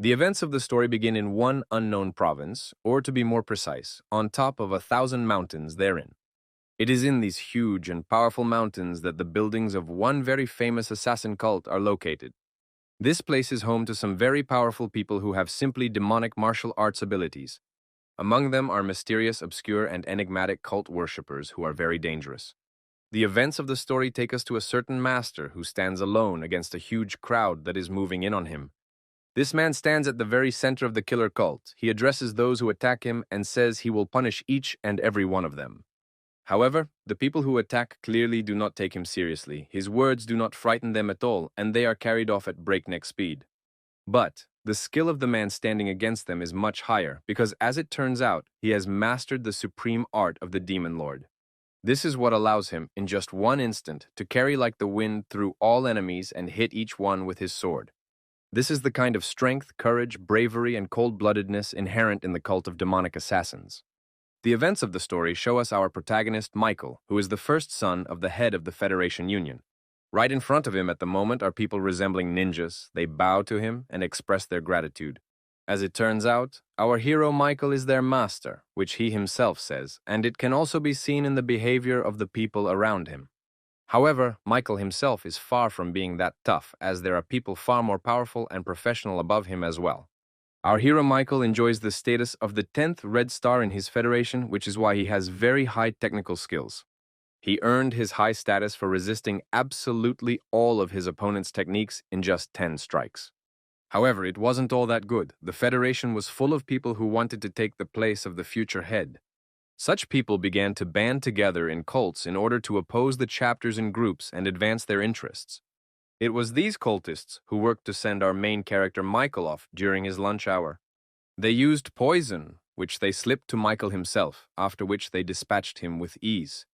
The events of the story begin in one unknown province, or to be more precise, on top of 1,000 mountains therein. It is in these huge and powerful mountains that the buildings of one very famous assassin cult are located. This place is home to some very powerful people who have simply demonic martial arts abilities. Among them are mysterious, obscure, and enigmatic cult worshippers who are very dangerous. The events of the story take us to a certain master who stands alone against a huge crowd that is moving in on him. This man stands at the very center of the killer cult. He addresses those who attack him and says he will punish each and every one of them. However, the people who attack clearly do not take him seriously. His words do not frighten them at all, and they are carried off at breakneck speed. But the skill of the man standing against them is much higher, because as it turns out, he has mastered the supreme art of the demon lord. This is what allows him, in just one instant, to carry like the wind through all enemies and hit each one with his sword. This is the kind of strength, courage, bravery, and cold-bloodedness inherent in the cult of demonic assassins. The events of the story show us our protagonist, Michael, who is the first son of the head of the Federation Union. Right in front of him at the moment are people resembling ninjas. They bow to him and express their gratitude. As it turns out, our hero Michael is their master, which he himself says, and it can also be seen in the behavior of the people around him. However, Michael himself is far from being that tough, as there are people far more powerful and professional above him as well. Our hero Michael enjoys the status of the 10th Red Star in his federation, which is why he has very high technical skills. He earned his high status for resisting absolutely all of his opponent's techniques in just 10 strikes. However, it wasn't all that good. The Federation was full of people who wanted to take the place of the future head. Such people began to band together in cults in order to oppose the chapters and groups and advance their interests. It was these cultists who worked to send our main character Michael off during his lunch hour. They used poison, which they slipped to Michael himself, after which they dispatched him with ease.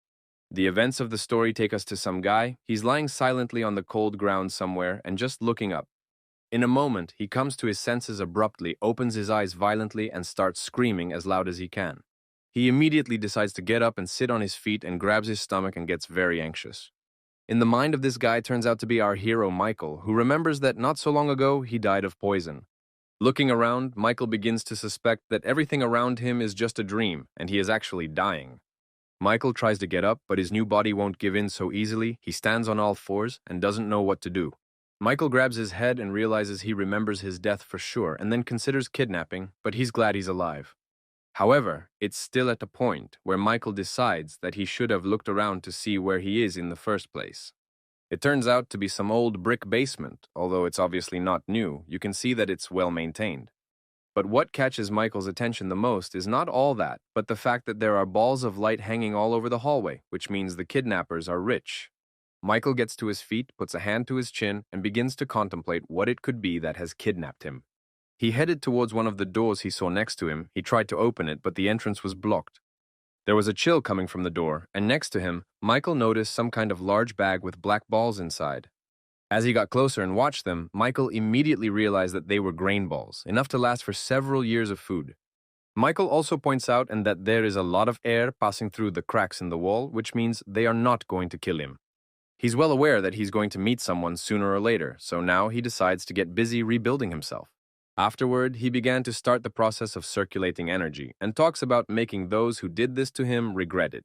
The events of the story take us to some guy. He's lying silently on the cold ground somewhere and just looking up. In a moment, he comes to his senses abruptly, opens his eyes violently, and starts screaming as loud as he can. He immediately decides to get up and sit on his feet and grabs his stomach and gets very anxious. In the mind of this guy turns out to be our hero Michael, who remembers that not so long ago he died of poison. Looking around, Michael begins to suspect that everything around him is just a dream, and he is actually dying. Michael tries to get up, but his new body won't give in so easily. He stands on all fours and doesn't know what to do. Michael grabs his head and realizes he remembers his death for sure, and then considers kidnapping, but he's glad he's alive. However, it's still at a point where Michael decides that he should have looked around to see where he is in the first place. It turns out to be some old brick basement. Although it's obviously not new, you can see that it's well maintained. But what catches Michael's attention the most is not all that, but the fact that there are balls of light hanging all over the hallway, which means the kidnappers are rich. Michael gets to his feet, puts a hand to his chin, and begins to contemplate what it could be that has kidnapped him. He headed towards one of the doors he saw next to him. He tried to open it, but the entrance was blocked. There was a chill coming from the door, and next to him, Michael noticed some kind of large bag with black balls inside. As he got closer and watched them, Michael immediately realized that they were grain balls, enough to last for several years of food. Michael also points out that there is a lot of air passing through the cracks in the wall, which means they are not going to kill him. He's well aware that he's going to meet someone sooner or later, so now he decides to get busy rebuilding himself. Afterward, he began to start the process of circulating energy and talks about making those who did this to him regret it.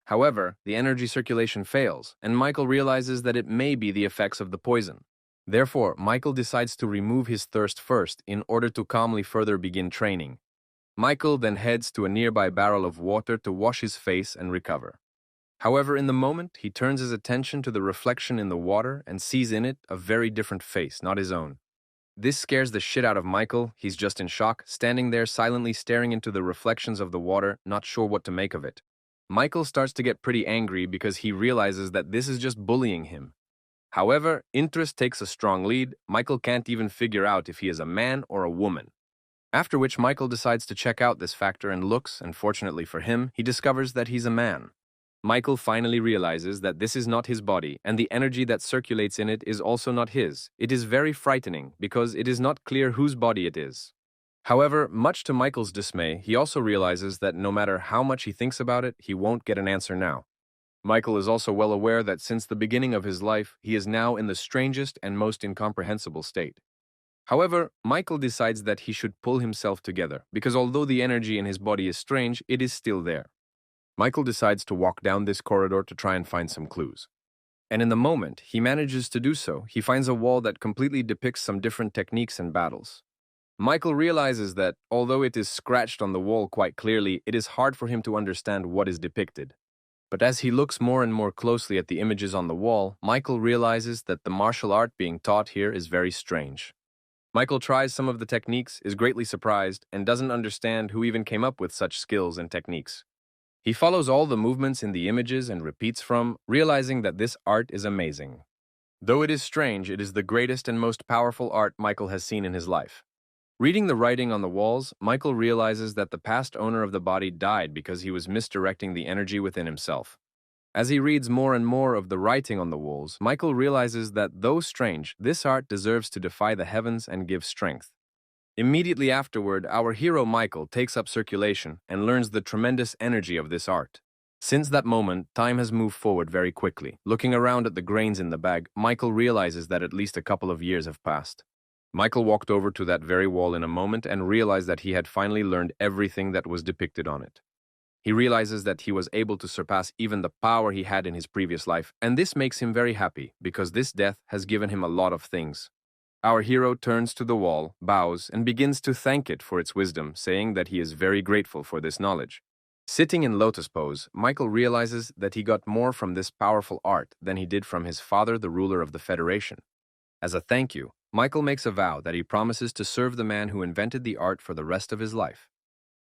However, the energy circulation fails, and Michael realizes that it may be the effects of the poison. Therefore, Michael decides to remove his thirst first in order to calmly further begin training. Michael then heads to a nearby barrel of water to wash his face and recover. However, in the moment, he turns his attention to the reflection in the water and sees in it a very different face, not his own. This scares the shit out of Michael. He's just in shock, standing there silently staring into the reflections of the water, not sure what to make of it. Michael starts to get pretty angry because he realizes that this is just bullying him. However, interest takes a strong lead. Michael can't even figure out if he is a man or a woman. After which Michael decides to check out this factor and looks, and fortunately for him, he discovers that he's a man. Michael finally realizes that this is not his body, and the energy that circulates in it is also not his. It is very frightening, because it is not clear whose body it is. However, much to Michael's dismay, he also realizes that no matter how much he thinks about it, he won't get an answer now. Michael is also well aware that since the beginning of his life, he is now in the strangest and most incomprehensible state. However, Michael decides that he should pull himself together, because although the energy in his body is strange, it is still there. Michael decides to walk down this corridor to try and find some clues. And in the moment he manages to do so, he finds a wall that completely depicts some different techniques and battles. Michael realizes that, although it is scratched on the wall quite clearly, it is hard for him to understand what is depicted. But as he looks more and more closely at the images on the wall, Michael realizes that the martial art being taught here is very strange. Michael tries some of the techniques, is greatly surprised, and doesn't understand who even came up with such skills and techniques. He follows all the movements in the images and repeats from, realizing that this art is amazing. Though it is strange, it is the greatest and most powerful art Michael has seen in his life. Reading the writing on the walls, Michael realizes that the past owner of the body died because he was misdirecting the energy within himself. As he reads more and more of the writing on the walls, Michael realizes that, though strange, this art deserves to defy the heavens and give strength. Immediately afterward, our hero Michael takes up circulation and learns the tremendous energy of this art. Since that moment, time has moved forward very quickly. Looking around at the grains in the bag, Michael realizes that at least a couple of years have passed. Michael walked over to that very wall in a moment and realized that he had finally learned everything that was depicted on it. He realizes that he was able to surpass even the power he had in his previous life, and this makes him very happy, because this death has given him a lot of things. Our hero turns to the wall, bows, and begins to thank it for its wisdom, saying that he is very grateful for this knowledge. Sitting in lotus pose, Michael realizes that he got more from this powerful art than he did from his father, the ruler of the Federation. As a thank you, Michael makes a vow that he promises to serve the man who invented the art for the rest of his life.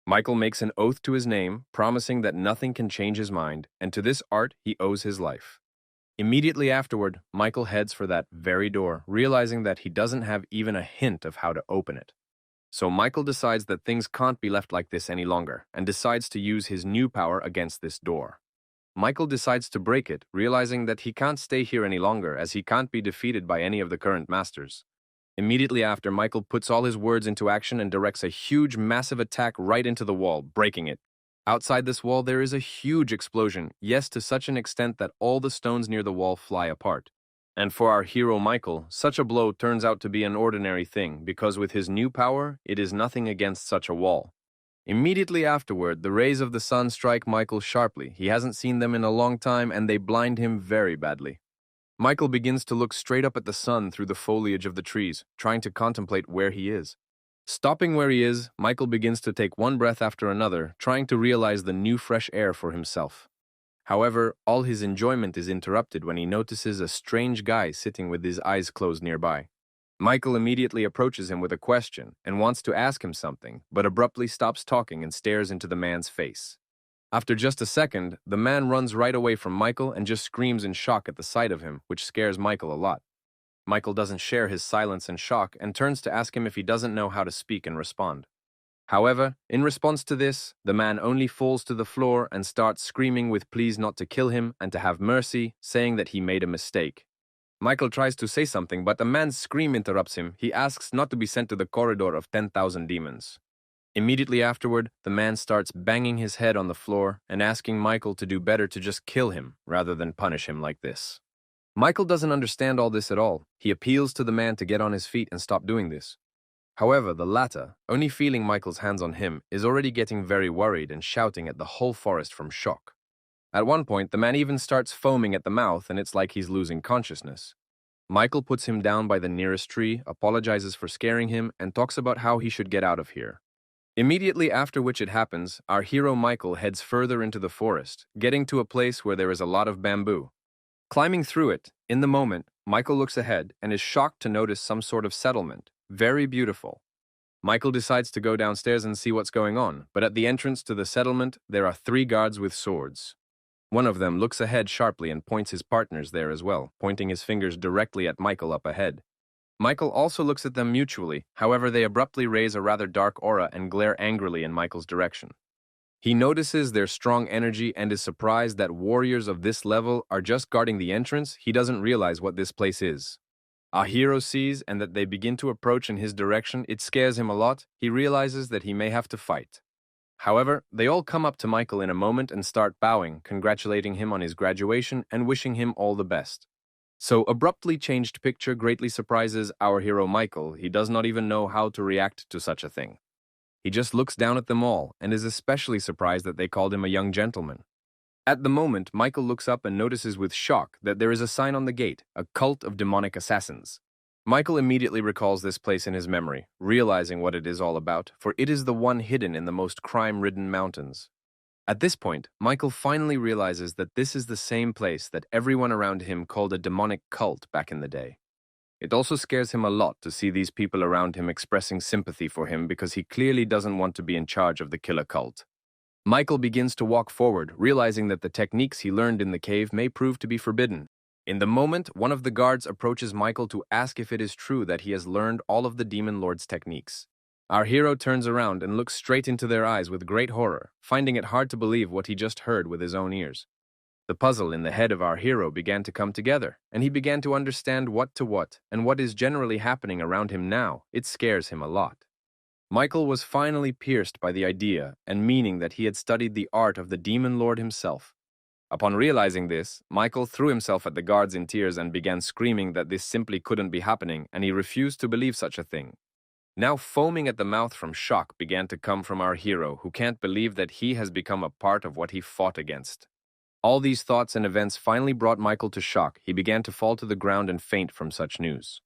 Michael makes an oath to his name, promising that nothing can change his mind, and to this art he owes his life. Immediately afterward, Michael heads for that very door, realizing that he doesn't have even a hint of how to open it. So Michael decides that things can't be left like this any longer, and decides to use his new power against this door. Michael decides to break it, realizing that he can't stay here any longer, as he can't be defeated by any of the current masters. Immediately after, Michael puts all his words into action and directs a huge, massive attack right into the wall, breaking it. Outside this wall, there is a huge explosion, yes, to such an extent that all the stones near the wall fly apart. And for our hero Michael, such a blow turns out to be an ordinary thing, because with his new power, it is nothing against such a wall. Immediately afterward, the rays of the sun strike Michael sharply. He hasn't seen them in a long time, and they blind him very badly. Michael begins to look straight up at the sun through the foliage of the trees, trying to contemplate where he is. Stopping where he is, Michael begins to take one breath after another, trying to realize the new fresh air for himself. However, all his enjoyment is interrupted when he notices a strange guy sitting with his eyes closed nearby. Michael immediately approaches him with a question and wants to ask him something, but abruptly stops talking and stares into the man's face. After just a second, the man runs right away from Michael and just screams in shock at the sight of him, which scares Michael a lot. Michael doesn't share his silence and shock and turns to ask him if he doesn't know how to speak and respond. However, in response to this, the man only falls to the floor and starts screaming with pleas not to kill him and to have mercy, saying that he made a mistake. Michael tries to say something, but the man's scream interrupts him. He asks not to be sent to the corridor of 10,000 demons. Immediately afterward, the man starts banging his head on the floor and asking Michael to do better to just kill him rather than punish him like this. Michael doesn't understand all this at all. He appeals to the man to get on his feet and stop doing this. However, the latter, only feeling Michael's hands on him, is already getting very worried and shouting at the whole forest from shock. At one point, the man even starts foaming at the mouth, and it's like he's losing consciousness. Michael puts him down by the nearest tree, apologizes for scaring him, and talks about how he should get out of here. Immediately after which it happens, our hero Michael heads further into the forest, getting to a place where there is a lot of bamboo. Climbing through it, in the moment, Michael looks ahead and is shocked to notice some sort of settlement. Very beautiful. Michael decides to go downstairs and see what's going on, but at the entrance to the settlement, there are 3 guards with swords. One of them looks ahead sharply and points his partners there as well, pointing his fingers directly at Michael up ahead. Michael also looks at them mutually, however they abruptly raise a rather dark aura and glare angrily in Michael's direction. He notices their strong energy and is surprised that warriors of this level are just guarding the entrance. He doesn't realize what this place is. Our hero sees and that they begin to approach in his direction. It scares him a lot. He realizes that he may have to fight. However, they all come up to Michael in a moment and start bowing, congratulating him on his graduation and wishing him all the best. So, abruptly changed picture greatly surprises our hero Michael. He does not even know how to react to such a thing. He just looks down at them all and is especially surprised that they called him a young gentleman. At the moment, Michael looks up and notices with shock that there is a sign on the gate, a cult of demonic assassins. Michael immediately recalls this place in his memory, realizing what it is all about, for it is the one hidden in the most crime-ridden mountains. At this point, Michael finally realizes that this is the same place that everyone around him called a demonic cult back in the day. It also scares him a lot to see these people around him expressing sympathy for him because he clearly doesn't want to be in charge of the killer cult. Michael begins to walk forward, realizing that the techniques he learned in the cave may prove to be forbidden. In the moment, one of the guards approaches Michael to ask if it is true that he has learned all of the Demon Lord's techniques. Our hero turns around and looks straight into their eyes with great horror, finding it hard to believe what he just heard with his own ears. The puzzle in the head of our hero began to come together, and he began to understand what and what is generally happening around him now. It scares him a lot. Michael was finally pierced by the idea and meaning that he had studied the art of the Demon Lord himself. Upon realizing this, Michael threw himself at the guards in tears and began screaming that this simply couldn't be happening, and he refused to believe such a thing. Now foaming at the mouth from shock began to come from our hero, who can't believe that he has become a part of what he fought against. All these thoughts and events finally brought Michael to shock. He began to fall to the ground and faint from such news.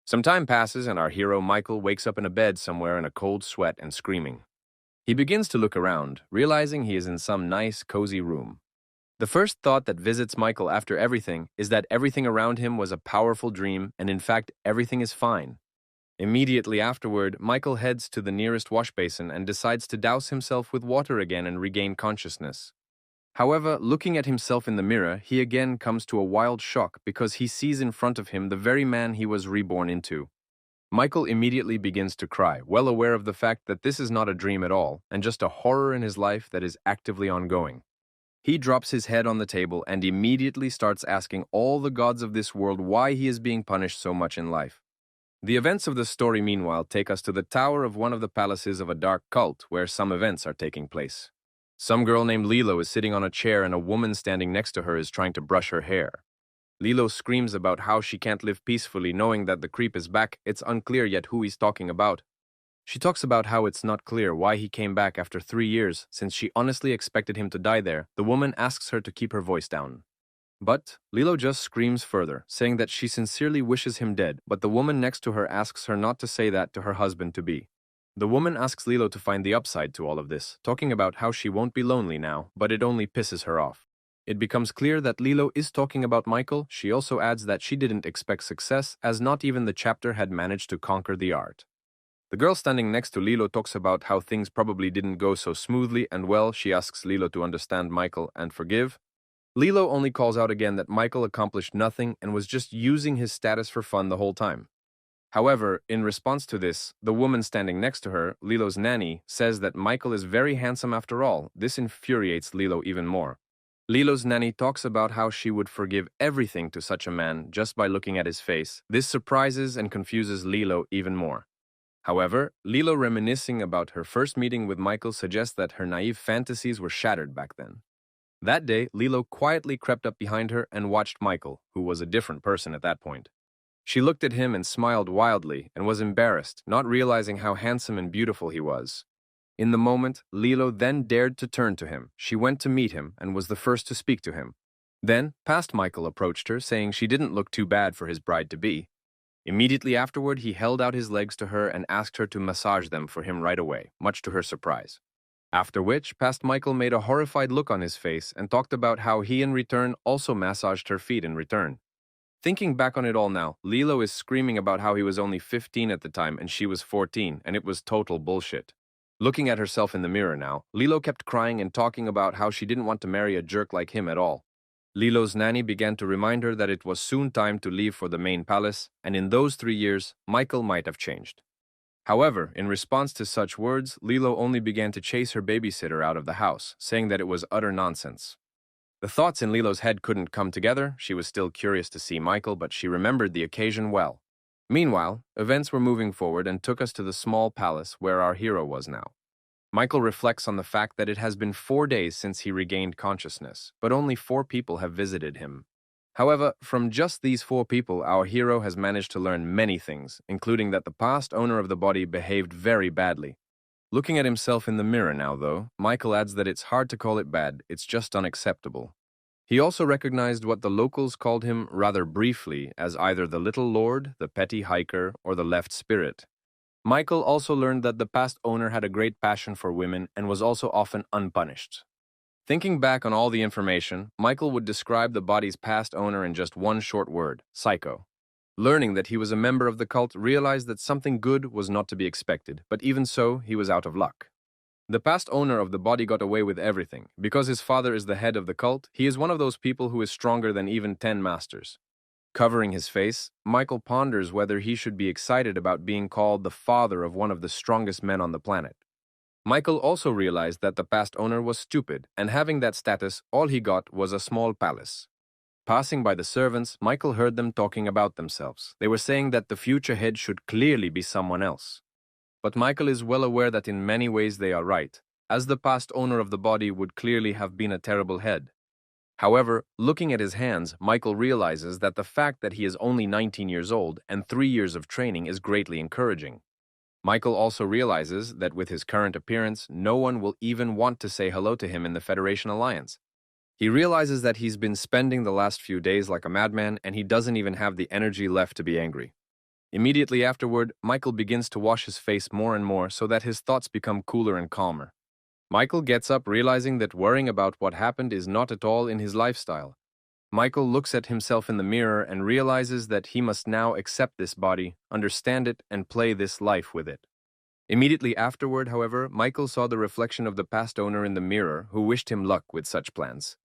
Some time passes and our hero Michael wakes up in a bed somewhere in a cold sweat and screaming. He begins to look around, realizing he is in some nice, cozy room. The first thought that visits Michael after everything is that everything around him was a powerful dream and in fact everything is fine. Immediately afterward, Michael heads to the nearest wash basin and decides to douse himself with water again and regain consciousness. However, looking at himself in the mirror, he again comes to a wild shock because he sees in front of him the very man he was reborn into. Michael immediately begins to cry, well aware of the fact that this is not a dream at all, and just a horror in his life that is actively ongoing. He drops his head on the table and immediately starts asking all the gods of this world why he is being punished so much in life. The events of the story, meanwhile, take us to the tower of one of the palaces of a dark cult where some events are taking place. Some girl named Lilo is sitting on a chair and a woman standing next to her is trying to brush her hair. Lilo screams about how she can't live peacefully knowing that the creep is back. It's unclear yet who he's talking about. She talks about how it's not clear why he came back after 3 years since she honestly expected him to die there. The woman asks her to keep her voice down. But Lilo just screams further, saying that she sincerely wishes him dead, but the woman next to her asks her not to say that to her husband-to-be. The woman asks Lilo to find the upside to all of this, talking about how she won't be lonely now, but it only pisses her off. It becomes clear that Lilo is talking about Michael. She also adds that she didn't expect success, as not even the chapter had managed to conquer the art. The girl standing next to Lilo talks about how things probably didn't go so smoothly, and well, she asks Lilo to understand Michael and forgive. Lilo only calls out again that Michael accomplished nothing and was just using his status for fun the whole time. However, in response to this, the woman standing next to her, Lilo's nanny, says that Michael is very handsome after all. This infuriates Lilo even more. Lilo's nanny talks about how she would forgive everything to such a man just by looking at his face. This surprises and confuses Lilo even more. However, Lilo reminiscing about her first meeting with Michael suggests that her naive fantasies were shattered back then. That day, Lilo quietly crept up behind her and watched Michael, who was a different person at that point. She looked at him and smiled wildly and was embarrassed, not realizing how handsome and beautiful he was. In the moment, Lilo then dared to turn to him. She went to meet him and was the first to speak to him. Then, past Michael approached her, saying she didn't look too bad for his bride-to-be. Immediately afterward, he held out his legs to her and asked her to massage them for him right away, much to her surprise. After which, past Michael made a horrified look on his face and talked about how he in return also massaged her feet in return. Thinking back on it all now, Lilo is screaming about how he was only 15 at the time and she was 14, and it was total bullshit. Looking at herself in the mirror now, Lilo kept crying and talking about how she didn't want to marry a jerk like him at all. Lilo's nanny began to remind her that it was soon time to leave for the main palace, and in those 3 years, Michael might have changed. However, in response to such words, Lilo only began to chase her babysitter out of the house, saying that it was utter nonsense. The thoughts in Lilo's head couldn't come together. She was still curious to see Michael, but she remembered the occasion well. Meanwhile, events were moving forward and took us to the small palace where our hero was now. Michael reflects on the fact that it has been 4 days since he regained consciousness, but only 4 people have visited him. However, from just these four people, our hero has managed to learn many things, including that the past owner of the body behaved very badly. Looking at himself in the mirror now, though, Michael adds that it's hard to call it bad, it's just unacceptable. He also recognized what the locals called him rather briefly as either the little lord, the petty hiker, or the left spirit. Michael also learned that the past owner had a great passion for women and was also often unpunished. Thinking back on all the information, Michael would describe the body's past owner in just one short word: psycho. Learning that he was a member of the cult realized that something good was not to be expected, but even so, he was out of luck. The past owner of the body got away with everything. Because his father is the head of the cult, he is one of those people who is stronger than even 10 masters. Covering his face, Michael ponders whether he should be excited about being called the father of one of the strongest men on the planet. Michael also realized that the past owner was stupid, and having that status, all he got was a small palace. Passing by the servants, Michael heard them talking about themselves. They were saying that the future head should clearly be someone else. But Michael is well aware that in many ways they are right, as the past owner of the body would clearly have been a terrible head. However, looking at his hands, Michael realizes that the fact that he is only 19 years old and 3 years of training is greatly encouraging. Michael also realizes that with his current appearance, no one will even want to say hello to him in the Federation Alliance. He realizes that he's been spending the last few days like a madman and he doesn't even have the energy left to be angry. Immediately afterward, Michael begins to wash his face more and more so that his thoughts become cooler and calmer. Michael gets up realizing that worrying about what happened is not at all in his lifestyle. Michael looks at himself in the mirror and realizes that he must now accept this body, understand it, and play this life with it. Immediately afterward, however, Michael saw the reflection of the past owner in the mirror, who wished him luck with such plans.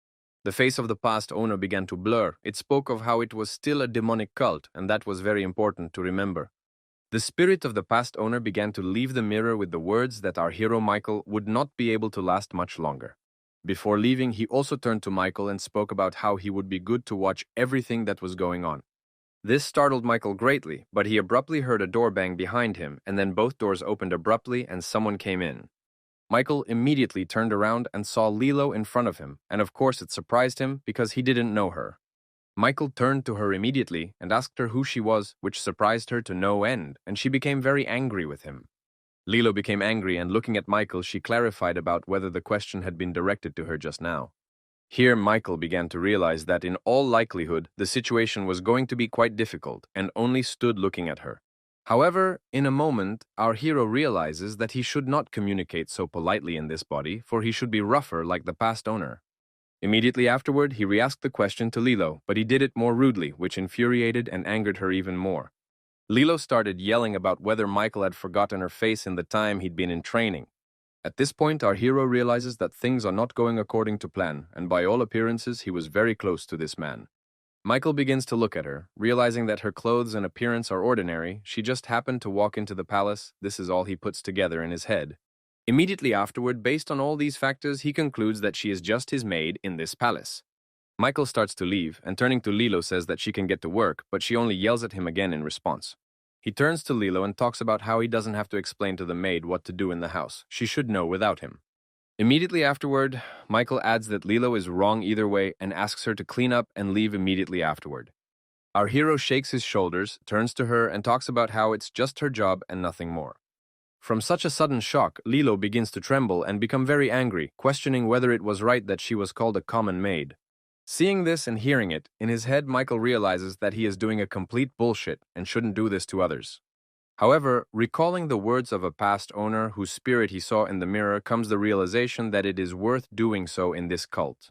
The face of the past owner began to blur. It spoke of how it was still a demonic cult, and that was very important to remember. The spirit of the past owner began to leave the mirror with the words that our hero Michael would not be able to last much longer. Before leaving, he also turned to Michael and spoke about how he would be good to watch everything that was going on. This startled Michael greatly, but he abruptly heard a door bang behind him, and then both doors opened abruptly and someone came in. Michael immediately turned around and saw Lilo in front of him, and of course it surprised him because he didn't know her. Michael turned to her immediately and asked her who she was, which surprised her to no end, and she became very angry with him. Lilo became angry, and looking at Michael, she clarified about whether the question had been directed to her just now. Here, Michael began to realize that in all likelihood, the situation was going to be quite difficult, and only stood looking at her. However, in a moment, our hero realizes that he should not communicate so politely in this body, for he should be rougher like the past owner. Immediately afterward, he re-asked the question to Lilo, but he did it more rudely, which infuriated and angered her even more. Lilo started yelling about whether Michael had forgotten her face in the time he'd been in training. At this point, our hero realizes that things are not going according to plan, and by all appearances, he was very close to this man. Michael begins to look at her, realizing that her clothes and appearance are ordinary. She just happened to walk into the palace. This is all he puts together in his head. Immediately afterward, based on all these factors, he concludes that she is just his maid in this palace. Michael starts to leave, and turning to Lilo says that she can get to work, but she only yells at him again in response. He turns to Lilo and talks about how he doesn't have to explain to the maid what to do in the house. She should know without him. Immediately afterward, Michael adds that Lilo is wrong either way and asks her to clean up and leave immediately afterward. Our hero shakes his shoulders, turns to her, and talks about how it's just her job and nothing more. From such a sudden shock, Lilo begins to tremble and become very angry, questioning whether it was right that she was called a common maid. Seeing this and hearing it, in his head Michael realizes that he is doing a complete bullshit and shouldn't do this to others. However, recalling the words of a past owner whose spirit he saw in the mirror comes the realization that it is worth doing so in this cult.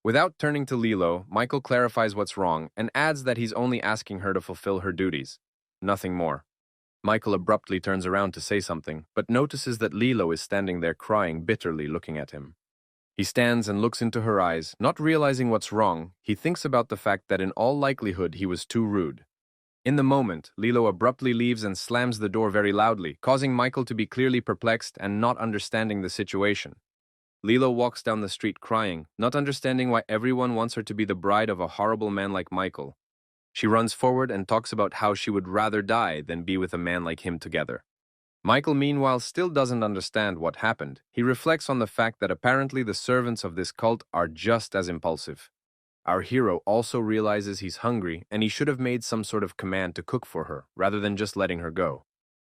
Without turning to Lilo, Michael clarifies what's wrong and adds that he's only asking her to fulfill her duties. Nothing more. Michael abruptly turns around to say something, but notices that Lilo is standing there crying bitterly looking at him. He stands and looks into her eyes, not realizing what's wrong. He thinks about the fact that in all likelihood he was too rude. In the moment, Lilo abruptly leaves and slams the door very loudly, causing Michael to be clearly perplexed and not understanding the situation. Lilo walks down the street crying, not understanding why everyone wants her to be the bride of a horrible man like Michael. She runs forward and talks about how she would rather die than be with a man like him together. Michael, meanwhile, still doesn't understand what happened. He reflects on the fact that apparently the servants of this cult are just as impulsive. Our hero also realizes he's hungry and he should have made some sort of command to cook for her, rather than just letting her go.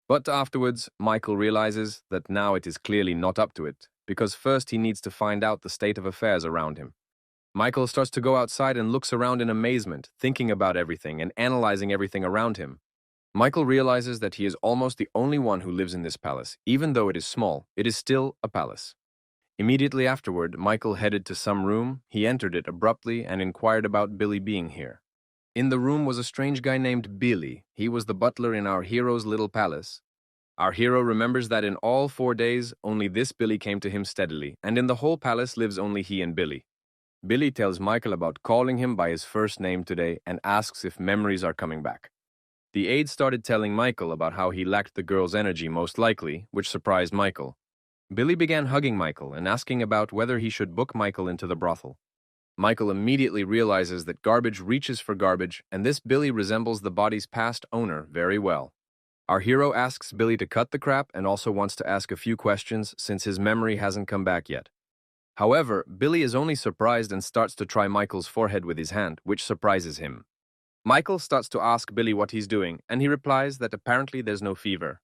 But afterwards, Michael realizes that now it is clearly not up to it, because first he needs to find out the state of affairs around him. Michael starts to go outside and looks around in amazement, thinking about everything and analyzing everything around him. Michael realizes that he is almost the only one who lives in this palace. Even though it is small, it is still a palace. Immediately afterward, Michael headed to some room. He entered it abruptly and inquired about Billy being here. In the room was a strange guy named Billy. He was the butler in our hero's little palace. Our hero remembers that in all 4 days, only this Billy came to him steadily, and in the whole palace lives only he and Billy. Billy tells Michael about calling him by his first name today and asks if memories are coming back. The aide started telling Michael about how he lacked the girl's energy most likely, which surprised Michael. Billy began hugging Michael and asking about whether he should book Michael into the brothel. Michael immediately realizes that garbage reaches for garbage, and this Billy resembles the body's past owner very well. Our hero asks Billy to cut the crap and also wants to ask a few questions since his memory hasn't come back yet. However, Billy is only surprised and starts to try Michael's forehead with his hand, which surprises him. Michael starts to ask Billy what he's doing, and he replies that apparently there's no fever.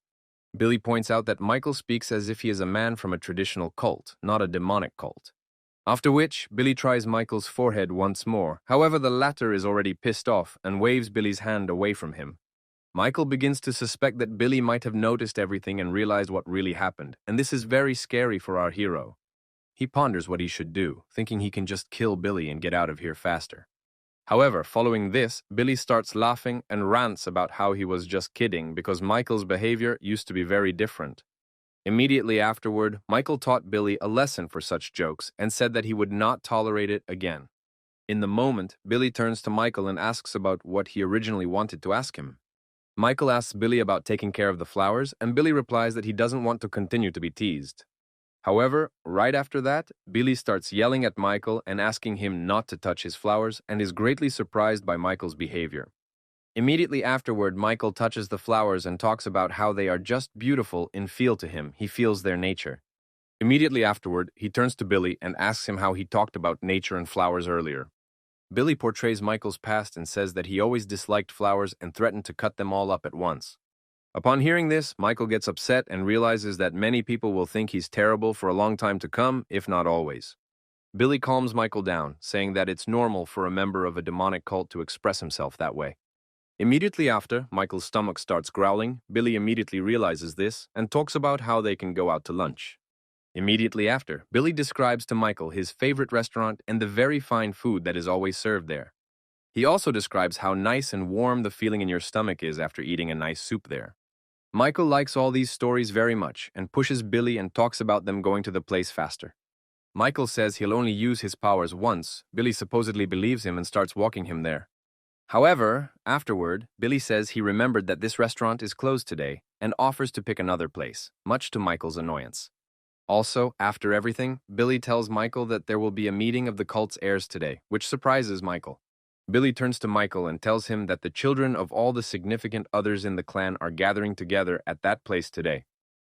Billy points out that Michael speaks as if he is a man from a traditional cult, not a demonic cult. After which, Billy tries Michael's forehead once more. However, the latter is already pissed off and waves Billy's hand away from him. Michael begins to suspect that Billy might have noticed everything and realized what really happened, and this is very scary for our hero. He ponders what he should do, thinking he can just kill Billy and get out of here faster. However, following this, Billy starts laughing and rants about how he was just kidding because Michael's behavior used to be very different. Immediately afterward, Michael taught Billy a lesson for such jokes and said that he would not tolerate it again. In the moment, Billy turns to Michael and asks about what he originally wanted to ask him. Michael asks Billy about taking care of the flowers, and Billy replies that he doesn't want to continue to be teased. However, right after that, Billy starts yelling at Michael and asking him not to touch his flowers and is greatly surprised by Michael's behavior. Immediately afterward, Michael touches the flowers and talks about how they are just beautiful in feel to him. He feels their nature. Immediately afterward, he turns to Billy and asks him how he talked about nature and flowers earlier. Billy portrays Michael's past and says that he always disliked flowers and threatened to cut them all up at once. Upon hearing this, Michael gets upset and realizes that many people will think he's terrible for a long time to come, if not always. Billy calms Michael down, saying that it's normal for a member of a demonic cult to express himself that way. Immediately after, Michael's stomach starts growling. Billy immediately realizes this and talks about how they can go out to lunch. Immediately after, Billy describes to Michael his favorite restaurant and the very fine food that is always served there. He also describes how nice and warm the feeling in your stomach is after eating a nice soup there. Michael likes all these stories very much and pushes Billy and talks about them going to the place faster. Michael says he'll only use his powers once. Billy supposedly believes him and starts walking him there. However, afterward, Billy says he remembered that this restaurant is closed today and offers to pick another place, much to Michael's annoyance. Also, after everything, Billy tells Michael that there will be a meeting of the cult's heirs today, which surprises Michael. Billy turns to Michael and tells him that the children of all the significant others in the clan are gathering together at that place today.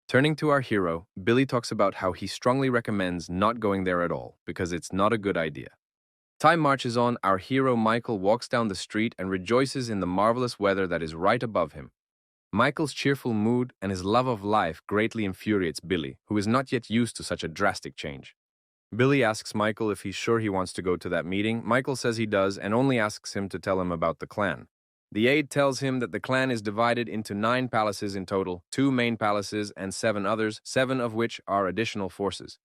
Turning to our hero, Billy talks about how he strongly recommends not going there at all because it's not a good idea. Time marches on. Our hero Michael walks down the street and rejoices in the marvelous weather that is right above him. Michael's cheerful mood and his love of life greatly infuriates Billy, who is not yet used to such a drastic change. Billy asks Michael if he's sure he wants to go to that meeting. Michael says he does and only asks him to tell him about the clan. The aide tells him that the clan is divided into 9 palaces in total, 2 main palaces and 7 others, 7 of which are additional forces.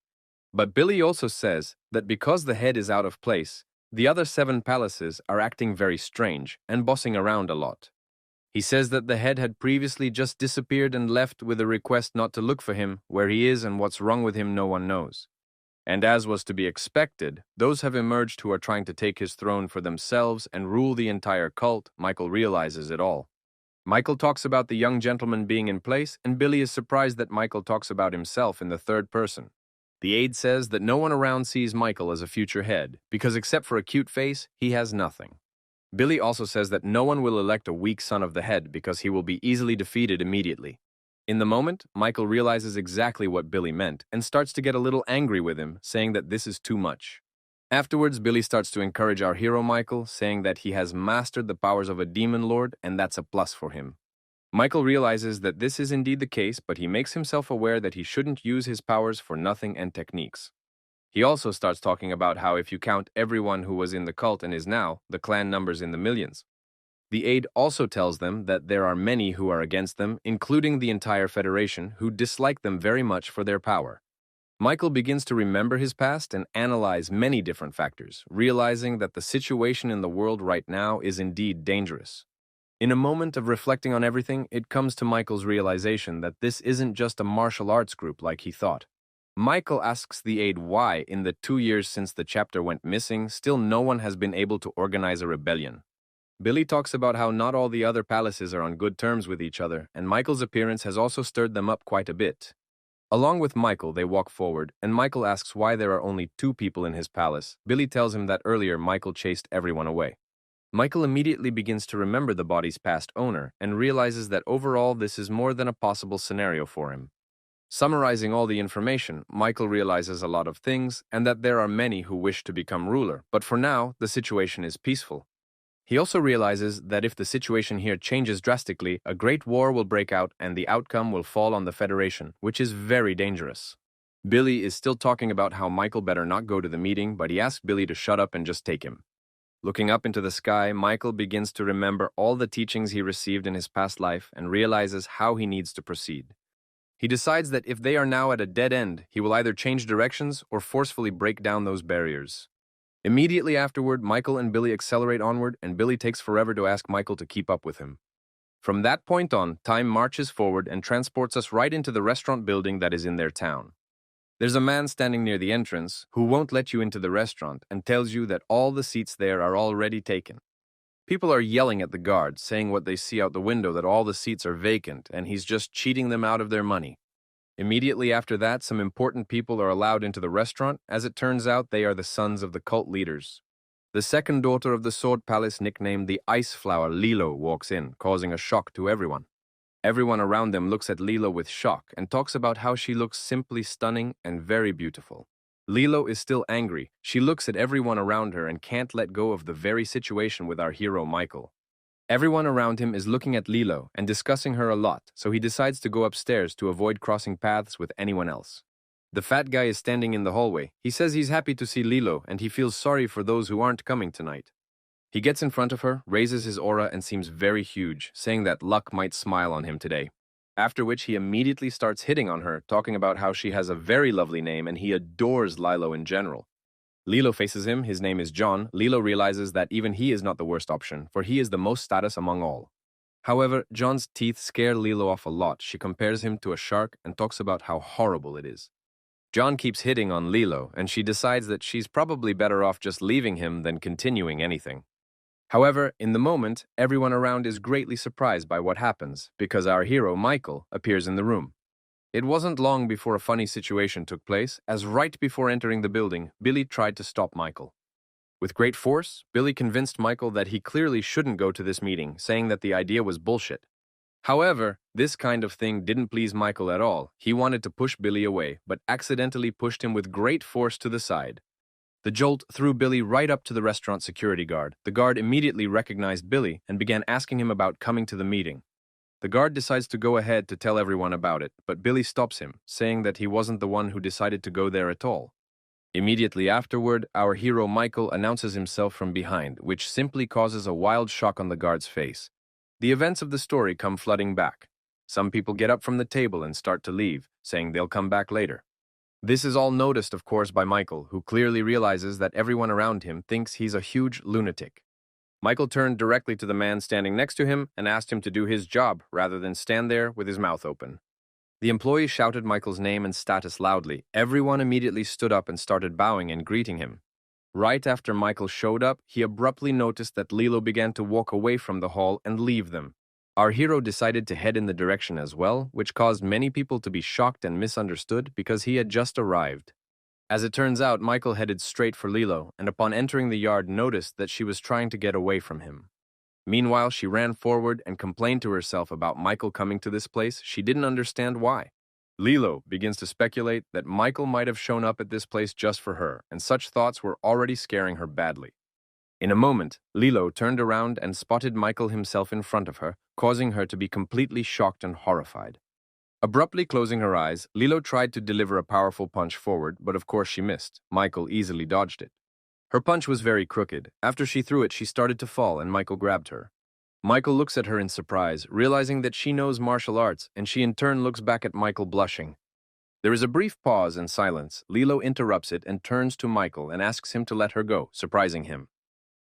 But Billy also says that because the head is out of place, the other 7 palaces are acting very strange and bossing around a lot. He says that the head had previously just disappeared and left with a request not to look for him. Where he is and what's wrong with him no one knows. And as was to be expected, those have emerged who are trying to take his throne for themselves and rule the entire cult. Michael realizes it all. Michael talks about the young gentleman being in place, and Billy is surprised that Michael talks about himself in the third person. The aide says that no one around sees Michael as a future head, because except for a cute face, he has nothing. Billy also says that no one will elect a weak son of the head because he will be easily defeated immediately. In the moment, Michael realizes exactly what Billy meant and starts to get a little angry with him, saying that this is too much. Afterwards, Billy starts to encourage our hero Michael, saying that he has mastered the powers of a demon lord and that's a plus for him. Michael realizes that this is indeed the case, but he makes himself aware that he shouldn't use his powers for nothing and techniques. He also starts talking about how if you count everyone who was in the cult and is now, the clan numbers in the millions. The aide also tells them that there are many who are against them, including the entire Federation, who dislike them very much for their power. Michael begins to remember his past and analyze many different factors, realizing that the situation in the world right now is indeed dangerous. In a moment of reflecting on everything, it comes to Michael's realization that this isn't just a martial arts group like he thought. Michael asks the aide why, in the 2 years since the chapter went missing, still no one has been able to organize a rebellion. Billy talks about how not all the other palaces are on good terms with each other, and Michael's appearance has also stirred them up quite a bit. Along with Michael, they walk forward, and Michael asks why there are only 2 people in his palace. Billy tells him that earlier Michael chased everyone away. Michael immediately begins to remember the body's past owner and realizes that overall this is more than a possible scenario for him. Summarizing all the information, Michael realizes a lot of things and that there are many who wish to become ruler, but for now, the situation is peaceful. He also realizes that if the situation here changes drastically, a great war will break out and the outcome will fall on the Federation, which is very dangerous. Billy is still talking about how Michael better not go to the meeting, but he asks Billy to shut up and just take him. Looking up into the sky, Michael begins to remember all the teachings he received in his past life and realizes how he needs to proceed. He decides that if they are now at a dead end, he will either change directions or forcefully break down those barriers. Immediately afterward, Michael and Billy accelerate onward, and Billy takes forever to ask Michael to keep up with him. From that point on, time marches forward and transports us right into the restaurant building that is in their town. There's a man standing near the entrance who won't let you into the restaurant and tells you that all the seats there are already taken. People are yelling at the guards, saying what they see out the window that all the seats are vacant and he's just cheating them out of their money. Immediately after that, some important people are allowed into the restaurant. As it turns out, they are the sons of the cult leaders. The second daughter of the Sword Palace, nicknamed the Ice Flower, Lilo, walks in, causing a shock to everyone. Everyone around them looks at Lilo with shock and talks about how she looks simply stunning and very beautiful. Lilo is still angry. She looks at everyone around her and can't let go of the very situation with our hero Michael. Everyone around him is looking at Lilo and discussing her a lot, so he decides to go upstairs to avoid crossing paths with anyone else. The fat guy is standing in the hallway. He says he's happy to see Lilo and he feels sorry for those who aren't coming tonight. He gets in front of her, raises his aura, and seems very huge, saying that luck might smile on him today. After which he immediately starts hitting on her, talking about how she has a very lovely name and he adores Lilo in general. Lilo faces him. His name is John. Lilo realizes that even he is not the worst option, for he is the most status among all. However, John's teeth scare Lilo off a lot. She compares him to a shark and talks about how horrible it is. John keeps hitting on Lilo, and she decides that she's probably better off just leaving him than continuing anything. However, in the moment, everyone around is greatly surprised by what happens, because our hero, Michael, appears in the room. It wasn't long before a funny situation took place, as right before entering the building, Billy tried to stop Michael. With great force, Billy convinced Michael that he clearly shouldn't go to this meeting, saying that the idea was bullshit. However, this kind of thing didn't please Michael at all. He wanted to push Billy away, but accidentally pushed him with great force to the side. The jolt threw Billy right up to the restaurant security guard. The guard immediately recognized Billy and began asking him about coming to the meeting. The guard decides to go ahead to tell everyone about it, but Billy stops him, saying that he wasn't the one who decided to go there at all. Immediately afterward, our hero Michael announces himself from behind, which simply causes a wild shock on the guard's face. The events of the story come flooding back. Some people get up from the table and start to leave, saying they'll come back later. This is all noticed, of course, by Michael, who clearly realizes that everyone around him thinks he's a huge lunatic. Michael turned directly to the man standing next to him and asked him to do his job rather than stand there with his mouth open. The employee shouted Michael's name and status loudly. Everyone immediately stood up and started bowing and greeting him. Right after Michael showed up, he abruptly noticed that Lilo began to walk away from the hall and leave them. Our hero decided to head in the direction as well, which caused many people to be shocked and misunderstood because he had just arrived. As it turns out, Michael headed straight for Lilo, and upon entering the yard noticed that she was trying to get away from him. Meanwhile, she ran forward and complained to herself about Michael coming to this place. She didn't understand why. Lilo begins to speculate that Michael might have shown up at this place just for her, and such thoughts were already scaring her badly. In a moment, Lilo turned around and spotted Michael himself in front of her, causing her to be completely shocked and horrified. Abruptly closing her eyes, Lilo tried to deliver a powerful punch forward, but of course she missed. Michael easily dodged it. Her punch was very crooked. After she threw it, she started to fall, and Michael grabbed her. Michael looks at her in surprise, realizing that she knows martial arts, and she in turn looks back at Michael blushing. There is a brief pause and silence. Lilo interrupts it and turns to Michael and asks him to let her go, surprising him.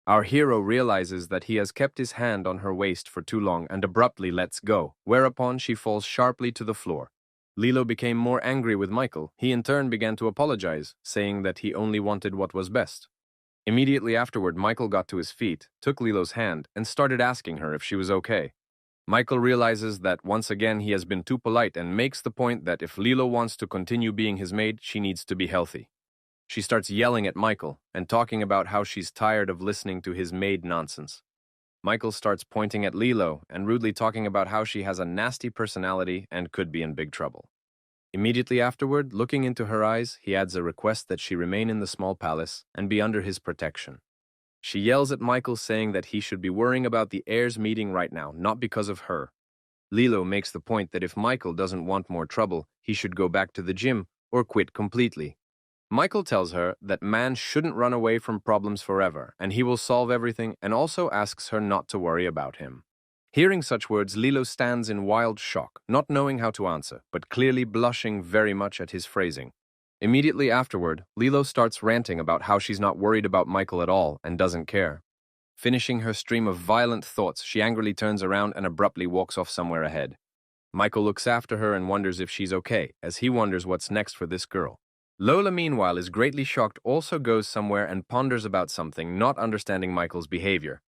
Our hero realizes that he has kept his hand on her waist for too long and abruptly lets go, whereupon she falls sharply to the floor. Lilo became more angry with Michael. He in turn began to apologize, saying that he only wanted what was best. Immediately afterward, Michael got to his feet, took Lilo's hand, and started asking her if she was okay. Michael realizes that once again he has been too polite and makes the point that if Lilo wants to continue being his maid, she needs to be healthy. She starts yelling at Michael and talking about how she's tired of listening to his maid nonsense. Michael starts pointing at Lilo and rudely talking about how she has a nasty personality and could be in big trouble. Immediately afterward, looking into her eyes, he adds a request that she remain in the small palace and be under his protection. She yells at Michael, saying that he should be worrying about the heirs meeting right now, not because of her. Lilo makes the point that if Michael doesn't want more trouble, he should go back to the gym or quit completely. Michael tells her that man shouldn't run away from problems forever, and he will solve everything, and also asks her not to worry about him. Hearing such words, Lilo stands in wild shock, not knowing how to answer, but clearly blushing very much at his phrasing. Immediately afterward, Lilo starts ranting about how she's not worried about Michael at all and doesn't care. Finishing her stream of violent thoughts, she angrily turns around and abruptly walks off somewhere ahead. Michael looks after her and wonders if she's okay, as he wonders what's next for this girl. Lola, meanwhile, is greatly shocked, also goes somewhere and ponders about something, not understanding Michael's behavior.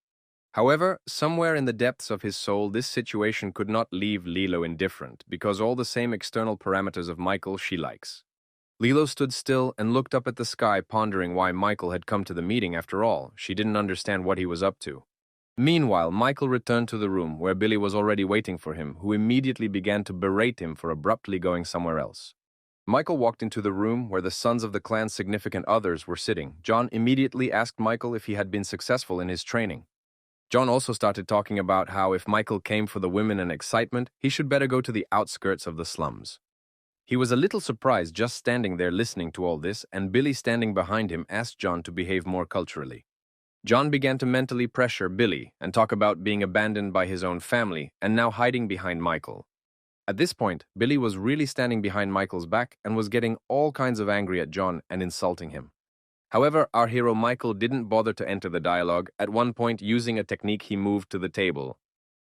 However, somewhere in the depths of his soul, this situation could not leave Lilo indifferent, because all the same external parameters of Michael she likes. Lilo stood still and looked up at the sky, pondering why Michael had come to the meeting after all. She didn't understand what he was up to. Meanwhile, Michael returned to the room where Billy was already waiting for him, who immediately began to berate him for abruptly going somewhere else. Michael walked into the room where the sons of the clan's significant others were sitting. John immediately asked Michael if he had been successful in his training. John also started talking about how if Michael came for the women and excitement, he should better go to the outskirts of the slums. He was a little surprised just standing there listening to all this, and Billy, standing behind him, asked John to behave more culturally. John began to mentally pressure Billy and talk about being abandoned by his own family and now hiding behind Michael. At this point, Billy was really standing behind Michael's back and was getting all kinds of angry at John and insulting him. However, our hero Michael didn't bother to enter the dialogue. At one point, using a technique, he moved to the table.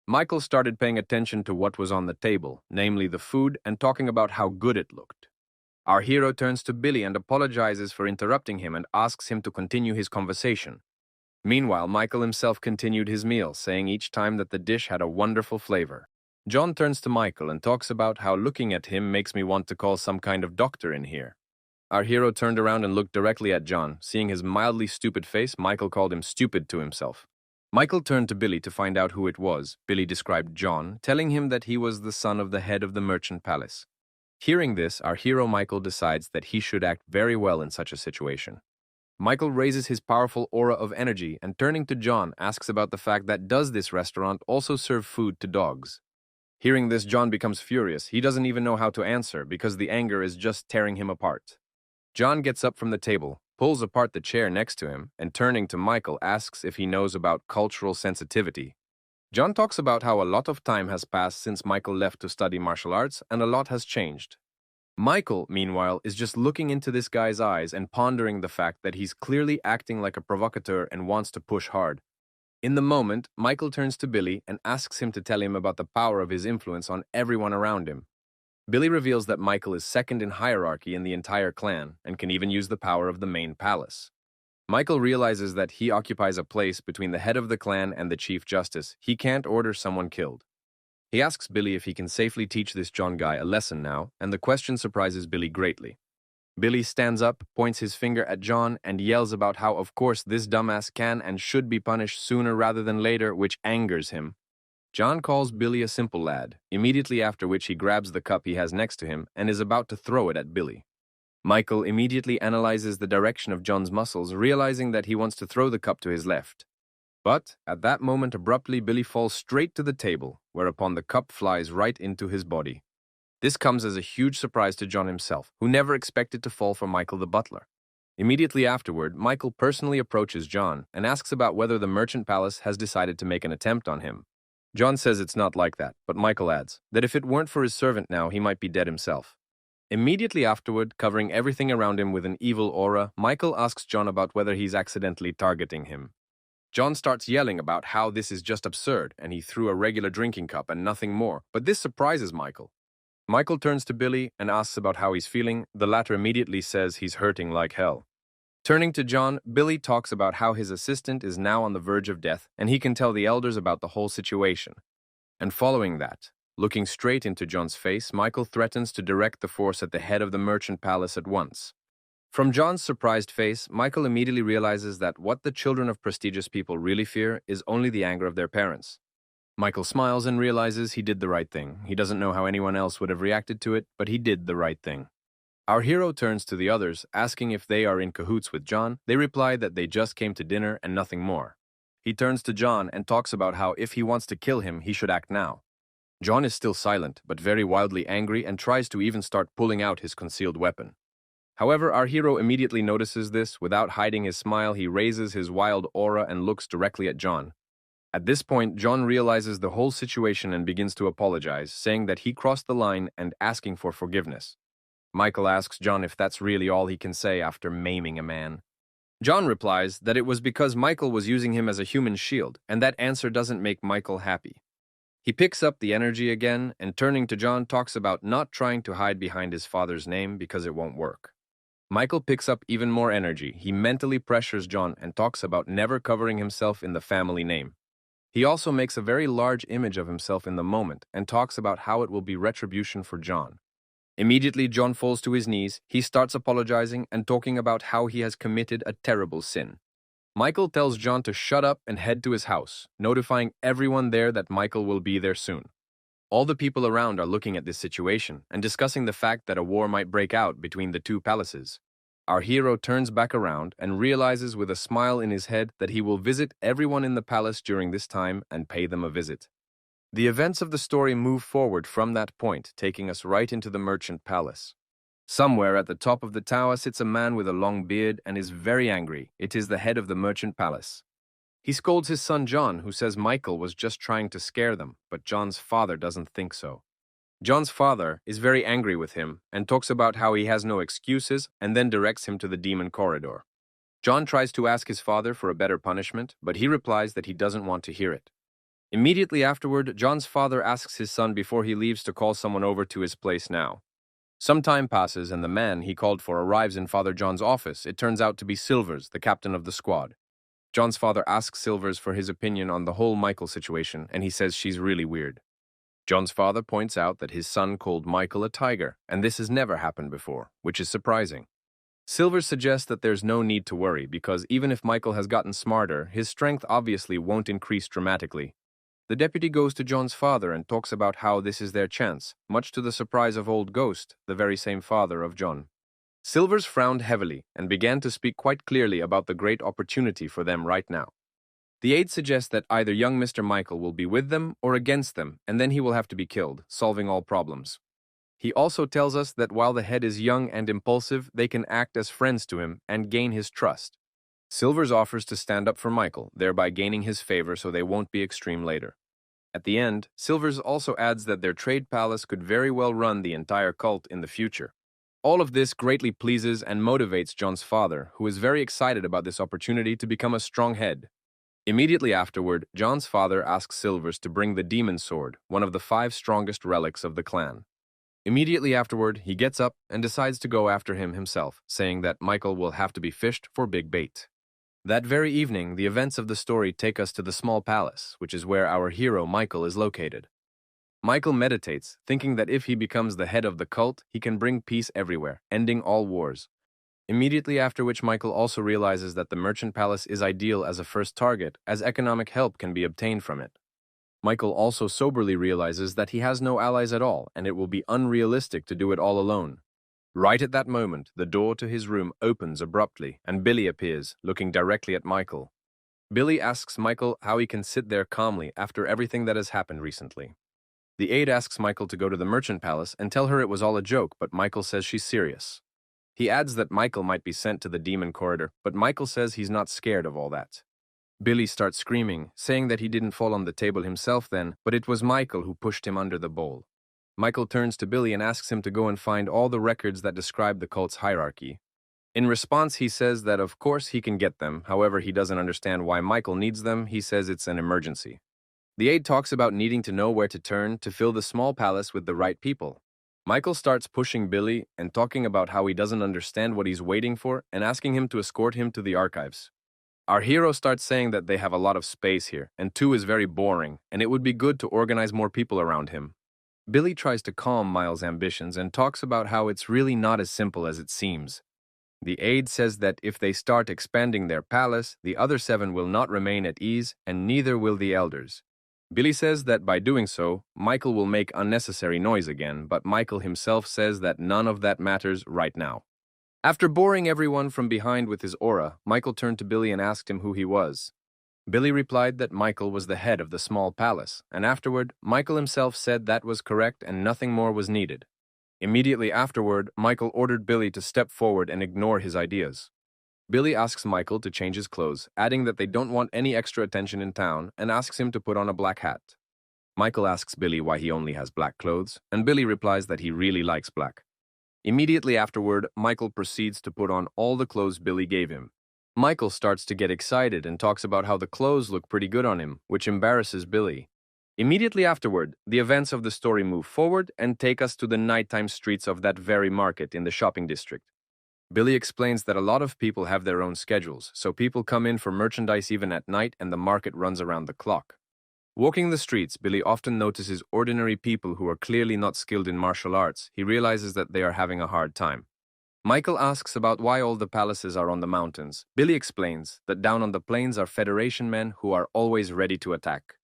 Michael started paying attention to what was on the table, namely the food, and talking about how good it looked. Our hero turns to Billy and apologizes for interrupting him and asks him to continue his conversation. Meanwhile, Michael himself continued his meal, saying each time that the dish had a wonderful flavor. John turns to Michael and talks about how looking at him makes me want to call some kind of doctor in here. Our hero turned around and looked directly at John. Seeing his mildly stupid face, Michael called him stupid to himself. Michael turned to Billy to find out who it was. Billy described John, telling him that he was the son of the head of the merchant palace. Hearing this, our hero Michael decides that he should act very well in such a situation. Michael raises his powerful aura of energy and, turning to John, asks about the fact that does this restaurant also serve food to dogs. Hearing this, John becomes furious. He doesn't even know how to answer because the anger is just tearing him apart. John gets up from the table, pulls apart the chair next to him, and turning to Michael asks if he knows about cultural sensitivity. John talks about how a lot of time has passed since Michael left to study martial arts and a lot has changed. Michael, meanwhile, is just looking into this guy's eyes and pondering the fact that he's clearly acting like a provocateur and wants to push hard. In the moment, Michael turns to Billy and asks him to tell him about the power of his influence on everyone around him. Billy reveals that Michael is second in hierarchy in the entire clan and can even use the power of the main palace. Michael realizes that he occupies a place between the head of the clan and the chief justice. He can't order someone killed. He asks Billy if he can safely teach this John guy a lesson now, and the question surprises Billy greatly. Billy stands up, points his finger at John, and yells about how, of course, this dumbass can and should be punished sooner rather than later, which angers him. John calls Billy a simple lad, immediately after which he grabs the cup he has next to him and is about to throw it at Billy. Michael immediately analyzes the direction of John's muscles, realizing that he wants to throw the cup to his left. But, at that moment abruptly, Billy falls straight to the table, whereupon the cup flies right into his body. This comes as a huge surprise to John himself, who never expected to fall for Michael the butler. Immediately afterward, Michael personally approaches John and asks about whether the merchant palace has decided to make an attempt on him. John says it's not like that, but Michael adds that if it weren't for his servant now, he might be dead himself. Immediately afterward, covering everything around him with an evil aura, Michael asks John about whether he's accidentally targeting him. John starts yelling about how this is just absurd and he threw a regular drinking cup and nothing more, but this surprises Michael. Michael turns to Billy and asks about how he's feeling. The latter immediately says he's hurting like hell. Turning to John, Billy talks about how his assistant is now on the verge of death and he can tell the elders about the whole situation. And following that, looking straight into John's face, Michael threatens to direct the force at the head of the merchant palace at once. From John's surprised face, Michael immediately realizes that what the children of prestigious people really fear is only the anger of their parents. Michael smiles and realizes he did the right thing. He doesn't know how anyone else would have reacted to it, but he did the right thing. Our hero turns to the others, asking if they are in cahoots with John. They reply that they just came to dinner and nothing more. He turns to John and talks about how if he wants to kill him, he should act now. John is still silent, but very wildly angry and tries to even start pulling out his concealed weapon. However, our hero immediately notices this. Without hiding his smile, he raises his wild aura and looks directly at John. At this point, John realizes the whole situation and begins to apologize, saying that he crossed the line and asking for forgiveness. Michael asks John if that's really all he can say after maiming a man. John replies that it was because Michael was using him as a human shield, and that answer doesn't make Michael happy. He picks up the energy again and turning to John talks about not trying to hide behind his father's name because it won't work. Michael picks up even more energy. He mentally pressures John and talks about never covering himself in the family name. He also makes a very large image of himself in the moment and talks about how it will be retribution for John. Immediately, John falls to his knees. He starts apologizing and talking about how he has committed a terrible sin. Michael tells John to shut up and head to his house, notifying everyone there that Michael will be there soon. All the people around are looking at this situation and discussing the fact that a war might break out between the two palaces. Our hero turns back around and realizes with a smile in his head that he will visit everyone in the palace during this time and pay them a visit. The events of the story move forward from that point, taking us right into the merchant palace. Somewhere at the top of the tower sits a man with a long beard and is very angry. It is the head of the merchant palace. He scolds his son John, who says Michael was just trying to scare them, but John's father doesn't think so. John's father is very angry with him and talks about how he has no excuses and then directs him to the demon corridor. John tries to ask his father for a better punishment, but he replies that he doesn't want to hear it. Immediately afterward, John's father asks his son before he leaves to call someone over to his place now. Some time passes and the man he called for arrives in Father John's office. It turns out to be Silvers, the captain of the squad. John's father asks Silvers for his opinion on the whole Michael situation, and he says she's really weird. John's father points out that his son called Michael a tiger, and this has never happened before, which is surprising. Silvers suggests that there's no need to worry because even if Michael has gotten smarter, his strength obviously won't increase dramatically. The deputy goes to John's father and talks about how this is their chance, much to the surprise of Old Ghost, the very same father of John. Silvers frowned heavily and began to speak quite clearly about the great opportunity for them right now. The aide suggests that either young Mr. Michael will be with them or against them, and then he will have to be killed, solving all problems. He also tells us that while the head is young and impulsive, they can act as friends to him and gain his trust. Silvers offers to stand up for Michael, thereby gaining his favor so they won't be extreme later. At the end, Silvers also adds that their trade palace could very well run the entire cult in the future. All of this greatly pleases and motivates John's father, who is very excited about this opportunity to become a strong head. Immediately afterward, John's father asks Silvers to bring the demon sword, one of the 5 strongest relics of the clan. Immediately afterward, he gets up and decides to go after him himself, saying that Michael will have to be fished for big bait. That very evening, the events of the story take us to the small palace, which is where our hero Michael is located. Michael meditates, thinking that if he becomes the head of the cult, he can bring peace everywhere, ending all wars. Immediately after which Michael also realizes that the merchant palace is ideal as a first target, as economic help can be obtained from it. Michael also soberly realizes that he has no allies at all, and it will be unrealistic to do it all alone. Right at that moment, the door to his room opens abruptly, and Billy appears, looking directly at Michael. Billy asks Michael how he can sit there calmly after everything that has happened recently. The aide asks Michael to go to the merchant palace and tell her it was all a joke, but Michael says she's serious. He adds that Michael might be sent to the demon corridor, but Michael says he's not scared of all that. Billy starts screaming, saying that he didn't fall on the table himself then, but it was Michael who pushed him under the bowl. Michael turns to Billy and asks him to go and find all the records that describe the cult's hierarchy. In response, he says that of course he can get them, however he doesn't understand why Michael needs them. He says it's an emergency. The aide talks about needing to know where to turn to fill the small palace with the right people. Michael starts pushing Billy and talking about how he doesn't understand what he's waiting for and asking him to escort him to the archives. Our hero starts saying that they have a lot of space here, and 2 is very boring, and it would be good to organize more people around him. Billy tries to calm Miles' ambitions and talks about how it's really not as simple as it seems. The aide says that if they start expanding their palace, the other 7 will not remain at ease, and neither will the elders. Billy says that by doing so, Michael will make unnecessary noise again, but Michael himself says that none of that matters right now. After boring everyone from behind with his aura, Michael turned to Billy and asked him who he was. Billy replied that Michael was the head of the small palace, and afterward, Michael himself said that was correct and nothing more was needed. Immediately afterward, Michael ordered Billy to step forward and ignore his ideas. Billy asks Michael to change his clothes, adding that they don't want any extra attention in town, and asks him to put on a black hat. Michael asks Billy why he only has black clothes, and Billy replies that he really likes black. Immediately afterward, Michael proceeds to put on all the clothes Billy gave him. Michael starts to get excited and talks about how the clothes look pretty good on him, which embarrasses Billy. Immediately afterward, the events of the story move forward and take us to the nighttime streets of that very market in the shopping district. Billy explains that a lot of people have their own schedules, so people come in for merchandise even at night and the market runs around the clock. Walking the streets, Billy often notices ordinary people who are clearly not skilled in martial arts. He realizes that they are having a hard time. Michael asks about why all the palaces are on the mountains. Billy explains that down on the plains are Federation men who are always ready to attack.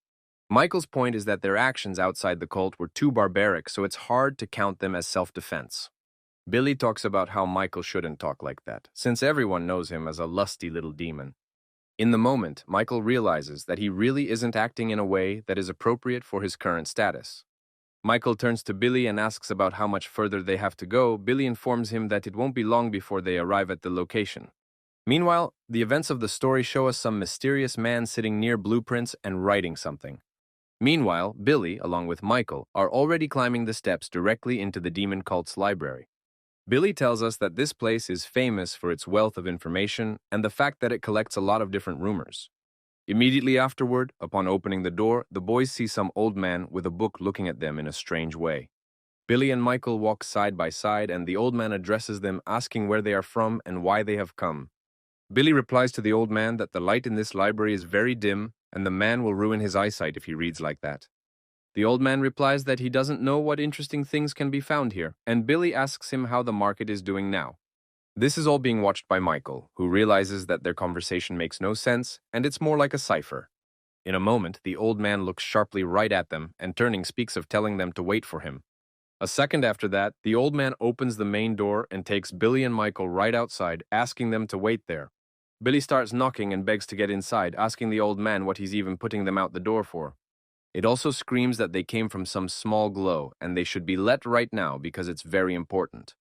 Michael's point is that their actions outside the cult were too barbaric, so it's hard to count them as self-defense. Billy talks about how Michael shouldn't talk like that, since everyone knows him as a lusty little demon. In the moment, Michael realizes that he really isn't acting in a way that is appropriate for his current status. Michael turns to Billy and asks about how much further they have to go. Billy informs him that it won't be long before they arrive at the location. Meanwhile, the events of the story show us some mysterious man sitting near blueprints and writing something. Meanwhile, Billy, along with Michael, are already climbing the steps directly into the demon cult's library. Billy tells us that this place is famous for its wealth of information and the fact that it collects a lot of different rumors. Immediately afterward, upon opening the door, the boys see some old man with a book looking at them in a strange way. Billy and Michael walk side by side, and the old man addresses them, asking where they are from and why they have come. Billy replies to the old man that the light in this library is very dim, and the man will ruin his eyesight if he reads like that. The old man replies that he doesn't know what interesting things can be found here, and Billy asks him how the market is doing now. This is all being watched by Michael, who realizes that their conversation makes no sense, and it's more like a cipher. In a moment, the old man looks sharply right at them, and turning speaks of telling them to wait for him. A second after that, the old man opens the main door and takes Billy and Michael right outside, asking them to wait there. Billy starts knocking and begs to get inside, asking the old man what he's even putting them out the door for. It also screams that they came from some small glow, and they should be let right now because it's very important.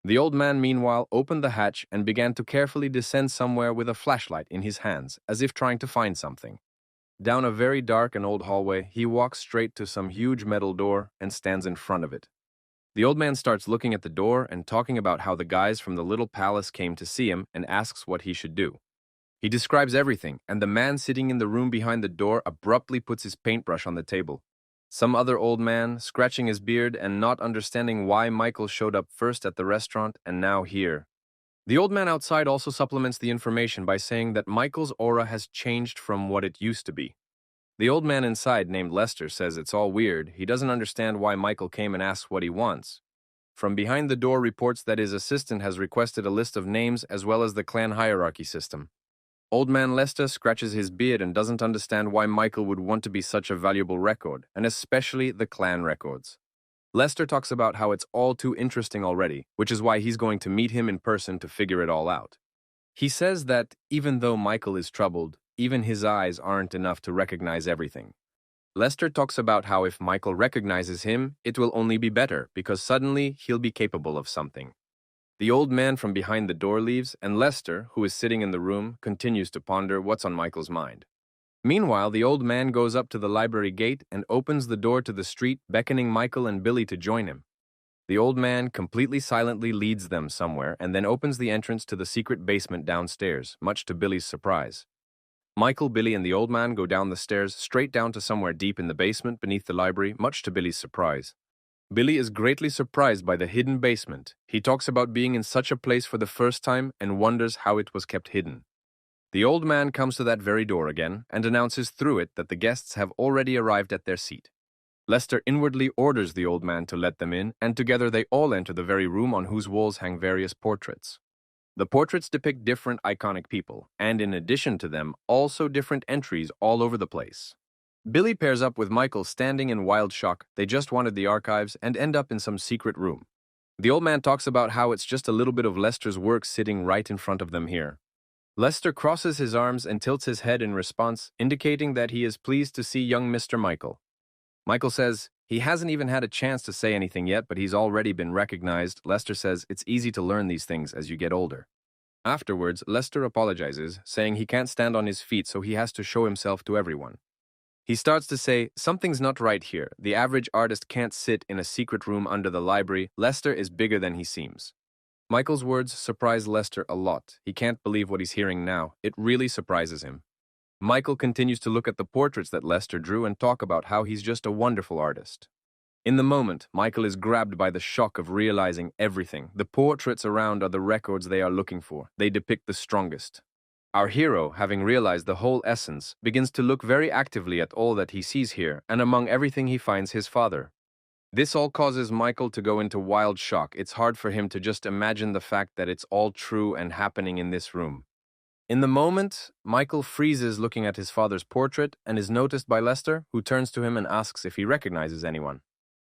The old man, meanwhile, opened the hatch and began to carefully descend somewhere with a flashlight in his hands, as if trying to find something. Down a very dark and old hallway, he walks straight to some huge metal door and stands in front of it. The old man starts looking at the door and talking about how the guys from the little palace came to see him and asks what he should do. He describes everything, and the man sitting in the room behind the door abruptly puts his paintbrush on the table. Some other old man, scratching his beard and not understanding why Michael showed up first at the restaurant and now here. The old man outside also supplements the information by saying that Michael's aura has changed from what it used to be. The old man inside, named Lester, says it's all weird. He doesn't understand why Michael came and asks what he wants. From behind the door reports that his assistant has requested a list of names as well as the clan hierarchy system. Old man Lester scratches his beard and doesn't understand why Michael would want to be such a valuable record, and especially the clan records. Lester talks about how it's all too interesting already, which is why he's going to meet him in person to figure it all out. He says that even though Michael is troubled, even his eyes aren't enough to recognize everything. Lester talks about how if Michael recognizes him, it will only be better because suddenly he'll be capable of something. The old man from behind the door leaves, and Lester, who is sitting in the room, continues to ponder what's on Michael's mind. Meanwhile, the old man goes up to the library gate and opens the door to the street, beckoning Michael and Billy to join him. The old man completely silently leads them somewhere and then opens the entrance to the secret basement downstairs, much to Billy's surprise. Michael, Billy, and the old man go down the stairs straight down to somewhere deep in the basement beneath the library, much to Billy's surprise. Billy is greatly surprised by the hidden basement. He talks about being in such a place for the first time and wonders how it was kept hidden. The old man comes to that very door again and announces through it that the guests have already arrived at their seat. Lester inwardly orders the old man to let them in, and together they all enter the very room on whose walls hang various portraits. The portraits depict different iconic people, and in addition to them, also different entries all over the place. Billy pairs up with Michael standing in wild shock. They just wanted the archives and end up in some secret room. The old man talks about how it's just a little bit of Lester's work sitting right in front of them here. Lester crosses his arms and tilts his head in response, indicating that he is pleased to see young Mr. Michael. Michael says he hasn't even had a chance to say anything yet, but he's already been recognized. Lester says it's easy to learn these things as you get older. Afterwards, Lester apologizes, saying he can't stand on his feet, so he has to show himself to everyone. He starts to say, something's not right here. The average artist can't sit in a secret room under the library. Lester is bigger than he seems. Michael's words surprise Lester a lot. He can't believe what he's hearing now. It really surprises him. Michael continues to look at the portraits that Lester drew and talk about how he's just a wonderful artist. In the moment, Michael is grabbed by the shock of realizing everything. The portraits around are the records they are looking for. They depict the strongest. Our hero, having realized the whole essence, begins to look very actively at all that he sees here, and among everything he finds his father. This all causes Michael to go into wild shock. It's hard for him to just imagine the fact that it's all true and happening in this room. In the moment, Michael freezes looking at his father's portrait and is noticed by Lester, who turns to him and asks if he recognizes anyone.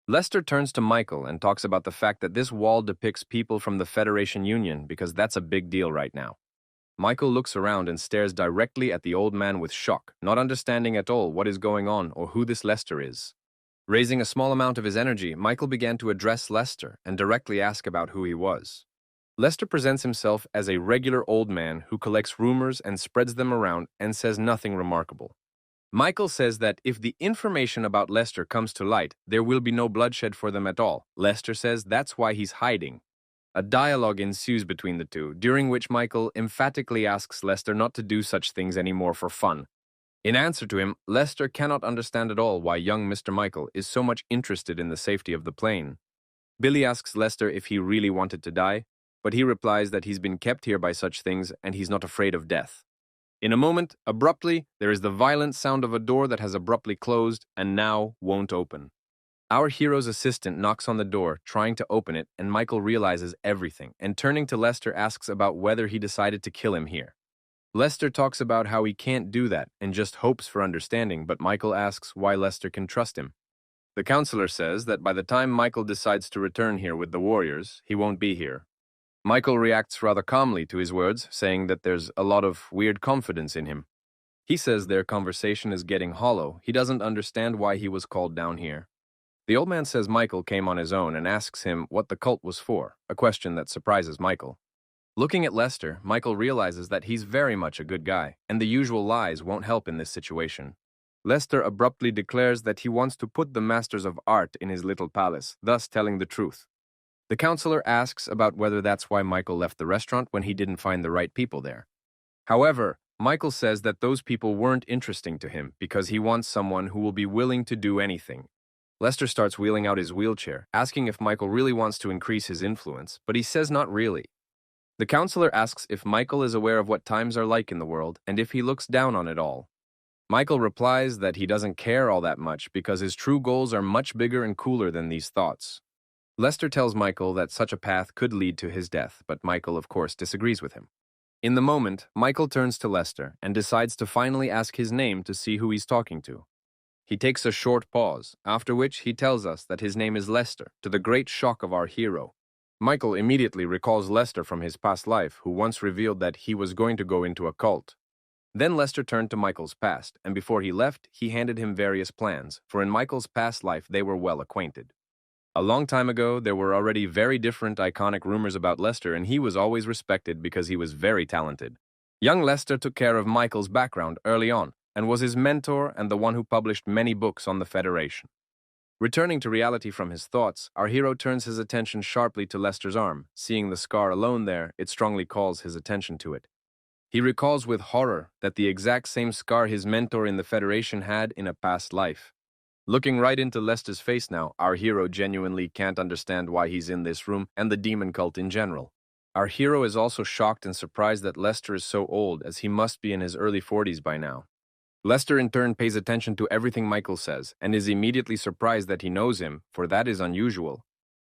Lester turns to Michael and talks about the fact that this wall depicts people from the Federation Union because that's a big deal right now. Michael looks around and stares directly at the old man with shock, not understanding at all what is going on or who this Lester is. Raising a small amount of his energy, Michael began to address Lester and directly ask about who he was. Lester presents himself as a regular old man who collects rumors and spreads them around and says nothing remarkable. Michael says that if the information about Lester comes to light, there will be no bloodshed for them at all. Lester says that's why he's hiding. A dialogue ensues between the two, during which Michael emphatically asks Lester not to do such things anymore for fun. In answer to him, Lester cannot understand at all why young Mr. Michael is so much interested in the safety of the plane. Billy asks Lester if he really wanted to die, but he replies that he's been kept here by such things and he's not afraid of death. In a moment, abruptly, there is the violent sound of a door that has abruptly closed and now won't open. Our hero's assistant knocks on the door, trying to open it, and Michael realizes everything, and turning to Lester asks about whether he decided to kill him here. Lester talks about how he can't do that and just hopes for understanding, but Michael asks why Lester can trust him. The counselor says that by the time Michael decides to return here with the warriors, he won't be here. Michael reacts rather calmly to his words, saying that there's a lot of weird confidence in him. He says their conversation is getting hollow. He doesn't understand why he was called down here. The old man says Michael came on his own and asks him what the cult was for, a question that surprises Michael. Looking at Lester, Michael realizes that he's very much a good guy, and the usual lies won't help in this situation. Lester abruptly declares that he wants to put the masters of art in his little palace, thus telling the truth. The counselor asks about whether that's why Michael left the restaurant when he didn't find the right people there. However, Michael says that those people weren't interesting to him because he wants someone who will be willing to do anything. Lester starts wheeling out his wheelchair, asking if Michael really wants to increase his influence, but he says not really. The counselor asks if Michael is aware of what times are like in the world and if he looks down on it all. Michael replies that he doesn't care all that much because his true goals are much bigger and cooler than these thoughts. Lester tells Michael that such a path could lead to his death, but Michael, of course, disagrees with him. In the moment, Michael turns to Lester and decides to finally ask his name to see who he's talking to. He takes a short pause, after which he tells us that his name is Lester, to the great shock of our hero. Michael immediately recalls Lester from his past life, who once revealed that he was going to go into a cult. Then Lester turned to Michael's past, and before he left, he handed him various plans, for in Michael's past life they were well acquainted. A long time ago, there were already very different iconic rumors about Lester, and he was always respected because he was very talented. Young Lester took care of Michael's background early on, and was his mentor and the one who published many books on the Federation. Returning to reality from his thoughts, our hero turns his attention sharply to Lester's arm. Seeing the scar alone there, it strongly calls his attention to it. He recalls with horror that the exact same scar his mentor in the Federation had in a past life. Looking right into Lester's face now, our hero genuinely can't understand why he's in this room and the demon cult in general. Our hero is also shocked and surprised that Lester is so old, as he must be in his early 40s by now. Lester in turn pays attention to everything Michael says and is immediately surprised that he knows him, for that is unusual.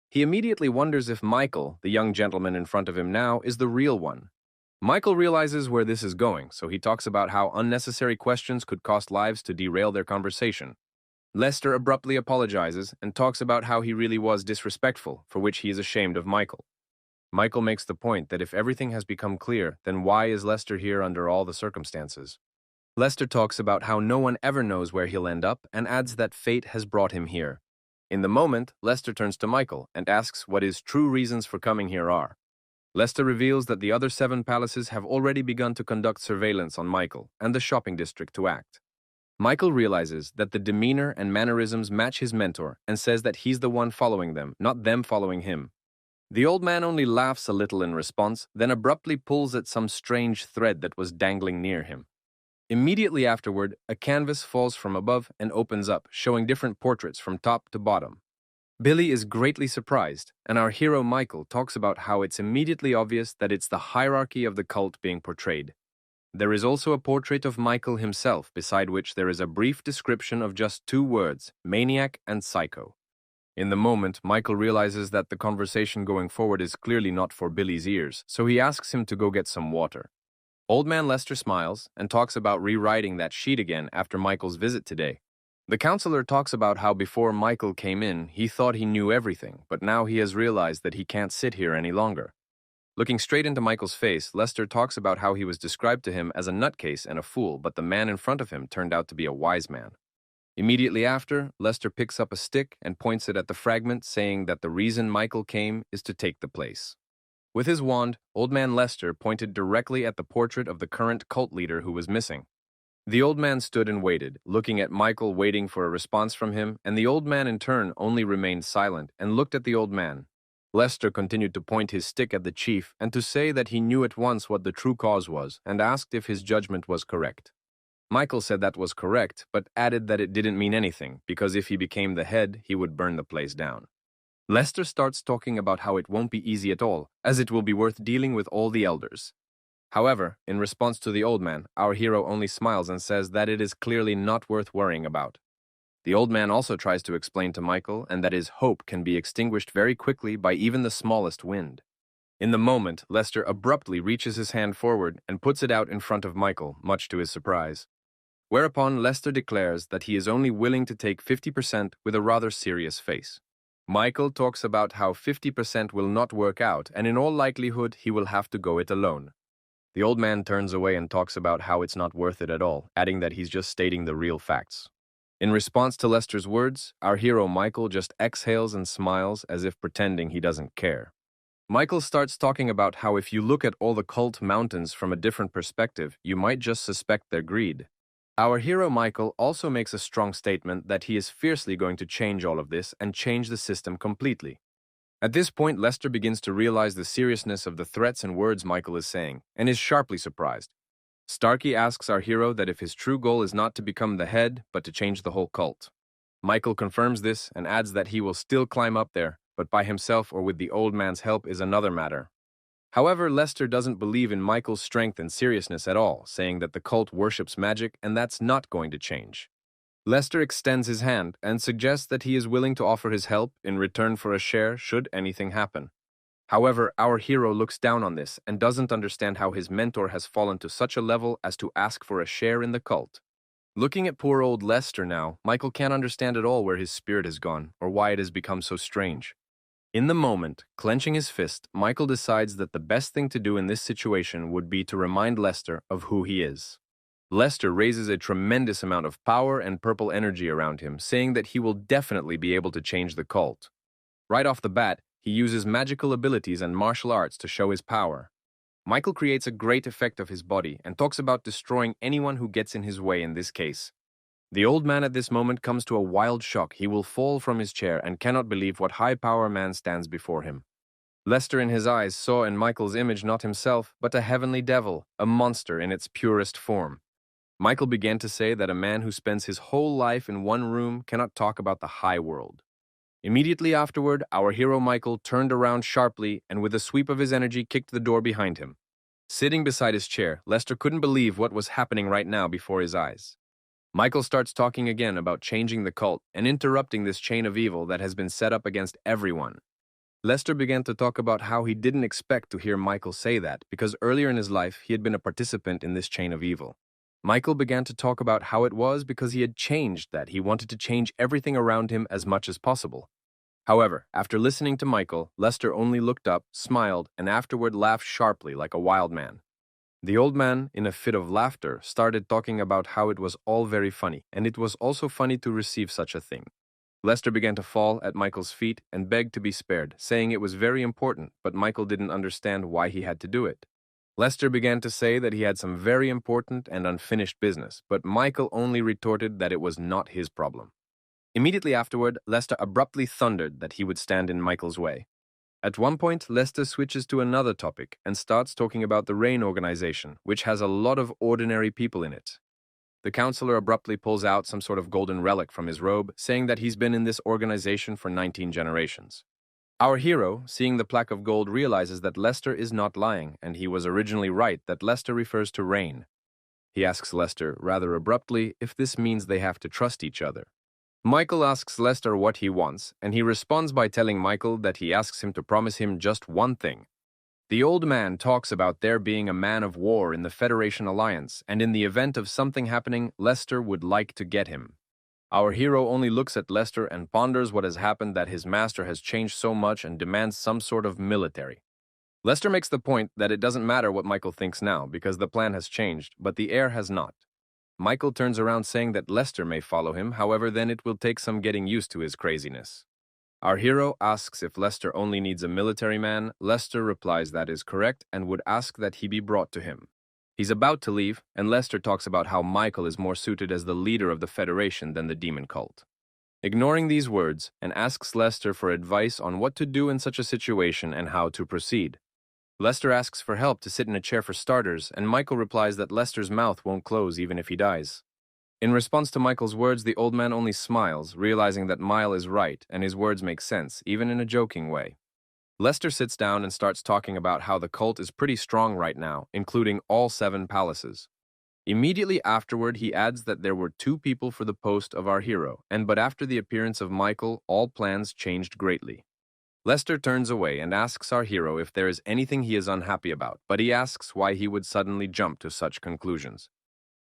He immediately wonders if Michael, the young gentleman in front of him now, is the real one. Michael realizes where this is going, so he talks about how unnecessary questions could cost lives to derail their conversation. Lester abruptly apologizes and talks about how he really was disrespectful, for which he is ashamed of Michael. Michael makes the point that if everything has become clear, then why is Lester here under all the circumstances? Lester talks about how no one ever knows where he'll end up and adds that fate has brought him here. In the moment, Lester turns to Michael and asks what his true reasons for coming here are. Lester reveals that the other 7 palaces have already begun to conduct surveillance on Michael and the shopping district to act. Michael realizes that the demeanor and mannerisms match his mentor and says that he's the one following them, not them following him. The old man only laughs a little in response, then abruptly pulls at some strange thread that was dangling near him. Immediately afterward, a canvas falls from above and opens up, showing different portraits from top to bottom. Billy is greatly surprised, and our hero Michael talks about how it's immediately obvious that it's the hierarchy of the cult being portrayed. There is also a portrait of Michael himself, beside which there is a brief description of just 2 words, maniac and psycho. In the moment, Michael realizes that the conversation going forward is clearly not for Billy's ears, so he asks him to go get some water. Old man Lester smiles and talks about rewriting that sheet again after Michael's visit today. The counselor talks about how before Michael came in, he thought he knew everything, but now he has realized that he can't sit here any longer. Looking straight into Michael's face, Lester talks about how he was described to him as a nutcase and a fool, but the man in front of him turned out to be a wise man. Immediately after, Lester picks up a stick and points it at the fragment, saying that the reason Michael came is to take the place. With his wand, old man Lester pointed directly at the portrait of the current cult leader who was missing. The old man stood and waited, looking at Michael, waiting for a response from him, and the old man in turn only remained silent and looked at the old man. Lester continued to point his stick at the chief and to say that he knew at once what the true cause was and asked if his judgment was correct. Michael said that was correct, but added that it didn't mean anything, because if he became the head, he would burn the place down. Lester starts talking about how it won't be easy at all, as it will be worth dealing with all the elders. However, in response to the old man, our hero only smiles and says that it is clearly not worth worrying about. The old man also tries to explain to Michael and that his hope can be extinguished very quickly by even the smallest wind. In the moment, Lester abruptly reaches his hand forward and puts it out in front of Michael, much to his surprise. Whereupon Lester declares that he is only willing to take 50% with a rather serious face. Michael talks about how 50% will not work out, and in all likelihood he will have to go it alone. The old man turns away and talks about how it's not worth it at all, adding that he's just stating the real facts. In response to Lester's words, our hero Michael just exhales and smiles as if pretending he doesn't care. Michael starts talking about how if you look at all the cult mountains from a different perspective, you might just suspect their greed. Our hero Michael also makes a strong statement that he is fiercely going to change all of this and change the system completely. At this point, Lester begins to realize the seriousness of the threats and words Michael is saying, and is sharply surprised. Starkey asks our hero that if his true goal is not to become the head, but to change the whole cult. Michael confirms this and adds that he will still climb up there, but by himself or with the old man's help is another matter. However, Lester doesn't believe in Michael's strength and seriousness at all, saying that the cult worships magic and that's not going to change. Lester extends his hand and suggests that he is willing to offer his help in return for a share should anything happen. However, our hero looks down on this and doesn't understand how his mentor has fallen to such a level as to ask for a share in the cult. Looking at poor old Lester now, Michael can't understand at all where his spirit has gone or why it has become so strange. In the moment, clenching his fist, Michael decides that the best thing to do in this situation would be to remind Lester of who he is. Lester raises a tremendous amount of power and purple energy around him, saying that he will definitely be able to change the cult. Right off the bat, he uses magical abilities and martial arts to show his power. Michael creates a great effect of his body and talks about destroying anyone who gets in his way in this case. The old man at this moment comes to a wild shock. He will fall from his chair and cannot believe what high-power man stands before him. Lester in his eyes saw in Michael's image not himself, but a heavenly devil, a monster in its purest form. Michael began to say that a man who spends his whole life in one room cannot talk about the high world. Immediately afterward, our hero Michael turned around sharply and with a sweep of his energy kicked the door behind him. Sitting beside his chair, Lester couldn't believe what was happening right now before his eyes. Michael starts talking again about changing the cult and interrupting this chain of evil that has been set up against everyone. Lester began to talk about how he didn't expect to hear Michael say that because earlier in his life he had been a participant in this chain of evil. Michael began to talk about how it was because he had changed that he wanted to change everything around him as much as possible. However, after listening to Michael, Lester only looked up, smiled, and afterward laughed sharply like a wild man. The old man, in a fit of laughter, started talking about how it was all very funny, and it was also funny to receive such a thing. Lester began to fall at Michael's feet and begged to be spared, saying it was very important, but Michael didn't understand why he had to do it. Lester began to say that he had some very important and unfinished business, but Michael only retorted that it was not his problem. Immediately afterward, Lester abruptly thundered that he would stand in Michael's way. At one point, Lester switches to another topic and starts talking about the RAIN organization, which has a lot of ordinary people in it. The counselor abruptly pulls out some sort of golden relic from his robe, saying that he's been in this organization for 19 generations. Our hero, seeing the plaque of gold, realizes that Lester is not lying, and he was originally right that Lester refers to rain. He asks Lester, rather abruptly, if this means they have to trust each other. Michael asks Lester what he wants, and he responds by telling Michael that he asks him to promise him just one thing. The old man talks about there being a man of war in the Federation Alliance, and in the event of something happening, Lester would like to get him. Our hero only looks at Lester and ponders what has happened, that his master has changed so much and demands some sort of military. Lester makes the point that it doesn't matter what Michael thinks now because the plan has changed, but the heir has not. Michael turns around saying that Lester may follow him, however then it will take some getting used to his craziness. Our hero asks if Lester only needs a military man. Lester replies that is correct and would ask that he be brought to him. He's about to leave, and Lester talks about how Michael is more suited as the leader of the Federation than the demon cult. Ignoring these words, and asks Lester for advice on what to do in such a situation and how to proceed. Lester asks for help to sit in a chair for starters, and Michael replies that Lester's mouth won't close even if he dies. In response to Michael's words, the old man only smiles, realizing that Mile is right and his words make sense, even in a joking way. Lester sits down and starts talking about how the cult is pretty strong right now, including all 7 palaces. Immediately afterward, he adds that there were 2 people for the post of our hero, but after the appearance of Michael, all plans changed greatly. Lester turns away and asks our hero if there is anything he is unhappy about, but he asks why he would suddenly jump to such conclusions.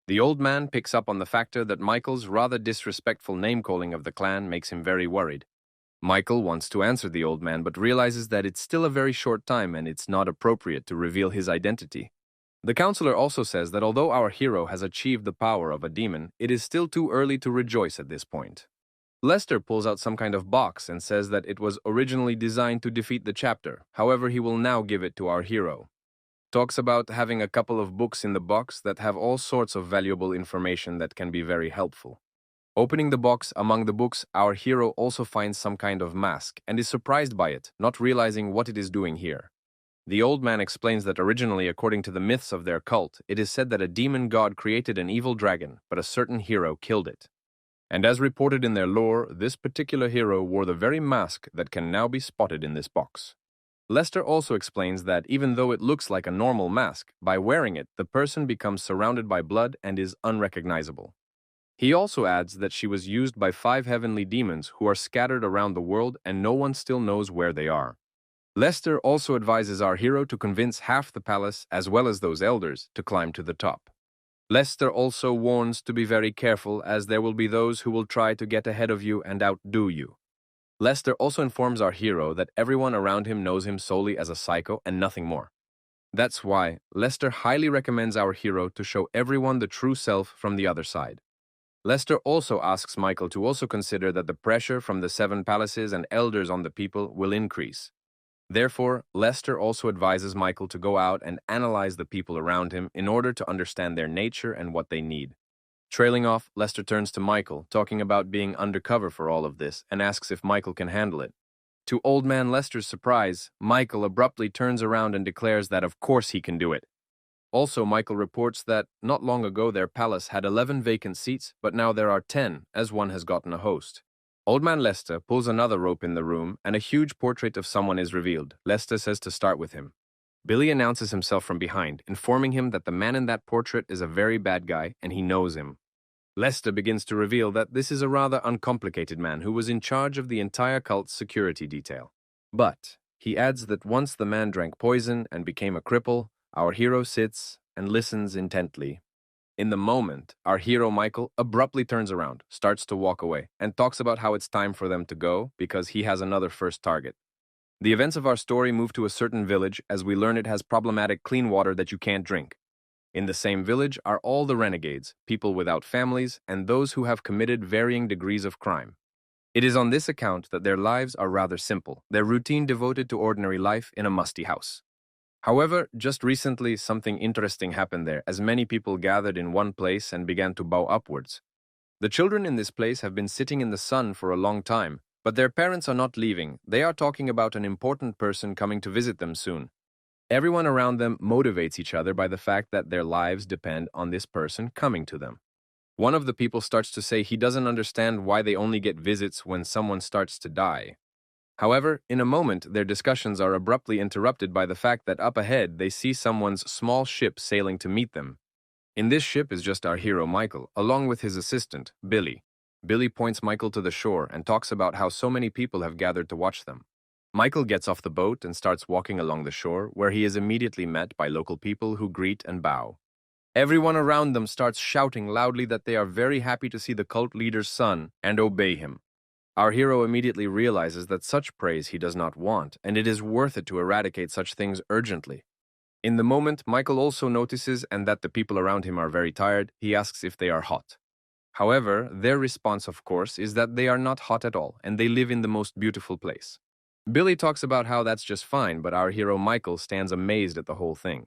The old man picks up on the factor that Michael's rather disrespectful name-calling of the clan makes him very worried. Michael wants to answer the old man but realizes that it's still a very short time and it's not appropriate to reveal his identity. The counselor also says that although our hero has achieved the power of a demon, it is still too early to rejoice at this point. Lester pulls out some kind of box and says that it was originally designed to defeat the chapter, however he will now give it to our hero. Talks about having a couple of books in the box that have all sorts of valuable information that can be very helpful. Opening the box, among the books, our hero also finds some kind of mask and is surprised by it, not realizing what it is doing here. The old man explains that originally, according to the myths of their cult, it is said that a demon god created an evil dragon, but a certain hero killed it. And as reported in their lore, this particular hero wore the very mask that can now be spotted in this box. Lester also explains that even though it looks like a normal mask, by wearing it, the person becomes surrounded by blood and is unrecognizable. He also adds that she was used by 5 heavenly demons who are scattered around the world and no one still knows where they are. Lester also advises our hero to convince half the palace, as well as those elders, to climb to the top. Lester also warns to be very careful, as there will be those who will try to get ahead of you and outdo you. Lester also informs our hero that everyone around him knows him solely as a psycho and nothing more. That's why Lester highly recommends our hero to show everyone the true self from the other side. Lester also asks Michael to also consider that the pressure from the 7 palaces and elders on the people will increase. Therefore, Lester also advises Michael to go out and analyze the people around him in order to understand their nature and what they need. Trailing off, Lester turns to Michael, talking about being undercover for all of this, and asks if Michael can handle it. To Old Man Lester's surprise, Michael abruptly turns around and declares that of course he can do it. Also, Michael reports that not long ago their palace had 11 vacant seats, but now there are 10, as one has gotten a host. Old Man Lester pulls another rope in the room, and a huge portrait of someone is revealed. Lester says to start with him. Billy announces himself from behind, informing him that the man in that portrait is a very bad guy, and he knows him. Lester begins to reveal that this is a rather uncomplicated man who was in charge of the entire cult's security detail. But he adds that once the man drank poison and became a cripple, our hero sits and listens intently. In the moment, our hero Michael abruptly turns around, starts to walk away, and talks about how it's time for them to go because he has another first target. The events of our story move to a certain village as we learn it has problematic clean water that you can't drink. In the same village are all the renegades, people without families, and those who have committed varying degrees of crime. It is on this account that their lives are rather simple, their routine devoted to ordinary life in a musty house. However, just recently something interesting happened there as many people gathered in one place and began to bow upwards. The children in this place have been sitting in the sun for a long time, but their parents are not leaving. They are talking about an important person coming to visit them soon. Everyone around them motivates each other by the fact that their lives depend on this person coming to them. One of the people starts to say he doesn't understand why they only get visits when someone starts to die. However, in a moment, their discussions are abruptly interrupted by the fact that up ahead they see someone's small ship sailing to meet them. In this ship is just our hero Michael, along with his assistant, Billy. Billy points Michael to the shore and talks about how so many people have gathered to watch them. Michael gets off the boat and starts walking along the shore, where he is immediately met by local people who greet and bow. Everyone around them starts shouting loudly that they are very happy to see the cult leader's son and obey him. Our hero immediately realizes that such praise he does not want, and it is worth it to eradicate such things urgently. In the moment, Michael also notices and that the people around him are very tired. He asks if they are hot. However, their response, of course, is that they are not hot at all, and they live in the most beautiful place. Billy talks about how that's just fine, but our hero Michael stands amazed at the whole thing.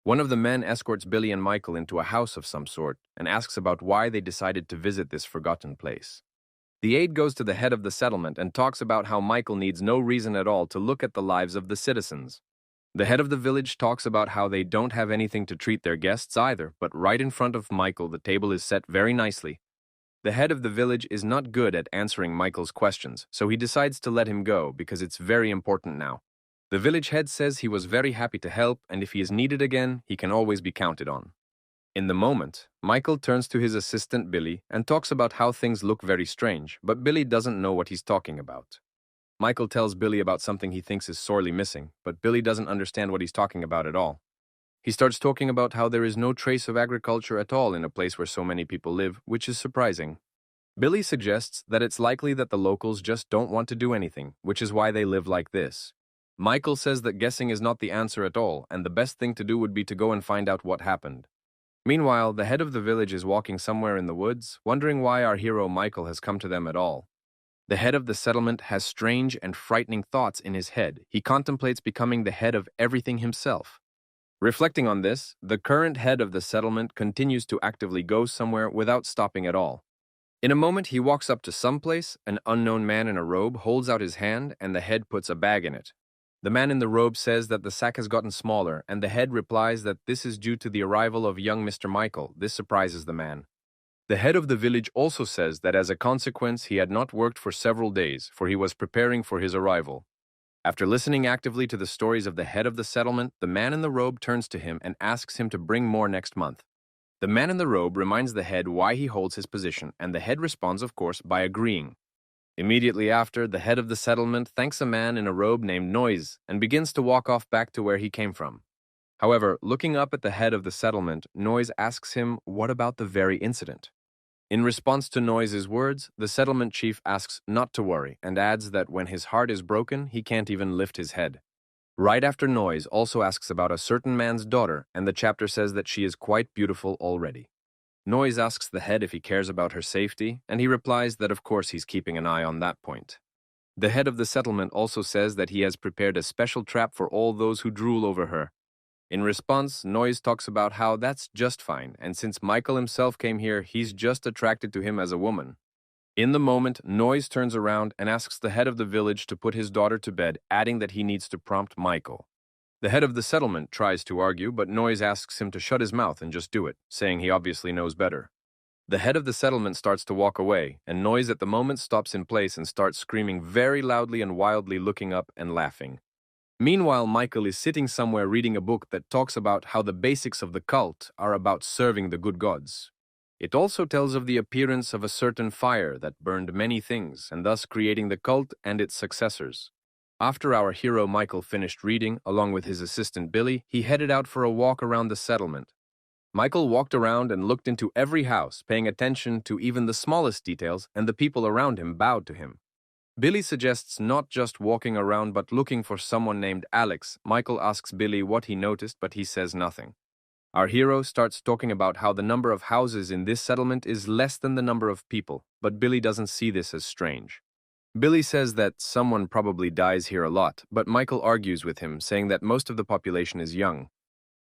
One of the men escorts Billy and Michael into a house of some sort and asks about why they decided to visit this forgotten place. The aide goes to the head of the settlement and talks about how Michael needs no reason at all to look at the lives of the citizens. The head of the village talks about how they don't have anything to treat their guests either, but right in front of Michael the table is set very nicely. The head of the village is not good at answering Michael's questions, so he decides to let him go because it's very important now. The village head says he was very happy to help, and if he is needed again, he can always be counted on. In the moment, Michael turns to his assistant Billy and talks about how things look very strange, but Billy doesn't know what he's talking about. Michael tells Billy about something he thinks is sorely missing, but Billy doesn't understand what he's talking about at all. He starts talking about how there is no trace of agriculture at all in a place where so many people live, which is surprising. Billy suggests that it's likely that the locals just don't want to do anything, which is why they live like this. Michael says that guessing is not the answer at all, and the best thing to do would be to go and find out what happened. Meanwhile, the head of the village is walking somewhere in the woods, wondering why our hero Michael has come to them at all. The head of the settlement has strange and frightening thoughts in his head. He contemplates becoming the head of everything himself. Reflecting on this, the current head of the settlement continues to actively go somewhere without stopping at all. In a moment, he walks up to some place, an unknown man in a robe holds out his hand, and the head puts a bag in it. The man in the robe says that the sack has gotten smaller, and the head replies that this is due to the arrival of young Mr. Michael. This surprises the man. The head of the village also says that as a consequence he had not worked for several days, for he was preparing for his arrival. After listening actively to the stories of the head of the settlement, the man in the robe turns to him and asks him to bring more next month. The man in the robe reminds the head why he holds his position, and the head responds, of course, by agreeing. Immediately after, the head of the settlement thanks a man in a robe named Noise and begins to walk off back to where he came from. However, looking up at the head of the settlement, Noise asks him what about the very incident. In response to Noise's words, the settlement chief asks not to worry and adds that when his heart is broken, he can't even lift his head. Right after, Noise also asks about a certain man's daughter, and the chapter says that she is quite beautiful already. Noise asks the head if he cares about her safety, and he replies that of course he's keeping an eye on that point. The head of the settlement also says that he has prepared a special trap for all those who drool over her. In response, Noise talks about how that's just fine, and since Michael himself came here, he's just attracted to him as a woman. In the moment, Noise turns around and asks the head of the village to put his daughter to bed, adding that he needs to prompt Michael. The head of the settlement tries to argue, but Noise asks him to shut his mouth and just do it, saying he obviously knows better. The head of the settlement starts to walk away, and Noise at the moment stops in place and starts screaming very loudly and wildly, looking up and laughing. Meanwhile, Michael is sitting somewhere reading a book that talks about how the basics of the cult are about serving the good gods. It also tells of the appearance of a certain fire that burned many things, and thus creating the cult and its successors. After our hero Michael finished reading, along with his assistant Billy, he headed out for a walk around the settlement. Michael walked around and looked into every house, paying attention to even the smallest details, and the people around him bowed to him. Billy suggests not just walking around but looking for someone named Alex. Michael asks Billy what he noticed, but he says nothing. Our hero starts talking about how the number of houses in this settlement is less than the number of people, but Billy doesn't see this as strange. Billy says that someone probably dies here a lot, but Michael argues with him, saying that most of the population is young.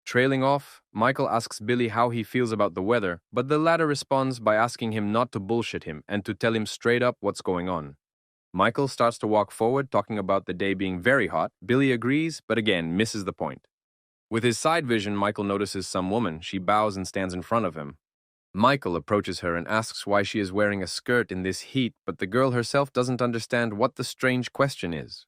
Trailing off, Michael asks Billy how he feels about the weather, but the latter responds by asking him not to bullshit him and to tell him straight up what's going on. Michael starts to walk forward, talking about the day being very hot. Billy agrees, but again misses the point. With his side vision, Michael notices some woman. She bows and stands in front of him. Michael approaches her and asks why she is wearing a skirt in this heat, but the girl herself doesn't understand what the strange question is.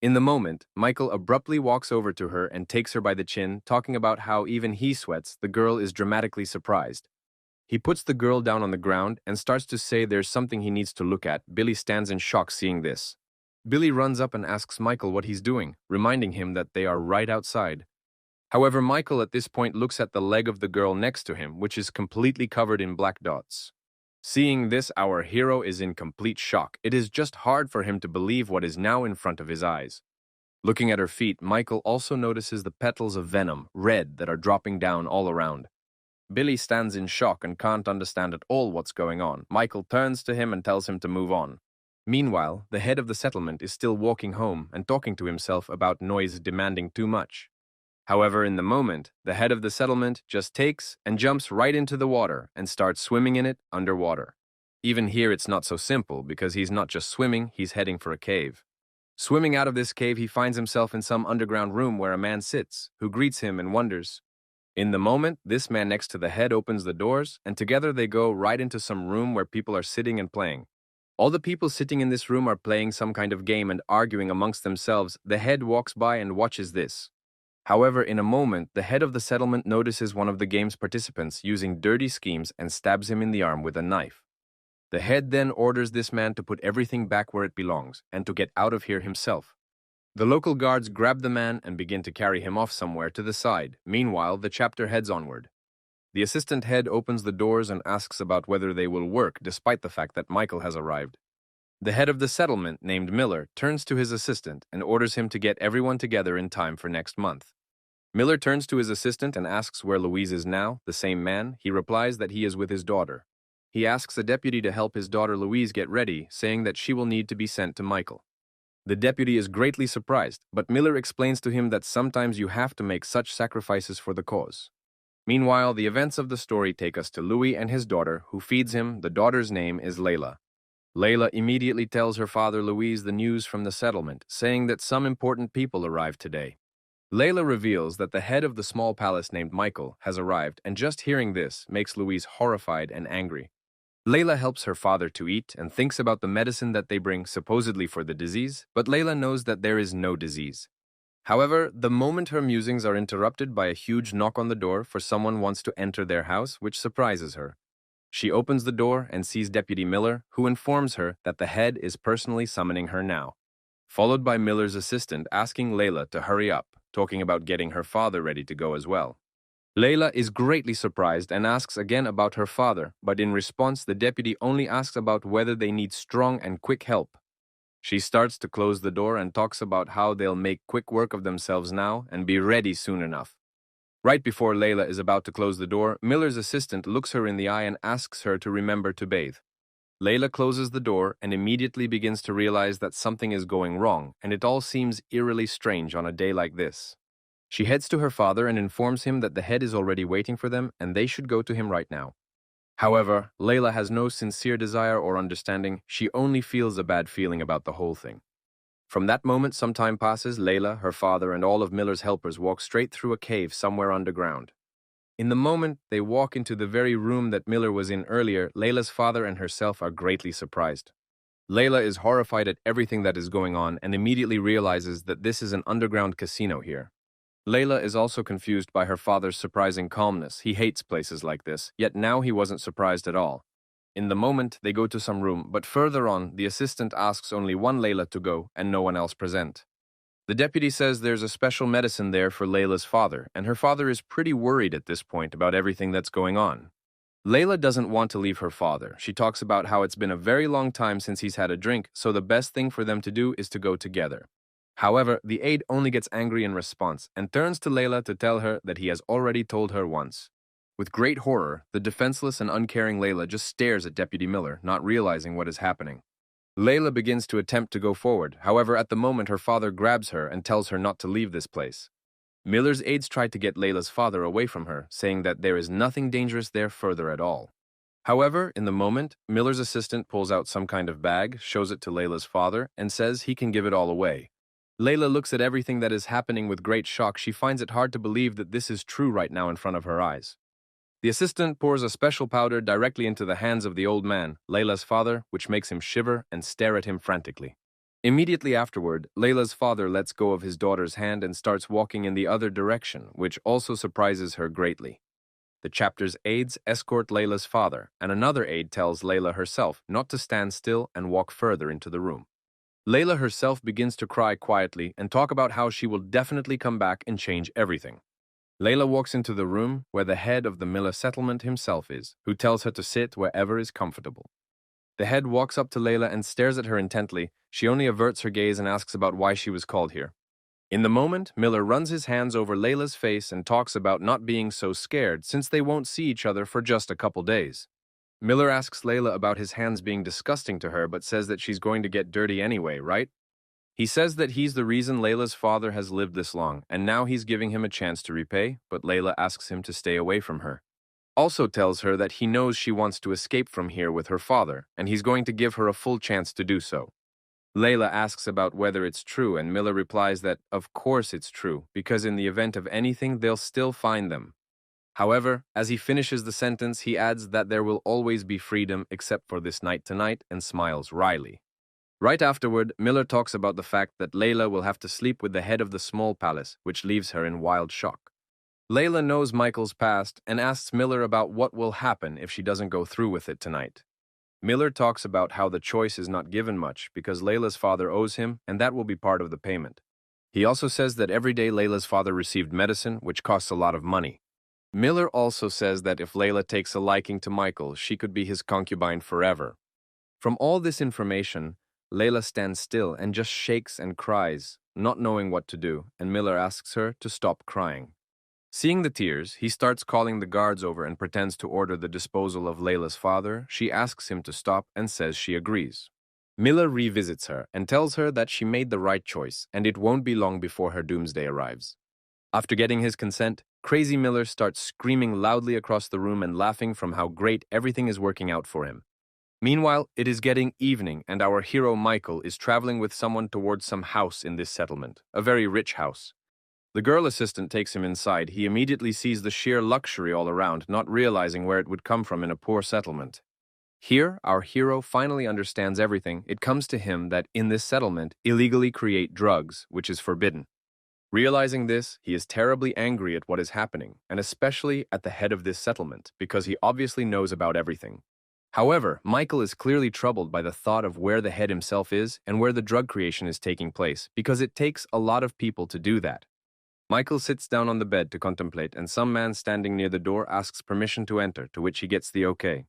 In the moment, Michael abruptly walks over to her and takes her by the chin, talking about how even he sweats. The girl is dramatically surprised. He puts the girl down on the ground and starts to say there's something he needs to look at. Billy stands in shock seeing this. Billy runs up and asks Michael what he's doing, reminding him that they are right outside. However, Michael at this point looks at the leg of the girl next to him, which is completely covered in black dots. Seeing this, our hero is in complete shock. It is just hard for him to believe what is now in front of his eyes. Looking at her feet, Michael also notices the petals of venom, red, that are dropping down all around. Billy stands in shock and can't understand at all what's going on. Michael turns to him and tells him to move on. Meanwhile, the head of the settlement is still walking home and talking to himself about Noise demanding too much. However, in the moment, the head of the settlement just takes and jumps right into the water and starts swimming in it underwater. Even here it's not so simple, because he's not just swimming, he's heading for a cave. Swimming out of this cave, he finds himself in some underground room where a man sits, who greets him and wonders. In the moment, this man next to the head opens the doors, and together they go right into some room where people are sitting and playing. All the people sitting in this room are playing some kind of game and arguing amongst themselves. The head walks by and watches this. However, in a moment, the head of the settlement notices one of the game's participants using dirty schemes and stabs him in the arm with a knife. The head then orders this man to put everything back where it belongs and to get out of here himself. The local guards grab the man and begin to carry him off somewhere to the side. Meanwhile, the chapter heads onward. The assistant head opens the doors and asks about whether they will work, despite the fact that Michael has arrived. The head of the settlement, named Miller, turns to his assistant and orders him to get everyone together in time for next month. Miller turns to his assistant and asks where Louise is now, the same man. He replies that he is with his daughter. He asks a deputy to help his daughter Louise get ready, saying that she will need to be sent to Michael. The deputy is greatly surprised, but Miller explains to him that sometimes you have to make such sacrifices for the cause. Meanwhile, the events of the story take us to Louis and his daughter, who feeds him. The daughter's name is Layla. Layla immediately tells her father Louise the news from the settlement, saying that some important people arrived today. Layla reveals that the head of the small palace named Michael has arrived, and just hearing this makes Louise horrified and angry. Layla helps her father to eat and thinks about the medicine that they bring supposedly for the disease, but Layla knows that there is no disease. However, the moment her musings are interrupted by a huge knock on the door, for someone wants to enter their house, which surprises her. She opens the door and sees Deputy Miller, who informs her that the head is personally summoning her now, followed by Miller's assistant asking Layla to hurry up, talking about getting her father ready to go as well. Layla is greatly surprised and asks again about her father, but in response the deputy only asks about whether they need strong and quick help. She starts to close the door and talks about how they'll make quick work of themselves now and be ready soon enough. Right before Layla is about to close the door, Miller's assistant looks her in the eye and asks her to remember to bathe. Layla closes the door and immediately begins to realize that something is going wrong, and it all seems eerily strange on a day like this. She heads to her father and informs him that the head is already waiting for them and they should go to him right now. However, Layla has no sincere desire or understanding. She only feels a bad feeling about the whole thing. From that moment, some time passes. Layla, her father, and all of Miller's helpers walk straight through a cave somewhere underground. In the moment they walk into the very room that Miller was in earlier, Layla's father and herself are greatly surprised. Layla is horrified at everything that is going on and immediately realizes that this is an underground casino here. Layla is also confused by her father's surprising calmness. He hates places like this, yet now he wasn't surprised at all. In the moment, they go to some room, but further on, the assistant asks only one Layla to go and no one else present. The deputy says there's a special medicine there for Layla's father, and her father is pretty worried at this point about everything that's going on. Layla doesn't want to leave her father. She talks about how it's been a very long time since he's had a drink, so the best thing for them to do is to go together. However, the aide only gets angry in response and turns to Layla to tell her that he has already told her once. With great horror, the defenseless and uncaring Layla just stares at Deputy Miller, not realizing what is happening. Layla begins to attempt to go forward. However, at the moment her father grabs her and tells her not to leave this place. Miller's aides try to get Layla's father away from her, saying that there is nothing dangerous there further at all. However, in the moment, Miller's assistant pulls out some kind of bag, shows it to Layla's father, and says he can give it all away. Layla looks at everything that is happening with great shock. She finds it hard to believe that this is true right now in front of her eyes. The assistant pours a special powder directly into the hands of the old man, Layla's father, which makes him shiver and stare at him frantically. Immediately afterward, Layla's father lets go of his daughter's hand and starts walking in the other direction, which also surprises her greatly. The chapter's aides escort Layla's father, and another aide tells Layla herself not to stand still and walk further into the room. Layla herself begins to cry quietly and talk about how she will definitely come back and change everything. Layla walks into the room where the head of the Miller settlement himself is, who tells her to sit wherever is comfortable. The head walks up to Layla and stares at her intently. She only averts her gaze and asks about why she was called here. In the moment, Miller runs his hands over Layla's face and talks about not being so scared since they won't see each other for just a couple days. Miller asks Layla about his hands being disgusting to her but says that she's going to get dirty anyway, right? He says that he's the reason Layla's father has lived this long, and now he's giving him a chance to repay, but Layla asks him to stay away from her. Also tells her that he knows she wants to escape from here with her father, and he's going to give her a full chance to do so. Layla asks about whether it's true, and Miller replies that, of course it's true, because in the event of anything, they'll still find them. However, as he finishes the sentence, he adds that there will always be freedom except for this night tonight and smiles wryly. Right afterward, Miller talks about the fact that Layla will have to sleep with the head of the small palace, which leaves her in wild shock. Layla knows Michael's past and asks Miller about what will happen if she doesn't go through with it tonight. Miller talks about how the choice is not given much because Layla's father owes him, and that will be part of the payment. He also says that every day Layla's father received medicine, which costs a lot of money. Miller also says that if Layla takes a liking to Michael, she could be his concubine forever. From all this information, Layla stands still and just shakes and cries, not knowing what to do, and Miller asks her to stop crying. Seeing the tears, he starts calling the guards over and pretends to order the disposal of Layla's father. She asks him to stop and says she agrees. Miller revisits her and tells her that she made the right choice and it won't be long before her doomsday arrives. After getting his consent, Crazy Miller starts screaming loudly across the room and laughing from how great everything is working out for him. Meanwhile, it is getting evening and our hero Michael is traveling with someone towards some house in this settlement, a very rich house. The girl assistant takes him inside. He immediately sees the sheer luxury all around, not realizing where it would come from in a poor settlement. Here, our hero finally understands everything. It comes to him that in this settlement, illegally create drugs, which is forbidden. Realizing this, he is terribly angry at what is happening, and especially at the head of this settlement, because he obviously knows about everything. However, Michael is clearly troubled by the thought of where the head himself is and where the drug creation is taking place, because it takes a lot of people to do that. Michael sits down on the bed to contemplate, and some man standing near the door asks permission to enter, to which he gets the okay.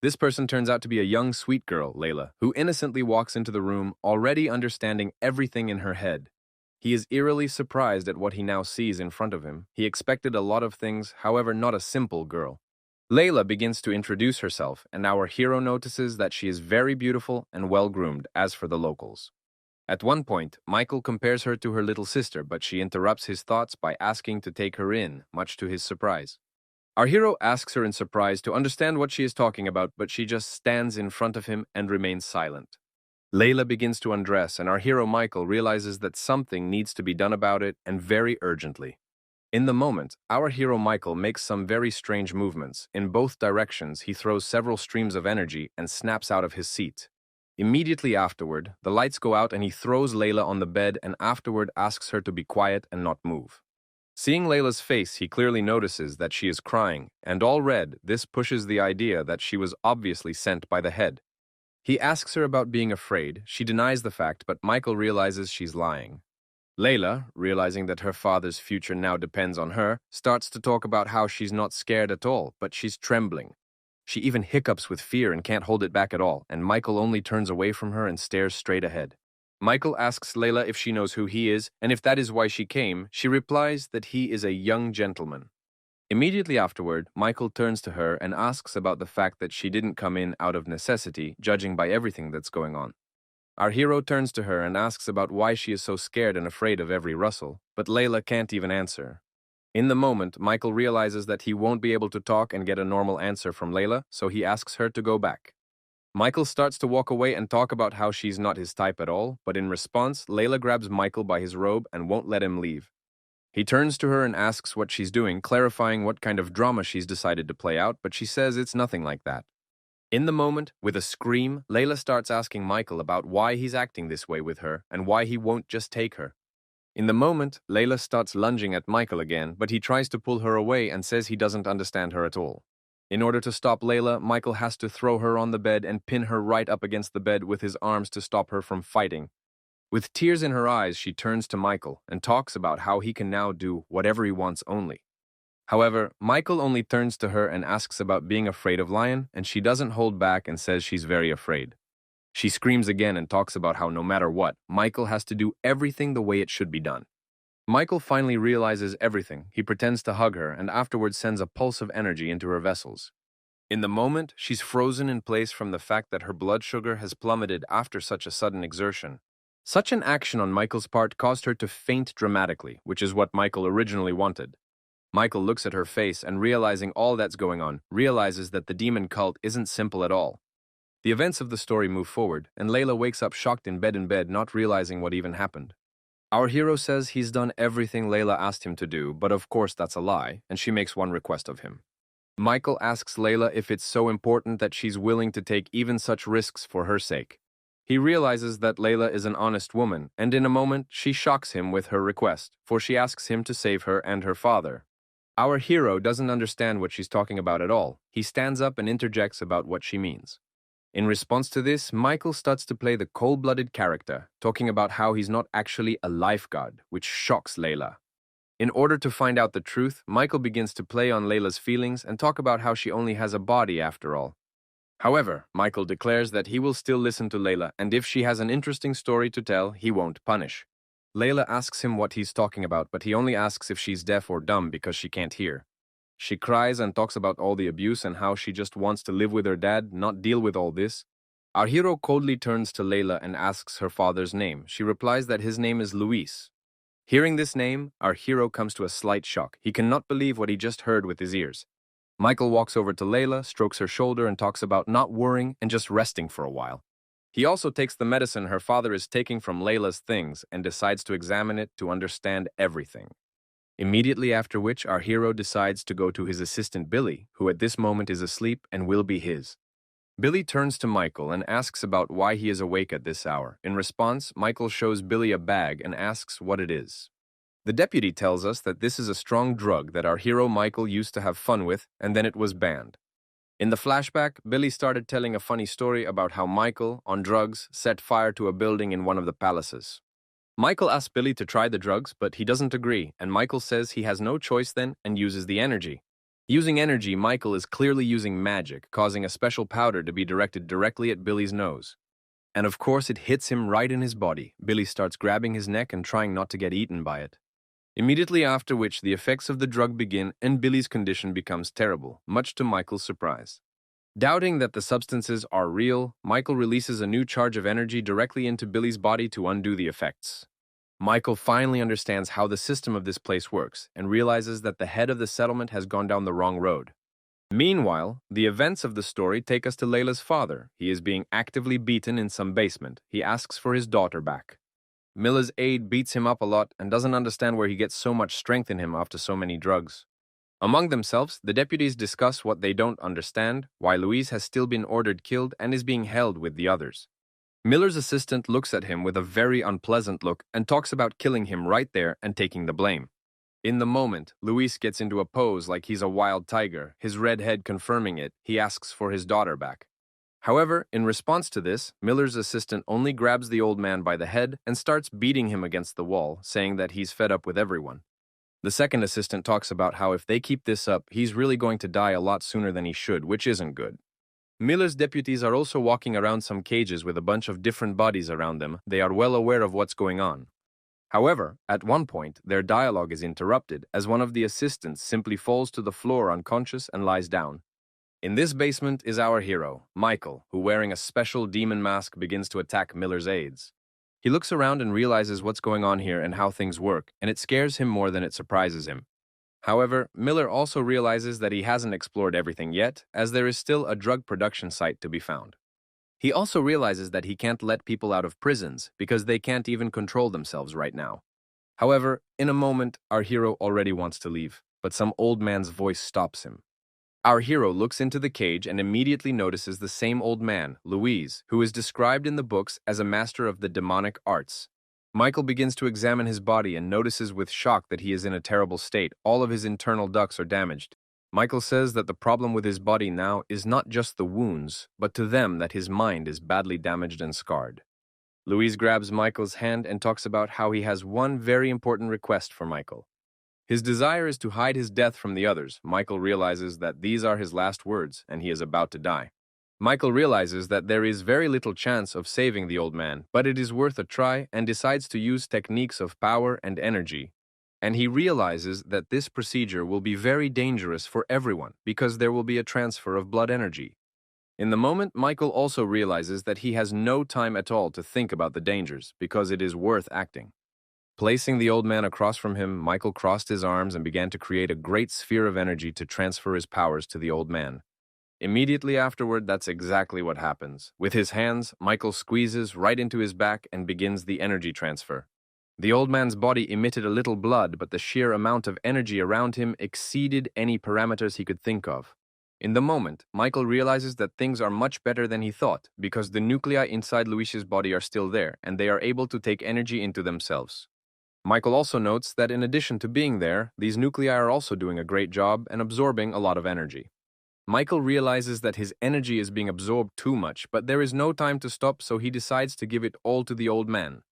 This person turns out to be a young, sweet girl, Layla, who innocently walks into the room, already understanding everything in her head. He is eerily surprised at what he now sees in front of him. He expected a lot of things, however, not a simple girl. Layla begins to introduce herself, and our hero notices that she is very beautiful and well-groomed, as for the locals. At one point, Michael compares her to her little sister, but she interrupts his thoughts by asking to take her in, much to his surprise. Our hero asks her in surprise to understand what she is talking about, but she just stands in front of him and remains silent. Layla begins to undress, and our hero Michael realizes that something needs to be done about it, and very urgently. In the moment, our hero Michael makes some very strange movements. In both directions, he throws several streams of energy and snaps out of his seat. Immediately afterward, the lights go out and he throws Layla on the bed and afterward asks her to be quiet and not move. Seeing Layla's face, he clearly notices that she is crying, and all red, this pushes the idea that she was obviously sent by the head. He asks her about being afraid. She denies the fact, but Michael realizes she's lying. Layla, realizing that her father's future now depends on her, starts to talk about how she's not scared at all, but she's trembling. She even hiccups with fear and can't hold it back at all, and Michael only turns away from her and stares straight ahead. Michael asks Layla if she knows who he is, and if that is why she came. She replies that he is a young gentleman. Immediately afterward, Michael turns to her and asks about the fact that she didn't come in out of necessity, judging by everything that's going on. Our hero turns to her and asks about why she is so scared and afraid of every rustle, but Layla can't even answer. In the moment, Michael realizes that he won't be able to talk and get a normal answer from Layla, so he asks her to go back. Michael starts to walk away and talk about how she's not his type at all, but in response, Layla grabs Michael by his robe and won't let him leave. He turns to her and asks what she's doing, clarifying what kind of drama she's decided to play out, but she says it's nothing like that. In the moment, with a scream, Layla starts asking Michael about why he's acting this way with her and why he won't just take her. In the moment, Layla starts lunging at Michael again, but he tries to pull her away and says he doesn't understand her at all. In order to stop Layla, Michael has to throw her on the bed and pin her right up against the bed with his arms to stop her from fighting. With tears in her eyes, she turns to Michael and talks about how he can now do whatever he wants only. However, Michael only turns to her and asks about being afraid of lion, and she doesn't hold back and says she's very afraid. She screams again and talks about how no matter what, Michael has to do everything the way it should be done. Michael finally realizes everything. He pretends to hug her and afterwards sends a pulse of energy into her vessels. In the moment, she's frozen in place from the fact that her blood sugar has plummeted after such a sudden exertion. Such an action on Michael's part caused her to faint dramatically, which is what Michael originally wanted. Michael looks at her face and, realizing all that's going on, realizes that the demon cult isn't simple at all. The events of the story move forward, and Layla wakes up shocked in bed, not realizing what even happened. Our hero says he's done everything Layla asked him to do, but of course that's a lie, and she makes one request of him. Michael asks Layla if it's so important that she's willing to take even such risks for her sake. He realizes that Layla is an honest woman, and in a moment, she shocks him with her request, for she asks him to save her and her father. Our hero doesn't understand what she's talking about at all. He stands up and interjects about what she means. In response to this, Michael starts to play the cold-blooded character, talking about how he's not actually a life god, which shocks Layla. In order to find out the truth, Michael begins to play on Layla's feelings and talk about how she only has a body after all. However, Michael declares that he will still listen to Layla, and if she has an interesting story to tell, he won't punish. Layla asks him what he's talking about, but he only asks if she's deaf or dumb because she can't hear. She cries and talks about all the abuse and how she just wants to live with her dad, not deal with all this. Our hero coldly turns to Layla and asks her father's name. She replies that his name is Luis. Hearing this name, our hero comes to a slight shock. He cannot believe what he just heard with his ears. Michael walks over to Layla, strokes her shoulder, and talks about not worrying and just resting for a while. He also takes the medicine her father is taking from Layla's things and decides to examine it to understand everything. Immediately after which, our hero decides to go to his assistant Billy, who at this moment is asleep and will be his. Billy turns to Michael and asks about why he is awake at this hour. In response, Michael shows Billy a bag and asks what it is. The deputy tells us that this is a strong drug that our hero Michael used to have fun with, and then it was banned. In the flashback, Billy started telling a funny story about how Michael, on drugs, set fire to a building in one of the palaces. Michael asks Billy to try the drugs, but he doesn't agree, and Michael says he has no choice then and uses the energy. Using energy, Michael is clearly using magic, causing a special powder to be directed directly at Billy's nose. And of course, it hits him right in his body. Billy starts grabbing his neck and trying not to get eaten by it. Immediately after which, the effects of the drug begin and Billy's condition becomes terrible, much to Michael's surprise. Doubting that the substances are real, Michael releases a new charge of energy directly into Billy's body to undo the effects. Michael finally understands how the system of this place works and realizes that the head of the settlement has gone down the wrong road. Meanwhile, the events of the story take us to Layla's father. He is being actively beaten in some basement. He asks for his daughter back. Miller's aide beats him up a lot and doesn't understand where he gets so much strength in him after so many drugs. Among themselves, the deputies discuss what they don't understand, why Louise has still been ordered killed and is being held with the others. Miller's assistant looks at him with a very unpleasant look and talks about killing him right there and taking the blame. In the moment, Luis gets into a pose like he's a wild tiger, his red head confirming it. He asks for his daughter back. However, in response to this, Miller's assistant only grabs the old man by the head and starts beating him against the wall, saying that he's fed up with everyone. The second assistant talks about how if they keep this up, he's really going to die a lot sooner than he should, which isn't good. Miller's deputies are also walking around some cages with a bunch of different bodies around them. They are well aware of what's going on. However, at one point, their dialogue is interrupted as one of the assistants simply falls to the floor unconscious and lies down. In this basement is our hero, Michael, who wearing a special demon mask begins to attack Miller's aides. He looks around and realizes what's going on here and how things work, and it scares him more than it surprises him. However, Miller also realizes that he hasn't explored everything yet, as there is still a drug production site to be found. He also realizes that he can't let people out of prisons because they can't even control themselves right now. However, in a moment, our hero already wants to leave, but some old man's voice stops him. Our hero looks into the cage and immediately notices the same old man, Louise, who is described in the books as a master of the demonic arts. Michael begins to examine his body and notices with shock that he is in a terrible state. All of his internal ducts are damaged. Michael says that the problem with his body now is not just the wounds, but to them that his mind is badly damaged and scarred. Louise grabs Michael's hand and talks about how he has one very important request for Michael. His desire is to hide his death from the others. Michael realizes that these are his last words and he is about to die. Michael realizes that there is very little chance of saving the old man, but it is worth a try and decides to use techniques of power and energy. And he realizes that this procedure will be very dangerous for everyone because there will be a transfer of blood energy. In the moment, Michael also realizes that he has no time at all to think about the dangers because it is worth acting. Placing the old man across from him, Michael crossed his arms and began to create a great sphere of energy to transfer his powers to the old man. Immediately afterward, that's exactly what happens. With his hands, Michael squeezes right into his back and begins the energy transfer. The old man's body emitted a little blood, but the sheer amount of energy around him exceeded any parameters he could think of. In the moment, Michael realizes that things are much better than he thought because the nuclei inside Luis's body are still there and they are able to take energy into themselves. Michael also notes that in addition to being there, these nuclei are also doing a great job and absorbing a lot of energy. Michael realizes that his energy is being absorbed too much, but there is no time to stop, so he decides to give it all to the old man.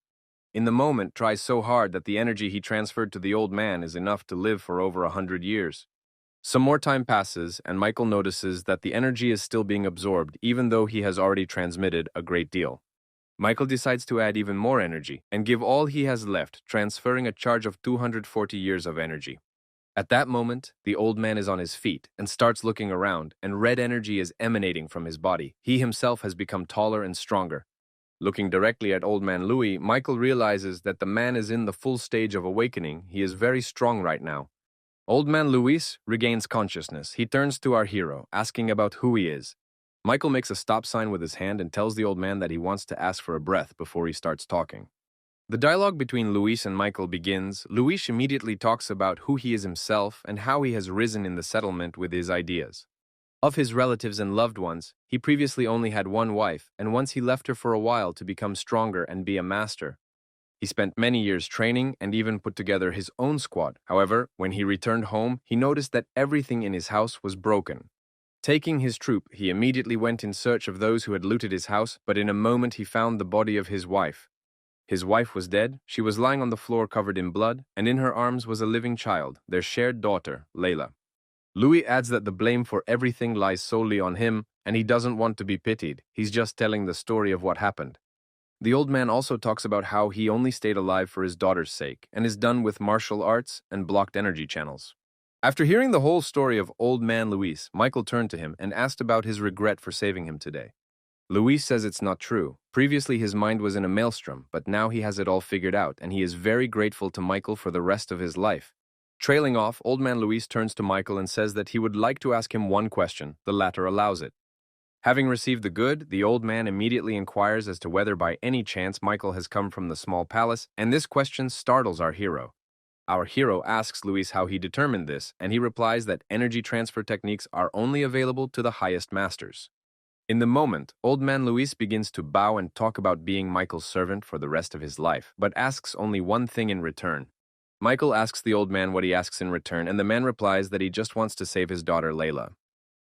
In the moment, tries so hard that the energy he transferred to the old man is enough to live for over 100 years. Some more time passes, and Michael notices that the energy is still being absorbed, even though he has already transmitted a great deal. Michael decides to add even more energy and give all he has left, transferring a charge of 240 years of energy. At that moment, the old man is on his feet and starts looking around, and red energy is emanating from his body. He himself has become taller and stronger. Looking directly at old man Louis, Michael realizes that the man is in the full stage of awakening. He is very strong right now. Old man Luis regains consciousness. He turns to our hero, asking about who he is. Michael makes a stop sign with his hand and tells the old man that he wants to ask for a breath before he starts talking. The dialogue between Luis and Michael begins. Luis immediately talks about who he is himself and how he has risen in the settlement with his ideas. Of his relatives and loved ones, he previously only had one wife, and once he left her for a while to become stronger and be a master. He spent many years training and even put together his own squad. However, when he returned home, he noticed that everything in his house was broken. Taking his troop, he immediately went in search of those who had looted his house, but in a moment he found the body of his wife. His wife was dead, she was lying on the floor covered in blood, and in her arms was a living child, their shared daughter, Layla. Louis adds that the blame for everything lies solely on him, and he doesn't want to be pitied, he's just telling the story of what happened. The old man also talks about how he only stayed alive for his daughter's sake, and is done with martial arts and blocked energy channels. After hearing the whole story of Old Man Luis, Michael turned to him and asked about his regret for saving him today. Luis says it's not true. Previously his mind was in a maelstrom, but now he has it all figured out, and he is very grateful to Michael for the rest of his life. Trailing off, Old Man Luis turns to Michael and says that he would like to ask him one question. The latter allows it. Having received the good, the old man immediately inquires as to whether by any chance Michael has come from the small palace, and this question startles our hero. Our hero asks Luis how he determined this, and he replies that energy transfer techniques are only available to the highest masters. In the moment, Old Man Luis begins to bow and talk about being Michael's servant for the rest of his life, but asks only one thing in return. Michael asks the old man what he asks in return, and the man replies that he just wants to save his daughter Layla.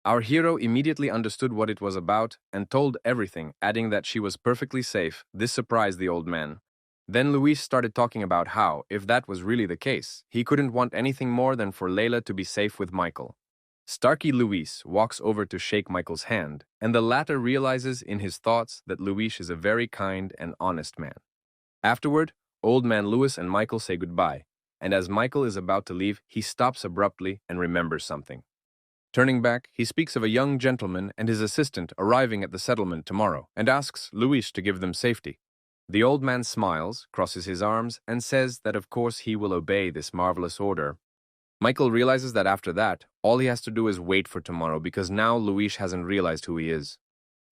Our hero immediately understood what it was about and told everything, adding that she was perfectly safe. This surprised the old man. Then Luis started talking about how, if that was really the case, he couldn't want anything more than for Layla to be safe with Michael. Starkey Luis walks over to shake Michael's hand, and the latter realizes in his thoughts that Luis is a very kind and honest man. Afterward, Old Man Luis and Michael say goodbye, and as Michael is about to leave, he stops abruptly and remembers something. Turning back, he speaks of a young gentleman and his assistant arriving at the settlement tomorrow and asks Luis to give them safety. The old man smiles, crosses his arms, and says that of course he will obey this marvelous order. Michael realizes that after that, all he has to do is wait for tomorrow because now Luis hasn't realized who he is.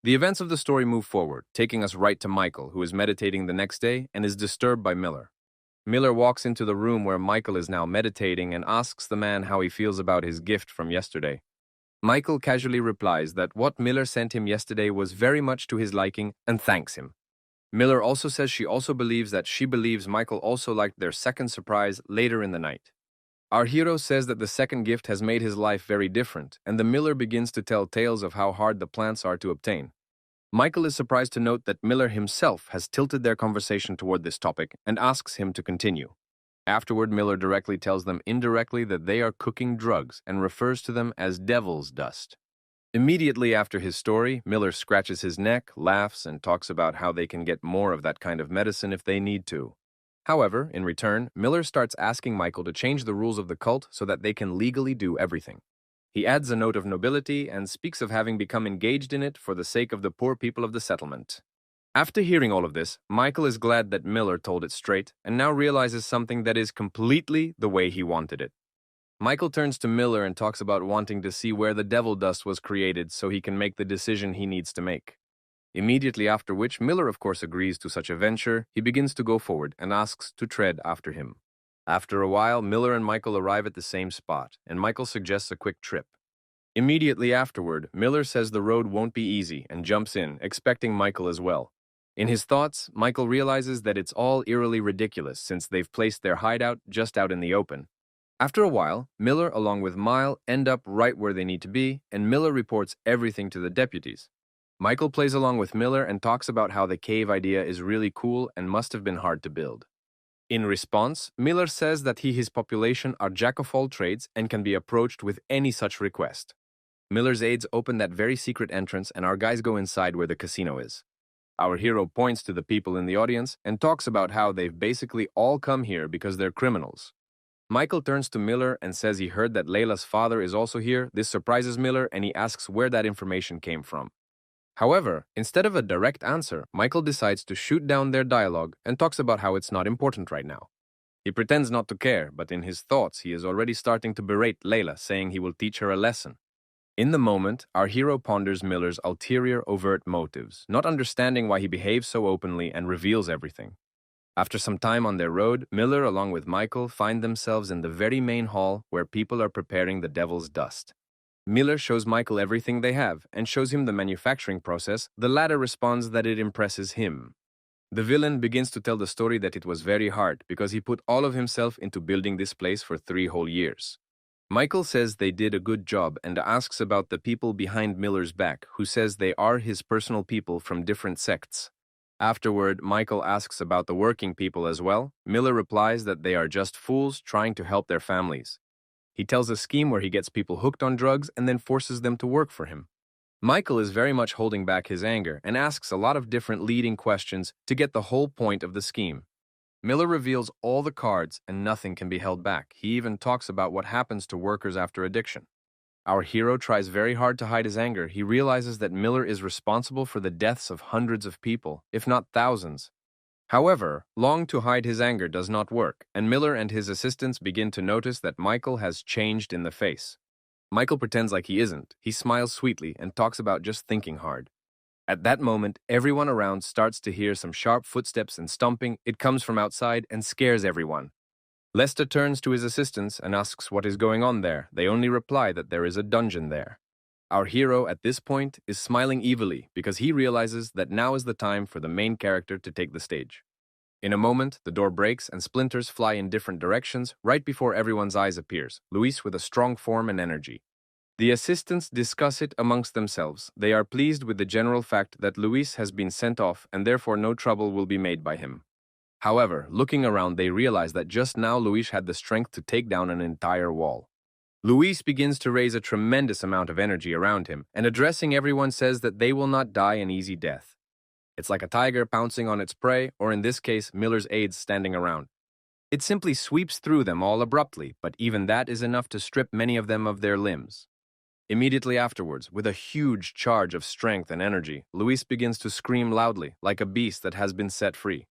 The events of the story move forward, taking us right to Michael, who is meditating the next day and is disturbed by Miller. Miller walks into the room where Michael is now meditating and asks the man how he feels about his gift from yesterday. Michael casually replies that what Miller sent him yesterday was very much to his liking and thanks him. Miller also says she also believes that she believes Michael also liked their second surprise later in the night. Our hero says that the second gift has made his life very different, and the Miller begins to tell tales of how hard the plants are to obtain. Michael is surprised to note that Miller himself has tilted their conversation toward this topic and asks him to continue. Afterward, Miller directly tells them indirectly that they are cooking drugs and refers to them as devil's dust. Immediately after his story, Miller scratches his neck, laughs, and talks about how they can get more of that kind of medicine if they need to. However, in return, Miller starts asking Michael to change the rules of the cult so that they can legally do everything. He adds a note of nobility and speaks of having become engaged in it for the sake of the poor people of the settlement. After hearing all of this, Michael is glad that Miller told it straight and now realizes something that is completely the way he wanted it. Michael turns to Miller and talks about wanting to see where the devil dust was created so he can make the decision he needs to make. Immediately after which, Miller of course agrees to such a venture. He begins to go forward and asks to tread after him. After a while, Miller and Michael arrive at the same spot, and Michael suggests a quick trip. Immediately afterward, Miller says the road won't be easy and jumps in, expecting Michael as well. In his thoughts, Michael realizes that it's all eerily ridiculous since they've placed their hideout just out in the open. After a while, Miller along with Mile end up right where they need to be, and Miller reports everything to the deputies. Michael plays along with Miller and talks about how the cave idea is really cool and must have been hard to build. In response, Miller says that his population are jack-of-all trades and can be approached with any such request. Miller's aides open that very secret entrance and our guys go inside where the casino is. Our hero points to the people in the audience and talks about how they've basically all come here because they're criminals. Michael turns to Miller and says he heard that Layla's father is also here. This surprises Miller and he asks where that information came from. However, instead of a direct answer, Michael decides to shoot down their dialogue and talks about how it's not important right now. He pretends not to care, but in his thoughts he is already starting to berate Layla, saying he will teach her a lesson. In the moment, our hero ponders Miller's ulterior overt motives, not understanding why he behaves so openly and reveals everything. After some time on their road, Miller along with Michael find themselves in the very main hall where people are preparing the devil's dust. Miller shows Michael everything they have and shows him the manufacturing process. The latter responds that it impresses him. The villain begins to tell the story that it was very hard because he put all of himself into building this place for 3 whole years. Michael says they did a good job and asks about the people behind Miller's back, who says they are his personal people from different sects. Afterward, Michael asks about the working people as well. Miller replies that they are just fools trying to help their families. He tells a scheme where he gets people hooked on drugs and then forces them to work for him. Michael is very much holding back his anger and asks a lot of different leading questions to get the whole point of the scheme. Miller reveals all the cards and nothing can be held back. He even talks about what happens to workers after addiction. Our hero tries very hard to hide his anger. He realizes that Miller is responsible for the deaths of hundreds of people, if not thousands. However, long to hide his anger does not work, and Miller and his assistants begin to notice that Michael has changed in the face. Michael pretends like he isn't. He smiles sweetly and talks about just thinking hard. At that moment, everyone around starts to hear some sharp footsteps and stomping. It comes from outside and scares everyone. Lester turns to his assistants and asks what is going on there. They only reply that there is a dungeon there. Our hero at this point is smiling evilly because he realizes that now is the time for the main character to take the stage. In a moment, the door breaks and splinters fly in different directions right before everyone's eyes appears, Luis with a strong form and energy. The assistants discuss it amongst themselves. They are pleased with the general fact that Luis has been sent off and therefore no trouble will be made by him. However, looking around, they realize that just now Luis had the strength to take down an entire wall. Luis begins to raise a tremendous amount of energy around him, and addressing everyone says that they will not die an easy death. It's like a tiger pouncing on its prey, or in this case, Miller's aides standing around. It simply sweeps through them all abruptly, but even that is enough to strip many of them of their limbs. Immediately afterwards, with a huge charge of strength and energy, Luis begins to scream loudly, like a beast that has been set free.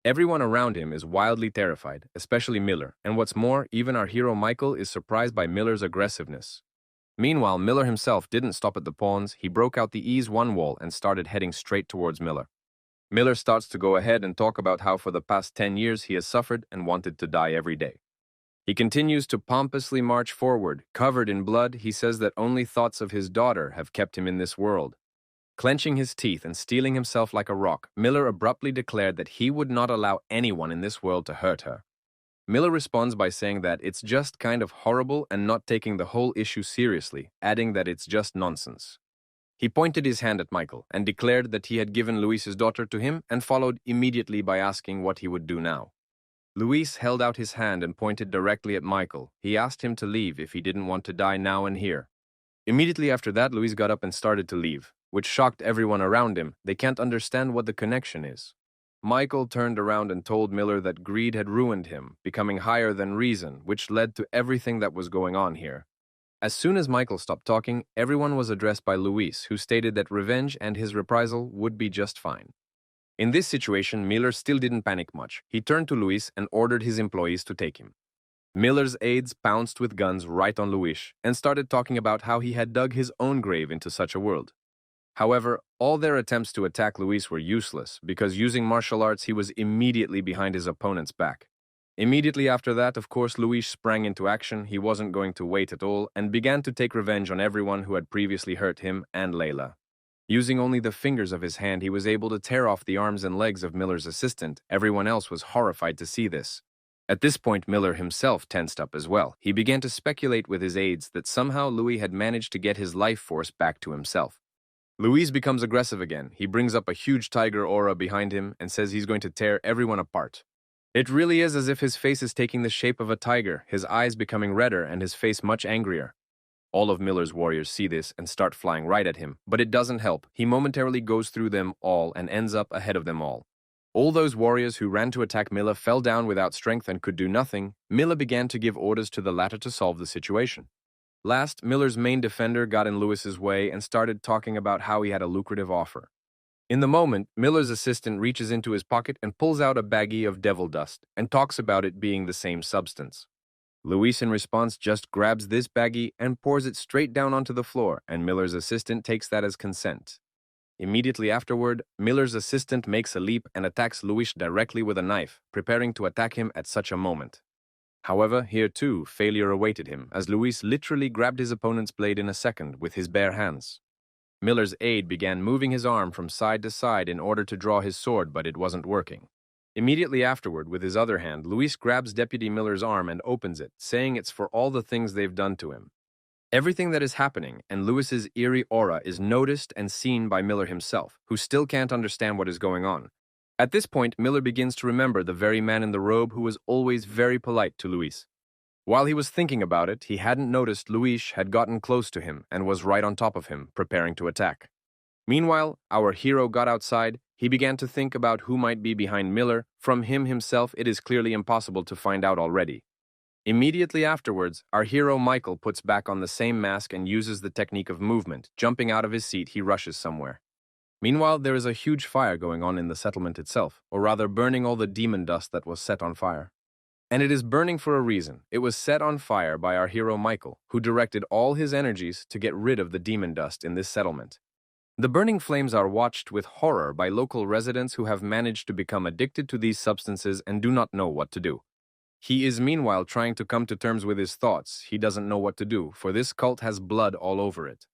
Everyone around him is wildly terrified, especially Miller, and what's more, even our hero Michael is surprised by Miller's aggressiveness. Meanwhile, Miller himself didn't stop at the pawns. He broke out the ease 1 wall and started heading straight towards Miller. Miller starts to go ahead and talk about how for the past 10 years he has suffered and wanted to die every day. He continues to pompously march forward. Covered in blood, he says that only thoughts of his daughter have kept him in this world. Clenching his teeth and steeling himself like a rock, Miller abruptly declared that he would not allow anyone in this world to hurt her. Miller responds by saying that it's just kind of horrible and not taking the whole issue seriously, adding that it's just nonsense. He pointed his hand at Michael and declared that he had given Luis's daughter to him and followed immediately by asking what he would do now. Luis held out his hand and pointed directly at Michael. He asked him to leave if he didn't want to die now and here. Immediately after that, Luis got up and started to leave, which shocked everyone around him. They can't understand what the connection is. Michael turned around and told Miller that greed had ruined him, becoming higher than reason, which led to everything that was going on here. As soon as Michael stopped talking, everyone was addressed by Luis, who stated that revenge and his reprisal would be just fine. In this situation, Miller still didn't panic much. He turned to Luis and ordered his employees to take him. Miller's aides pounced with guns right on Luis and started talking about how he had dug his own grave into such a world. However, all their attempts to attack Luis were useless because using martial arts he was immediately behind his opponent's back. Immediately after that, of course, Luis sprang into action. He wasn't going to wait at all and began to take revenge on everyone who had previously hurt him and Layla. Using only the fingers of his hand, he was able to tear off the arms and legs of Miller's assistant. Everyone else was horrified to see this. At this point, Miller himself tensed up as well. He began to speculate with his aides that somehow Louis had managed to get his life force back to himself. Louis becomes aggressive again. He brings up a huge tiger aura behind him and says he's going to tear everyone apart. It really is as if his face is taking the shape of a tiger, his eyes becoming redder and his face much angrier. All of Miller's warriors see this and start flying right at him, but it doesn't help. He momentarily goes through them all and ends up ahead of them all. All those warriors who ran to attack Miller fell down without strength and could do nothing. Miller began to give orders to the latter to solve the situation. Last, Miller's main defender got in Lewis's way and started talking about how he had a lucrative offer. In the moment, Miller's assistant reaches into his pocket and pulls out a baggie of devil dust and talks about it being the same substance. Luis, in response, just grabs this baggie and pours it straight down onto the floor, and Miller's assistant takes that as consent. Immediately afterward, Miller's assistant makes a leap and attacks Luis directly with a knife, preparing to attack him at such a moment. However, here too, failure awaited him, as Luis literally grabbed his opponent's blade in a second with his bare hands. Miller's aide began moving his arm from side to side in order to draw his sword, but it wasn't working. Immediately afterward, with his other hand, Luis grabs Deputy Miller's arm and opens it, saying it's for all the things they've done to him. Everything that is happening, and Luis's eerie aura is noticed and seen by Miller himself, who still can't understand what is going on. At this point, Miller begins to remember the very man in the robe who was always very polite to Luis. While he was thinking about it, he hadn't noticed Luis had gotten close to him and was right on top of him, preparing to attack. Meanwhile, our hero got outside. He began to think about who might be behind Miller. From him himself, it is clearly impossible to find out already. Immediately afterwards, our hero Michael puts back on the same mask and uses the technique of movement. Jumping out of his seat, he rushes somewhere. Meanwhile, there is a huge fire going on in the settlement itself, or rather burning all the demon dust that was set on fire. And it is burning for a reason. It was set on fire by our hero Michael, who directed all his energies to get rid of the demon dust in this settlement. The burning flames are watched with horror by local residents who have managed to become addicted to these substances and do not know what to do. He is meanwhile trying to come to terms with his thoughts. He doesn't know what to do, for this cult has blood all over it.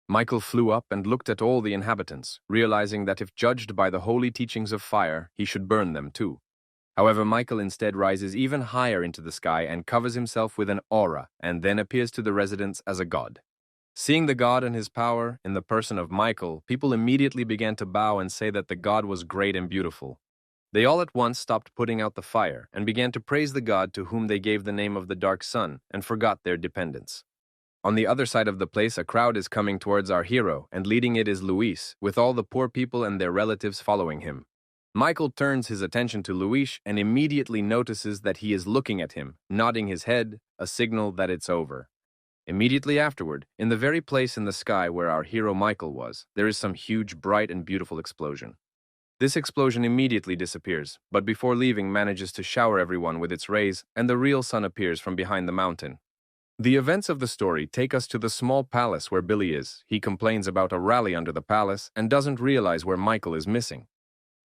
Michael flew up and looked at all the inhabitants, realizing that if judged by the holy teachings of fire, he should burn them too. However, Michael instead rises even higher into the sky and covers himself with an aura, and then appears to the residents as a god. Seeing the god and his power in the person of Michael, people immediately began to bow and say that the god was great and beautiful. They all at once stopped putting out the fire and began to praise the god to whom they gave the name of the Dark Sun and forgot their dependence. On the other side of the place, a crowd is coming towards our hero, and leading it is Luis, with all the poor people and their relatives following him. Michael turns his attention to Luis and immediately notices that he is looking at him, nodding his head, a signal that it's over. Immediately afterward, in the very place in the sky where our hero Michael was, there is some huge, bright and beautiful explosion. This explosion immediately disappears, but before leaving manages to shower everyone with its rays, and the real sun appears from behind the mountain. The events of the story take us to the small palace where Billy is. He complains about a rally under the palace and doesn't realize where Michael is missing.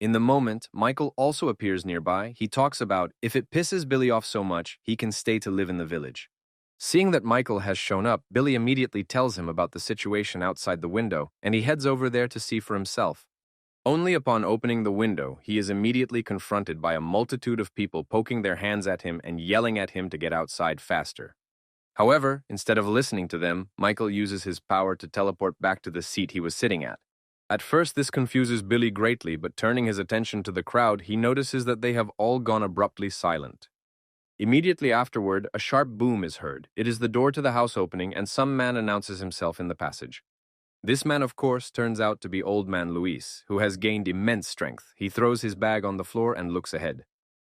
In the moment, Michael also appears nearby. He talks about if it pisses Billy off so much, he can stay to live in the village. Seeing that Michael has shown up, Billy immediately tells him about the situation outside the window, and he heads over there to see for himself. Only upon opening the window, he is immediately confronted by a multitude of people poking their hands at him and yelling at him to get outside faster. However, instead of listening to them, Michael uses his power to teleport back to the seat he was sitting at. At first, this confuses Billy greatly, but turning his attention to the crowd, he notices that they have all gone abruptly silent. Immediately afterward, a sharp boom is heard. It is the door to the house opening, and some man announces himself in the passage. This man, of course, turns out to be Old Man Luis, who has gained immense strength. He throws his bag on the floor and looks ahead.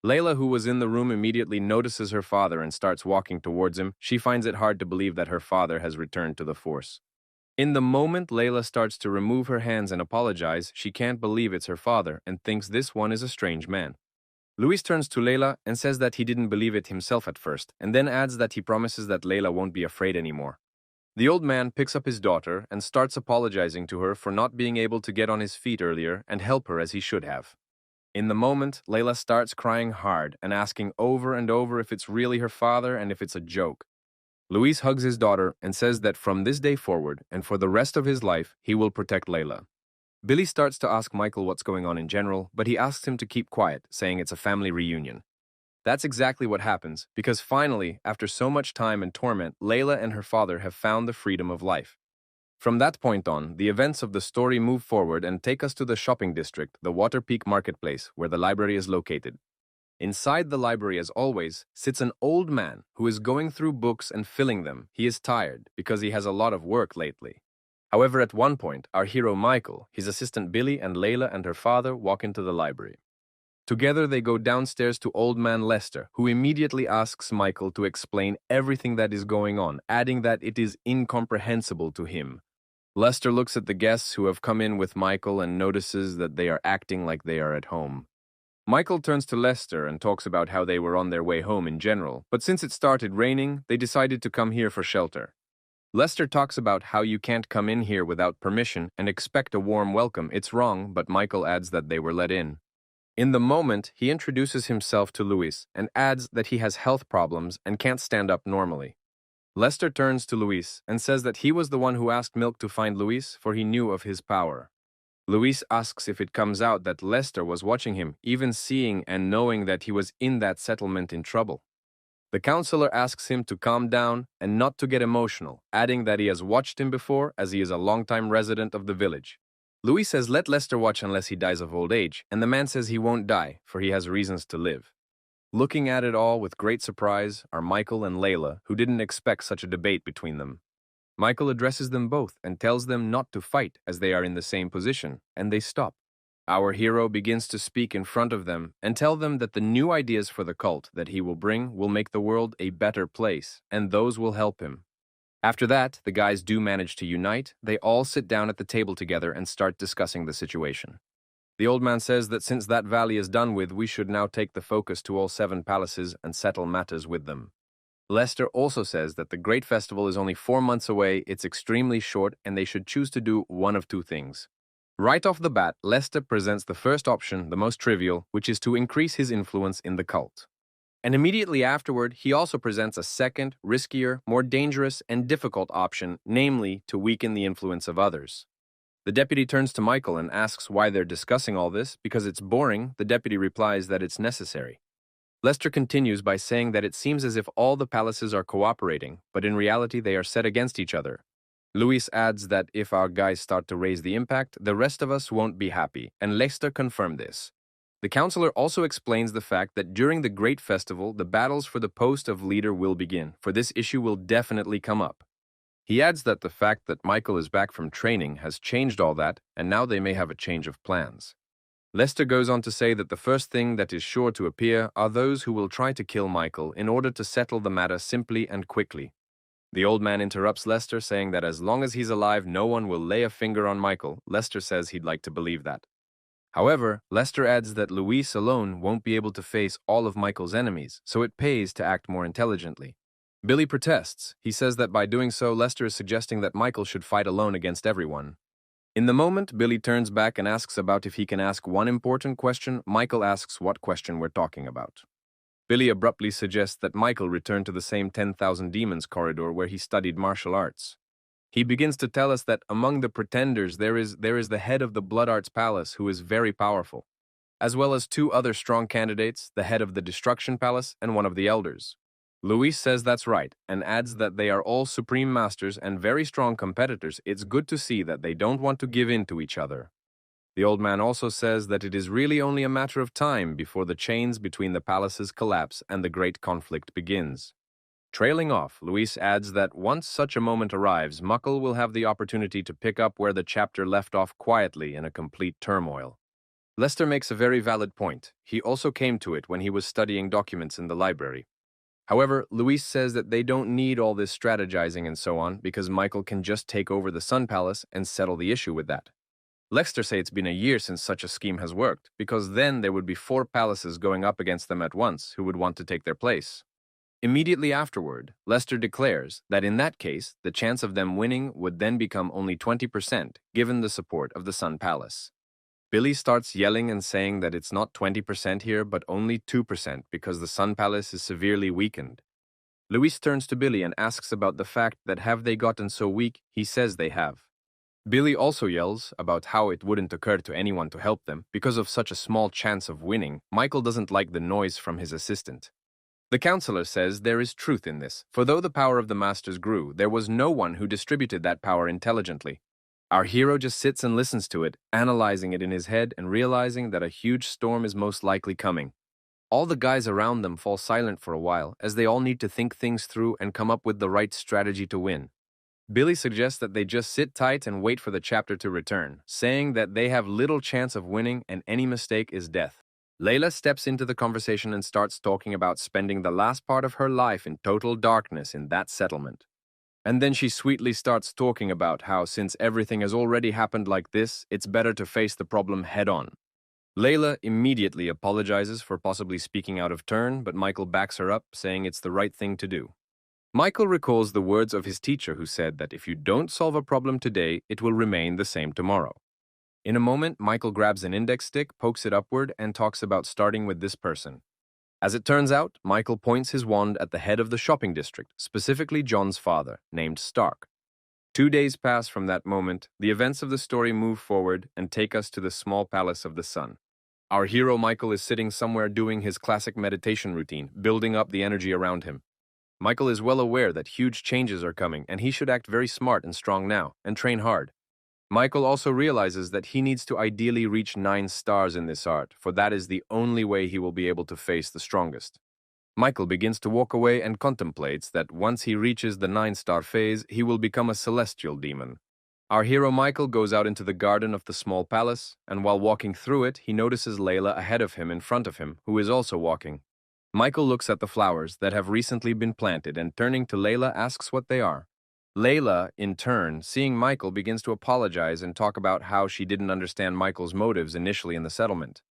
Layla, who was in the room, immediately notices her father and starts walking towards him. She finds it hard to believe that her father has returned to the force. In the moment Layla starts to remove her hands and apologize, she can't believe it's her father and thinks this one is a strange man. Luis turns to Layla and says that he didn't believe it himself at first, and then adds that he promises that Layla won't be afraid anymore. The old man picks up his daughter and starts apologizing to her for not being able to get on his feet earlier and help her as he should have. In the moment, Layla starts crying hard and asking over and over if it's really her father and if it's a joke. Luis hugs his daughter and says that from this day forward and for the rest of his life, he will protect Layla. Billy starts to ask Michael what's going on in general, but he asks him to keep quiet, saying it's a family reunion. That's exactly what happens, because finally, after so much time and torment, Layla and her father have found the freedom of life. From that point on, the events of the story move forward and take us to the shopping district, the Water Peak Marketplace, where the library is located. Inside the library, as always, sits an old man who is going through books and filling them. He is tired because he has a lot of work lately. However, at one point, our hero Michael, his assistant Billy, and Layla and her father walk into the library. Together, they go downstairs to Old Man Lester, who immediately asks Michael to explain everything that is going on, adding that it is incomprehensible to him. Lester looks at the guests who have come in with Michael and notices that they are acting like they are at home. Michael turns to Lester and talks about how they were on their way home in general, but since it started raining, they decided to come here for shelter. Lester talks about how you can't come in here without permission and expect a warm welcome. It's wrong, but Michael adds that they were let in. In the moment, he introduces himself to Luis and adds that he has health problems and can't stand up normally. Lester turns to Luis and says that he was the one who asked Milk to find Luis, for he knew of his power. Luis asks if it comes out that Lester was watching him, even seeing and knowing that he was in that settlement in trouble. The counselor asks him to calm down and not to get emotional, adding that he has watched him before as he is a longtime resident of the village. Luis says let Lester watch unless he dies of old age, and the man says he won't die, for he has reasons to live. Looking at it all with great surprise are Michael and Layla, who didn't expect such a debate between them. Michael addresses them both and tells them not to fight as they are in the same position, and they stop. Our hero begins to speak in front of them and tell them that the new ideas for the cult that he will bring will make the world a better place, and those will help him. After that, the guys do manage to unite. They all sit down at the table together and start discussing the situation. The old man says that since that valley is done with, we should now take the focus to all 7 palaces and settle matters with them. Lester also says that the Great Festival is only 4 months away, it's extremely short, and they should choose to do one of 2 things. Right off the bat, Lester presents the first option, the most trivial, which is to increase his influence in the cult. And immediately afterward, he also presents a second, riskier, more dangerous, and difficult option, namely, to weaken the influence of others. The deputy turns to Michael and asks why they're discussing all this. Because it's boring, the deputy replies that it's necessary. Lester continues by saying that it seems as if all the palaces are cooperating, but in reality they are set against each other. Luis adds that if our guys start to raise the impact, the rest of us won't be happy, and Lester confirmed this. The counselor also explains the fact that during the Great Festival, the battles for the post of leader will begin, for this issue will definitely come up. He adds that the fact that Michael is back from training has changed all that, and now they may have a change of plans. Lester goes on to say that the first thing that is sure to appear are those who will try to kill Michael in order to settle the matter simply and quickly. The old man interrupts Lester, saying that as long as he's alive, no one will lay a finger on Michael. Lester says he'd like to believe that. However, Lester adds that Luis alone won't be able to face all of Michael's enemies, so it pays to act more intelligently. Billy protests. He says that by doing so, Lester is suggesting that Michael should fight alone against everyone. In the moment, Billy turns back and asks about if he can ask one important question. Michael asks what question we're talking about. Billy abruptly suggests that Michael return to the same 10,000 demons corridor where he studied martial arts. He begins to tell us that among the pretenders there is the head of the Blood Arts Palace who is very powerful, as well as 2 other strong candidates, the head of the Destruction Palace and one of the Elders. Luis says that's right, and adds that they are all supreme masters and very strong competitors. It's good to see that they don't want to give in to each other. The old man also says that it is really only a matter of time before the chains between the palaces collapse and the great conflict begins. Trailing off, Luis adds that once such a moment arrives, Muckle will have the opportunity to pick up where the chapter left off quietly in a complete turmoil. Lester makes a very valid point. He also came to it when he was studying documents in the library. However, Luis says that they don't need all this strategizing and so on because Michael can just take over the Sun Palace and settle the issue with that. Lester says it's been a year since such a scheme has worked, because then there would be 4 palaces going up against them at once who would want to take their place. Immediately afterward, Lester declares that in that case, the chance of them winning would then become only 20% given the support of the Sun Palace. Billy starts yelling and saying that it's not 20% here, but only 2% because the Sun Palace is severely weakened. Luis turns to Billy and asks about the fact that have they gotten so weak. He says they have. Billy also yells about how it wouldn't occur to anyone to help them because of such a small chance of winning. Michael doesn't like the noise from his assistant. The counselor says there is truth in this, for though the power of the masters grew, there was no one who distributed that power intelligently. Our hero just sits and listens to it, analyzing it in his head and realizing that a huge storm is most likely coming. All the guys around them fall silent for a while, as they all need to think things through and come up with the right strategy to win. Billy suggests that they just sit tight and wait for the chapter to return, saying that they have little chance of winning and any mistake is death. Layla steps into the conversation and starts talking about spending the last part of her life in total darkness in that settlement. And then she sweetly starts talking about how since everything has already happened like this, it's better to face the problem head-on. Layla immediately apologizes for possibly speaking out of turn, but Michael backs her up, saying it's the right thing to do. Michael recalls the words of his teacher who said that if you don't solve a problem today, it will remain the same tomorrow. In a moment, Michael grabs an index stick, pokes it upward, and talks about starting with this person. As it turns out, Michael points his wand at the head of the shopping district, specifically John's father, named Stark. 2 days pass from that moment, the events of the story move forward and take us to the small palace of the sun. Our hero Michael is sitting somewhere doing his classic meditation routine, building up the energy around him. Michael is well aware that huge changes are coming and he should act very smart and strong now, and train hard. Michael also realizes that he needs to ideally reach 9 stars in this art, for that is the only way he will be able to face the strongest. Michael begins to walk away and contemplates that once he reaches the 9-star phase, he will become a celestial demon. Our hero Michael goes out into the garden of the small palace, and while walking through it, he notices Layla ahead of him in front of him, who is also walking. Michael looks at the flowers that have recently been planted and turning to Layla asks what they are. Layla, in turn, seeing Michael, begins to apologize and talk about how she didn't understand Michael's motives initially in the settlement.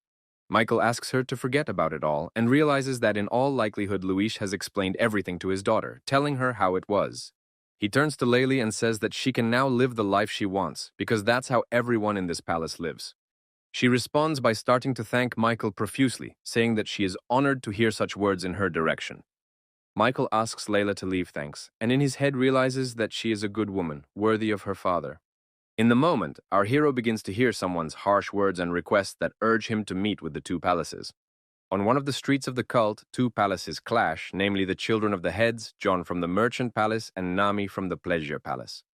Michael asks her to forget about it all and realizes that in all likelihood Luis has explained everything to his daughter, telling her how it was. He turns to Layli and says that she can now live the life she wants, because that's how everyone in this palace lives. She responds by starting to thank Michael profusely, saying that she is honored to hear such words in her direction. Michael asks Layla to leave thanks, and in his head realizes that she is a good woman, worthy of her father. In the moment, our hero begins to hear someone's harsh words and requests that urge him to meet with the two palaces. On one of the streets of the cult, two palaces clash, namely the children of the heads, John from the Merchant Palace and Nami from the Pleasure Palace.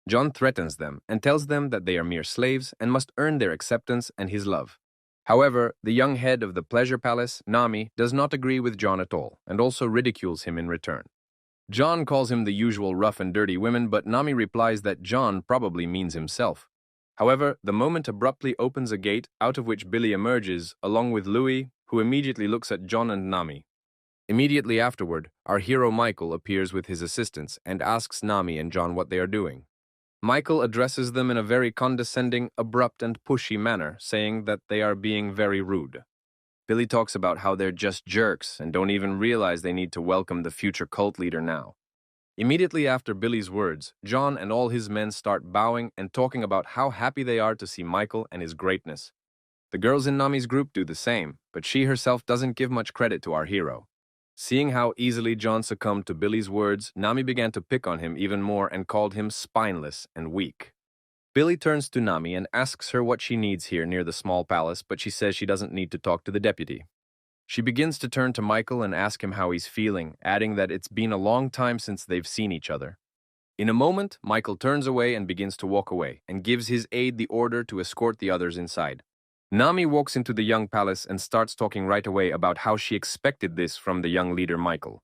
John threatens them and tells them that they are mere slaves and must earn their acceptance and his love. However, the young head of the Pleasure Palace, Nami, does not agree with John at all and also ridicules him in return. John calls him the usual rough and dirty women, but Nami replies that John probably means himself. However, the moment abruptly opens a gate out of which Billy emerges, along with Louis, who immediately looks at John and Nami. Immediately afterward, our hero Michael appears with his assistants and asks Nami and John what they are doing. Michael addresses them in a very condescending, abrupt, and pushy manner, saying that they are being very rude. Billy talks about how they're just jerks and don't even realize they need to welcome the future cult leader now. Immediately after Billy's words, John and all his men start bowing and talking about how happy they are to see Michael and his greatness. The girls in Nami's group do the same, but she herself doesn't give much credit to our hero. Seeing how easily John succumbed to Billy's words, Nami began to pick on him even more and called him spineless and weak. Billy turns to Nami and asks her what she needs here near the small palace, but she says she doesn't need to talk to the deputy. She begins to turn to Michael and ask him how he's feeling, adding that it's been a long time since they've seen each other. In a moment, Michael turns away and begins to walk away, and gives his aide the order to escort the others inside. Nami walks into the young palace and starts talking right away about how she expected this from the young leader Michael.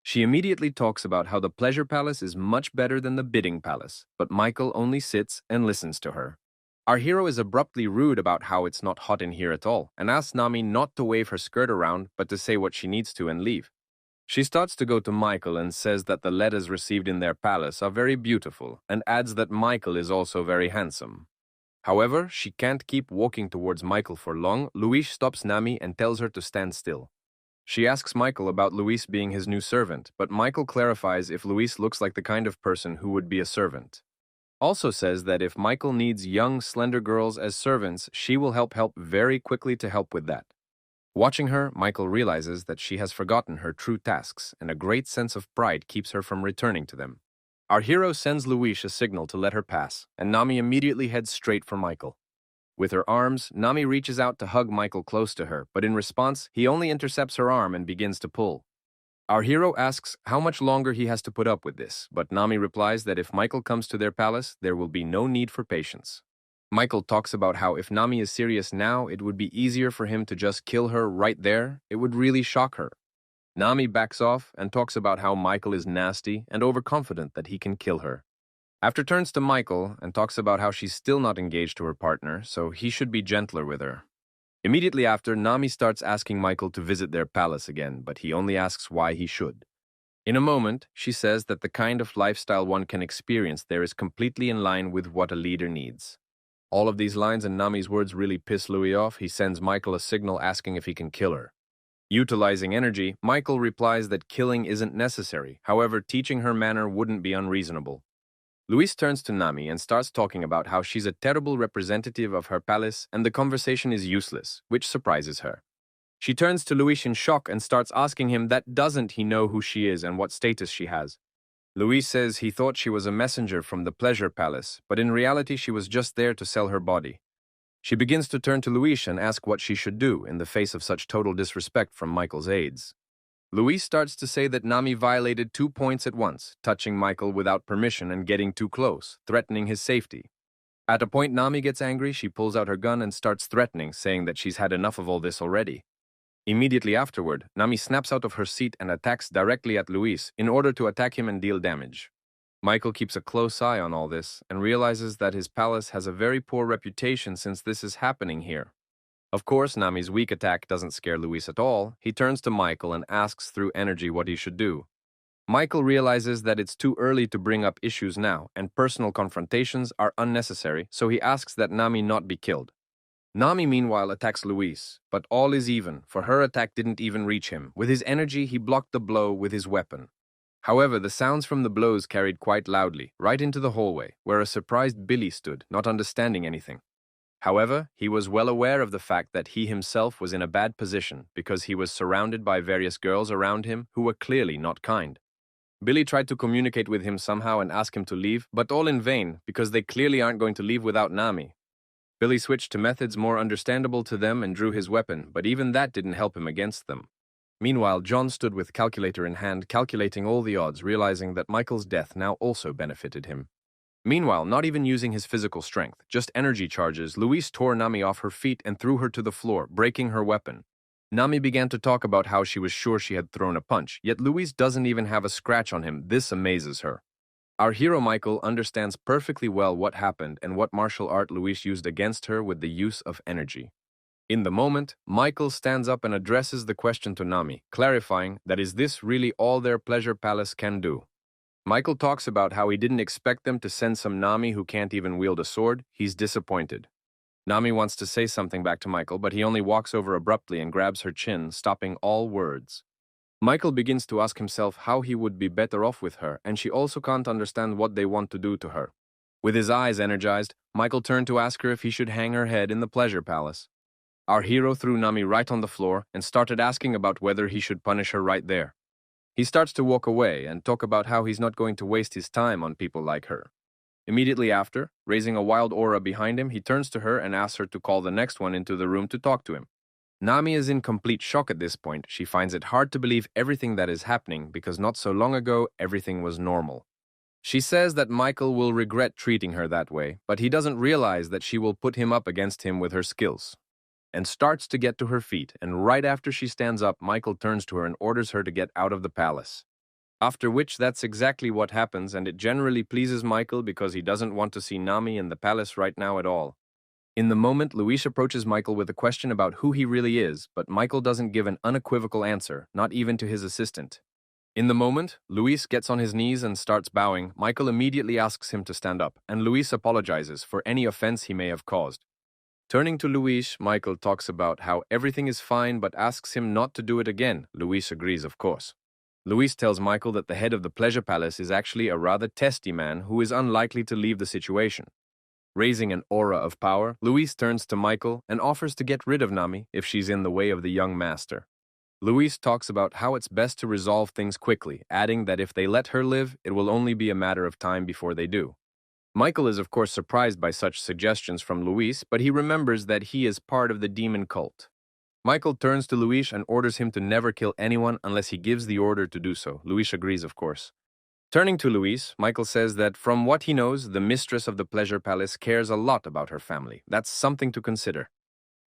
She immediately talks about how the Pleasure Palace is much better than the Bidding Palace, but Michael only sits and listens to her. Our hero is abruptly rude about how it's not hot in here at all, and asks Nami not to wave her skirt around, but to say what she needs to and leave. She starts to go to Michael and says that the letters received in their palace are very beautiful, and adds that Michael is also very handsome. However, she can't keep walking towards Michael for long. Luis stops Nami and tells her to stand still. She asks Michael about Luis being his new servant, but Michael clarifies if Luis looks like the kind of person who would be a servant. Also says that if Michael needs young, slender girls as servants, she will help very quickly to help with that. Watching her, Michael realizes that she has forgotten her true tasks, and a great sense of pride keeps her from returning to them. Our hero sends Luis a signal to let her pass, and Nami immediately heads straight for Michael. With her arms, Nami reaches out to hug Michael close to her, but in response, he only intercepts her arm and begins to pull. Our hero asks how much longer he has to put up with this, but Nami replies that if Michael comes to their palace, there will be no need for patience. Michael talks about how if Nami is serious now, it would be easier for him to just kill her right there. It would really shock her. Nami backs off and talks about how Michael is nasty and overconfident that he can kill her. After turns to Michael and talks about how she's still not engaged to her partner, so he should be gentler with her. Immediately after, Nami starts asking Michael to visit their palace again, but he only asks why he should. In a moment, she says that the kind of lifestyle one can experience there is completely in line with what a leader needs. All of these lines and Nami's words really piss Louis off. He sends Michael a signal asking if he can kill her. Utilizing energy, Michael replies that killing isn't necessary, however, teaching her manner wouldn't be unreasonable. Luis turns to Nami and starts talking about how she's a terrible representative of her palace and the conversation is useless, which surprises her. She turns to Luis in shock and starts asking him that doesn't he know who she is and what status she has. Luis says he thought she was a messenger from the pleasure palace, but in reality she was just there to sell her body. She begins to turn to Luis and ask what she should do in the face of such total disrespect from Michael's aides. Luis starts to say that Nami violated 2 points at once, touching Michael without permission and getting too close, threatening his safety. At a point, Nami gets angry, she pulls out her gun and starts threatening, saying that she's had enough of all this already. Immediately afterward, Nami snaps out of her seat and attacks directly at Luis in order to attack him and deal damage. Michael keeps a close eye on all this and realizes that his palace has a very poor reputation since this is happening here. Of course, Nami's weak attack doesn't scare Luis at all. He turns to Michael and asks through energy what he should do. Michael realizes that it's too early to bring up issues now and personal confrontations are unnecessary, so he asks that Nami not be killed. Nami meanwhile attacks Luis, but all is even, for her attack didn't even reach him. With his energy, he blocked the blow with his weapon. However, the sounds from the blows carried quite loudly, right into the hallway, where a surprised Billy stood, not understanding anything. However, he was well aware of the fact that he himself was in a bad position because he was surrounded by various girls around him who were clearly not kind. Billy tried to communicate with him somehow and ask him to leave, but all in vain because they clearly aren't going to leave without Nami. Billy switched to methods more understandable to them and drew his weapon, but even that didn't help him against them. Meanwhile, John stood with calculator in hand, calculating all the odds, realizing that Michael's death now also benefited him. Meanwhile, not even using his physical strength, just energy charges, Luis tore Nami off her feet and threw her to the floor, breaking her weapon. Nami began to talk about how she was sure she had thrown a punch, yet Luis doesn't even have a scratch on him. This amazes her. Our hero Michael understands perfectly well what happened and what martial art Luis used against her with the use of energy. In the moment, Michael stands up and addresses the question to Nami, clarifying that is this really all their pleasure palace can do? Michael talks about how he didn't expect them to send some Nami who can't even wield a sword. He's disappointed. Nami wants to say something back to Michael, but he only walks over abruptly and grabs her chin, stopping all words. Michael begins to ask himself how he would be better off with her, and she also can't understand what they want to do to her. With his eyes energized, Michael turned to ask her if he should hang her head in the pleasure palace. Our hero threw Nami right on the floor and started asking about whether he should punish her right there. He starts to walk away and talk about how he's not going to waste his time on people like her. Immediately after, raising a wild aura behind him, he turns to her and asks her to call the next one into the room to talk to him. Nami is in complete shock at this point. She finds it hard to believe everything that is happening because not so long ago, everything was normal. She says that Michael will regret treating her that way, but he doesn't realize that she will put him up against him with her skills. And starts to get to her feet, and right after she stands up, Michael turns to her and orders her to get out of the palace. After which, that's exactly what happens, and it generally pleases Michael because he doesn't want to see Nami in the palace right now at all. In the moment, Luis approaches Michael with a question about who he really is, but Michael doesn't give an unequivocal answer, not even to his assistant. In the moment, Luis gets on his knees and starts bowing. Michael immediately asks him to stand up, and Luis apologizes for any offense he may have caused. Turning to Luis, Michael talks about how everything is fine but asks him not to do it again. Luis agrees, of course. Luis tells Michael that the head of the pleasure palace is actually a rather testy man who is unlikely to leave the situation. Raising an aura of power, Luis turns to Michael and offers to get rid of Nami if she's in the way of the young master. Luis talks about how it's best to resolve things quickly, adding that if they let her live, it will only be a matter of time before they do. Michael is of course surprised by such suggestions from Luis, but he remembers that he is part of the demon cult. Michael turns to Luis and orders him to never kill anyone unless he gives the order to do so. Luis agrees, of course. Turning to Luis, Michael says that from what he knows, the mistress of the pleasure palace cares a lot about her family. That's something to consider.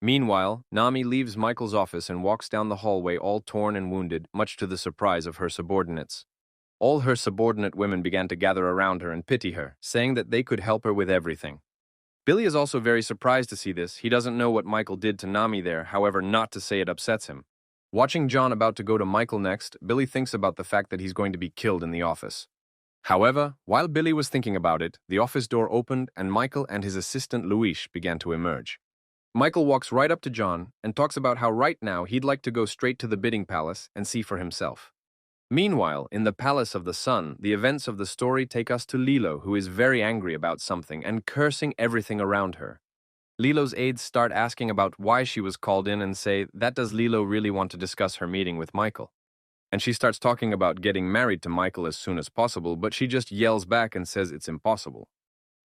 Meanwhile, Nami leaves Michael's office and walks down the hallway all torn and wounded, much to the surprise of her subordinates. All her subordinate women began to gather around her and pity her, saying that they could help her with everything. Billy is also very surprised to see this. He doesn't know what Michael did to Nami there, however, not to say it upsets him. Watching John about to go to Michael next, Billy thinks about the fact that he's going to be killed in the office. However, while Billy was thinking about it, the office door opened and Michael and his assistant Luis began to emerge. Michael walks right up to John and talks about how right now he'd like to go straight to the bidding palace and see for himself. Meanwhile, in the Palace of the Sun, the events of the story take us to Lilo, who is very angry about something and cursing everything around her. Lilo's aides start asking about why she was called in and say, that does Lilo really want to discuss her meeting with Michael? And she starts talking about getting married to Michael as soon as possible, but she just yells back and says it's impossible.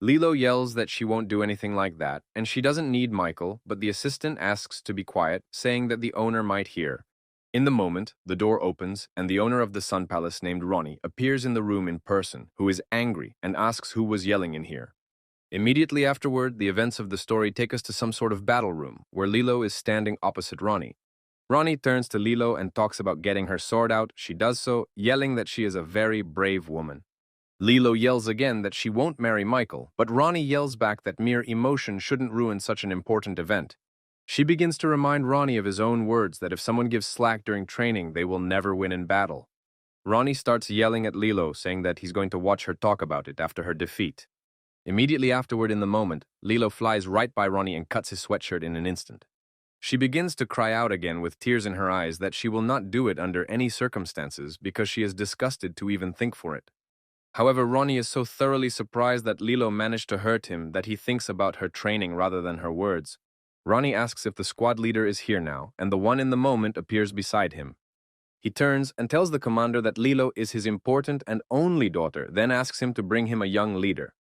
Lilo yells that she won't do anything like that, and she doesn't need Michael, but the assistant asks to be quiet, saying that the owner might hear. In the moment, the door opens, and the owner of the Sun Palace named Ronnie appears in the room in person, who is angry and asks who was yelling in here. Immediately afterward, the events of the story take us to some sort of battle room, where Lilo is standing opposite Ronnie. Ronnie turns to Lilo and talks about getting her sword out. She does so, yelling that she is a very brave woman. Lilo yells again that she won't marry Michael, but Ronnie yells back that mere emotion shouldn't ruin such an important event. She begins to remind Ronnie of his own words that if someone gives slack during training, they will never win in battle. Ronnie starts yelling at Lilo, saying that he's going to watch her talk about it after her defeat. Immediately afterward, in the moment, Lilo flies right by Ronnie and cuts his sweatshirt in an instant. She begins to cry out again with tears in her eyes that she will not do it under any circumstances because she is disgusted to even think for it. However, Ronnie is so thoroughly surprised that Lilo managed to hurt him that he thinks about her training rather than her words. Ronnie asks if the squad leader is here now, and the one in the moment appears beside him. He turns and tells the commander that Lilo is his important and only daughter, then asks him to bring him a young leader.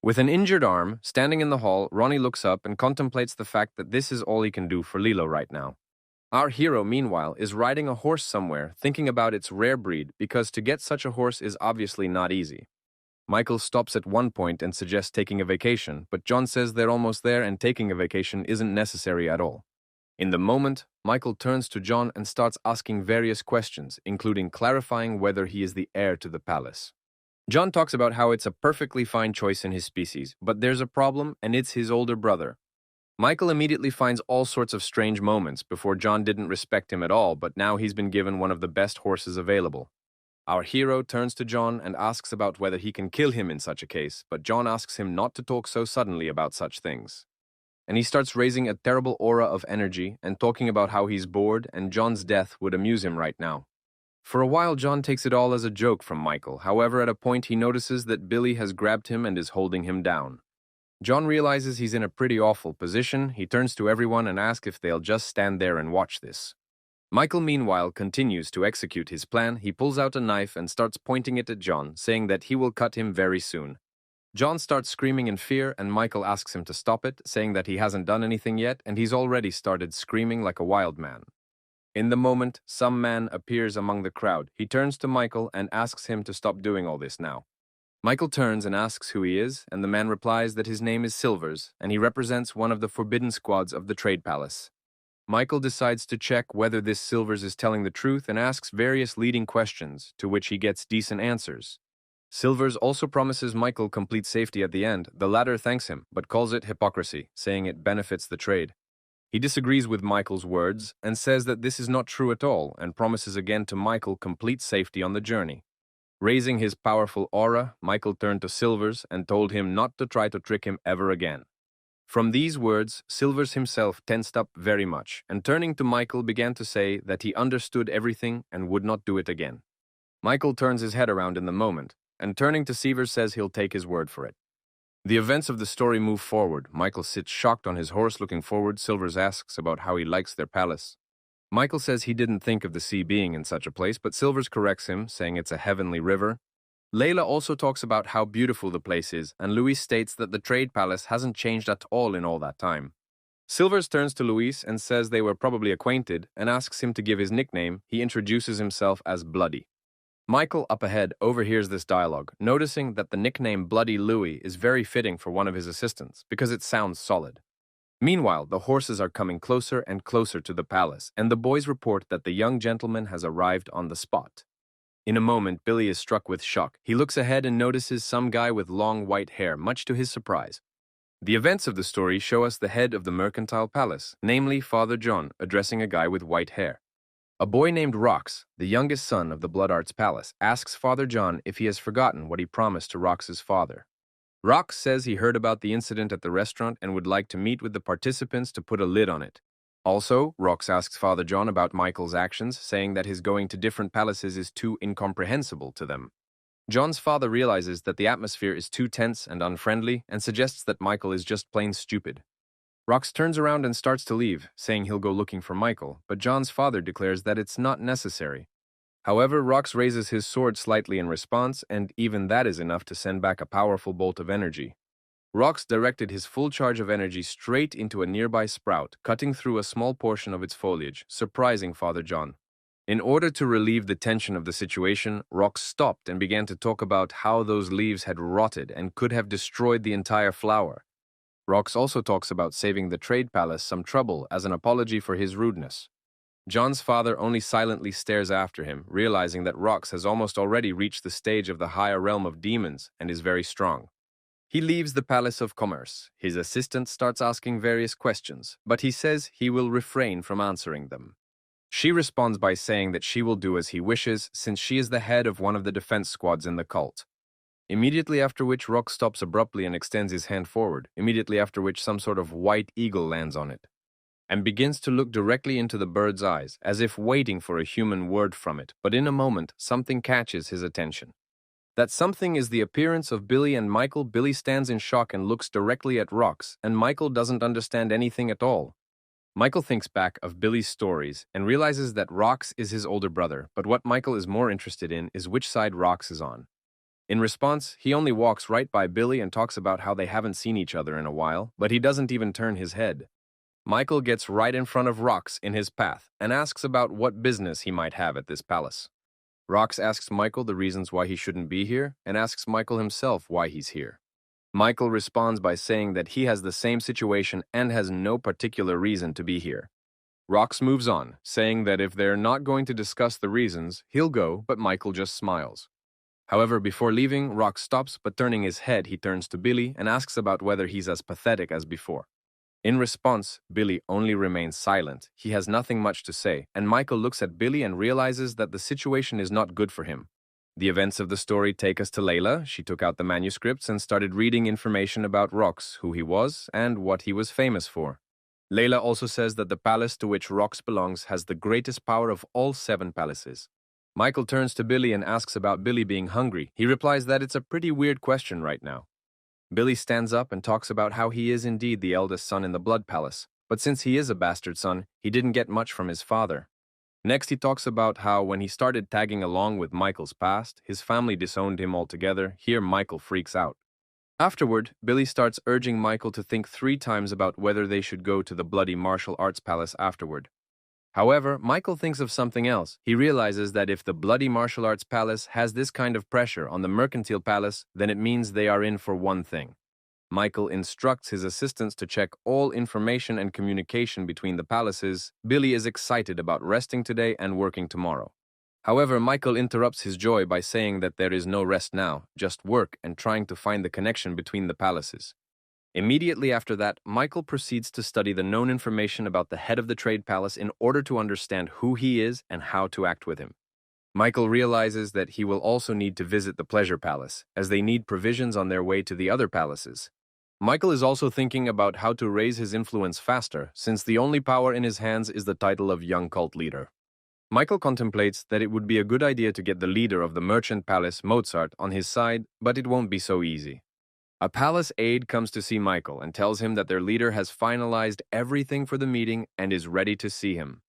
With an injured arm, standing in the hall, Ronnie looks up and contemplates the fact that this is all he can do for Lilo right now. Our hero, meanwhile, is riding a horse somewhere, thinking about its rare breed, because to get such a horse is obviously not easy. Michael stops at one point and suggests taking a vacation, but John says they're almost there and taking a vacation isn't necessary at all. In the moment, Michael turns to John and starts asking various questions, including clarifying whether he is the heir to the palace. John talks about how it's a perfectly fine choice in his species, but there's a problem, and it's his older brother. Michael immediately finds all sorts of strange moments. Before, John didn't respect him at all, but now he's been given one of the best horses available. Our hero turns to John and asks about whether he can kill him in such a case, but John asks him not to talk so suddenly about such things. And he starts raising a terrible aura of energy and talking about how he's bored and John's death would amuse him right now. For a while, John takes it all as a joke from Michael. However, at a point he notices that Billy has grabbed him and is holding him down. John realizes he's in a pretty awful position. He turns to everyone and asks if they'll just stand there and watch this. Michael, meanwhile, continues to execute his plan. He pulls out a knife and starts pointing it at John, saying that he will cut him very soon. John starts screaming in fear, and Michael asks him to stop it, saying that he hasn't done anything yet, and he's already started screaming like a wild man. In the moment, some man appears among the crowd. He turns to Michael and asks him to stop doing all this now. Michael turns and asks who he is, and the man replies that his name is Silvers, and he represents one of the forbidden squads of the Trade Palace. Michael decides to check whether this Silvers is telling the truth and asks various leading questions, to which he gets decent answers. Silvers also promises Michael complete safety at the end. The latter thanks him, but calls it hypocrisy, saying it benefits the trade. He disagrees with Michael's words and says that this is not true at all and promises again to Michael complete safety on the journey. Raising his powerful aura, Michael turned to Silvers and told him not to try to trick him ever again. From these words, Silvers himself tensed up very much and turning to Michael began to say that he understood everything and would not do it again. Michael turns his head around in the moment and turning to Silvers says he'll take his word for it. The events of the story move forward. Michael sits shocked on his horse looking forward. Silvers asks about how he likes their palace. Michael says he didn't think of the sea being in such a place, but Silvers corrects him, saying it's a heavenly river. Layla also talks about how beautiful the place is, and Luis states that the Trade Palace hasn't changed at all in all that time. Silvers turns to Luis and says they were probably acquainted and asks him to give his nickname. He introduces himself as Bloody. Michael, up ahead, overhears this dialogue, noticing that the nickname Bloody Louie is very fitting for one of his assistants because it sounds solid. Meanwhile, the horses are coming closer and closer to the palace, and the boys report that the young gentleman has arrived on the spot. In a moment, Billy is struck with shock. He looks ahead and notices some guy with long white hair, much to his surprise. The events of the story show us the head of the mercantile palace, namely Father John, addressing a guy with white hair. A boy named Rox, the youngest son of the Blood Arts Palace, asks Father John if he has forgotten what he promised to Rox's father. Rox says he heard about the incident at the restaurant and would like to meet with the participants to put a lid on it. Also, Rox asks Father John about Michael's actions, saying that his going to different palaces is too incomprehensible to them. John's father realizes that the atmosphere is too tense and unfriendly and suggests that Michael is just plain stupid. Rox turns around and starts to leave, saying he'll go looking for Michael, but John's father declares that it's not necessary. However, Rox raises his sword slightly in response, and even that is enough to send back a powerful bolt of energy. Rox directed his full charge of energy straight into a nearby sprout, cutting through a small portion of its foliage, surprising Father John. In order to relieve the tension of the situation, Rox stopped and began to talk about how those leaves had rotted and could have destroyed the entire flower. Rox also talks about saving the trade palace some trouble as an apology for his rudeness. John's father only silently stares after him, realizing that Rox has almost already reached the stage of the higher realm of demons and is very strong. He leaves the Palace of Commerce. His assistant starts asking various questions, but he says he will refrain from answering them. She responds by saying that she will do as he wishes since she is the head of one of the defense squads in the cult. Immediately after which Rox stops abruptly and extends his hand forward, immediately after which some sort of white eagle lands on it, and begins to look directly into the bird's eyes, as if waiting for a human word from it, but in a moment, something catches his attention. That something is the appearance of Billy and Michael. Billy stands in shock and looks directly at Rox, and Michael doesn't understand anything at all. Michael thinks back of Billy's stories and realizes that Rox is his older brother, but what Michael is more interested in is which side Rox is on. In response, he only walks right by Billy and talks about how they haven't seen each other in a while, but he doesn't even turn his head. Michael gets right in front of Rox in his path and asks about what business he might have at this palace. Rox asks Michael the reasons why he shouldn't be here and asks Michael himself why he's here. Michael responds by saying that he has the same situation and has no particular reason to be here. Rox moves on, saying that if they're not going to discuss the reasons, he'll go, but Michael just smiles. However, before leaving, Rox stops, but turning his head, he turns to Billy and asks about whether he's as pathetic as before. In response, Billy only remains silent. He has nothing much to say, and Michael looks at Billy and realizes that the situation is not good for him. The events of the story take us to Layla. She took out the manuscripts and started reading information about Rox, who he was, and what he was famous for. Layla also says that the palace to which Rox belongs has the greatest power of all 7 palaces. Michael turns to Billy and asks about Billy being hungry. He replies that it's a pretty weird question right now. Billy stands up and talks about how he is indeed the eldest son in the Blood Palace, but since he is a bastard son, he didn't get much from his father. Next, he talks about how when he started tagging along with Michael's past, his family disowned him altogether. Here, Michael freaks out. Afterward, Billy starts urging Michael to think 3 times about whether they should go to the bloody martial arts palace afterward. However, Michael thinks of something else. He realizes that if the bloody martial arts palace has this kind of pressure on the mercantile palace, then it means they are in for one thing. Michael instructs his assistants to check all information and communication between the palaces. Billy is excited about resting today and working tomorrow. However, Michael interrupts his joy by saying that there is no rest now, just work and trying to find the connection between the palaces. Immediately after that, Michael proceeds to study the known information about the head of the trade palace in order to understand who he is and how to act with him. Michael realizes that he will also need to visit the pleasure palace, as they need provisions on their way to the other palaces. Michael is also thinking about how to raise his influence faster, since the only power in his hands is the title of young cult leader. Michael contemplates that it would be a good idea to get the leader of the merchant palace, Mozart, on his side, but it won't be so easy. A palace aide comes to see Michael and tells him that their leader has finalized everything for the meeting and is ready to see him.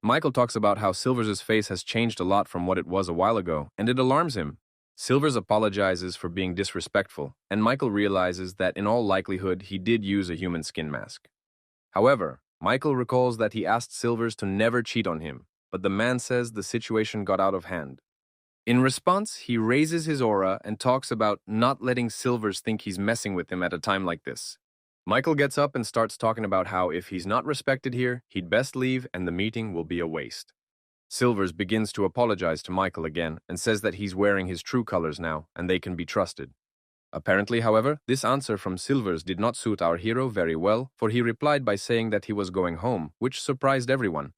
Michael talks about how Silvers' face has changed a lot from what it was a while ago, and it alarms him. Silvers apologizes for being disrespectful, and Michael realizes that in all likelihood he did use a human skin mask. However, Michael recalls that he asked Silvers to never cheat on him, but the man says the situation got out of hand. In response, he raises his aura and talks about not letting Silvers think he's messing with him at a time like this. Michael gets up and starts talking about how if he's not respected here, he'd best leave and the meeting will be a waste. Silvers begins to apologize to Michael again and says that he's wearing his true colors now and they can be trusted. Apparently, however, this answer from Silvers did not suit our hero very well, for he replied by saying that he was going home, which surprised everyone.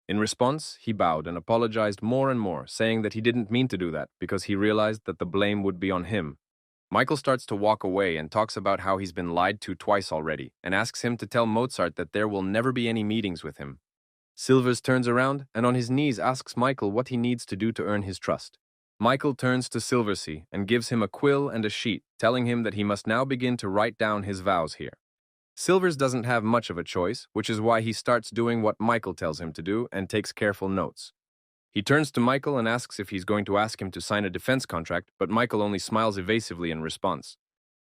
In response, he bowed and apologized more and more, saying that he didn't mean to do that because he realized that the blame would be on him. Michael starts to walk away and talks about how he's been lied to twice already and asks him to tell Mozart that there will never be any meetings with him. Silvers turns around and on his knees asks Michael what he needs to do to earn his trust. Michael turns to Silversea and gives him a quill and a sheet, telling him that he must now begin to write down his vows here. Silvers doesn't have much of a choice, which is why he starts doing what Michael tells him to do and takes careful notes. He turns to Michael and asks if he's going to ask him to sign a defense contract, but Michael only smiles evasively in response.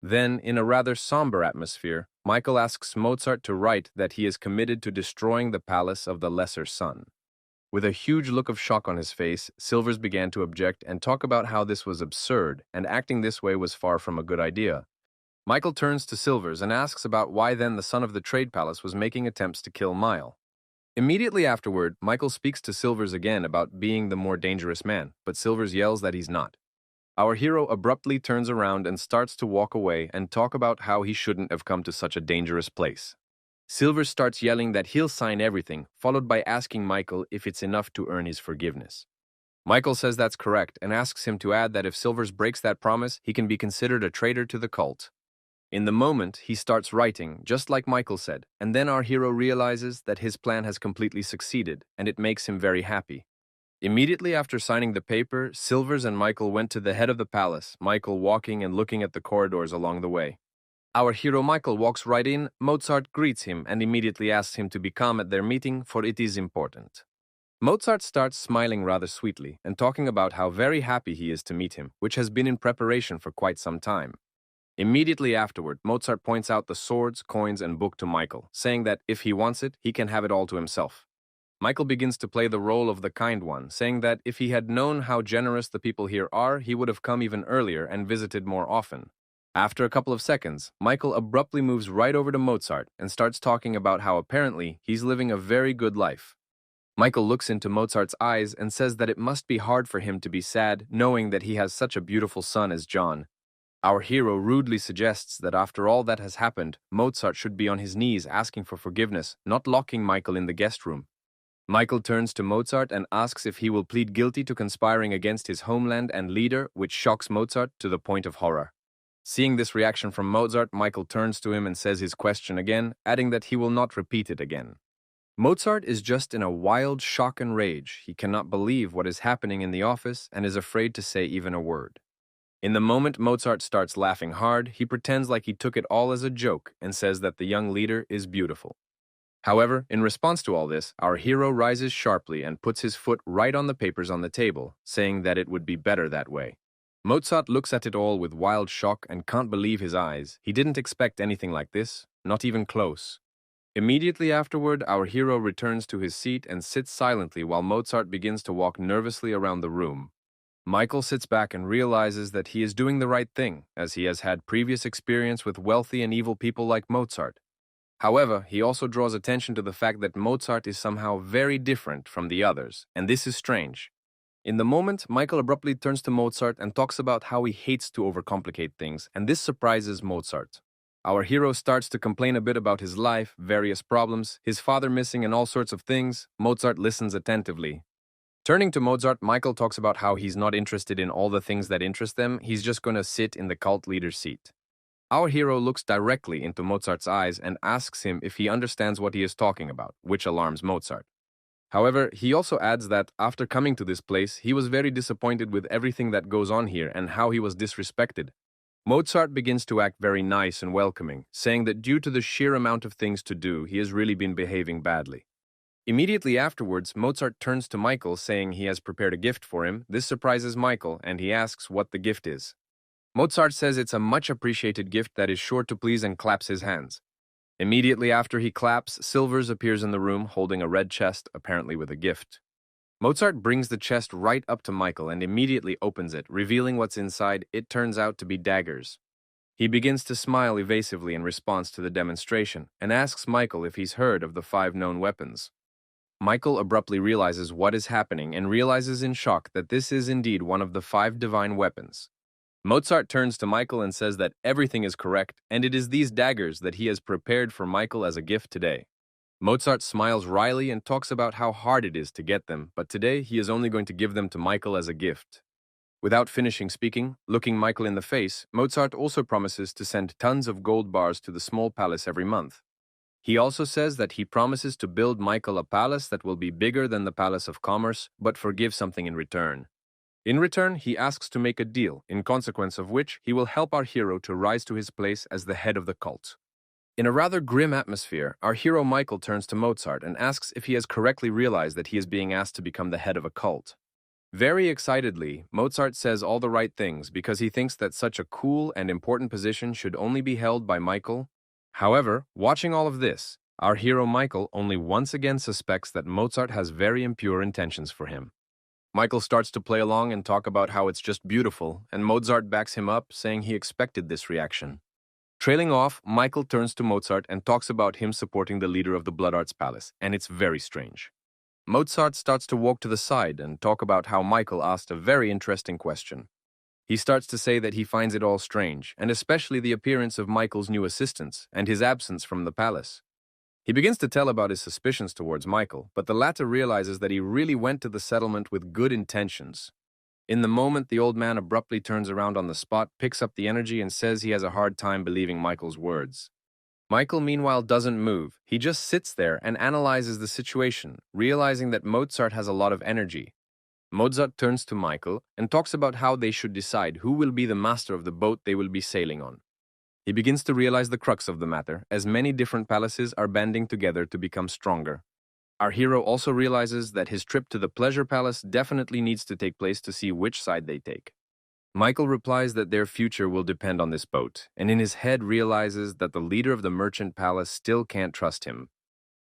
Then, in a rather somber atmosphere, Michael asks Mozart to write that he is committed to destroying the palace of the Lesser Sun. With a huge look of shock on his face, Silvers began to object and talk about how this was absurd and acting this way was far from a good idea. Michael turns to Silvers and asks about why then the son of the Trade Palace was making attempts to kill Mile. Immediately afterward, Michael speaks to Silvers again about being the more dangerous man, but Silvers yells that he's not. Our hero abruptly turns around and starts to walk away and talk about how he shouldn't have come to such a dangerous place. Silvers starts yelling that he'll sign everything, followed by asking Michael if it's enough to earn his forgiveness. Michael says that's correct and asks him to add that if Silvers breaks that promise, he can be considered a traitor to the cult. In the moment, he starts writing, just like Michael said, and then our hero realizes that his plan has completely succeeded, and it makes him very happy. Immediately after signing the paper, Silvers and Michael went to the head of the palace, Michael walking and looking at the corridors along the way. Our hero Michael walks right in, Mozart greets him and immediately asks him to be calm at their meeting, for it is important. Mozart starts smiling rather sweetly and talking about how very happy he is to meet him, which has been in preparation for quite some time. Immediately afterward, Mozart points out the swords, coins, and book to Michael, saying that if he wants it, he can have it all to himself. Michael begins to play the role of the kind one, saying that if he had known how generous the people here are, he would have come even earlier and visited more often. After a couple of seconds, Michael abruptly moves right over to Mozart and starts talking about how apparently he's living a very good life. Michael looks into Mozart's eyes and says that it must be hard for him to be sad knowing that he has such a beautiful son as John. Our hero rudely suggests that after all that has happened, Mozart should be on his knees asking for forgiveness, not locking Michael in the guest room. Michael turns to Mozart and asks if he will plead guilty to conspiring against his homeland and leader, which shocks Mozart to the point of horror. Seeing this reaction from Mozart, Michael turns to him and says his question again, adding that he will not repeat it again. Mozart is just in a wild shock and rage. He cannot believe what is happening in the office and is afraid to say even a word. In the moment Mozart starts laughing hard, he pretends like he took it all as a joke and says that the young leader is beautiful. However, in response to all this, our hero rises sharply and puts his foot right on the papers on the table, saying that it would be better that way. Mozart looks at it all with wild shock and can't believe his eyes. He didn't expect anything like this, not even close. Immediately afterward, our hero returns to his seat and sits silently while Mozart begins to walk nervously around the room. Michael sits back and realizes that he is doing the right thing, as he has had previous experience with wealthy and evil people like Mozart. However, he also draws attention to the fact that Mozart is somehow very different from the others, and this is strange. In the moment, Michael abruptly turns to Mozart and talks about how he hates to overcomplicate things, and this surprises Mozart. Our hero starts to complain a bit about his life, various problems, his father missing and all sorts of things. Mozart listens attentively. Turning to Mozart, Michael talks about how he's not interested in all the things that interest them, he's just going to sit in the cult leader's seat. Our hero looks directly into Mozart's eyes and asks him if he understands what he is talking about, which alarms Mozart. However, he also adds that after coming to this place, he was very disappointed with everything that goes on here and how he was disrespected. Mozart begins to act very nice and welcoming, saying that due to the sheer amount of things to do, he has really been behaving badly. Immediately afterwards, Mozart turns to Michael, saying he has prepared a gift for him. This surprises Michael, and he asks what the gift is. Mozart says it's a much-appreciated gift that is sure to please and claps his hands. Immediately after he claps, Silvers appears in the room holding a red chest, apparently with a gift. Mozart brings the chest right up to Michael and immediately opens it, revealing what's inside. It turns out to be daggers. He begins to smile evasively in response to the demonstration and asks Michael if he's heard of the 5 known weapons. Michael abruptly realizes what is happening and realizes in shock that this is indeed one of the 5 divine weapons. Mozart turns to Michael and says that everything is correct, and it is these daggers that he has prepared for Michael as a gift today. Mozart smiles wryly and talks about how hard it is to get them, but today he is only going to give them to Michael as a gift. Without finishing speaking, looking Michael in the face, Mozart also promises to send tons of gold bars to the small palace every month. He also says that he promises to build Michael a palace that will be bigger than the Palace of Commerce, but forgive something in return. In return, he asks to make a deal, in consequence of which he will help our hero to rise to his place as the head of the cult. In a rather grim atmosphere, our hero Michael turns to Mozart and asks if he has correctly realized that he is being asked to become the head of a cult. Very excitedly, Mozart says all the right things because he thinks that such a cool and important position should only be held by Michael. However, watching all of this, our hero Michael only once again suspects that Mozart has very impure intentions for him. Michael starts to play along and talk about how it's just beautiful, and Mozart backs him up, saying he expected this reaction. Trailing off, Michael turns to Mozart and talks about him supporting the leader of the Blood Arts Palace, and it's very strange. Mozart starts to walk to the side and talk about how Michael asked a very interesting question. He starts to say that he finds it all strange, and especially the appearance of Michael's new assistants and his absence from the palace. He begins to tell about his suspicions towards Michael, but the latter realizes that he really went to the settlement with good intentions. In the moment, the old man abruptly turns around on the spot, picks up the energy, and says he has a hard time believing Michael's words. Michael, meanwhile, doesn't move. He just sits there and analyzes the situation, realizing that Mozart has a lot of energy. Mozart turns to Michael and talks about how they should decide who will be the master of the boat they will be sailing on. He begins to realize the crux of the matter, as many different palaces are banding together to become stronger. Our hero also realizes that his trip to the pleasure palace definitely needs to take place to see which side they take. Michael replies that their future will depend on this boat, and in his head realizes that the leader of the merchant palace still can't trust him.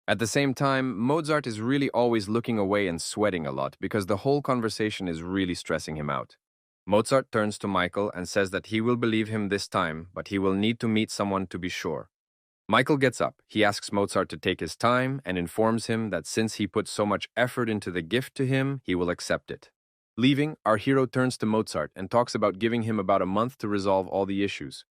At the same time, Mozart is really always looking away and sweating a lot because the whole conversation is really stressing him out. Mozart turns to Michael and says that he will believe him this time, but he will need to meet someone to be sure. Michael gets up. He asks Mozart to take his time and informs him that since he put so much effort into the gift to him, he will accept it. Leaving, our hero turns to Mozart and talks about giving him about a month to resolve all the issues.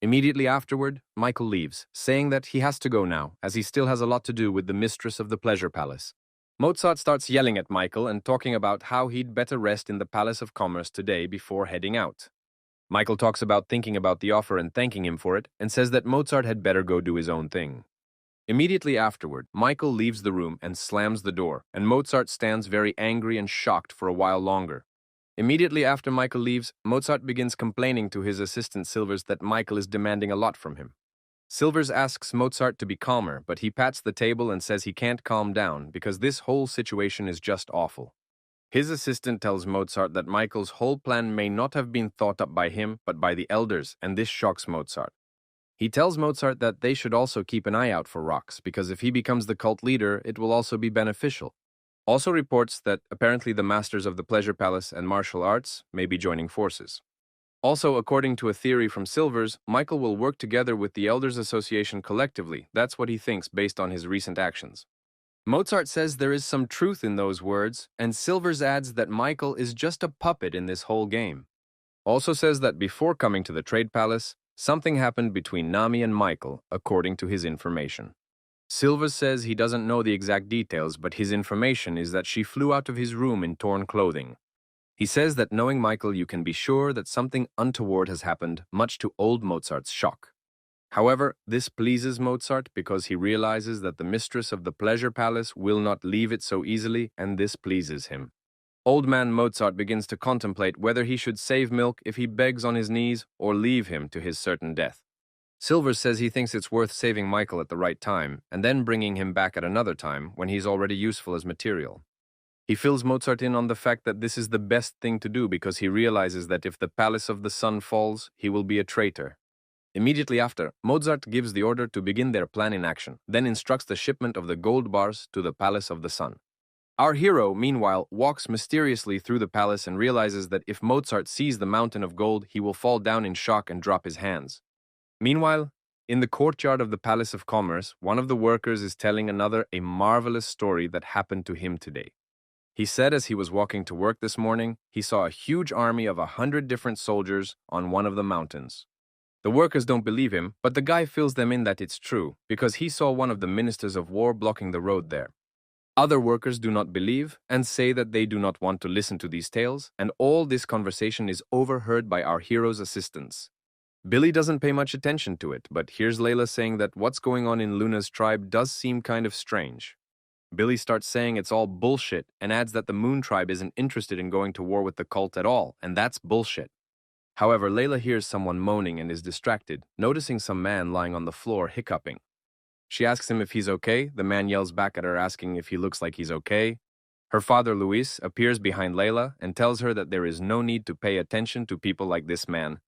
Immediately afterward, Michael leaves, saying that he has to go now, as he still has a lot to do with the mistress of the pleasure palace. Mozart starts yelling at Michael and talking about how he'd better rest in the Palace of Commerce today before heading out. Michael talks about thinking about the offer and thanking him for it, and says that Mozart had better go do his own thing. Immediately afterward, Michael leaves the room and slams the door, and Mozart stands very angry and shocked for a while longer. Immediately after Michael leaves, Mozart begins complaining to his assistant Silvers that Michael is demanding a lot from him. Silvers asks Mozart to be calmer, but he pats the table and says he can't calm down because this whole situation is just awful. His assistant tells Mozart that Michael's whole plan may not have been thought up by him, but by the elders, and this shocks Mozart. He tells Mozart that they should also keep an eye out for Rox, because if he becomes the cult leader, it will also be beneficial. Also reports that apparently the masters of the Pleasure Palace and martial arts may be joining forces. Also, according to a theory from Silvers, Michael will work together with the Elders Association collectively. That's what he thinks based on his recent actions. Mozart says there is some truth in those words, and Silvers adds that Michael is just a puppet in this whole game. Also says that before coming to the Trade Palace, something happened between Nami and Michael, according to his information. Silvers says he doesn't know the exact details, but his information is that she flew out of his room in torn clothing. He says that knowing Michael, you can be sure that something untoward has happened, much to old Mozart's shock. However, this pleases Mozart because he realizes that the mistress of the pleasure palace will not leave it so easily, and this pleases him. Old man Mozart begins to contemplate whether he should save Milk if he begs on his knees or leave him to his certain death. Silvers says he thinks it's worth saving Michael at the right time and then bringing him back at another time when he's already useful as material. He fills Mozart in on the fact that this is the best thing to do because he realizes that if the Palace of the Sun falls, he will be a traitor. Immediately after, Mozart gives the order to begin their plan in action, then instructs the shipment of the gold bars to the Palace of the Sun. Our hero, meanwhile, walks mysteriously through the palace and realizes that if Mozart sees the mountain of gold, he will fall down in shock and drop his hands. Meanwhile, in the courtyard of the Palace of Commerce, one of the workers is telling another a marvelous story that happened to him today. He said as he was walking to work this morning, he saw a huge army of 100 different soldiers on one of the mountains. The workers don't believe him, but the guy fills them in that it's true, because he saw one of the ministers of war blocking the road there. Other workers do not believe and say that they do not want to listen to these tales, and all this conversation is overheard by our hero's assistants. Billy doesn't pay much attention to it, but here's Layla saying that what's going on in Luna's tribe does seem kind of strange. Billy starts saying it's all bullshit and adds that the Moon tribe isn't interested in going to war with the cult at all, and that's bullshit. However, Layla hears someone moaning and is distracted, noticing some man lying on the floor hiccuping. She asks him if he's okay. The man yells back at her asking if he looks like he's okay. Her father, Luis, appears behind Layla and tells her that there is no need to pay attention to people like this man.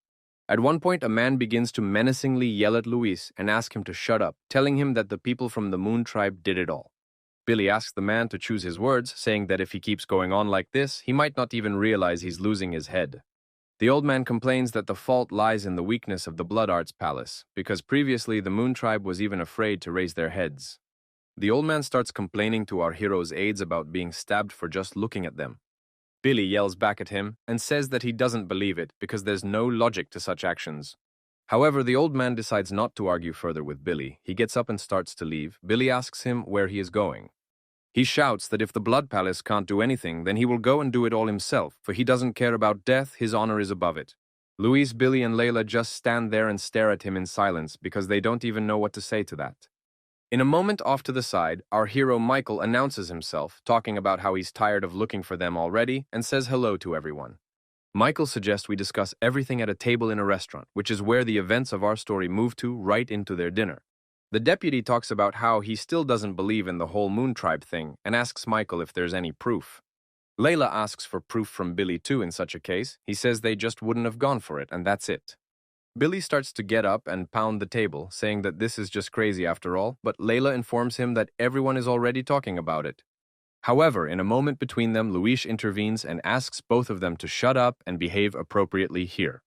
At one point, a man begins to menacingly yell at Luis and ask him to shut up, telling him that the people from the Moon Tribe did it all. Billy asks the man to choose his words, saying that if he keeps going on like this, he might not even realize he's losing his head. The old man complains that the fault lies in the weakness of the Blood Arts Palace, because previously the Moon Tribe was even afraid to raise their heads. The old man starts complaining to our hero's aides about being stabbed for just looking at them. Billy yells back at him and says that he doesn't believe it because there's no logic to such actions. However, the old man decides not to argue further with Billy. He gets up and starts to leave. Billy asks him where he is going. He shouts that if the Blood Palace can't do anything, then he will go and do it all himself, for he doesn't care about death, his honor is above it. Luis, Billy, and Layla just stand there and stare at him in silence because they don't even know what to say to that. In a moment off to the side, our hero Michael announces himself, talking about how he's tired of looking for them already, and says hello to everyone. Michael suggests we discuss everything at a table in a restaurant, which is where the events of our story move to right into their dinner. The deputy talks about how he still doesn't believe in the whole Moon Tribe thing and asks Michael if there's any proof. Layla asks for proof from Billy too in such a case. He says they just wouldn't have gone for it, and that's it. Billy starts to get up and pound the table, saying that this is just crazy after all, but Layla informs him that everyone is already talking about it. However, in a moment between them, Luis intervenes and asks both of them to shut up and behave appropriately here.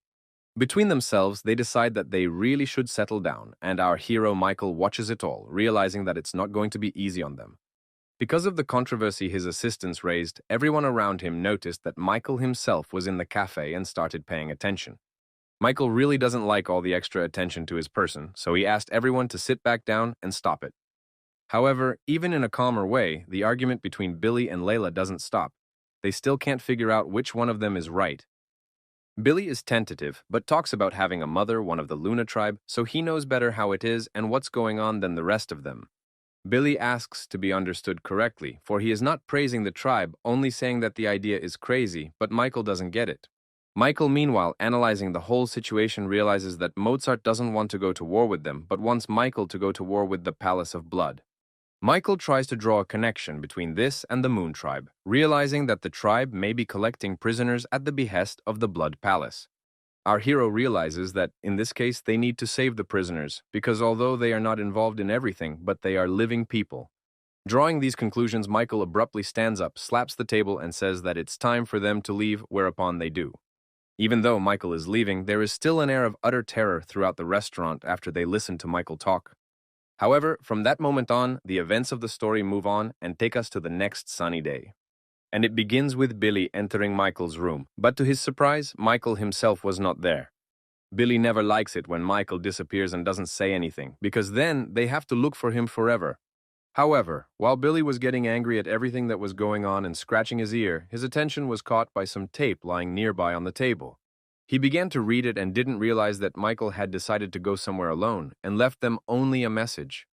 Between themselves, they decide that they really should settle down, and our hero Michael watches it all, realizing that it's not going to be easy on them. Because of the controversy his assistants raised, everyone around him noticed that Michael himself was in the cafe and started paying attention. Michael really doesn't like all the extra attention to his person, so he asked everyone to sit back down and stop it. However, even in a calmer way, the argument between Billy and Layla doesn't stop. They still can't figure out which one of them is right. Billy is tentative, but talks about having a mother, one of the Luna tribe, so he knows better how it is and what's going on than the rest of them. Billy asks to be understood correctly, for he is not praising the tribe, only saying that the idea is crazy, but Michael doesn't get it. Michael, meanwhile, analyzing the whole situation, realizes that Mozart doesn't want to go to war with them, but wants Michael to go to war with the Palace of Blood. Michael tries to draw a connection between this and the Moon Tribe, realizing that the tribe may be collecting prisoners at the behest of the Blood Palace. Our hero realizes that, in this case, they need to save the prisoners, because although they are not involved in everything, but they are living people. Drawing these conclusions, Michael abruptly stands up, slaps the table, and says that it's time for them to leave, whereupon they do. Even though Michael is leaving, there is still an air of utter terror throughout the restaurant after they listen to Michael talk. However, from that moment on, the events of the story move on and take us to the next sunny day. And it begins with Billy entering Michael's room, but to his surprise, Michael himself was not there. Billy never likes it when Michael disappears and doesn't say anything, because then they have to look for him forever. However, while Billy was getting angry at everything that was going on and scratching his ear, his attention was caught by some tape lying nearby on the table. He began to read it and didn't realize that Michael had decided to go somewhere alone and left them only a message.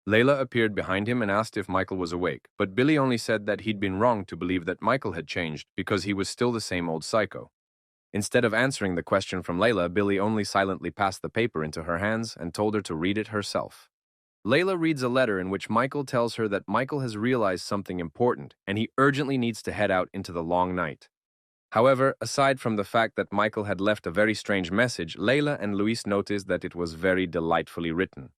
Layla appeared behind him and asked if Michael was awake, but Billy only said that he'd been wrong to believe that Michael had changed because he was still the same old psycho. Instead of answering the question from Layla, Billy only silently passed the paper into her hands and told her to read it herself. Layla reads a letter in which Michael tells her that Michael has realized something important and he urgently needs to head out into the long night. However, aside from the fact that Michael had left a very strange message, Layla and Luis noticed that it was very delightfully written.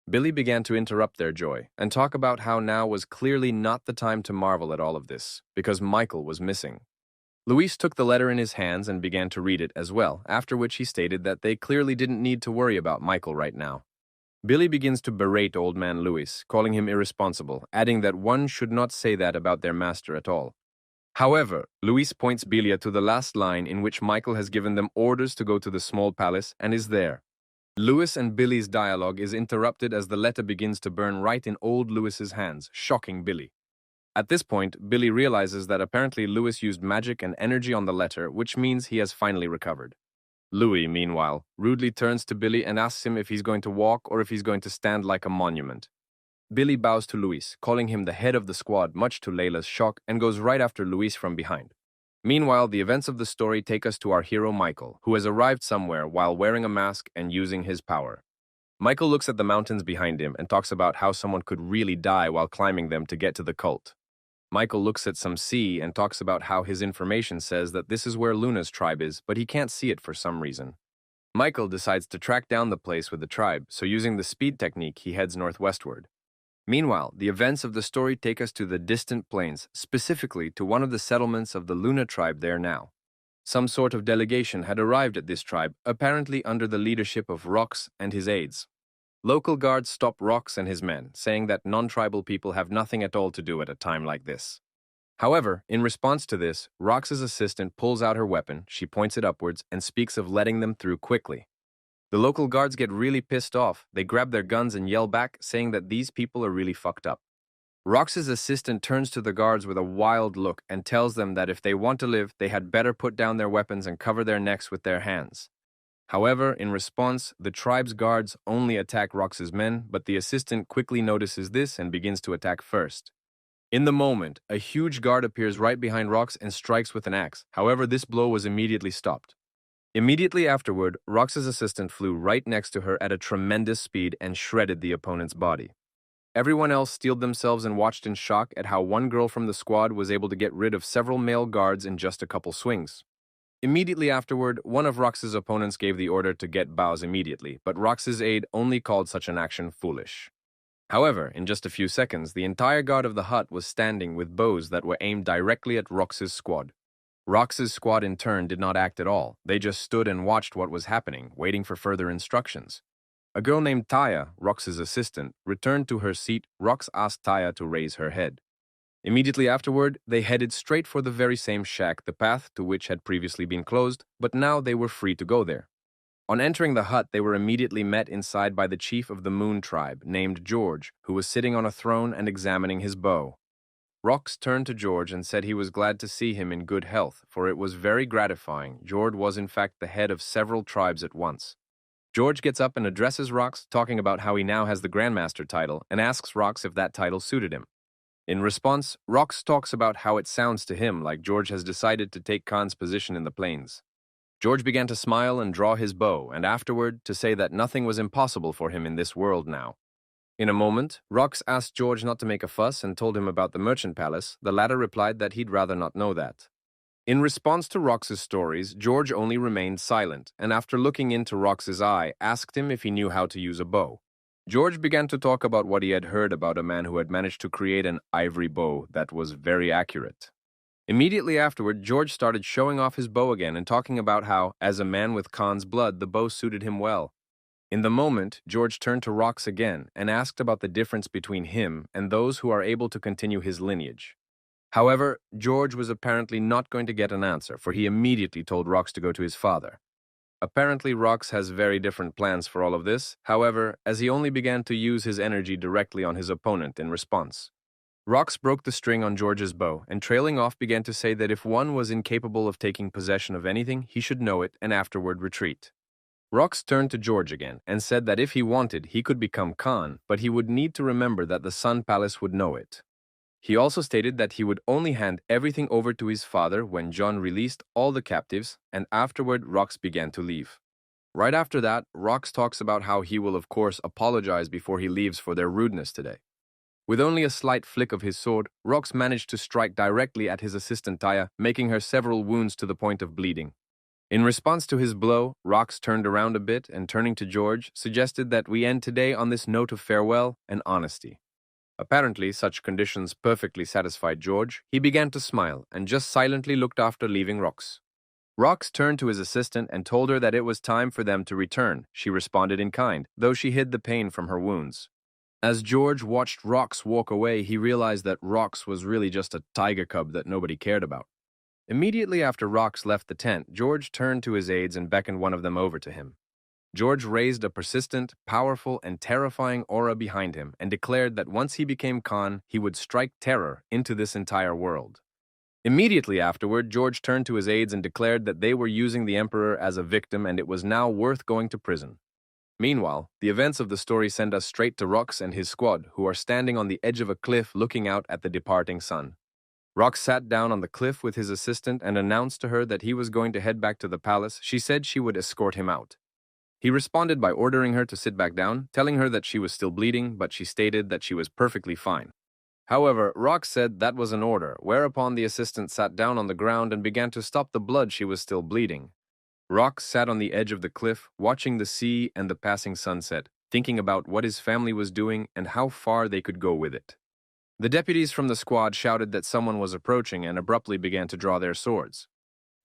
Billy began to interrupt their joy and talk about how now was clearly not the time to marvel at all of this, because Michael was missing. Luis took the letter in his hands and began to read it as well, after which he stated that they clearly didn't need to worry about Michael right now. Billy begins to berate old man Luis, calling him irresponsible, adding that one should not say that about their master at all. However, Luis points Billy to the last line in which Michael has given them orders to go to the small palace and is there. Luis and Billy's dialogue is interrupted as the letter begins to burn right in old Luis's hands, shocking Billy. At this point, Billy realizes that apparently Luis used magic and energy on the letter, which means he has finally recovered. Louis, meanwhile, rudely turns to Billy and asks him if he's going to walk or if he's going to stand like a monument. Billy bows to Luis, calling him the head of the squad, much to Layla's shock, and goes right after Luis from behind. Meanwhile, the events of the story take us to our hero Michael, who has arrived somewhere while wearing a mask and using his power. Michael looks at the mountains behind him and talks about how someone could really die while climbing them to get to the cult. Michael looks at some sea and talks about how his information says that this is where Luna's tribe is, but he can't see it for some reason. Michael decides to track down the place with the tribe, so using the speed technique, he heads northwestward. Meanwhile, the events of the story take us to the distant plains, specifically to one of the settlements of the Luna tribe there now. Some sort of delegation had arrived at this tribe, apparently under the leadership of Rox and his aides. Local guards stop Rox and his men, saying that non-tribal people have nothing at all to do at a time like this. However, in response to this, Rox's assistant pulls out her weapon, she points it upwards, and speaks of letting them through quickly. The local guards get really pissed off. They grab their guns and yell back, saying that these people are really fucked up. Rox's assistant turns to the guards with a wild look and tells them that if they want to live, they had better put down their weapons and cover their necks with their hands. However, in response, the tribe's guards only attack Rox's men, but the assistant quickly notices this and begins to attack first. In the moment, a huge guard appears right behind Rox and strikes with an axe. However, this blow was immediately stopped. Immediately afterward, Rox's assistant flew right next to her at a tremendous speed and shredded the opponent's body. Everyone else steeled themselves and watched in shock at how one girl from the squad was able to get rid of several male guards in just a couple swings. Immediately afterward, one of Rox's opponents gave the order to get bows immediately, but Rox's aide only called such an action foolish. However, in just a few seconds, the entire guard of the hut was standing with bows that were aimed directly at Rox's squad. Rox's squad in turn did not act at all. They just stood and watched what was happening, waiting for further instructions. A girl named Taya, Rox's assistant, returned to her seat. Rox asked Taya to raise her head. Immediately afterward, they headed straight for the very same shack, the path to which had previously been closed, but now they were free to go there. On entering the hut, they were immediately met inside by the chief of the Moon tribe, named George, who was sitting on a throne and examining his bow. Rox turned to George and said he was glad to see him in good health, for it was very gratifying. George was in fact the head of several tribes at once. George gets up and addresses Rox, talking about how he now has the Grandmaster title, and asks Rox if that title suited him. In response, Rox talks about how it sounds to him like George has decided to take Khan's position in the plains. George began to smile and draw his bow, and afterward to say that nothing was impossible for him in this world now. In a moment, Rox asked George not to make a fuss and told him about the merchant palace. The latter replied that he'd rather not know that. In response to Rox's stories, George only remained silent, and after looking into Rox's eye, asked him if he knew how to use a bow. George began to talk about what he had heard about a man who had managed to create an ivory bow that was very accurate. Immediately afterward, George started showing off his bow again and talking about how, as a man with Khan's blood, the bow suited him well. In the moment, George turned to Rox again and asked about the difference between him and those who are able to continue his lineage. However, George was apparently not going to get an answer, for he immediately told Rox to go to his father. Apparently, Rox has very different plans for all of this, however, as he only began to use his energy directly on his opponent in response. Rox broke the string on George's bow, and trailing off began to say that if one was incapable of taking possession of anything, he should know it and afterward retreat. Rox turned to George again and said that if he wanted, he could become Khan, but he would need to remember that the Sun Palace would know it. He also stated that he would only hand everything over to his father when John released all the captives, and afterward Rox began to leave. Right after that, Rox talks about how he will of course apologize before he leaves for their rudeness today. With only a slight flick of his sword, Rox managed to strike directly at his assistant Taya, making her several wounds to the point of bleeding. In response to his blow, Rox turned around a bit and turning to George, suggested that we end today on this note of farewell and honesty. Apparently, such conditions perfectly satisfied George. He began to smile and just silently looked after leaving Rox. Rox turned to his assistant and told her that it was time for them to return. She responded in kind, though she hid the pain from her wounds. As George watched Rox walk away, he realized that Rox was really just a tiger cub that nobody cared about. Immediately after Rox left the tent, George turned to his aides and beckoned one of them over to him. George raised a persistent, powerful, and terrifying aura behind him and declared that once he became Khan, he would strike terror into this entire world. Immediately afterward, George turned to his aides and declared that they were using the Emperor as a victim and it was now worth going to prison. Meanwhile, the events of the story send us straight to Rox and his squad, who are standing on the edge of a cliff looking out at the departing sun. Rox sat down on the cliff with his assistant and announced to her that he was going to head back to the palace. She said she would escort him out. He responded by ordering her to sit back down, telling her that she was still bleeding, but she stated that she was perfectly fine. However, Rox said that was an order, whereupon the assistant sat down on the ground and began to stop the blood. She was still bleeding. Rox sat on the edge of the cliff, watching the sea and the passing sunset, thinking about what his family was doing and how far they could go with it. The deputies from the squad shouted that someone was approaching and abruptly began to draw their swords.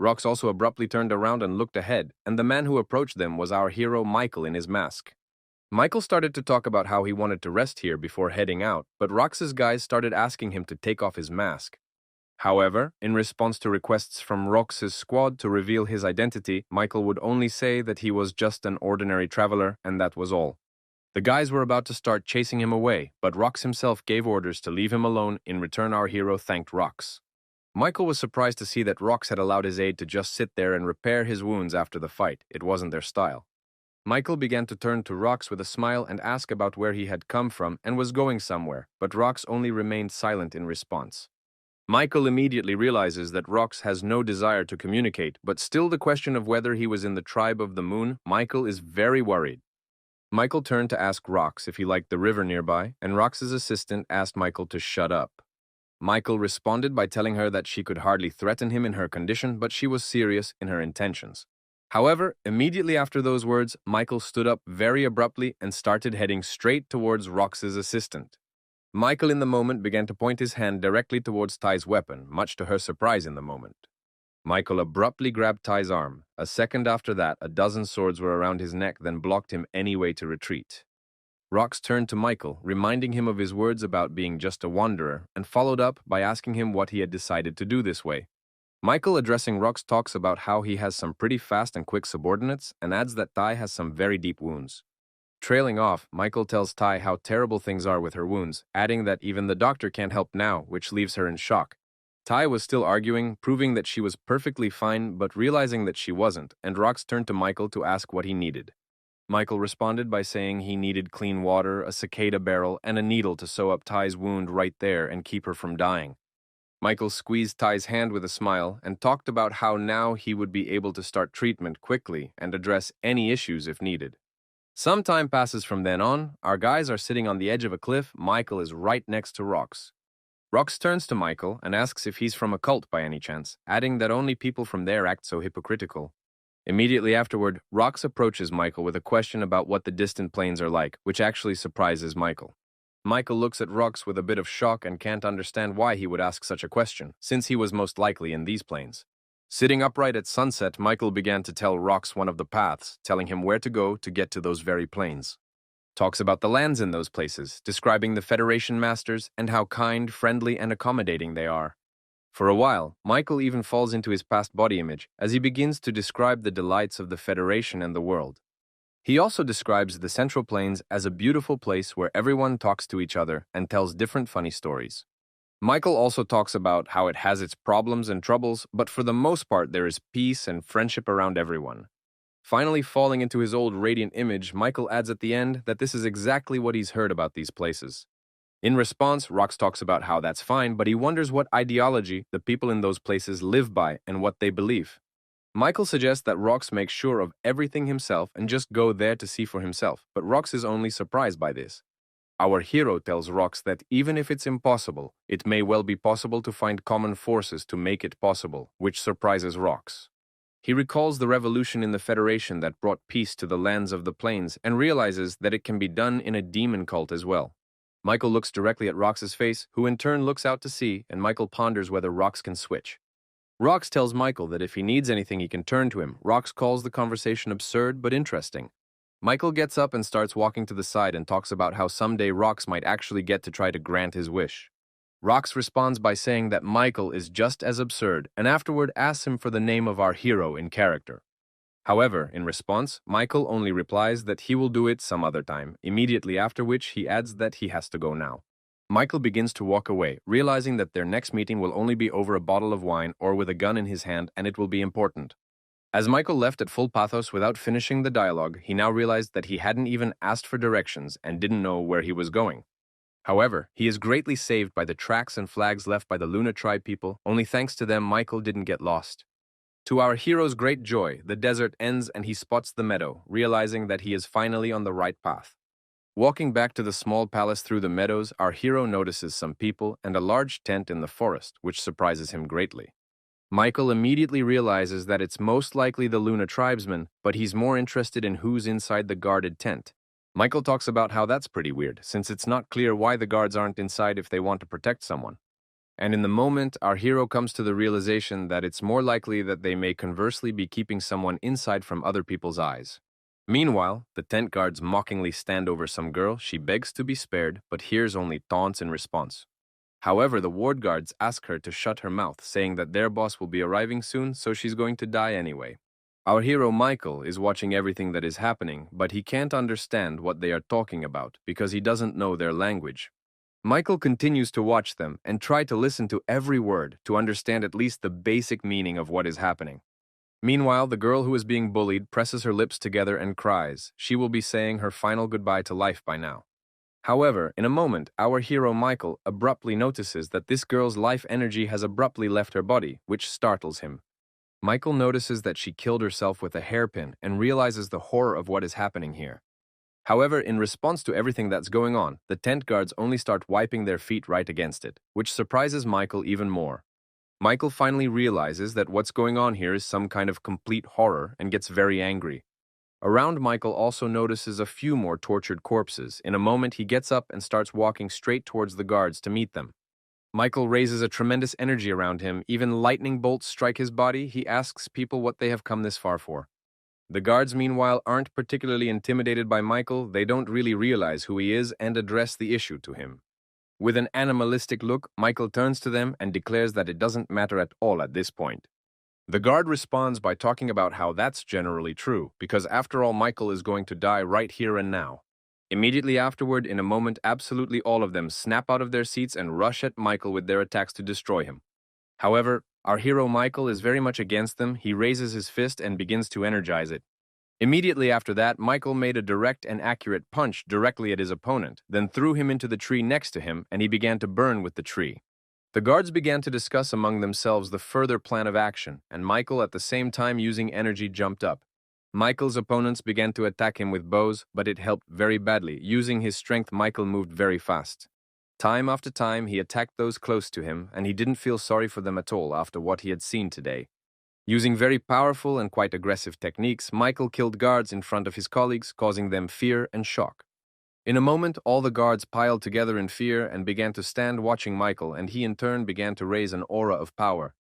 Rox also abruptly turned around and looked ahead, and the man who approached them was our hero Michael in his mask. Michael started to talk about how he wanted to rest here before heading out, but Rox's guys started asking him to take off his mask. However, in response to requests from Rox's squad to reveal his identity, Michael would only say that he was just an ordinary traveler, and that was all. The guys were about to start chasing him away, but Rox himself gave orders to leave him alone. In return, our hero thanked Rox. Michael was surprised to see that Rox had allowed his aide to just sit there and repair his wounds after the fight. It wasn't their style. Michael began to turn to Rox with a smile and ask about where he had come from and was going somewhere, but Rox only remained silent in response. Michael immediately realizes that Rox has no desire to communicate, but still the question of whether he was in the tribe of the moon, Michael is very worried. Michael turned to ask Rox if he liked the river nearby, and Rox's assistant asked Michael to shut up. Michael responded by telling her that she could hardly threaten him in her condition, but she was serious in her intentions. However, immediately after those words, Michael stood up very abruptly and started heading straight towards Rox's assistant. Michael in the moment began to point his hand directly towards Ty's weapon, much to her surprise in the moment. Michael abruptly grabbed Ty's arm. A second after that, a dozen swords were around his neck, then blocked him any way to retreat. Rox turned to Michael, reminding him of his words about being just a wanderer, and followed up by asking him what he had decided to do this way. Michael, addressing Rox, talks about how he has some pretty fast and quick subordinates, and adds that Ty has some very deep wounds. Trailing off, Michael tells Ty how terrible things are with her wounds, adding that even the doctor can't help now, which leaves her in shock. Ty was still arguing, proving that she was perfectly fine, but realizing that she wasn't, and Rox turned to Michael to ask what he needed. Michael responded by saying he needed clean water, a cicada barrel, and a needle to sew up Ty's wound right there and keep her from dying. Michael squeezed Ty's hand with a smile and talked about how now he would be able to start treatment quickly and address any issues if needed. Some time passes from then on. Our guys are sitting on the edge of a cliff. Michael is right next to Rox. Rox turns to Michael and asks if he's from a cult by any chance, adding that only people from there act so hypocritical. Immediately afterward, Rox approaches Michael with a question about what the distant plains are like, which actually surprises Michael. Michael looks at Rox with a bit of shock and can't understand why he would ask such a question, since he was most likely in these plains. Sitting upright at sunset, Michael began to tell Rox one of the paths, telling him where to go to get to those very plains. Talks about the lands in those places, describing the Federation masters and how kind, friendly, and accommodating they are. For a while, Michael even falls into his past body image as he begins to describe the delights of the Federation and the world. He also describes the Central Plains as a beautiful place where everyone talks to each other and tells different funny stories. Michael also talks about how it has its problems and troubles, but for the most part there is peace and friendship around everyone. Finally falling into his old radiant image, Michael adds at the end that this is exactly what he's heard about these places. In response, Rox talks about how that's fine, but he wonders what ideology the people in those places live by and what they believe. Michael suggests that Rox make sure of everything himself and just go there to see for himself, but Rox is only surprised by this. Our hero tells Rox that even if it's impossible, it may well be possible to find common forces to make it possible, which surprises Rox. He recalls the revolution in the Federation that brought peace to the lands of the plains and realizes that it can be done in a demon cult as well. Michael looks directly at Rox's face, who in turn looks out to sea, and Michael ponders whether Rox can switch. Rox tells Michael that if he needs anything he can turn to him. Rox calls the conversation absurd but interesting. Michael gets up and starts walking to the side and talks about how someday Rox might actually get to try to grant his wish. Rox responds by saying that Michael is just as absurd and afterward asks him for the name of our hero in character. However, in response, Michael only replies that he will do it some other time, immediately after which he adds that he has to go now. Michael begins to walk away, realizing that their next meeting will only be over a bottle of wine or with a gun in his hand, and it will be important. As Michael left at full pathos without finishing the dialogue, he now realized that he hadn't even asked for directions and didn't know where he was going. However, he is greatly saved by the tracks and flags left by the Luna tribe people. Only thanks to them, Michael didn't get lost. To our hero's great joy, the desert ends and he spots the meadow, realizing that he is finally on the right path. Walking back to the small palace through the meadows, our hero notices some people and a large tent in the forest, which surprises him greatly. Michael immediately realizes that it's most likely the Luna tribesmen, but he's more interested in who's inside the guarded tent. Michael talks about how that's pretty weird, since it's not clear why the guards aren't inside if they want to protect someone. And in the moment, our hero comes to the realization that it's more likely that they may conversely be keeping someone inside from other people's eyes. Meanwhile, the tent guards mockingly stand over some girl. She begs to be spared, but hears only taunts in response. However, the ward guards ask her to shut her mouth, saying that their boss will be arriving soon, so she's going to die anyway. Our hero Michael is watching everything that is happening, but he can't understand what they are talking about because he doesn't know their language. Michael continues to watch them and try to listen to every word to understand at least the basic meaning of what is happening. Meanwhile, the girl who is being bullied presses her lips together and cries. She will be saying her final goodbye to life by now. However, in a moment, our hero Michael abruptly notices that this girl's life energy has abruptly left her body, which startles him. Michael notices that she killed herself with a hairpin and realizes the horror of what is happening here. However, in response to everything that's going on, the tent guards only start wiping their feet right against it, which surprises Michael even more. Michael finally realizes that what's going on here is some kind of complete horror and gets very angry. Around Michael also notices a few more tortured corpses. In a moment, he gets up and starts walking straight towards the guards to meet them. Michael raises a tremendous energy around him. Even lightning bolts strike his body. He asks people what they have come this far for. The guards, meanwhile, aren't particularly intimidated by Michael. They don't really realize who he is and address the issue to him. With an animalistic look, Michael turns to them and declares that it doesn't matter at all at this point. The guard responds by talking about how that's generally true, because after all, Michael is going to die right here and now. Immediately afterward, in a moment, absolutely all of them snap out of their seats and rush at Michael with their attacks to destroy him. However, our hero Michael is very much against them. He raises his fist and begins to energize it. Immediately after that, Michael made a direct and accurate punch directly at his opponent, then threw him into the tree next to him, and he began to burn with the tree. The guards began to discuss among themselves the further plan of action, and Michael, at the same time using energy, jumped up. Michael's opponents began to attack him with bows, but it helped very badly. Using his strength, Michael moved very fast. Time after time, he attacked those close to him, and he didn't feel sorry for them at all after what he had seen today. Using very powerful and quite aggressive techniques, Michael killed guards in front of his colleagues, causing them fear and shock. In a moment, all the guards piled together in fear and began to stand watching Michael, and he in turn began to raise an aura of power.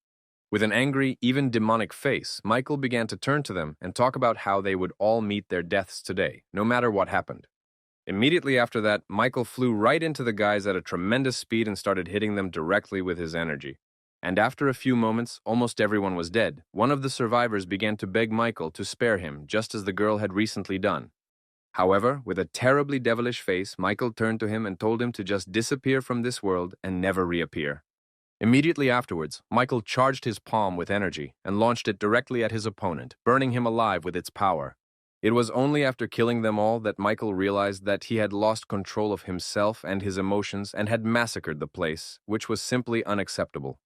With an angry, even demonic face, Michael began to turn to them and talk about how they would all meet their deaths today, no matter what happened. Immediately after that, Michael flew right into the guys at a tremendous speed and started hitting them directly with his energy. And after a few moments, almost everyone was dead. One of the survivors began to beg Michael to spare him, just as the girl had recently done. However, with a terribly devilish face, Michael turned to him and told him to just disappear from this world and never reappear. Immediately afterwards, Michael charged his palm with energy and launched it directly at his opponent, burning him alive with its power. It was only after killing them all that Michael realized that he had lost control of himself and his emotions and had massacred the place, which was simply unacceptable.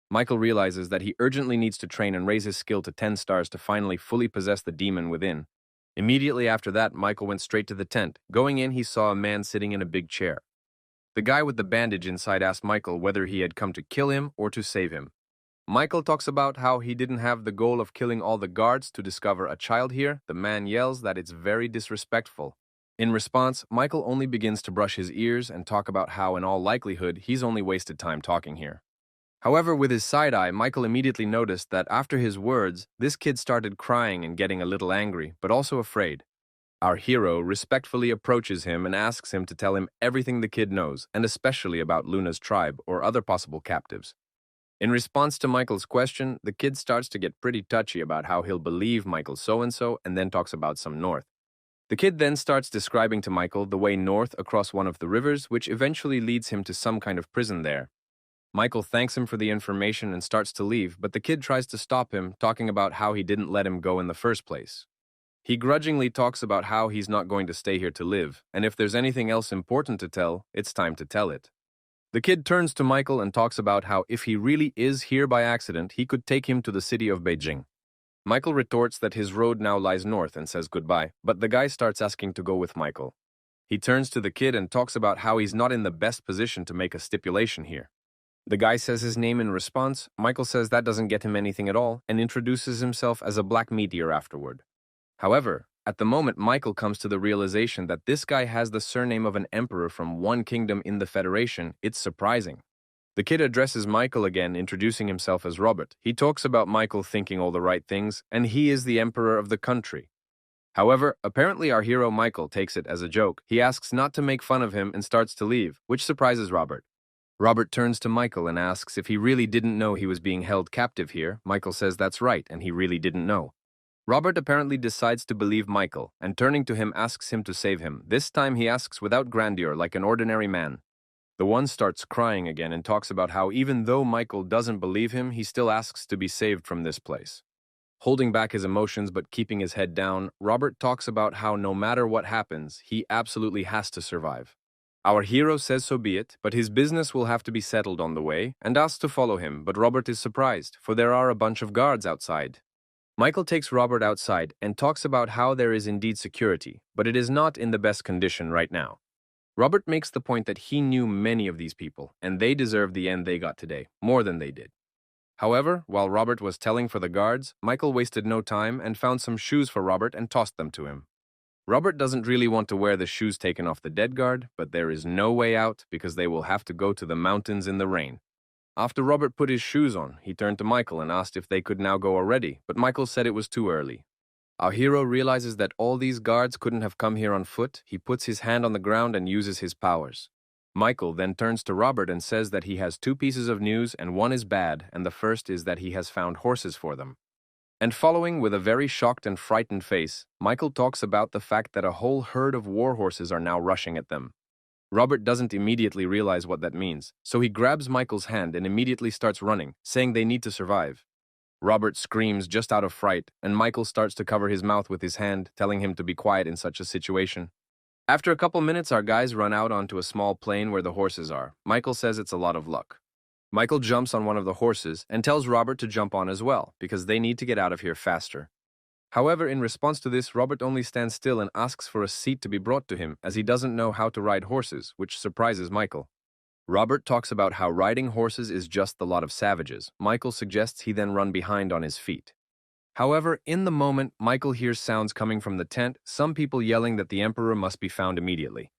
Michael realizes that he urgently needs to train and raise his skill to 10 stars to finally fully possess the demon within. Immediately after that, Michael went straight to the tent. Going in, he saw a man sitting in a big chair. The guy with the bandage inside asked Michael whether he had come to kill him or to save him. Michael talks about how he didn't have the goal of killing all the guards to discover a child here. The man yells that it's very disrespectful. In response, Michael only begins to brush his ears and talk about how, in all likelihood, he's only wasted time talking here. However, with his side eye, Michael immediately noticed that after his words, this kid started crying and getting a little angry, but also afraid. Our hero respectfully approaches him and asks him to tell him everything the kid knows, and especially about Luna's tribe or other possible captives. In response to Michael's question, the kid starts to get pretty touchy about how he'll believe Michael so-and-so and then talks about some north. The kid then starts describing to Michael the way north across one of the rivers, which eventually leads him to some kind of prison there. Michael thanks him for the information and starts to leave, but the kid tries to stop him, talking about how he didn't let him go in the first place. He grudgingly talks about how he's not going to stay here to live, and if there's anything else important to tell, it's time to tell it. The kid turns to Michael and talks about how if he really is here by accident, he could take him to the city of Beijing. Michael retorts that his road now lies north and says goodbye, but the guy starts asking to go with Michael. He turns to the kid and talks about how he's not in the best position to make a stipulation here. The guy says his name in response. Michael says that doesn't get him anything at all and introduces himself as a black meteor afterward. However, at the moment Michael comes to the realization that this guy has the surname of an emperor from one kingdom in the Federation, it's surprising. The kid addresses Michael again, introducing himself as Robert. He talks about Michael thinking all the right things, and he is the emperor of the country. However, apparently our hero Michael takes it as a joke. He asks not to make fun of him and starts to leave, which surprises Robert. Robert turns to Michael and asks if he really didn't know he was being held captive here. Michael says that's right, and he really didn't know. Robert apparently decides to believe Michael, and turning to him asks him to save him. This time he asks without grandeur, like an ordinary man. The one starts crying again and talks about how even though Michael doesn't believe him, he still asks to be saved from this place. Holding back his emotions but keeping his head down, Robert talks about how no matter what happens, he absolutely has to survive. Our hero says so be it, but his business will have to be settled on the way, and asks to follow him, but Robert is surprised, for there are a bunch of guards outside. Michael takes Robert outside and talks about how there is indeed security, but it is not in the best condition right now. Robert makes the point that he knew many of these people, and they deserve the end they got today, more than they did. However, while Robert was telling for the guards, Michael wasted no time and found some shoes for Robert and tossed them to him. Robert doesn't really want to wear the shoes taken off the dead guard, but there is no way out because they will have to go to the mountains in the rain. After Robert put his shoes on, he turned to Michael and asked if they could now go already, but Michael said it was too early. Our hero realizes that all these guards couldn't have come here on foot. He puts his hand on the ground and uses his powers. Michael then turns to Robert and says that he has two pieces of news and one is bad, and the first is that he has found horses for them. And following with a very shocked and frightened face, Michael talks about the fact that a whole herd of war horses are now rushing at them. Robert doesn't immediately realize what that means, so he grabs Michael's hand and immediately starts running, saying they need to survive. Robert screams just out of fright, and Michael starts to cover his mouth with his hand, telling him to be quiet in such a situation. After a couple minutes, our guys run out onto a small plain where the horses are. Michael says it's a lot of luck. Michael jumps on one of the horses and tells Robert to jump on as well, because they need to get out of here faster. However, in response to this, Robert only stands still and asks for a seat to be brought to him, as he doesn't know how to ride horses, which surprises Michael. Robert talks about how riding horses is just the lot of savages. Michael suggests he then run behind on his feet. However, in the moment, Michael hears sounds coming from the tent, some people yelling that the Emperor must be found immediately.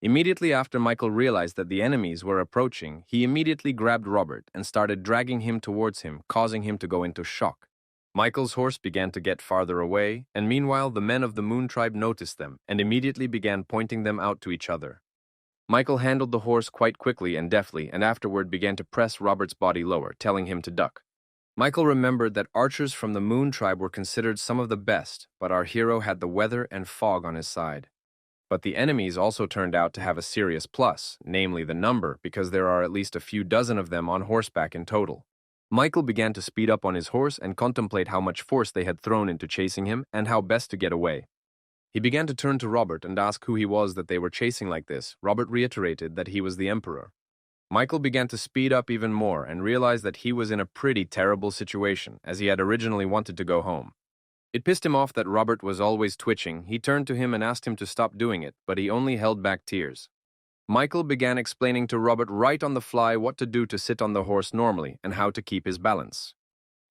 Immediately after Michael realized that the enemies were approaching, he immediately grabbed Robert and started dragging him towards him, causing him to go into shock. Michael's horse began to get farther away, and meanwhile the men of the Moon tribe noticed them and immediately began pointing them out to each other. Michael handled the horse quite quickly and deftly and afterward began to press Robert's body lower, telling him to duck. Michael remembered that archers from the Moon tribe were considered some of the best, but our hero had the weather and fog on his side. But the enemies also turned out to have a serious plus, namely the number, because there are at least a few dozen of them on horseback in total. Michael began to speed up on his horse and contemplate how much force they had thrown into chasing him and how best to get away. He began to turn to Robert and ask who he was that they were chasing like this. Robert reiterated that he was the Emperor. Michael began to speed up even more and realized that he was in a pretty terrible situation, as he had originally wanted to go home. It pissed him off that Robert was always twitching. He turned to him and asked him to stop doing it, but he only held back tears. Michael began explaining to Robert right on the fly what to do to sit on the horse normally and how to keep his balance.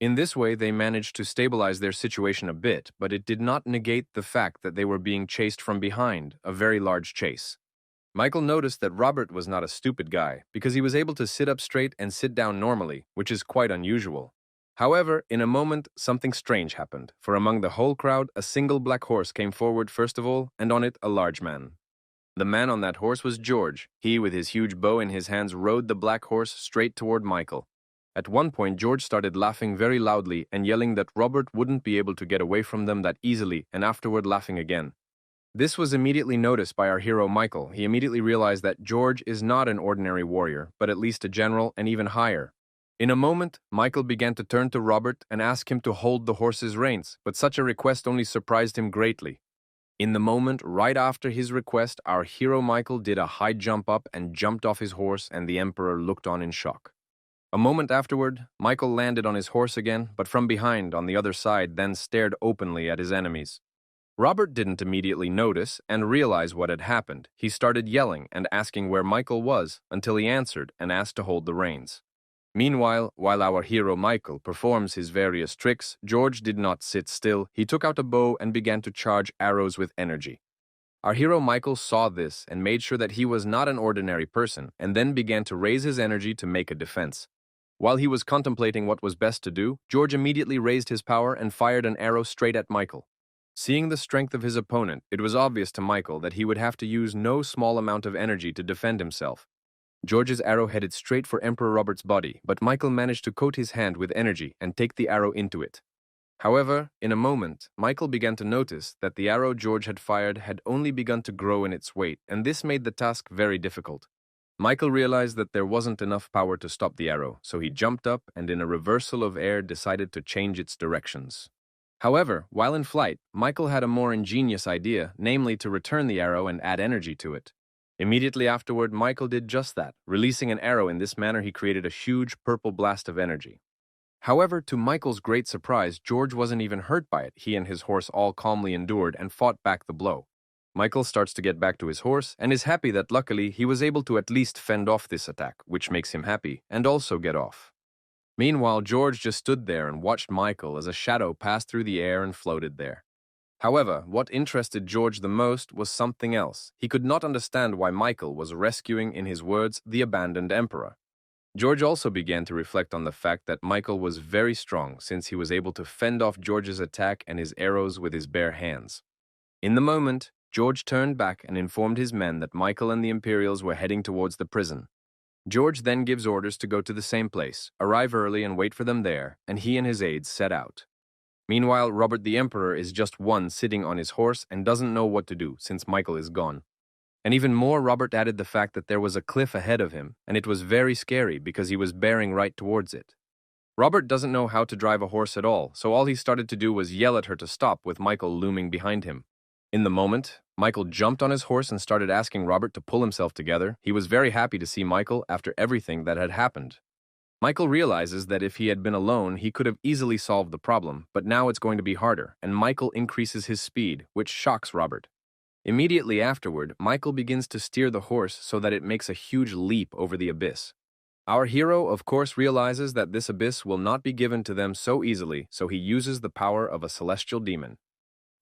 In this way, they managed to stabilize their situation a bit, but it did not negate the fact that they were being chased from behind, a very large chase. Michael noticed that Robert was not a stupid guy, because he was able to sit up straight and sit down normally, which is quite unusual. However, in a moment, something strange happened, for among the whole crowd, a single black horse came forward first of all, and on it a large man. The man on that horse was George. He, with his huge bow in his hands, rode the black horse straight toward Michael. At one point, George started laughing very loudly and yelling that Robert wouldn't be able to get away from them that easily, and afterward laughing again. This was immediately noticed by our hero Michael. He immediately realized that George is not an ordinary warrior, but at least a general and even higher. In a moment, Michael began to turn to Robert and ask him to hold the horse's reins, but such a request only surprised him greatly. In the moment, right after his request, our hero Michael did a high jump up and jumped off his horse, and the Emperor looked on in shock. A moment afterward, Michael landed on his horse again, but from behind, on the other side, then stared openly at his enemies. Robert didn't immediately notice and realize what had happened. He started yelling and asking where Michael was until he answered and asked to hold the reins. Meanwhile, while our hero Michael performs his various tricks, George did not sit still. He took out a bow and began to charge arrows with energy. Our hero Michael saw this and made sure that he was not an ordinary person, and then began to raise his energy to make a defense. While he was contemplating what was best to do, George immediately raised his power and fired an arrow straight at Michael. Seeing the strength of his opponent, it was obvious to Michael that he would have to use no small amount of energy to defend himself. George's arrow headed straight for Emperor Robert's body, but Michael managed to coat his hand with energy and take the arrow into it. However, in a moment, Michael began to notice that the arrow George had fired had only begun to grow in its weight, and this made the task very difficult. Michael realized that there wasn't enough power to stop the arrow, so he jumped up and in a reversal of air decided to change its directions. However, while in flight, Michael had a more ingenious idea, namely to return the arrow and add energy to it. Immediately afterward, Michael did just that. Releasing an arrow in this manner, he created a huge purple blast of energy. However, to Michael's great surprise, George wasn't even hurt by it. He and his horse all calmly endured and fought back the blow. Michael starts to get back to his horse and is happy that luckily he was able to at least fend off this attack, which makes him happy, and also get off. Meanwhile, George just stood there and watched Michael as a shadow passed through the air and floated there. However, what interested George the most was something else. He could not understand why Michael was rescuing, in his words, the abandoned emperor. George also began to reflect on the fact that Michael was very strong since he was able to fend off George's attack and his arrows with his bare hands. In the moment, George turned back and informed his men that Michael and the Imperials were heading towards the prison. George then gives orders to go to the same place, arrive early and wait for them there, and he and his aides set out. Meanwhile, Robert the Emperor is just one sitting on his horse and doesn't know what to do since Michael is gone. And even more, Robert added the fact that there was a cliff ahead of him, and it was very scary because he was bearing right towards it. Robert doesn't know how to drive a horse at all, so all he started to do was yell at her to stop with Michael looming behind him. In the moment, Michael jumped on his horse and started asking Robert to pull himself together. He was very happy to see Michael after everything that had happened. Michael realizes that if he had been alone, he could have easily solved the problem, but now it's going to be harder, and Michael increases his speed, which shocks Robert. Immediately afterward, Michael begins to steer the horse so that it makes a huge leap over the abyss. Our hero, of course, realizes that this abyss will not be given to them so easily, so he uses the power of a celestial demon.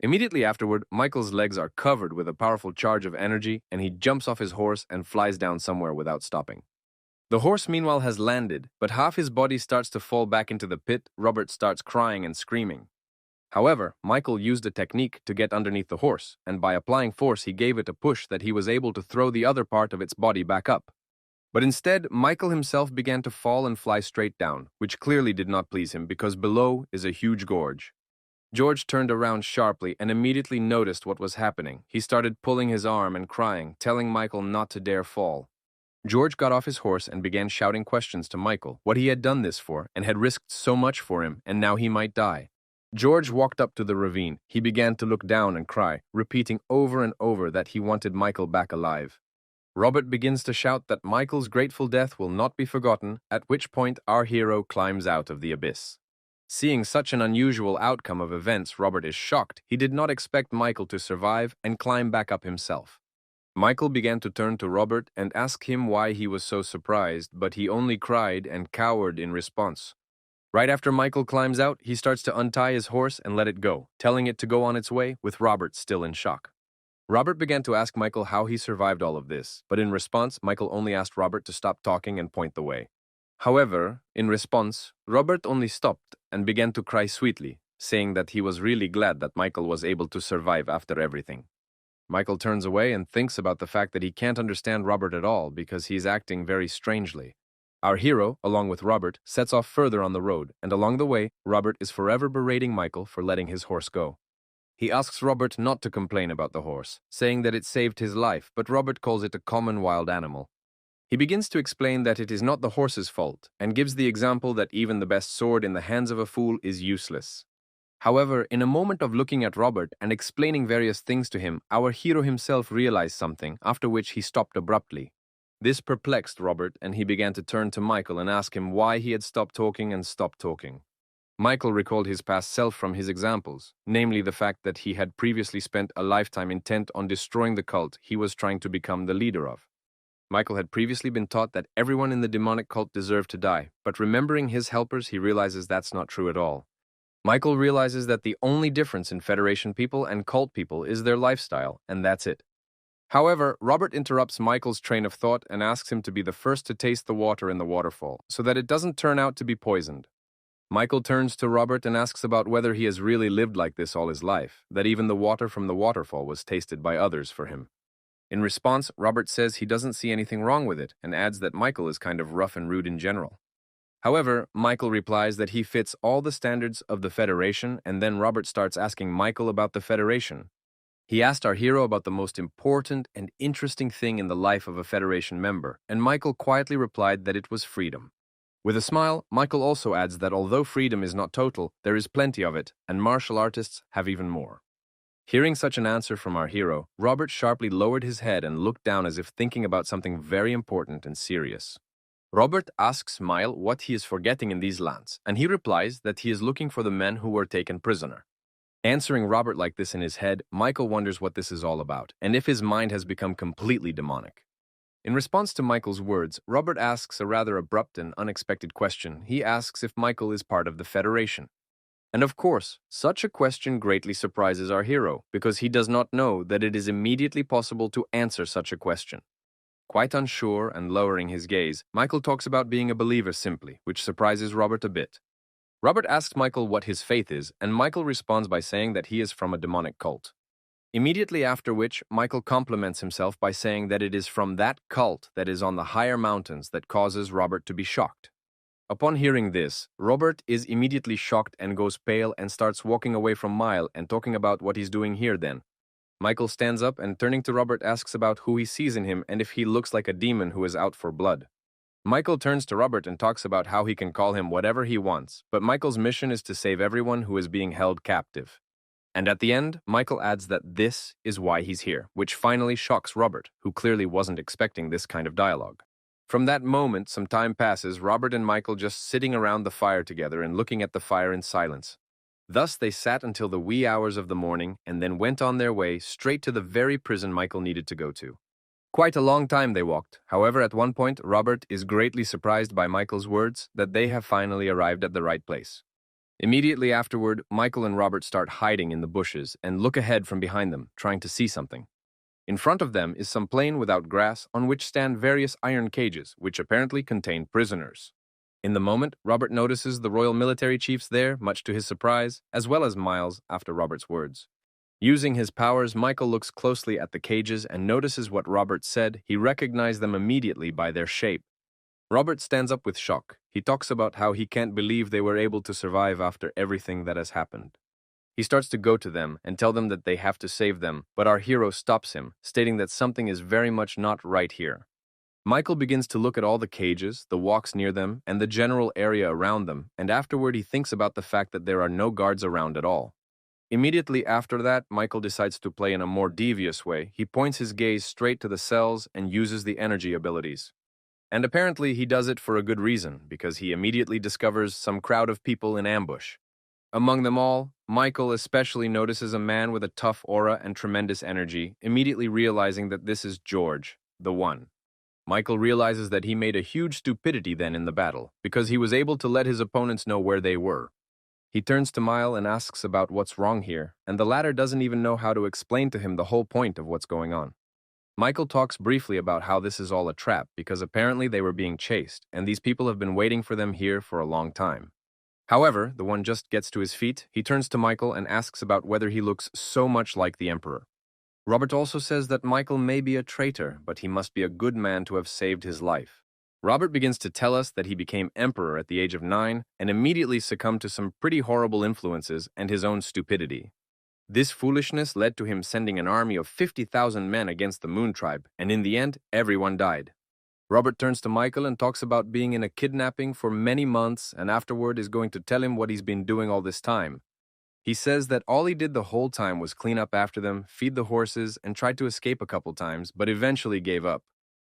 Immediately afterward, Michael's legs are covered with a powerful charge of energy, and he jumps off his horse and flies down somewhere without stopping. The horse, meanwhile, has landed, but half his body starts to fall back into the pit. Robert starts crying and screaming. However, Michael used a technique to get underneath the horse, and by applying force, he gave it a push that he was able to throw the other part of its body back up. But instead, Michael himself began to fall and fly straight down, which clearly did not please him because below is a huge gorge. George turned around sharply and immediately noticed what was happening. He started pulling his arm and crying, telling Michael not to dare fall. George got off his horse and began shouting questions to Michael, what he had done this for, and had risked so much for him, and now he might die. George walked up to the ravine. He began to look down and cry, repeating over and over that he wanted Michael back alive. Robert begins to shout that Michael's grateful death will not be forgotten, at which point our hero climbs out of the abyss. Seeing such an unusual outcome of events, Robert is shocked. He did not expect Michael to survive and climb back up himself. Michael began to turn to Robert and ask him why he was so surprised, but he only cried and cowered in response. Right after Michael climbs out, he starts to untie his horse and let it go, telling it to go on its way, with Robert still in shock. Robert began to ask Michael how he survived all of this, but in response, Michael only asked Robert to stop talking and point the way. However, in response, Robert only stopped and began to cry sweetly, saying that he was really glad that Michael was able to survive after everything. Michael turns away and thinks about the fact that he can't understand Robert at all because he's acting very strangely. Our hero, along with Robert, sets off further on the road, and along the way, Robert is forever berating Michael for letting his horse go. He asks Robert not to complain about the horse, saying that it saved his life, but Robert calls it a common wild animal. He begins to explain that it is not the horse's fault, and gives the example that even the best sword in the hands of a fool is useless. However, in a moment of looking at Robert and explaining various things to him, our hero himself realized something, after which he stopped abruptly. This perplexed Robert, and he began to turn to Michael and ask him why he had stopped talking and stopped talking. Michael recalled his past self from his examples, namely the fact that he had previously spent a lifetime intent on destroying the cult he was trying to become the leader of. Michael had previously been taught that everyone in the demonic cult deserved to die, but remembering his helpers, he realizes that's not true at all. Michael realizes that the only difference in Federation people and cult people is their lifestyle, and that's it. However, Robert interrupts Michael's train of thought and asks him to be the first to taste the water in the waterfall, so that it doesn't turn out to be poisoned. Michael turns to Robert and asks about whether he has really lived like this all his life, that even the water from the waterfall was tasted by others for him. In response, Robert says he doesn't see anything wrong with it and adds that Michael is kind of rough and rude in general. However, Michael replies that he fits all the standards of the Federation, and then Robert starts asking Michael about the Federation. He asked our hero about the most important and interesting thing in the life of a Federation member, and Michael quietly replied that it was freedom. With a smile, Michael also adds that although freedom is not total, there is plenty of it, and martial artists have even more. Hearing such an answer from our hero, Robert sharply lowered his head and looked down as if thinking about something very important and serious. Robert asks Mile what he is forgetting in these lands, and he replies that he is looking for the men who were taken prisoner. Answering Robert like this in his head, Michael wonders what this is all about, and if his mind has become completely demonic. In response to Michael's words, Robert asks a rather abrupt and unexpected question. He asks if Michael is part of the Federation. And of course, such a question greatly surprises our hero, because he does not know that it is immediately possible to answer such a question. Quite unsure and lowering his gaze, Michael talks about being a believer simply, which surprises Robert a bit. Robert asks Michael what his faith is, and Michael responds by saying that he is from a demonic cult. Immediately after which, Michael compliments himself by saying that it is from that cult that is on the higher mountains that causes Robert to be shocked. Upon hearing this, Robert is immediately shocked and goes pale and starts walking away from Mile and talking about what he's doing here then. Michael stands up and turning to Robert asks about who he sees in him and if he looks like a demon who is out for blood. Michael turns to Robert and talks about how he can call him whatever he wants, but Michael's mission is to save everyone who is being held captive. And at the end, Michael adds that this is why he's here, which finally shocks Robert, who clearly wasn't expecting this kind of dialogue. From that moment, some time passes, Robert and Michael just sitting around the fire together and looking at the fire in silence. Thus they sat until the wee hours of the morning and then went on their way straight to the very prison Michael needed to go to. Quite a long time they walked. However, at one point, Robert is greatly surprised by Michael's words that they have finally arrived at the right place. Immediately afterward, Michael and Robert start hiding in the bushes and look ahead from behind them, trying to see something. In front of them is some plain without grass on which stand various iron cages, which apparently contain prisoners. In the moment, Robert notices the royal military chiefs there, much to his surprise, as well as Miles after Robert's words. Using his powers, Michael looks closely at the cages and notices what Robert said. He recognized them immediately by their shape. Robert stands up with shock. He talks about how he can't believe they were able to survive after everything that has happened. He starts to go to them and tell them that they have to save them, but our hero stops him, stating that something is very much not right here. Michael begins to look at all the cages, the walks near them, and the general area around them, and afterward he thinks about the fact that there are no guards around at all. Immediately after that, Michael decides to play in a more devious way. He points his gaze straight to the cells and uses the energy abilities. And apparently he does it for a good reason, because he immediately discovers some crowd of people in ambush. Among them all, Michael especially notices a man with a tough aura and tremendous energy, immediately realizing that this is George, the One. Michael realizes that he made a huge stupidity then in the battle, because he was able to let his opponents know where they were. He turns to Mile and asks about what's wrong here, and the latter doesn't even know how to explain to him the whole point of what's going on. Michael talks briefly about how this is all a trap, because apparently they were being chased, and these people have been waiting for them here for a long time. However, the One just gets to his feet. He turns to Michael and asks about whether he looks so much like the Emperor. Robert also says that Michael may be a traitor, but he must be a good man to have saved his life. Robert begins to tell us that he became Emperor at the age of 9 and immediately succumbed to some pretty horrible influences and his own stupidity. This foolishness led to him sending an army of 50,000 men against the Moon Tribe, and in the end, everyone died. Robert turns to Michael and talks about being in a kidnapping for many months and afterward is going to tell him what he's been doing all this time. He says that all he did the whole time was clean up after them, feed the horses, and tried to escape a couple times, but eventually gave up.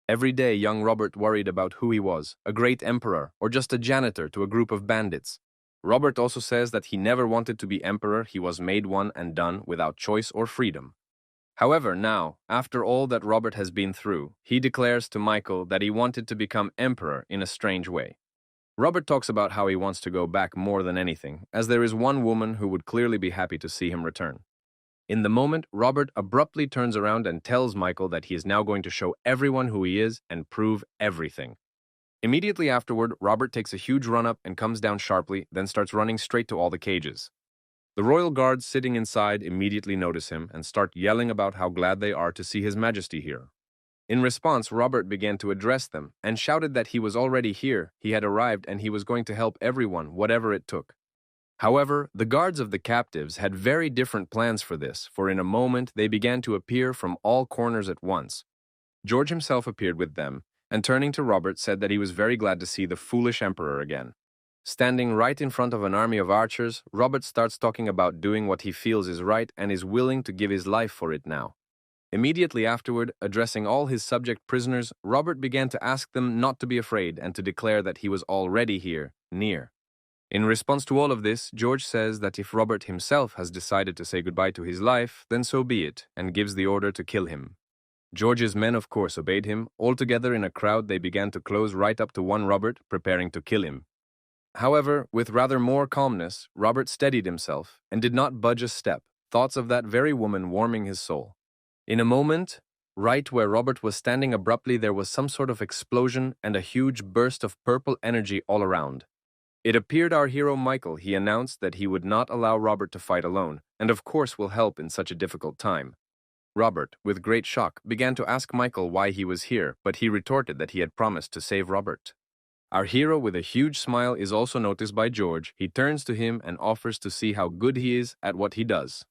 Every day, young Robert worried about who he was, a great emperor, or just a janitor to a group of bandits. Robert also says that he never wanted to be emperor, he was made one and done without choice or freedom. However, now, after all that Robert has been through, he declares to Michael that he wanted to become emperor in a strange way. Robert talks about how he wants to go back more than anything, as there is one woman who would clearly be happy to see him return. In the moment, Robert abruptly turns around and tells Michael that he is now going to show everyone who he is and prove everything. Immediately afterward, Robert takes a huge run-up and comes down sharply, then starts running straight to all the cages. The royal guards sitting inside immediately notice him and start yelling about how glad they are to see His Majesty here. In response, Robert began to address them and shouted that he was already here, he had arrived, and he was going to help everyone, whatever it took. However, the guards of the captives had very different plans for this, for in a moment they began to appear from all corners at once. George himself appeared with them, and turning to Robert said that he was very glad to see the foolish emperor again. Standing right in front of an army of archers, Robert starts talking about doing what he feels is right and is willing to give his life for it now. Immediately afterward, addressing all his subject prisoners, Robert began to ask them not to be afraid and to declare that he was already here, near. In response to all of this, George says that if Robert himself has decided to say goodbye to his life, then so be it, and gives the order to kill him. George's men, of course, obeyed him. Altogether in a crowd, they began to close right up to one Robert, preparing to kill him. However, with rather more calmness, Robert steadied himself and did not budge a step, thoughts of that very woman warming his soul. In a moment, right where Robert was standing abruptly, there was some sort of explosion and a huge burst of purple energy all around. It appeared our hero Michael. He announced that he would not allow Robert to fight alone, and of course will help in such a difficult time. Robert, with great shock, began to ask Michael why he was here, but he retorted that he had promised to save Robert. Our hero, with a huge smile, is also noticed by George. He turns to him and offers to see how good he is at what he does.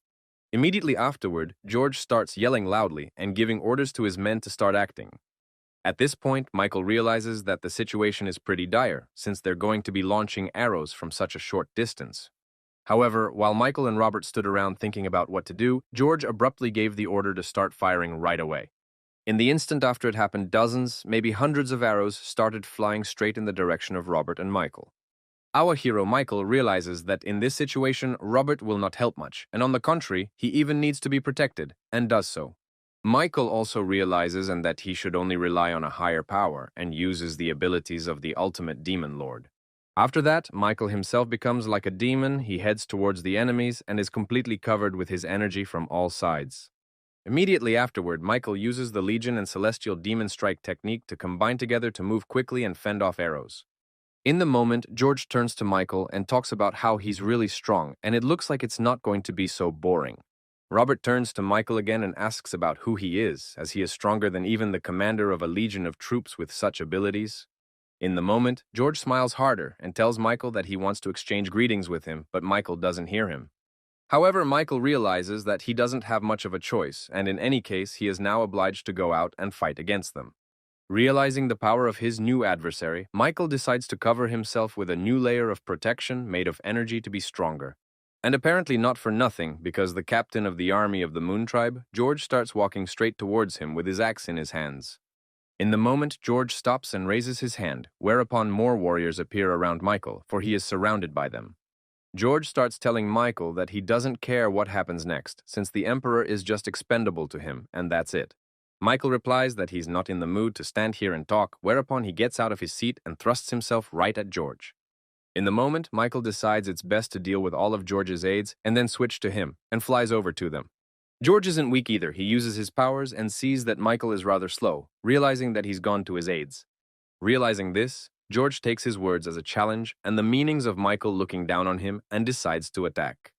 Immediately afterward, George starts yelling loudly and giving orders to his men to start acting. At this point, Michael realizes that the situation is pretty dire, since they're going to be launching arrows from such a short distance. However, while Michael and Robert stood around thinking about what to do, George abruptly gave the order to start firing right away. In the instant after it happened, dozens, maybe hundreds of arrows started flying straight in the direction of Robert and Michael. Our hero Michael realizes that in this situation, Robert will not help much, and on the contrary, he even needs to be protected, and does so. Michael also realizes that he should only rely on a higher power and uses the abilities of the ultimate demon lord. After that, Michael himself becomes like a demon. He heads towards the enemies and is completely covered with his energy from all sides. Immediately afterward, Michael uses the Legion and Celestial Demon Strike technique to combine together to move quickly and fend off arrows. In the moment, George turns to Michael and talks about how he's really strong, and it looks like it's not going to be so boring. Robert turns to Michael again and asks about who he is, as he is stronger than even the commander of a legion of troops with such abilities. In the moment, George smiles harder and tells Michael that he wants to exchange greetings with him, but Michael doesn't hear him. However, Michael realizes that he doesn't have much of a choice, and in any case, he is now obliged to go out and fight against them. Realizing the power of his new adversary, Michael decides to cover himself with a new layer of protection made of energy to be stronger. And apparently not for nothing, because the captain of the army of the Moon Tribe, George starts walking straight towards him with his axe in his hands. In the moment, George stops and raises his hand, whereupon more warriors appear around Michael, for he is surrounded by them. George starts telling Michael that he doesn't care what happens next, since the Emperor is just expendable to him, and that's it. Michael replies that he's not in the mood to stand here and talk, whereupon he gets out of his seat and thrusts himself right at George. In the moment, Michael decides it's best to deal with all of George's aides and then switch to him, and flies over to them. George isn't weak either. He uses his powers and sees that Michael is rather slow, realizing that he's gone to his aides. Realizing this, George takes his words as a challenge and the meanings of Michael looking down on him and decides to attack.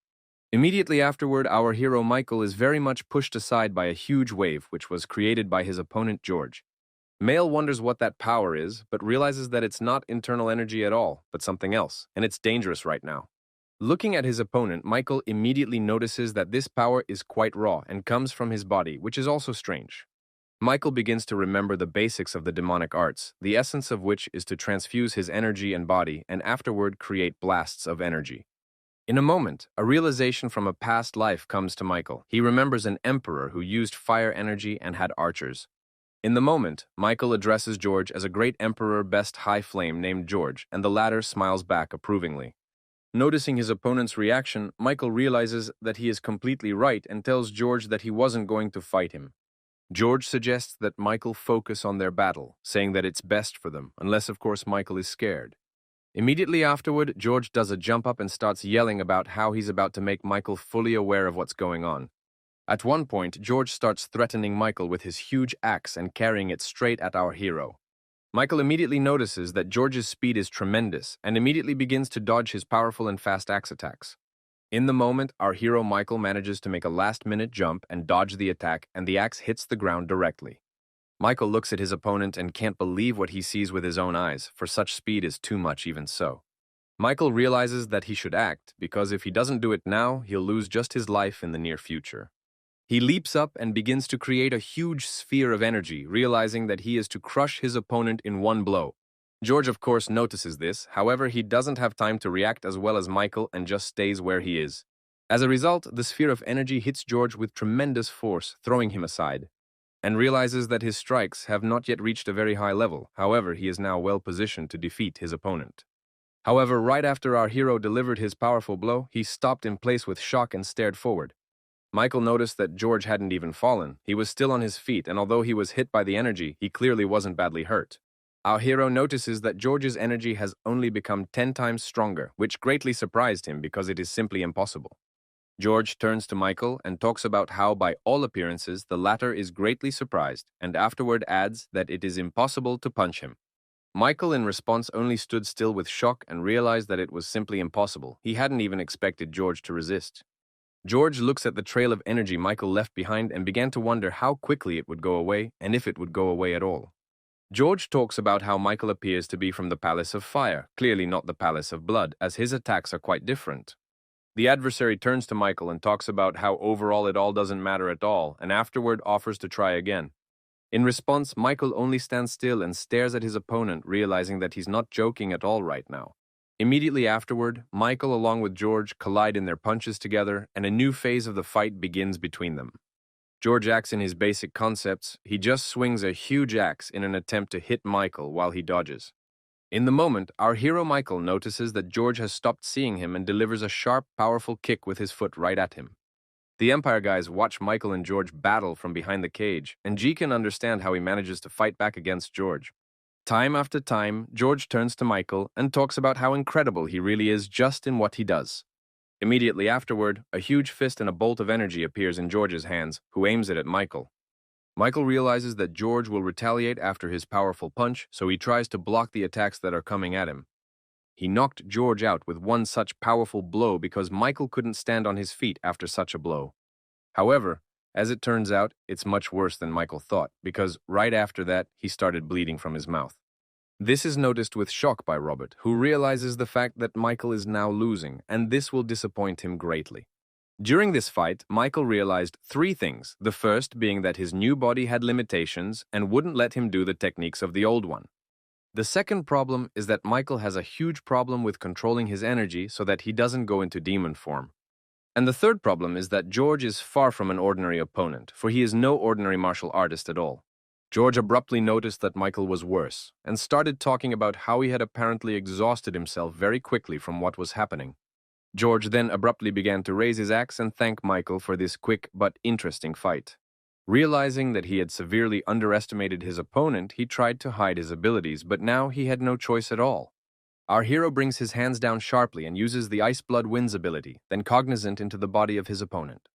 Immediately afterward, our hero Michael is very much pushed aside by a huge wave which was created by his opponent George. Mail wonders what that power is, but realizes that it's not internal energy at all, but something else, and it's dangerous right now. Looking at his opponent, Michael immediately notices that this power is quite raw and comes from his body, which is also strange. Michael begins to remember the basics of the demonic arts, the essence of which is to transfuse his energy and body and afterward create blasts of energy. In a moment, a realization from a past life comes to Michael. He remembers an emperor who used fire energy and had archers. In the moment, Michael addresses George as a great emperor best high flame named George, and the latter smiles back approvingly. Noticing his opponent's reaction, Michael realizes that he is completely right and tells George that he wasn't going to fight him. George suggests that Michael focus on their battle, saying that it's best for them, unless of course Michael is scared. Immediately afterward, George does a jump up and starts yelling about how he's about to make Michael fully aware of what's going on. At one point, George starts threatening Michael with his huge axe and carrying it straight at our hero. Michael immediately notices that George's speed is tremendous and immediately begins to dodge his powerful and fast axe attacks. In the moment, our hero Michael manages to make a last-minute jump and dodge the attack, and the axe hits the ground directly. Michael looks at his opponent and can't believe what he sees with his own eyes, for such speed is too much even so. Michael realizes that he should act, because if he doesn't do it now, he'll lose just his life in the near future. He leaps up and begins to create a huge sphere of energy, realizing that he is to crush his opponent in one blow. George, of course, notices this. However, he doesn't have time to react as well as Michael and just stays where he is. As a result, the sphere of energy hits George with tremendous force, throwing him aside, and realizes that his strikes have not yet reached a very high level. However, he is now well positioned to defeat his opponent. However, right after our hero delivered his powerful blow, he stopped in place with shock and stared forward. Michael noticed that George hadn't even fallen. He was still on his feet, and although he was hit by the energy, he clearly wasn't badly hurt. Our hero notices that George's energy has only become 10 times stronger, which greatly surprised him because it is simply impossible. George turns to Michael and talks about how, by all appearances, the latter is greatly surprised, and afterward adds that it is impossible to punch him. Michael, in response, only stood still with shock and realized that it was simply impossible. He hadn't even expected George to resist. George looks at the trail of energy Michael left behind and began to wonder how quickly it would go away, and if it would go away at all. George talks about how Michael appears to be from the Palace of Fire, clearly not the Palace of Blood, as his attacks are quite different. The adversary turns to Michael and talks about how overall it all doesn't matter at all, and afterward offers to try again. In response, Michael only stands still and stares at his opponent, realizing that he's not joking at all right now. Immediately afterward, Michael along with George collide in their punches together, and a new phase of the fight begins between them. George acts in his basic concepts. He just swings a huge axe in an attempt to hit Michael while he dodges. In the moment, our hero Michael notices that George has stopped seeing him and delivers a sharp, powerful kick with his foot right at him. The Empire guys watch Michael and George battle from behind the cage, and G can understand how he manages to fight back against George. Time after time, George turns to Michael and talks about how incredible he really is just in what he does. Immediately afterward, a huge fist and a bolt of energy appears in George's hands, who aims it at Michael. Michael realizes that George will retaliate after his powerful punch, so he tries to block the attacks that are coming at him. He knocked George out with one such powerful blow because Michael couldn't stand on his feet after such a blow. However, as it turns out, it's much worse than Michael thought, because right after that, he started bleeding from his mouth. This is noticed with shock by Robert, who realizes the fact that Michael is now losing, and this will disappoint him greatly. During this fight, Michael realized 3 things, the first being that his new body had limitations and wouldn't let him do the techniques of the old one. The second problem is that Michael has a huge problem with controlling his energy so that he doesn't go into demon form. And the third problem is that George is far from an ordinary opponent, for he is no ordinary martial artist at all. George abruptly noticed that Michael was worse, and started talking about how he had apparently exhausted himself very quickly from what was happening. George then abruptly began to raise his axe and thank Michael for this quick but interesting fight. Realizing that he had severely underestimated his opponent, he tried to hide his abilities, but now he had no choice at all. Our hero brings his hands down sharply and uses the Ice Blood Winds ability, then cognizant into the body of his opponent.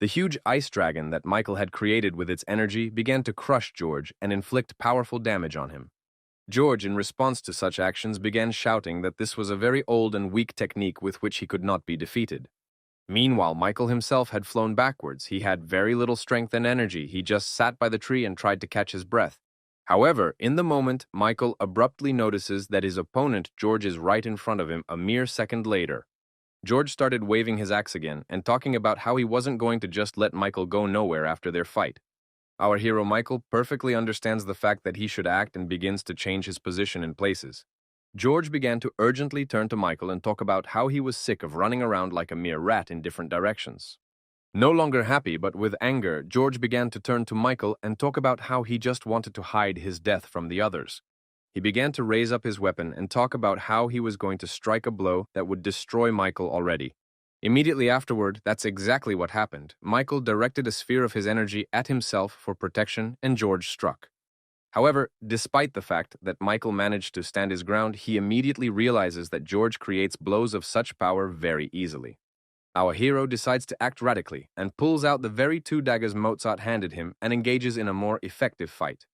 The huge ice dragon that Michael had created with its energy began to crush George and inflict powerful damage on him. George, in response to such actions, began shouting that this was a very old and weak technique with which he could not be defeated. Meanwhile, Michael himself had flown backwards. He had very little strength and energy. He just sat by the tree and tried to catch his breath. However, in the moment, Michael abruptly notices that his opponent, George, is right in front of him a mere second later. George started waving his axe again and talking about how he wasn't going to just let Michael go nowhere after their fight. Our hero Michael perfectly understands the fact that he should act and begins to change his position in places. George began to urgently turn to Michael and talk about how he was sick of running around like a mere rat in different directions. No longer happy, but with anger, George began to turn to Michael and talk about how he just wanted to hide his death from the others. He began to raise up his weapon and talk about how he was going to strike a blow that would destroy Michael already. Immediately afterward, that's exactly what happened. Michael directed a sphere of his energy at himself for protection, and George struck. However, despite the fact that Michael managed to stand his ground, he immediately realizes that George creates blows of such power very easily. Our hero decides to act radically and pulls out the very two daggers Mozart handed him and engages in a more effective fight.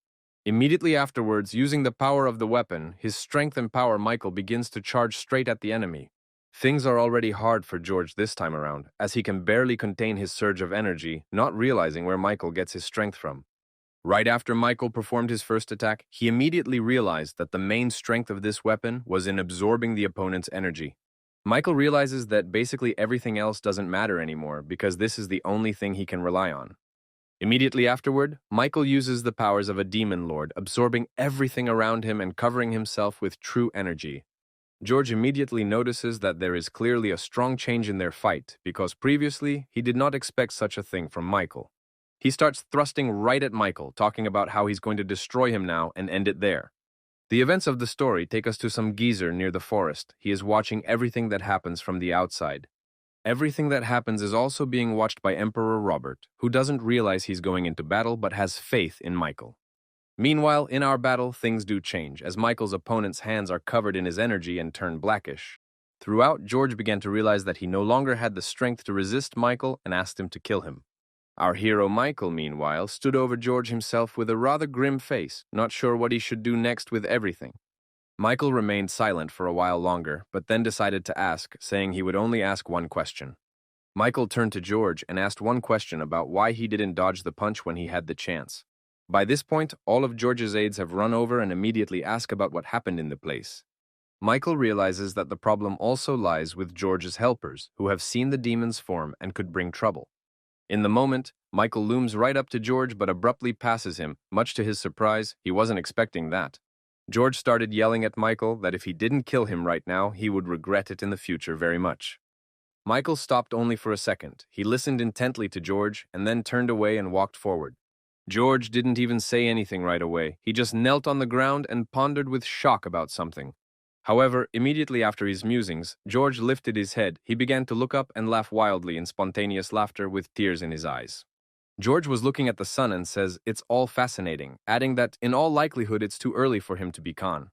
Immediately afterwards, using the power of the weapon, his strength and power, Michael begins to charge straight at the enemy. Things are already hard for George this time around, as he can barely contain his surge of energy, not realizing where Michael gets his strength from. Right after Michael performed his first attack, he immediately realized that the main strength of this weapon was in absorbing the opponent's energy. Michael realizes that basically everything else doesn't matter anymore because this is the only thing he can rely on. Immediately afterward, Michael uses the powers of a demon lord, absorbing everything around him and covering himself with true energy. George immediately notices that there is clearly a strong change in their fight because previously he did not expect such a thing from Michael. He starts thrusting right at Michael, talking about how he's going to destroy him now and end it there. The events of the story take us to some geezer near the forest. He is watching everything that happens from the outside. Everything that happens is also being watched by Emperor Robert, who doesn't realize he's going into battle but has faith in Michael. Meanwhile, in our battle, things do change, as Michael's opponent's hands are covered in his energy and turn blackish. Throughout, George began to realize that he no longer had the strength to resist Michael and asked him to kill him. Our hero Michael, meanwhile, stood over George himself with a rather grim face, not sure what he should do next with everything. Michael remained silent for a while longer, but then decided to ask, saying he would only ask one question. Michael turned to George and asked one question about why he didn't dodge the punch when he had the chance. By this point, all of George's aides have run over and immediately ask about what happened in the place. Michael realizes that the problem also lies with George's helpers, who have seen the demon's form and could bring trouble. In the moment, Michael looms right up to George but abruptly passes him. Much to his surprise, he wasn't expecting that. George started yelling at Michael that if he didn't kill him right now, he would regret it in the future very much. Michael stopped only for a second. He listened intently to George and then turned away and walked forward. George didn't even say anything right away. He just knelt on the ground and pondered with shock about something. However, immediately after his musings, George lifted his head. He began to look up and laugh wildly in spontaneous laughter with tears in his eyes. George was looking at the sun and says, "It's all fascinating," adding that in all likelihood it's too early for him to be Khan.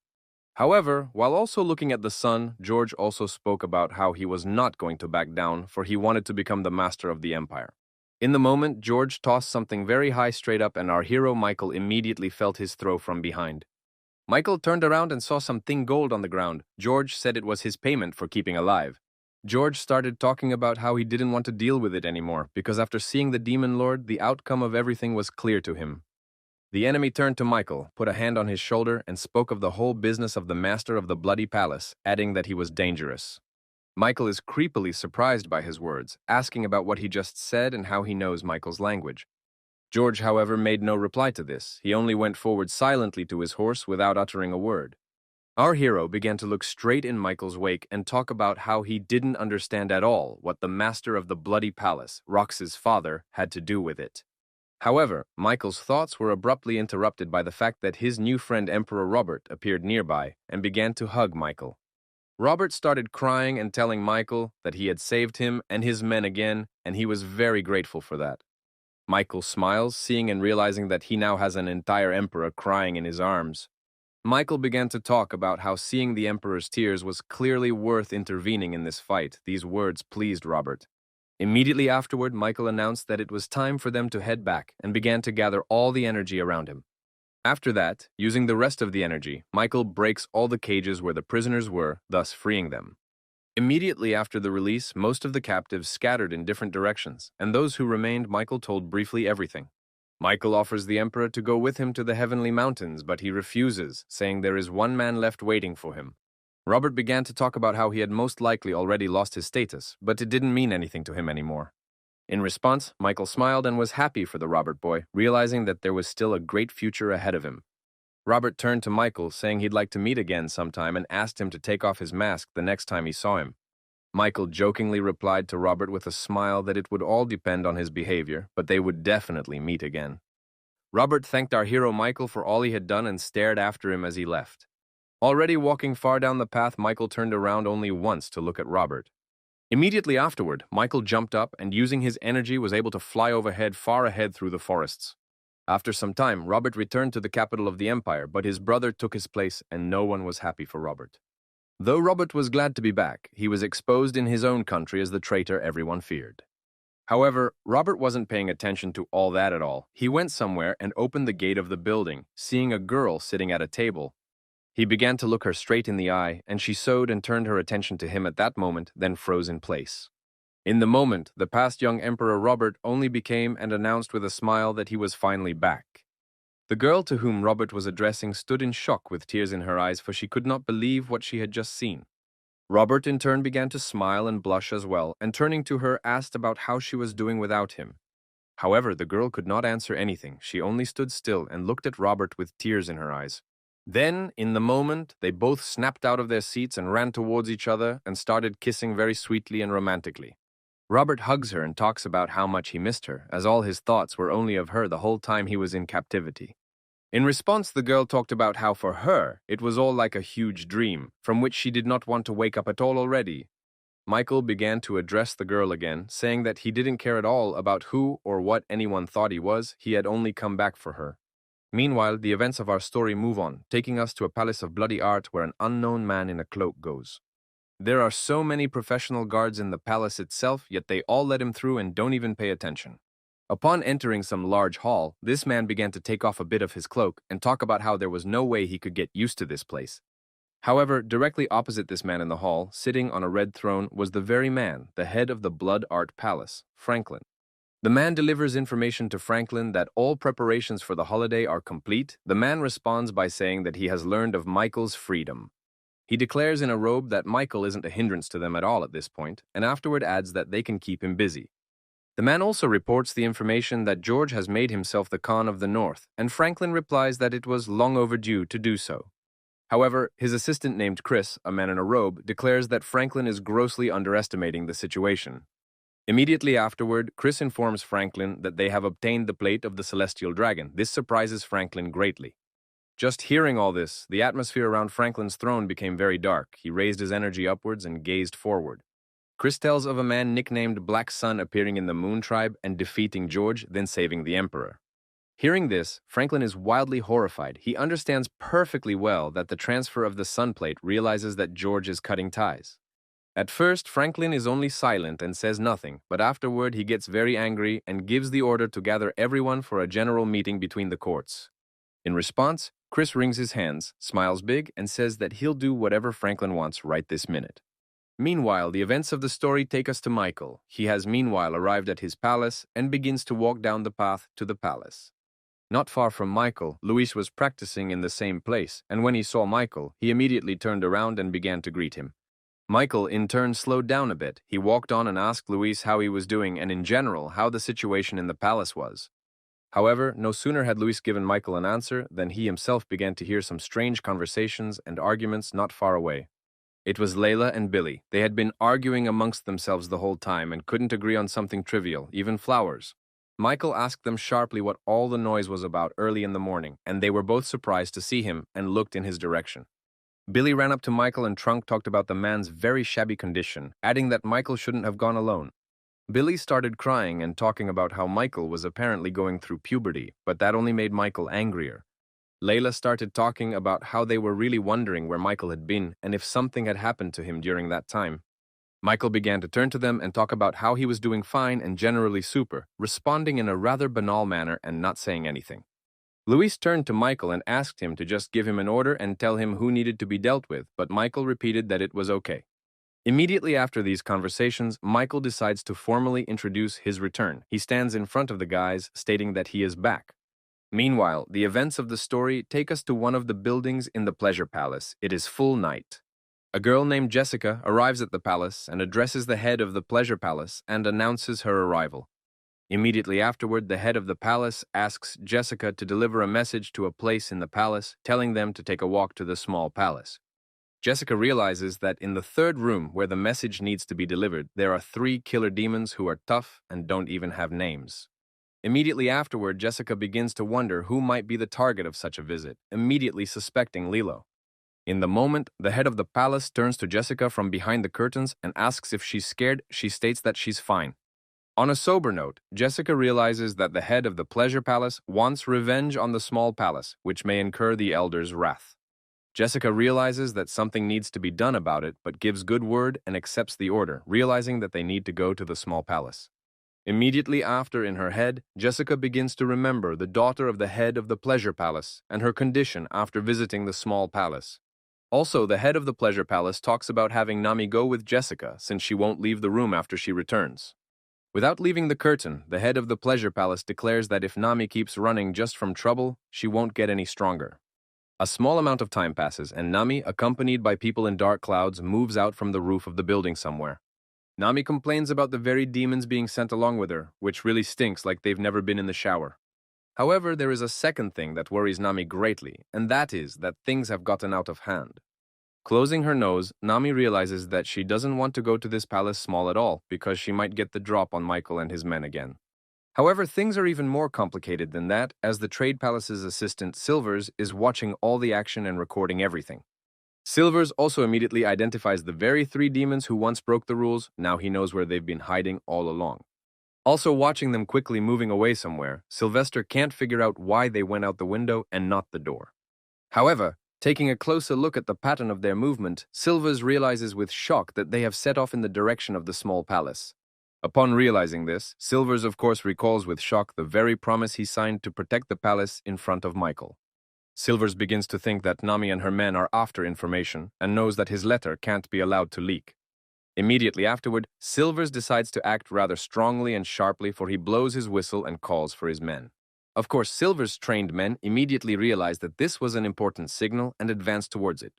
However, while also looking at the sun, George also spoke about how he was not going to back down, for he wanted to become the master of the empire. In the moment, George tossed something very high straight up and our hero Michael immediately felt his throw from behind. Michael turned around and saw something gold on the ground. George said it was his payment for keeping alive. George started talking about how he didn't want to deal with it anymore, because after seeing the demon lord, the outcome of everything was clear to him. The enemy turned to Michael, put a hand on his shoulder, and spoke of the whole business of the master of the bloody palace, adding that he was dangerous. Michael is creepily surprised by his words, asking about what he just said and how he knows Michael's language. George, however, made no reply to this. He only went forward silently to his horse without uttering a word. Our hero began to look straight in Michael's wake and talk about how he didn't understand at all what the master of the bloody palace, Rox's father, had to do with it. However, Michael's thoughts were abruptly interrupted by the fact that his new friend Emperor Robert appeared nearby and began to hug Michael. Robert started crying and telling Michael that he had saved him and his men again, and he was very grateful for that. Michael smiles, seeing and realizing that he now has an entire emperor crying in his arms. Michael began to talk about how seeing the emperor's tears was clearly worth intervening in this fight. These words pleased Robert. Immediately afterward, Michael announced that it was time for them to head back and began to gather all the energy around him. After that, using the rest of the energy, Michael breaks all the cages where the prisoners were, thus freeing them. Immediately after the release, most of the captives scattered in different directions, and those who remained, Michael told briefly everything. Michael offers the emperor to go with him to the heavenly mountains, but he refuses, saying there is one man left waiting for him. Robert began to talk about how he had most likely already lost his status, but it didn't mean anything to him anymore. In response, Michael smiled and was happy for the Robert boy, realizing that there was still a great future ahead of him. Robert turned to Michael, saying he'd like to meet again sometime, and asked him to take off his mask the next time he saw him. Michael jokingly replied to Robert with a smile that it would all depend on his behavior, but they would definitely meet again. Robert thanked our hero Michael for all he had done and stared after him as he left. Already walking far down the path, Michael turned around only once to look at Robert. Immediately afterward, Michael jumped up and using his energy was able to fly overhead far ahead through the forests. After some time, Robert returned to the capital of the empire, but his brother took his place and no one was happy for Robert. Though Robert was glad to be back, he was exposed in his own country as the traitor everyone feared. However, Robert wasn't paying attention to all that at all. He went somewhere and opened the gate of the building, seeing a girl sitting at a table. He began to look her straight in the eye, and she sewed and turned her attention to him at that moment, then froze in place. In the moment, the past young Emperor Robert only became and announced with a smile that he was finally back. The girl to whom Robert was addressing stood in shock with tears in her eyes, for she could not believe what she had just seen. Robert in turn began to smile and blush as well, and turning to her asked about how she was doing without him. However, the girl could not answer anything. She only stood still and looked at Robert with tears in her eyes. Then, in the moment, they both snapped out of their seats and ran towards each other and started kissing very sweetly and romantically. Robert hugs her and talks about how much he missed her, as all his thoughts were only of her the whole time he was in captivity. In response, the girl talked about how for her, it was all like a huge dream, from which she did not want to wake up at all already. Michael began to address the girl again, saying that he didn't care at all about who or what anyone thought he had only come back for her. Meanwhile, the events of our story move on, taking us to a palace of bloody art where an unknown man in a cloak goes. There are so many professional guards in the palace itself, yet they all let him through and don't even pay attention. Upon entering some large hall, this man began to take off a bit of his cloak and talk about how there was no way he could get used to this place. However, directly opposite this man in the hall, sitting on a red throne, was the very man, the head of the Blood Art Palace, Franklin. The man delivers information to Franklin that all preparations for the holiday are complete. The man responds by saying that he has learned of Michael's freedom. He declares in a robe that Michael isn't a hindrance to them at all at this point, and afterward adds that they can keep him busy. The man also reports the information that George has made himself the Khan of the North, and Franklin replies that it was long overdue to do so. However, his assistant named Chris, a man in a robe, declares that Franklin is grossly underestimating the situation. Immediately afterward, Chris informs Franklin that they have obtained the plate of the Celestial Dragon. This surprises Franklin greatly. Just hearing all this, the atmosphere around Franklin's throne became very dark. He raised his energy upwards and gazed forward. Chris tells of a man nicknamed Black Sun appearing in the Moon Tribe and defeating George, then saving the Emperor. Hearing this, Franklin is wildly horrified. He understands perfectly well that the transfer of the Sun Plate realizes that George is cutting ties. At first, Franklin is only silent and says nothing, but afterward he gets very angry and gives the order to gather everyone for a general meeting between the courts. In response, Chris wrings his hands, smiles big, and says that he'll do whatever Franklin wants right this minute. Meanwhile, the events of the story take us to Michael. He has meanwhile arrived at his palace and begins to walk down the path to the palace. Not far from Michael, Luis was practicing in the same place, and when he saw Michael, he immediately turned around and began to greet him. Michael, in turn, slowed down a bit. He walked on and asked Luis how he was doing and, in general, how the situation in the palace was. However, no sooner had Luis given Michael an answer than he himself began to hear some strange conversations and arguments not far away. It was Layla and Billy. They had been arguing amongst themselves the whole time and couldn't agree on something trivial, even flowers. Michael asked them sharply what all the noise was about early in the morning, and they were both surprised to see him and looked in his direction. Billy ran up to Michael and Trunk talked about the man's very shabby condition, adding that Michael shouldn't have gone alone. Billy started crying and talking about how Michael was apparently going through puberty, but that only made Michael angrier. Layla started talking about how they were really wondering where Michael had been and if something had happened to him during that time. Michael began to turn to them and talk about how he was doing fine and generally super, responding in a rather banal manner and not saying anything. Luis turned to Michael and asked him to just give him an order and tell him who needed to be dealt with, but Michael repeated that it was okay. Immediately after these conversations, Michael decides to formally introduce his return. He stands in front of the guys, stating that he is back. Meanwhile, the events of the story take us to one of the buildings in the Pleasure Palace. It is full night. A girl named Jessica arrives at the palace and addresses the head of the Pleasure Palace and announces her arrival. Immediately afterward, the head of the palace asks Jessica to deliver a message to a place in the palace, telling them to take a walk to the small palace. Jessica realizes that in the third room where the message needs to be delivered, there are 3 killer demons who are tough and don't even have names. Immediately afterward, Jessica begins to wonder who might be the target of such a visit, immediately suspecting Lilo. In the moment, the head of the palace turns to Jessica from behind the curtains and asks if she's scared. She states that she's fine. On a sober note, Jessica realizes that the head of the pleasure palace wants revenge on the small palace, which may incur the elder's wrath. Jessica realizes that something needs to be done about it, but gives good word and accepts the order, realizing that they need to go to the small palace. Immediately after, in her head, Jessica begins to remember the daughter of the head of the pleasure palace and her condition after visiting the small palace. Also, the head of the pleasure palace talks about having Nami go with Jessica since she won't leave the room after she returns. Without leaving the curtain, the head of the pleasure palace declares that if Nami keeps running just from trouble, she won't get any stronger. A small amount of time passes, and Nami, accompanied by people in dark clouds, moves out from the roof of the building somewhere. Nami complains about the very demons being sent along with her, which really stinks like they've never been in the shower. However, there is a second thing that worries Nami greatly, and that is that things have gotten out of hand. Closing her nose, Nami realizes that she doesn't want to go to this palace small at all because she might get the drop on Michael and his men again. However, things are even more complicated than that, as the Trade Palace's assistant, Silvers, is watching all the action and recording everything. Silvers also immediately identifies the very 3 demons who once broke the rules. Now he knows where they've been hiding all along. Also watching them quickly moving away somewhere, Sylvester can't figure out why they went out the window and not the door. However, taking a closer look at the pattern of their movement, Silvers realizes with shock that they have set off in the direction of the small palace. Upon realizing this, Silvers of course recalls with shock the very promise he signed to protect the palace in front of Michael. Silvers begins to think that Nami and her men are after information and knows that his letter can't be allowed to leak. Immediately afterward, Silvers decides to act rather strongly and sharply, for he blows his whistle and calls for his men. Of course, Silver's trained men immediately realized that this was an important signal and advanced towards it.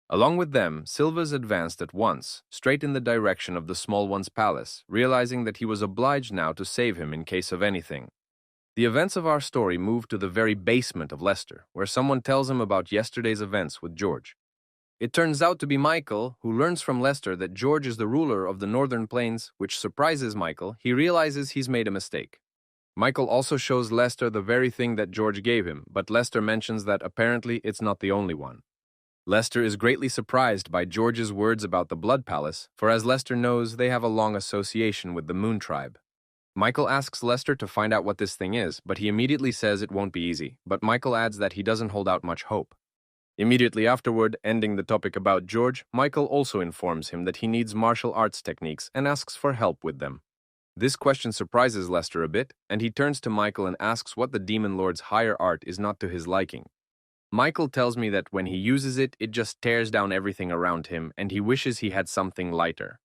Along with them, Silvers advanced at once, straight in the direction of the small one's palace, realizing that he was obliged now to save him in case of anything. The events of our story move to the very basement of Lester, where someone tells him about yesterday's events with George. It turns out to be Michael, who learns from Lester that George is the ruler of the Northern Plains, which surprises Michael. He realizes he's made a mistake. Michael also shows Lester the very thing that George gave him, but Lester mentions that apparently it's not the only one. Lester is greatly surprised by George's words about the Blood Palace, for as Lester knows, they have a long association with the Moon Tribe. Michael asks Lester to find out what this thing is, but he immediately says it won't be easy, but Michael adds that he doesn't hold out much hope. Immediately afterward, ending the topic about George, Michael also informs him that he needs martial arts techniques and asks for help with them. This question surprises Lester a bit, and he turns to Michael and asks what the Demon Lord's higher art is not to his liking. Michael tells me that when he uses it, it just tears down everything around him, and he wishes he had something lighter.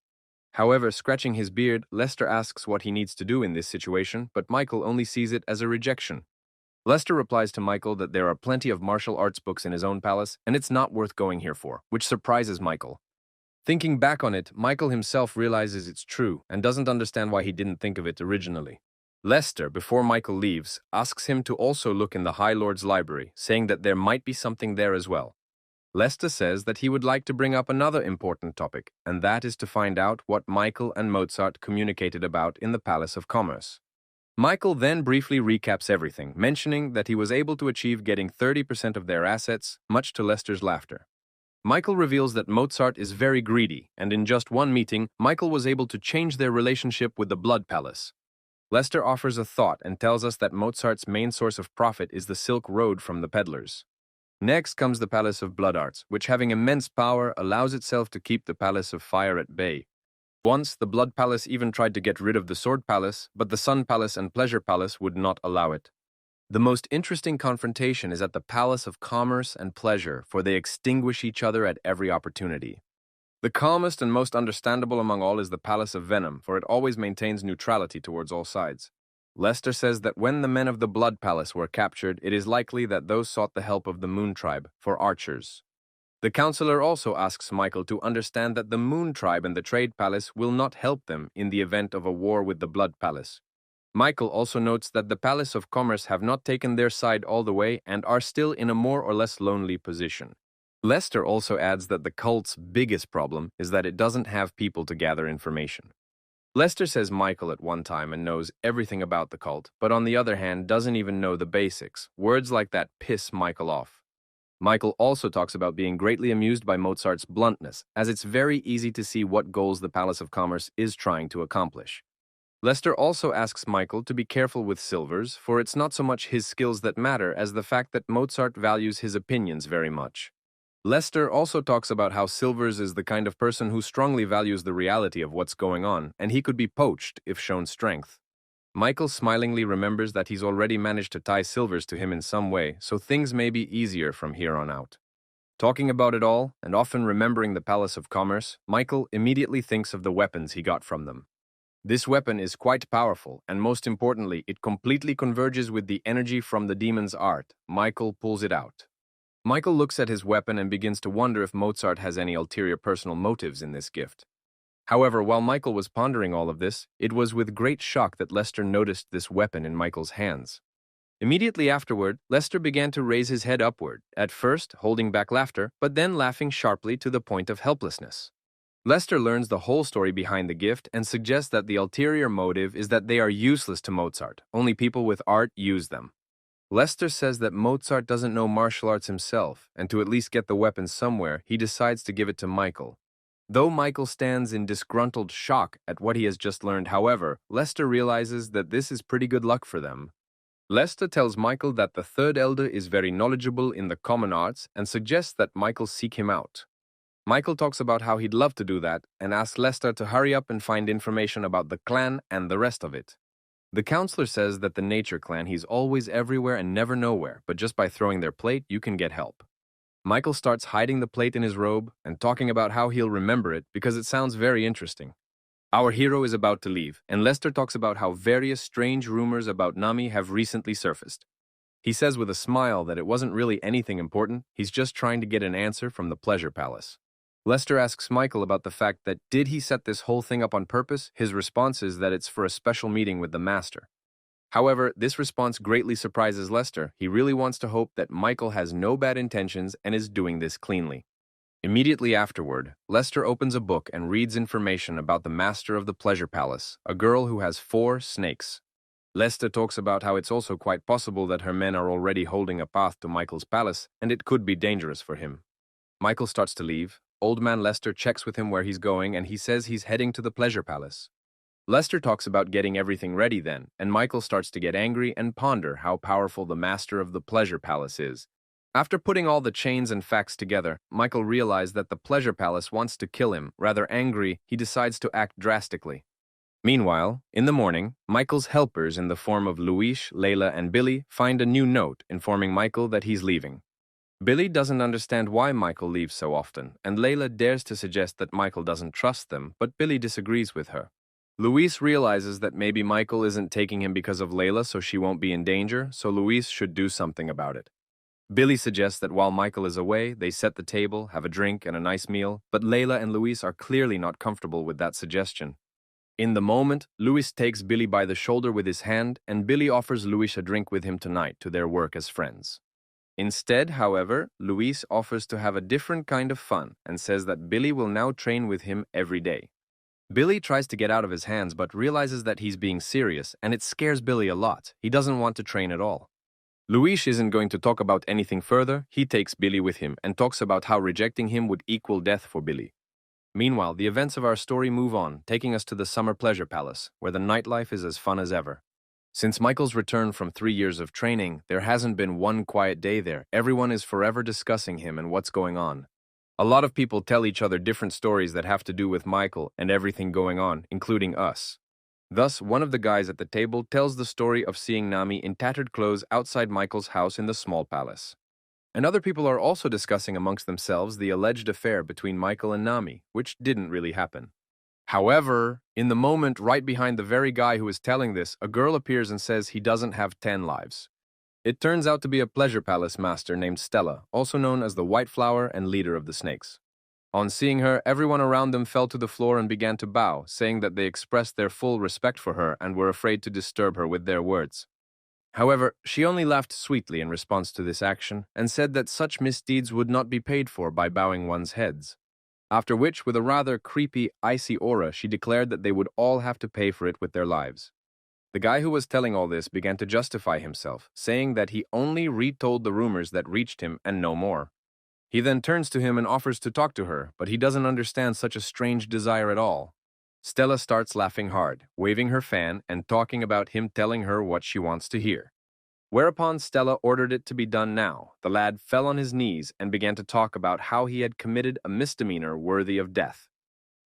However, scratching his beard, Lester asks what he needs to do in this situation, but Michael only sees it as a rejection. Lester replies to Michael that there are plenty of martial arts books in his own palace, and it's not worth going here for, which surprises Michael. Thinking back on it, Michael himself realizes it's true and doesn't understand why he didn't think of it originally. Lester, before Michael leaves, asks him to also look in the High Lord's library, saying that there might be something there as well. Lester says that he would like to bring up another important topic, and that is to find out what Michael and Mozart communicated about in the Palace of Commerce. Michael then briefly recaps everything, mentioning that he was able to achieve getting 30% of their assets, much to Lester's laughter. Michael reveals that Mozart is very greedy, and in just one meeting, Michael was able to change their relationship with the Blood Palace. Lester offers a thought and tells us that Mozart's main source of profit is the Silk Road from the peddlers. Next comes the Palace of Blood Arts, which, having immense power, allows itself to keep the Palace of Fire at bay. Once, the Blood Palace even tried to get rid of the Sword Palace, but the Sun Palace and Pleasure Palace would not allow it. The most interesting confrontation is at the Palace of Commerce and Pleasure, for they extinguish each other at every opportunity. The calmest and most understandable among all is the Palace of Venom, for it always maintains neutrality towards all sides. Lester says that when the men of the Blood Palace were captured, it is likely that those sought the help of the Moon Tribe, for archers. The counselor also asks Michael to understand that the Moon Tribe and the Trade Palace will not help them in the event of a war with the Blood Palace. Michael also notes that the Palace of Commerce have not taken their side all the way and are still in a more or less lonely position. Lester also adds that the cult's biggest problem is that it doesn't have people to gather information. Lester says Michael at one time and knows everything about the cult, but on the other hand doesn't even know the basics. Words like that piss Michael off. Michael also talks about being greatly amused by Mozart's bluntness, as it's very easy to see what goals the Palace of Commerce is trying to accomplish. Lester also asks Michael to be careful with Silvers, for it's not so much his skills that matter as the fact that Mozart values his opinions very much. Lester also talks about how Silvers is the kind of person who strongly values the reality of what's going on, and he could be poached if shown strength. Michael smilingly remembers that he's already managed to tie Silvers to him in some way, so things may be easier from here on out. Talking about it all, and often remembering the Palace of Commerce, Michael immediately thinks of the weapons he got from them. This weapon is quite powerful, and most importantly, it completely converges with the energy from the demon's art. Michael pulls it out. Michael looks at his weapon and begins to wonder if Mozart has any ulterior personal motives in this gift. However, while Michael was pondering all of this, it was with great shock that Lester noticed this weapon in Michael's hands. Immediately afterward, Lester began to raise his head upward, at first holding back laughter, but then laughing sharply to the point of helplessness. Lester learns the whole story behind the gift and suggests that the ulterior motive is that they are useless to Mozart. Only people with art use them. Lester says that Mozart doesn't know martial arts himself, and to at least get the weapon somewhere, he decides to give it to Michael. Though Michael stands in disgruntled shock at what he has just learned, however, Lester realizes that this is pretty good luck for them. Lester tells Michael that the third elder is very knowledgeable in the common arts and suggests that Michael seek him out. Michael talks about how he'd love to do that and asks Lester to hurry up and find information about the clan and the rest of it. The counselor says that the Nature Clan, he's always everywhere and never nowhere, but just by throwing their plate, you can get help. Michael starts hiding the plate in his robe and talking about how he'll remember it because it sounds very interesting. Our hero is about to leave, and Lester talks about how various strange rumors about Nami have recently surfaced. He says with a smile that it wasn't really anything important, he's just trying to get an answer from the Pleasure Palace. Lester asks Michael about the fact that did he set this whole thing up on purpose? His response is that it's for a special meeting with the master. However, this response greatly surprises Lester. He really wants to hope that Michael has no bad intentions and is doing this cleanly. Immediately afterward, Lester opens a book and reads information about the master of the Pleasure Palace, a girl who has 4 snakes. Lester talks about how it's also quite possible that her men are already holding a path to Michael's palace, and it could be dangerous for him. Michael starts to leave. Old man Lester checks with him where he's going, and he says he's heading to the Pleasure Palace. Lester talks about getting everything ready then, and Michael starts to get angry and ponder how powerful the master of the Pleasure Palace is. After putting all the chains and facts together, Michael realizes that the Pleasure Palace wants to kill him. Rather angry, he decides to act drastically. Meanwhile, in the morning, Michael's helpers in the form of Luis, Layla, and Billy find a new note informing Michael that he's leaving. Billy doesn't understand why Michael leaves so often, and Layla dares to suggest that Michael doesn't trust them, but Billy disagrees with her. Luis realizes that maybe Michael isn't taking him because of Layla so she won't be in danger, so Luis should do something about it. Billy suggests that while Michael is away, they set the table, have a drink and a nice meal, but Layla and Luis are clearly not comfortable with that suggestion. In the moment, Luis takes Billy by the shoulder with his hand, and Billy offers Luis a drink with him tonight to their work as friends. Instead, however, Luis offers to have a different kind of fun and says that Billy will now train with him every day. Billy tries to get out of his hands but realizes that he's being serious, and it scares Billy a lot. He doesn't want to train at all. Luis isn't going to talk about anything further. He takes Billy with him and talks about how rejecting him would equal death for Billy. Meanwhile, the events of our story move on, taking us to the Summer Pleasure Palace, where the nightlife is as fun as ever. Since Michael's return from 3 years of training, there hasn't been one quiet day there. Everyone is forever discussing him and what's going on. A lot of people tell each other different stories that have to do with Michael and everything going on, including us. Thus, one of the guys at the table tells the story of seeing Nami in tattered clothes outside Michael's house in the small palace. And other people are also discussing amongst themselves the alleged affair between Michael and Nami, which didn't really happen. However, in the moment right behind the very guy who is telling this, a girl appears and says he doesn't have 10 lives. It turns out to be a pleasure palace master named Stella, also known as the White Flower and leader of the snakes. On seeing her, everyone around them fell to the floor and began to bow, saying that they expressed their full respect for her and were afraid to disturb her with their words. However, she only laughed sweetly in response to this action and said that such misdeeds would not be paid for by bowing one's heads. After which, with a rather creepy, icy aura, she declared that they would all have to pay for it with their lives. The guy who was telling all this began to justify himself, saying that he only retold the rumors that reached him and no more. He then turns to him and offers to talk to her, but he doesn't understand such a strange desire at all. Stella starts laughing hard, waving her fan and talking about him telling her what she wants to hear. Whereupon Stella ordered it to be done now. The lad fell on his knees and began to talk about how he had committed a misdemeanor worthy of death.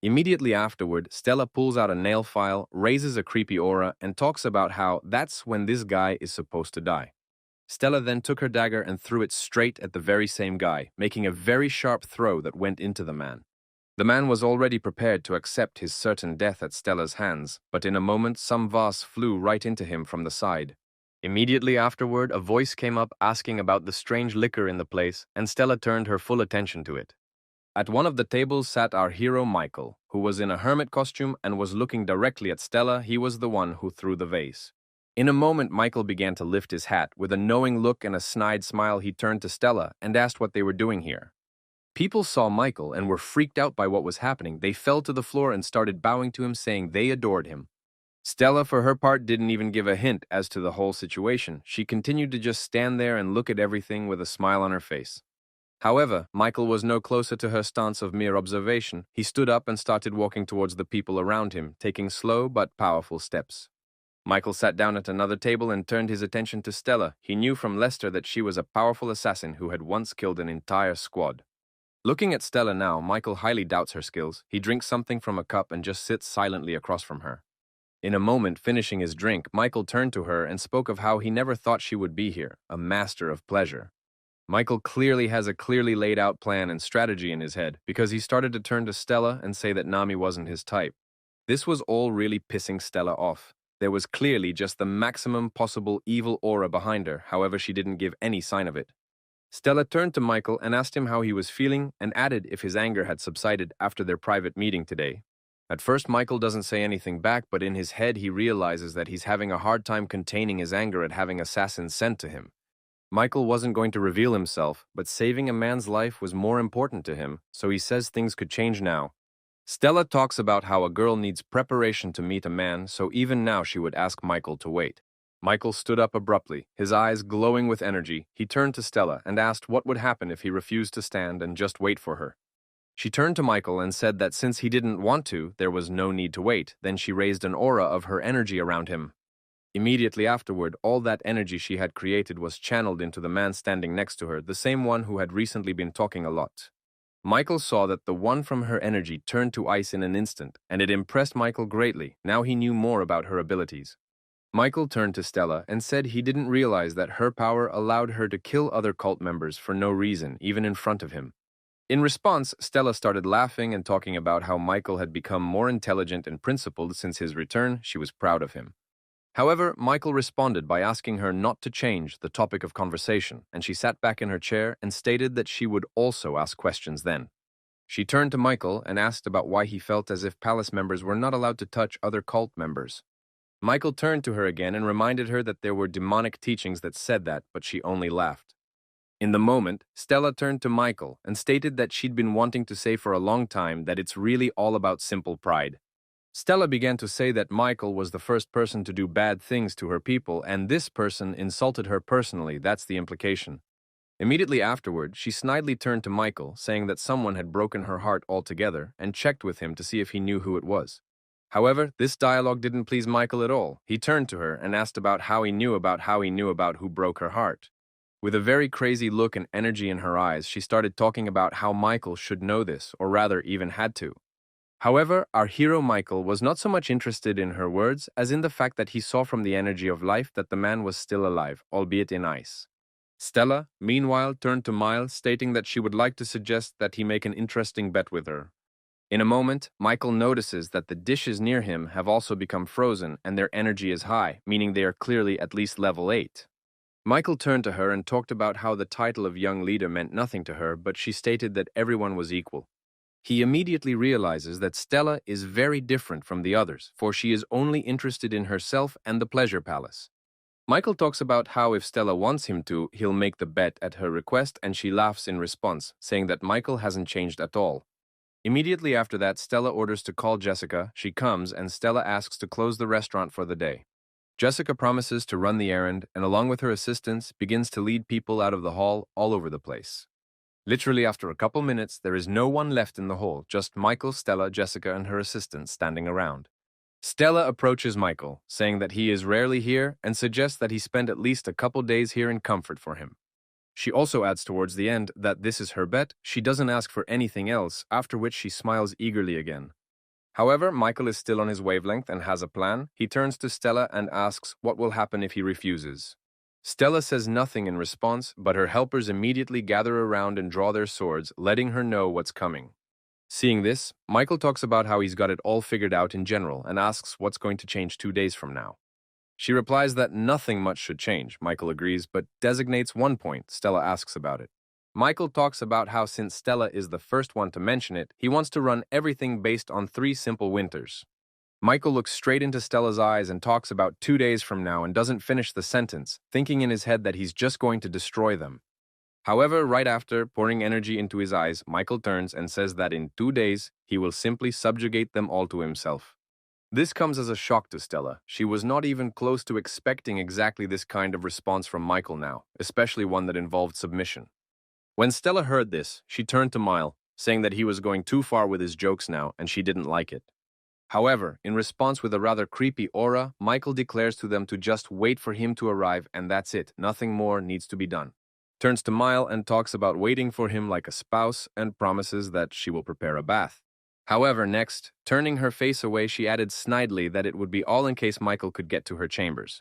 Immediately afterward, Stella pulls out a nail file, raises a creepy aura, and talks about how that's when this guy is supposed to die. Stella then took her dagger and threw it straight at the very same guy, making a very sharp throw that went into the man. The man was already prepared to accept his certain death at Stella's hands, but in a moment some vase flew right into him from the side. Immediately afterward, a voice came up asking about the strange liquor in the place, and Stella turned her full attention to it. At one of the tables sat our hero Michael, who was in a hermit costume and was looking directly at Stella. He was the one who threw the vase. In a moment, Michael began to lift his hat. With a knowing look and a snide smile, he turned to Stella and asked what they were doing here. People saw Michael and were freaked out by what was happening. They fell to the floor and started bowing to him, saying they adored him. Stella, for her part, didn't even give a hint as to the whole situation. She continued to just stand there and look at everything with a smile on her face. However, Michael was no closer to her stance of mere observation. He stood up and started walking towards the people around him, taking slow but powerful steps. Michael sat down at another table and turned his attention to Stella. He knew from Lester that she was a powerful assassin who had once killed an entire squad. Looking at Stella now, Michael highly doubts her skills. He drinks something from a cup and just sits silently across from her. In a moment, finishing his drink, Michael turned to her and spoke of how he never thought she would be here, a master of pleasure. Michael clearly has a clearly laid out plan and strategy in his head, because he started to turn to Stella and say that Nami wasn't his type. This was all really pissing Stella off. There was clearly just the maximum possible evil aura behind her, however she didn't give any sign of it. Stella turned to Michael and asked him how he was feeling and added if his anger had subsided after their private meeting today. At first, Michael doesn't say anything back, but in his head he realizes that he's having a hard time containing his anger at having assassins sent to him. Michael wasn't going to reveal himself, but saving a man's life was more important to him, so he says things could change now. Stella talks about how a girl needs preparation to meet a man, so even now she would ask Michael to wait. Michael stood up abruptly, his eyes glowing with energy. He turned to Stella and asked what would happen if he refused to stand and just wait for her. She turned to Michael and said that since he didn't want to, there was no need to wait. Then she raised an aura of her energy around him. Immediately afterward, all that energy she had created was channeled into the man standing next to her, the same one who had recently been talking a lot. Michael saw that the one from her energy turned to ice in an instant, and it impressed Michael greatly. Now he knew more about her abilities. Michael turned to Stella and said he didn't realize that her power allowed her to kill other cult members for no reason, even in front of him. In response, Stella started laughing and talking about how Michael had become more intelligent and principled since his return. She was proud of him. However, Michael responded by asking her not to change the topic of conversation, and she sat back in her chair and stated that she would also ask questions then. She turned to Michael and asked about why he felt as if palace members were not allowed to touch other cult members. Michael turned to her again and reminded her that there were demonic teachings that said that, but she only laughed. In the moment, Stella turned to Michael and stated that she'd been wanting to say for a long time that it's really all about simple pride. Stella began to say that Michael was the first person to do bad things to her people, and this person insulted her personally. That's the implication. Immediately afterward, she snidely turned to Michael, saying that someone had broken her heart altogether, and checked with him to see if he knew who it was. However, this dialogue didn't please Michael at all. He turned to her and asked about how he knew about who broke her heart. With a very crazy look and energy in her eyes, she started talking about how Michael should know this, or rather even had to. However, our hero Michael was not so much interested in her words as in the fact that he saw from the energy of life that the man was still alive, albeit in ice. Stella, meanwhile, turned to Miles, stating that she would like to suggest that he make an interesting bet with her. In a moment, Michael notices that the dishes near him have also become frozen and their energy is high, meaning they are clearly at least level 8. Michael turned to her and talked about how the title of young leader meant nothing to her, but she stated that everyone was equal. He immediately realizes that Stella is very different from the others, for she is only interested in herself and the pleasure palace. Michael talks about how if Stella wants him to, he'll make the bet at her request, and she laughs in response, saying that Michael hasn't changed at all. Immediately after that, Stella orders to call Jessica. She comes, and Stella asks to close the restaurant for the day. Jessica promises to run the errand, and along with her assistants, begins to lead people out of the hall all over the place. Literally after a couple minutes, there is no one left in the hall, just Michael, Stella, Jessica, and her assistants standing around. Stella approaches Michael, saying that he is rarely here and suggests that he spend at least a couple days here in comfort for him. She also adds towards the end that this is her bet, she doesn't ask for anything else, after which she smiles eagerly again. However, Michael is still on his wavelength and has a plan. He turns to Stella and asks what will happen if he refuses. Stella says nothing in response, but her helpers immediately gather around and draw their swords, letting her know what's coming. Seeing this, Michael talks about how he's got it all figured out in general and asks what's going to change 2 days from now. She replies that nothing much should change. Michael agrees, but designates one point. Stella asks about it. Michael talks about how since Stella is the first one to mention it, he wants to run everything based on 3 simple winters. Michael looks straight into Stella's eyes and talks about 2 days from now and doesn't finish the sentence, thinking in his head that he's just going to destroy them. However, right after pouring energy into his eyes, Michael turns and says that in 2 days, he will simply subjugate them all to himself. This comes as a shock to Stella. She was not even close to expecting exactly this kind of response from Michael now, especially one that involved submission. When Stella heard this, she turned to Mile, saying that he was going too far with his jokes now and she didn't like it. However, in response with a rather creepy aura, Michael declares to them to just wait for him to arrive and that's it, nothing more needs to be done. Turns to Mile and talks about waiting for him like a spouse and promises that she will prepare a bath. However, next, turning her face away, she added snidely that it would be all in case Michael could get to her chambers.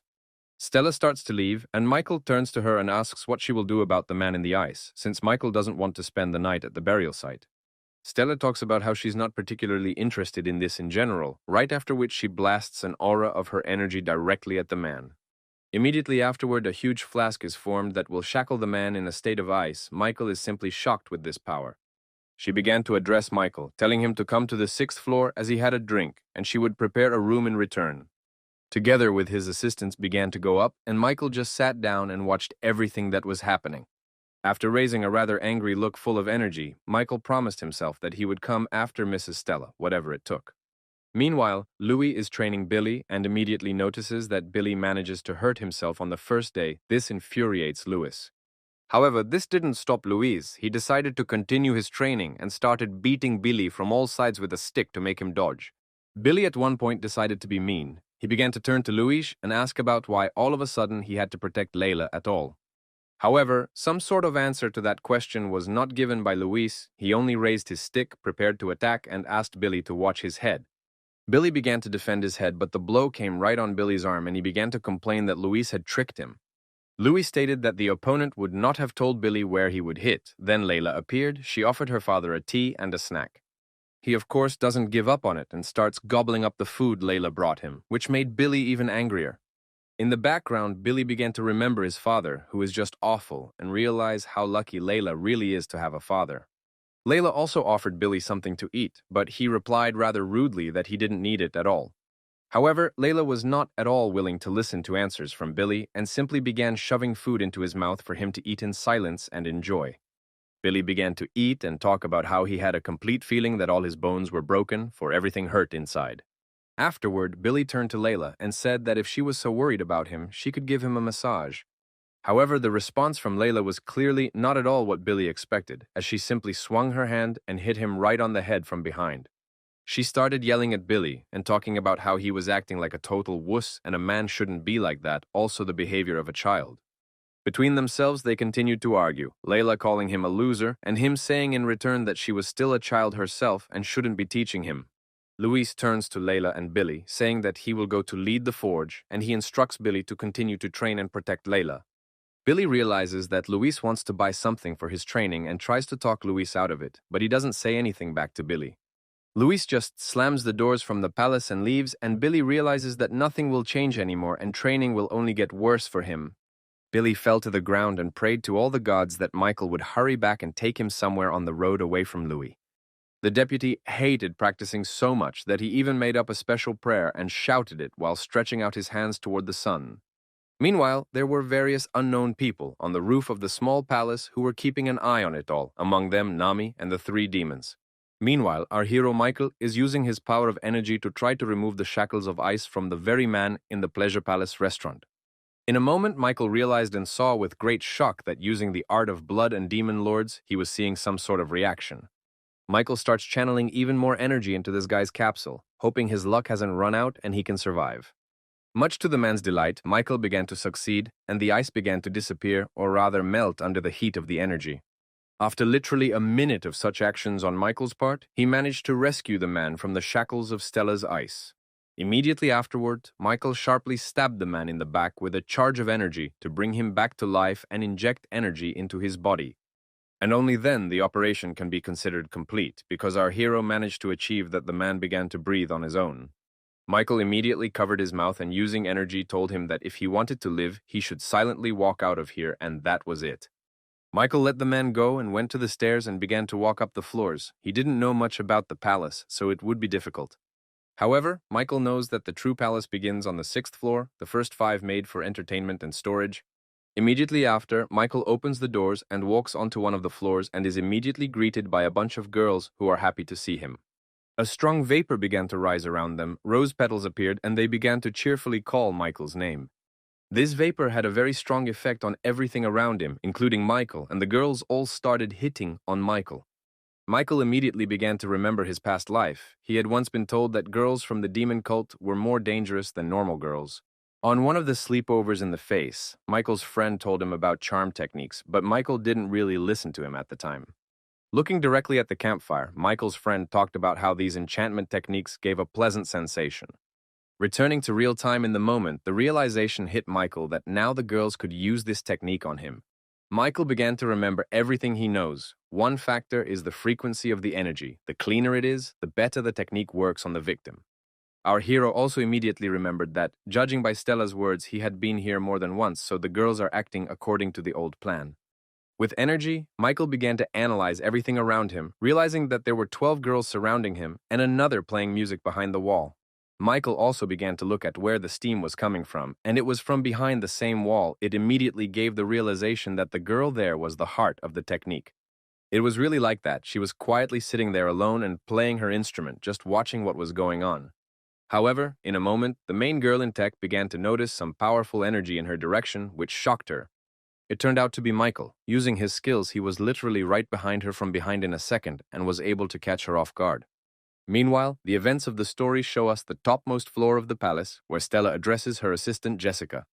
Stella starts to leave, and Michael turns to her and asks what she will do about the man in the ice, since Michael doesn't want to spend the night at the burial site. Stella talks about how she's not particularly interested in this in general, right after which she blasts an aura of her energy directly at the man. Immediately afterward, a huge flask is formed that will shackle the man in a state of ice. Michael is simply shocked with this power. She began to address Michael, telling him to come to the 6th floor as he had a drink, and she would prepare a room in return. Together with his assistants began to go up, and Michael just sat down and watched everything that was happening. After raising a rather angry look full of energy, Michael promised himself that he would come after Mrs. Stella, whatever it took. Meanwhile, Louis is training Billy and immediately notices that Billy manages to hurt himself on the first day. This infuriates Louis. However, this didn't stop Louis. He decided to continue his training and started beating Billy from all sides with a stick to make him dodge. Billy at one point decided to be mean. He began to turn to Louis and ask about why all of a sudden he had to protect Layla at all. However, some sort of answer to that question was not given by Louis. He only raised his stick, prepared to attack, and asked Billy to watch his head. Billy began to defend his head, but the blow came right on Billy's arm and he began to complain that Louis had tricked him. Louis stated that the opponent would not have told Billy where he would hit. Then Layla appeared. She offered her father a tea and a snack. He of course doesn't give up on it and starts gobbling up the food Layla brought him, which made Billy even angrier. In the background, Billy began to remember his father, who is just awful, and realize how lucky Layla really is to have a father. Layla also offered Billy something to eat, but he replied rather rudely that he didn't need it at all. However, Layla was not at all willing to listen to answers from Billy and simply began shoving food into his mouth for him to eat in silence and enjoy. Billy began to eat and talk about how he had a complete feeling that all his bones were broken, for everything hurt inside. Afterward, Billy turned to Layla and said that if she was so worried about him, she could give him a massage. However, the response from Layla was clearly not at all what Billy expected, as she simply swung her hand and hit him right on the head from behind. She started yelling at Billy and talking about how he was acting like a total wuss and a man shouldn't be like that, also the behavior of a child. Between themselves, they continued to argue, Layla calling him a loser and him saying in return that she was still a child herself and shouldn't be teaching him. Louis turns to Layla and Billy, saying that he will go to lead the forge, and he instructs Billy to continue to train and protect Layla. Billy realizes that Louis wants to buy something for his training and tries to talk Louis out of it, but he doesn't say anything back to Billy. Louis just slams the doors from the palace and leaves, and Billy realizes that nothing will change anymore and training will only get worse for him. Billy fell to the ground and prayed to all the gods that Michael would hurry back and take him somewhere on the road away from Louis. The deputy hated practicing so much that he even made up a special prayer and shouted it while stretching out his hands toward the sun. Meanwhile, there were various unknown people on the roof of the small palace who were keeping an eye on it all, among them Nami and the three demons. Meanwhile, our hero Michael is using his power of energy to try to remove the shackles of ice from the very man in the Pleasure Palace restaurant. In a moment, Michael realized and saw with great shock that using the art of blood and demon lords, he was seeing some sort of reaction. Michael starts channeling even more energy into this guy's capsule, hoping his luck hasn't run out and he can survive. Much to the man's delight, Michael began to succeed, and the ice began to disappear, or rather melt under the heat of the energy. After literally a minute of such actions on Michael's part, he managed to rescue the man from the shackles of Stella's ice. Immediately afterward, Michael sharply stabbed the man in the back with a charge of energy to bring him back to life and inject energy into his body. And only then the operation can be considered complete, because our hero managed to achieve that the man began to breathe on his own. Michael immediately covered his mouth and using energy told him that if he wanted to live, he should silently walk out of here, and that was it. Michael let the man go and went to the stairs and began to walk up the floors. He didn't know much about the palace, so it would be difficult. However, Michael knows that the true palace begins on the 6th floor, the first 5 made for entertainment and storage. Immediately after, Michael opens the doors and walks onto one of the floors and is immediately greeted by a bunch of girls who are happy to see him. A strong vapor began to rise around them, rose petals appeared, and they began to cheerfully call Michael's name. This vapor had a very strong effect on everything around him, including Michael, and the girls all started hitting on Michael. Michael immediately began to remember his past life. He had once been told that girls from the demon cult were more dangerous than normal girls. On one of the sleepovers in the face, Michael's friend told him about charm techniques, but Michael didn't really listen to him at the time. Looking directly at the campfire, Michael's friend talked about how these enchantment techniques gave a pleasant sensation. Returning to real time in the moment, the realization hit Michael that now the girls could use this technique on him. Michael began to remember everything he knows. One factor is the frequency of the energy. The cleaner it is, the better the technique works on the victim. Our hero also immediately remembered that, judging by Stella's words, he had been here more than once, so the girls are acting according to the old plan. With energy, Michael began to analyze everything around him, realizing that there were 12 girls surrounding him and another playing music behind the wall. Michael also began to look at where the steam was coming from, and it was from behind the same wall. It immediately gave the realization that the girl there was the heart of the technique. It was really like that. She was quietly sitting there alone and playing her instrument, just watching what was going on. However, in a moment, the main girl in tech began to notice some powerful energy in her direction, which shocked her. It turned out to be Michael. Using his skills, he was literally right behind her from behind in a second and was able to catch her off guard. Meanwhile, the events of the story show us the topmost floor of the palace, where Stella addresses her assistant Jessica.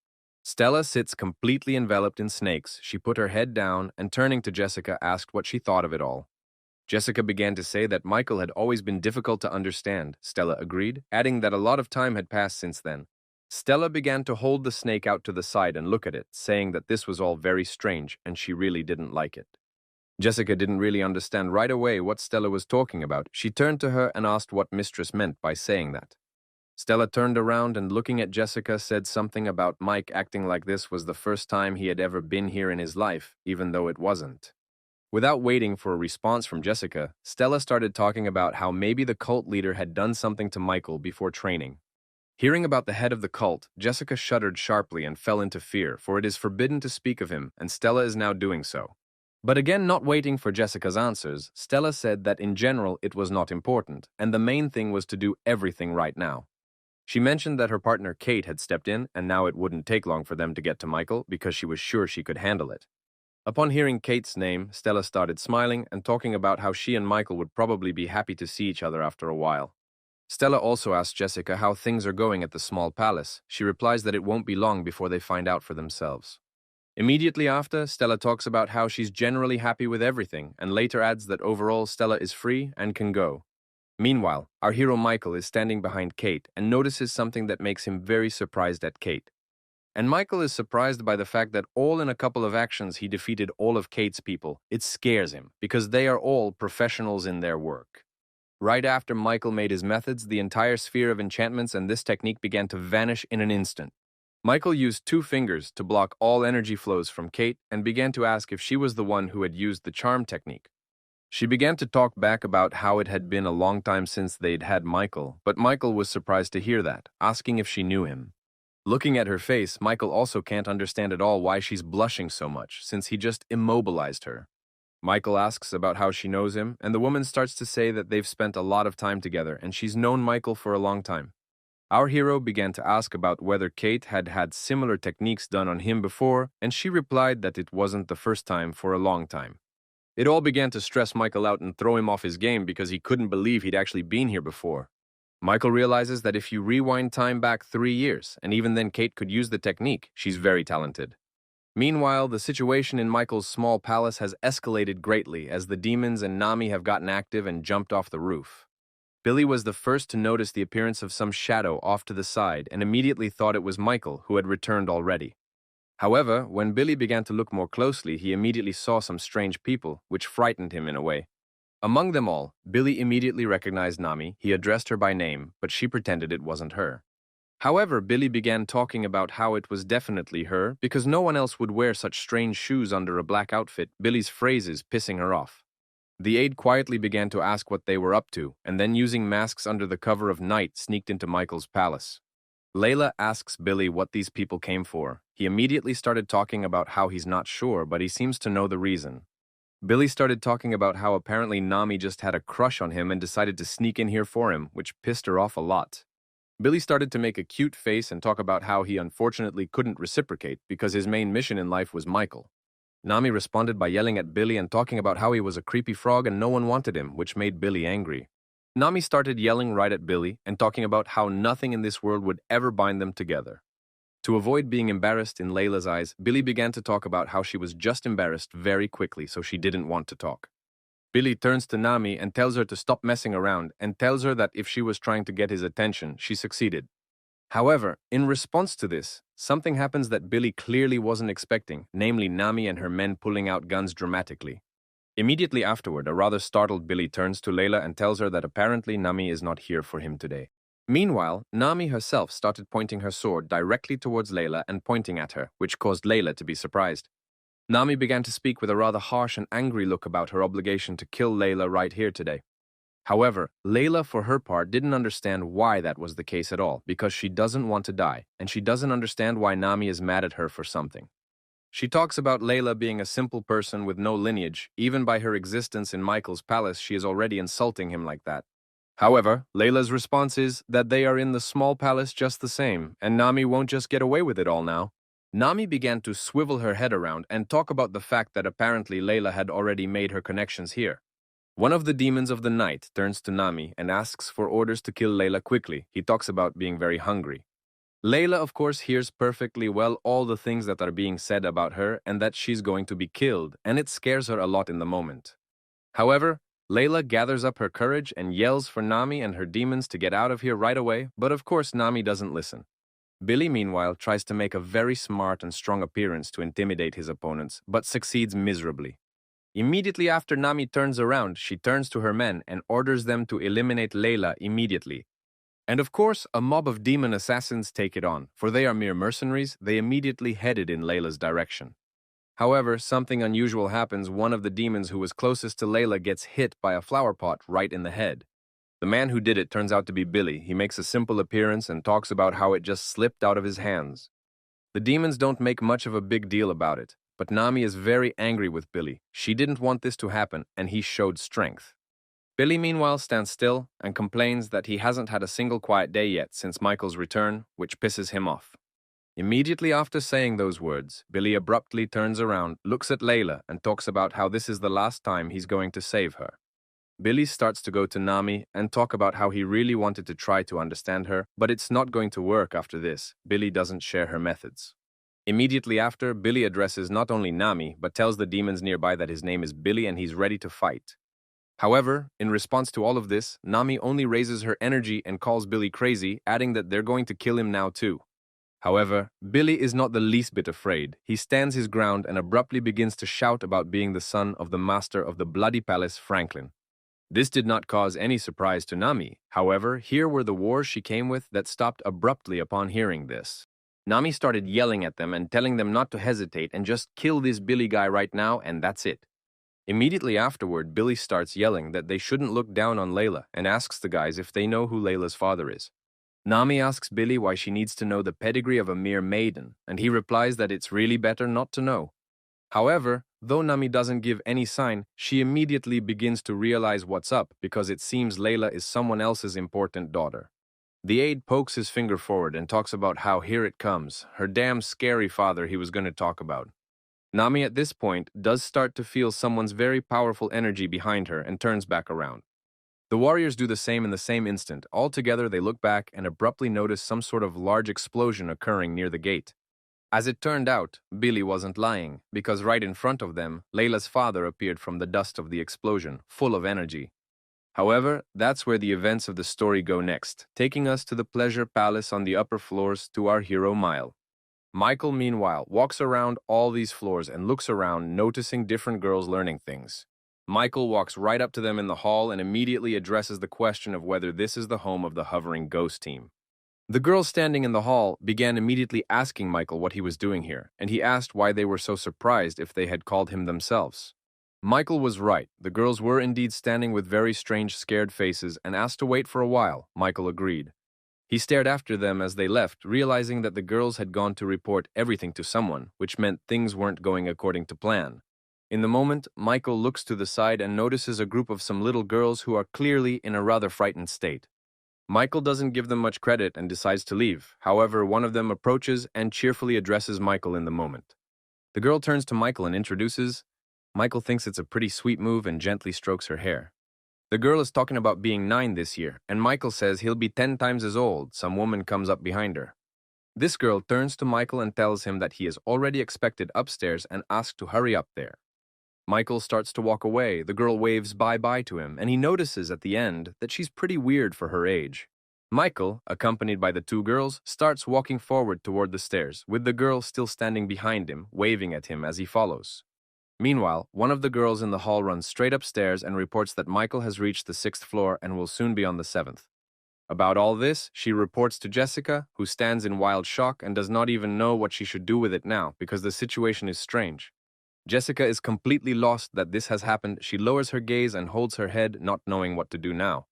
Stella sits completely enveloped in snakes. She put her head down and, turning to Jessica, asked what she thought of it all. Jessica began to say that Michael had always been difficult to understand. Stella agreed, adding that a lot of time had passed since then. Stella began to hold the snake out to the side and look at it, saying that this was all very strange and she really didn't like it. Jessica didn't really understand right away what Stella was talking about. She turned to her and asked what Mistress meant by saying that. Stella turned around and, looking at Jessica, said something about Mike acting like this was the first time he had ever been here in his life, even though it wasn't. Without waiting for a response from Jessica, Stella started talking about how maybe the cult leader had done something to Michael before training. Hearing about the head of the cult, Jessica shuddered sharply and fell into fear, for it is forbidden to speak of him, and Stella is now doing so. But again, not waiting for Jessica's answers, Stella said that in general it was not important, and the main thing was to do everything right now. She mentioned that her partner Kate had stepped in, and now it wouldn't take long for them to get to Michael because she was sure she could handle it. Upon hearing Kate's name, Stella started smiling and talking about how she and Michael would probably be happy to see each other after a while. Stella also asked Jessica how things are going at the small palace. She replies that it won't be long before they find out for themselves. Immediately after, Stella talks about how she's generally happy with everything, and later adds that overall Stella is free and can go. Meanwhile, our hero Michael is standing behind Kate and notices something that makes him very surprised at Kate. And Michael is surprised by the fact that all in a couple of actions he defeated all of Kate's people. It scares him, because they are all professionals in their work. Right after Michael made his methods, the entire sphere of enchantments and this technique began to vanish in an instant. Michael used 2 fingers to block all energy flows from Kate and began to ask if she was the one who had used the charm technique. She began to talk back about how it had been a long time since they'd had Michael, but Michael was surprised to hear that, asking if she knew him. Looking at her face, Michael also can't understand at all why she's blushing so much, since he just immobilized her. Michael asks about how she knows him, and the woman starts to say that they've spent a lot of time together and she's known Michael for a long time. Our hero began to ask about whether Kate had had similar techniques done on him before, and she replied that it wasn't the first time for a long time. It all began to stress Michael out and throw him off his game because he couldn't believe he'd actually been here before. Michael realizes that if you rewind time back 3 years, and even then Kate could use the technique, she's very talented. Meanwhile, the situation in Michael's small palace has escalated greatly as the demons and Nami have gotten active and jumped off the roof. Billy was the first to notice the appearance of some shadow off to the side and immediately thought it was Michael, who had returned already. However, when Billy began to look more closely, he immediately saw some strange people, which frightened him in a way. Among them all, Billy immediately recognized Nami. He addressed her by name, but she pretended it wasn't her. However, Billy began talking about how it was definitely her because no one else would wear such strange shoes under a black outfit, Billy's phrases pissing her off. The aide quietly began to ask what they were up to, and then using masks under the cover of night sneaked into Michael's palace. Layla asks Billy what these people came for. He immediately started talking about how he's not sure, but he seems to know the reason. Billy started talking about how apparently Nami just had a crush on him and decided to sneak in here for him, which pissed her off a lot. Billy started to make a cute face and talk about how he unfortunately couldn't reciprocate because his main mission in life was Michael. Nami responded by yelling at Billy and talking about how he was a creepy frog and no one wanted him, which made Billy angry. Nami started yelling right at Billy and talking about how nothing in this world would ever bind them together. To avoid being embarrassed in Layla's eyes, Billy began to talk about how she was just embarrassed very quickly, so she didn't want to talk. Billy turns to Nami and tells her to stop messing around and tells her that if she was trying to get his attention, she succeeded. However, in response to this, something happens that Billy clearly wasn't expecting, namely Nami and her men pulling out guns dramatically. Immediately afterward, a rather startled Billy turns to Layla and tells her that apparently Nami is not here for him today. Meanwhile, Nami herself started pointing her sword directly towards Layla and pointing at her, which caused Layla to be surprised. Nami began to speak with a rather harsh and angry look about her obligation to kill Layla right here today. However, Layla, for her part, didn't understand why that was the case at all, because she doesn't want to die, and she doesn't understand why Nami is mad at her for something. She talks about Layla being a simple person with no lineage. Even by her existence in Michael's palace, she is already insulting him like that. However, Layla's response is that they are in the small palace just the same, and Nami won't just get away with it all now. Nami began to swivel her head around and talk about the fact that apparently Layla had already made her connections here. One of the demons of the night turns to Nami and asks for orders to kill Layla quickly. He talks about being very hungry. Layla, of course, hears perfectly well all the things that are being said about her and that she's going to be killed, and it scares her a lot in the moment. However, Layla gathers up her courage and yells for Nami and her demons to get out of here right away, but of course Nami doesn't listen. Billy, meanwhile, tries to make a very smart and strong appearance to intimidate his opponents, but succeeds miserably. Immediately after Nami turns around, she turns to her men and orders them to eliminate Layla immediately. And of course, a mob of demon assassins take it on, for they are mere mercenaries. They immediately headed in Layla's direction. However, something unusual happens. One of the demons who was closest to Layla gets hit by a flower pot right in the head. The man who did it turns out to be Billy. He makes a simple appearance and talks about how it just slipped out of his hands. The demons don't make much of a big deal about it, but Nami is very angry with Billy. She didn't want this to happen, and he showed strength. Billy, meanwhile, stands still and complains that he hasn't had a single quiet day yet since Michael's return, which pisses him off. Immediately after saying those words, Billy abruptly turns around, looks at Layla, and talks about how this is the last time he's going to save her. Billy starts to go to Nami and talk about how he really wanted to try to understand her, but it's not going to work after this. Billy doesn't share her methods. Immediately after, Billy addresses not only Nami, but tells the demons nearby that his name is Billy and he's ready to fight. However, in response to all of this, Nami only raises her energy and calls Billy crazy, adding that they're going to kill him now too. However, Billy is not the least bit afraid. He stands his ground and abruptly begins to shout about being the son of the master of the Bloody Palace, Franklin. This did not cause any surprise to Nami. However, here were the wars she came with that stopped abruptly upon hearing this. Nami started yelling at them and telling them not to hesitate and just kill this Billy guy right now, and that's it. Immediately afterward, Billy starts yelling that they shouldn't look down on Layla and asks the guys if they know who Layla's father is. Nami asks Billy why she needs to know the pedigree of a mere maiden, and he replies that it's really better not to know. However, though Nami doesn't give any sign, she immediately begins to realize what's up because it seems Layla is someone else's important daughter. The aide pokes his finger forward and talks about how here it comes, her damn scary father he was going to talk about. Nami at this point does start to feel someone's very powerful energy behind her and turns back around. The warriors do the same in the same instant. All together they look back and abruptly notice some sort of large explosion occurring near the gate. As it turned out, Billy wasn't lying, because right in front of them, Layla's father appeared from the dust of the explosion, full of energy. However, that's where the events of the story go next, taking us to the pleasure palace on the upper floors to our hero Mile. Michael, meanwhile, walks around all these floors and looks around, noticing different girls learning things. Michael walks right up to them in the hall and immediately addresses the question of whether this is the home of the hovering ghost team. The girls standing in the hall began immediately asking Michael what he was doing here, and he asked why they were so surprised if they had called him themselves. Michael was right. The girls were indeed standing with very strange, scared faces and asked to wait for a while. Michael agreed. He stared after them as they left, realizing that the girls had gone to report everything to someone, which meant things weren't going according to plan. In the moment, Michael looks to the side and notices a group of some little girls who are clearly in a rather frightened state. Michael doesn't give them much credit and decides to leave. However, one of them approaches and cheerfully addresses Michael in the moment. The girl turns to Michael and introduces. Michael thinks it's a pretty sweet move and gently strokes her hair. The girl is talking about being 9 this year, and Michael says he'll be 10 times as old. Some woman comes up behind her. This girl turns to Michael and tells him that he is already expected upstairs and asks to hurry up there. Michael starts to walk away. The girl waves bye-bye to him, and he notices at the end that she's pretty weird for her age. Michael, accompanied by the 2 girls, starts walking forward toward the stairs, with the girl still standing behind him, waving at him as he follows. Meanwhile, one of the girls in the hall runs straight upstairs and reports that Michael has reached the 6th floor and will soon be on the 7th. About all this, she reports to Jessica, who stands in wild shock and does not even know what she should do with it now because the situation is strange. Jessica is completely lost that this has happened. She lowers her gaze and holds her head, not knowing what to do now.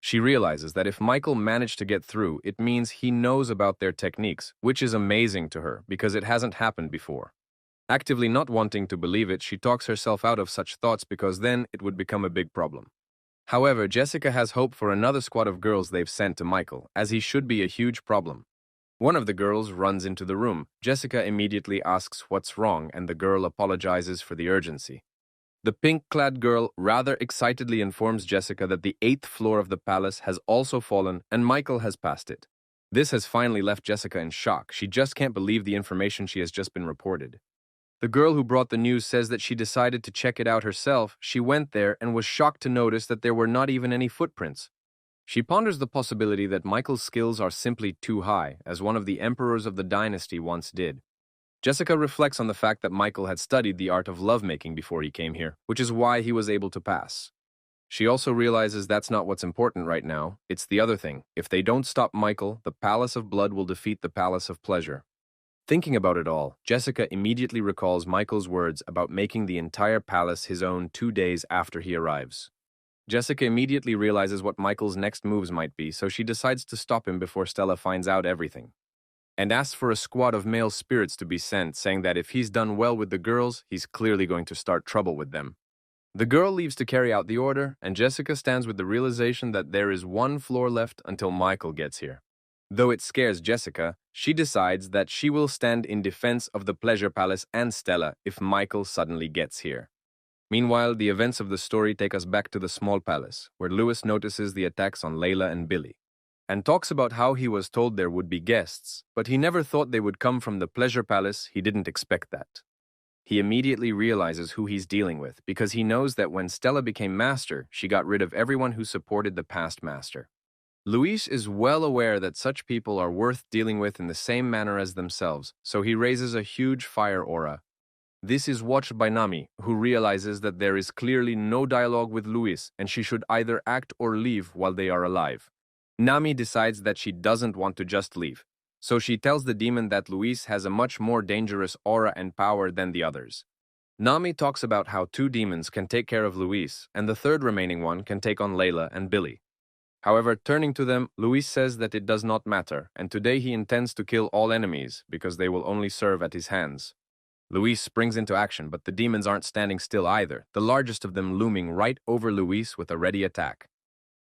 She realizes that if Michael managed to get through, it means he knows about their techniques, which is amazing to her because it hasn't happened before. Actively not wanting to believe it, she talks herself out of such thoughts because then it would become a big problem. However, Jessica has hope for another squad of girls they've sent to Michael, as he should be a huge problem. One of the girls runs into the room. Jessica immediately asks what's wrong, and the girl apologizes for the urgency. The pink-clad girl rather excitedly informs Jessica that the 8th floor of the palace has also fallen and Michael has passed it. This has finally left Jessica in shock. She just can't believe the information she has just been reported. The girl who brought the news says that she decided to check it out herself. She went there and was shocked to notice that there were not even any footprints. She ponders the possibility that Michael's skills are simply too high, as one of the emperors of the dynasty once did. Jessica reflects on the fact that Michael had studied the art of lovemaking before he came here, which is why he was able to pass. She also realizes that's not what's important right now, it's the other thing. If they don't stop Michael, the Palace of Blood will defeat the Palace of Pleasure. Thinking about it all, Jessica immediately recalls Michael's words about making the entire palace his own 2 days after he arrives. Jessica immediately realizes what Michael's next moves might be, so she decides to stop him before Stella finds out everything, and asks for a squad of male spirits to be sent, saying that if he's done well with the girls, he's clearly going to start trouble with them. The girl leaves to carry out the order, and Jessica stands with the realization that there is 1 floor left until Michael gets here. Though it scares Jessica, she decides that she will stand in defense of the Pleasure Palace and Stella if Michael suddenly gets here. Meanwhile, the events of the story take us back to the small palace, where Lewis notices the attacks on Layla and Billy, and talks about how he was told there would be guests, but he never thought they would come from the Pleasure Palace. He didn't expect that. He immediately realizes who he's dealing with, because he knows that when Stella became master, she got rid of everyone who supported the past master. Luis is well aware that such people are worth dealing with in the same manner as themselves, so he raises a huge fire aura. This is watched by Nami, who realizes that there is clearly no dialogue with Luis, and she should either act or leave while they are alive. Nami decides that she doesn't want to just leave, so she tells the demon that Luis has a much more dangerous aura and power than the others. Nami talks about how 2 demons can take care of Luis, and the 3rd remaining one can take on Layla and Billy. However, turning to them, Luis says that it does not matter, and today he intends to kill all enemies because they will only serve at his hands. Luis springs into action, but the demons aren't standing still either, the largest of them looming right over Luis with a ready attack.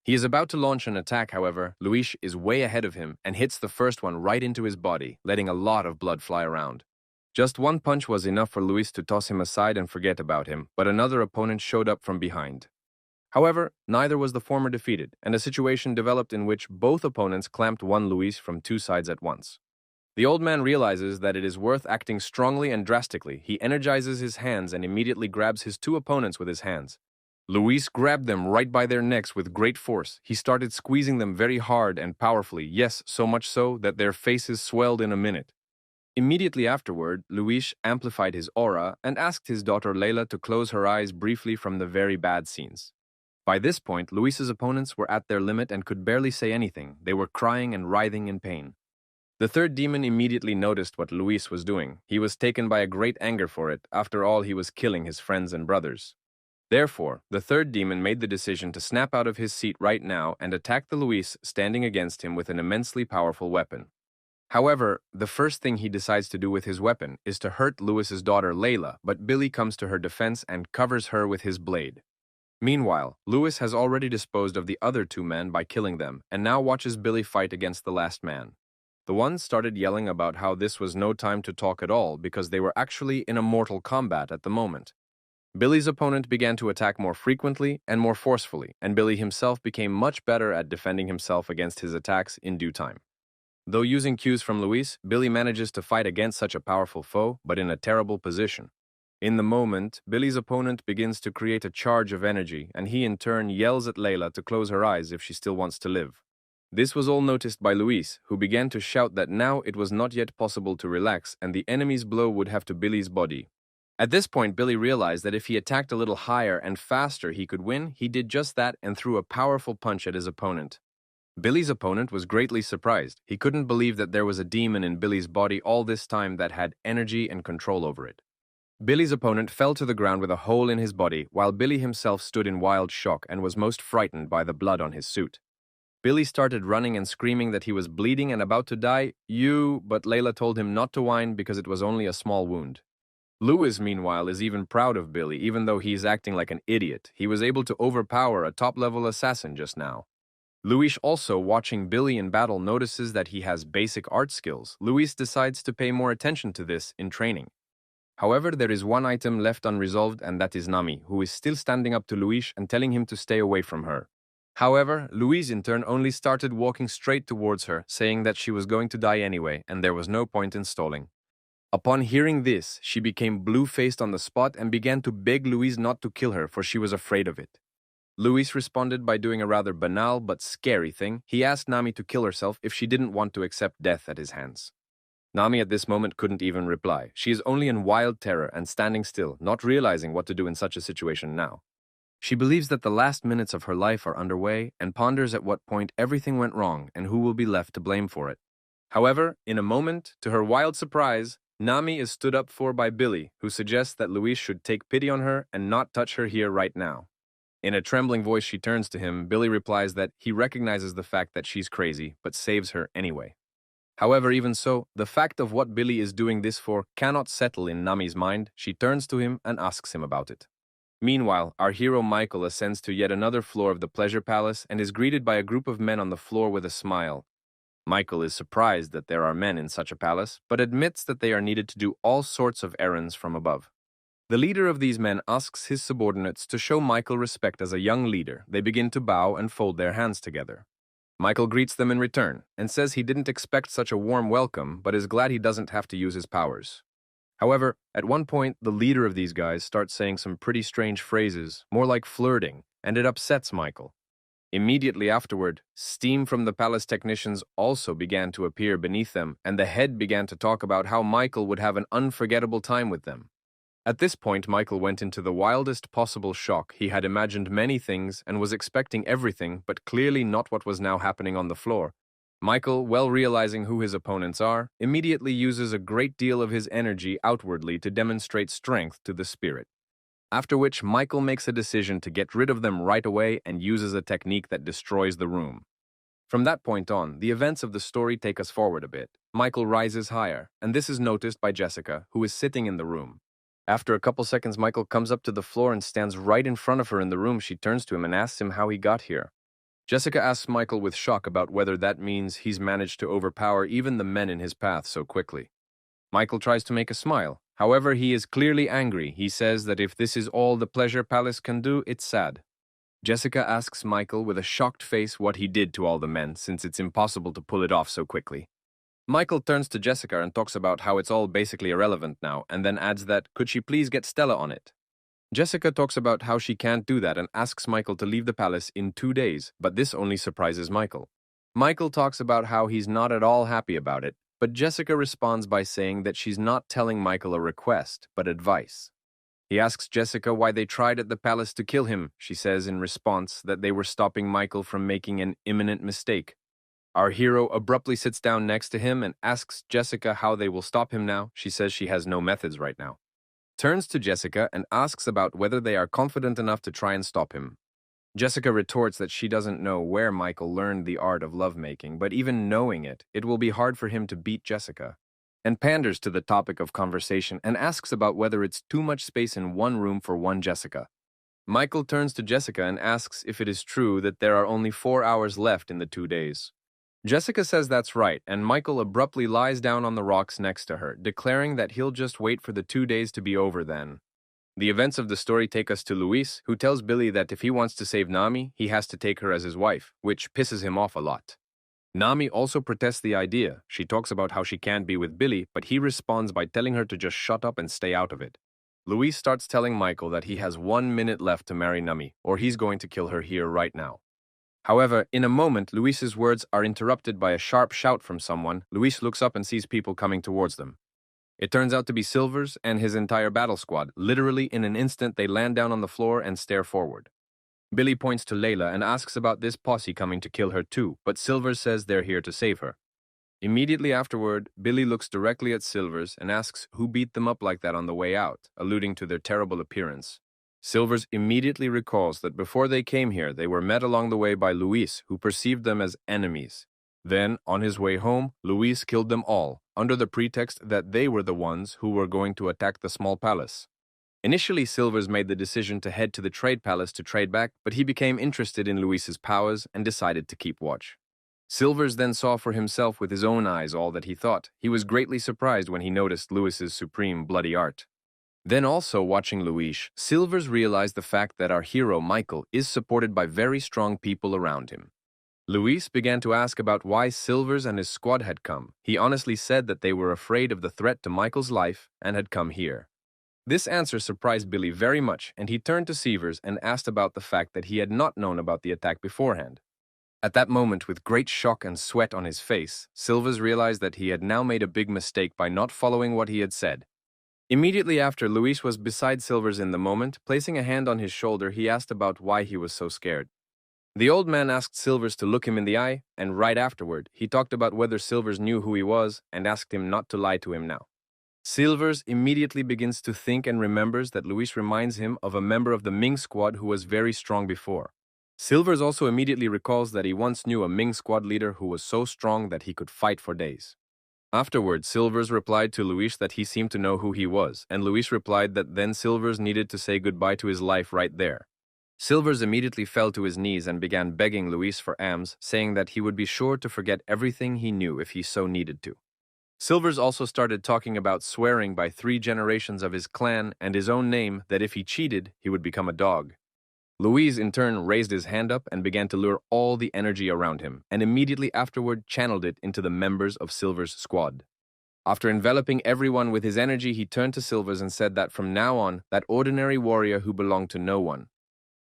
He is about to launch an attack, however, Luis is way ahead of him and hits the first one right into his body, letting a lot of blood fly around. Just one punch was enough for Luis to toss him aside and forget about him, but another opponent showed up from behind. However, neither was the former defeated, and a situation developed in which both opponents clamped one Luis from two sides at once. The old man realizes that it is worth acting strongly and drastically. He energizes his hands and immediately grabs his two opponents with his hands. Luis grabbed them right by their necks with great force. He started squeezing them very hard and powerfully, yes, so much so that their faces swelled in a minute. Immediately afterward, Luis amplified his aura and asked his daughter Layla to close her eyes briefly from the very bad scenes. By this point, Luis's opponents were at their limit and could barely say anything. They were crying and writhing in pain. The third demon immediately noticed what Luis was doing. He was taken by a great anger for it. After all, he was killing his friends and brothers. Therefore, the third demon made the decision to snap out of his seat right now and attack the Luis standing against him with an immensely powerful weapon. However, the first thing he decides to do with his weapon is to hurt Luis's daughter Layla, but Billy comes to her defense and covers her with his blade. Meanwhile, Luis has already disposed of the other two men by killing them, and now watches Billy fight against the last man. The one started yelling about how this was no time to talk at all because they were actually in a mortal combat at the moment. Billy's opponent began to attack more frequently and more forcefully, and Billy himself became much better at defending himself against his attacks in due time. Though using cues from Luis, Billy manages to fight against such a powerful foe, but in a terrible position. In the moment, Billy's opponent begins to create a charge of energy, and he in turn yells at Layla to close her eyes if she still wants to live. This was all noticed by Luis, who began to shout that now it was not yet possible to relax and the enemy's blow would have to Billy's body. At this point, Billy realized that if he attacked a little higher and faster he could win. He did just that and threw a powerful punch at his opponent. Billy's opponent was greatly surprised. He couldn't believe that there was a demon in Billy's body all this time that had energy and control over it. Billy's opponent fell to the ground with a hole in his body, while Billy himself stood in wild shock and was most frightened by the blood on his suit. Billy started running and screaming that he was bleeding and about to die, but Layla told him not to whine because it was only a small wound. Luis, meanwhile, is even proud of Billy, even though he's acting like an idiot. He was able to overpower a top-level assassin just now. Luis, also watching Billy in battle, notices that he has basic art skills. Luis decides to pay more attention to this in training. However, there is one item left unresolved, and that is Nami, who is still standing up to Luis and telling him to stay away from her. However, Luis in turn only started walking straight towards her, saying that she was going to die anyway, and there was no point in stalling. Upon hearing this, she became blue-faced on the spot and began to beg Luis not to kill her, for she was afraid of it. Luis responded by doing a rather banal but scary thing. He asked Nami to kill herself if she didn't want to accept death at his hands. Nami at this moment couldn't even reply. She is only in wild terror and standing still, not realizing what to do in such a situation now. She believes that the last minutes of her life are underway and ponders at what point everything went wrong and who will be left to blame for it. However, in a moment, to her wild surprise, Nami is stood up for by Billy, who suggests that Luis should take pity on her and not touch her here right now. In a trembling voice she turns to him. Billy replies that he recognizes the fact that she's crazy, but saves her anyway. However, even so, the fact of what Billy is doing this for cannot settle in Nami's mind. She turns to him and asks him about it. Meanwhile, our hero Michael ascends to yet another floor of the pleasure palace and is greeted by a group of men on the floor with a smile. Michael is surprised that there are men in such a palace, but admits that they are needed to do all sorts of errands from above. The leader of these men asks his subordinates to show Michael respect as a young leader. They begin to bow and fold their hands together. Michael greets them in return and says he didn't expect such a warm welcome, but is glad he doesn't have to use his powers. However, at one point, the leader of these guys starts saying some pretty strange phrases, more like flirting, and it upsets Michael. Immediately afterward, steam from the palace technicians also began to appear beneath them, and the head began to talk about how Michael would have an unforgettable time with them. At this point, Michael went into the wildest possible shock. He had imagined many things and was expecting everything, but clearly not what was now happening on the floor. Michael, well realizing who his opponents are, immediately uses a great deal of his energy outwardly to demonstrate strength to the spirit. After which, Michael makes a decision to get rid of them right away and uses a technique that destroys the room. From that point on, the events of the story take us forward a bit. Michael rises higher, and this is noticed by Jessica, who is sitting in the room. After a couple seconds, Michael comes up to the floor and stands right in front of her in the room. She turns to him and asks him how he got here. Jessica asks Michael with shock about whether that means he's managed to overpower even the men in his path so quickly. Michael tries to make a smile. However, he is clearly angry. He says that if this is all the Pleasure Palace can do, it's sad. Jessica asks Michael with a shocked face what he did to all the men, since it's impossible to pull it off so quickly. Michael turns to Jessica and talks about how it's all basically irrelevant now, and then adds that could she please get Stella on it. Jessica talks about how she can't do that and asks Michael to leave the palace in 2 days, but this only surprises Michael. Michael talks about how he's not at all happy about it, but Jessica responds by saying that she's not telling Michael a request, but advice. He asks Jessica why they tried at the palace to kill him. She says in response that they were stopping Michael from making an imminent mistake. Our hero abruptly sits down next to him and asks Jessica how they will stop him now. She says she has no methods right now. Turns to Jessica and asks about whether they are confident enough to try and stop him. Jessica retorts that she doesn't know where Michael learned the art of lovemaking, but even knowing it, it will be hard for him to beat Jessica, and panders to the topic of conversation and asks about whether it's too much space in one room for one Jessica. Michael turns to Jessica and asks if it is true that there are only 4 hours left in the 2 days. Jessica says that's right, and Michael abruptly lies down on the rocks next to her, declaring that he'll just wait for the 2 days to be over then. The events of the story take us to Luis, who tells Billy that if he wants to save Nami, he has to take her as his wife, which pisses him off a lot. Nami also protests the idea. She talks about how she can't be with Billy, but he responds by telling her to just shut up and stay out of it. Luis starts telling Michael that he has 1 minute left to marry Nami, or he's going to kill her here right now. However, in a moment, Luis's words are interrupted by a sharp shout from someone. Luis looks up and sees people coming towards them. It turns out to be Silvers and his entire battle squad. Literally, in an instant, they land down on the floor and stare forward. Billy points to Layla and asks about this posse coming to kill her too, but Silvers says they're here to save her. Immediately afterward, Billy looks directly at Silvers and asks who beat them up like that on the way out, alluding to their terrible appearance. Silvers immediately recalls that before they came here, they were met along the way by Luis, who perceived them as enemies. Then, on his way home, Luis killed them all, under the pretext that they were the ones who were going to attack the small palace. Initially, Silvers made the decision to head to the trade palace to trade back, but he became interested in Luis's powers and decided to keep watch. Silvers then saw for himself with his own eyes all that he thought. He was greatly surprised when he noticed Luis's supreme bloody art. Then also watching Luis, Silvers realized the fact that our hero, Michael, is supported by very strong people around him. Luis began to ask about why Silvers and his squad had come. He honestly said that they were afraid of the threat to Michael's life and had come here. This answer surprised Billy very much, and he turned to Silvers and asked about the fact that he had not known about the attack beforehand. At that moment, with great shock and sweat on his face, Silvers realized that he had now made a big mistake by not following what he had said. Immediately after, Luis was beside Silvers in the moment. Placing a hand on his shoulder, he asked about why he was so scared. The old man asked Silvers to look him in the eye, and right afterward, he talked about whether Silvers knew who he was and asked him not to lie to him now. Silvers immediately begins to think and remembers that Luis reminds him of a member of the Ming squad who was very strong before. Silvers also immediately recalls that he once knew a Ming squad leader who was so strong that he could fight for days. Afterwards, Silvers replied to Luis that he seemed to know who he was, and Luis replied that then Silvers needed to say goodbye to his life right there. Silvers immediately fell to his knees and began begging Luis for alms, saying that he would be sure to forget everything he knew if he so needed to. Silvers also started talking about swearing by 3 generations of his clan and his own name that if he cheated, he would become a dog. Luis in turn raised his hand up and began to lure all the energy around him, and immediately afterward channeled it into the members of Silver's squad. After enveloping everyone with his energy, he turned to Silvers and said that from now on, that ordinary warrior who belonged to no one.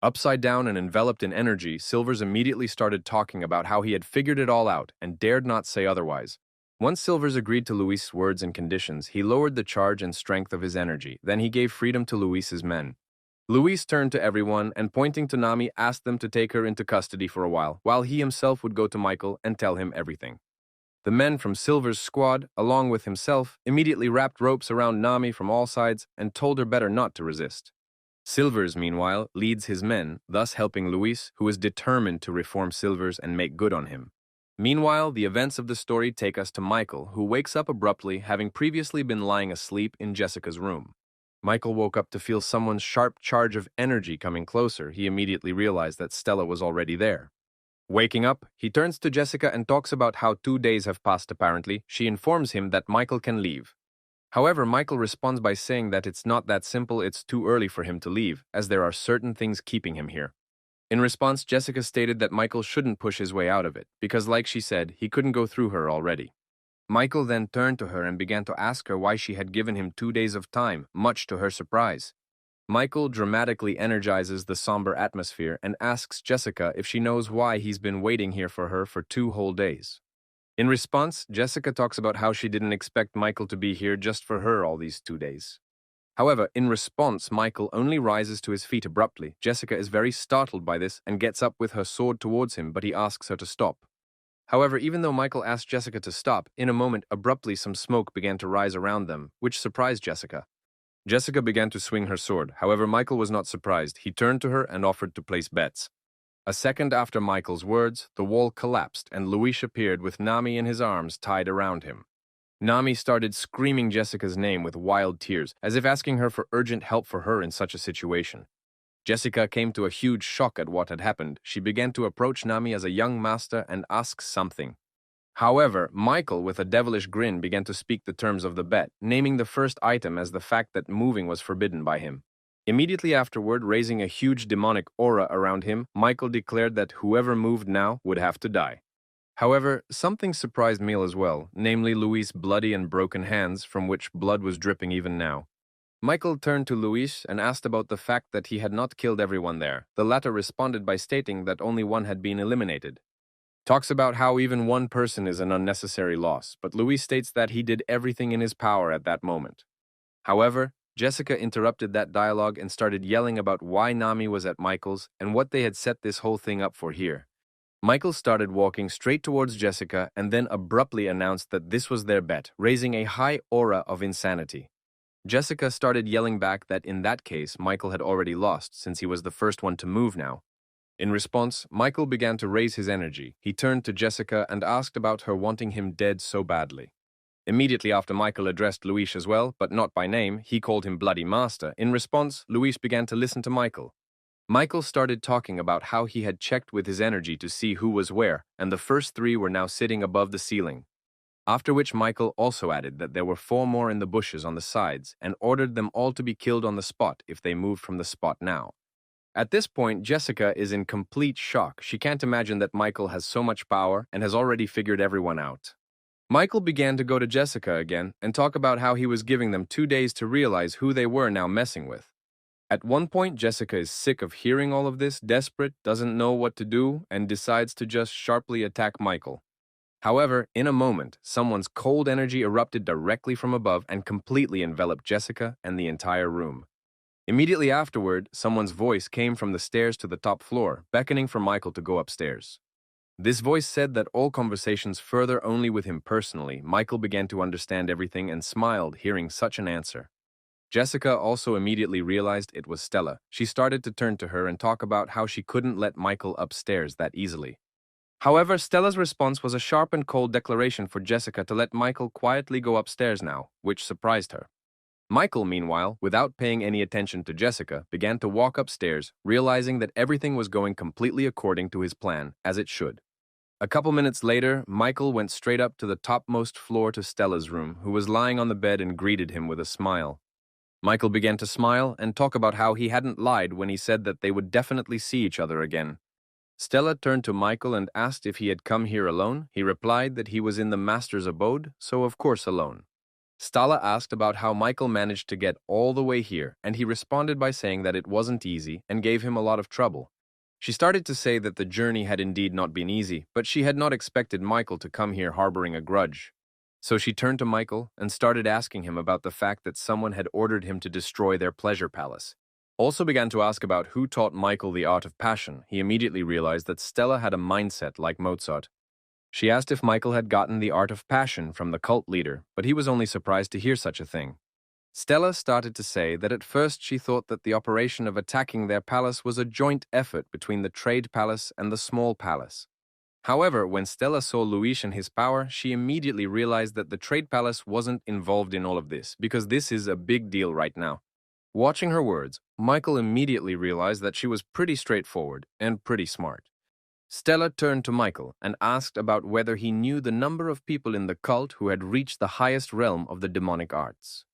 Upside down and enveloped in energy, Silvers immediately started talking about how he had figured it all out and dared not say otherwise. Once Silvers agreed to Luis's words and conditions, he lowered the charge and strength of his energy. Then he gave freedom to Luis's men. Luis turned to everyone and, pointing to Nami, asked them to take her into custody for a while he himself would go to Michael and tell him everything. The men from Silver's squad, along with himself, immediately wrapped ropes around Nami from all sides and told her better not to resist. Silvers, meanwhile, leads his men, thus helping Luis, who is determined to reform Silvers and make good on him. Meanwhile, the events of the story take us to Michael, who wakes up abruptly, having previously been lying asleep in Jessica's room. Michael woke up to feel someone's sharp charge of energy coming closer. He immediately realized that Stella was already there. Waking up, he turns to Jessica and talks about how 2 days have passed apparently. She informs him that Michael can leave. However, Michael responds by saying that it's not that simple, it's too early for him to leave, as there are certain things keeping him here. In response, Jessica stated that Michael shouldn't push his way out of it, because like she said, he couldn't go through her already. Michael then turned to her and began to ask her why she had given him 2 days of time, much to her surprise. Michael dramatically energizes the somber atmosphere and asks Jessica if she knows why he's been waiting here for her for 2 whole days. In response, Jessica talks about how she didn't expect Michael to be here just for her all these 2 days. However, in response, Michael only rises to his feet abruptly. Jessica is very startled by this and gets up with her sword towards him, but he asks her to stop. However, even though Michael asked Jessica to stop, in a moment, abruptly some smoke began to rise around them, which surprised Jessica. Jessica began to swing her sword. However, Michael was not surprised. He turned to her and offered to place bets. A second after Michael's words, the wall collapsed and Luis appeared with Nami in his arms tied around him. Nami started screaming Jessica's name with wild tears, as if asking her for urgent help for her in such a situation. Jessica came to a huge shock at what had happened. She began to approach Nami as a young master and ask something. However, Michael, with a devilish grin, began to speak the terms of the bet, naming the first item as the fact that moving was forbidden by him. Immediately afterward, raising a huge demonic aura around him, Michael declared that whoever moved now would have to die. However, something surprised Emil as well, namely Luis' bloody and broken hands, from which blood was dripping even now. Michael turned to Luis and asked about the fact that he had not killed everyone there. The latter responded by stating that only one had been eliminated. Talks about how even one person is an unnecessary loss, but Luis states that he did everything in his power at that moment. However, Jessica interrupted that dialogue and started yelling about why Nami was at Michael's and what they had set this whole thing up for here. Michael started walking straight towards Jessica and then abruptly announced that this was their bet, raising a high aura of insanity. Jessica started yelling back that in that case, Michael had already lost since he was the first one to move now. In response, Michael began to raise his energy. He turned to Jessica and asked about her wanting him dead so badly. Immediately after Michael addressed Luis as well, but not by name, he called him Bloody Master. In response, Luis began to listen to Michael. Michael started talking about how he had checked with his energy to see who was where, and the first 3 were now sitting above the ceiling. After which Michael also added that there were 4 more in the bushes on the sides and ordered them all to be killed on the spot if they moved from the spot now. At this point, Jessica is in complete shock. She can't imagine that Michael has so much power and has already figured everyone out. Michael began to go to Jessica again and talk about how he was giving them 2 days to realize who they were now messing with. At one point, Jessica is sick of hearing all of this, desperate, doesn't know what to do, and decides to just sharply attack Michael. However, in a moment, someone's cold energy erupted directly from above and completely enveloped Jessica and the entire room. Immediately afterward, someone's voice came from the stairs to the top floor, beckoning for Michael to go upstairs. This voice said that all conversations further only with him personally. Michael began to understand everything and smiled, hearing such an answer. Jessica also immediately realized it was Stella. She started to turn to her and talk about how she couldn't let Michael upstairs that easily. However, Stella's response was a sharp and cold declaration for Jessica to let Michael quietly go upstairs now, which surprised her. Michael, meanwhile, without paying any attention to Jessica, began to walk upstairs, realizing that everything was going completely according to his plan, as it should. A couple minutes later, Michael went straight up to the topmost floor to Stella's room, who was lying on the bed and greeted him with a smile. Michael began to smile and talk about how he hadn't lied when he said that they would definitely see each other again. Stella turned to Michael and asked if he had come here alone. He replied that he was in the master's abode, so of course alone. Stella asked about how Michael managed to get all the way here, and he responded by saying that it wasn't easy and gave him a lot of trouble. She started to say that the journey had indeed not been easy, but she had not expected Michael to come here harboring a grudge. So she turned to Michael and started asking him about the fact that someone had ordered him to destroy their pleasure palace. Also began to ask about who taught Michael the art of passion. He immediately realized that Stella had a mindset like Mozart. She asked if Michael had gotten the art of passion from the cult leader, but he was only surprised to hear such a thing. Stella started to say that at first she thought that the operation of attacking their palace was a joint effort between the trade palace and the small palace. However, when Stella saw Luis and his power, she immediately realized that the trade palace wasn't involved in all of this, because this is a big deal right now. Watching her words, Michael immediately realized that she was pretty straightforward and pretty smart. Stella turned to Michael and asked about whether he knew the number of people in the cult who had reached the highest realm of the demonic arts.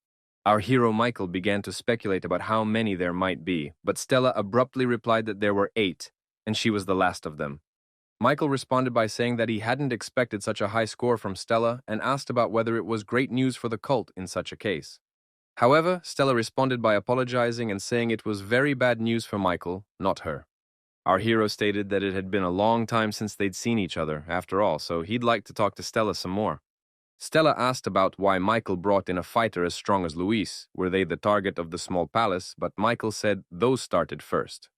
Our hero Michael began to speculate about how many there might be, but Stella abruptly replied that there were 8, and she was the last of them. Michael responded by saying that he hadn't expected such a high score from Stella and asked about whether it was great news for the cult in such a case. However, Stella responded by apologizing and saying it was very bad news for Michael, not her. Our hero stated that it had been a long time since they'd seen each other, after all, so he'd like to talk to Stella some more. Stella asked about why Michael brought in a fighter as strong as Luis. Were they the target of the small palace? But Michael said those started first.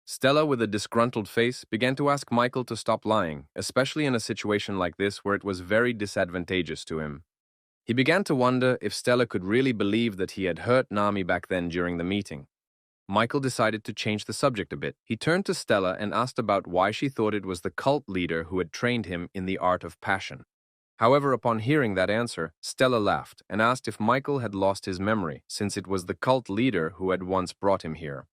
Stella, with a disgruntled face, began to ask Michael to stop lying, especially in a situation like this where it was very disadvantageous to him. He began to wonder if Stella could really believe that he had hurt Nami back then during the meeting. Michael decided to change the subject a bit. He turned to Stella and asked about why she thought it was the cult leader who had trained him in the art of passion. However, upon hearing that answer, Stella laughed and asked if Michael had lost his memory, since it was the cult leader who had once brought him here.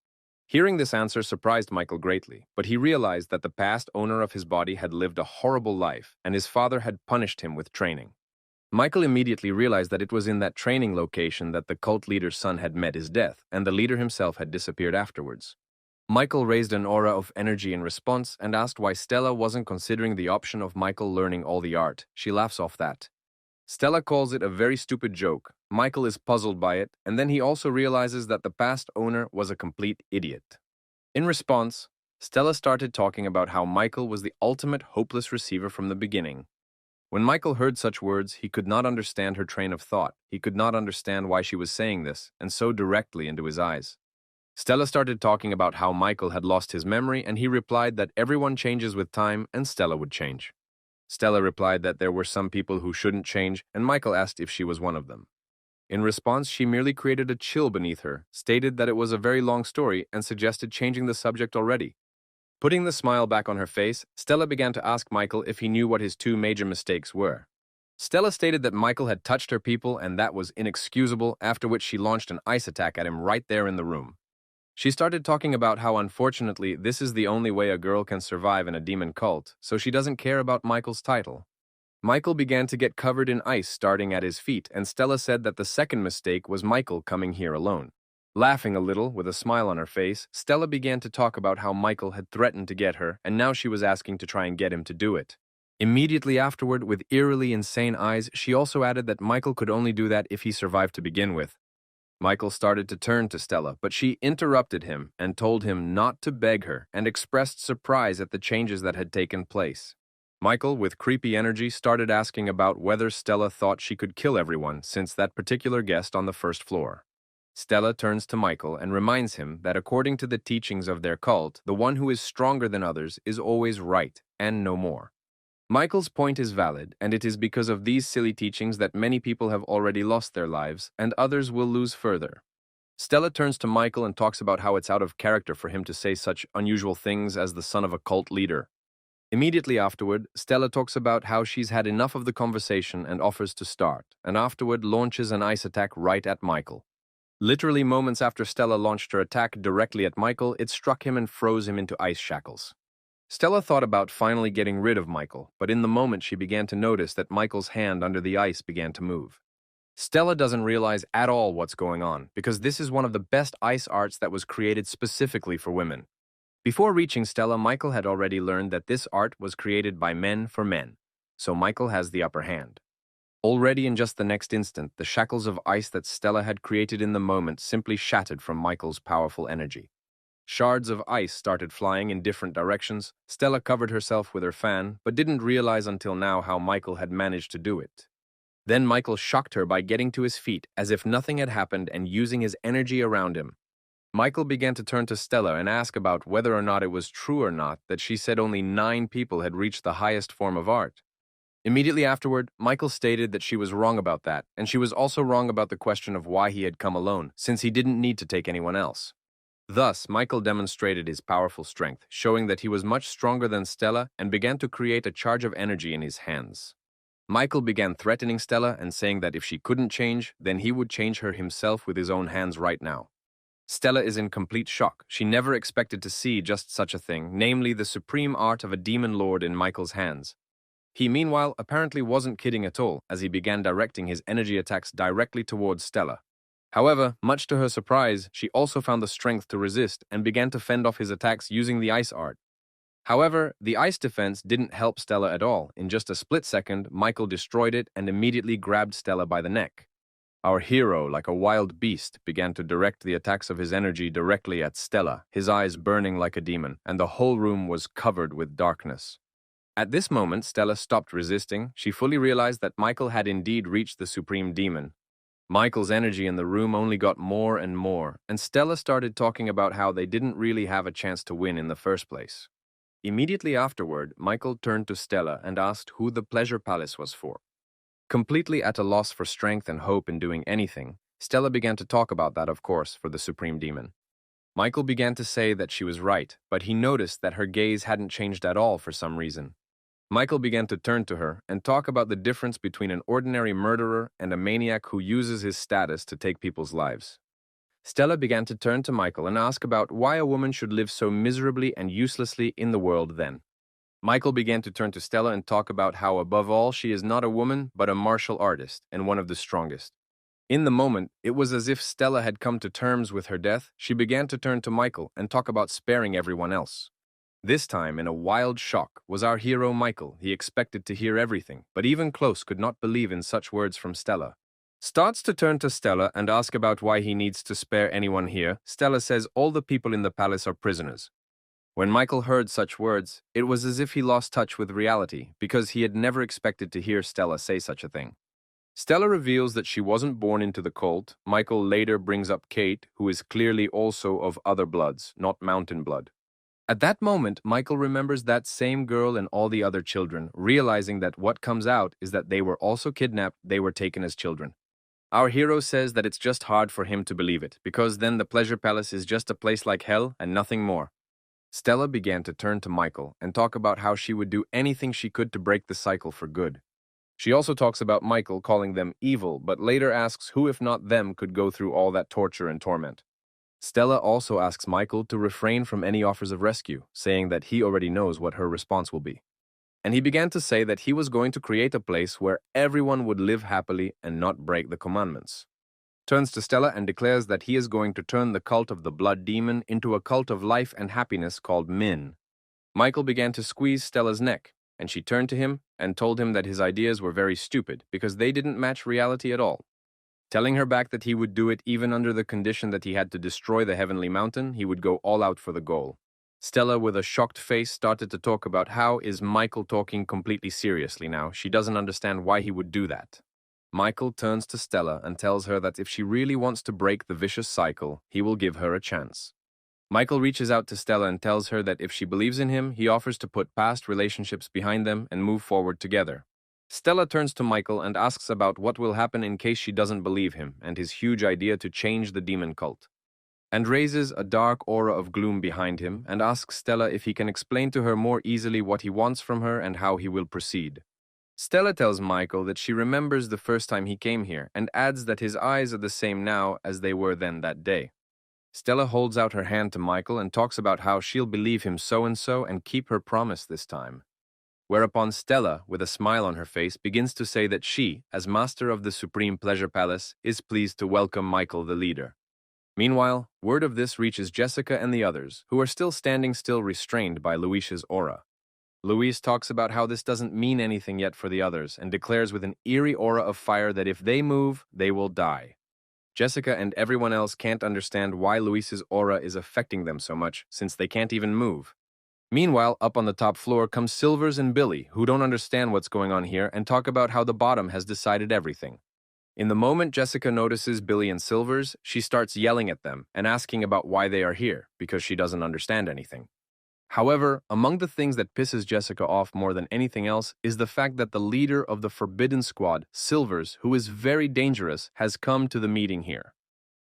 Hearing this answer surprised Michael greatly, but he realized that the past owner of his body had lived a horrible life, and his father had punished him with training. Michael immediately realized that it was in that training location that the cult leader's son had met his death, and the leader himself had disappeared afterwards. Michael raised an aura of energy in response and asked why Stella wasn't considering the option of Michael learning all the art. She laughs off that. Stella calls it a very stupid joke. Michael is puzzled by it, and then he also realizes that the past owner was a complete idiot. In response, Stella started talking about how Michael was the ultimate hopeless receiver from the beginning. When Michael heard such words, he could not understand her train of thought. He could not understand why she was saying this, and so directly into his eyes. Stella started talking about how Michael had lost his memory, and he replied that everyone changes with time and Stella would change. Stella replied that there were some people who shouldn't change, and Michael asked if she was one of them. In response, she merely created a chill beneath her, stated that it was a very long story, and suggested changing the subject already. Putting the smile back on her face, Stella began to ask Michael if he knew what his 2 major mistakes were. Stella stated that Michael had touched her people and that was inexcusable, after which she launched an ice attack at him right there in the room. She started talking about how unfortunately this is the only way a girl can survive in a demon cult, so she doesn't care about Michael's title. Michael began to get covered in ice starting at his feet, and Stella said that the second mistake was Michael coming here alone. Laughing a little, with a smile on her face, Stella began to talk about how Michael had threatened to get her, and now she was asking to try and get him to do it. Immediately afterward, with eerily insane eyes, she also added that Michael could only do that if he survived to begin with. Michael started to turn to Stella, but she interrupted him and told him not to beg her and expressed surprise at the changes that had taken place. Michael, with creepy energy, started asking about whether Stella thought she could kill everyone since that particular guest on the first floor. Stella turns to Michael and reminds him that according to the teachings of their cult, the one who is stronger than others is always right, and no more. Michael's point is valid, and it is because of these silly teachings that many people have already lost their lives, and others will lose further. Stella turns to Michael and talks about how it's out of character for him to say such unusual things as the son of a cult leader. Immediately afterward, Stella talks about how she's had enough of the conversation and offers to start, and afterward launches an ice attack right at Michael. Literally moments after Stella launched her attack directly at Michael, it struck him and froze him into ice shackles. Stella thought about finally getting rid of Michael, but in the moment she began to notice that Michael's hand under the ice began to move. Stella doesn't realize at all what's going on, because this is one of the best ice arts that was created specifically for women. Before reaching Stella, Michael had already learned that this art was created by men for men, so Michael has the upper hand. Already in just the next instant, the shackles of ice that Stella had created in the moment simply shattered from Michael's powerful energy. Shards of ice started flying in different directions. Stella covered herself with her fan, but didn't realize until now how Michael had managed to do it. Then Michael shocked her by getting to his feet as if nothing had happened and using his energy around him. Michael began to turn to Stella and ask about whether or not it was true or not that she said only 9 people had reached the highest form of art. Immediately afterward, Michael stated that she was wrong about that, and she was also wrong about the question of why he had come alone, since he didn't need to take anyone else. Thus, Michael demonstrated his powerful strength, showing that he was much stronger than Stella and began to create a charge of energy in his hands. Michael began threatening Stella and saying that if she couldn't change, then he would change her himself with his own hands right now. Stella is in complete shock. She never expected to see just such a thing, namely the supreme art of a demon lord in Michael's hands. He, meanwhile, apparently wasn't kidding at all, as he began directing his energy attacks directly towards Stella. However, much to her surprise, she also found the strength to resist and began to fend off his attacks using the ice art. However, the ice defense didn't help Stella at all. In just a split second, Michael destroyed it and immediately grabbed Stella by the neck. Our hero, like a wild beast, began to direct the attacks of his energy directly at Stella, his eyes burning like a demon, and the whole room was covered with darkness. At this moment, Stella stopped resisting. She fully realized that Michael had indeed reached the supreme demon. Michael's energy in the room only got more, and Stella started talking about how they didn't really have a chance to win in the first place. Immediately afterward, Michael turned to Stella and asked who the pleasure palace was for. Completely at a loss for strength and hope in doing anything, Stella began to talk about that, of course, for the supreme demon. Michael began to say that she was right, but he noticed that her gaze hadn't changed at all for some reason. Michael began to turn to her and talk about the difference between an ordinary murderer and a maniac who uses his status to take people's lives. Stella began to turn to Michael and ask about why a woman should live so miserably and uselessly in the world then. Michael began to turn to Stella and talk about how, above all, she is not a woman, but a martial artist, and one of the strongest. In the moment, it was as if Stella had come to terms with her death. She began to turn to Michael and talk about sparing everyone else. This time, in a wild shock, was our hero Michael. He expected to hear everything, but even Close could not believe in such words from Stella. Starts to turn to Stella and ask about why he needs to spare anyone here. Stella says all the people in the palace are prisoners. When Michael heard such words, it was as if he lost touch with reality, because he had never expected to hear Stella say such a thing. Stella reveals that she wasn't born into the cult. Michael later brings up Kate, who is clearly also of other bloods, not mountain blood. At that moment, Michael remembers that same girl and all the other children, realizing that what comes out is that they were also kidnapped, they were taken as children. Our hero says that it's just hard for him to believe it, because then the pleasure palace is just a place like hell and nothing more. Stella began to turn to Michael and talk about how she would do anything she could to break the cycle for good. She also talks about Michael calling them evil, but later asks who if not them could go through all that torture and torment. Stella also asks Michael to refrain from any offers of rescue, saying that he already knows what her response will be. And he began to say that he was going to create a place where everyone would live happily and not break the commandments. Turns to Stella and declares that he is going to turn the cult of the blood demon into a cult of life and happiness called Min. Michael began to squeeze Stella's neck, and she turned to him and told him that his ideas were very stupid because they didn't match reality at all. Telling her back that he would do it even under the condition that he had to destroy the heavenly mountain, he would go all out for the goal. Stella, with a shocked face, started to talk about how is Michael talking completely seriously now. She doesn't understand why he would do that. Michael turns to Stella and tells her that if she really wants to break the vicious cycle, he will give her a chance. Michael reaches out to Stella and tells her that if she believes in him, he offers to put past relationships behind them and move forward together. Stella turns to Michael and asks about what will happen in case she doesn't believe him and his huge idea to change the demon cult, and raises a dark aura of gloom behind him and asks Stella if he can explain to her more easily what he wants from her and how he will proceed. Stella tells Michael that she remembers the first time he came here and adds that his eyes are the same now as they were then that day. Stella holds out her hand to Michael and talks about how she'll believe him so-and-so and keep her promise this time. Whereupon Stella, with a smile on her face, begins to say that she, as master of the Supreme Pleasure Palace, is pleased to welcome Michael the leader. Meanwhile, word of this reaches Jessica and the others, who are still standing still restrained by Luis's aura. Luis talks about how this doesn't mean anything yet for the others and declares with an eerie aura of fire that if they move, they will die. Jessica and everyone else can't understand why Luis's aura is affecting them so much, since they can't even move. Meanwhile, up on the top floor comes Silvers and Billy, who don't understand what's going on here and talk about how the bottom has decided everything. In the moment Jessica notices Billy and Silvers, she starts yelling at them and asking about why they are here, because she doesn't understand anything. However, among the things that pisses Jessica off more than anything else is the fact that the leader of the Forbidden Squad, Silvers, who is very dangerous, has come to the meeting here.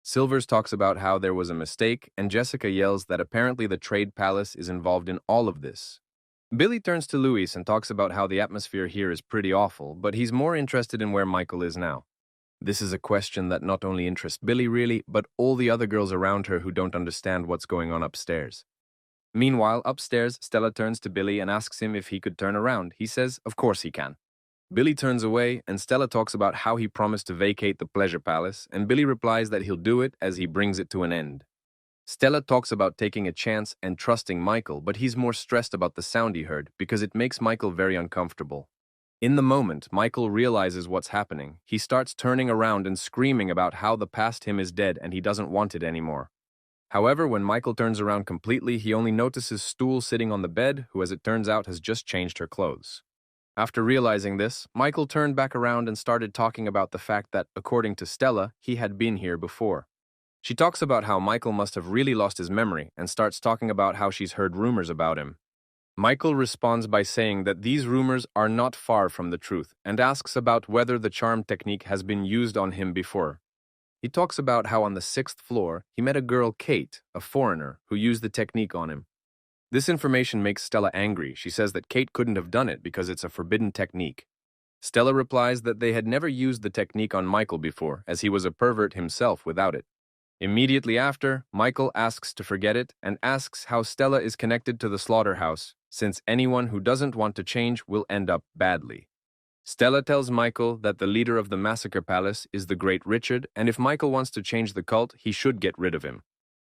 Silvers talks about how there was a mistake, and Jessica yells that apparently the Trade Palace is involved in all of this. Billy turns to Luis and talks about how the atmosphere here is pretty awful, but he's more interested in where Michael is now. This is a question that not only interests Billy really, but all the other girls around her who don't understand what's going on upstairs. Meanwhile, upstairs, Stella turns to Billy and asks him if he could turn around. He says, of course he can. Billy turns away, and Stella talks about how he promised to vacate the Pleasure Palace, and Billy replies that he'll do it as he brings it to an end. Stella talks about taking a chance and trusting Michael, but he's more stressed about the sound he heard because it makes Michael very uncomfortable. In the moment Michael realizes what's happening, he starts turning around and screaming about how the past him is dead and he doesn't want it anymore. However, when Michael turns around completely, he only notices Stool sitting on the bed, who as it turns out has just changed her clothes. After realizing this, Michael turned back around and started talking about the fact that, according to Stella, he had been here before. She talks about how Michael must have really lost his memory and starts talking about how she's heard rumors about him. Michael responds by saying that these rumors are not far from the truth and asks about whether the charm technique has been used on him before. He talks about how on the 6th floor he met a girl, Kate, a foreigner, who used the technique on him. This information makes Stella angry. She says that Kate couldn't have done it because it's a forbidden technique. Stella replies that they had never used the technique on Michael before, as he was a pervert himself without it. Immediately after, Michael asks to forget it and asks how Stella is connected to the slaughterhouse, since anyone who doesn't want to change will end up badly. Stella tells Michael that the leader of the Massacre Palace is the Great Richard, and if Michael wants to change the cult, he should get rid of him.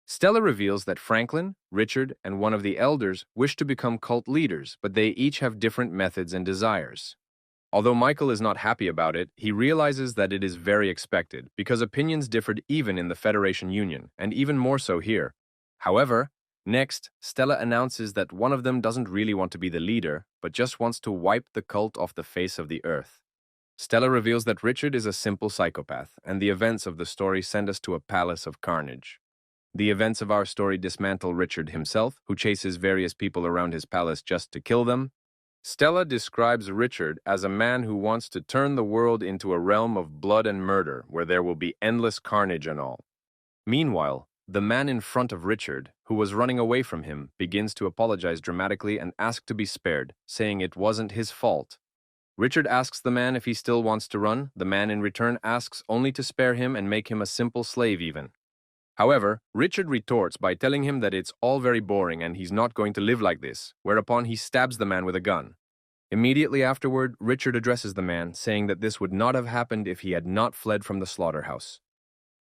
Stella reveals that Franklin, Richard, and one of the elders wish to become cult leaders, but they each have different methods and desires. Although Michael is not happy about it, he realizes that it is very expected, because opinions differed even in the Federation Union, and even more so here. However, next, Stella announces that one of them doesn't really want to be the leader, but just wants to wipe the cult off the face of the earth. Stella reveals that Richard is a simple psychopath, and the events of the story send us to a palace of carnage. The events of our story dismantle Richard himself, who chases various people around his palace just to kill them. Stella describes Richard as a man who wants to turn the world into a realm of blood and murder, where there will be endless carnage and all. Meanwhile, the man in front of Richard, who was running away from him, begins to apologize dramatically and ask to be spared, saying it wasn't his fault. Richard asks the man if he still wants to run. The man in return asks only to spare him and make him a simple slave even. However, Richard retorts by telling him that it's all very boring and he's not going to live like this, whereupon he stabs the man with a gun. Immediately afterward, Richard addresses the man, saying that this would not have happened if he had not fled from the slaughterhouse.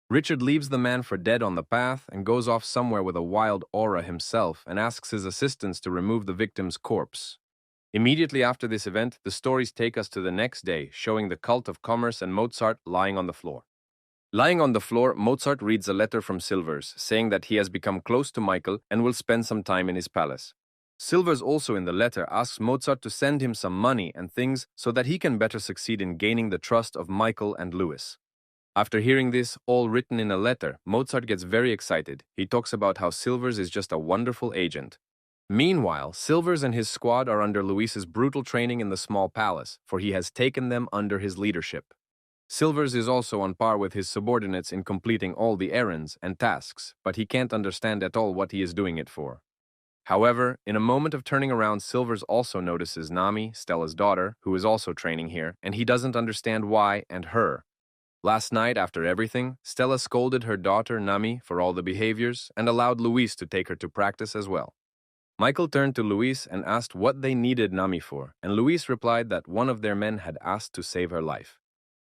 Richard leaves the man for dead on the path and goes off somewhere with a wild aura himself and asks his assistants to remove the victim's corpse. Immediately after this event, the stories take us to the next day, showing the cult of commerce and Mozart lying on the floor. Lying on the floor, Mozart reads a letter from Silvers, saying that he has become close to Michael and will spend some time in his palace. Silvers also in the letter asks Mozart to send him some money and things so that he can better succeed in gaining the trust of Michael and Louis. After hearing this, all written in a letter, Mozart gets very excited. He talks about how Silvers is just a wonderful agent. Meanwhile, Silvers and his squad are under Louis's brutal training in the small palace, for he has taken them under his leadership. Silvers is also on par with his subordinates in completing all the errands and tasks, but he can't understand at all what he is doing it for. However, in a moment of turning around, Silvers also notices Nami, Stella's daughter, who is also training here, and he doesn't understand why and her. Last night, after everything, Stella scolded her daughter, Nami, for all the behaviors and allowed Luis to take her to practice as well. Michael turned to Luis and asked what they needed Nami for, and Luis replied that one of their men had asked to save her life.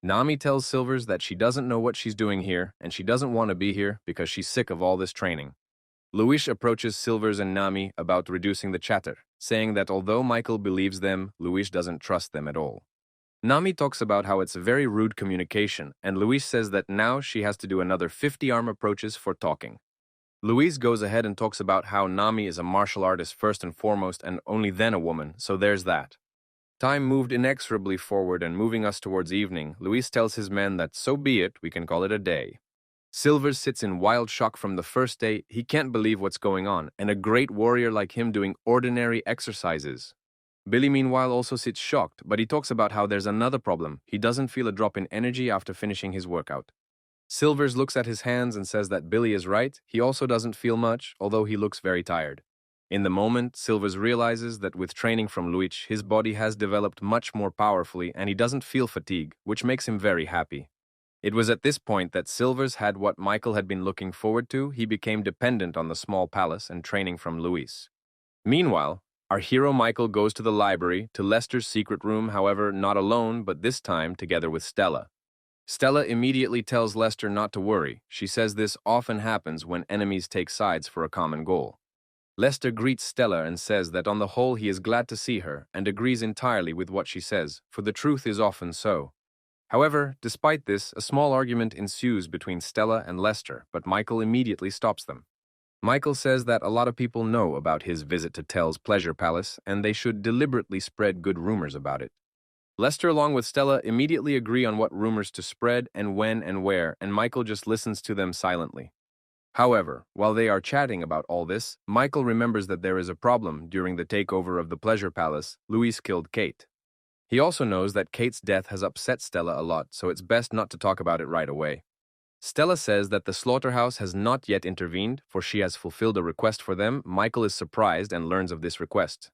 Nami tells Silvers that she doesn't know what she's doing here, and she doesn't want to be here because she's sick of all this training. Luis approaches Silvers and Nami about reducing the chatter, saying that although Michael believes them, Luis doesn't trust them at all. Nami talks about how it's a very rude communication, and Luis says that now she has to do another 50 arm approaches for talking. Luis goes ahead and talks about how Nami is a martial artist first and foremost and only then a woman, so there's that. Time moved inexorably forward and moving us towards evening, Luis tells his men that so be it, we can call it a day. Silver sits in wild shock from the first day. He can't believe what's going on, and a great warrior like him doing ordinary exercises. Billy, meanwhile, also sits shocked, but he talks about how there's another problem. He doesn't feel a drop in energy after finishing his workout. Silvers looks at his hands and says that Billy is right. He also doesn't feel much, although he looks very tired. In the moment, Silvers realizes that with training from Luich, his body has developed much more powerfully and he doesn't feel fatigue, which makes him very happy. It was at this point that Silvers had what Michael had been looking forward to. He became dependent on the small palace and training from Luis. Meanwhile, our hero Michael goes to the library, to Lester's secret room, however, not alone, but this time together with Stella. Stella immediately tells Lester not to worry. She says this often happens when enemies take sides for a common goal. Lester greets Stella and says that on the whole he is glad to see her and agrees entirely with what she says, for the truth is often so. However, despite this, a small argument ensues between Stella and Lester, but Michael immediately stops them. Michael says that a lot of people know about his visit to Tell's pleasure palace, and they should deliberately spread good rumors about it. Lester, along with Stella, immediately agree on what rumors to spread and when and where, and Michael just listens to them silently. However, while they are chatting about all this, Michael remembers that there is a problem. During the takeover of the pleasure palace, Luis killed Kate. He also knows that Kate's death has upset Stella a lot, so it's best not to talk about it right away. Stella says that the slaughterhouse has not yet intervened, for she has fulfilled a request for them. Michael is surprised and learns of this request.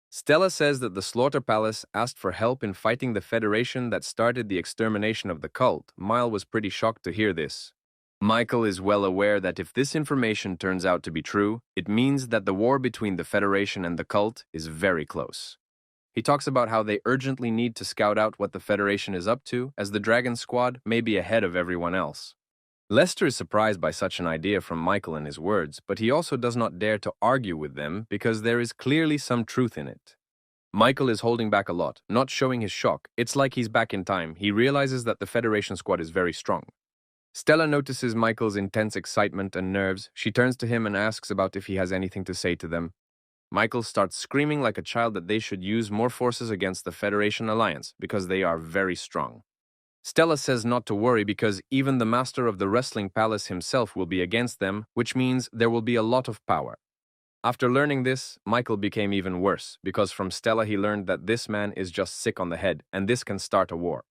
Stella says that the slaughter palace asked for help in fighting the Federation that started the extermination of the cult. Miles was pretty shocked to hear this. Michael is well aware that if this information turns out to be true, it means that the war between the Federation and the cult is very close. He talks about how they urgently need to scout out what the Federation is up to, as the Dragon Squad may be ahead of everyone else. Lester is surprised by such an idea from Michael and his words, but he also does not dare to argue with them because there is clearly some truth in it. Michael is holding back a lot, not showing his shock. It's like he's back in time. He realizes that the Federation squad is very strong. Stella notices Michael's intense excitement and nerves. She turns to him and asks about if he has anything to say to them. Michael starts screaming like a child that they should use more forces against the Federation Alliance because they are very strong. Stella says not to worry because even the master of the wrestling palace himself will be against them, which means there will be a lot of power. After learning this, Michael became even worse because from Stella he learned that this man is just sick on the head and this can start a war.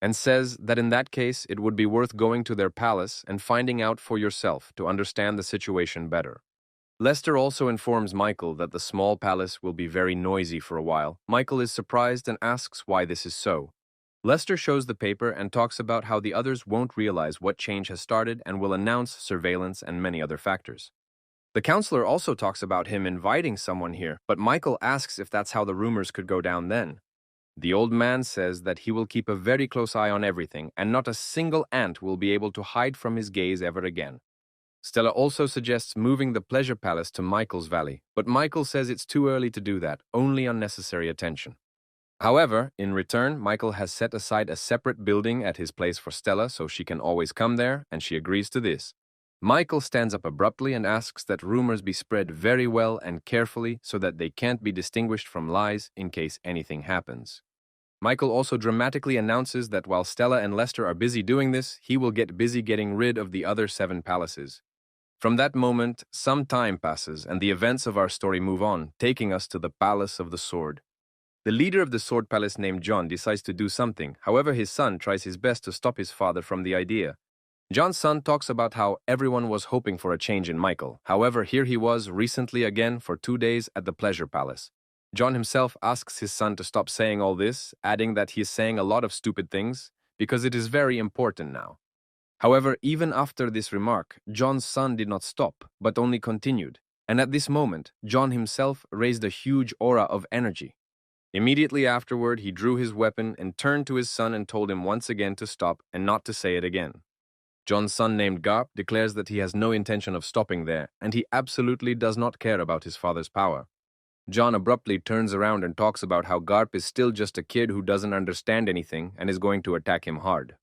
And says that in that case it would be worth going to their palace and finding out for yourself to understand the situation better. Lester also informs Michael that the small palace will be very noisy for a while. Michael is surprised and asks why this is so. Lester shows the paper and talks about how the others won't realize what change has started and will announce surveillance and many other factors. The counselor also talks about him inviting someone here, but Michael asks if that's how the rumors could go down then. The old man says that he will keep a very close eye on everything and not a single ant will be able to hide from his gaze ever again. Stella also suggests moving the pleasure palace to Michael's Valley, but Michael says it's too early to do that, only unnecessary attention. However, in return, Michael has set aside a separate building at his place for Stella so she can always come there, and she agrees to this. Michael stands up abruptly and asks that rumors be spread very well and carefully so that they can't be distinguished from lies in case anything happens. Michael also dramatically announces that while Stella and Lester are busy doing this, he will get busy getting rid of the other 7 palaces. From that moment, some time passes and the events of our story move on, taking us to the Palace of the Sword. The leader of the Sword Palace named John decides to do something. However, his son tries his best to stop his father from the idea. John's son talks about how everyone was hoping for a change in Michael. However, here he was recently again for 2 days at the Pleasure Palace. John himself asks his son to stop saying all this, adding that he is saying a lot of stupid things because it is very important now. However, even after this remark, John's son did not stop, but only continued. And at this moment, John himself raised a huge aura of energy. Immediately afterward, he drew his weapon and turned to his son and told him once again to stop and not to say it again. John's son named Garp declares that he has no intention of stopping there, and he absolutely does not care about his father's power. John abruptly turns around and talks about how Garp is still just a kid who doesn't understand anything and is going to attack him hard.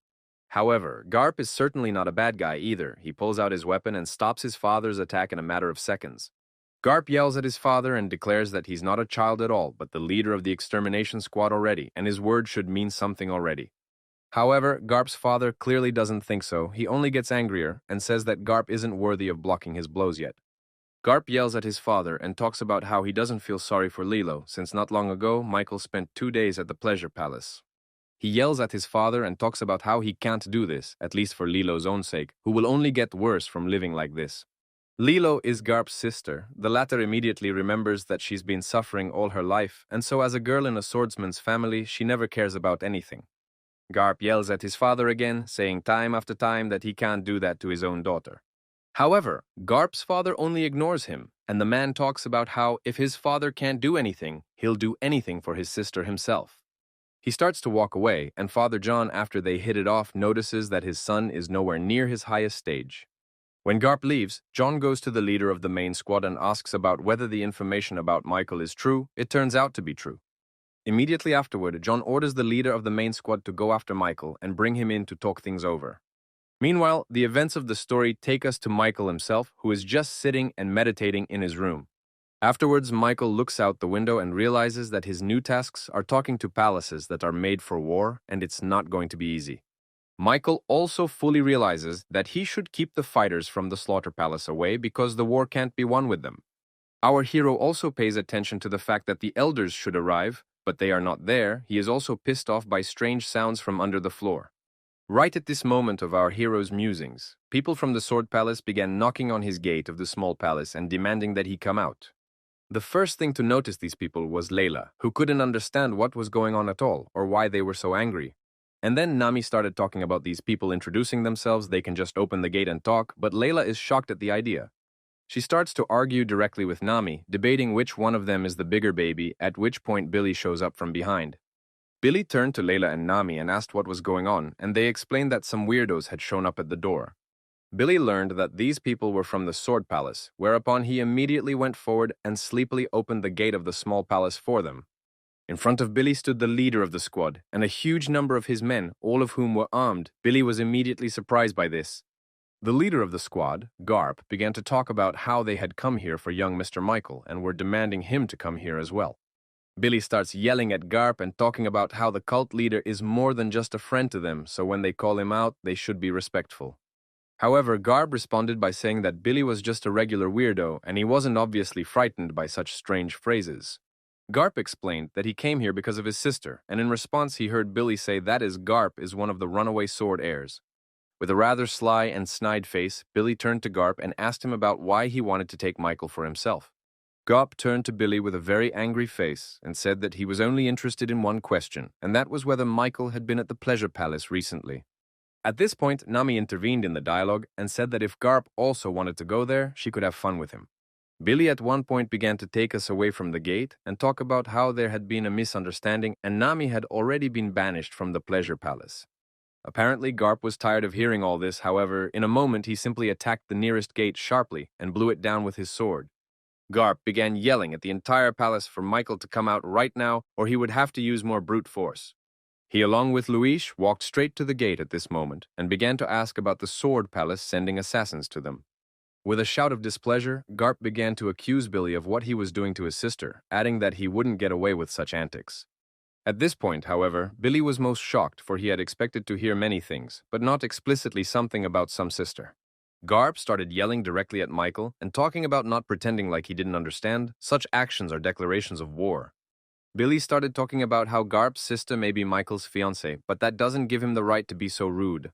However, Garp is certainly not a bad guy either. He pulls out his weapon and stops his father's attack in a matter of seconds. Garp yells at his father and declares that he's not a child at all, but the leader of the extermination squad already, and his word should mean something already. However, Garp's father clearly doesn't think so. He only gets angrier and says that Garp isn't worthy of blocking his blows yet. Garp yells at his father and talks about how he doesn't feel sorry for Lilo, since not long ago, Michael spent 2 days at the Pleasure Palace. He yells at his father and talks about how he can't do this, at least for Lilo's own sake, who will only get worse from living like this. Lilo is Garp's sister. The latter immediately remembers that she's been suffering all her life, and so as a girl in a swordsman's family, she never cares about anything. Garp yells at his father again, saying time after time that he can't do that to his own daughter. However, Garp's father only ignores him, and the man talks about how if his father can't do anything, he'll do anything for his sister himself. He starts to walk away, and Father John, after they hit it off, notices that his son is nowhere near his highest stage. When Garp leaves, John goes to the leader of the main squad and asks about whether the information about Michael is true. It turns out to be true. Immediately afterward, John orders the leader of the main squad to go after Michael and bring him in to talk things over. Meanwhile, the events of the story take us to Michael himself, who is just sitting and meditating in his room. Afterwards, Michael looks out the window and realizes that his new tasks are talking to palaces that are made for war, and it's not going to be easy. Michael also fully realizes that he should keep the fighters from the Slaughter Palace away because the war can't be won with them. Our hero also pays attention to the fact that the elders should arrive, but they are not there. He is also pissed off by strange sounds from under the floor. Right at this moment of our hero's musings, people from the Sword Palace began knocking on his gate of the small palace and demanding that he come out. The first thing to notice these people was Layla, who couldn't understand what was going on at all or why they were so angry. And then Nami started talking about these people introducing themselves. They can just open the gate and talk, but Layla is shocked at the idea. She starts to argue directly with Nami, debating which one of them is the bigger baby, at which point Billy shows up from behind. Billy turned to Layla and Nami and asked what was going on, and they explained that some weirdos had shown up at the door. Billy learned that these people were from the Sword Palace, whereupon he immediately went forward and sleepily opened the gate of the small palace for them. In front of Billy stood the leader of the squad, and a huge number of his men, all of whom were armed. Billy was immediately surprised by this. The leader of the squad, Garp, began to talk about how they had come here for young Mr. Michael and were demanding him to come here as well. Billy starts yelling at Garp and talking about how the cult leader is more than just a friend to them, so when they call him out, they should be respectful. However, Garp responded by saying that Billy was just a regular weirdo and he wasn't obviously frightened by such strange phrases. Garp explained that he came here because of his sister, and in response he heard Billy say that Garp is one of the runaway sword heirs. With a rather sly and snide face, Billy turned to Garp and asked him about why he wanted to take Michael for himself. Garp turned to Billy with a very angry face and said that he was only interested in one question, and that was whether Michael had been at the Pleasure Palace recently. At this point, Nami intervened in the dialogue and said that if Garp also wanted to go there, she could have fun with him. Billy at one point began to take us away from the gate and talk about how there had been a misunderstanding and Nami had already been banished from the Pleasure Palace. Apparently, Garp was tired of hearing all this. However, in a moment he simply attacked the nearest gate sharply and blew it down with his sword. Garp began yelling at the entire palace for Michael to come out right now or he would have to use more brute force. He, along with Luis, walked straight to the gate at this moment and began to ask about the Sword Palace sending assassins to them. With a shout of displeasure, Garp began to accuse Billy of what he was doing to his sister, adding that he wouldn't get away with such antics. At this point, however, Billy was most shocked, for he had expected to hear many things, but not explicitly something about some sister. Garp started yelling directly at Michael and talking about not pretending like he didn't understand. Such actions are declarations of war. Billy started talking about how Garp's sister may be Michael's fiancée, but that doesn't give him the right to be so rude.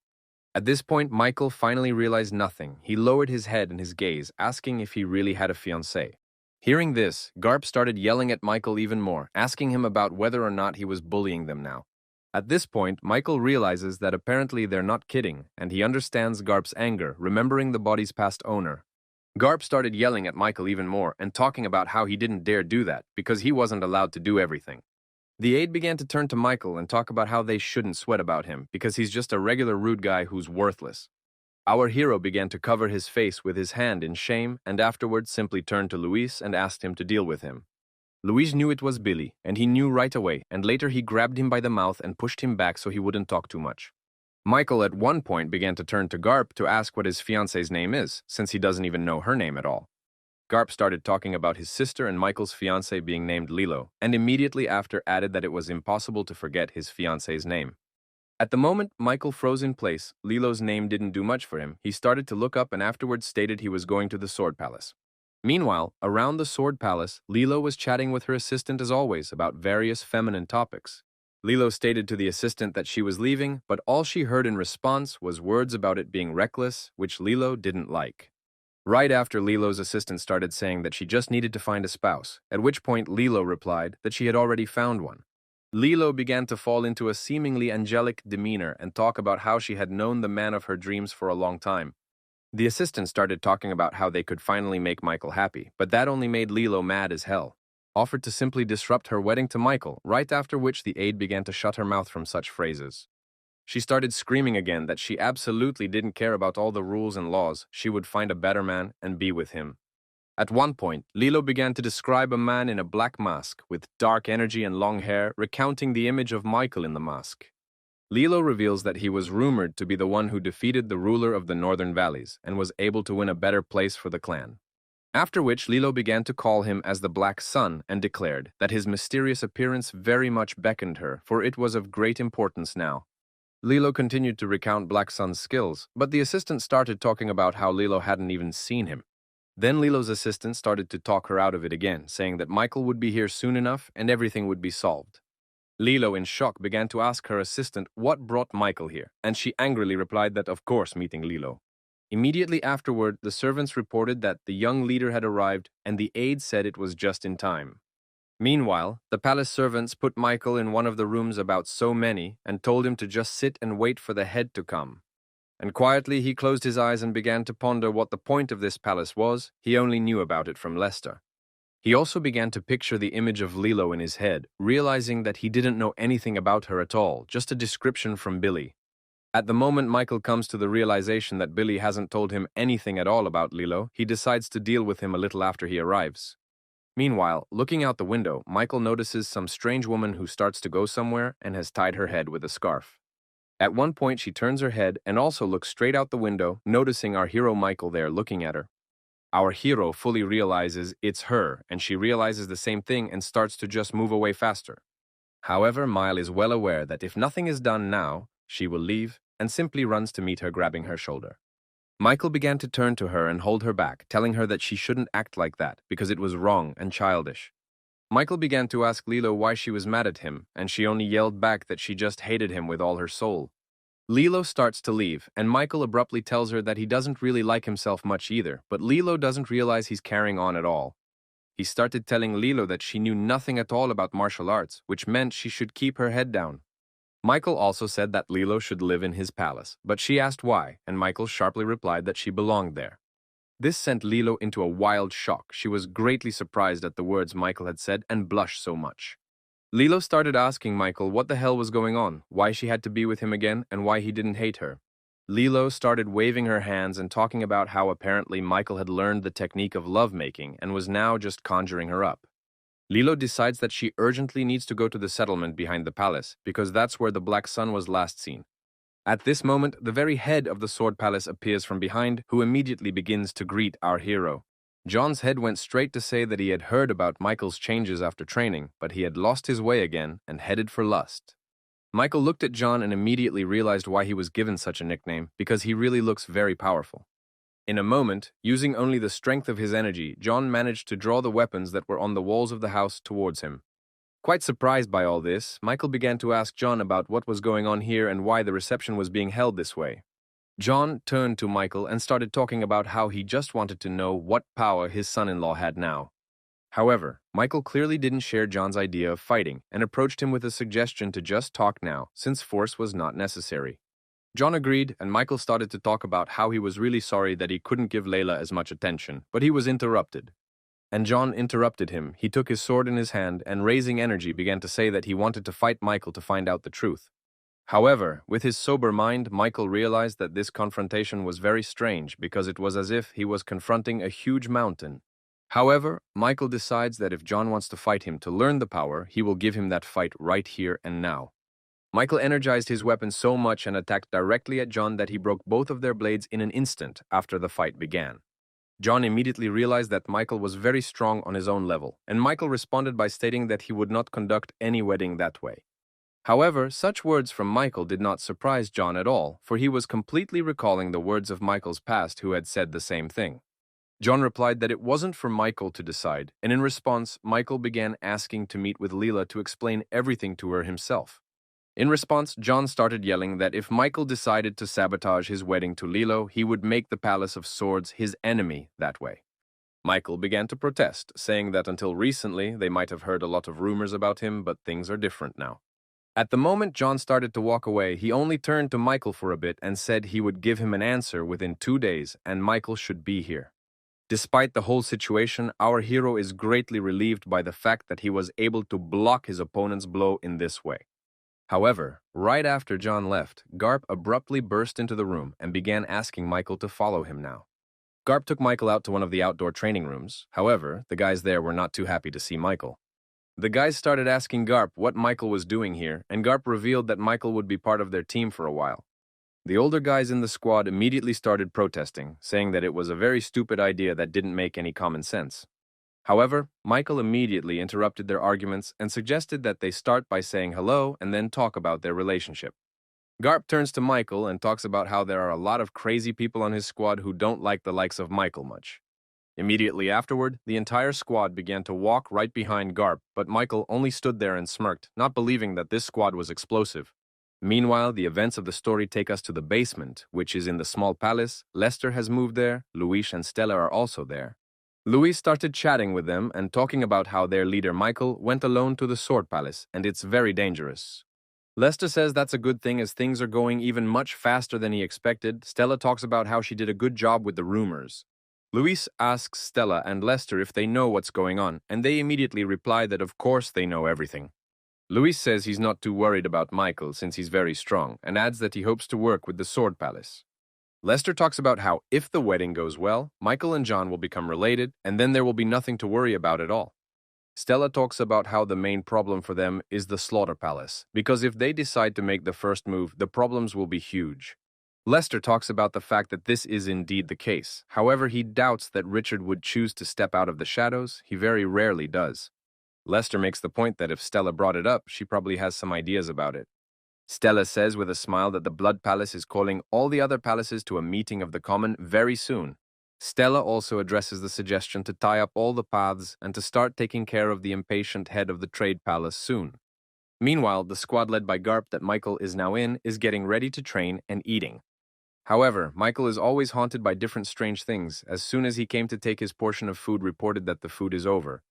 At this point, Michael finally realized nothing. He lowered his head and his gaze, asking if he really had a fiancée. Hearing this, Garp started yelling at Michael even more, asking him about whether or not he was bullying them now. At this point, Michael realizes that apparently they're not kidding, and he understands Garp's anger, remembering the body's past owner. Garp started yelling at Michael even more and talking about how he didn't dare do that because he wasn't allowed to do everything. The aide began to turn to Michael and talk about how they shouldn't sweat about him because he's just a regular rude guy who's worthless. Our hero began to cover his face with his hand in shame and afterwards simply turned to Luis and asked him to deal with him. Luis knew it was Billy, and he knew right away, and later he grabbed him by the mouth and pushed him back so he wouldn't talk too much. Michael at one point began to turn to Garp to ask what his fiancée's name is, since he doesn't even know her name at all. Garp started talking about his sister and Michael's fiancée being named Lilo, and immediately after added that it was impossible to forget his fiancée's name. At the moment Michael froze in place, Lilo's name didn't do much for him. He started to look up and afterwards stated he was going to the Sword Palace. Meanwhile, around the Sword Palace, Lilo was chatting with her assistant as always about various feminine topics. Lilo stated to the assistant that she was leaving, but all she heard in response was words about it being reckless, which Lilo didn't like. Right after, Lilo's assistant started saying that she just needed to find a spouse, at which point Lilo replied that she had already found one. Lilo began to fall into a seemingly angelic demeanor and talk about how she had known the man of her dreams for a long time. The assistant started talking about how they could finally make Michael happy, but that only made Lilo mad as hell. Offered to simply disrupt her wedding to Michael, right after which the aide began to shut her mouth from such phrases. She started screaming again that she absolutely didn't care about all the rules and laws, she would find a better man and be with him. At one point, Lilo began to describe a man in a black mask, with dark energy and long hair, recounting the image of Michael in the mask. Lilo reveals that he was rumored to be the one who defeated the ruler of the Northern Valleys and was able to win a better place for the clan. After which, Lilo began to call him as the Black Sun and declared that his mysterious appearance very much beckoned her, for it was of great importance now. Lilo continued to recount Black Sun's skills, but the assistant started talking about how Lilo hadn't even seen him. Then Lilo's assistant started to talk her out of it again, saying that Michael would be here soon enough and everything would be solved. Lilo, in shock, began to ask her assistant what brought Michael here, and she angrily replied that of course meeting Lilo. Immediately afterward, the servants reported that the young leader had arrived and the aide said it was just in time. Meanwhile, the palace servants put Michael in one of the rooms about so many and told him to just sit and wait for the head to come. And quietly he closed his eyes and began to ponder what the point of this palace was. He only knew about it from Lester. He also began to picture the image of Lilo in his head, realizing that he didn't know anything about her at all, just a description from Billy. At the moment Michael comes to the realization that Billy hasn't told him anything at all about Lilo, he decides to deal with him a little after he arrives. Meanwhile, looking out the window, Michael notices some strange woman who starts to go somewhere and has tied her head with a scarf. At one point she turns her head and also looks straight out the window, noticing our hero Michael there looking at her. Our hero fully realizes it's her, and she realizes the same thing and starts to just move away faster. However, Mile is well aware that if nothing is done now, she will leave and simply runs to meet her, grabbing her shoulder. Michael began to turn to her and hold her back, telling her that she shouldn't act like that because it was wrong and childish. Michael began to ask Lilo why she was mad at him, and she only yelled back that she just hated him with all her soul. Lilo starts to leave, and Michael abruptly tells her that he doesn't really like himself much either, but Lilo doesn't realize he's carrying on at all. He started telling Lilo that she knew nothing at all about martial arts, which meant she should keep her head down. Michael also said that Lilo should live in his palace, but she asked why, and Michael sharply replied that she belonged there. This sent Lilo into a wild shock. She was greatly surprised at the words Michael had said and blushed so much. Lilo started asking Michael what the hell was going on, why she had to be with him again, and why he didn't hate her. Lilo started waving her hands and talking about how apparently Michael had learned the technique of lovemaking and was now just conjuring her up. Lilo decides that she urgently needs to go to the settlement behind the palace, because that's where the Black Sun was last seen. At this moment, the very head of the Sword Palace appears from behind, who immediately begins to greet our hero. John's head went straight to say that he had heard about Michael's changes after training, but he had lost his way again and headed for Lust. Michael looked at John and immediately realized why he was given such a nickname, because he really looks very powerful. In a moment, using only the strength of his energy, John managed to draw the weapons that were on the walls of the house towards him. Quite surprised by all this, Michael began to ask John about what was going on here and why the reception was being held this way. John turned to Michael and started talking about how he just wanted to know what power his son-in-law had now. However, Michael clearly didn't share John's idea of fighting and approached him with a suggestion to just talk now, since force was not necessary. John agreed, and Michael started to talk about how he was really sorry that he couldn't give Layla as much attention, but he was interrupted. And John interrupted him. He took his sword in his hand and, raising energy, began to say that he wanted to fight Michael to find out the truth. However, with his sober mind, Michael realized that this confrontation was very strange because it was as if he was confronting a huge mountain. However, Michael decides that if John wants to fight him to learn the power, he will give him that fight right here and now. Michael energized his weapon so much and attacked directly at John that he broke both of their blades in an instant after the fight began. John immediately realized that Michael was very strong on his own level, and Michael responded by stating that he would not conduct any wedding that way. However, such words from Michael did not surprise John at all, for he was completely recalling the words of Michael's past who had said the same thing. John replied that it wasn't for Michael to decide, and in response, Michael began asking to meet with Leela to explain everything to her himself. In response, John started yelling that if Michael decided to sabotage his wedding to Lilo, he would make the Palace of Swords his enemy that way. Michael began to protest, saying that until recently they might have heard a lot of rumors about him, but things are different now. At the moment John started to walk away, he only turned to Michael for a bit and said he would give him an answer within 2 days and Michael should be here. Despite the whole situation, our hero is greatly relieved by the fact that he was able to block his opponent's blow in this way. However, right after John left, Garp abruptly burst into the room and began asking Michael to follow him now. Garp took Michael out to one of the outdoor training rooms. However, the guys there were not too happy to see Michael. The guys started asking Garp what Michael was doing here, and Garp revealed that Michael would be part of their team for a while. The older guys in the squad immediately started protesting, saying that it was a very stupid idea that didn't make any common sense. However, Michael immediately interrupted their arguments and suggested that they start by saying hello and then talk about their relationship. Garp turns to Michael and talks about how there are a lot of crazy people on his squad who don't like the likes of Michael much. Immediately afterward, the entire squad began to walk right behind Garp, but Michael only stood there and smirked, not believing that this squad was explosive. Meanwhile, the events of the story take us to the basement, which is in the small palace. Lester has moved there, Luis and Stella are also there. Luis started chatting with them and talking about how their leader Michael went alone to the Sword Palace, and it's very dangerous. Lester says that's a good thing as things are going even much faster than he expected. Stella talks about how she did a good job with the rumors. Luis asks Stella and Lester if they know what's going on, and they immediately reply that of course they know everything. Luis says he's not too worried about Michael since he's very strong, and adds that he hopes to work with the Sword Palace. Lester talks about how if the wedding goes well, Michael and John will become related, and then there will be nothing to worry about at all. Stella talks about how the main problem for them is the Slaughter Palace, because if they decide to make the first move, the problems will be huge. Lester talks about the fact that this is indeed the case. However, he doubts that Richard would choose to step out of the shadows. He very rarely does. Lester makes the point that if Stella brought it up, she probably has some ideas about it. Stella says with a smile that the Blood Palace is calling all the other palaces to a meeting of the common very soon. Stella also addresses the suggestion to tie up all the paths and to start taking care of the impatient head of the Trade Palace soon. Meanwhile, the squad led by Garp that Michael is now in is getting ready to train and eating. However, Michael is always haunted by different strange things. As soon as he came to take his portion of food, reported that the food is over.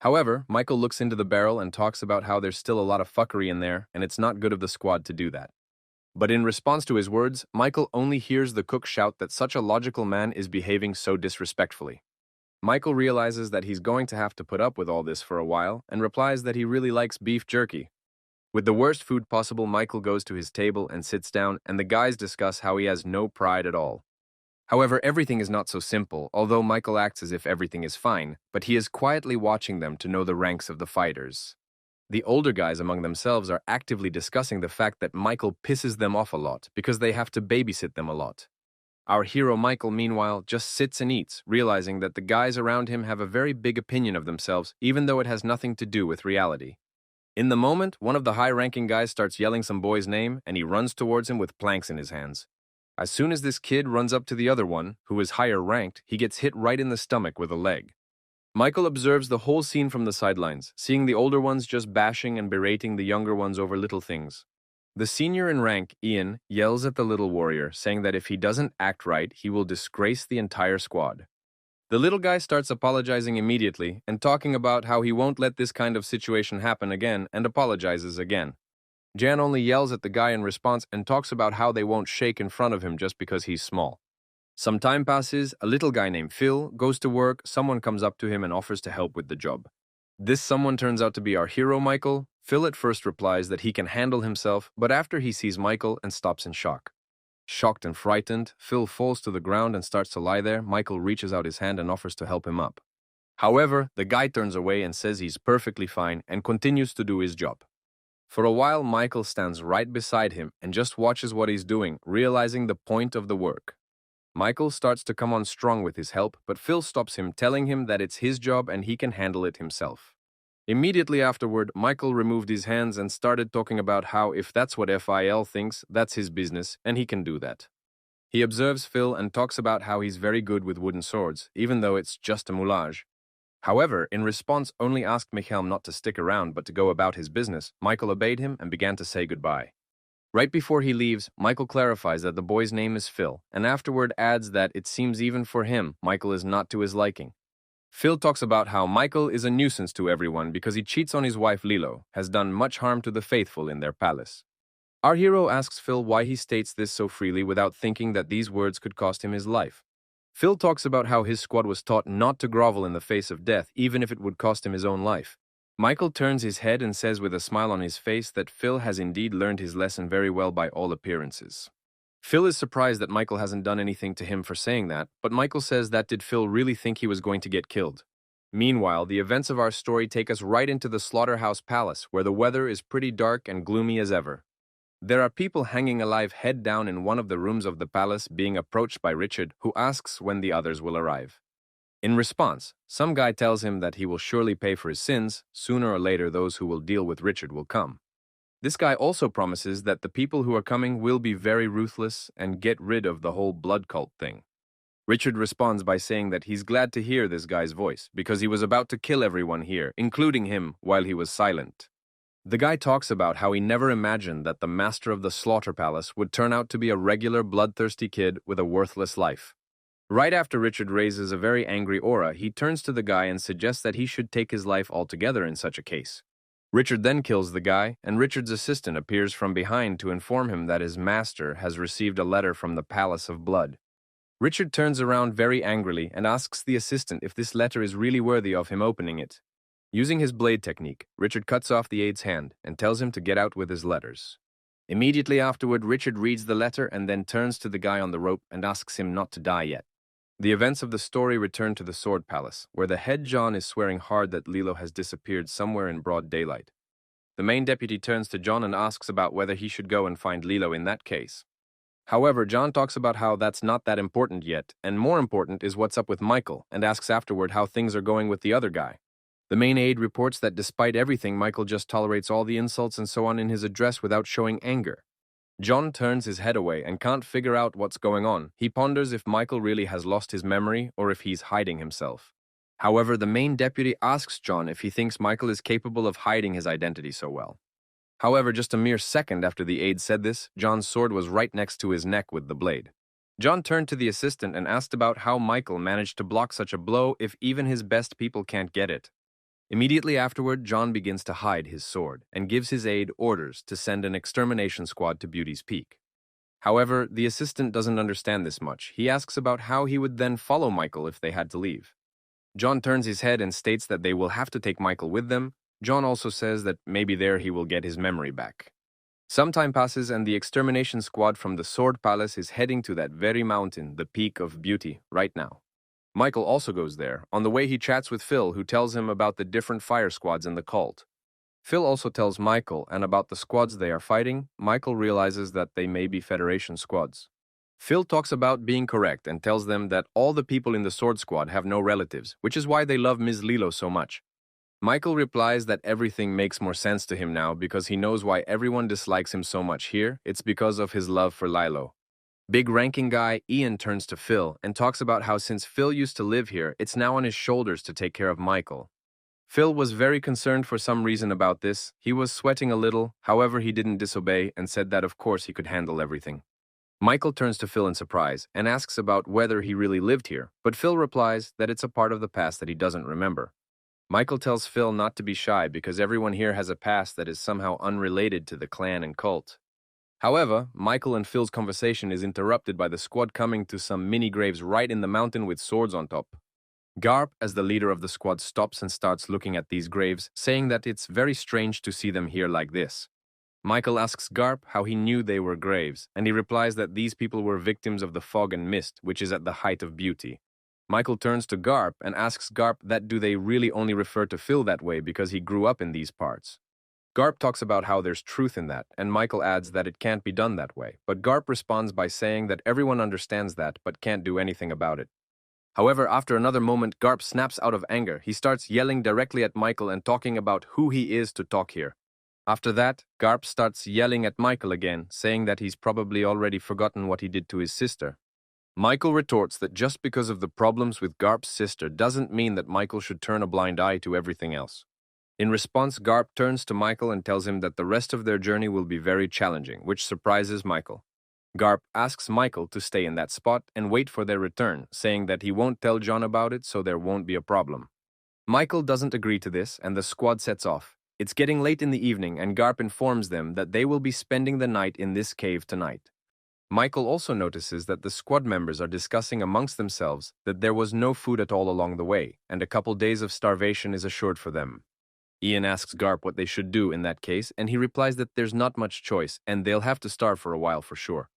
However, Michael looks into the barrel and talks about how there's still a lot of fuckery in there, and it's not good of the squad to do that. But in response to his words, Michael only hears the cook shout that such a logical man is behaving so disrespectfully. Michael realizes that he's going to have to put up with all this for a while, and replies that he really likes beef jerky. With the worst food possible, Michael goes to his table and sits down, and the guys discuss how he has no pride at all. However, everything is not so simple, although Michael acts as if everything is fine, but he is quietly watching them to know the ranks of the fighters. The older guys among themselves are actively discussing the fact that Michael pisses them off a lot because they have to babysit them a lot. Our hero Michael, meanwhile, just sits and eats, realizing that the guys around him have a very big opinion of themselves, even though it has nothing to do with reality. In the moment, one of the high-ranking guys starts yelling some boy's name, and he runs towards him with planks in his hands. As soon as this kid runs up to the other one, who is higher ranked, he gets hit right in the stomach with a leg. Michael observes the whole scene from the sidelines, seeing the older ones just bashing and berating the younger ones over little things. The senior in rank, Ian, yells at the little warrior, saying that if he doesn't act right, he will disgrace the entire squad. The little guy starts apologizing immediately and talking about how he won't let this kind of situation happen again and apologizes again. Jan only yells at the guy in response and talks about how they won't shake in front of him just because he's small. Some time passes, a little guy named Phil goes to work, someone comes up to him and offers to help with the job. This someone turns out to be our hero Michael. Phil at first replies that he can handle himself, but after he sees Michael and stops in shock. Shocked and frightened, Phil falls to the ground and starts to lie there. Michael reaches out his hand and offers to help him up. However, the guy turns away and says he's perfectly fine and continues to do his job. For a while, Michael stands right beside him and just watches what he's doing, realizing the point of the work. Michael starts to come on strong with his help, but Phil stops him, telling him that it's his job and he can handle it himself. Immediately afterward, Michael removed his hands and started talking about how if that's what Phil thinks, that's his business, and he can do that. He observes Phil and talks about how he's very good with wooden swords, even though it's just a moulage. However, in response, only asked Mikhail not to stick around but to go about his business. Michael obeyed him and began to say goodbye. Right before he leaves, Michael clarifies that the boy's name is Phil, and afterward adds that it seems even for him, Michael is not to his liking. Phil talks about how Michael is a nuisance to everyone because he cheats on his wife Lilo, has done much harm to the faithful in their palace. Our hero asks Phil why he states this so freely without thinking that these words could cost him his life. Phil talks about how his squad was taught not to grovel in the face of death, even if it would cost him his own life. Michael turns his head and says with a smile on his face that Phil has indeed learned his lesson very well by all appearances. Phil is surprised that Michael hasn't done anything to him for saying that, but Michael says that did Phil really think he was going to get killed? Meanwhile, the events of our story take us right into the Slaughterhouse Palace, where the weather is pretty dark and gloomy as ever. There are people hanging alive head down in one of the rooms of the palace being approached by Richard, who asks when the others will arrive. In response, some guy tells him that he will surely pay for his sins, sooner or later those who will deal with Richard will come. This guy also promises that the people who are coming will be very ruthless and get rid of the whole blood cult thing. Richard responds by saying that he's glad to hear this guy's voice, because he was about to kill everyone here, including him, while he was silent. The guy talks about how he never imagined that the master of the slaughter palace would turn out to be a regular bloodthirsty kid with a worthless life. Right after Richard raises a very angry aura, he turns to the guy and suggests that he should take his life altogether in such a case. Richard then kills the guy, and Richard's assistant appears from behind to inform him that his master has received a letter from the Palace of Blood. Richard turns around very angrily and asks the assistant if this letter is really worthy of him opening it. Using his blade technique, Richard cuts off the aide's hand and tells him to get out with his letters. Immediately afterward, Richard reads the letter and then turns to the guy on the rope and asks him not to die yet. The events of the story return to the Sword Palace, where the head John is swearing hard that Lilo has disappeared somewhere in broad daylight. The main deputy turns to John and asks about whether he should go and find Lilo in that case. However, John talks about how that's not that important yet, and more important is what's up with Michael, and asks afterward how things are going with the other guy. The main aide reports that despite everything, Michael just tolerates all the insults and so on in his address without showing anger. John turns his head away and can't figure out what's going on. He ponders if Michael really has lost his memory or if he's hiding himself. However, the main deputy asks John if he thinks Michael is capable of hiding his identity so well. However, just a mere second after the aide said this, John's sword was right next to his neck with the blade. John turned to the assistant and asked about how Michael managed to block such a blow if even his best people can't get it. Immediately afterward, John begins to hide his sword and gives his aide orders to send an extermination squad to Beauty's Peak. However, the assistant doesn't understand this much. He asks about how he would then follow Michael if they had to leave. John turns his head and states that they will have to take Michael with them. John also says that maybe there he will get his memory back. Some time passes and the extermination squad from the Sword Palace is heading to that very mountain, the Peak of Beauty, right now. Michael also goes there. On the way he chats with Phil, who tells him about the different fire squads in the cult. Phil also tells Michael and about the squads they are fighting. Michael realizes that they may be Federation squads. Phil talks about being correct and tells them that all the people in the Sword Squad have no relatives, which is why they love Ms. Lilo so much. Michael replies that everything makes more sense to him now because he knows why everyone dislikes him so much here. It's because of his love for Lilo. Big ranking guy Ian turns to Phil and talks about how since Phil used to live here, it's now on his shoulders to take care of Michael. Phil was very concerned for some reason about this. He was sweating a little, however he didn't disobey and said that of course he could handle everything. Michael turns to Phil in surprise and asks about whether he really lived here, but Phil replies that it's a part of the past that he doesn't remember. Michael tells Phil not to be shy because everyone here has a past that is somehow unrelated to the clan and cult. However, Michael and Phil's conversation is interrupted by the squad coming to some mini graves right in the mountain with swords on top. Garp, as the leader of the squad, stops and starts looking at these graves, saying that it's very strange to see them here like this. Michael asks Garp how he knew they were graves, and he replies that these people were victims of the fog and mist, which is at the height of beauty. Michael turns to Garp and asks Garp that do they really only refer to Phil that way because he grew up in these parts. Garp talks about how there's truth in that, and Michael adds that it can't be done that way, but Garp responds by saying that everyone understands that but can't do anything about it. However, after another moment, Garp snaps out of anger. He starts yelling directly at Michael and talking about who he is to talk here. After that, Garp starts yelling at Michael again, saying that he's probably already forgotten what he did to his sister. Michael retorts that just because of the problems with Garp's sister doesn't mean that Michael should turn a blind eye to everything else. In response, Garp turns to Michael and tells him that the rest of their journey will be very challenging, which surprises Michael. Garp asks Michael to stay in that spot and wait for their return, saying that he won't tell John about it so there won't be a problem. Michael doesn't agree to this and the squad sets off. It's getting late in the evening and Garp informs them that they will be spending the night in this cave tonight. Michael also notices that the squad members are discussing amongst themselves that there was no food at all along the way, and a couple days of starvation is assured for them. Ian asks Garp what they should do in that case, and he replies that there's not much choice, and they'll have to starve for a while for sure.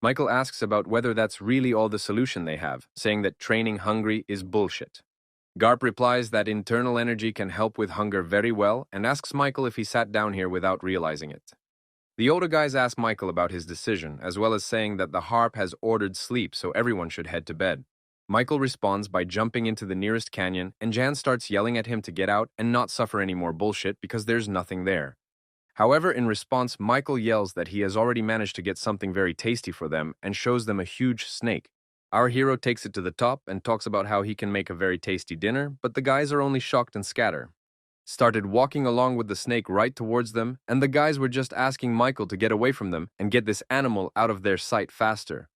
Michael asks about whether that's really all the solution they have, saying that training hungry is bullshit. Garp replies that internal energy can help with hunger very well, and asks Michael if he sat down here without realizing it. The older guys ask Michael about his decision, as well as saying that the harp has ordered sleep so everyone should head to bed. Michael responds by jumping into the nearest canyon, and Jan starts yelling at him to get out and not suffer any more bullshit because there's nothing there. However, in response, Michael yells that he has already managed to get something very tasty for them and shows them a huge snake. Our hero takes it to the top and talks about how he can make a very tasty dinner, but the guys are only shocked and scatter. Started walking along with the snake right towards them, and the guys were just asking Michael to get away from them and get this animal out of their sight faster.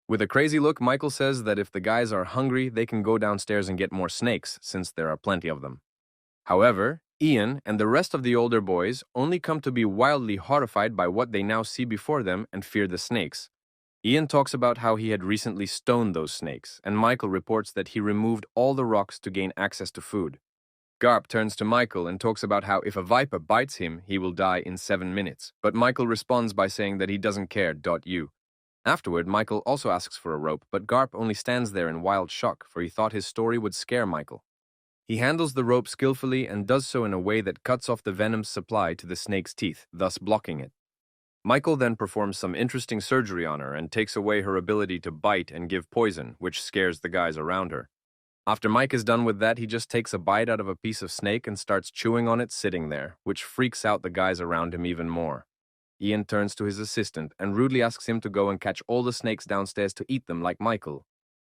With a crazy look, Michael says that if the guys are hungry, they can go downstairs and get more snakes, since there are plenty of them. However, Ian and the rest of the older boys only come to be wildly horrified by what they now see before them and fear the snakes. Ian talks about how he had recently stoned those snakes, and Michael reports that he removed all the rocks to gain access to food. Garp turns to Michael and talks about how if a viper bites him, he will die in 7 minutes, but Michael responds by saying that he doesn't care. Afterward, Michael also asks for a rope, but Garp only stands there in wild shock, for he thought his story would scare Michael. He handles the rope skillfully and does so in a way that cuts off the venom's supply to the snake's teeth, thus blocking it. Michael then performs some interesting surgery on her and takes away her ability to bite and give poison, which scares the guys around her. After Mike is done with that, he just takes a bite out of a piece of snake and starts chewing on it sitting there, which freaks out the guys around him even more. Ian turns to his assistant and rudely asks him to go and catch all the snakes downstairs to eat them like Michael.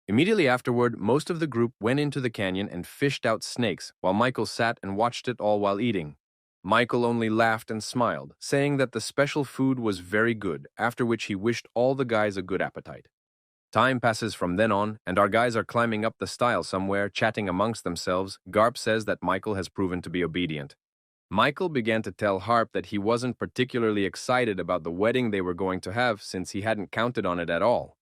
Immediately afterward, most of the group went into the canyon and fished out snakes, while Michael sat and watched it all while eating. Michael only laughed and smiled, saying that the special food was very good, after which he wished all the guys a good appetite. Time passes from then on, and our guys are climbing up the stile somewhere, chatting amongst themselves. Garp says that Michael has proven to be obedient. Michael began to tell Harp that he wasn't particularly excited about the wedding they were going to have since he hadn't counted on it at all.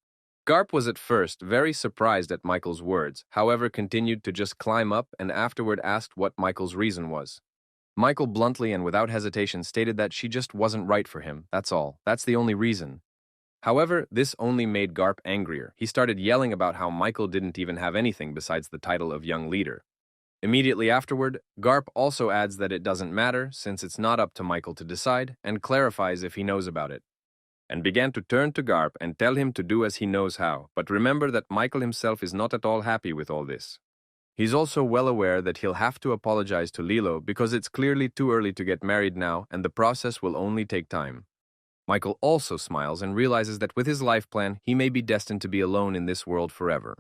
Garp was at first very surprised at Michael's words, however continued to just climb up and afterward asked what Michael's reason was. Michael bluntly and without hesitation stated that she just wasn't right for him, that's all. That's the only reason. However, this only made Garp angrier. He started yelling about how Michael didn't even have anything besides the title of young leader. Immediately afterward, Garp also adds that it doesn't matter since it's not up to Michael to decide and clarifies if he knows about it, and began to turn to Garp and tell him to do as he knows how, but remember that Michael himself is not at all happy with all this. He's also well aware that he'll have to apologize to Lilo because it's clearly too early to get married now and the process will only take time. Michael also smiles and realizes that with his life plan, he may be destined to be alone in this world forever.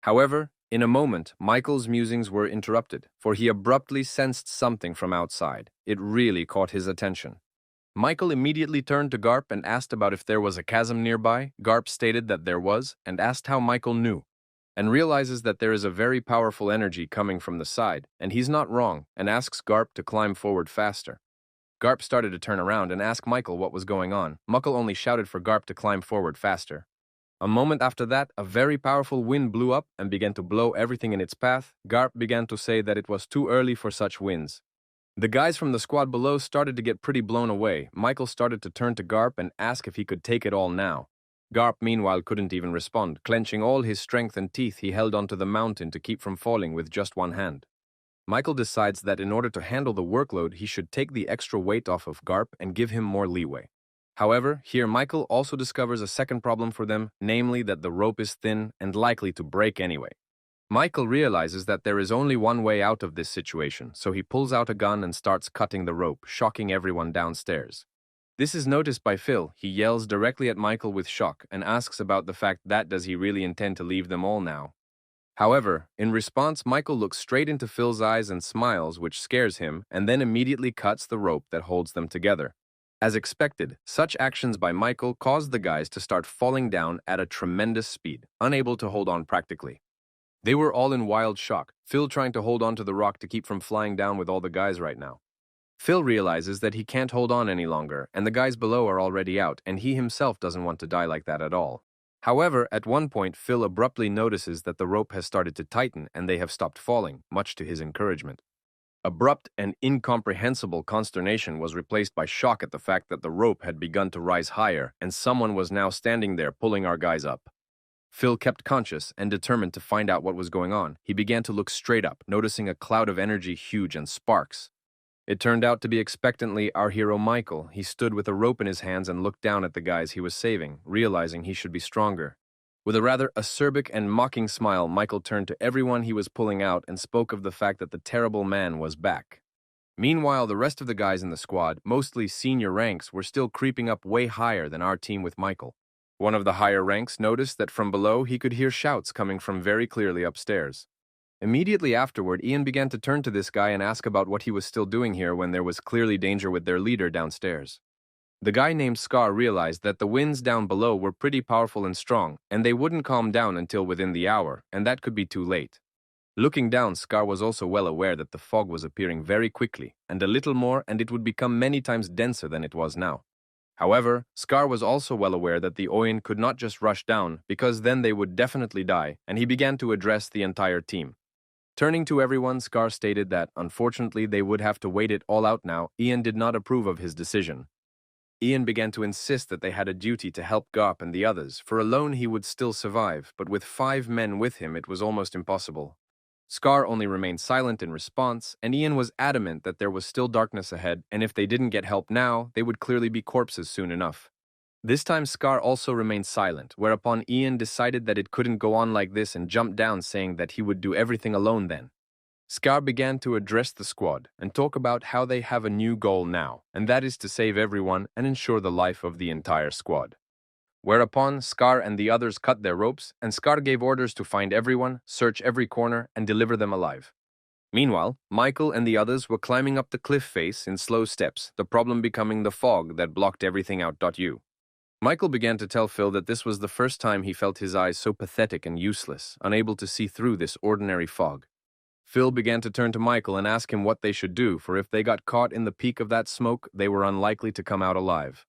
However, in a moment, Michael's musings were interrupted, for he abruptly sensed something from outside. It really caught his attention. Michael immediately turned to Garp and asked about if there was a chasm nearby. Garp stated that there was, and asked how Michael knew, and realizes that there is a very powerful energy coming from the side, and he's not wrong, and asks Garp to climb forward faster. Garp started to turn around and ask Michael what was going on. Michael only shouted for Garp to climb forward faster. A moment after that, a very powerful wind blew up and began to blow everything in its path. Garp began to say that it was too early for such winds. The guys from the squad below started to get pretty blown away. Michael started to turn to Garp and ask if he could take it all now. Garp, meanwhile, couldn't even respond. Clenching all his strength and teeth, he held onto the mountain to keep from falling with just one hand. Michael decides that in order to handle the workload, he should take the extra weight off of Garp and give him more leeway. However, here Michael also discovers a second problem for them, namely that the rope is thin and likely to break anyway. Michael realizes that there is only one way out of this situation, so he pulls out a gun and starts cutting the rope, shocking everyone downstairs. This is noticed by Phil. He yells directly at Michael with shock and asks about the fact that does he really intend to leave them all now. However, in response, Michael looks straight into Phil's eyes and smiles, which scares him, and then immediately cuts the rope that holds them together. As expected, such actions by Michael caused the guys to start falling down at a tremendous speed, unable to hold on practically. They were all in wild shock, Phil trying to hold on to the rock to keep from flying down with all the guys right now. Phil realizes that he can't hold on any longer, and the guys below are already out, and he himself doesn't want to die like that at all. However, at one point, Phil abruptly notices that the rope has started to tighten and they have stopped falling, much to his encouragement. Abrupt and incomprehensible consternation was replaced by shock at the fact that the rope had begun to rise higher and someone was now standing there pulling our guys up. Phil kept conscious and determined to find out what was going on. He began to look straight up, noticing a cloud of energy huge and sparks. It turned out to be expectantly our hero Michael. He stood with a rope in his hands and looked down at the guys he was saving, realizing he should be stronger. With a rather acerbic and mocking smile, Michael turned to everyone he was pulling out and spoke of the fact that the terrible man was back. Meanwhile, the rest of the guys in the squad, mostly senior ranks, were still creeping up way higher than our team with Michael. One of the higher ranks noticed that from below he could hear shouts coming from very clearly upstairs. Immediately afterward, Ian began to turn to this guy and ask about what he was still doing here when there was clearly danger with their leader downstairs. The guy named Scar realized that the winds down below were pretty powerful and strong, and they wouldn't calm down until within the hour, and that could be too late. Looking down, Scar was also well aware that the fog was appearing very quickly, and a little more and it would become many times denser than it was now. However, Scar was also well aware that the Oyen could not just rush down, because then they would definitely die, and he began to address the entire team. Turning to everyone, Scar stated that, unfortunately, they would have to wait it all out now. Ian did not approve of his decision. Ian began to insist that they had a duty to help Garp and the others, for alone he would still survive, but with 5 men with him it was almost impossible. Scar only remained silent in response, and Ian was adamant that there was still darkness ahead, and if they didn't get help now, they would clearly be corpses soon enough. This time Scar also remained silent, whereupon Ian decided that it couldn't go on like this and jumped down saying that he would do everything alone then. Scar began to address the squad and talk about how they have a new goal now, and that is to save everyone and ensure the life of the entire squad. Whereupon Scar and the others cut their ropes, and Scar gave orders to find everyone, search every corner, and deliver them alive. Meanwhile, Michael and the others were climbing up the cliff face in slow steps, the problem becoming the fog that blocked everything out. Michael began to tell Phil that this was the first time he felt his eyes so pathetic and useless, unable to see through this ordinary fog. Phil began to turn to Michael and ask him what they should do, for if they got caught in the peak of that smoke, they were unlikely to come out alive.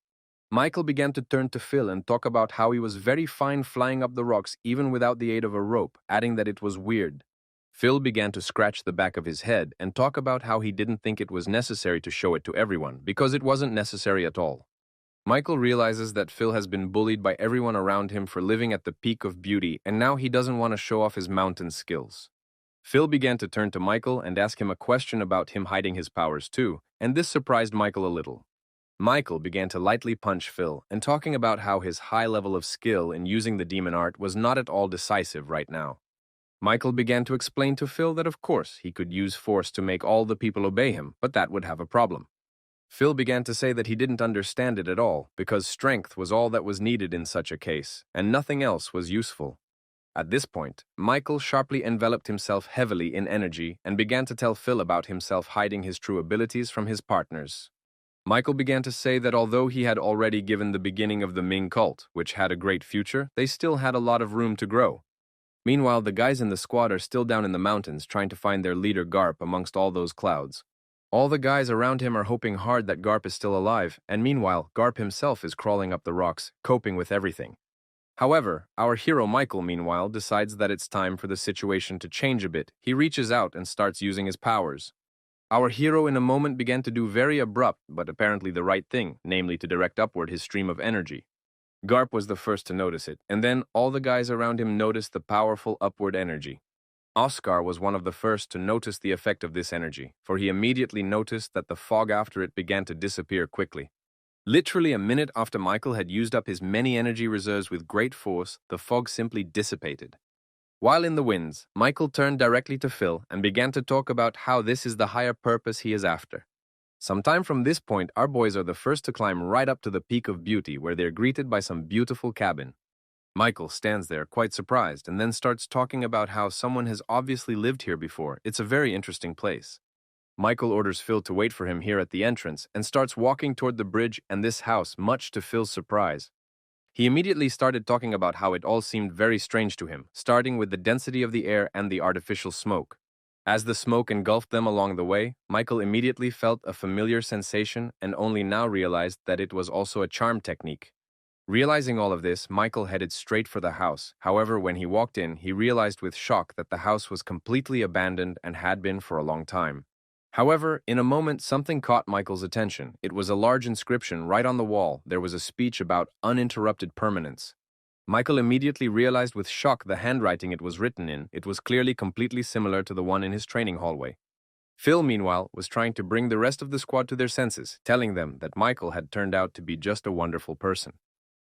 Michael began to turn to Phil and talk about how he was very fine flying up the rocks even without the aid of a rope, adding that it was weird. Phil began to scratch the back of his head and talk about how he didn't think it was necessary to show it to everyone, because it wasn't necessary at all. Michael realizes that Phil has been bullied by everyone around him for living at the peak of beauty, and now he doesn't want to show off his mountain skills. Phil began to turn to Michael and ask him a question about him hiding his powers too, and this surprised Michael a little. Michael began to lightly punch Phil and talking about how his high level of skill in using the demon art was not at all decisive right now. Michael began to explain to Phil that of course he could use force to make all the people obey him, but that would have a problem. Phil began to say that he didn't understand it at all, because strength was all that was needed in such a case, and nothing else was useful. At this point, Michael sharply enveloped himself heavily in energy and began to tell Phil about himself hiding his true abilities from his partners. Michael began to say that although he had already given the beginning of the Ming cult, which had a great future, they still had a lot of room to grow. Meanwhile, the guys in the squad are still down in the mountains trying to find their leader Garp amongst all those clouds. All the guys around him are hoping hard that Garp is still alive, and meanwhile, Garp himself is crawling up the rocks, coping with everything. However, our hero Michael, meanwhile, decides that it's time for the situation to change a bit. He reaches out and starts using his powers. Our hero in a moment began to do very abrupt, but apparently the right thing, namely to direct upward his stream of energy. Garp was the first to notice it, and then all the guys around him noticed the powerful upward energy. Oscar was one of the first to notice the effect of this energy, for he immediately noticed that the fog after it began to disappear quickly. Literally a minute after Michael had used up his many energy reserves with great force, the fog simply dissipated. While in the winds, Michael turned directly to Phil and began to talk about how this is the higher purpose he is after. Sometime from this point, our boys are the first to climb right up to the peak of beauty where they're greeted by some beautiful cabin. Michael stands there quite surprised and then starts talking about how someone has obviously lived here before. It's a very interesting place. Michael orders Phil to wait for him here at the entrance and starts walking toward the bridge and this house, much to Phil's surprise. He immediately started talking about how it all seemed very strange to him, starting with the density of the air and the artificial smoke. As the smoke engulfed them along the way, Michael immediately felt a familiar sensation and only now realized that it was also a charm technique. Realizing all of this, Michael headed straight for the house. However, when he walked in, he realized with shock that the house was completely abandoned and had been for a long time. However, in a moment, something caught Michael's attention. It was a large inscription right on the wall. There was a speech about uninterrupted permanence. Michael immediately realized with shock the handwriting it was written in. It was clearly completely similar to the one in his training hallway. Phil, meanwhile, was trying to bring the rest of the squad to their senses, telling them that Michael had turned out to be just a wonderful person.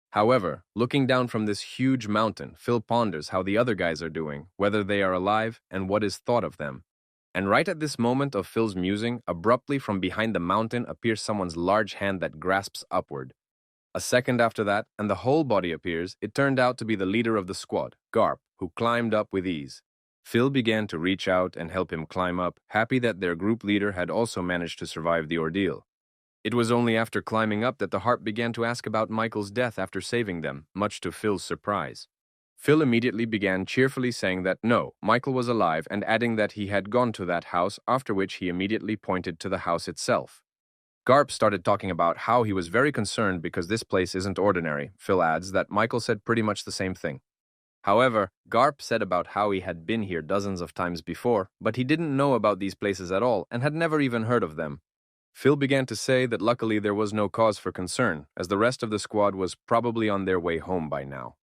However, looking down from this huge mountain, Phil ponders how the other guys are doing, whether they are alive, and what is thought of them. And right at this moment of Phil's musing, abruptly from behind the mountain appears someone's large hand that grasps upward. A second after that, and the whole body appears. It turned out to be the leader of the squad, Garp, who climbed up with ease. Phil began to reach out and help him climb up, happy that their group leader had also managed to survive the ordeal. It was only after climbing up that the harp began to ask about Michael's death after saving them, much to Phil's surprise. Phil immediately began cheerfully saying that no, Michael was alive and adding that he had gone to that house, after which he immediately pointed to the house itself. Garp started talking about how he was very concerned because this place isn't ordinary. Phil adds that Michael said pretty much the same thing. However, Garp said about how he had been here dozens of times before, but he didn't know about these places at all and had never even heard of them. Phil began to say that luckily there was no cause for concern, as the rest of the squad was probably on their way home by now.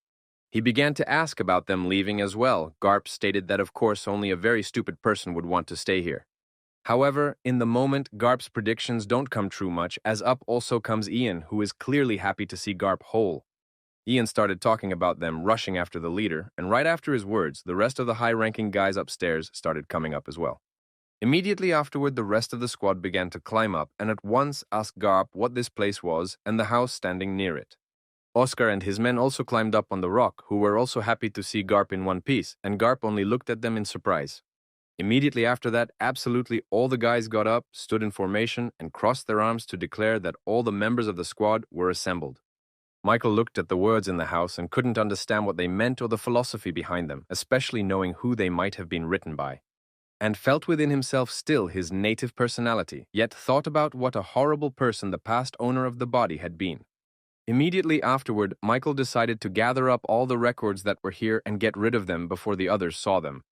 He began to ask about them leaving as well. Garp stated that of course only a very stupid person would want to stay here. However, in the moment, Garp's predictions don't come true much, as up also comes Ian, who is clearly happy to see Garp whole. Ian started talking about them rushing after the leader, and right after his words, the rest of the high-ranking guys upstairs started coming up as well. Immediately afterward, the rest of the squad began to climb up and at once asked Garp what this place was and the house standing near it. Oscar and his men also climbed up on the rock, who were also happy to see Garp in one piece, and Garp only looked at them in surprise. Immediately after that, absolutely all the guys got up, stood in formation, and crossed their arms to declare that all the members of the squad were assembled. Michael looked at the words in the house and couldn't understand what they meant or the philosophy behind them, especially knowing who they might have been written by. And felt within himself still his native personality, yet thought about what a horrible person the past owner of the body had been. Immediately afterward, Michael decided to gather up all the records that were here and get rid of them before the others saw them.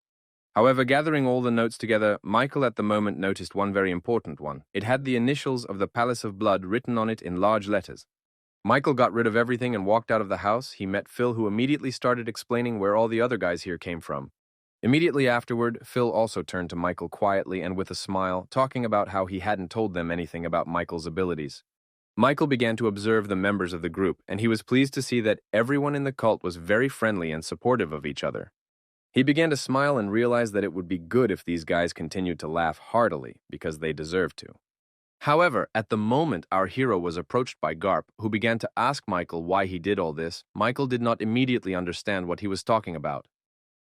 However, gathering all the notes together, Michael at the moment noticed one very important one. It had the initials of the Palace of Blood written on it in large letters. Michael got rid of everything and walked out of the house. He met Phil, who immediately started explaining where all the other guys here came from. Immediately afterward, Phil also turned to Michael quietly and with a smile, talking about how he hadn't told them anything about Michael's abilities. Michael began to observe the members of the group, and he was pleased to see that everyone in the cult was very friendly and supportive of each other. He began to smile and realized that it would be good if these guys continued to laugh heartily, because they deserved to. However, at the moment our hero was approached by Garp, who began to ask Michael why he did all this, Michael did not immediately understand what he was talking about.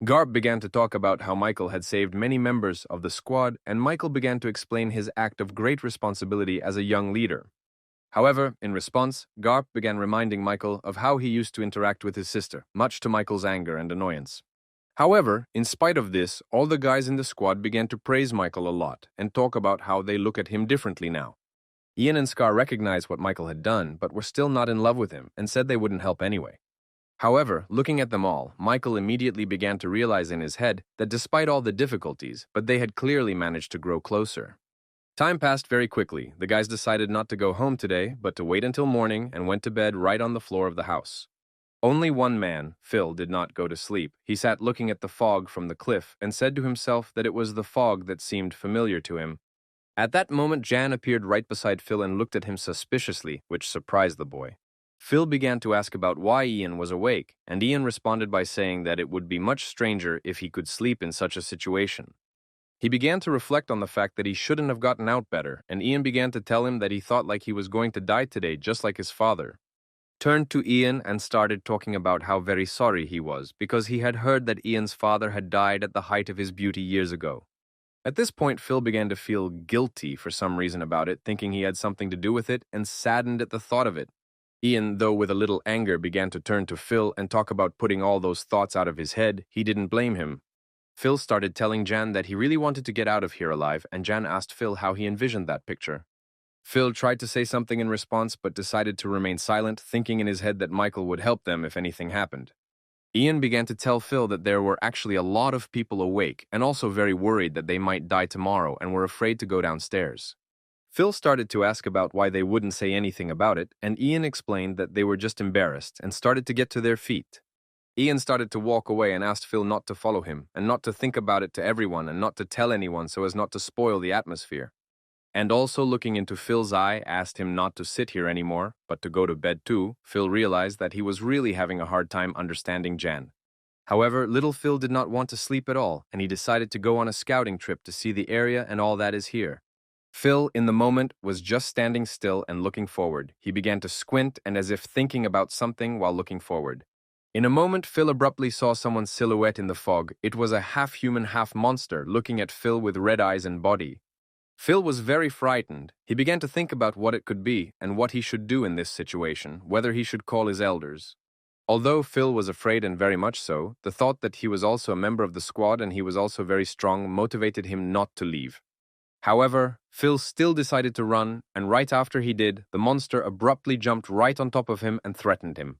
Garp began to talk about how Michael had saved many members of the squad, and Michael began to explain his act of great responsibility as a young leader. However, in response, Garp began reminding Michael of how he used to interact with his sister, much to Michael's anger and annoyance. However, in spite of this, all the guys in the squad began to praise Michael a lot and talk about how they look at him differently now. Ian and Scar recognized what Michael had done, but were still not in love with him and said they wouldn't help anyway. However, looking at them all, Michael immediately began to realize in his head that despite all the difficulties, but they had clearly managed to grow closer. Time passed very quickly. The guys decided not to go home today, but to wait until morning and went to bed right on the floor of the house. Only one man, Phil, did not go to sleep. He sat looking at the fog from the cliff and said to himself that it was the fog that seemed familiar to him. At that moment, Jan appeared right beside Phil and looked at him suspiciously, which surprised the boy. Phil began to ask about why Ian was awake, and Ian responded by saying that it would be much stranger if he could sleep in such a situation. He began to reflect on the fact that he shouldn't have gotten out better, and Ian began to tell him that he thought like he was going to die today, just like his father. Turned to Ian and started talking about how very sorry he was, because he had heard that Ian's father had died at the height of his beauty years ago. At this point, Phil began to feel guilty for some reason about it, thinking he had something to do with it, and saddened at the thought of it. Ian, though with a little anger, began to turn to Phil and talk about putting all those thoughts out of his head. He didn't blame him. Phil started telling Jan that he really wanted to get out of here alive, and Jan asked Phil how he envisioned that picture. Phil tried to say something in response, but decided to remain silent, thinking in his head that Michael would help them if anything happened. Ian began to tell Phil that there were actually a lot of people awake, and also very worried that they might die tomorrow and were afraid to go downstairs. Phil started to ask about why they wouldn't say anything about it, and Ian explained that they were just embarrassed and started to get to their feet. Ian started to walk away and asked Phil not to follow him, and not to think about it to everyone and not to tell anyone so as not to spoil the atmosphere. And also looking into Phil's eye, asked him not to sit here anymore, but to go to bed too. Phil realized that he was really having a hard time understanding Jan. However, little Phil did not want to sleep at all, and he decided to go on a scouting trip to see the area and all that is here. Phil, in the moment, was just standing still and looking forward. He began to squint and as if thinking about something while looking forward. In a moment, Phil abruptly saw someone's silhouette in the fog. It was a half-human, half-monster looking at Phil with red eyes and body. Phil was very frightened. He began to think about what it could be and what he should do in this situation, whether he should call his elders. Although Phil was afraid and very much so, the thought that he was also a member of the squad and he was also very strong motivated him not to leave. However, Phil still decided to run, and right after he did, the monster abruptly jumped right on top of him and threatened him.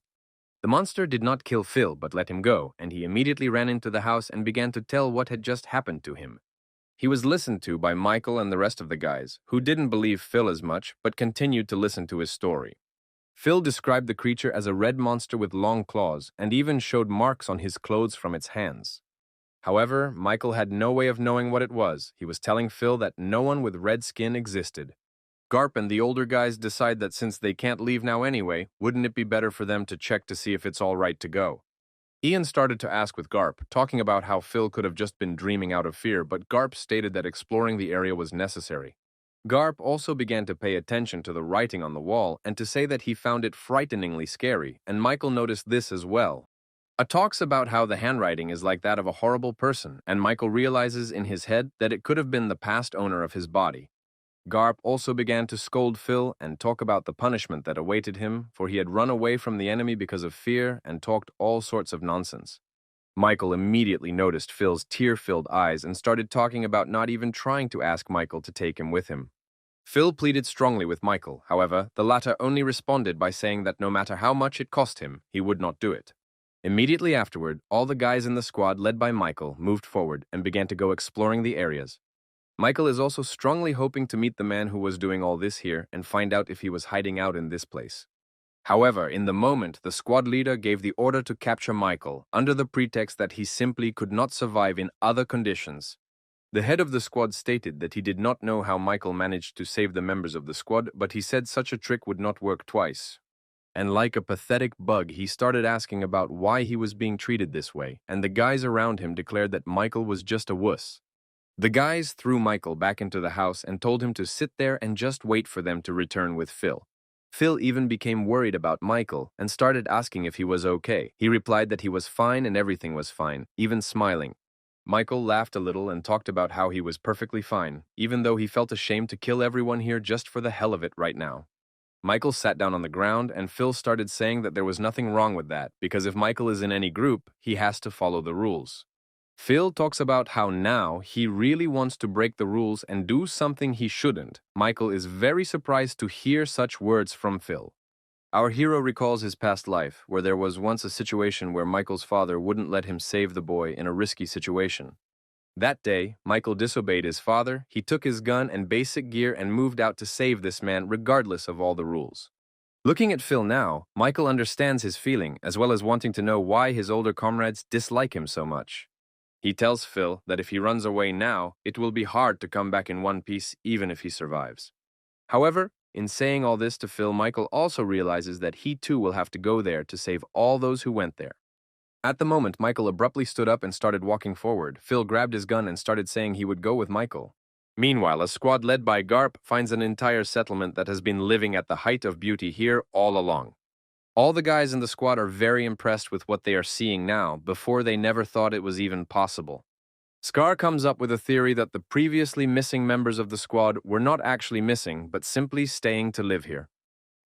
The monster did not kill Phil, but let him go, and he immediately ran into the house and began to tell what had just happened to him. He was listened to by Michael and the rest of the guys, who didn't believe Phil as much, but continued to listen to his story. Phil described the creature as a red monster with long claws, and even showed marks on his clothes from its hands. However, Michael had no way of knowing what it was. He was telling Phil that no one with red skin existed. Garp and the older guys decide that since they can't leave now anyway, wouldn't it be better for them to check to see if it's all right to go? Ian started to ask with Garp, talking about how Phil could have just been dreaming out of fear, but Garp stated that exploring the area was necessary. Garp also began to pay attention to the writing on the wall and to say that he found it frighteningly scary, and Michael noticed this as well. Talks about how the handwriting is like that of a horrible person, and Michael realizes in his head that it could have been the past owner of his body. Garp also began to scold Phil and talk about the punishment that awaited him, for he had run away from the enemy because of fear and talked all sorts of nonsense. Michael immediately noticed Phil's tear-filled eyes and started talking about not even trying to ask Michael to take him with him. Phil pleaded strongly with Michael. However, the latter only responded by saying that no matter how much it cost him, he would not do it. Immediately afterward, all the guys in the squad led by Michael moved forward and began to go exploring the areas. Michael is also strongly hoping to meet the man who was doing all this here and find out if he was hiding out in this place. However, in the moment, the squad leader gave the order to capture Michael under the pretext that he simply could not survive in other conditions. The head of the squad stated that he did not know how Michael managed to save the members of the squad, but he said such a trick would not work twice. And like a pathetic bug, he started asking about why he was being treated this way, and the guys around him declared that Michael was just a wuss. The guys threw Michael back into the house and told him to sit there and just wait for them to return with Phil. Phil even became worried about Michael and started asking if he was okay. He replied that he was fine and everything was fine, even smiling. Michael laughed a little and talked about how he was perfectly fine, even though he felt ashamed to kill everyone here just for the hell of it right now. Michael sat down on the ground, and Phil started saying that there was nothing wrong with that, because if Michael is in any group, he has to follow the rules. Phil talks about how now he really wants to break the rules and do something he shouldn't. Michael is very surprised to hear such words from Phil. Our hero recalls his past life, where there was once a situation where Michael's father wouldn't let him save the boy in a risky situation. That day, Michael disobeyed his father, he took his gun and basic gear and moved out to save this man regardless of all the rules. Looking at Phil now, Michael understands his feeling, as well as wanting to know why his older comrades dislike him so much. He tells Phil that if he runs away now, it will be hard to come back in one piece even if he survives. However, In saying all this to Phil, Michael also realizes that he too will have to go there to save all those who went there. At the moment, Michael abruptly stood up and started walking forward. Phil grabbed his gun and started saying he would go with Michael. Meanwhile, a squad led by Garp finds an entire settlement that has been living at the height of beauty here all along. All the guys in the squad are very impressed with what they are seeing now. Before, they never thought it was even possible. Scar comes up with a theory that the previously missing members of the squad were not actually missing, but simply staying to live here.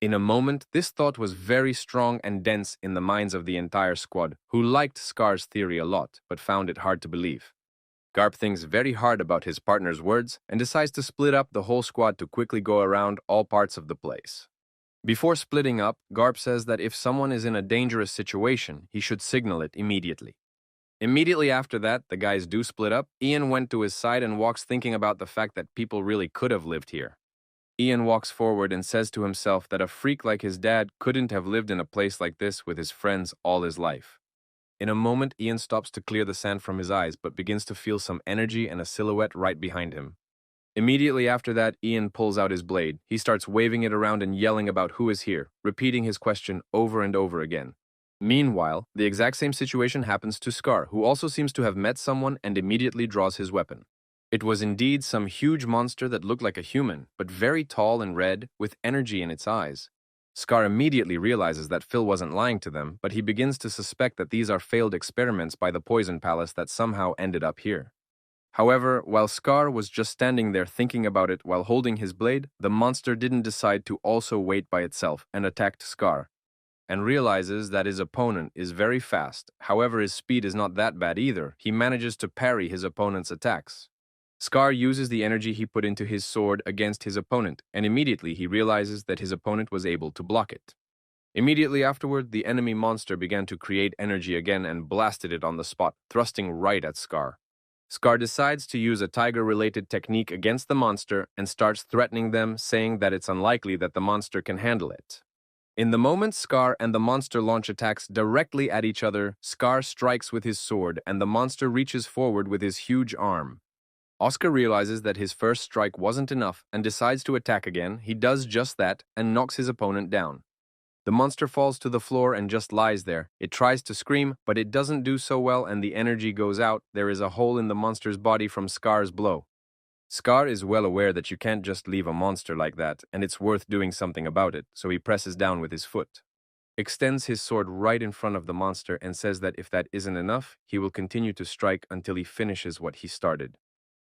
In a moment, this thought was very strong and dense in the minds of the entire squad, who liked Scar's theory a lot, but found it hard to believe. Garp thinks very hard about his partner's words and decides to split up the whole squad to quickly go around all parts of the place. Before splitting up, Garp says that if someone is in a dangerous situation, he should signal it immediately. Immediately after that, the guys do split up. Ian went to his side and walks thinking about the fact that people really could have lived here. Ian walks forward and says to himself that a freak like his dad couldn't have lived in a place like this with his friends all his life. In a moment, Ian stops to clear the sand from his eyes, but begins to feel some energy and a silhouette right behind him. Immediately after that, Ian pulls out his blade. He starts waving it around and yelling about who is here, repeating his question over and over again. Meanwhile, the exact same situation happens to Scar, who also seems to have met someone and immediately draws his weapon. It was indeed some huge monster that looked like a human, but very tall and red, with energy in its eyes. Scar immediately realizes that Phil wasn't lying to them, but he begins to suspect that these are failed experiments by the Poison Palace that somehow ended up here. However, while Scar was just standing there thinking about it while holding his blade, the monster didn't decide to also wait by itself and attacked Scar, and realizes that his opponent is very fast. However, his speed is not that bad either. He manages to parry his opponent's attacks. Scar uses the energy he put into his sword against his opponent, and immediately he realizes that his opponent was able to block it. Immediately afterward, the enemy monster began to create energy again and blasted it on the spot, thrusting right at Scar. Scar decides to use a tiger-related technique against the monster and starts threatening them, saying that it's unlikely that the monster can handle it. In the moment Scar and the monster launch attacks directly at each other, Scar strikes with his sword and the monster reaches forward with his huge arm. Oscar realizes that his first strike wasn't enough and decides to attack again. He does just that and knocks his opponent down. The monster falls to the floor and just lies there. It tries to scream, but it doesn't do so well and the energy goes out. There is a hole in the monster's body from Scar's blow. Scar is well aware that you can't just leave a monster like that, and it's worth doing something about it, so he presses down with his foot, extends his sword right in front of the monster and says that if that isn't enough, he will continue to strike until he finishes what he started.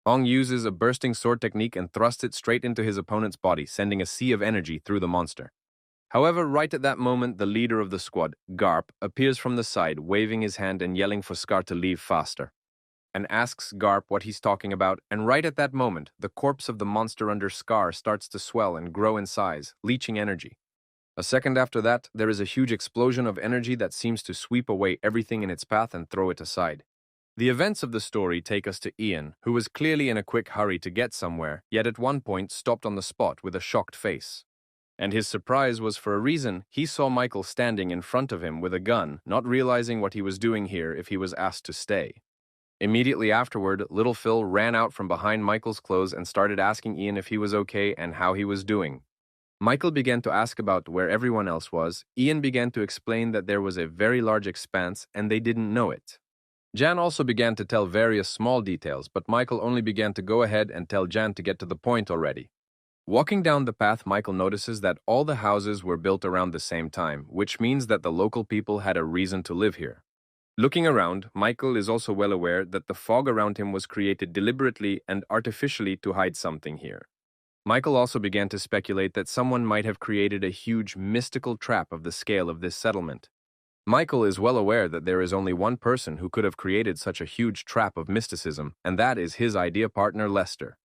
Ong uses a bursting sword technique and thrusts it straight into his opponent's body, sending a sea of energy through the monster. However, right at that moment, the leader of the squad, Garp, appears from the side, waving his hand and yelling for Scar to leave faster, and asks Garp what he's talking about, and right at that moment, the corpse of the monster under Scar starts to swell and grow in size, leaching energy. A second after that, there is a huge explosion of energy that seems to sweep away everything in its path and throw it aside. The events of the story take us to Ian, who was clearly in a quick hurry to get somewhere, yet at one point stopped on the spot with a shocked face. And his surprise was for a reason. He saw Michael standing in front of him with a gun, not realizing what he was doing here if he was asked to stay. Immediately afterward, little Phil ran out from behind Michael's clothes and started asking Ian if he was okay and how he was doing. Michael began to ask about where everyone else was. Ian began to explain that there was a very large expanse and they didn't know it. Jan also began to tell various small details, but Michael only began to go ahead and tell Jan to get to the point already. Walking down the path, Michael notices that all the houses were built around the same time, which means that the local people had a reason to live here. Looking around, Michael is also well aware that the fog around him was created deliberately and artificially to hide something here. Michael also began to speculate that someone might have created a huge mystical trap of the scale of this settlement. Michael is well aware that there is only one person who could have created such a huge trap of mysticism, and that is his idea partner Lester.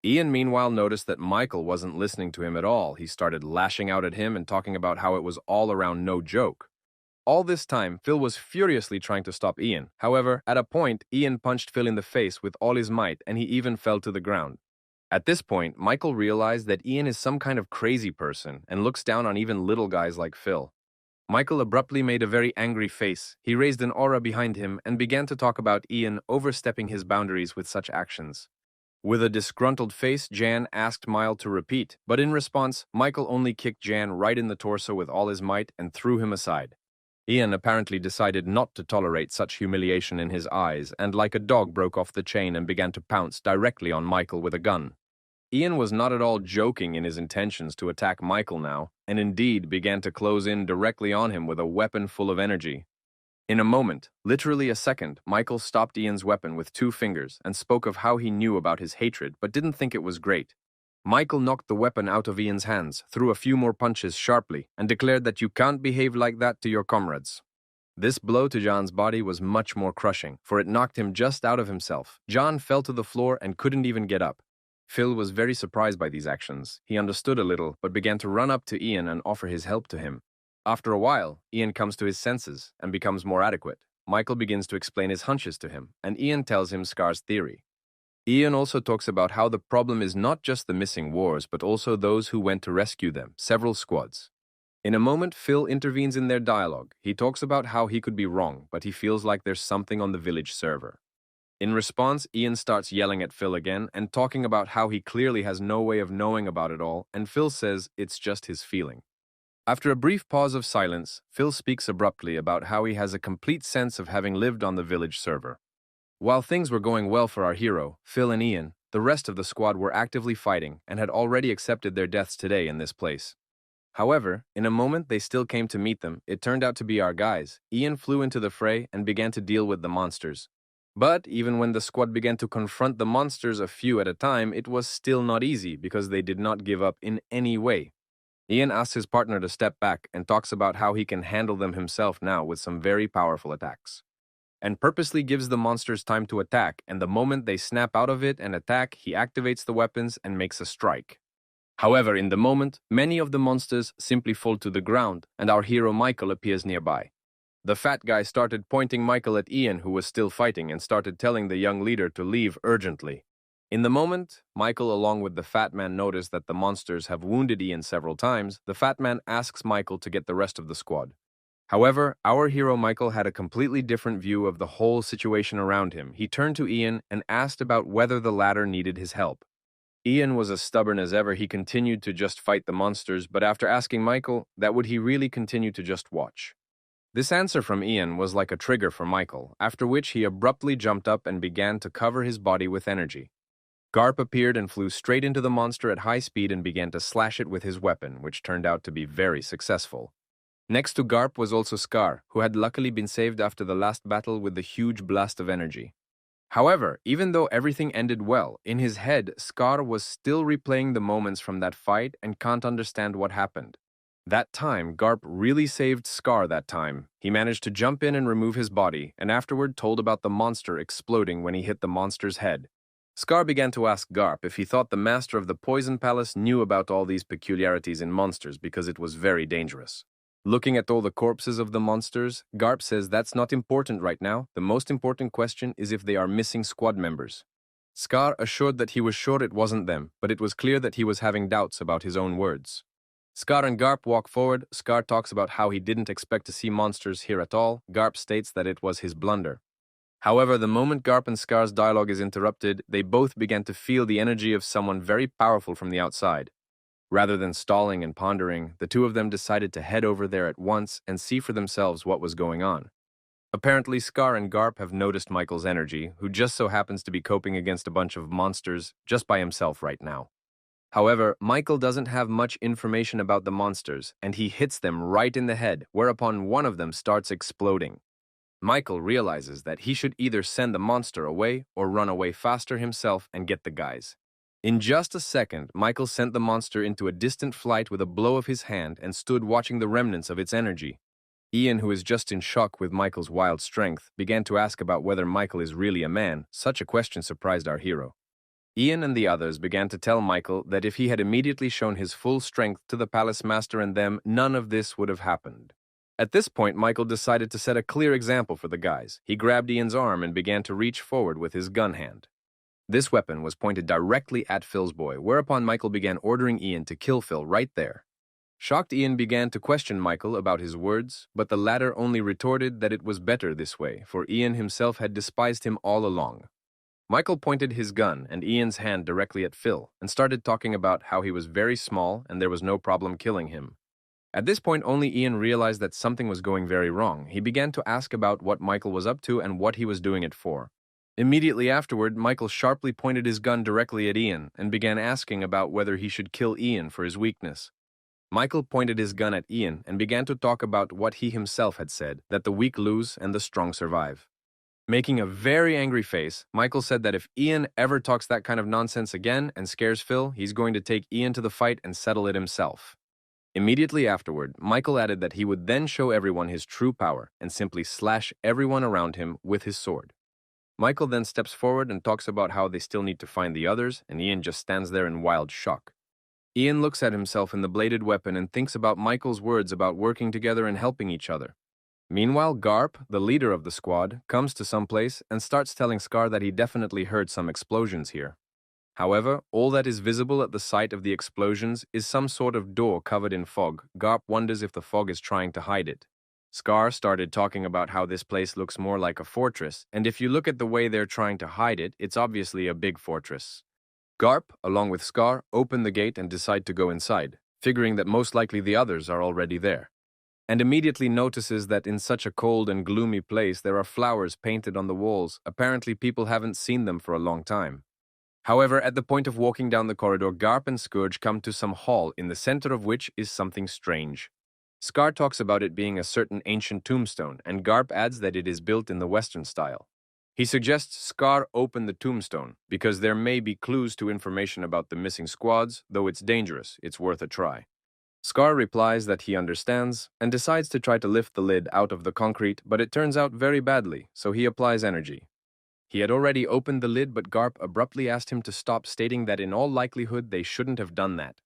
Ian meanwhile noticed that Michael wasn't listening to him at all. He started lashing out at him and talking about how it was all around no joke. All this time, Phil was furiously trying to stop Ian. However, at a point, Ian punched Phil in the face with all his might and he even fell to the ground. At this point, Michael realized that Ian is some kind of crazy person and looks down on even little guys like Phil. Michael abruptly made a very angry face. He raised an aura behind him and began to talk about Ian overstepping his boundaries with such actions. With a disgruntled face, Jan asked Mile to repeat, but in response, Michael only kicked Jan right in the torso with all his might and threw him aside. Ian apparently decided not to tolerate such humiliation in his eyes, and like a dog broke off the chain and began to pounce directly on Michael with a gun. Ian was not at all joking in his intentions to attack Michael now, and indeed began to close in directly on him with a weapon full of energy. In a moment, literally a second, Michael stopped Ian's weapon with 2 fingers and spoke of how he knew about his hatred but didn't think it was great. Michael knocked the weapon out of Ian's hands, threw a few more punches sharply, and declared that you can't behave like that to your comrades. This blow to John's body was much more crushing, for it knocked him just out of himself. John fell to the floor and couldn't even get up. Phil was very surprised by these actions. He understood a little, but began to run up to Ian and offer his help to him. After a while, Ian comes to his senses and becomes more adequate. Michael begins to explain his hunches to him, and Ian tells him Scar's theory. Ian also talks about how the problem is not just the missing wars, but also those who went to rescue them, several squads. In a moment, Phil intervenes in their dialogue. He talks about how he could be wrong, but he feels like there's something on the village server. In response, Ian starts yelling at Phil again and talking about how he clearly has no way of knowing about it all, and Phil says it's just his feeling. After a brief pause of silence, Phil speaks abruptly about how he has a complete sense of having lived on the village server. While things were going well for our hero, Phil and Ian, the rest of the squad were actively fighting and had already accepted their deaths today in this place. However, in a moment they still came to meet them. It turned out to be our guys. Ian flew into the fray and began to deal with the monsters. But even when the squad began to confront the monsters a few at a time, it was still not easy because they did not give up in any way. Ian asks his partner to step back and talks about how he can handle them himself now with some very powerful attacks. And purposely gives the monsters time to attack, and the moment they snap out of it and attack, he activates the weapons and makes a strike. However, in the moment, many of the monsters simply fall to the ground, and our hero Michael appears nearby. The fat guy started pointing Michael at Ian, who was still fighting, and started telling the young leader to leave urgently. In the moment, Michael along with the fat man notice that the monsters have wounded Ian several times. The fat man asks Michael to get the rest of the squad. However, our hero Michael had a completely different view of the whole situation around him. He turned to Ian and asked about whether the latter needed his help. Ian was as stubborn as ever. He continued to just fight the monsters, but after asking Michael, that would he really continue to just watch? This answer from Ian was like a trigger for Michael, after which he abruptly jumped up and began to cover his body with energy. Garp appeared and flew straight into the monster at high speed and began to slash it with his weapon, which turned out to be very successful. Next to Garp was also Scar, who had luckily been saved after the last battle with the huge blast of energy. However, even though everything ended well, in his head, Scar was still replaying the moments from that fight and can't understand what happened. That time, Garp really saved Scar that time. He managed to jump in and remove his body, and afterward told about the monster exploding when he hit the monster's head. Scar began to ask Garp if he thought the master of the Poison Palace knew about all these peculiarities in monsters because it was very dangerous. Looking at all the corpses of the monsters, Garp says that's not important right now. The most important question is if they are missing squad members. Scar assured that he was sure it wasn't them, but it was clear that he was having doubts about his own words. Scar and Garp walk forward. Scar talks about how he didn't expect to see monsters here at all. Garp states that it was his blunder. However, the moment Garp and Scar's dialogue is interrupted, they both began to feel the energy of someone very powerful from the outside. Rather than stalling and pondering, the two of them decided to head over there at once and see for themselves what was going on. Apparently, Scar and Garp have noticed Michael's energy, who just so happens to be coping against a bunch of monsters just by himself right now. However, Michael doesn't have much information about the monsters, and he hits them right in the head, whereupon one of them starts exploding. Michael realizes that he should either send the monster away or run away faster himself and get the guys. In just a second, Michael sent the monster into a distant flight with a blow of his hand and stood watching the remnants of its energy. Ian, who is just in shock with Michael's wild strength, began to ask about whether Michael is really a man. Such a question surprised our hero. Ian and the others began to tell Michael that if he had immediately shown his full strength to the palace master and them, none of this would have happened. At this point, Michael decided to set a clear example for the guys. He grabbed Ian's arm and began to reach forward with his gun hand. This weapon was pointed directly at Phil's boy, whereupon Michael began ordering Ian to kill Phil right there. Shocked Ian began to question Michael about his words, but the latter only retorted that it was better this way, for Ian himself had despised him all along. Michael pointed his gun and Ian's hand directly at Phil and started talking about how he was very small and there was no problem killing him. At this point, only Ian realized that something was going very wrong. He began to ask about what Michael was up to and what he was doing it for. Immediately afterward, Michael sharply pointed his gun directly at Ian and began asking about whether he should kill Ian for his weakness. Michael pointed his gun at Ian and began to talk about what he himself had said, that the weak lose and the strong survive. Making a very angry face, Michael said that if Ian ever talks that kind of nonsense again and scares Phil, he's going to take Ian to the fight and settle it himself. Immediately afterward, Michael added that he would then show everyone his true power and simply slash everyone around him with his sword. Michael then steps forward and talks about how they still need to find the others, and Ian just stands there in wild shock. Ian looks at himself in the bladed weapon and thinks about Michael's words about working together and helping each other. Meanwhile, Garp, the leader of the squad, comes to some place and starts telling Scar that he definitely heard some explosions here. However, all that is visible at the site of the explosions is some sort of door covered in fog. Garp wonders if the fog is trying to hide it. Scar started talking about how this place looks more like a fortress, and if you look at the way they're trying to hide it, it's obviously a big fortress. Garp, along with Scar, open the gate and decide to go inside, figuring that most likely the others are already there, and immediately notices that in such a cold and gloomy place there are flowers painted on the walls. Apparently people haven't seen them for a long time. However, at the point of walking down the corridor, Garp and Scourge come to some hall, in the center of which is something strange. Scar talks about it being a certain ancient tombstone, and Garp adds that it is built in the Western style. He suggests Scar open the tombstone, because there may be clues to information about the missing squads, though it's dangerous, it's worth a try. Scar replies that he understands, and decides to try to lift the lid out of the concrete, but it turns out very badly, so he applies energy. He had already opened the lid, but Garp abruptly asked him to stop, stating that in all likelihood they shouldn't have done that.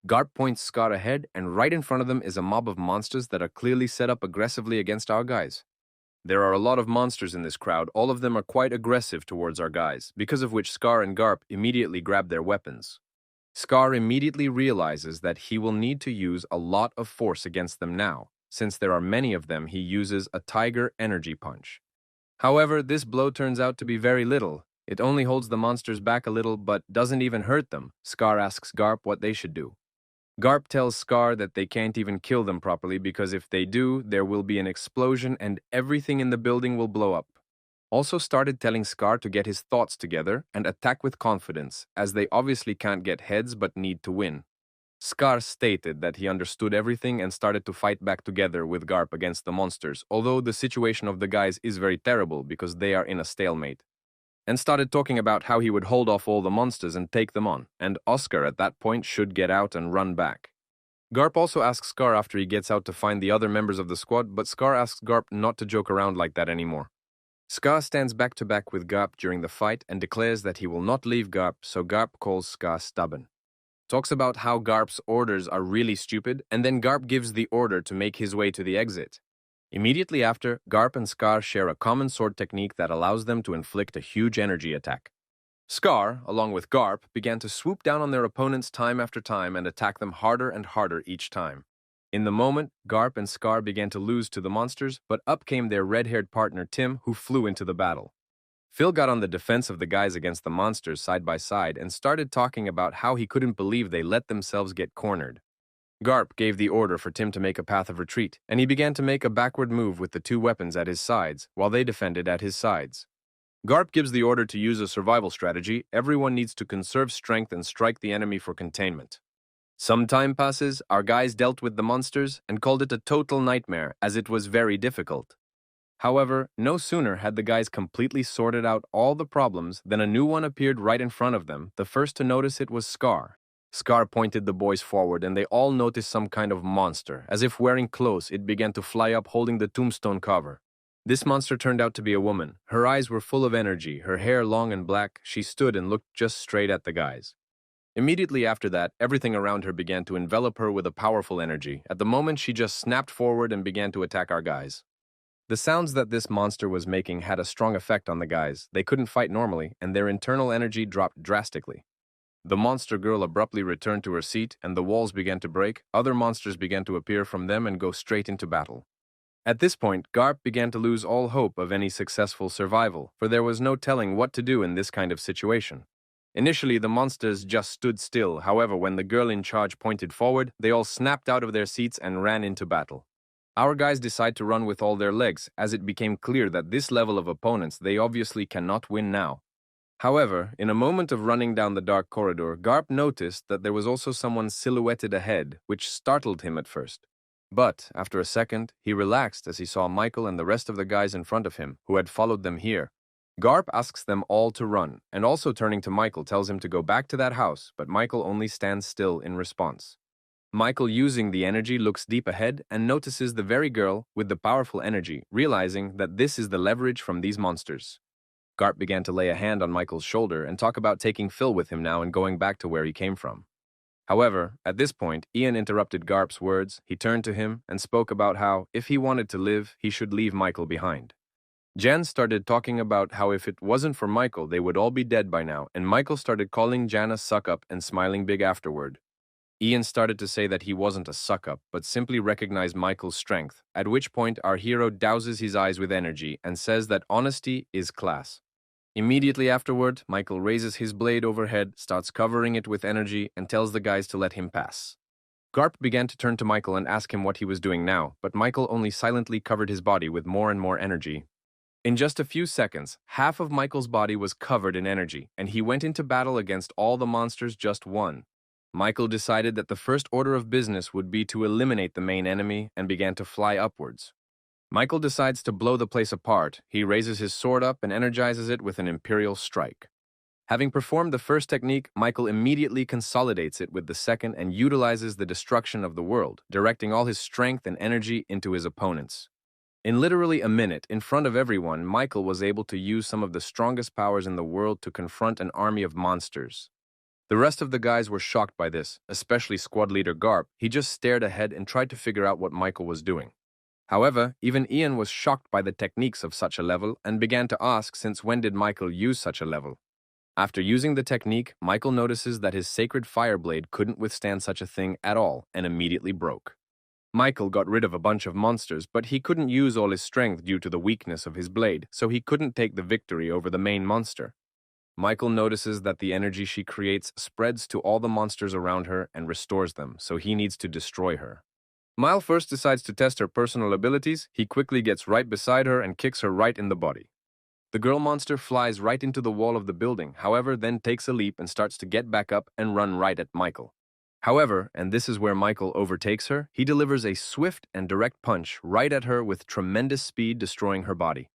Garp points Scar ahead, and right in front of them is a mob of monsters that are clearly set up aggressively against our guys. There are a lot of monsters in this crowd, all of them are quite aggressive towards our guys, because of which Scar and Garp immediately grab their weapons. Scar immediately realizes that he will need to use a lot of force against them now. Since there are many of them, he uses a tiger energy punch. However, this blow turns out to be very little. It only holds the monsters back a little, but doesn't even hurt them. Scar asks Garp what they should do. Garp tells Scar that they can't even kill them properly because if they do, there will be an explosion and everything in the building will blow up. Also started telling Scar to get his thoughts together and attack with confidence, as they obviously can't get heads but need to win. Scar stated that he understood everything and started to fight back together with Garp against the monsters, although the situation of the guys is very terrible because they are in a stalemate. And started talking about how he would hold off all the monsters and take them on, and Oscar at that point should get out and run back. Garp also asks Scar after he gets out to find the other members of the squad, but Scar asks Garp not to joke around like that anymore. Scar stands back to back with Garp during the fight and declares that he will not leave Garp, so Garp calls Scar stubborn. Talks about how Garp's orders are really stupid, and then Garp gives the order to make his way to the exit. Immediately after, Garp and Scar share a common sword technique that allows them to inflict a huge energy attack. Scar, along with Garp, began to swoop down on their opponents time after time and attack them harder and harder each time. In the moment, Garp and Scar began to lose to the monsters, but up came their red-haired partner Tim, who flew into the battle. Phil got on the defense of the guys against the monsters side by side and started talking about how he couldn't believe they let themselves get cornered. Garp gave the order for Tim to make a path of retreat, and he began to make a backward move with the two weapons at his sides, while they defended at his sides. Garp gives the order to use a survival strategy. Everyone needs to conserve strength and strike the enemy for containment. Some time passes, our guys dealt with the monsters and called it a total nightmare as it was very difficult. However, no sooner had the guys completely sorted out all the problems than a new one appeared right in front of them. The first to notice it was Scar. Scar pointed the boys forward and they all noticed some kind of monster. As if wearing clothes, it began to fly up holding the tombstone cover. This monster turned out to be a woman. Her eyes were full of energy, her hair long and black. She stood and looked just straight at the guys. Immediately after that, everything around her began to envelop her with a powerful energy. At the moment, she just snapped forward and began to attack our guys. The sounds that this monster was making had a strong effect on the guys. They couldn't fight normally, and their internal energy dropped drastically. The monster girl abruptly returned to her seat, and the walls began to break. Other monsters began to appear from them and go straight into battle. At this point, Garp began to lose all hope of any successful survival, for there was no telling what to do in this kind of situation. Initially, the monsters just stood still. However, when the girl in charge pointed forward, they all snapped out of their seats and ran into battle. Our guys decide to run with all their legs, as it became clear that this level of opponents they obviously cannot win now. However, in a moment of running down the dark corridor, Garp noticed that there was also someone silhouetted ahead, which startled him at first. But, after a second, he relaxed as he saw Michael and the rest of the guys in front of him, who had followed them here. Garp asks them all to run, and also turning to Michael tells him to go back to that house, but Michael only stands still in response. Michael, using the energy, looks deep ahead and notices the very girl with the powerful energy, realizing that this is the leverage from these monsters. Garp began to lay a hand on Michael's shoulder and talk about taking Phil with him now and going back to where he came from. However, at this point, Ian interrupted Garp's words. He turned to him and spoke about how, if he wanted to live, he should leave Michael behind. Jan started talking about how if it wasn't for Michael, they would all be dead by now, and Michael started calling Jan a suck-up and smiling big afterward. Ian started to say that he wasn't a suck-up, but simply recognized Michael's strength, at which point our hero douses his eyes with energy and says that honesty is class. Immediately afterward, Michael raises his blade overhead, starts covering it with energy, and tells the guys to let him pass. Garp began to turn to Michael and ask him what he was doing now, but Michael only silently covered his body with more and more energy. In just a few seconds, half of Michael's body was covered in energy, and he went into battle against all the monsters just one. Michael decided that the first order of business would be to eliminate the main enemy and began to fly upwards. Michael decides to blow the place apart. He raises his sword up and energizes it with an imperial strike. Having performed the first technique, Michael immediately consolidates it with the second and utilizes the destruction of the world, directing all his strength and energy into his opponents. In literally a minute, in front of everyone, Michael was able to use some of the strongest powers in the world to confront an army of monsters. The rest of the guys were shocked by this, especially squad leader Garp. He just stared ahead and tried to figure out what Michael was doing. However, even Ian was shocked by the techniques of such a level and began to ask since when did Michael use such a level. After using the technique, Michael notices that his sacred fire blade couldn't withstand such a thing at all and immediately broke. Michael got rid of a bunch of monsters, but he couldn't use all his strength due to the weakness of his blade, so he couldn't take the victory over the main monster. Michael notices that the energy she creates spreads to all the monsters around her and restores them, so he needs to destroy her. Mile first decides to test her personal abilities. He quickly gets right beside her and kicks her right in the body. The girl monster flies right into the wall of the building, however, then takes a leap and starts to get back up and run right at Michael. However, and this is where Michael overtakes her, he delivers a swift and direct punch right at her with tremendous speed, destroying her body.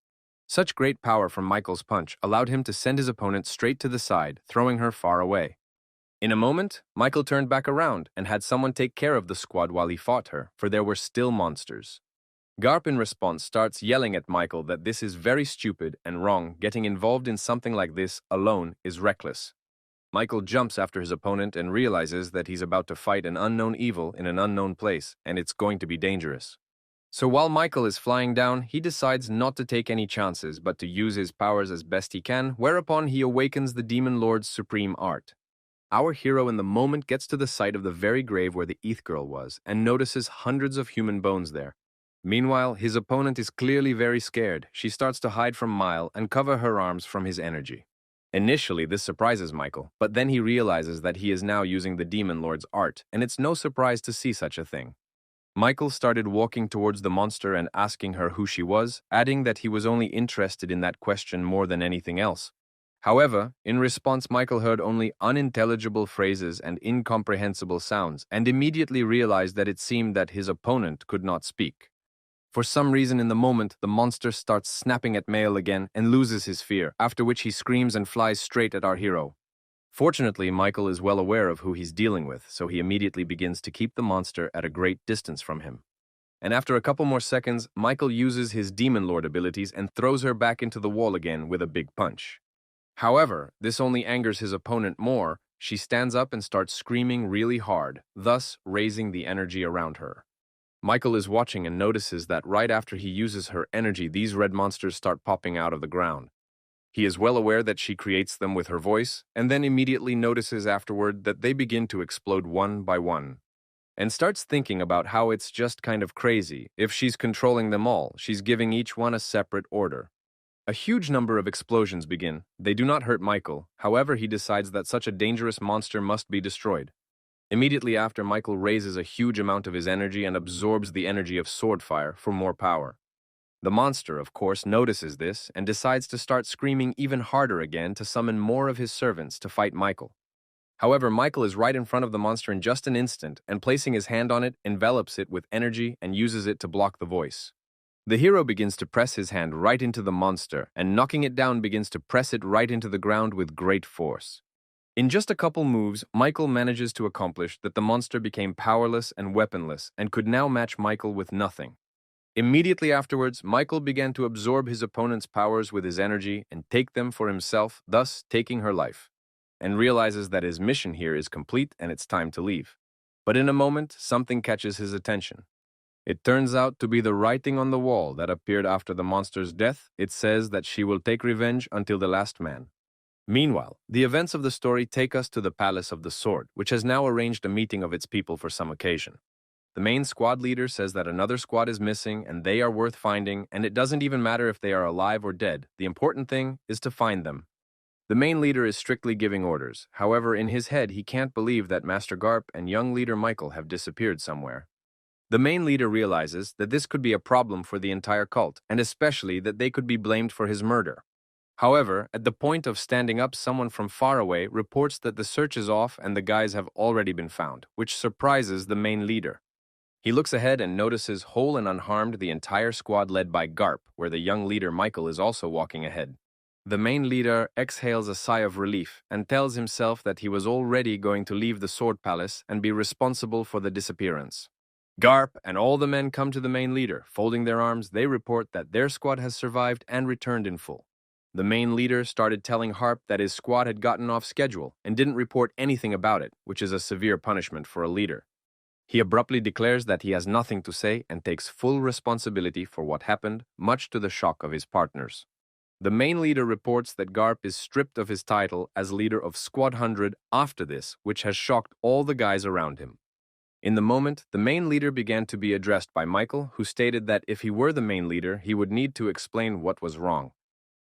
Such great power from Michael's punch allowed him to send his opponent straight to the side, throwing her far away. In a moment, Michael turned back around and had someone take care of the squad while he fought her, for there were still monsters. Garp in response starts yelling at Michael that this is very stupid and wrong. Getting involved in something like this alone is reckless. Michael jumps after his opponent and realizes that he's about to fight an unknown evil in an unknown place, and it's going to be dangerous. So while Michael is flying down, he decides not to take any chances, but to use his powers as best he can, whereupon he awakens the Demon Lord's supreme art. Our hero in the moment gets to the site of the very grave where the ETH girl was, and notices hundreds of human bones there. Meanwhile, his opponent is clearly very scared. She starts to hide from Mile and cover her arms from his energy. Initially, this surprises Michael, but then he realizes that he is now using the Demon Lord's art, and it's no surprise to see such a thing. Michael started walking towards the monster and asking her who she was, adding that he was only interested in that question more than anything else. However, in response, Michael heard only unintelligible phrases and incomprehensible sounds, and immediately realized that it seemed that his opponent could not speak. For some reason in the moment, the monster starts snapping at Male again and loses his fear, after which he screams and flies straight at our hero. Fortunately, Michael is well aware of who he's dealing with, so he immediately begins to keep the monster at a great distance from him. And after a couple more seconds, Michael uses his Demon Lord abilities and throws her back into the wall again with a big punch. However, this only angers his opponent more. She stands up and starts screaming really hard, thus raising the energy around her. Michael is watching and notices that right after he uses her energy, these red monsters start popping out of the ground. He is well aware that she creates them with her voice, and then immediately notices afterward that they begin to explode one by one. and starts thinking about how it's just kind of crazy. If she's controlling them all, she's giving each one a separate order. A huge number of explosions begin. They do not hurt Michael, however he decides that such a dangerous monster must be destroyed. Immediately after, Michael raises a huge amount of his energy and absorbs the energy of sword fire for more power. The monster, of course, notices this and decides to start screaming even harder again to summon more of his servants to fight Michael. However, Michael is right in front of the monster in just an instant, and placing his hand on it, envelops it with energy and uses it to block the voice. The hero begins to press his hand right into the monster, and knocking it down begins to press it right into the ground with great force. In just a couple moves, Michael manages to accomplish that the monster became powerless and weaponless and could now match Michael with nothing. Immediately afterwards, Michael began to absorb his opponent's powers with his energy and take them for himself, thus taking her life, and realizes that his mission here is complete and it's time to leave. But in a moment, something catches his attention. It turns out to be the writing on the wall that appeared after the monster's death. It says that she will take revenge until the last man. Meanwhile, the events of the story take us to the Palace of the Sword, which has now arranged a meeting of its people for some occasion. The main squad leader says that another squad is missing and they are worth finding, and it doesn't even matter if they are alive or dead. The important thing is to find them. The main leader is strictly giving orders. However, in his head, he can't believe that Master Garp and young leader Michael have disappeared somewhere. The main leader realizes that this could be a problem for the entire cult, and especially that they could be blamed for his murder. However, at the point of standing up, someone from far away reports that the search is off and the guys have already been found, which surprises the main leader. He looks ahead and notices whole and unharmed the entire squad led by Garp, where the young leader Michael is also walking ahead. The main leader exhales a sigh of relief and tells himself that he was already going to leave the Sword Palace and be responsible for the disappearance. Garp and all the men come to the main leader. Folding their arms, they report that their squad has survived and returned in full. The main leader started telling Harp that his squad had gotten off schedule and didn't report anything about it, which is a severe punishment for a leader. He abruptly declares that he has nothing to say and takes full responsibility for what happened, much to the shock of his partners. The main leader reports that Garp is stripped of his title as leader of Squad 100 after this, which has shocked all the guys around him. In the moment, the main leader began to be addressed by Michael, who stated that if he were the main leader, he would need to explain what was wrong.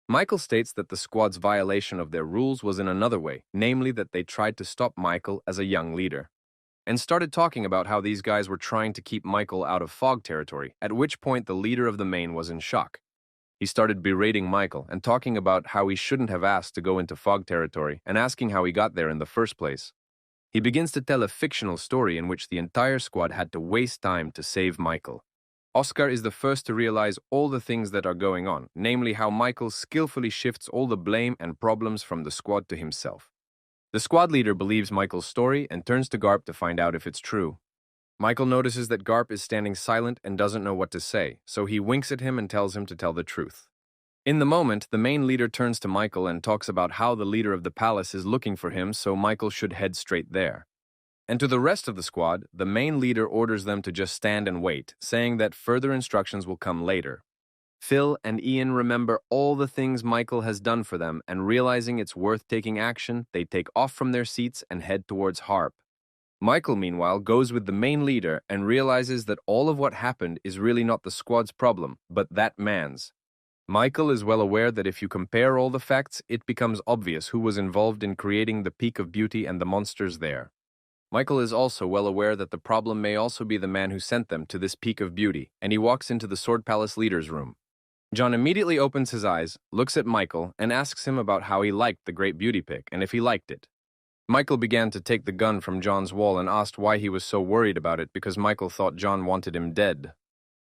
Michael states that the squad's violation of their rules was in another way, namely that they tried to stop Michael as a young leader, and started talking about how these guys were trying to keep Michael out of fog territory, at which point the leader of the main was in shock. He started berating Michael and talking about how he shouldn't have asked to go into fog territory and asking how he got there in the first place. He begins to tell a fictional story in which the entire squad had to waste time to save Michael. Oscar is the first to realize all the things that are going on, namely how Michael skillfully shifts all the blame and problems from the squad to himself. The squad leader believes Michael's story and turns to Garp to find out if it's true. Michael notices that Garp is standing silent and doesn't know what to say, so he winks at him and tells him to tell the truth. In the moment, the main leader turns to Michael and talks about how the leader of the palace is looking for him, so Michael should head straight there. And to the rest of the squad, the main leader orders them to just stand and wait, saying that further instructions will come later. Phil and Ian remember all the things Michael has done for them, and realizing it's worth taking action, they take off from their seats and head towards Harp. Michael, meanwhile, goes with the main leader and realizes that all of what happened is really not the squad's problem, but that man's. Michael is well aware that if you compare all the facts, it becomes obvious who was involved in creating the Peak of Beauty and the monsters there. Michael is also well aware that the problem may also be the man who sent them to this Peak of Beauty, and he walks into the Sword Palace leader's room. John immediately opens his eyes, looks at Michael, and asks him about how he liked the Great Beauty Pick and if he liked it. Michael began to take the gun from John's wall and asked why he was so worried about it because Michael thought John wanted him dead.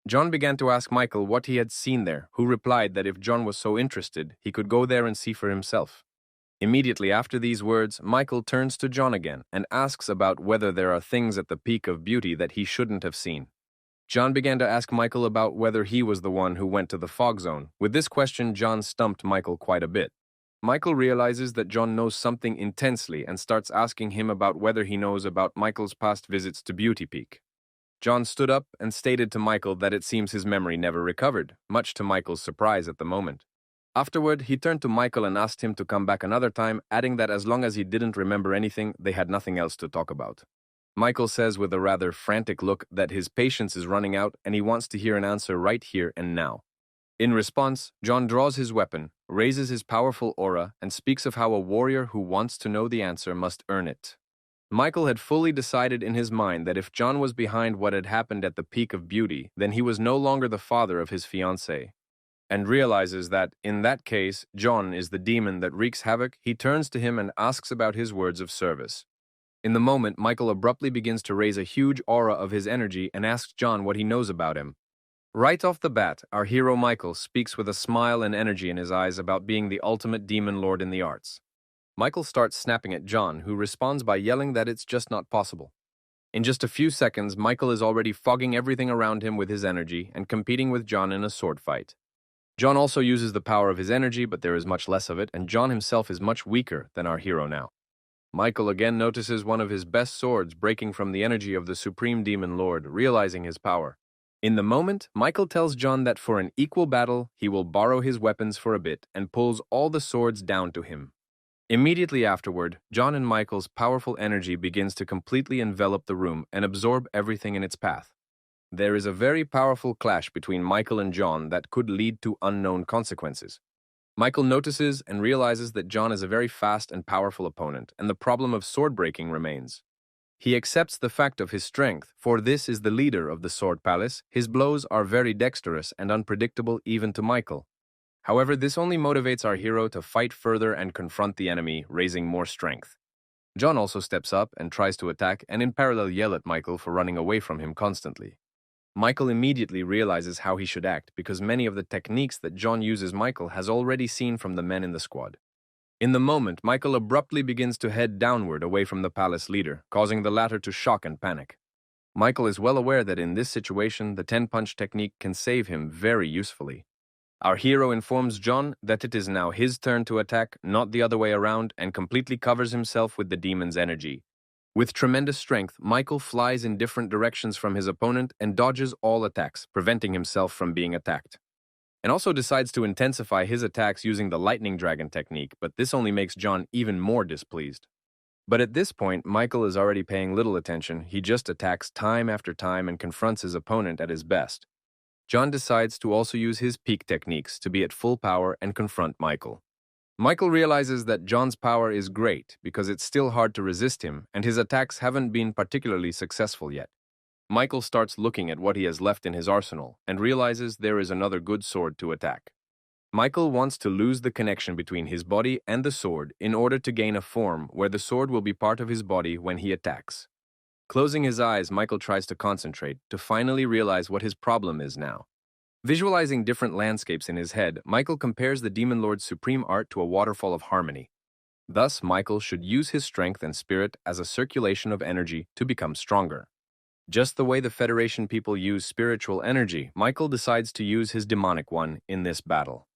John began to ask Michael what he had seen there, who replied that if John was so interested, he could go there and see for himself. Immediately after these words, Michael turns to John again and asks about whether there are things at the Peak of Beauty that he shouldn't have seen. John began to ask Michael about whether he was the one who went to the fog zone. With this question, John stumped Michael quite a bit. Michael realizes that John knows something intensely and starts asking him about whether he knows about Michael's past visits to Beauty Peak. John stood up and stated to Michael that it seems his memory never recovered, much to Michael's surprise at the moment. Afterward, he turned to Michael and asked him to come back another time, adding that as long as he didn't remember anything, they had nothing else to talk about. Michael says with a rather frantic look that his patience is running out and he wants to hear an answer right here and now. In response, John draws his weapon, raises his powerful aura, and speaks of how a warrior who wants to know the answer must earn it. Michael had fully decided in his mind that if John was behind what had happened at the peak of beauty, then he was no longer the father of his fiancée. And realizes that, in that case, John is the demon that wreaks havoc. He turns to him and asks about his words of service. In the moment, Michael abruptly begins to raise a huge aura of his energy and asks John what he knows about him. Right off the bat, our hero Michael speaks with a smile and energy in his eyes about being the ultimate demon lord in the arts. Michael starts snapping at John, who responds by yelling that it's just not possible. In just a few seconds, Michael is already fogging everything around him with his energy and competing with John in a sword fight. John also uses the power of his energy, but there is much less of it, and John himself is much weaker than our hero now. Michael again notices one of his best swords breaking from the energy of the Supreme Demon Lord, realizing his power. In the moment, Michael tells John that for an equal battle, he will borrow his weapons for a bit and pulls all the swords down to him. Immediately afterward, John and Michael's powerful energy begins to completely envelop the room and absorb everything in its path. There is a very powerful clash between Michael and John that could lead to unknown consequences. Michael notices and realizes that John is a very fast and powerful opponent, and the problem of sword breaking remains. He accepts the fact of his strength, for this is the leader of the Sword Palace. His blows are very dexterous and unpredictable even to Michael. However, this only motivates our hero to fight further and confront the enemy, raising more strength. John also steps up and tries to attack and in parallel yell at Michael for running away from him constantly. Michael immediately realizes how he should act because many of the techniques that John uses Michael has already seen from the men in the squad. In the moment, Michael abruptly begins to head downward away from the palace leader, causing the latter to shock and panic. Michael is well aware that in this situation, the 10-punch technique can save him very usefully. Our hero informs John that it is now his turn to attack, not the other way around, and completely covers himself with the demon's energy. With tremendous strength, Michael flies in different directions from his opponent and dodges all attacks, preventing himself from being attacked. And also decides to intensify his attacks using the lightning dragon technique, but this only makes John even more displeased. But at this point, Michael is already paying little attention. He just attacks time after time and confronts his opponent at his best. John decides to also use his peak techniques to be at full power and confront Michael. Michael realizes that John's power is great because it's still hard to resist him, and his attacks haven't been particularly successful yet. Michael starts looking at what he has left in his arsenal and realizes there is another good sword to attack. Michael wants to lose the connection between his body and the sword in order to gain a form where the sword will be part of his body when he attacks. Closing his eyes, Michael tries to concentrate to finally realize what his problem is now. Visualizing different landscapes in his head, Michael compares the Demon Lord's supreme art to a waterfall of harmony. Thus, Michael should use his strength and spirit as a circulation of energy to become stronger. Just the way the Federation people use spiritual energy, Michael decides to use his demonic one in this battle.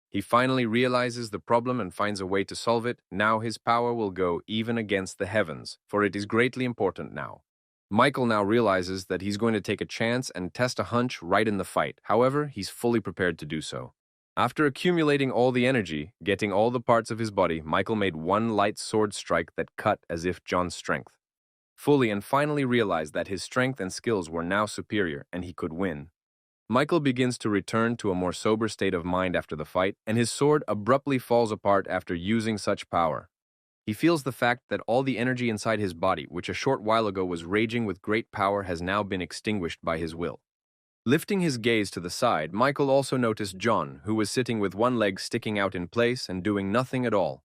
He finally realizes the problem and finds a way to solve it. Now his power will go even against the heavens, for it is greatly important now. Michael now realizes that he's going to take a chance and test a hunch right in the fight. However, he's fully prepared to do so. After accumulating all the energy, getting all the parts of his body, Michael made one light sword strike that cut as if John's strength. Fully and finally realized that his strength and skills were now superior and he could win. Michael begins to return to a more sober state of mind after the fight, and his sword abruptly falls apart after using such power. He feels the fact that all the energy inside his body, which a short while ago was raging with great power, has now been extinguished by his will. Lifting his gaze to the side, Michael also noticed John, who was sitting with one leg sticking out in place and doing nothing at all.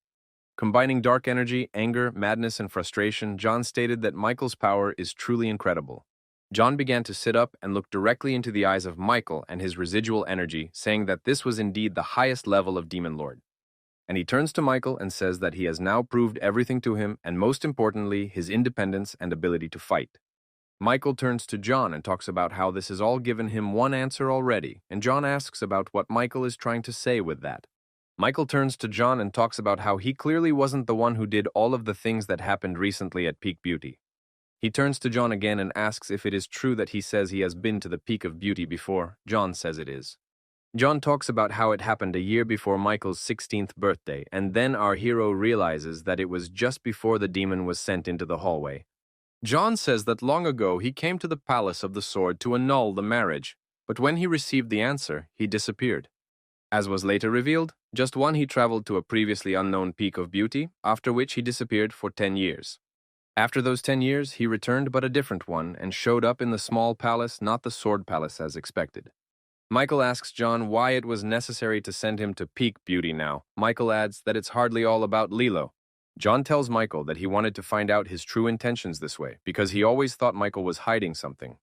Combining dark energy, anger, madness, and frustration, John stated that Michael's power is truly incredible. John began to sit up and look directly into the eyes of Michael and his residual energy, saying that this was indeed the highest level of Demon Lord. And he turns to Michael and says that he has now proved everything to him, and most importantly, his independence and ability to fight. Michael turns to John and talks about how this has all given him one answer already, and John asks about what Michael is trying to say with that. Michael turns to John and talks about how he clearly wasn't the one who did all of the things that happened recently at Peak Beauty. He turns to John again and asks if it is true that he says he has been to the Peak of Beauty before. John says it is. John talks about how it happened a year before Michael's 16th birthday, and then our hero realizes that it was just before the demon was sent into the hallway. John says that long ago he came to the Palace of the Sword to annul the marriage, but when he received the answer, he disappeared. As was later revealed, just one he traveled to a previously unknown peak of beauty, after which he disappeared for 10 years. After those 10 years, he returned but a different one and showed up in the small palace, not the sword palace as expected. Michael asks John why it was necessary to send him to peak beauty now. Michael adds that it's hardly all about Lilo. John tells Michael that he wanted to find out his true intentions this way because he always thought Michael was hiding something.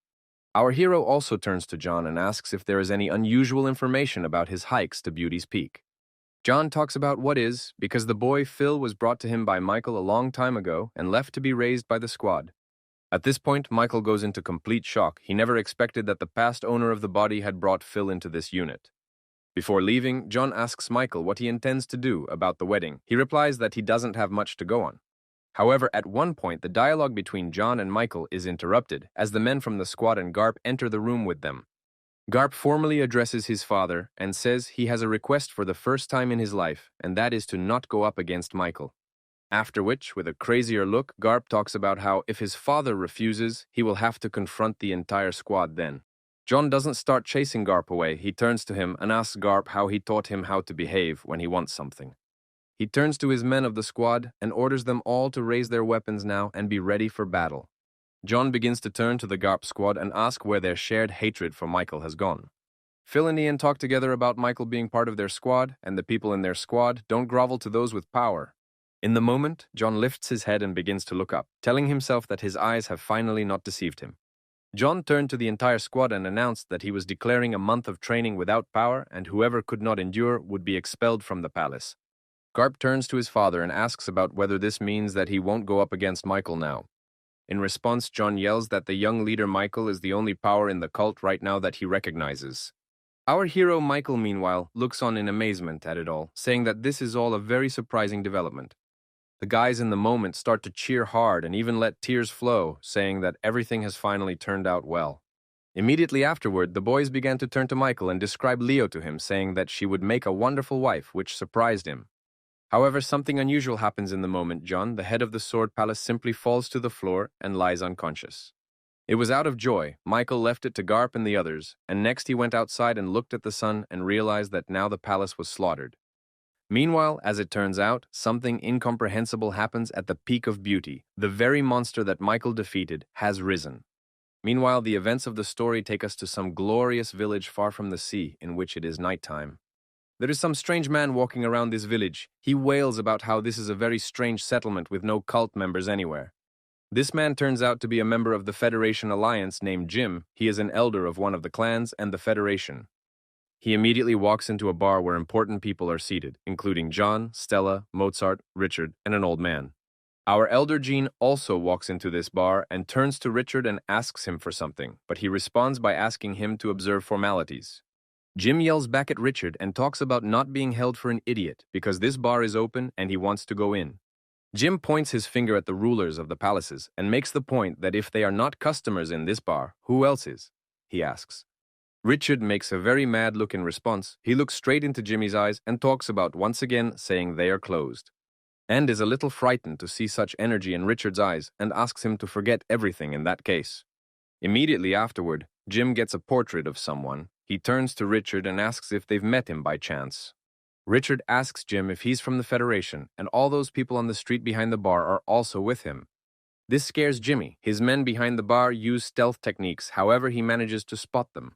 Our hero also turns to John and asks if there is any unusual information about his hikes to Beauty's Peak. John talks about what is, because the boy Phil was brought to him by Michael a long time ago and left to be raised by the squad. At this point, Michael goes into complete shock. He never expected that the past owner of the body had brought Phil into this unit. Before leaving, John asks Michael what he intends to do about the wedding. He replies that he doesn't have much to go on. However, at one point, the dialogue between John and Michael is interrupted as the men from the squad and Garp enter the room with them. Garp formally addresses his father and says he has a request for the first time in his life, and that is to not go up against Michael. After which, with a crazier look, Garp talks about how if his father refuses, he will have to confront the entire squad then. John doesn't start chasing Garp away. He turns to him and asks Garp how he taught him how to behave when he wants something. He turns to his men of the squad and orders them all to raise their weapons now and be ready for battle. John begins to turn to the Garp squad and ask where their shared hatred for Michael has gone. Phil and Ian talk together about Michael being part of their squad, and the people in their squad don't grovel to those with power. In the moment, John lifts his head and begins to look up, telling himself that his eyes have finally not deceived him. John turned to the entire squad and announced that he was declaring a month of training without power, and whoever could not endure would be expelled from the palace. Garp turns to his father and asks about whether this means that he won't go up against Michael now. In response, John yells that the young leader Michael is the only power in the cult right now that he recognizes. Our hero Michael, meanwhile, looks on in amazement at it all, saying that this is all a very surprising development. The guys in the moment start to cheer hard and even let tears flow, saying that everything has finally turned out well. Immediately afterward, the boys began to turn to Michael and describe Leo to him, saying that she would make a wonderful wife, which surprised him. However, something unusual happens in the moment. John, the head of the Sword Palace, simply falls to the floor and lies unconscious. It was out of joy. Michael left it to Garp and the others, and next he went outside and looked at the sun and realized that now the palace was slaughtered. Meanwhile, as it turns out, something incomprehensible happens at the peak of beauty. The very monster that Michael defeated has risen. Meanwhile, the events of the story take us to some glorious village far from the sea, in which it is nighttime. There is some strange man walking around this village. He wails about how this is a very strange settlement with no cult members anywhere. This man turns out to be a member of the Federation Alliance named Jim. He is an elder of one of the clans and the Federation. He immediately walks into a bar where important people are seated, including John, Stella, Mozart, Richard, and an old man. Our elder Jean also walks into this bar and turns to Richard and asks him for something, but he responds by asking him to observe formalities. Jim yells back at Richard and talks about not being held for an idiot because this bar is open and he wants to go in. Jim points his finger at the rulers of the palaces and makes the point that if they are not customers in this bar, who else is? He asks. Richard makes a very mad look in response. He looks straight into Jimmy's eyes and talks about once again saying they are closed. And is a little frightened to see such energy in Richard's eyes and asks him to forget everything in that case. Immediately afterward, Jim gets a portrait of someone. He turns to Richard and asks if they've met him by chance. Richard asks Jim if he's from the Federation, and all those people on the street behind the bar are also with him. This scares Jimmy. His men behind the bar use stealth techniques, however he manages to spot them.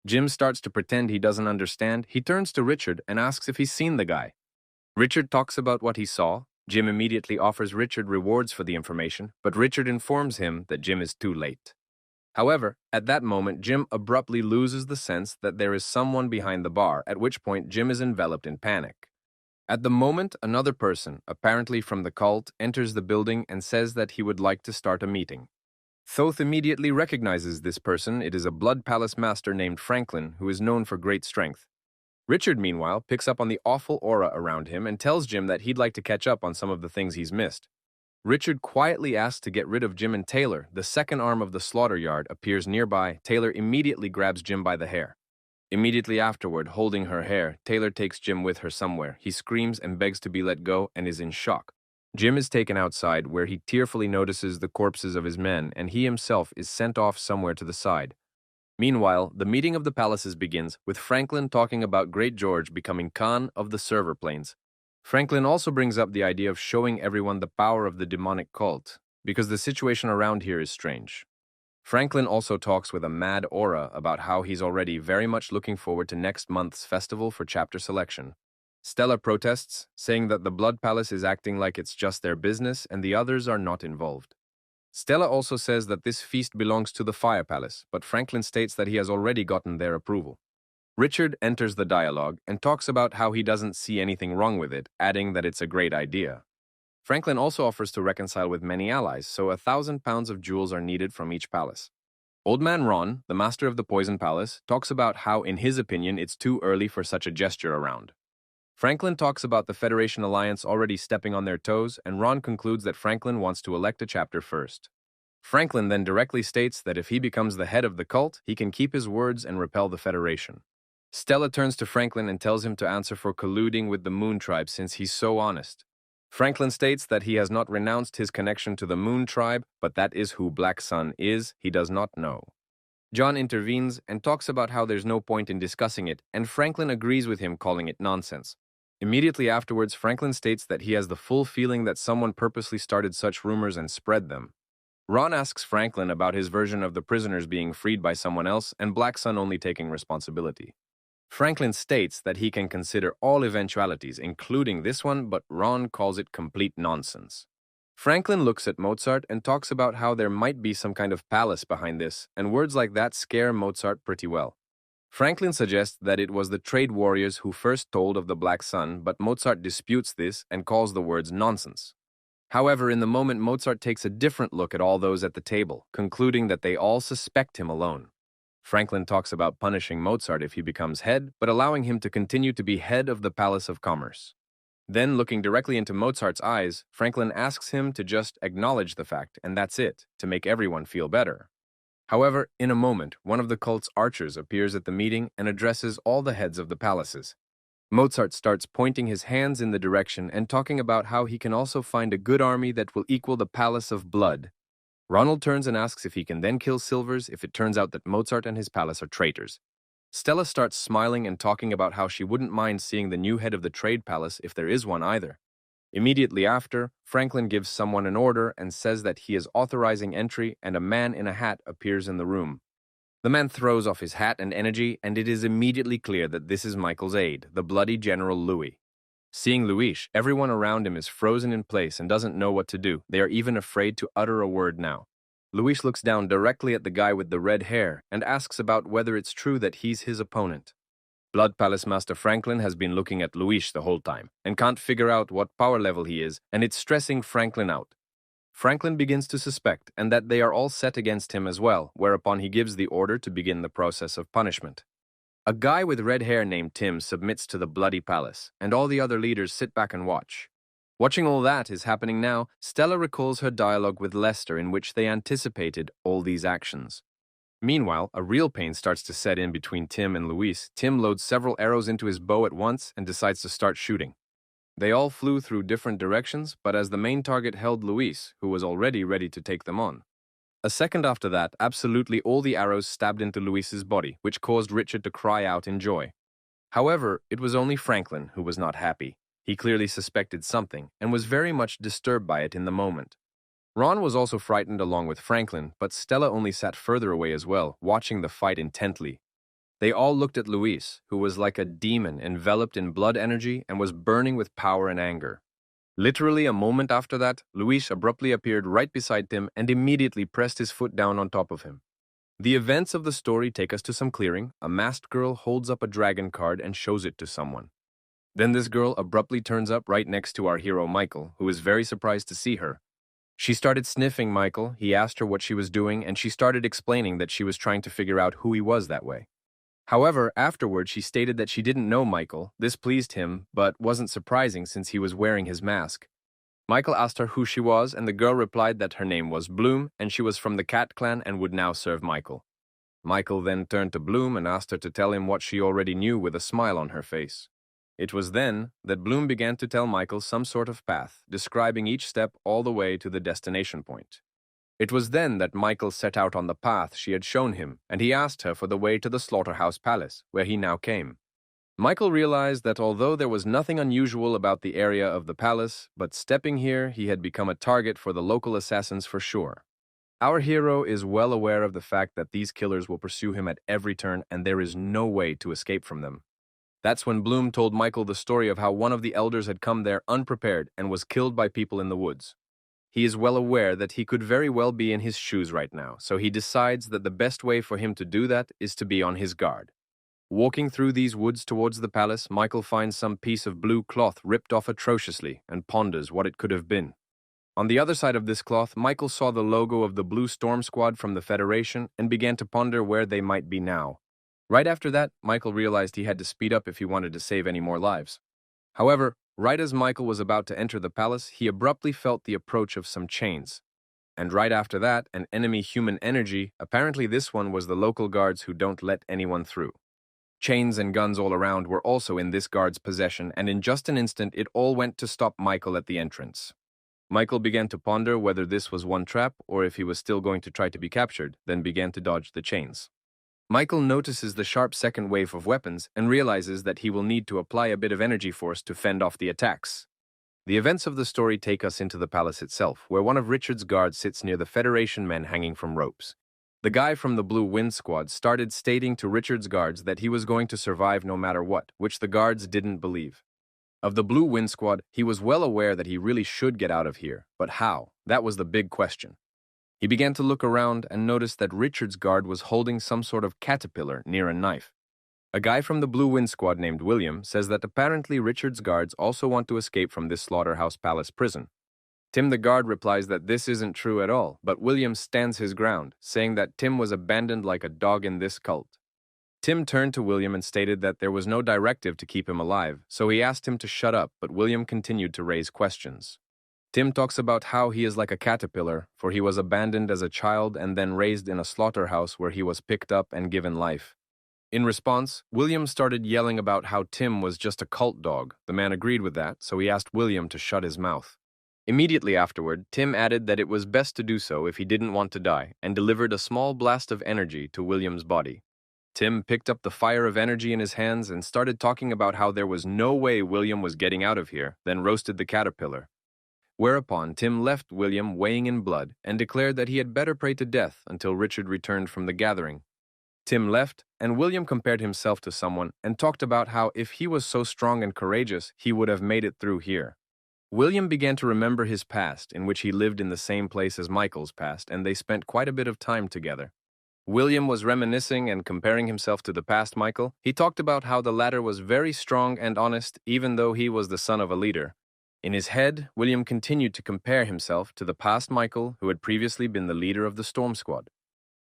Jim starts to pretend he doesn't understand. He turns to Richard and asks if he's seen the guy. Richard talks about what he saw. Jim immediately offers Richard rewards for the information, but Richard informs him that Jim is too late. However, at that moment, Jim abruptly loses the sense that there is someone behind the bar, at which point Jim is enveloped in panic. At the moment, another person, apparently from the cult, enters the building and says that he would like to start a meeting. Thoth immediately recognizes this person. It is a Blood Palace master named Franklin, who is known for great strength. Richard, meanwhile, picks up on the awful aura around him and tells Jim that he'd like to catch up on some of the things he's missed. Richard quietly asks to get rid of Jim, and Taylor, the second arm of the slaughter yard, appears nearby. Taylor immediately grabs Jim by the hair. Immediately afterward, holding her hair, Taylor takes Jim with her somewhere. He screams and begs to be let go and is in shock. Jim is taken outside, where he tearfully notices the corpses of his men, and he himself is sent off somewhere to the side. Meanwhile, the meeting of the palaces begins, with Franklin talking about Great George becoming Khan of the server planes. Franklin also brings up the idea of showing everyone the power of the demonic cult, because the situation around here is strange. Franklin also talks with a mad aura about how he's already very much looking forward to next month's festival for chapter selection. Stella protests, saying that the Blood Palace is acting like it's just their business and the others are not involved. Stella also says that this feast belongs to the Fire Palace, but Franklin states that he has already gotten their approval. Richard enters the dialogue and talks about how he doesn't see anything wrong with it, adding that it's a great idea. Franklin also offers to reconcile with many allies, so 1,000 pounds of jewels are needed from each palace. Old Man Ron, the master of the Poison Palace, talks about how, in his opinion, it's too early for such a gesture around. Franklin talks about the Federation Alliance already stepping on their toes, and Ron concludes that Franklin wants to elect a chapter first. Franklin then directly states that if he becomes the head of the cult, he can keep his words and repel the Federation. Stella turns to Franklin and tells him to answer for colluding with the Moon Tribe since he's so honest. Franklin states that he has not renounced his connection to the Moon Tribe, but that is who Black Sun is, he does not know. John intervenes and talks about how there's no point in discussing it, and Franklin agrees with him, calling it nonsense. Immediately afterwards, Franklin states that he has the full feeling that someone purposely started such rumors and spread them. Ron asks Franklin about his version of the prisoners being freed by someone else and Black Sun only taking responsibility. Franklin states that he can consider all eventualities, including this one, but Ron calls it complete nonsense. Franklin looks at Mozart and talks about how there might be some kind of palace behind this, and words like that scare Mozart pretty well. Franklin suggests that it was the trade warriors who first told of the Black Sun, but Mozart disputes this and calls the words nonsense. However, in the moment, Mozart takes a different look at all those at the table, concluding that they all suspect him alone. Franklin talks about punishing Mozart if he becomes head, but allowing him to continue to be head of the Palace of Commerce. Then, looking directly into Mozart's eyes, Franklin asks him to just acknowledge the fact, and that's it, to make everyone feel better. However, in a moment, one of the cult's archers appears at the meeting and addresses all the heads of the palaces. Mozart starts pointing his hands in the direction and talking about how he can also find a good army that will equal the Palace of Blood. Ronald turns and asks if he can then kill Silvers if it turns out that Mozart and his palace are traitors. Stella starts smiling and talking about how she wouldn't mind seeing the new head of the trade palace if there is one either. Immediately after, Franklin gives someone an order and says that he is authorizing entry, and a man in a hat appears in the room. The man throws off his hat and energy, and it is immediately clear that this is Michael's aide, the bloody General Louis. Seeing Louis, everyone around him is frozen in place and doesn't know what to do. They are even afraid to utter a word now. Louis looks down directly at the guy with the red hair and asks about whether it's true that he's his opponent. Blood Palace Master Franklin has been looking at Louis the whole time and can't figure out what power level he is, and it's stressing Franklin out. Franklin begins to suspect and that they are all set against him as well, whereupon he gives the order to begin the process of punishment. A guy with red hair named Tim submits to the bloody palace, and all the other leaders sit back and watch. Watching all that is happening now, Stella recalls her dialogue with Lester in which they anticipated all these actions. Meanwhile, a real pain starts to set in between Tim and Louis. Tim loads several arrows into his bow at once and decides to start shooting. They all flew through different directions, but as the main target held Louis, who was already ready to take them on. A second after that, absolutely all the arrows stabbed into Louis's body, which caused Richard to cry out in joy. However, it was only Franklin who was not happy. He clearly suspected something, and was very much disturbed by it in the moment. Ron was also frightened along with Franklin, but Stella only sat further away as well, watching the fight intently. They all looked at Louis, who was like a demon enveloped in blood energy and was burning with power and anger. Literally a moment after that, Louis abruptly appeared right beside Tim and immediately pressed his foot down on top of him. The events of the story take us to some clearing. A masked girl holds up a dragon card and shows it to someone. Then this girl abruptly turns up right next to our hero Michael, who is very surprised to see her. She started sniffing Michael, he asked her what she was doing, and she started explaining that she was trying to figure out who he was that way. However, afterward she stated that she didn't know Michael. This pleased him, but wasn't surprising since he was wearing his mask. Michael asked her who she was, and the girl replied that her name was Bloom, and she was from the Cat Clan and would now serve Michael. Michael then turned to Bloom and asked her to tell him what she already knew with a smile on her face. It was then that Bloom began to tell Michael some sort of path, describing each step all the way to the destination point. It was then that Michael set out on the path she had shown him, and he asked her for the way to the slaughterhouse palace, where he now came. Michael realized that although there was nothing unusual about the area of the palace, but stepping here, he had become a target for the local assassins for sure. Our hero is well aware of the fact that these killers will pursue him at every turn, and there is no way to escape from them. That's when Bloom told Michael the story of how one of the elders had come there unprepared and was killed by people in the woods. He is well aware that he could very well be in his shoes right now, so he decides that the best way for him to do that is to be on his guard. Walking through these woods towards the palace, Michael finds some piece of blue cloth ripped off atrociously and ponders what it could have been. On the other side of this cloth, Michael saw the logo of the Blue Storm Squad from the Federation and began to ponder where they might be now. Right after that, Michael realized he had to speed up if he wanted to save any more lives. However, right as Michael was about to enter the palace, he abruptly felt the approach of some chains. And right after that, an enemy human energy, apparently this one was the local guards who don't let anyone through. Chains and guns all around were also in this guard's possession, and in just an instant it all went to stop Michael at the entrance. Michael began to ponder whether this was one trap or if he was still going to try to be captured, then began to dodge the chains. Michael notices the sharp second wave of weapons and realizes that he will need to apply a bit of energy force to fend off the attacks. The events of the story take us into the palace itself, where one of Richard's guards sits near the Federation men hanging from ropes. The guy from the Blue Wind Squad started stating to Richard's guards that he was going to survive no matter what, which the guards didn't believe. Of the Blue Wind Squad, he was well aware that he really should get out of here, but how? That was the big question. He began to look around and noticed that Richard's guard was holding some sort of caterpillar near a knife. A guy from the Blue Wind Squad named William says that apparently Richard's guards also want to escape from this slaughterhouse palace prison. Tim the guard replies that this isn't true at all, but William stands his ground, saying that Tim was abandoned like a dog in this cult. Tim turned to William and stated that there was no directive to keep him alive, so he asked him to shut up, but William continued to raise questions. Tim talks about how he is like a caterpillar, for he was abandoned as a child and then raised in a slaughterhouse where he was picked up and given life. In response, William started yelling about how Tim was just a cult dog. The man agreed with that, so he asked William to shut his mouth. Immediately afterward, Tim added that it was best to do so if he didn't want to die, and delivered a small blast of energy to William's body. Tim picked up the fire of energy in his hands and started talking about how there was no way William was getting out of here, then roasted the caterpillar. Whereupon Tim left William weighing in blood and declared that he had better pray to death until Richard returned from the gathering. Tim left, and William compared himself to someone and talked about how if he was so strong and courageous, he would have made it through here. William began to remember his past, in which he lived in the same place as Michael's past, and they spent quite a bit of time together. William was reminiscing and comparing himself to the past Michael. He talked about how the latter was very strong and honest, even though he was the son of a leader. In his head, William continued to compare himself to the past Michael, who had previously been the leader of the Storm Squad.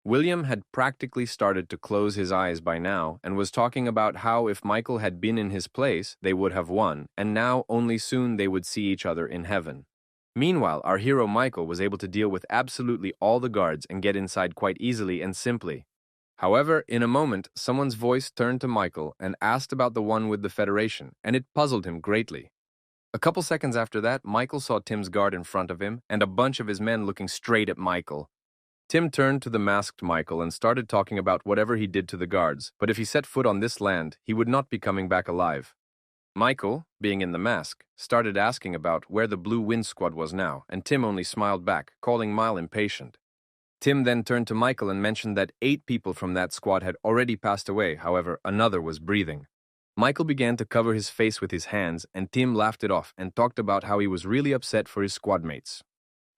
William had practically started to close his eyes by now and was talking about how if Michael had been in his place, they would have won, and now only soon they would see each other in heaven. Meanwhile, our hero Michael was able to deal with absolutely all the guards and get inside quite easily and simply. However, in a moment, someone's voice turned to Michael and asked about the one with the Federation, and it puzzled him greatly. A couple seconds after that, Michael saw Tim's guard in front of him and a bunch of his men looking straight at Michael. Tim turned to the masked Michael and started talking about whatever he did to the guards, but if he set foot on this land, he would not be coming back alive. Michael, being in the mask, started asking about where the Blue Wind Squad was now, and Tim only smiled back, calling Mile impatient. Tim then turned to Michael and mentioned that 8 people from that squad had already passed away, however, another was breathing. Michael began to cover his face with his hands, and Tim laughed it off and talked about how he was really upset for his squad mates.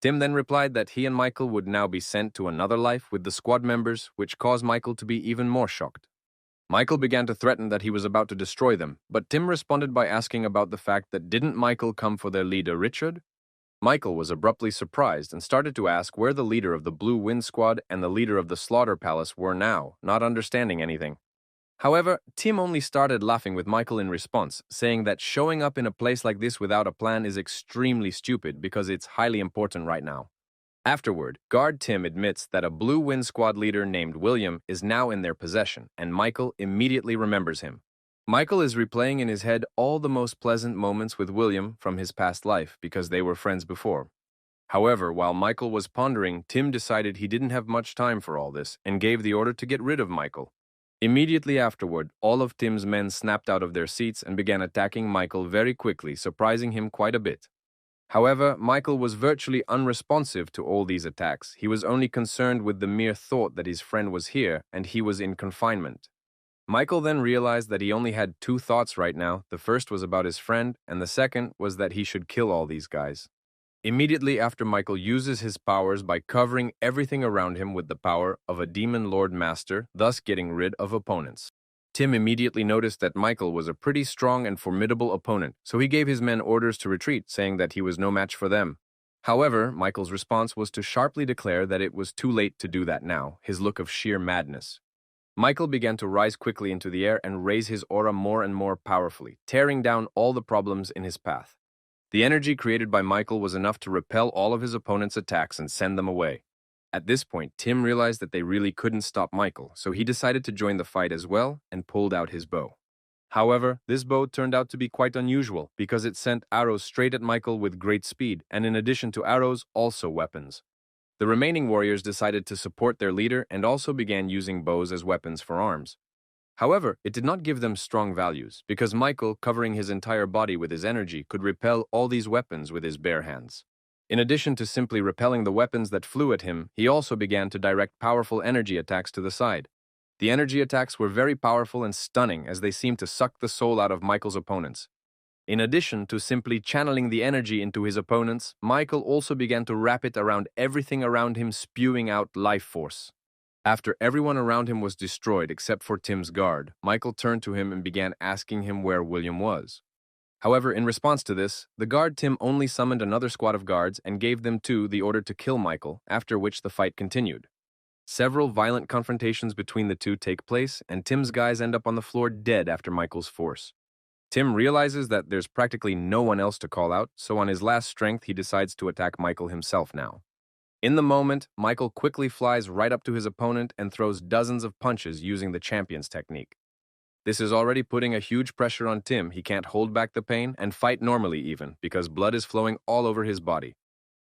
Tim then replied that he and Michael would now be sent to another life with the squad members, which caused Michael to be even more shocked. Michael began to threaten that he was about to destroy them, but Tim responded by asking about the fact that didn't Michael come for their leader, Richard? Michael was abruptly surprised and started to ask where the leader of the Blue Wind Squad and the leader of the Slaughter Palace were now, not understanding anything. However, Tim only started laughing with Michael in response, saying that showing up in a place like this without a plan is extremely stupid because it's highly important right now. Afterward, Guard Tim admits that a Blue Wind Squad leader named William is now in their possession, and Michael immediately remembers him. Michael is replaying in his head all the most pleasant moments with William from his past life because they were friends before. However, while Michael was pondering, Tim decided he didn't have much time for all this and gave the order to get rid of Michael. Immediately afterward, all of Tim's men snapped out of their seats and began attacking Michael very quickly, surprising him quite a bit. However, Michael was virtually unresponsive to all these attacks. He was only concerned with the mere thought that his friend was here and he was in confinement. Michael then realized that he only had two thoughts right now. The first was about his friend, and the second was that he should kill all these guys. Immediately after, Michael uses his powers by covering everything around him with the power of a demon lord master, thus getting rid of opponents. Tim immediately noticed that Michael was a pretty strong and formidable opponent, so he gave his men orders to retreat, saying that he was no match for them. However, Michael's response was to sharply declare that it was too late to do that now, his look of sheer madness. Michael began to rise quickly into the air and raise his aura more and more powerfully, tearing down all the problems in his path. The energy created by Michael was enough to repel all of his opponent's attacks and send them away. At this point, Tim realized that they really couldn't stop Michael, so he decided to join the fight as well and pulled out his bow. However, this bow turned out to be quite unusual because it sent arrows straight at Michael with great speed, and in addition to arrows, also weapons. The remaining warriors decided to support their leader and also began using bows as weapons for arms. However, it did not give them strong values, because Michael, covering his entire body with his energy, could repel all these weapons with his bare hands. In addition to simply repelling the weapons that flew at him, he also began to direct powerful energy attacks to the side. The energy attacks were very powerful and stunning as they seemed to suck the soul out of Michael's opponents. In addition to simply channeling the energy into his opponents, Michael also began to wrap it around everything around him, spewing out life force. After everyone around him was destroyed except for Tim's guard, Michael turned to him and began asking him where William was. However, in response to this, the guard Tim only summoned another squad of guards and gave them too the order to kill Michael, after which the fight continued. Several violent confrontations between the two take place, and Tim's guys end up on the floor dead after Michael's force. Tim realizes that there's practically no one else to call out, so on his last strength he decides to attack Michael himself now. In the moment, Michael quickly flies right up to his opponent and throws dozens of punches using the champion's technique. This is already putting a huge pressure on Tim. He can't hold back the pain and fight normally even, because blood is flowing all over his body.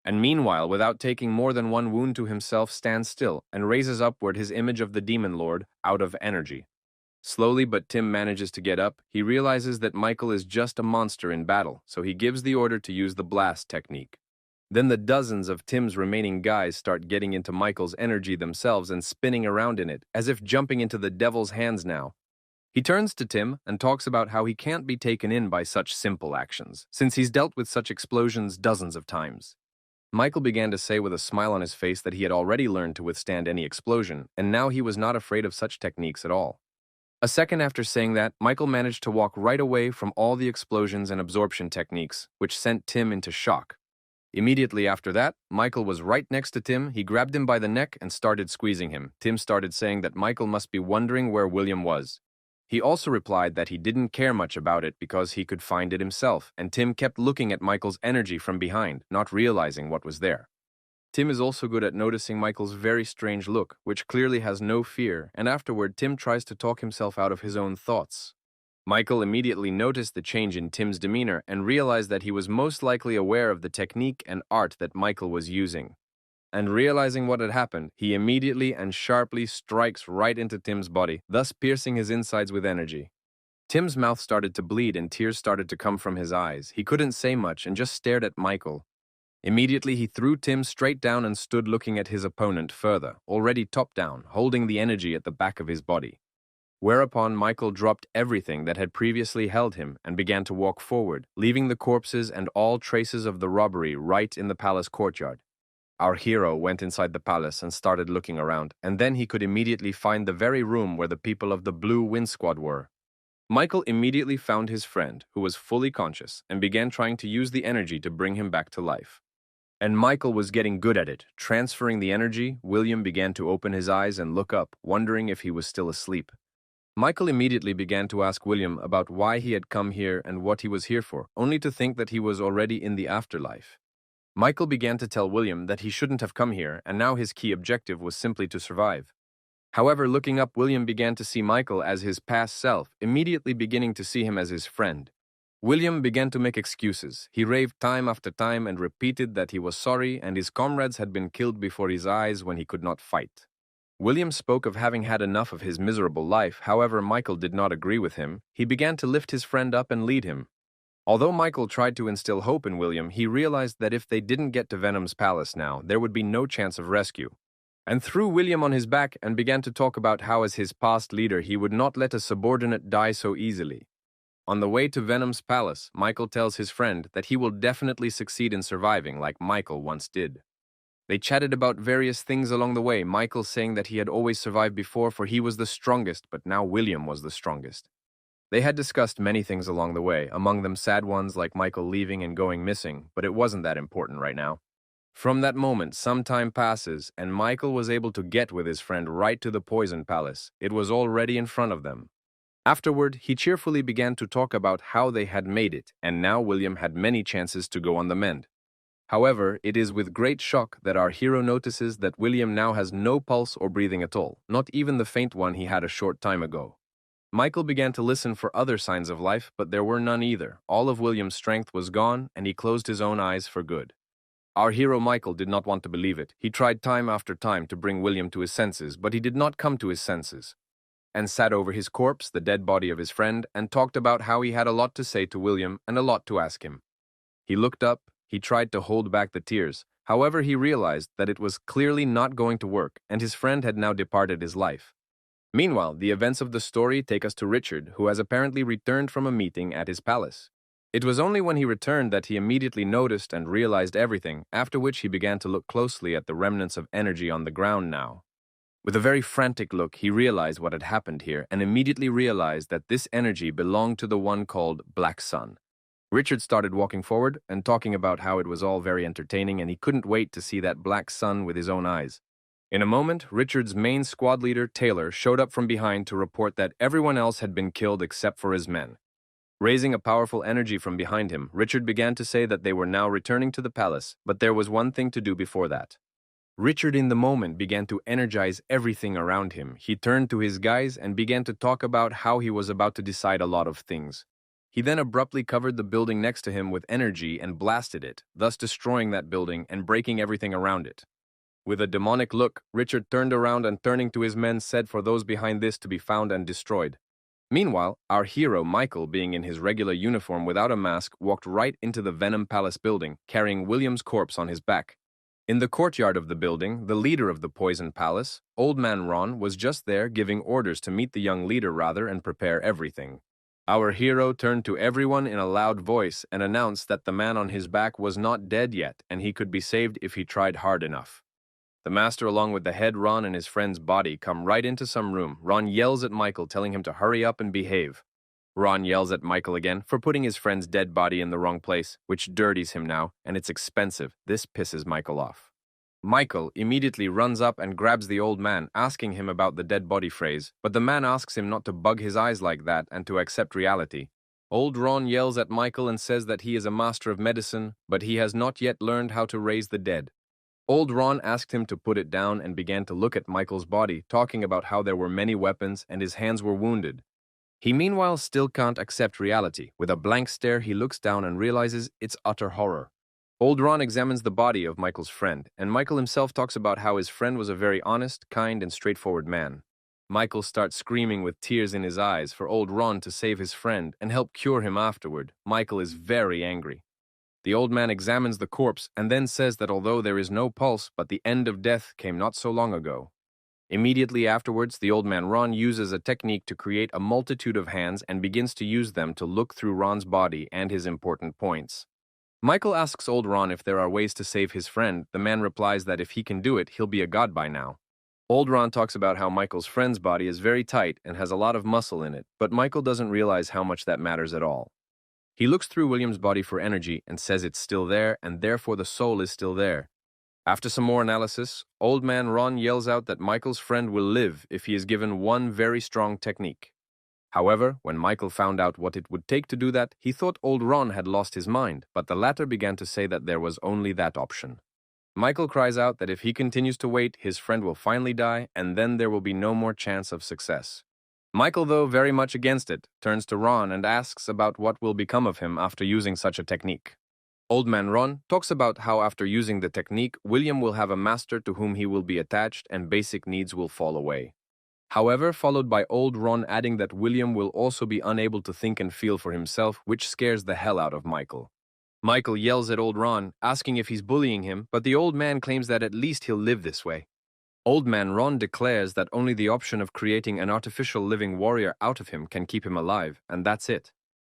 And meanwhile, without taking more than one wound to himself, stands still and raises upward his image of the demon lord out of energy. Slowly, but Tim manages to get up. He realizes that Michael is just a monster in battle, so he gives the order to use the blast technique. Then the dozens of Tim's remaining guys start getting into Michael's energy themselves and spinning around in it, as if jumping into the devil's hands now. He turns to Tim and talks about how he can't be taken in by such simple actions, since he's dealt with such explosions dozens of times. Michael began to say with a smile on his face that he had already learned to withstand any explosion, and now he was not afraid of such techniques at all. A second after saying that, Michael managed to walk right away from all the explosions and absorption techniques, which sent Tim into shock. Immediately after that, Michael was right next to Tim. He grabbed him by the neck and started squeezing him. Tim started saying that Michael must be wondering where William was. He also replied that he didn't care much about it because he could find it himself, and Tim kept looking at Michael's energy from behind, not realizing what was there. Tim is also good at noticing Michael's very strange look, which clearly has no fear, and afterward Tim tries to talk himself out of his own thoughts. Michael immediately noticed the change in Tim's demeanor and realized that he was most likely aware of the technique and art that Michael was using. And realizing what had happened, he immediately and sharply strikes right into Tim's body, thus piercing his insides with energy. Tim's mouth started to bleed and tears started to come from his eyes. He couldn't say much and just stared at Michael. Immediately he threw Tim straight down and stood looking at his opponent further, already top down, holding the energy at the back of his body. Whereupon Michael dropped everything that had previously held him and began to walk forward, leaving the corpses and all traces of the robbery right in the palace courtyard. Our hero went inside the palace and started looking around, and then he could immediately find the very room where the people of the Blue Wind Squad were. Michael immediately found his friend, who was fully conscious, and began trying to use the energy to bring him back to life. And Michael was getting good at it. Transferring the energy, William began to open his eyes and look up, wondering if he was still asleep. Michael immediately began to ask William about why he had come here and what he was here for, only to think that he was already in the afterlife. Michael began to tell William that he shouldn't have come here, and now his key objective was simply to survive. However, looking up, William began to see Michael as his past self, immediately beginning to see him as his friend. William began to make excuses. He raved time after time and repeated that he was sorry and his comrades had been killed before his eyes when he could not fight. William spoke of having had enough of his miserable life. However, Michael did not agree with him. He began to lift his friend up and lead him. Although Michael tried to instill hope in William, he realized that if they didn't get to Venom's palace now, there would be no chance of rescue, and threw William on his back and began to talk about how as his past leader he would not let a subordinate die so easily. On the way to Venom's palace, Michael tells his friend that he will definitely succeed in surviving like Michael once did. They chatted about various things along the way, Michael saying that he had always survived before for he was the strongest, but now William was the strongest. They had discussed many things along the way, among them sad ones like Michael leaving and going missing, but it wasn't that important right now. From that moment, some time passes, and Michael was able to get with his friend right to the Poison Palace. It was already in front of them. Afterward, he cheerfully began to talk about how they had made it, and now William had many chances to go on the mend. However, it is with great shock that our hero notices that William now has no pulse or breathing at all, not even the faint one he had a short time ago. Michael began to listen for other signs of life, but there were none either. All of William's strength was gone, and he closed his own eyes for good. Our hero Michael did not want to believe it. He tried time after time to bring William to his senses, but he did not come to his senses, and sat over his corpse, the dead body of his friend, and talked about how he had a lot to say to William and a lot to ask him. He looked up, he tried to hold back the tears. However, he realized that it was clearly not going to work, and his friend had now departed his life. Meanwhile, the events of the story take us to Richard, who has apparently returned from a meeting at his palace. It was only when he returned that he immediately noticed and realized everything, after which he began to look closely at the remnants of energy on the ground now. With a very frantic look, he realized what had happened here and immediately realized that this energy belonged to the one called Black Sun. Richard started walking forward and talking about how it was all very entertaining and he couldn't wait to see that Black Sun with his own eyes. In a moment, Richard's main squad leader, Taylor, showed up from behind to report that everyone else had been killed except for his men. Raising a powerful energy from behind him, Richard began to say that they were now returning to the palace, but there was one thing to do before that. Richard in the moment began to energize everything around him. He turned to his guys and began to talk about how he was about to decide a lot of things. He then abruptly covered the building next to him with energy and blasted it, thus destroying that building and breaking everything around it. With a demonic look, Richard turned around and turning to his men said for those behind this to be found and destroyed. Meanwhile, our hero Michael, being in his regular uniform without a mask, walked right into the Venom Palace building, carrying William's corpse on his back. In the courtyard of the building, the leader of the Poison Palace, Old Man Ron, was just there giving orders to meet the young leader and prepare everything. Our hero turned to everyone in a loud voice and announced that the man on his back was not dead yet and he could be saved if he tried hard enough. The master, along with the head Ron and his friend's body, come right into some room. Ron yells at Michael, telling him to hurry up and behave. Ron yells at Michael again for putting his friend's dead body in the wrong place, which dirties him now, and it's expensive. This pisses Michael off. Michael immediately runs up and grabs the old man, asking him about the dead body phrase, but the man asks him not to bug his eyes like that and to accept reality. Old Ron yells at Michael and says that he is a master of medicine, but he has not yet learned how to raise the dead. Old Ron asked him to put it down and began to look at Michael's body, talking about how there were many weapons and his hands were wounded. He meanwhile still can't accept reality. With a blank stare, he looks down and realizes it's utter horror. Old Ron examines the body of Michael's friend, and Michael himself talks about how his friend was a very honest, kind, and straightforward man. Michael starts screaming with tears in his eyes for Old Ron to save his friend and help cure him afterward. Michael is very angry. The old man examines the corpse and then says that although there is no pulse, but the end of death came not so long ago. Immediately afterwards, the old man Ron uses a technique to create a multitude of hands and begins to use them to look through Ron's body and his important points. Michael asks old Ron if there are ways to save his friend. The man replies that if he can do it, he'll be a god by now. Old Ron talks about how Michael's friend's body is very tight and has a lot of muscle in it, but Michael doesn't realize how much that matters at all. He looks through William's body for energy and says it's still there and therefore the soul is still there. After some more analysis, Old Man Ron yells out that Michael's friend will live if he is given one very strong technique. However, when Michael found out what it would take to do that, he thought Old Ron had lost his mind, but the latter began to say that there was only that option. Michael cries out that if he continues to wait, his friend will finally die, and then there will be no more chance of success. Michael, though very much against it, turns to Ron and asks about what will become of him after using such a technique. Old Man Ron talks about how after using the technique, William will have a master to whom he will be attached and basic needs will fall away. However, followed by Old Ron adding that William will also be unable to think and feel for himself, which scares the hell out of Michael. Michael yells at Old Ron, asking if he's bullying him, but the old man claims that at least he'll live this way. Old Man Ron declares that only the option of creating an artificial living warrior out of him can keep him alive, and that's it.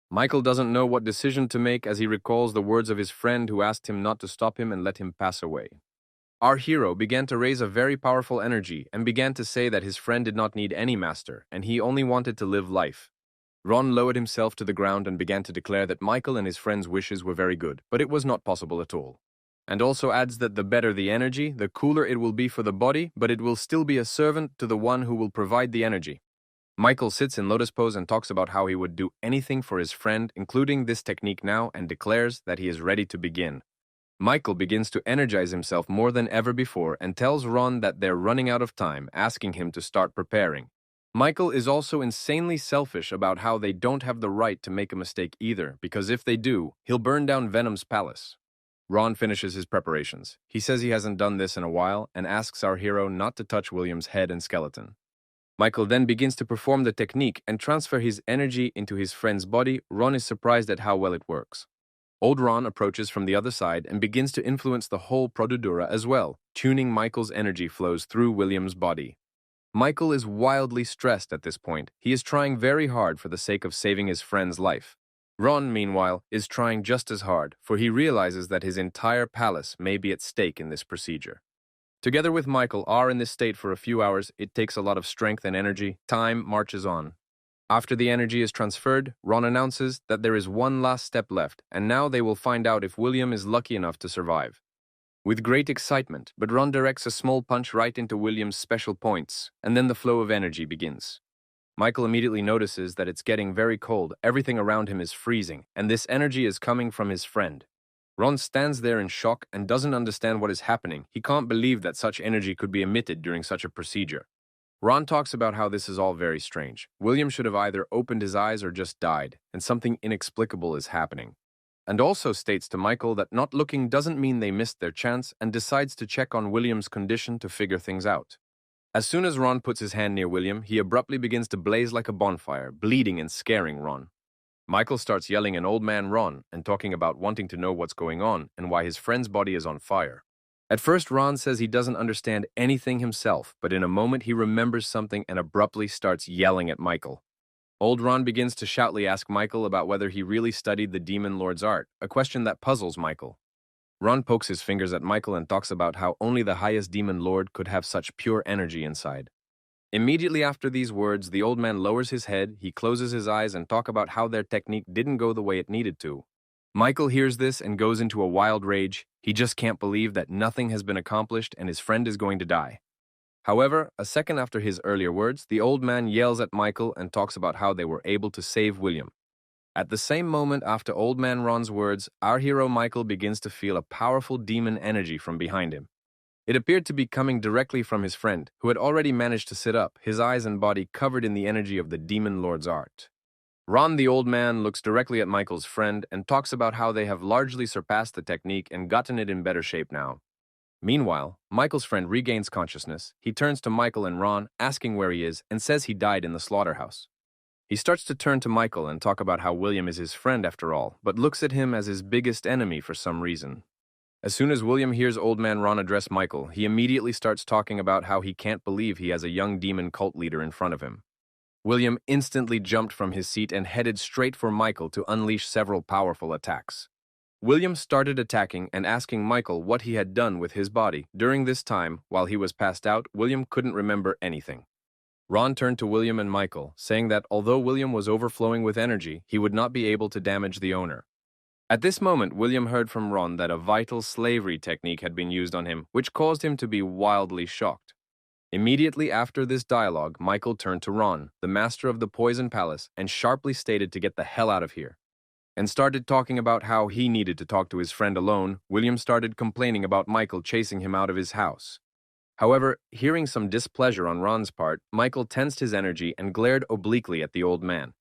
Michael doesn't know what decision to make as he recalls the words of his friend who asked him not to stop him and let him pass away. Our hero began to raise a very powerful energy and began to say that his friend did not need any master and he only wanted to live life. Ron lowered himself to the ground and began to declare that Michael and his friend's wishes were very good, but it was not possible at all. And also adds that the better the energy, the cooler it will be for the body, but it will still be a servant to the one who will provide the energy. Michael sits in lotus pose and talks about how he would do anything for his friend, including this technique now, and declares that he is ready to begin. Michael begins to energize himself more than ever before and tells Ron that they're running out of time, asking him to start preparing. Michael is also insanely selfish about how they don't have the right to make a mistake either, because if they do, he'll burn down Venom's palace. Ron finishes his preparations. He says he hasn't done this in a while and asks our hero not to touch William's head and skeleton. Michael then begins to perform the technique and transfer his energy into his friend's body. Ron is surprised at how well it works. Old Ron approaches from the other side and begins to influence the whole procedure as well, tuning Michael's energy flows through William's body. Michael is wildly stressed at this point. He is trying very hard for the sake of saving his friend's life. Ron, meanwhile, is trying just as hard, for he realizes that his entire palace may be at stake in this procedure. Together with Michael are in this state for a few hours. It takes a lot of strength and energy. Time marches on. After the energy is transferred, Ron announces that there is one last step left, and now they will find out if William is lucky enough to survive. With great excitement, but Ron directs a small punch right into William's special points, and then the flow of energy begins. Michael immediately notices that it's getting very cold, everything around him is freezing, and this energy is coming from his friend. Ron stands there in shock and doesn't understand what is happening. He can't believe that such energy could be emitted during such a procedure. Ron talks about how this is all very strange. William should have either opened his eyes or just died, and something inexplicable is happening. And also states to Michael that not looking doesn't mean they missed their chance and decides to check on William's condition to figure things out. As soon as Ron puts his hand near William, he abruptly begins to blaze like a bonfire, bleeding and scaring Ron. Michael starts yelling at Old Man Ron and talking about wanting to know what's going on and why his friend's body is on fire. At first, Ron says he doesn't understand anything himself, but in a moment he remembers something and abruptly starts yelling at Michael. Old Ron begins to shoutly ask Michael about whether he really studied the Demon Lord's art, a question that puzzles Michael. Ron pokes his fingers at Michael and talks about how only the highest Demon Lord could have such pure energy inside. Immediately after these words, the old man lowers his head, he closes his eyes and talk about how their technique didn't go the way it needed to. Michael hears this and goes into a wild rage. He just can't believe that nothing has been accomplished and his friend is going to die. However, a second after his earlier words, the old man yells at Michael and talks about how they were able to save William. At the same moment after Old Man Ron's words, our hero Michael begins to feel a powerful demon energy from behind him. It appeared to be coming directly from his friend, who had already managed to sit up, his eyes and body covered in the energy of the Demon Lord's art. Ron, the old man, looks directly at Michael's friend and talks about how they have largely surpassed the technique and gotten it in better shape now. Meanwhile, Michael's friend regains consciousness. He turns to Michael and Ron, asking where he is, and says he died in the slaughterhouse. He starts to turn to Michael and talk about how William is his friend after all, but looks at him as his biggest enemy for some reason. As soon as William hears Old Man Ron address Michael, he immediately starts talking about how he can't believe he has a young demon cult leader in front of him. William instantly jumped from his seat and headed straight for Michael to unleash several powerful attacks. William started attacking and asking Michael what he had done with his body. During this time, while he was passed out, William couldn't remember anything. Ron turned to William and Michael, saying that although William was overflowing with energy, he would not be able to damage the owner. At this moment, William heard from Ron that a vital slavery technique had been used on him, which caused him to be wildly shocked. Immediately after this dialogue, Michael turned to Ron, the master of the Poison Palace, and sharply stated to get the hell out of here. and started talking about how he needed to talk to his friend alone, William started complaining about Michael chasing him out of his house. However, hearing some displeasure on Ron's part, Michael tensed his energy and glared obliquely at the old man.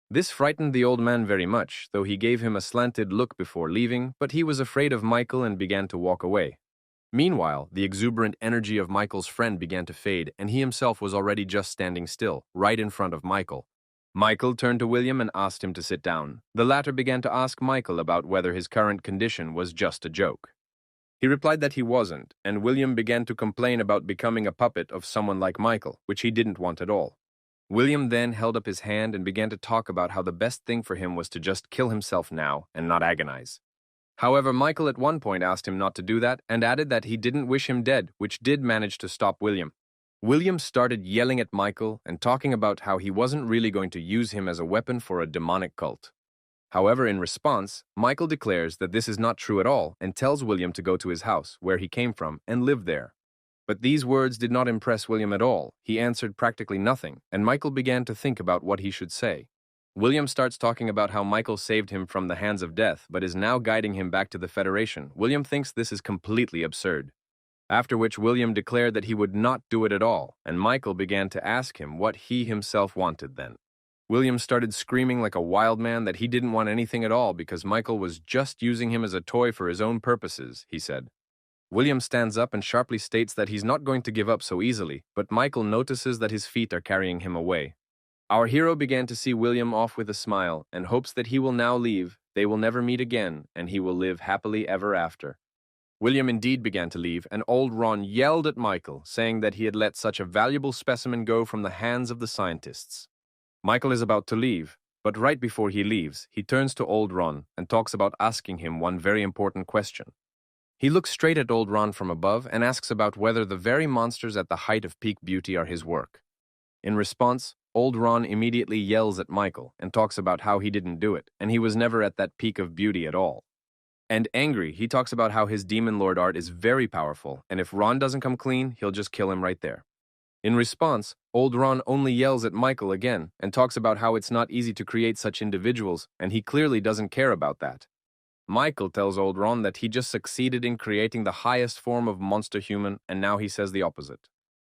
This frightened the old man very much, though he gave him a slanted look before leaving, but he was afraid of Michael and began to walk away. Meanwhile, the exuberant energy of Michael's friend began to fade, and he himself was already just standing still, right in front of Michael. Michael turned to William and asked him to sit down. The latter began to ask Michael about whether his current condition was just a joke. He replied that he wasn't, and William began to complain about becoming a puppet of someone like Michael, which he didn't want at all. William then held up his hand and began to talk about how the best thing for him was to just kill himself now and not agonize. However, Michael at one point asked him not to do that and added that he didn't wish him dead, which did manage to stop William. William started yelling at Michael and talking about how he wasn't really going to use him as a weapon for a demonic cult. However, in response, Michael declares that this is not true at all and tells William to go to his house, where he came from, and live there. But these words did not impress William at all. He answered practically nothing, and Michael began to think about what he should say. William starts talking about how Michael saved him from the hands of death but is now guiding him back to the Federation. William thinks this is completely absurd. After which William declared that he would not do it at all, and Michael began to ask him what he himself wanted then. William started screaming like a wild man that he didn't want anything at all because Michael was just using him as a toy for his own purposes, he said. William stands up and sharply states that he's not going to give up so easily, but Michael notices that his feet are carrying him away. Our hero began to see William off with a smile and hopes that he will now leave, they will never meet again, and he will live happily ever after. William indeed began to leave, and old Ron yelled at Michael, saying that he had let such a valuable specimen go from the hands of the scientists. Michael is about to leave, but right before he leaves, he turns to old Ron and talks about asking him one very important question. He looks straight at old Ron from above and asks about whether the very monsters at the height of peak beauty are his work. In response, old Ron immediately yells at Michael and talks about how he didn't do it, and he was never at that peak of beauty at all. And angry, he talks about how his demon lord art is very powerful, and if Ron doesn't come clean, he'll just kill him right there. In response, old Ron only yells at Michael again and talks about how it's not easy to create such individuals, and he clearly doesn't care about that. Michael tells old Ron that he just succeeded in creating the highest form of monster human, and now he says the opposite.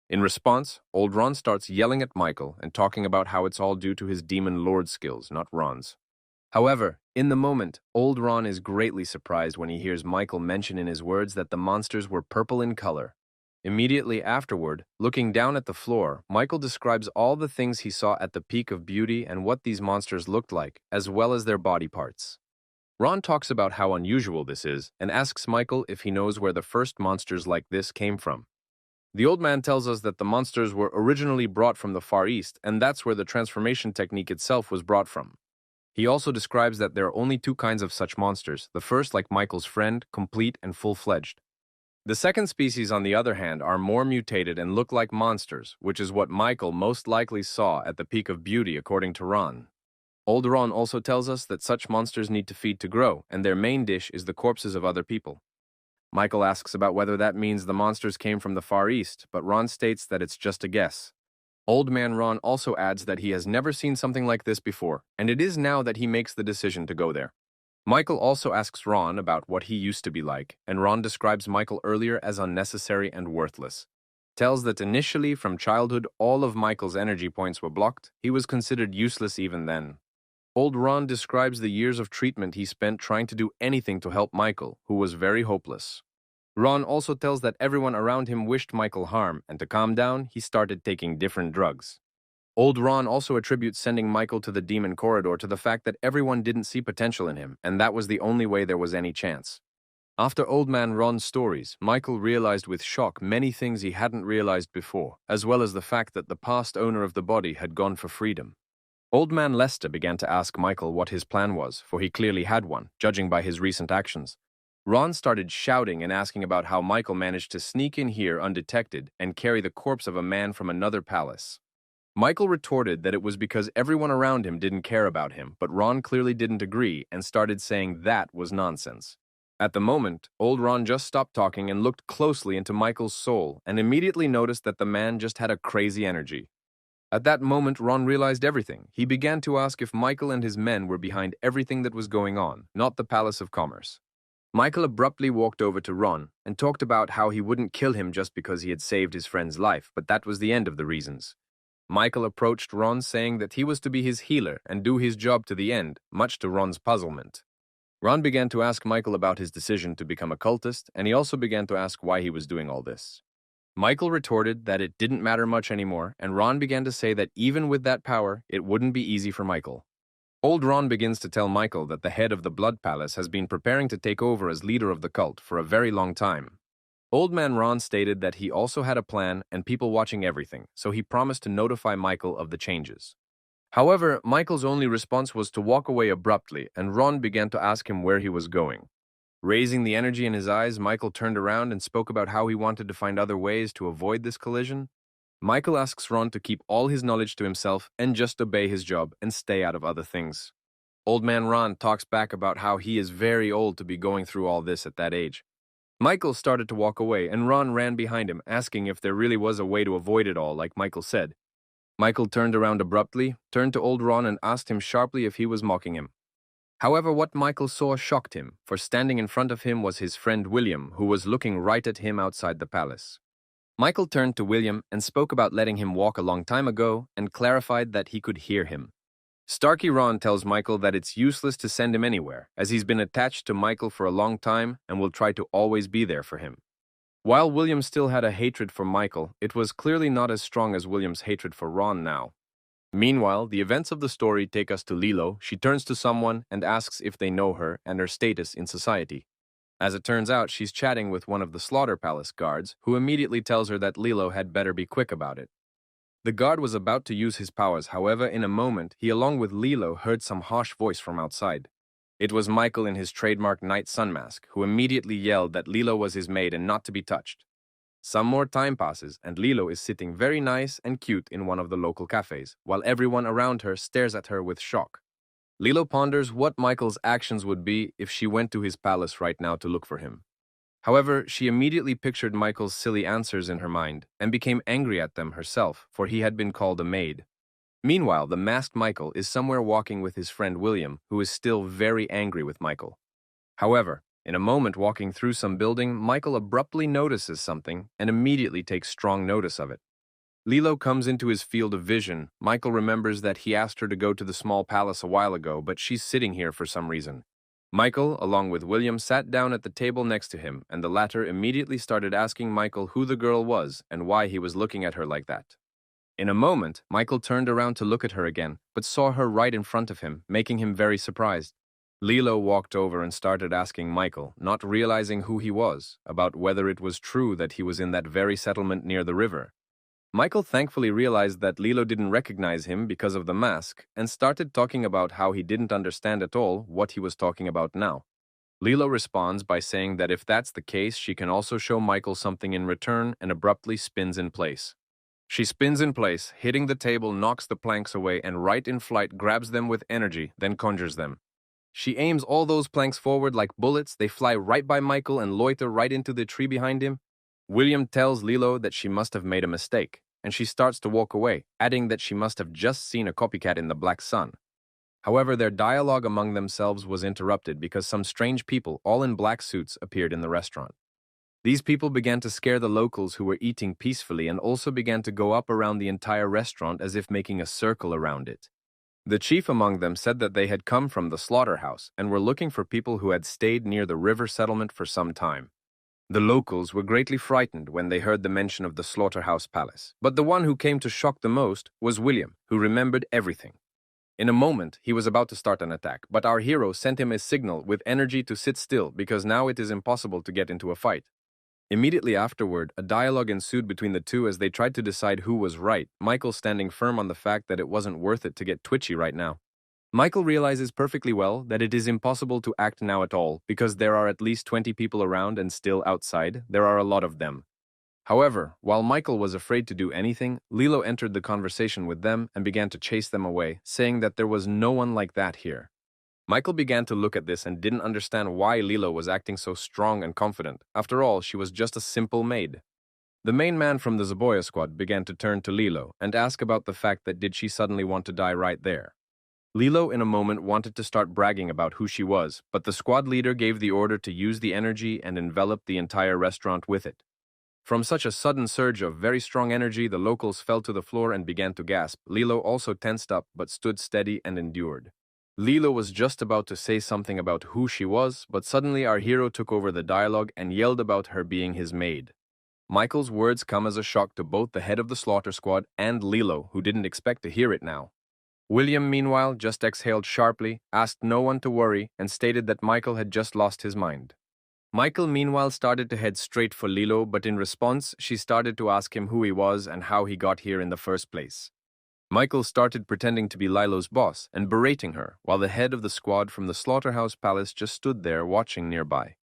In response, old Ron starts yelling at Michael and talking about how it's all due to his demon lord skills, not Ron's. However, in the moment, old Ron is greatly surprised when he hears Michael mention in his words that the monsters were purple in color. Immediately afterward, looking down at the floor, Michael describes all the things he saw at the peak of beauty and what these monsters looked like, as well as their body parts. Ron talks about how unusual this is and asks Michael if he knows where the first monsters like this came from. The old man tells us that the monsters were originally brought from the Far East, and that's where the transformation technique itself was brought from. He also describes that there are only two kinds of such monsters, the first like Michael's friend, complete and full-fledged. The second species, on the other hand, are more mutated and look like monsters, which is what Michael most likely saw at the peak of beauty according to Ron. Old Ron also tells us that such monsters need to feed to grow, and their main dish is the corpses of other people. Michael asks about whether that means the monsters came from the Far East, but Ron states that it's just a guess. Old man Ron also adds that he has never seen something like this before, and it is now that he makes the decision to go there. Michael also asks Ron about what he used to be like, and Ron describes Michael earlier as unnecessary and worthless. Tells that initially, from childhood, all of Michael's energy points were blocked. He was considered useless even then. Old Ron describes the years of treatment he spent trying to do anything to help Michael, who was very hopeless. Ron also tells that everyone around him wished Michael harm, and to calm down, he started taking different drugs. Old Ron also attributes sending Michael to the demon corridor to the fact that everyone didn't see potential in him, and that was the only way there was any chance. After Old Man Ron's stories, Michael realized with shock many things he hadn't realized before, as well as the fact that the past owner of the body had gone for freedom. Old Man Lester began to ask Michael what his plan was, for he clearly had one, judging by his recent actions. Ron started shouting and asking about how Michael managed to sneak in here undetected and carry the corpse of a man from another palace. Michael retorted that it was because everyone around him didn't care about him, but Ron clearly didn't agree and started saying that was nonsense. At the moment, old Ron just stopped talking and looked closely into Michael's soul and immediately noticed that the man just had a crazy energy. At that moment, Ron realized everything. He began to ask if Michael and his men were behind everything that was going on, not the Palace of Commerce. Michael abruptly walked over to Ron and talked about how he wouldn't kill him just because he had saved his friend's life, but that was the end of the reasons. Michael approached Ron saying that he was to be his healer and do his job to the end, much to Ron's puzzlement. Ron began to ask Michael about his decision to become a cultist, and he also began to ask why he was doing all this. Michael retorted that it didn't matter much anymore, and Ron began to say that even with that power, it wouldn't be easy for Michael. Old Ron begins to tell Michael that the head of the Blood Palace has been preparing to take over as leader of the cult for a very long time. Old Man Ron stated that he also had a plan and people watching everything, so he promised to notify Michael of the changes. However, Michael's only response was to walk away abruptly, and Ron began to ask him where he was going. Raising the energy in his eyes, Michael turned around and spoke about how he wanted to find other ways to avoid this collision. Michael asks Ron to keep all his knowledge to himself and just obey his job and stay out of other things. Old Man Ron talks back about how he is very old to be going through all this at that age. Michael started to walk away, and Ron ran behind him, asking if there really was a way to avoid it all, like Michael said. Michael turned around abruptly, turned to old Ron and asked him sharply if he was mocking him. However, what Michael saw shocked him, for standing in front of him was his friend William, who was looking right at him outside the palace. Michael turned to William and spoke about letting him walk a long time ago and clarified that he could hear him. Starkey Ron tells Michael that it's useless to send him anywhere, as he's been attached to Michael for a long time and will try to always be there for him. While William still had a hatred for Michael, it was clearly not as strong as William's hatred for Ron now. Meanwhile, the events of the story take us to Lilo. She turns to someone and asks if they know her and her status in society. As it turns out, she's chatting with one of the Slaughter Palace guards, who immediately tells her that Lilo had better be quick about it. The guard was about to use his powers, however, in a moment, he along with Lilo heard some harsh voice from outside. It was Michael in his trademark Night Sun mask, who immediately yelled that Lilo was his maid and not to be touched. Some more time passes, and Lilo is sitting very nice and cute in one of the local cafes, while everyone around her stares at her with shock. Lilo ponders what Michael's actions would be if she went to his palace right now to look for him. However, she immediately pictured Michael's silly answers in her mind and became angry at them herself, for he had been called a maid. Meanwhile, the masked Michael is somewhere walking with his friend William, who is still very angry with Michael. However, in a moment walking through some building, Michael abruptly notices something and immediately takes strong notice of it. Lilo comes into his field of vision. Michael remembers that he asked her to go to the small palace a while ago, but she's sitting here for some reason. Michael, along with William, sat down at the table next to him, and the latter immediately started asking Michael who the girl was and why he was looking at her like that. In a moment, Michael turned around to look at her again, but saw her right in front of him, making him very surprised. Lilo walked over and started asking Michael, not realizing who he was, about whether it was true that he was in that very settlement near the river. Michael thankfully realized that Lilo didn't recognize him because of the mask and started talking about how he didn't understand at all what he was talking about now. Lilo responds by saying that if that's the case, she can also show Michael something in return and abruptly spins in place. She spins in place, hitting the table, knocks the planks away, and right in flight grabs them with energy, then conjures them. She aims all those planks forward like bullets. They fly right by Michael and loiter right into the tree behind him. William tells Lilo that she must have made a mistake, and she starts to walk away, adding that she must have just seen a copycat in the black sun. However, their dialogue among themselves was interrupted because some strange people, all in black suits, appeared in the restaurant. These people began to scare the locals who were eating peacefully and also began to go up around the entire restaurant as if making a circle around it. The chief among them said that they had come from the slaughterhouse and were looking for people who had stayed near the river settlement for some time. The locals were greatly frightened when they heard the mention of the slaughterhouse palace, but the one who came to shock the most was William, who remembered everything. In a moment, he was about to start an attack, but our hero sent him a signal with energy to sit still because now it is impossible to get into a fight. Immediately afterward, a dialogue ensued between the two as they tried to decide who was right, Michael standing firm on the fact that it wasn't worth it to get twitchy right now. Michael realizes perfectly well that it is impossible to act now at all because there are at least 20 people around and still outside, there are a lot of them. However, while Michael was afraid to do anything, Lilo entered the conversation with them and began to chase them away, saying that there was no one like that here. Michael began to look at this and didn't understand why Lilo was acting so strong and confident. After all, she was just a simple maid. The main man from the Zaboya squad began to turn to Lilo and ask about the fact that did she suddenly want to die right there. Lilo in a moment wanted to start bragging about who she was, but the squad leader gave the order to use the energy and envelop the entire restaurant with it. From such a sudden surge of very strong energy, the locals fell to the floor and began to gasp. Lilo also tensed up but stood steady and endured. Lilo was just about to say something about who she was, but suddenly our hero took over the dialogue and yelled about her being his maid. Michael's words come as a shock to both the head of the slaughter squad and Lilo, who didn't expect to hear it now. William, meanwhile, just exhaled sharply, asked no one to worry, and stated that Michael had just lost his mind. Michael, meanwhile, started to head straight for Lilo, but in response, she started to ask him who he was and how he got here in the first place. Michael started pretending to be Lilo's boss and berating her, while the head of the squad from the Slaughterhouse Palace just stood there watching nearby.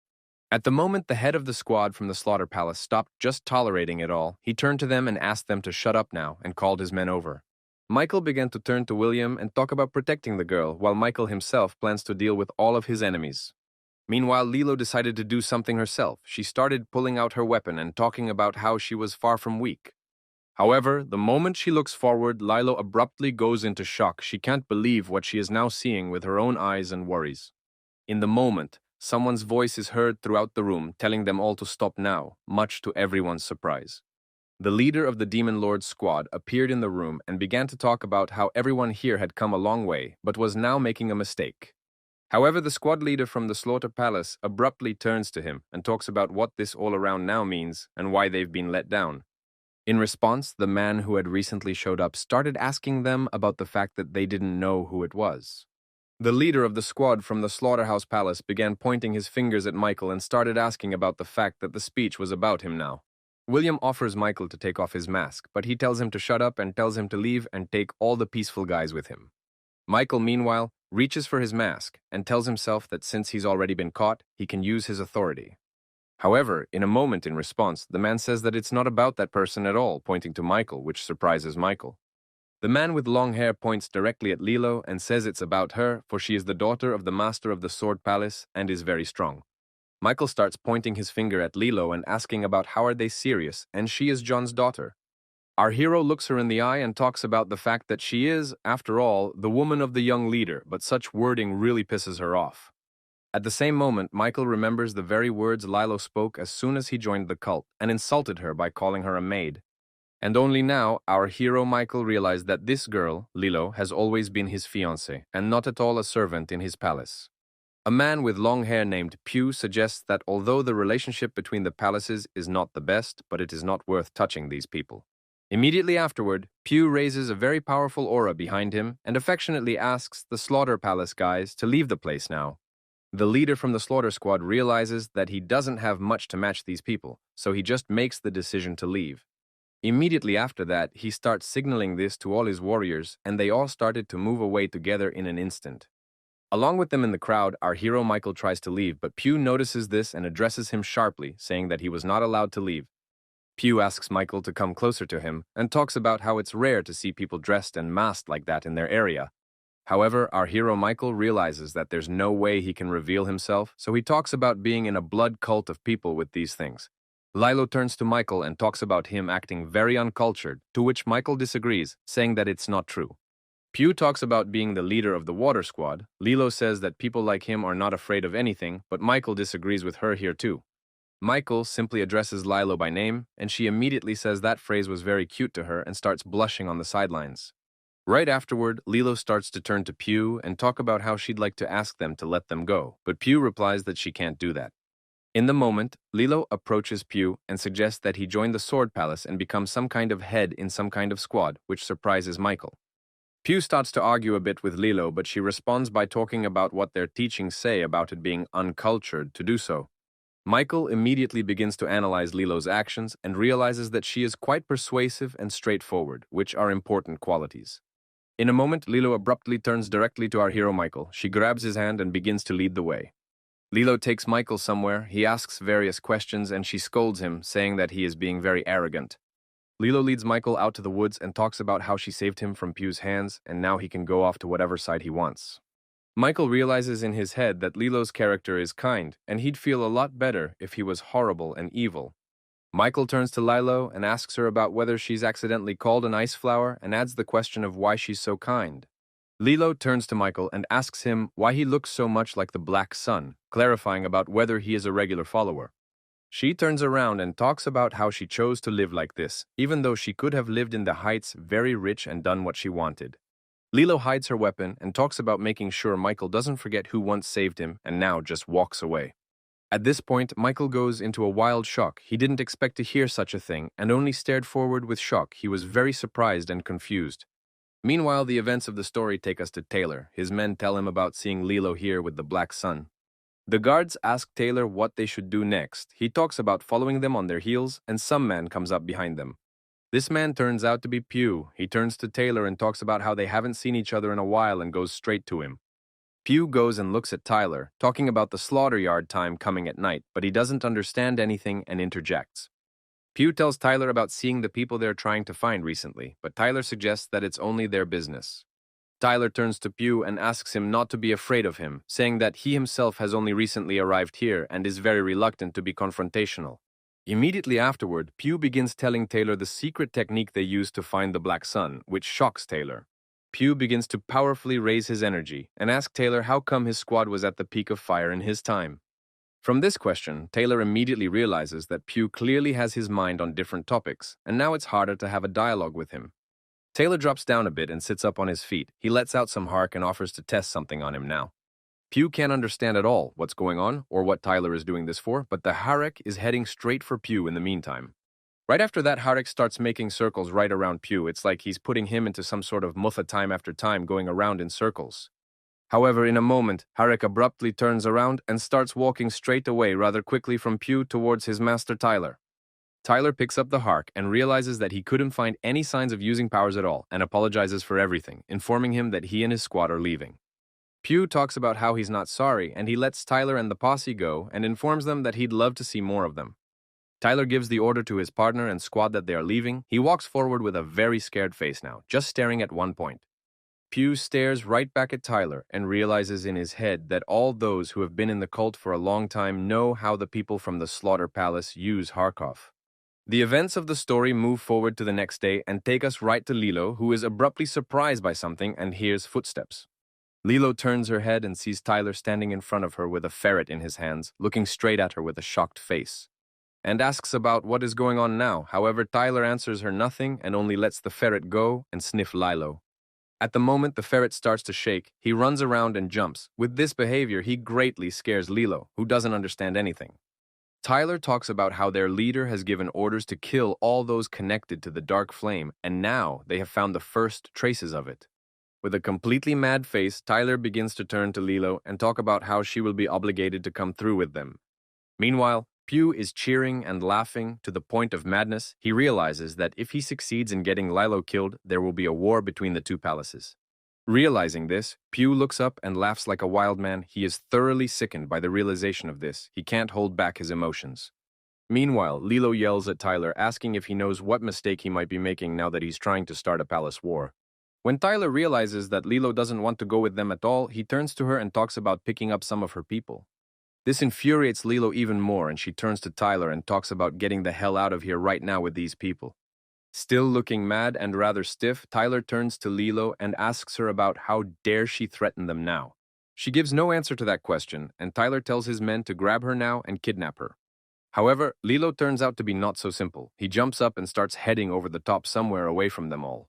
At the moment the head of the squad from the Slaughter Palace stopped just tolerating it all, he turned to them and asked them to shut up now and called his men over. Michael began to turn to William and talk about protecting the girl, while Michael himself plans to deal with all of his enemies. Meanwhile, Lilo decided to do something herself. She started pulling out her weapon and talking about how she was far from weak. However, the moment she looks forward, Lilo abruptly goes into shock. She can't believe what she is now seeing with her own eyes and worries. In the moment, someone's voice is heard throughout the room, telling them all to stop now, much to everyone's surprise. The leader of the Demon Lord's squad appeared in the room and began to talk about how everyone here had come a long way, but was now making a mistake. However, the squad leader from the Slaughter Palace abruptly turns to him and talks about what this all around now means and why they've been let down. In response, the man who had recently showed up started asking them about the fact that they didn't know who it was. The leader of the squad from the Slaughterhouse Palace began pointing his fingers at Michael and started asking about the fact that the speech was about him now. William offers Michael to take off his mask, but he tells him to shut up and tells him to leave and take all the peaceful guys with him. Michael, meanwhile, reaches for his mask and tells himself that since he's already been caught, he can use his authority. However, in a moment in response, the man says that it's not about that person at all, pointing to Michael, which surprises Michael. The man with long hair points directly at Lilo and says it's about her, for she is the daughter of the master of the Sword Palace and is very strong. Michael starts pointing his finger at Lilo and asking about how are they serious, and she is John's daughter. Our hero looks her in the eye and talks about the fact that she is, after all, the woman of the young leader, but such wording really pisses her off. At the same moment, Michael remembers the very words Lilo spoke as soon as he joined the cult and insulted her by calling her a maid. And only now, our hero Michael realized that this girl, Lilo, has always been his fiancée and not at all a servant in his palace. A man with long hair named Pew suggests that although the relationship between the palaces is not the best, but it is not worth touching these people. Immediately afterward, Pew raises a very powerful aura behind him and affectionately asks the Slaughter Palace guys to leave the place now. The leader from the Slaughter Squad realizes that he doesn't have much to match these people, so he just makes the decision to leave. Immediately after that, he starts signaling this to all his warriors, and they all started to move away together in an instant. Along with them in the crowd, our hero Michael tries to leave, but Pew notices this and addresses him sharply, saying that he was not allowed to leave. Pew asks Michael to come closer to him and talks about how it's rare to see people dressed and masked like that in their area. However, our hero Michael realizes that there's no way he can reveal himself, so he talks about being in a blood cult of people with these things. Lilo turns to Michael and talks about him acting very uncultured, to which Michael disagrees, saying that it's not true. Pew talks about being the leader of the water squad. Lilo says that people like him are not afraid of anything, but Michael disagrees with her here too. Michael simply addresses Lilo by name, and she immediately says that phrase was very cute to her and starts blushing on the sidelines. Right afterward, Lilo starts to turn to Pew and talk about how she'd like to ask them to let them go, but Pew replies that she can't do that. In the moment, Lilo approaches Pew and suggests that he join the Sword Palace and become some kind of head in some kind of squad, which surprises Michael. Pew starts to argue a bit with Lilo, but she responds by talking about what their teachings say about it being uncultured to do so. Michael immediately begins to analyze Lilo's actions and realizes that she is quite persuasive and straightforward, which are important qualities. In a moment, Lilo abruptly turns directly to our hero Michael. She grabs his hand and begins to lead the way. Lilo takes Michael somewhere, he asks various questions, and she scolds him, saying that he is being very arrogant. Lilo leads Michael out to the woods and talks about how she saved him from Pew's hands, and now he can go off to whatever side he wants. Michael realizes in his head that Lilo's character is kind, and he'd feel a lot better if he was horrible and evil. Michael turns to Lilo and asks her about whether she's accidentally called an ice flower and adds the question of why she's so kind. Lilo turns to Michael and asks him why he looks so much like the Black Sun, clarifying about whether he is a regular follower. She turns around and talks about how she chose to live like this, even though she could have lived in the heights very rich and done what she wanted. Lilo hides her weapon and talks about making sure Michael doesn't forget who once saved him and now just walks away. At this point, Michael goes into a wild shock. He didn't expect to hear such a thing and only stared forward with shock. He was very surprised and confused. Meanwhile, the events of the story take us to Taylor. His men tell him about seeing Lilo here with the Black Sun. The guards ask Taylor what they should do next. He talks about following them on their heels, and some man comes up behind them. This man turns out to be Pew. He turns to Taylor and talks about how they haven't seen each other in a while and goes straight to him. Pew goes and looks at Tyler, talking about the slaughter yard time coming at night, but he doesn't understand anything and interjects. Pew tells Tyler about seeing the people they're trying to find recently, but Tyler suggests that it's only their business. Tyler turns to Pew and asks him not to be afraid of him, saying that he himself has only recently arrived here and is very reluctant to be confrontational. Immediately afterward, Pew begins telling Taylor the secret technique they use to find the Black Sun, which shocks Taylor. Pew begins to powerfully raise his energy and asks Taylor how come his squad was at the peak of fire in his time. From this question, Taylor immediately realizes that Pew clearly has his mind on different topics, and now it's harder to have a dialogue with him. Taylor drops down a bit and sits up on his feet. He lets out some hark and offers to test something on him now. Pew can't understand at all what's going on or what Tyler is doing this for, but the Harek is heading straight for Pew in the meantime. Right after that, Harek starts making circles right around Pew. It's like he's putting him into some sort of mutha time after time, going around in circles. However, in a moment, Harek abruptly turns around and starts walking straight away rather quickly from Pew towards his master Tyler. Tyler picks up the hark and realizes that he couldn't find any signs of using powers at all and apologizes for everything, informing him that he and his squad are leaving. Pew talks about how he's not sorry, and he lets Tyler and the posse go and informs them that he'd love to see more of them. Tyler gives the order to his partner and squad that they are leaving. He walks forward with a very scared face now, just staring at one point. Pew stares right back at Tyler and realizes in his head that all those who have been in the cult for a long time know how the people from the Slaughter Palace use Harkov. The events of the story move forward to the next day and take us right to Lilo, who is abruptly surprised by something and hears footsteps. Lilo turns her head and sees Tyler standing in front of her with a ferret in his hands, looking straight at her with a shocked face, and asks about what is going on now. However, Tyler answers her nothing and only lets the ferret go and sniff Lilo. At the moment the ferret starts to shake, he runs around and jumps. With this behavior, he greatly scares Lilo, who doesn't understand anything. Tyler talks about how their leader has given orders to kill all those connected to the Dark Flame, and now they have found the first traces of it. With a completely mad face, Tyler begins to turn to Lilo and talk about how she will be obligated to come through with them. Meanwhile, Pew is cheering and laughing to the point of madness. He realizes that if he succeeds in getting Lilo killed, there will be a war between the two palaces. Realizing this, Pew looks up and laughs like a wild man. He is thoroughly sickened by the realization of this. He can't hold back his emotions. Meanwhile, Lilo yells at Tyler, asking if he knows what mistake he might be making now that he's trying to start a palace war. When Tyler realizes that Lilo doesn't want to go with them at all, he turns to her and talks about picking up some of her people. This infuriates Lilo even more, and she turns to Tyler and talks about getting the hell out of here right now with these people. Still looking mad and rather stiff, Tyler turns to Lilo and asks her about how dare she threaten them now. She gives no answer to that question, and Tyler tells his men to grab her now and kidnap her. However, Lilo turns out to be not so simple. He jumps up and starts heading over the top somewhere away from them all.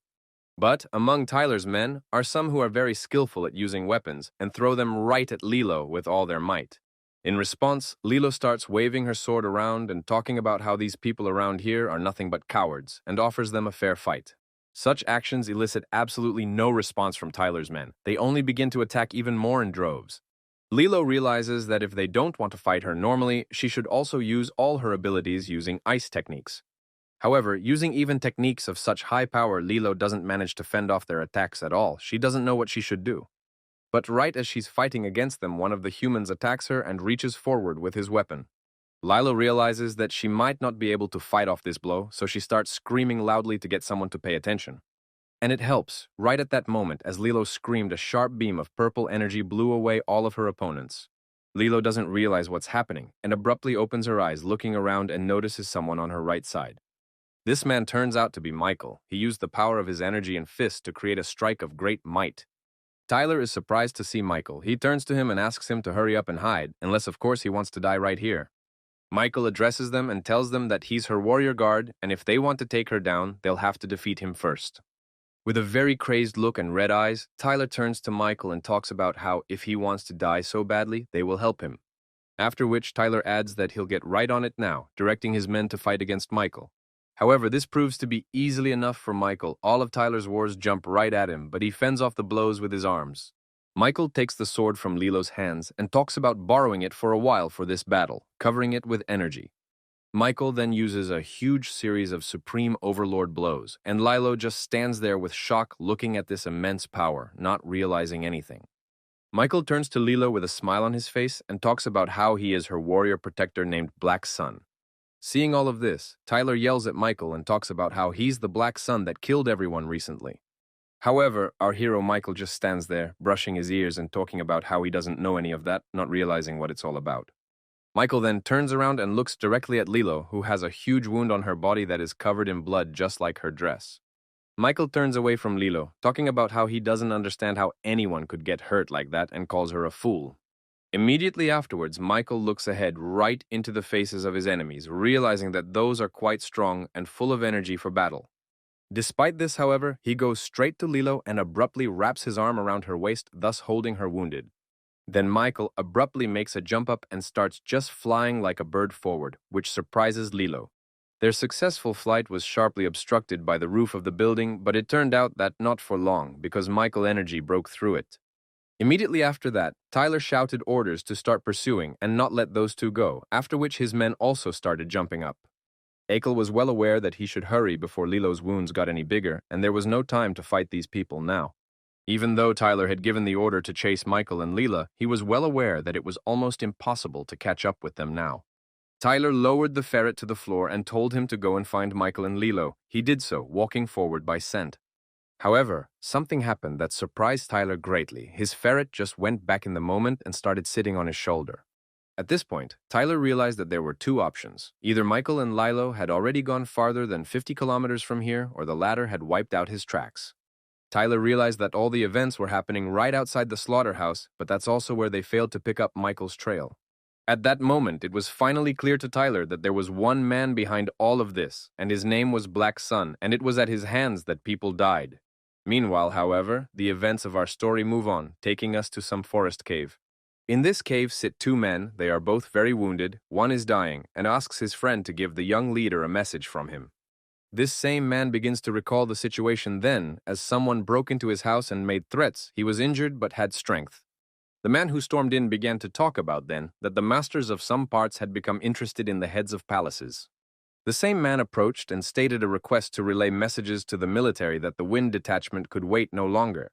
But among Tyler's men are some who are very skillful at using weapons and throw them right at Lilo with all their might. In response, Lilo starts waving her sword around and talking about how these people around here are nothing but cowards and offers them a fair fight. Such actions elicit absolutely no response from Tyler's men. They only begin to attack even more in droves. Lilo realizes that if they don't want to fight her normally, she should also use all her abilities using ice techniques. However, using even techniques of such high power, Lilo doesn't manage to fend off their attacks at all. She doesn't know what she should do. But right as she's fighting against them, one of the humans attacks her and reaches forward with his weapon. Lilo realizes that she might not be able to fight off this blow, so she starts screaming loudly to get someone to pay attention. And it helps. Right at that moment, as Lilo screamed, a sharp beam of purple energy blew away all of her opponents. Lilo doesn't realize what's happening and abruptly opens her eyes, looking around and notices someone on her right side. This man turns out to be Michael. He used the power of his energy and fist to create a strike of great might. Tyler is surprised to see Michael. He turns to him and asks him to hurry up and hide, unless of course he wants to die right here. Michael addresses them and tells them that he's her warrior guard, and if they want to take her down, they'll have to defeat him first. With a very crazed look and red eyes, Tyler turns to Michael and talks about how if he wants to die so badly, they will help him. After which, Tyler adds that he'll get right on it now, directing his men to fight against Michael. However, this proves to be easily enough for Michael. All of Tyler's wars jump right at him, but he fends off the blows with his arms. Michael takes the sword from Lilo's hands and talks about borrowing it for a while for this battle, covering it with energy. Michael then uses a huge series of supreme overlord blows, and Lilo just stands there with shock looking at this immense power, not realizing anything. Michael turns to Lilo with a smile on his face and talks about how he is her warrior protector named Black Sun. Seeing all of this, Tyler yells at Michael and talks about how he's the Black Sun that killed everyone recently. However, our hero Michael just stands there, brushing his ears and talking about how he doesn't know any of that, not realizing what it's all about. Michael then turns around and looks directly at Lilo, who has a huge wound on her body that is covered in blood just like her dress. Michael turns away from Lilo, talking about how he doesn't understand how anyone could get hurt like that and calls her a fool. Immediately afterwards, Michael looks ahead right into the faces of his enemies, realizing that those are quite strong and full of energy for battle. Despite this, however, he goes straight to Lilo and abruptly wraps his arm around her waist, thus holding her wounded. Then Michael abruptly makes a jump up and starts just flying like a bird forward, which surprises Lilo. Their successful flight was sharply obstructed by the roof of the building, but it turned out that not for long, because Michael's energy broke through it. Immediately after that, Tyler shouted orders to start pursuing and not let those two go, after which his men also started jumping up. Akel was well aware that he should hurry before Lilo's wounds got any bigger, and there was no time to fight these people now. Even though Tyler had given the order to chase Michael and Lila, he was well aware that it was almost impossible to catch up with them now. Tyler lowered the ferret to the floor and told him to go and find Michael and Lilo. He did so, walking forward by scent. However, something happened that surprised Tyler greatly. His ferret just went back in the moment and started sitting on his shoulder. At this point, Tyler realized that there were two options. Either Michael and Lilo had already gone farther than 50 kilometers from here, or the latter had wiped out his tracks. Tyler realized that all the events were happening right outside the slaughterhouse, but that's also where they failed to pick up Michael's trail. At that moment, it was finally clear to Tyler that there was one man behind all of this, and his name was Black Sun, and it was at his hands that people died. Meanwhile, however, the events of our story move on, taking us to some forest cave. In this cave sit two men. They are both very wounded. One is dying and asks his friend to give the young leader a message from him. This same man begins to recall the situation then, as someone broke into his house and made threats. He was injured but had strength. The man who stormed in began to talk about then that the masters of some parts had become interested in the heads of palaces. The same man approached and stated a request to relay messages to the military that the wind detachment could wait no longer.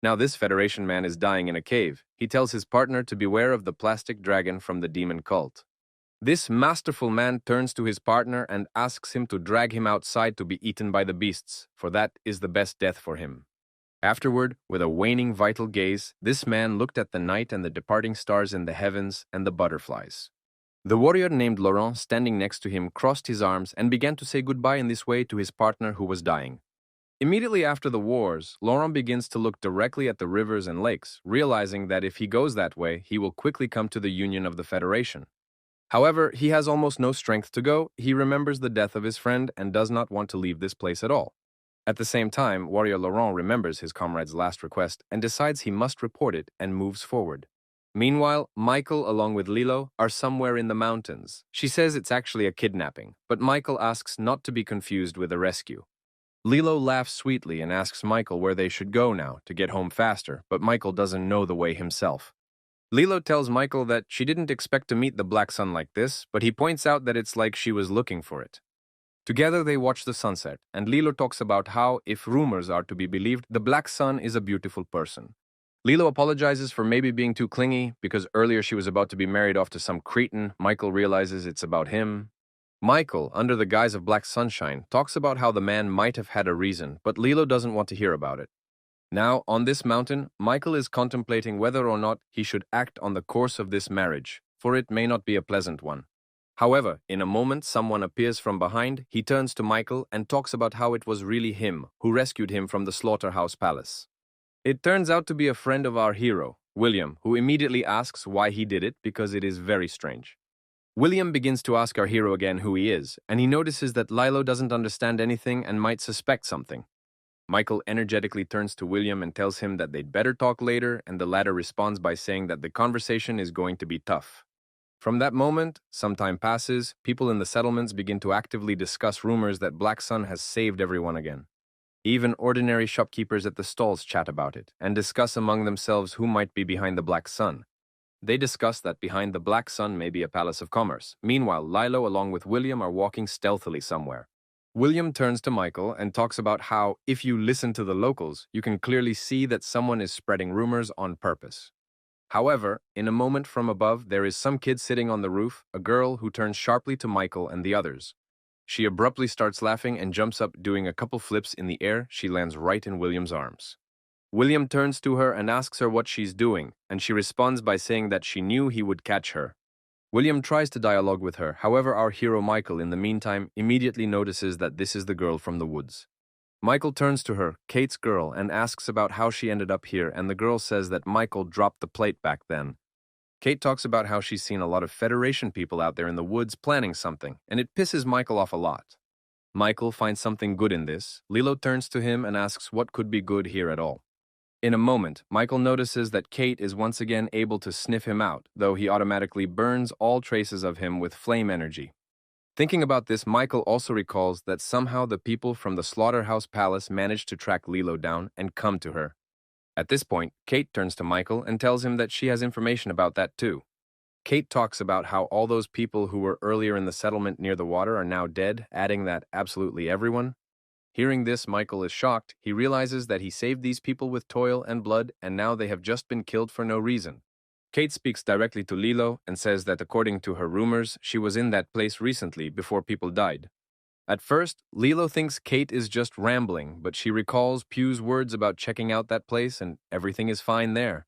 Now this Federation man is dying in a cave. He tells his partner to beware of the plastic dragon from the demon cult. This masterful man turns to his partner and asks him to drag him outside to be eaten by the beasts, for that is the best death for him. Afterward, with a waning vital gaze, this man looked at the night and the departing stars in the heavens and the butterflies. The warrior named Laurent, standing next to him, crossed his arms and began to say goodbye in this way to his partner who was dying. Immediately after the wars, Laurent begins to look directly at the rivers and lakes, realizing that if he goes that way, he will quickly come to the union of the Federation. However, he has almost no strength to go. He remembers the death of his friend and does not want to leave this place at all. At the same time, warrior Laurent remembers his comrade's last request and decides he must report it and moves forward. Meanwhile, Michael, along with Lilo, are somewhere in the mountains. She says it's actually a kidnapping, but Michael asks not to be confused with a rescue. Lilo laughs sweetly and asks Michael where they should go now to get home faster, but Michael doesn't know the way himself. Lilo tells Michael that she didn't expect to meet the Black Sun like this, but he points out that it's like she was looking for it. Together they watch the sunset, and Lilo talks about how, if rumors are to be believed, the Black Sun is a beautiful person. Lilo apologizes for maybe being too clingy, because earlier she was about to be married off to some cretin. Michael realizes it's about him. Michael, under the guise of Black Sunshine, talks about how the man might have had a reason, but Lilo doesn't want to hear about it. Now, on this mountain, Michael is contemplating whether or not he should act on the course of this marriage, for it may not be a pleasant one. However, in a moment someone appears from behind, he turns to Michael and talks about how it was really him who rescued him from the slaughterhouse palace. It turns out to be a friend of our hero, William, who immediately asks why he did it because it is very strange. William begins to ask our hero again who he is, and he notices that Lilo doesn't understand anything and might suspect something. Michael energetically turns to William and tells him that they'd better talk later, and the latter responds by saying that the conversation is going to be tough. From that moment, some time passes, people in the settlements begin to actively discuss rumors that Black Sun has saved everyone again. Even ordinary shopkeepers at the stalls chat about it and discuss among themselves who might be behind the Black Sun. They discuss that behind the Black Sun may be a palace of commerce. Meanwhile, Lilo along with William are walking stealthily somewhere. William turns to Michael and talks about how, if you listen to the locals, you can clearly see that someone is spreading rumors on purpose. However, in a moment from above, there is some kid sitting on the roof, a girl who turns sharply to Michael and the others. She abruptly starts laughing and jumps up, doing a couple flips in the air. She lands right in William's arms. William turns to her and asks her what she's doing, and she responds by saying that she knew he would catch her. William tries to dialogue with her, however our hero Michael in the meantime immediately notices that this is the girl from the woods. Michael turns to her, Kate's girl, and asks about how she ended up here, and the girl says that Michael dropped the plate back then. Kate talks about how she's seen a lot of Federation people out there in the woods planning something, and it pisses Michael off a lot. Michael finds something good in this. Lilo turns to him and asks what could be good here at all. In a moment, Michael notices that Kate is once again able to sniff him out, though he automatically burns all traces of him with flame energy. Thinking about this, Michael also recalls that somehow the people from the Slaughterhouse Palace managed to track Lilo down and come to her. At this point, Kate turns to Michael and tells him that she has information about that too. Kate talks about how all those people who were earlier in the settlement near the water are now dead, adding that absolutely everyone. Hearing this, Michael is shocked. He realizes that he saved these people with toil and blood, and now they have just been killed for no reason. Kate speaks directly to Lilo and says that according to her rumors, she was in that place recently before people died. At first, Lilo thinks Kate is just rambling, but she recalls Pew's words about checking out that place and everything is fine there.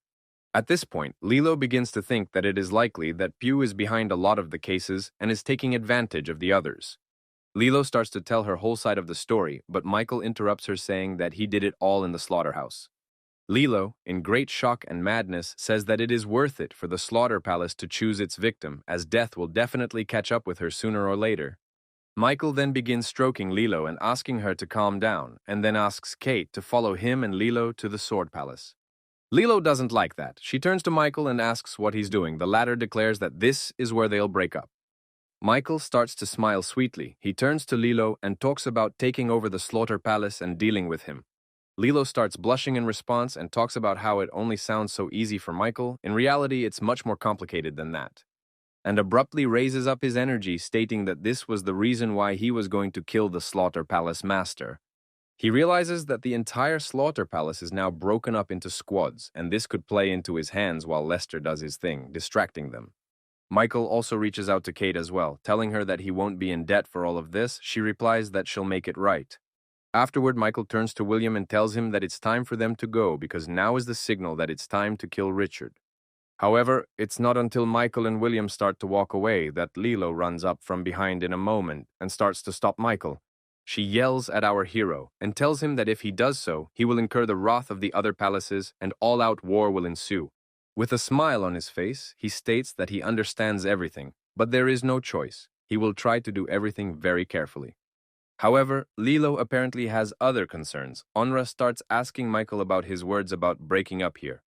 At this point, Lilo begins to think that it is likely that Pew is behind a lot of the cases and is taking advantage of the others. Lilo starts to tell her whole side of the story, but Michael interrupts her saying that he did it all in the slaughterhouse. Lilo, in great shock and madness, says that it is worth it for the slaughter palace to choose its victim, as death will definitely catch up with her sooner or later. Michael then begins stroking Lilo and asking her to calm down, and then asks Kate to follow him and Lilo to the sword palace. Lilo doesn't like that. She turns to Michael and asks what he's doing. The latter declares that this is where they'll break up. Michael starts to smile sweetly. He turns to Lilo and talks about taking over the slaughter palace and dealing with him. Lilo starts blushing in response and talks about how it only sounds so easy for Michael. In reality, it's much more complicated than that. And abruptly raises up his energy, stating that this was the reason why he was going to kill the slaughter palace master. He realizes that the entire slaughter palace is now broken up into squads, and this could play into his hands while Lester does his thing, distracting them. Michael also reaches out to Kate as well, telling her that he won't be in debt for all of this. She replies that she'll make it right. Afterward, Michael turns to William and tells him that it's time for them to go because now is the signal that it's time to kill Richard. However, it's not until Michael and William start to walk away that Lilo runs up from behind in a moment and starts to stop Michael. She yells at our hero and tells him that if he does so, he will incur the wrath of the other palaces and all-out war will ensue. With a smile on his face, he states that he understands everything, but there is no choice. He will try to do everything very carefully. However, Lilo apparently has other concerns. Onra starts asking Michael about his words about breaking up here.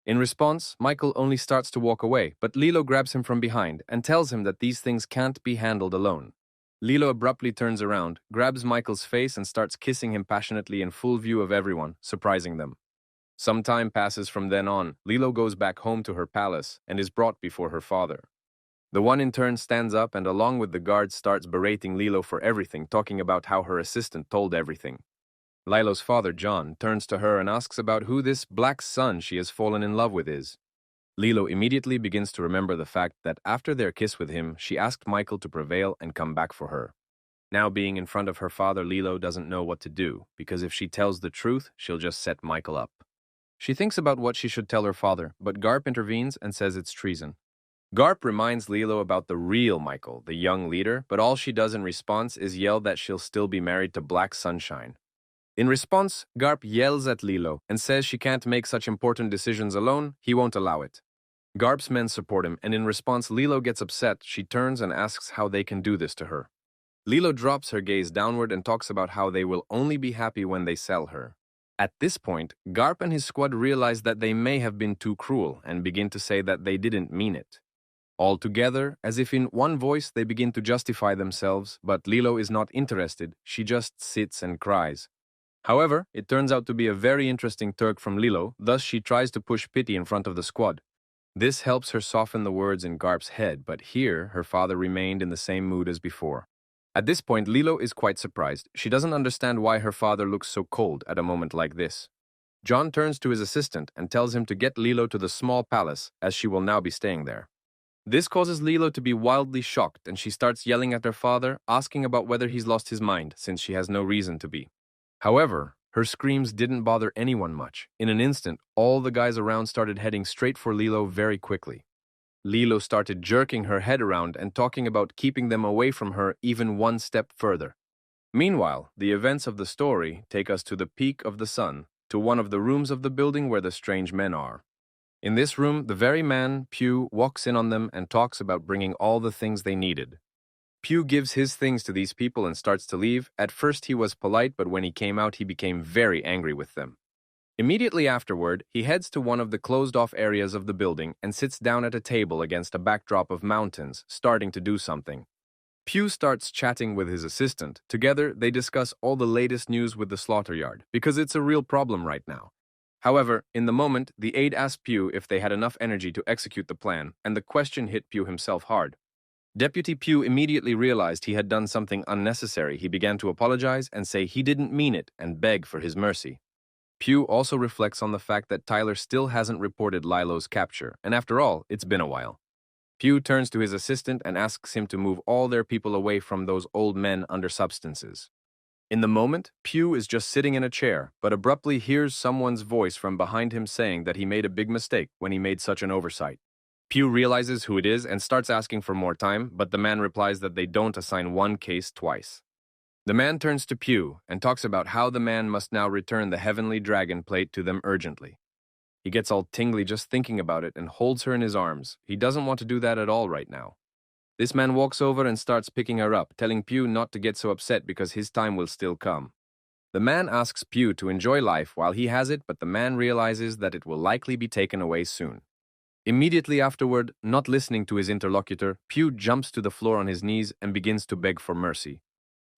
In response, Michael only starts to walk away, but Lilo grabs him from behind and tells him that these things can't be handled alone. Lilo abruptly turns around, grabs Michael's face and starts kissing him passionately in full view of everyone, surprising them. Some time passes from then on. Lilo goes back home to her palace and is brought before her father. The one in turn stands up and along with the guards starts berating Lilo for everything, talking about how her assistant told everything. Lilo's father, John, turns to her and asks about who this Black Sun she has fallen in love with is. Lilo immediately begins to remember the fact that after their kiss with him, she asked Michael to prevail and come back for her. Now being in front of her father, Lilo doesn't know what to do, because if she tells the truth, she'll just set Michael up. She thinks about what she should tell her father, but Garp intervenes and says it's treason. Garp reminds Lilo about the real Michael, the young leader, but all she does in response is yell that she'll still be married to Black Sunshine. In response, Garp yells at Lilo and says she can't make such important decisions alone, he won't allow it. Garp's men support him, and in response Lilo gets upset. She turns and asks how they can do this to her. Lilo drops her gaze downward and talks about how they will only be happy when they sell her. At this point, Garp and his squad realize that they may have been too cruel and begin to say that they didn't mean it. All together, as if in one voice, they begin to justify themselves, but Lilo is not interested, she just sits and cries. However, it turns out to be a very interesting Turk from Lilo, thus she tries to push pity in front of the squad. This helps her soften the words in Garp's head, but here her father remained in the same mood as before. At this point, Lilo is quite surprised. She doesn't understand why her father looks so cold at a moment like this. John turns to his assistant and tells him to get Lilo to the small palace, as she will now be staying there. This causes Lilo to be wildly shocked, and she starts yelling at her father, asking about whether he's lost his mind, since she has no reason to be. However, her screams didn't bother anyone much. In an instant, all the guys around started heading straight for Lilo very quickly. Lilo started jerking her head around and talking about keeping them away from her even one step further. Meanwhile, the events of the story take us to the peak of the sun, to one of the rooms of the building where the strange men are. In this room, the very man, Pew, walks in on them and talks about bringing all the things they needed. Pew gives his things to these people and starts to leave. At first he was polite, but when he came out he became very angry with them. Immediately afterward, he heads to one of the closed-off areas of the building and sits down at a table against a backdrop of mountains, starting to do something. Pew starts chatting with his assistant. Together, they discuss all the latest news with the slaughter yard, because it's a real problem right now. However, in the moment, the aide asked Pew if they had enough energy to execute the plan, and the question hit Pew himself hard. Deputy Pew immediately realized he had done something unnecessary. He began to apologize and say he didn't mean it and beg for his mercy. Pew also reflects on the fact that Tyler still hasn't reported Lilo's capture, and after all, it's been a while. Pew turns to his assistant and asks him to move all their people away from those old men under substances. In the moment, Pew is just sitting in a chair, but abruptly hears someone's voice from behind him saying that he made a big mistake when he made such an oversight. Pew realizes who it is and starts asking for more time, but the man replies that they don't assign one case twice. The man turns to Pew and talks about how the man must now return the heavenly dragon plate to them urgently. He gets all tingly just thinking about it and holds her in his arms. He doesn't want to do that at all right now. This man walks over and starts picking her up, telling Pew not to get so upset because his time will still come. The man asks Pew to enjoy life while he has it, but the man realizes that it will likely be taken away soon. Immediately afterward, not listening to his interlocutor, Pew jumps to the floor on his knees and begins to beg for mercy.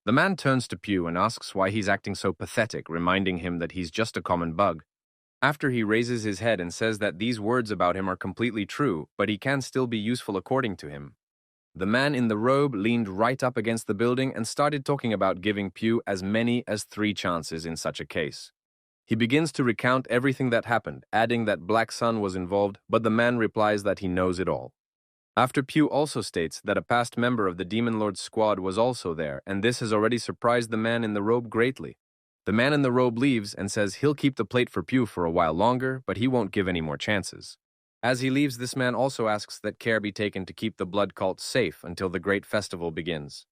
The man turns to Pew and asks why he's acting so pathetic, reminding him that he's just a common bug. After he raises his head and says that these words about him are completely true, but he can still be useful according to him. The man in the robe leaned right up against the building and started talking about giving Pew as many as 3 chances in such a case. He begins to recount everything that happened, adding that Black Sun was involved, but the man replies that he knows it all. After Pew also states that a past member of the Demon Lord's squad was also there, and this has already surprised the man in the robe greatly. The man in the robe leaves and says he'll keep the plate for Pew for a while longer, but he won't give any more chances. As he leaves, this man also asks that care be taken to keep the blood cult safe until the great festival begins.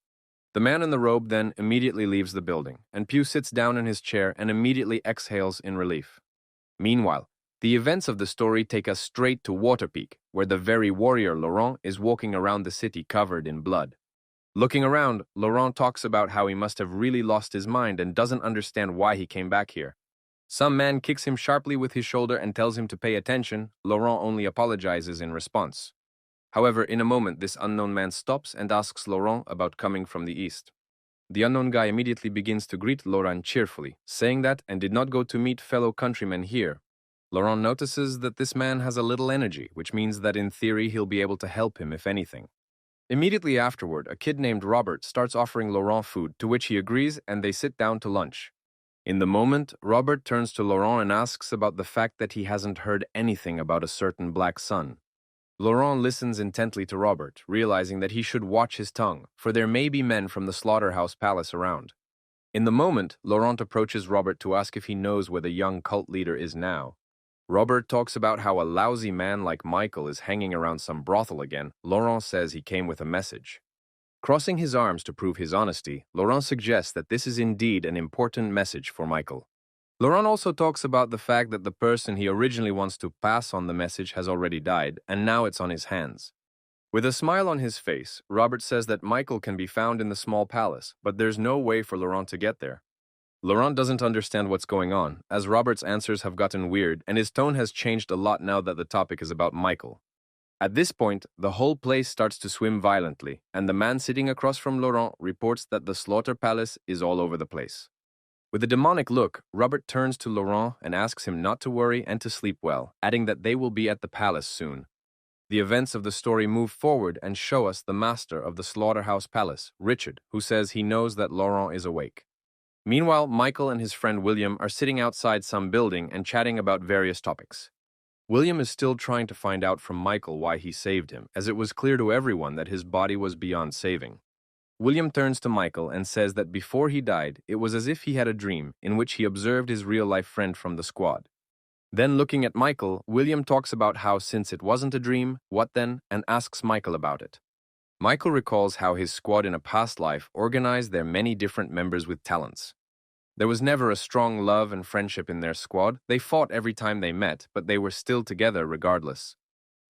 The man in the robe then immediately leaves the building, and Pew sits down in his chair and immediately exhales in relief. Meanwhile, the events of the story take us straight to Waterpeak, where the very warrior Laurent is walking around the city covered in blood. Looking around, Laurent talks about how he must have really lost his mind and doesn't understand why he came back here. Some man kicks him sharply with his shoulder and tells him to pay attention. Laurent only apologizes in response. However, in a moment, this unknown man stops and asks Laurent about coming from the east. The unknown guy immediately begins to greet Laurent cheerfully, saying that and did not go to meet fellow countrymen here. Laurent notices that this man has a little energy, which means that in theory he'll be able to help him if anything. Immediately afterward, a kid named Robert starts offering Laurent food, to which he agrees, and they sit down to lunch. In the moment, Robert turns to Laurent and asks about the fact that he hasn't heard anything about a certain Black Sun. Laurent listens intently to Robert, realizing that he should watch his tongue, for there may be men from the slaughterhouse palace around. In the moment, Laurent approaches Robert to ask if he knows where the young cult leader is now. Robert talks about how a lousy man like Michael is hanging around some brothel again. Laurent says he came with a message. Crossing his arms to prove his honesty, Laurent suggests that this is indeed an important message for Michael. Laurent also talks about the fact that the person he originally wants to pass on the message has already died, and now it's on his hands. With a smile on his face, Robert says that Michael can be found in the small palace, but there's no way for Laurent to get there. Laurent doesn't understand what's going on, as Robert's answers have gotten weird and his tone has changed a lot now that the topic is about Michael. At this point, the whole place starts to swim violently, and the man sitting across from Laurent reports that the slaughter palace is all over the place. With a demonic look, Robert turns to Laurent and asks him not to worry and to sleep well, adding that they will be at the palace soon. The events of the story move forward and show us the master of the slaughterhouse palace, Richard, who says he knows that Laurent is awake. Meanwhile, Michael and his friend William are sitting outside some building and chatting about various topics. William is still trying to find out from Michael why he saved him, as it was clear to everyone that his body was beyond saving. William turns to Michael and says that before he died, it was as if he had a dream in which he observed his real-life friend from the squad. Then looking at Michael, William talks about how since it wasn't a dream, what then, and asks Michael about it. Michael recalls how his squad in a past life organized their many different members with talents. There was never a strong love and friendship in their squad. They fought every time they met, but they were still together regardless.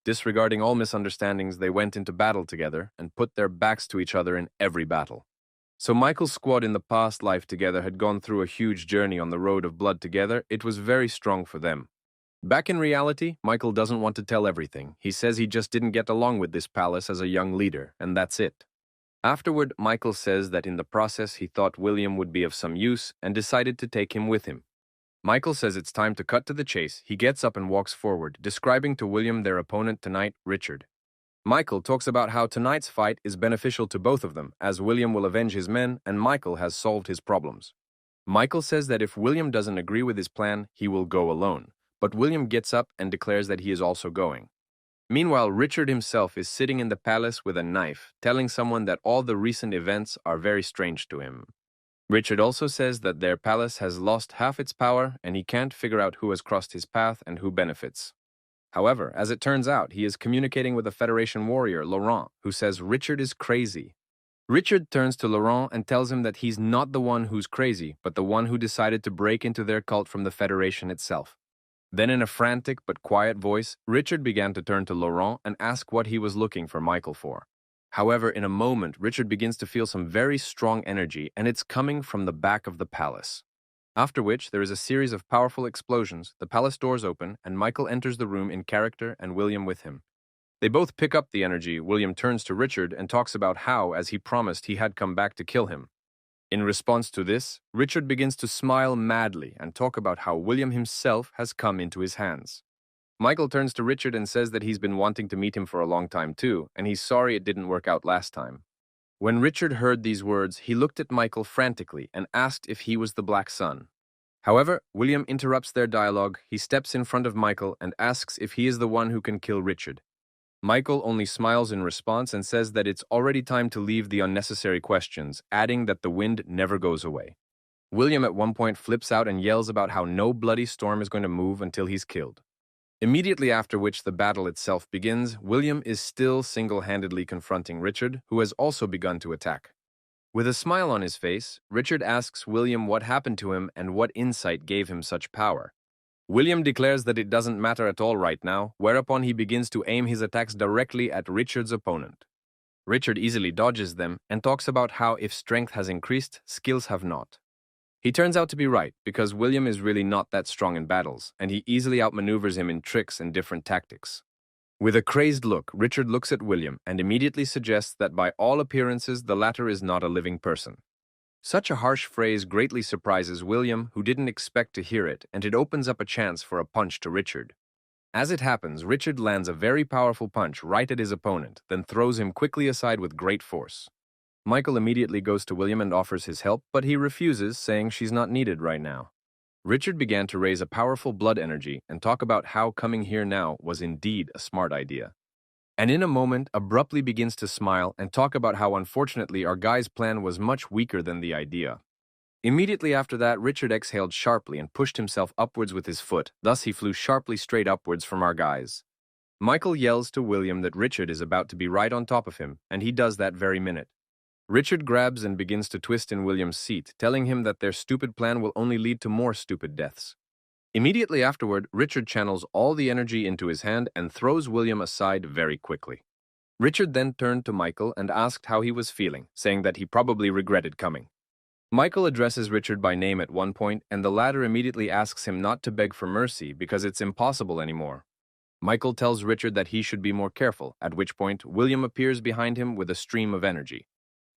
Disregarding all misunderstandings, they went into battle together and put their backs to each other in every battle. So Michael's squad in the past life together had gone through a huge journey on the road of blood together. It was very strong for them. Back in reality, Michael doesn't want to tell everything. He says he just didn't get along with this palace as a young leader, and that's it. Afterward, Michael says that in the process he thought William would be of some use and decided to take him with him. Michael says it's time to cut to the chase. He gets up and walks forward, describing to William their opponent tonight, Richard. Michael talks about how tonight's fight is beneficial to both of them, as William will avenge his men and Michael has solved his problems. Michael says that if William doesn't agree with his plan, he will go alone, but William gets up and declares that he is also going. Meanwhile, Richard himself is sitting in the palace with a knife, telling someone that all the recent events are very strange to him. Richard also says that their palace has lost half its power and he can't figure out who has crossed his path and who benefits. However, as it turns out, he is communicating with a Federation warrior, Laurent, who says Richard is crazy. Richard turns to Laurent and tells him that he's not the one who's crazy, but the one who decided to break into their cult from the Federation itself. Then in a frantic but quiet voice, Richard began to turn to Laurent and ask what he was looking for Michael for. However, in a moment, Richard begins to feel some very strong energy, and it's coming from the back of the palace. After which, there is a series of powerful explosions, the palace doors open, and Michael enters the room in character and William with him. They both pick up the energy. William turns to Richard and talks about how, as he promised, he had come back to kill him. In response to this, Richard begins to smile madly and talk about how William himself has come into his hands. Michael turns to Richard and says that he's been wanting to meet him for a long time too, and he's sorry it didn't work out last time. When Richard heard these words, he looked at Michael frantically and asked if he was the Black Sun. However, William interrupts their dialogue. He steps in front of Michael and asks if he is the one who can kill Richard. Michael only smiles in response and says that it's already time to leave the unnecessary questions, adding that the wind never goes away. William at one point flips out and yells about how no bloody storm is going to move until he's killed. Immediately after which the battle itself begins, William is still single-handedly confronting Richard, who has also begun to attack. With a smile on his face, Richard asks William what happened to him and what insight gave him such power. William declares that it doesn't matter at all right now, whereupon he begins to aim his attacks directly at Richard's opponent. Richard easily dodges them and talks about how if strength has increased, skills have not. He turns out to be right, because William is really not that strong in battles, and he easily outmaneuvers him in tricks and different tactics. With a crazed look, Richard looks at William and immediately suggests that by all appearances the latter is not a living person. Such a harsh phrase greatly surprises William, who didn't expect to hear it, and it opens up a chance for a punch to Richard. As it happens, Richard lands a very powerful punch right at his opponent, then throws him quickly aside with great force. Michael immediately goes to William and offers his help, but he refuses, saying she's not needed right now. Richard began to raise a powerful blood energy and talk about how coming here now was indeed a smart idea. and in a moment abruptly begins to smile and talk about how unfortunately our guy's plan was much weaker than the idea. Immediately after that, Richard exhaled sharply and pushed himself upwards with his foot, thus he flew sharply straight upwards from our guys. Michael yells to William that Richard is about to be right on top of him, and he does that very minute. Richard grabs and begins to twist in William's seat, telling him that their stupid plan will only lead to more stupid deaths. Immediately afterward, Richard channels all the energy into his hand and throws William aside very quickly. Richard then turned to Michael and asked how he was feeling, saying that he probably regretted coming. Michael addresses Richard by name at one point, and the latter immediately asks him not to beg for mercy because it's impossible anymore. Michael tells Richard that he should be more careful, at which point William appears behind him with a stream of energy.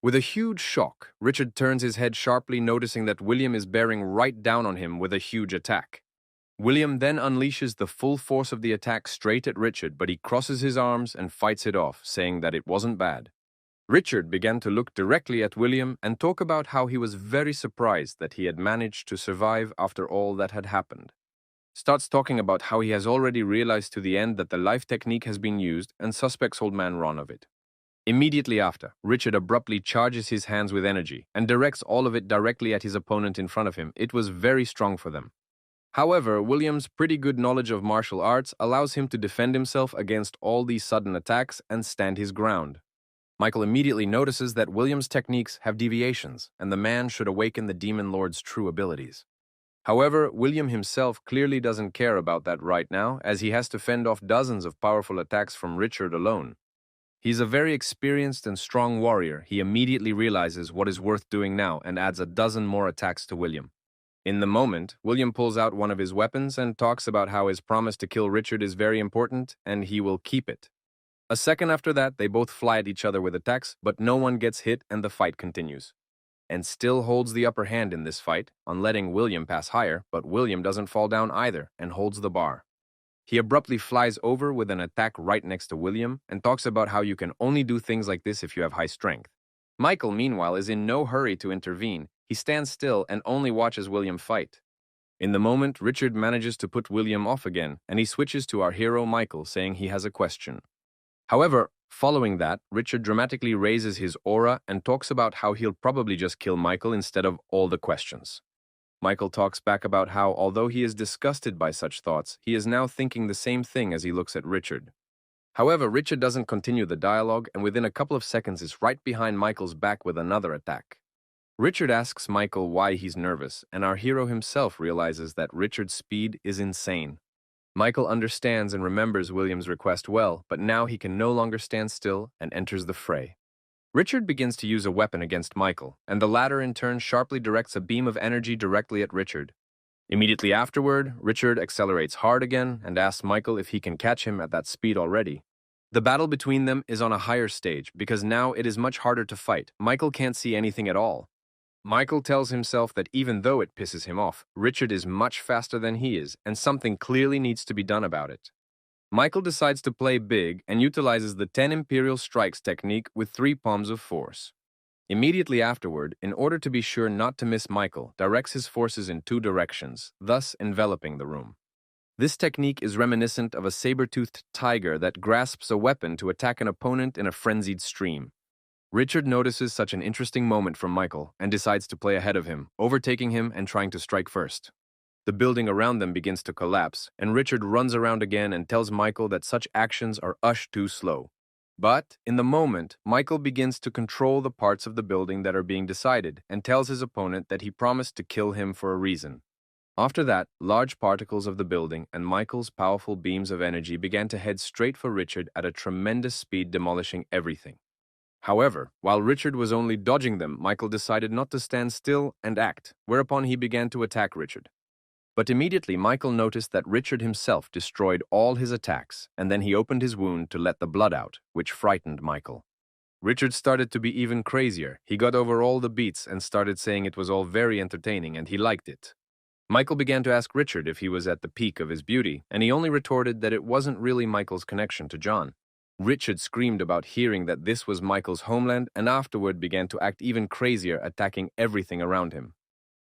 With a huge shock, Richard turns his head sharply, noticing that William is bearing right down on him with a huge attack. William then unleashes the full force of the attack straight at Richard, but he crosses his arms and fights it off, saying that it wasn't bad. Richard began to look directly at William and talk about how he was very surprised that he had managed to survive after all that had happened. Starts talking about how he has already realized to the end that the life technique has been used and suspects old man Ron of it. Immediately after, Richard abruptly charges his hands with energy and directs all of it directly at his opponent in front of him. It was very strong for them. However, William's pretty good knowledge of martial arts allows him to defend himself against all these sudden attacks and stand his ground. Michael immediately notices that William's techniques have deviations, and the man should awaken the Demon Lord's true abilities. However, William himself clearly doesn't care about that right now, as he has to fend off dozens of powerful attacks from Richard alone. He's a very experienced and strong warrior. He immediately realizes what is worth doing now and adds a dozen more attacks to William. In the moment, William pulls out one of his weapons and talks about how his promise to kill Richard is very important and he will keep it. A second after that, they both fly at each other with attacks, but no one gets hit and the fight continues. And still holds the upper hand in this fight on letting William pass higher, but William doesn't fall down either and holds the bar. He abruptly flies over with an attack right next to William and talks about how you can only do things like this if you have high strength. Michael, meanwhile, is in no hurry to intervene. He stands still and only watches William fight. In the moment, Richard manages to put William off again, and he switches to our hero Michael, saying he has a question. However, following that, Richard dramatically raises his aura and talks about how he'll probably just kill Michael instead of all the questions. Michael talks back about how, although he is disgusted by such thoughts, he is now thinking the same thing as he looks at Richard. However, Richard doesn't continue the dialogue, and within a couple of seconds is right behind Michael's back with another attack. Richard asks Michael why he's nervous, and our hero himself realizes that Richard's speed is insane. Michael understands and remembers William's request well, but now he can no longer stand still and enters the fray. Richard begins to use a weapon against Michael, and the latter in turn sharply directs a beam of energy directly at Richard. Immediately afterward, Richard accelerates hard again and asks Michael if he can catch him at that speed already. The battle between them is on a higher stage because now it is much harder to fight. Michael can't see anything at all. Michael tells himself that even though it pisses him off, Richard is much faster than he is, and something clearly needs to be done about it. Michael decides to play big and utilizes the 10 Imperial Strikes technique with 3 palms of force. Immediately afterward, in order to be sure not to miss Michael, directs his forces in 2 directions, thus enveloping the room. This technique is reminiscent of a saber-toothed tiger that grasps a weapon to attack an opponent in a frenzied stream. Richard notices such an interesting moment from Michael and decides to play ahead of him, overtaking him and trying to strike first. The building around them begins to collapse, and Richard runs around again and tells Michael that such actions are too slow. But, in the moment, Michael begins to control the parts of the building that are being decided and tells his opponent that he promised to kill him for a reason. After that, large particles of the building and Michael's powerful beams of energy began to head straight for Richard at a tremendous speed, demolishing everything. However, while Richard was only dodging them, Michael decided not to stand still and act, whereupon he began to attack Richard. But immediately Michael noticed that Richard himself destroyed all his attacks, and then he opened his wound to let the blood out, which frightened Michael. Richard started to be even crazier. He got over all the beats and started saying it was all very entertaining and he liked it. Michael began to ask Richard if he was at the peak of his beauty, and he only retorted that it wasn't really Michael's connection to John. Richard screamed about hearing that this was Michael's homeland and afterward began to act even crazier, attacking everything around him.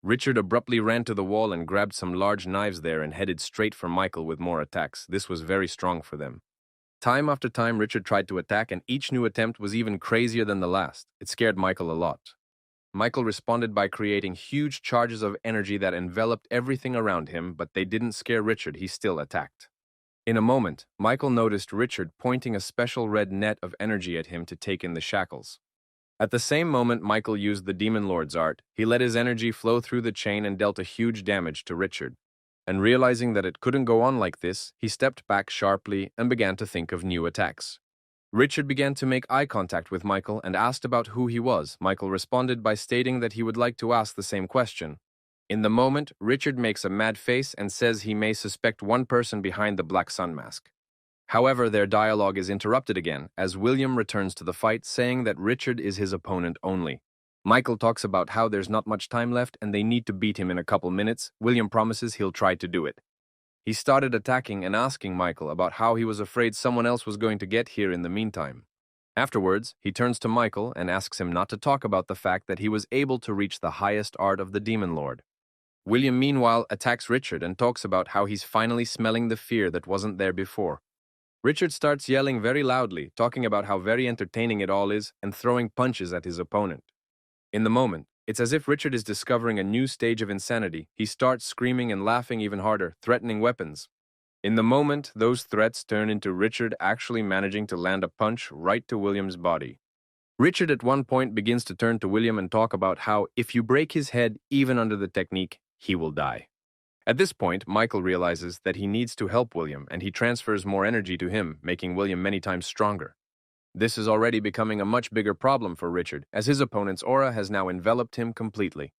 Richard abruptly ran to the wall and grabbed some large knives there and headed straight for Michael with more attacks. This was very strong for them. Time after time, Richard tried to attack, and each new attempt was even crazier than the last. It scared Michael a lot. Michael responded by creating huge charges of energy that enveloped everything around him, but they didn't scare Richard. He still attacked. In a moment, Michael noticed Richard pointing a special red net of energy at him to take in the shackles. At the same moment Michael used the Demon Lord's art, he let his energy flow through the chain and dealt a huge damage to Richard. And realizing that it couldn't go on like this, he stepped back sharply and began to think of new attacks. Richard began to make eye contact with Michael and asked about who he was. Michael responded by stating that he would like to ask the same question. In the moment, Richard makes a mad face and says he may suspect one person behind the Black Sun mask. However, their dialogue is interrupted again, as William returns to the fight, saying that Richard is his opponent only. Michael talks about how there's not much time left and they need to beat him in a couple minutes. William promises he'll try to do it. He started attacking and asking Michael about how he was afraid someone else was going to get here in the meantime. Afterwards, he turns to Michael and asks him not to talk about the fact that he was able to reach the highest art of the Demon Lord. William, meanwhile, attacks Richard and talks about how he's finally smelling the fear that wasn't there before. Richard starts yelling very loudly, talking about how very entertaining it all is and throwing punches at his opponent. In the moment, it's as if Richard is discovering a new stage of insanity. He starts screaming and laughing even harder, threatening weapons. In the moment, those threats turn into Richard actually managing to land a punch right to William's body. Richard at one point begins to turn to William and talk about how if you break his head, even under the technique, he will die. At this point, Michael realizes that he needs to help William, and he transfers more energy to him, making William many times stronger. This is already becoming a much bigger problem for Richard, as his opponent's aura has now enveloped him completely.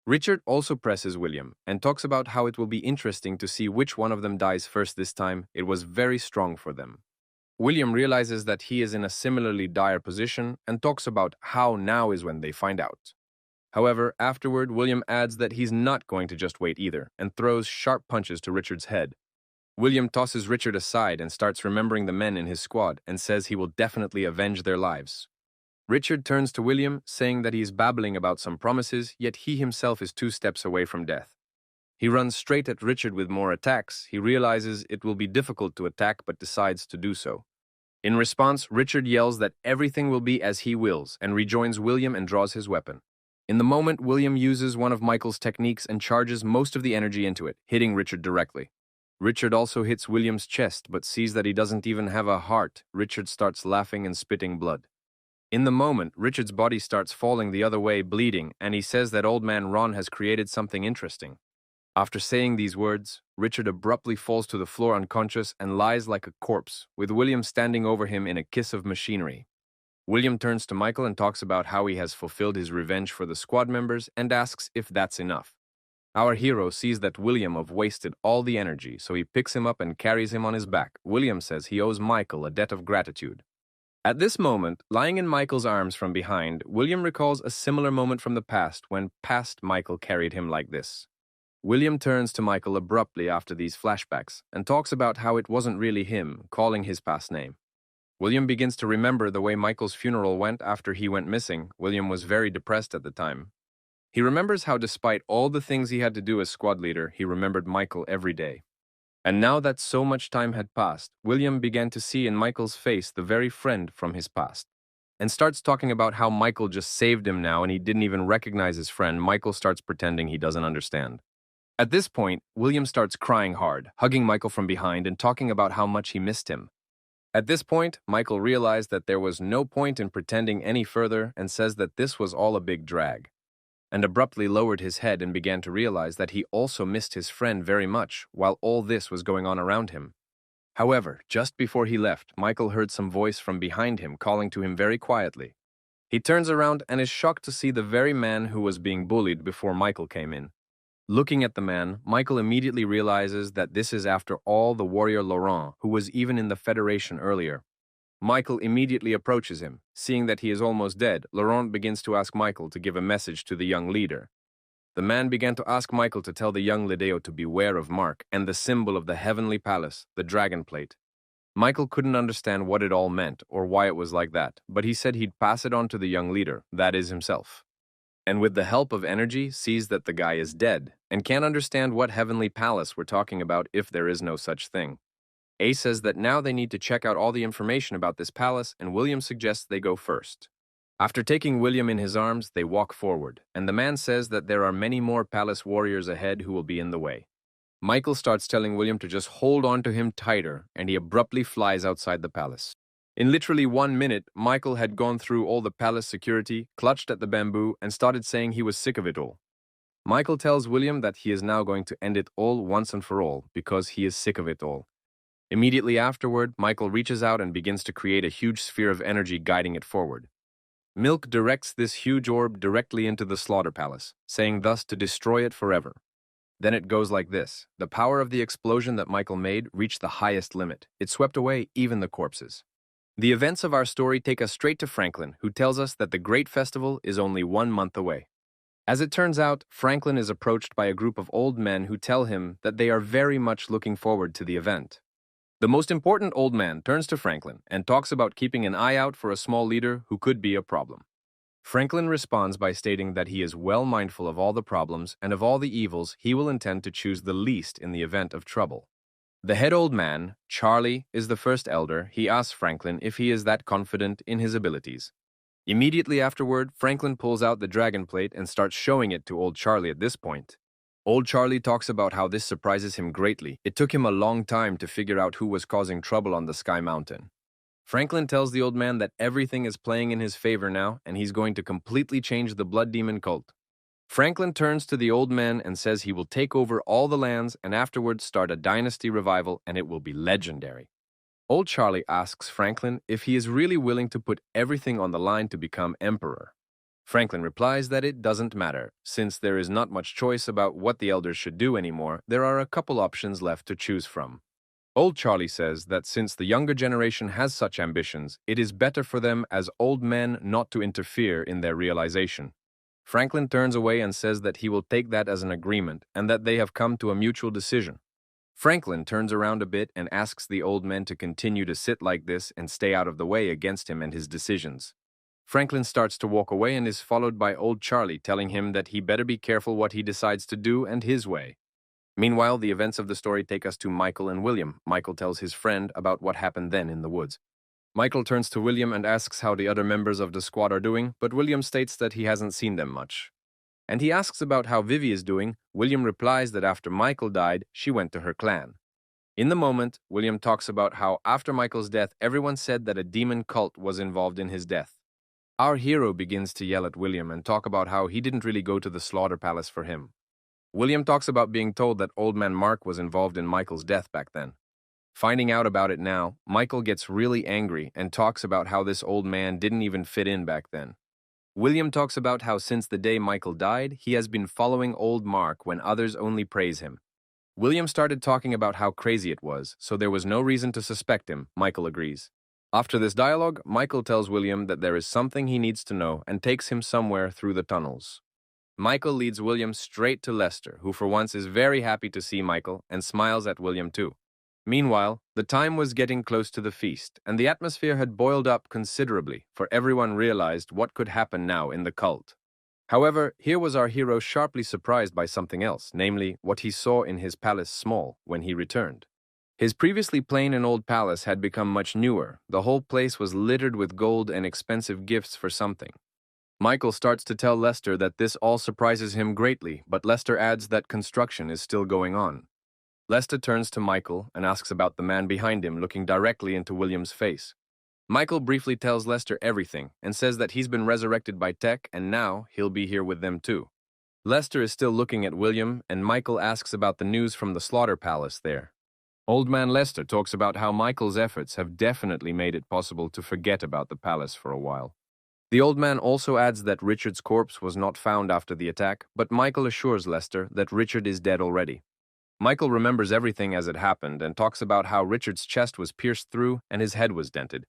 Richard also presses William, and talks about how it will be interesting to see which one of them dies first this time. It was very strong for them. William realizes that he is in a similarly dire position, and talks about how now is when they find out. However, afterward, William adds that he's not going to just wait either, and throws sharp punches to Richard's head. William tosses Richard aside and starts remembering the men in his squad and says he will definitely avenge their lives. Richard turns to William, saying that he is babbling about some promises, yet he himself is 2 steps away from death. He runs straight at Richard with more attacks. He realizes it will be difficult to attack but decides to do so. In response, Richard yells that everything will be as he wills and rejoins William and draws his weapon. In the moment, William uses one of Michael's techniques and charges most of the energy into it, hitting Richard directly. Richard also hits William's chest, but sees that he doesn't even have a heart. Richard starts laughing and spitting blood. In the moment, Richard's body starts falling the other way, bleeding, and he says that Old Man Ron has created something interesting. After saying these words, Richard abruptly falls to the floor unconscious and lies like a corpse, with William standing over him in a kiss of machinery. William turns to Michael and talks about how he has fulfilled his revenge for the squad members and asks if that's enough. Our hero sees that William have wasted all the energy, so he picks him up and carries him on his back. William says he owes Michael a debt of gratitude. At this moment, lying in Michael's arms from behind, William recalls a similar moment from the past when past Michael carried him like this. William turns to Michael abruptly after these flashbacks and talks about how it wasn't really him, calling his past name. William begins to remember the way Michael's funeral went after he went missing. William was very depressed at the time. He remembers how despite all the things he had to do as squad leader, he remembered Michael every day. And now that so much time had passed, William began to see in Michael's face the very friend from his past. And starts talking about how Michael just saved him now and he didn't even recognize his friend. Michael starts pretending he doesn't understand. At this point, William starts crying hard, hugging Michael from behind and talking about how much he missed him. At this point, Michael realized that there was no point in pretending any further and says that this was all a big drag, and abruptly lowered his head and began to realize that he also missed his friend very much while all this was going on around him. However, just before he left, Michael heard some voice from behind him calling to him very quietly. He turns around and is shocked to see the very man who was being bullied before Michael came in. Looking at the man, Michael immediately realizes that this is after all the warrior Laurent, who was even in the Federation earlier. Michael immediately approaches him. Seeing that he is almost dead, Laurent begins to ask Michael to give a message to the young leader. The man began to ask Michael to tell the young Lideo to beware of Mark and the symbol of the heavenly palace, the dragon plate. Michael couldn't understand what it all meant or why it was like that, but he said he'd pass it on to the young leader, that is himself. And with the help of energy, sees that the guy is dead, and can't understand what heavenly palace we're talking about if there is no such thing. A says that now they need to check out all the information about this palace, and William suggests they go first. After taking William in his arms, they walk forward, and the man says that there are many more palace warriors ahead who will be in the way. Michael starts telling William to just hold on to him tighter, and he abruptly flies outside the palace. In literally 1 minute, Michael had gone through all the palace security, clutched at the bamboo, and started saying he was sick of it all. Michael tells William that he is now going to end it all once and for all, because he is sick of it all. Immediately afterward, Michael reaches out and begins to create a huge sphere of energy guiding it forward. Milk directs this huge orb directly into the slaughter palace, saying thus to destroy it forever. Then it goes like this. The power of the explosion that Michael made reached the highest limit. It swept away even the corpses. The events of our story take us straight to Franklin, who tells us that the Great Festival is only 1 month away. As it turns out, Franklin is approached by a group of old men who tell him that they are very much looking forward to the event. The most important old man turns to Franklin and talks about keeping an eye out for a small leader who could be a problem. Franklin responds by stating that he is well mindful of all the problems and of all the evils he will intend to choose the least in the event of trouble. The head old man, Charlie, is the first elder. He asks Franklin if he is that confident in his abilities. Immediately afterward, Franklin pulls out the dragon plate and starts showing it to old Charlie at this point. Old Charlie talks about how this surprises him greatly. It took him a long time to figure out who was causing trouble on the Sky Mountain. Franklin tells the old man that everything is playing in his favor now, and he's going to completely change the Blood Demon cult. Franklin turns to the old man and says he will take over all the lands and afterwards start a dynasty revival, and it will be legendary. Old Charlie asks Franklin if he is really willing to put everything on the line to become emperor. Franklin replies that it doesn't matter. Since there is not much choice about what the elders should do anymore, there are a couple options left to choose from. Old Charlie says that since the younger generation has such ambitions, it is better for them as old men not to interfere in their realization. Franklin turns away and says that he will take that as an agreement and that they have come to a mutual decision. Franklin turns around a bit and asks the old men to continue to sit like this and stay out of the way against him and his decisions. Franklin starts to walk away and is followed by old Charlie telling him that he better be careful what he decides to do and his way. Meanwhile, the events of the story take us to Michael and William. Michael tells his friend about what happened then in the woods. Michael turns to William and asks how the other members of the squad are doing, but William states that he hasn't seen them much. And he asks about how Vivi is doing. William replies that after Michael died, she went to her clan. In the moment, William talks about how after Michael's death, everyone said that a demon cult was involved in his death. Our hero begins to yell at William and talk about how he didn't really go to the slaughter palace for him. William talks about being told that old man Mark was involved in Michael's death back then. Finding out about it now, Michael gets really angry and talks about how this old man didn't even fit in back then. William talks about how since the day Michael died, he has been following old Mark when others only praise him. William started talking about how crazy it was, so there was no reason to suspect him. Michael agrees. After this dialogue, Michael tells William that there is something he needs to know and takes him somewhere through the tunnels. Michael leads William straight to Lester, who for once is very happy to see Michael and smiles at William too. Meanwhile, the time was getting close to the feast, and the atmosphere had boiled up considerably, for everyone realized what could happen now in the cult. However, here was our hero sharply surprised by something else, namely, what he saw in his palace small when he returned. His previously plain and old palace had become much newer. The whole place was littered with gold and expensive gifts for something. Michael starts to tell Lester that this all surprises him greatly, but Lester adds that construction is still going on. Lester turns to Michael and asks about the man behind him looking directly into William's face. Michael briefly tells Lester everything and says that he's been resurrected by Tech and now he'll be here with them too. Lester is still looking at William and Michael asks about the news from the slaughter palace there. Old man Lester talks about how Michael's efforts have definitely made it possible to forget about the palace for a while. The old man also adds that Richard's corpse was not found after the attack, but Michael assures Lester that Richard is dead already. Michael remembers everything as it happened and talks about how Richard's chest was pierced through and his head was dented.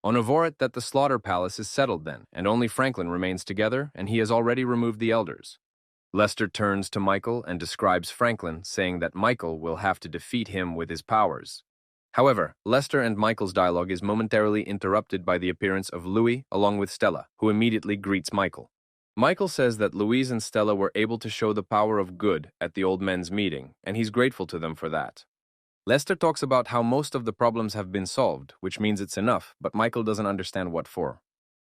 On Avorit that the slaughter palace is settled then, and only Franklin remains together, and he has already removed the elders. Lester turns to Michael and describes Franklin, saying that Michael will have to defeat him with his powers. However, Lester and Michael's dialogue is momentarily interrupted by the appearance of Louis along with Stella, who immediately greets Michael. Michael says that Louise and Stella were able to show the power of good at the old men's meeting, and he's grateful to them for that. Lester talks about how most of the problems have been solved, which means it's enough, but Michael doesn't understand what for,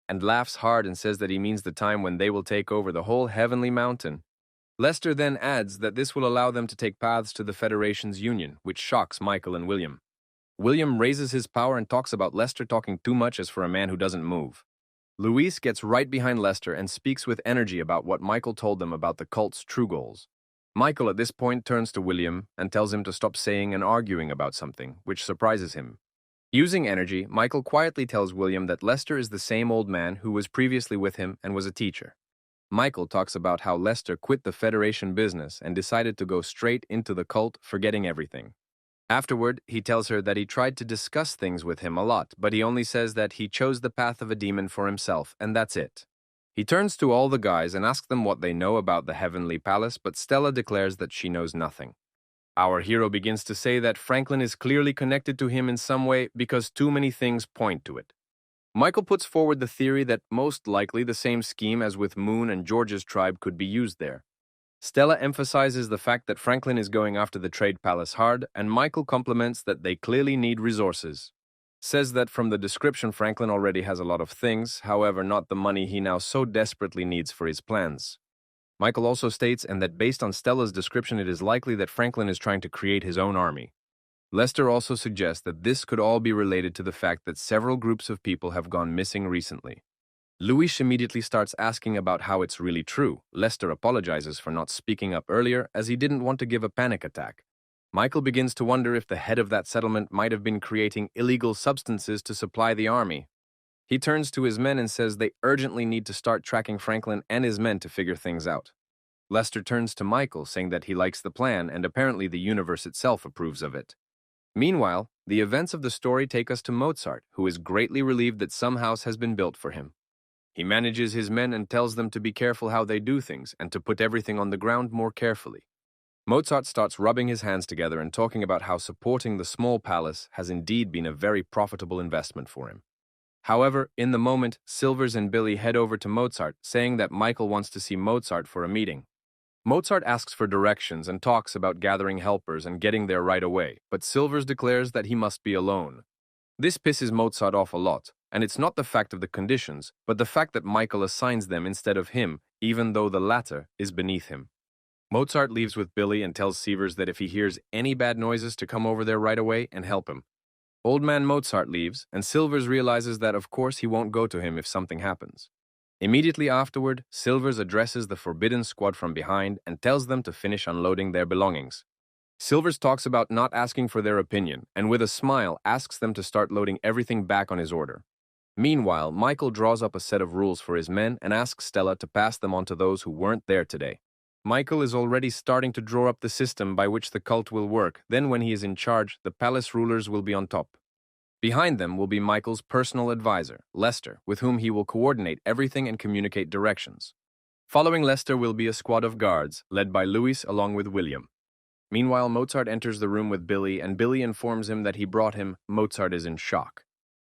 and laughs hard and says that he means the time when they will take over the whole heavenly mountain. Lester then adds that this will allow them to take paths to the Federation's union, which shocks Michael and William. William raises his power and talks about Lester talking too much as for a man who doesn't move. Luis gets right behind Lester and speaks with energy about what Michael told them about the cult's true goals. Michael at this point turns to William and tells him to stop saying and arguing about something, which surprises him. Using energy, Michael quietly tells William that Lester is the same old man who was previously with him and was a teacher. Michael talks about how Lester quit the Federation business and decided to go straight into the cult, forgetting everything. Afterward, he tells her that he tried to discuss things with him a lot, but he only says that he chose the path of a demon for himself, and that's it. He turns to all the guys and asks them what they know about the Heavenly Palace, but Stella declares that she knows nothing. Our hero begins to say that Franklin is clearly connected to him in some way because too many things point to it. Michael puts forward the theory that most likely the same scheme as with Moon and George's tribe could be used there. Stella emphasizes the fact that Franklin is going after the Trade Palace hard, and Michael compliments that they clearly need resources. Says that from the description Franklin already has a lot of things, however not the money he now so desperately needs for his plans. Michael also states and that based on Stella's description it is likely that Franklin is trying to create his own army. Lester also suggests that this could all be related to the fact that several groups of people have gone missing recently. Luis immediately starts asking about how it's really true. Lester apologizes for not speaking up earlier as he didn't want to give a panic attack. Michael begins to wonder if the head of that settlement might have been creating illegal substances to supply the army. He turns to his men and says they urgently need to start tracking Franklin and his men to figure things out. Lester turns to Michael, saying that he likes the plan and apparently the universe itself approves of it. Meanwhile, the events of the story take us to Mozart, who is greatly relieved that some house has been built for him. He manages his men and tells them to be careful how they do things and to put everything on the ground more carefully. Mozart starts rubbing his hands together and talking about how supporting the small palace has indeed been a very profitable investment for him. However, in the moment, Silvers and Billy head over to Mozart, saying that Michael wants to see Mozart for a meeting. Mozart asks for directions and talks about gathering helpers and getting there right away, but Silvers declares that he must be alone. This pisses Mozart off a lot, and it's not the fact of the conditions, but the fact that Michael assigns them instead of him, even though the latter is beneath him. Mozart leaves with Billy and tells Severs that if he hears any bad noises to come over there right away and help him. Old man Mozart leaves, and Silvers realizes that of course he won't go to him if something happens. Immediately afterward, Silvers addresses the Forbidden Squad from behind and tells them to finish unloading their belongings. Silvers talks about not asking for their opinion, and with a smile asks them to start loading everything back on his order. Meanwhile, Michael draws up a set of rules for his men and asks Stella to pass them on to those who weren't there today. Michael is already starting to draw up the system by which the cult will work, then when he is in charge, the palace rulers will be on top. Behind them will be Michael's personal advisor, Lester, with whom he will coordinate everything and communicate directions. Following Lester will be a squad of guards, led by Luis along with William. Meanwhile, Mozart enters the room with Billy, and Billy informs him that he brought him. Mozart is in shock.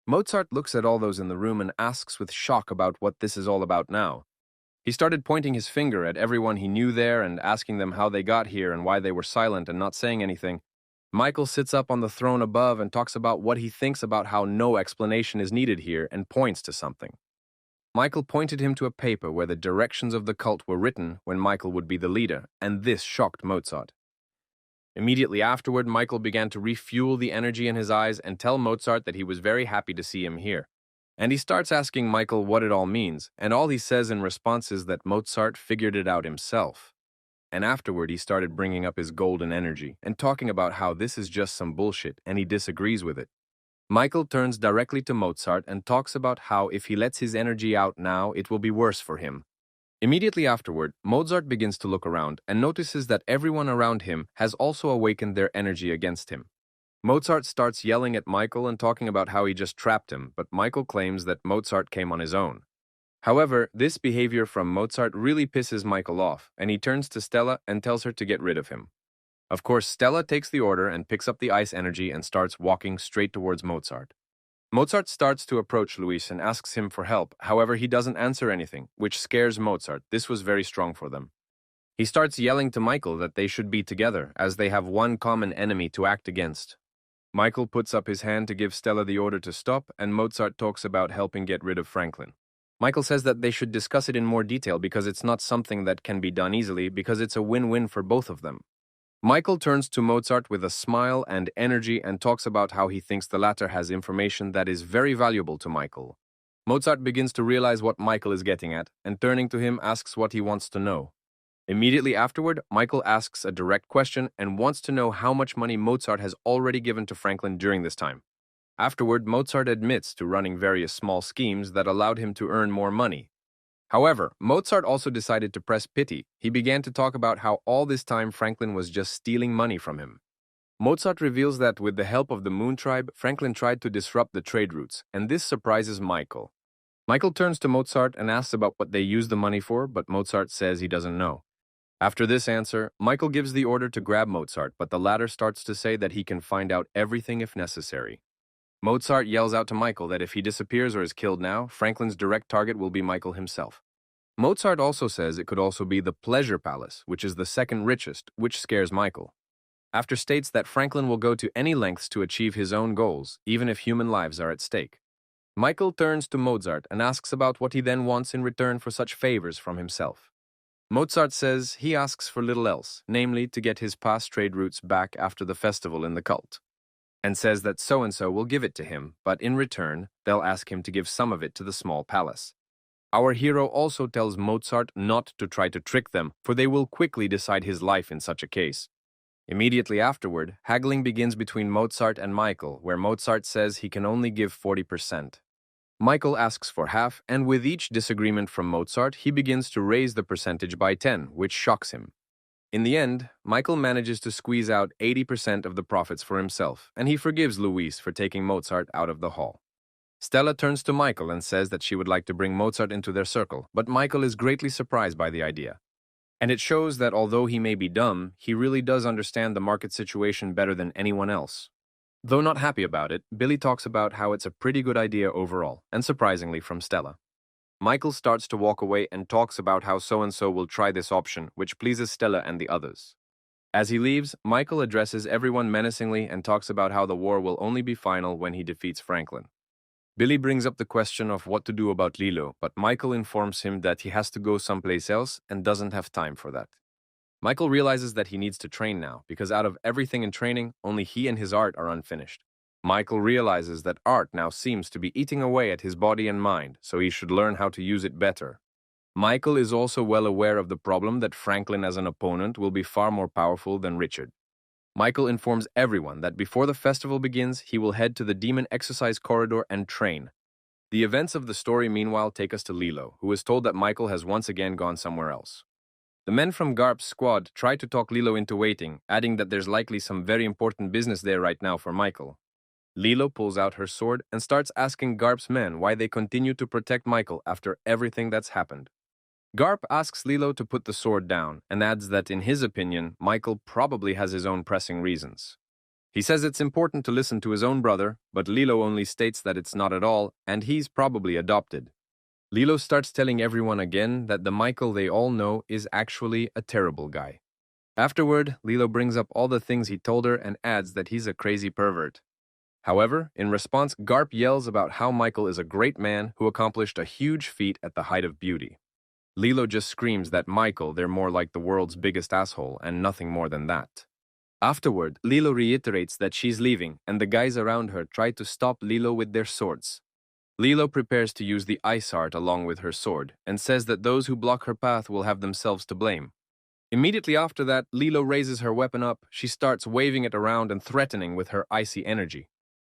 Mozart looks at all those in the room and asks with shock about what this is all about now. He started pointing his finger at everyone he knew there and asking them how they got here and why they were silent and not saying anything. Michael sits up on the throne above and talks about what he thinks about how no explanation is needed here and points to something. Michael pointed him to a paper where the directions of the cult were written when Michael would be the leader, and this shocked Mozart. Immediately afterward, Michael began to refuel the energy in his eyes and tell Mozart that he was very happy to see him here. And he starts asking Michael what it all means, and all he says in response is that Mozart figured it out himself. And afterward, he started bringing up his golden energy and talking about how this is just some bullshit and he disagrees with it. Michael turns directly to Mozart and talks about how if he lets his energy out now, it will be worse for him. Immediately afterward, Mozart begins to look around and notices that everyone around him has also awakened their energy against him. Mozart starts yelling at Michael and talking about how he just trapped him, but Michael claims that Mozart came on his own. However, this behavior from Mozart really pisses Michael off, and he turns to Stella and tells her to get rid of him. Of course, Stella takes the order and picks up the ice energy and starts walking straight towards Mozart. Mozart starts to approach Luis and asks him for help, however he doesn't answer anything, which scares Mozart. This was very strong for them. He starts yelling to Michael that they should be together, as they have one common enemy to act against. Michael puts up his hand to give Stella the order to stop, and Mozart talks about helping get rid of Franklin. Michael says that they should discuss it in more detail because it's not something that can be done easily because it's a win-win for both of them. Michael turns to Mozart with a smile and energy and talks about how he thinks the latter has information that is very valuable to Michael. Mozart begins to realize what Michael is getting at, and turning to him asks what he wants to know. Immediately afterward, Michael asks a direct question and wants to know how much money Mozart has already given to Franklin during this time. Afterward, Mozart admits to running various small schemes that allowed him to earn more money. However, Mozart also decided to press pity. He began to talk about how all this time Franklin was just stealing money from him. Mozart reveals that with the help of the Moon Tribe, Franklin tried to disrupt the trade routes, and this surprises Michael. Michael turns to Mozart and asks about what they used the money for, but Mozart says he doesn't know. After this answer, Michael gives the order to grab Mozart, but the latter starts to say that he can find out everything if necessary. Mozart yells out to Michael that if he disappears or is killed now, Franklin's direct target will be Michael himself. Mozart also says it could also be the Pleasure Palace, which is the second richest, which scares Michael. After states that Franklin will go to any lengths to achieve his own goals, even if human lives are at stake. Michael turns to Mozart and asks about what he then wants in return for such favors from himself. Mozart says he asks for little else, namely to get his past trade routes back after the festival in the cult, and says that so-and-so will give it to him, but in return, they'll ask him to give some of it to the small palace. Our hero also tells Mozart not to try to trick them, for they will quickly decide his life in such a case. Immediately afterward, haggling begins between Mozart and Michael, where Mozart says he can only give 40%. Michael asks for half, and with each disagreement from Mozart, he begins to raise the percentage by 10, which shocks him. In the end, Michael manages to squeeze out 80% of the profits for himself, and he forgives Louise for taking Mozart out of the hall. Stella turns to Michael and says that she would like to bring Mozart into their circle, but Michael is greatly surprised by the idea. And it shows that although he may be dumb, he really does understand the market situation better than anyone else. Though not happy about it, Billy talks about how it's a pretty good idea overall, and surprisingly from Stella. Michael starts to walk away and talks about how so-and-so will try this option, which pleases Stella and the others. As he leaves, Michael addresses everyone menacingly and talks about how the war will only be final when he defeats Franklin. Billy brings up the question of what to do about Lilo, but Michael informs him that he has to go someplace else and doesn't have time for that. Michael realizes that he needs to train now, because out of everything in training, only he and his art are unfinished. Michael realizes that art now seems to be eating away at his body and mind, so he should learn how to use it better. Michael is also well aware of the problem that Franklin as an opponent will be far more powerful than Richard. Michael informs everyone that before the festival begins, he will head to the demon exercise corridor and train. The events of the story meanwhile take us to Lilo, who is told that Michael has once again gone somewhere else. The men from Garp's squad try to talk Lilo into waiting, adding that there's likely some very important business there right now for Michael. Lilo pulls out her sword and starts asking Garp's men why they continue to protect Michael after everything that's happened. Garp asks Lilo to put the sword down and adds that in his opinion, Michael probably has his own pressing reasons. He says it's important to listen to his own brother, but Lilo only states that it's not at all, and he's probably adopted. Lilo starts telling everyone again that the Michael they all know is actually a terrible guy. Afterward, Lilo brings up all the things he told her and adds that he's a crazy pervert. However, in response, Garp yells about how Michael is a great man who accomplished a huge feat at the height of beauty. Lilo just screams that Michael, they're more like the world's biggest asshole and nothing more than that. Afterward, Lilo reiterates that she's leaving, and the guys around her try to stop Lilo with their swords. Lilo prepares to use the ice art along with her sword, and says that those who block her path will have themselves to blame. Immediately after that, Lilo raises her weapon up, she starts waving it around and threatening with her icy energy.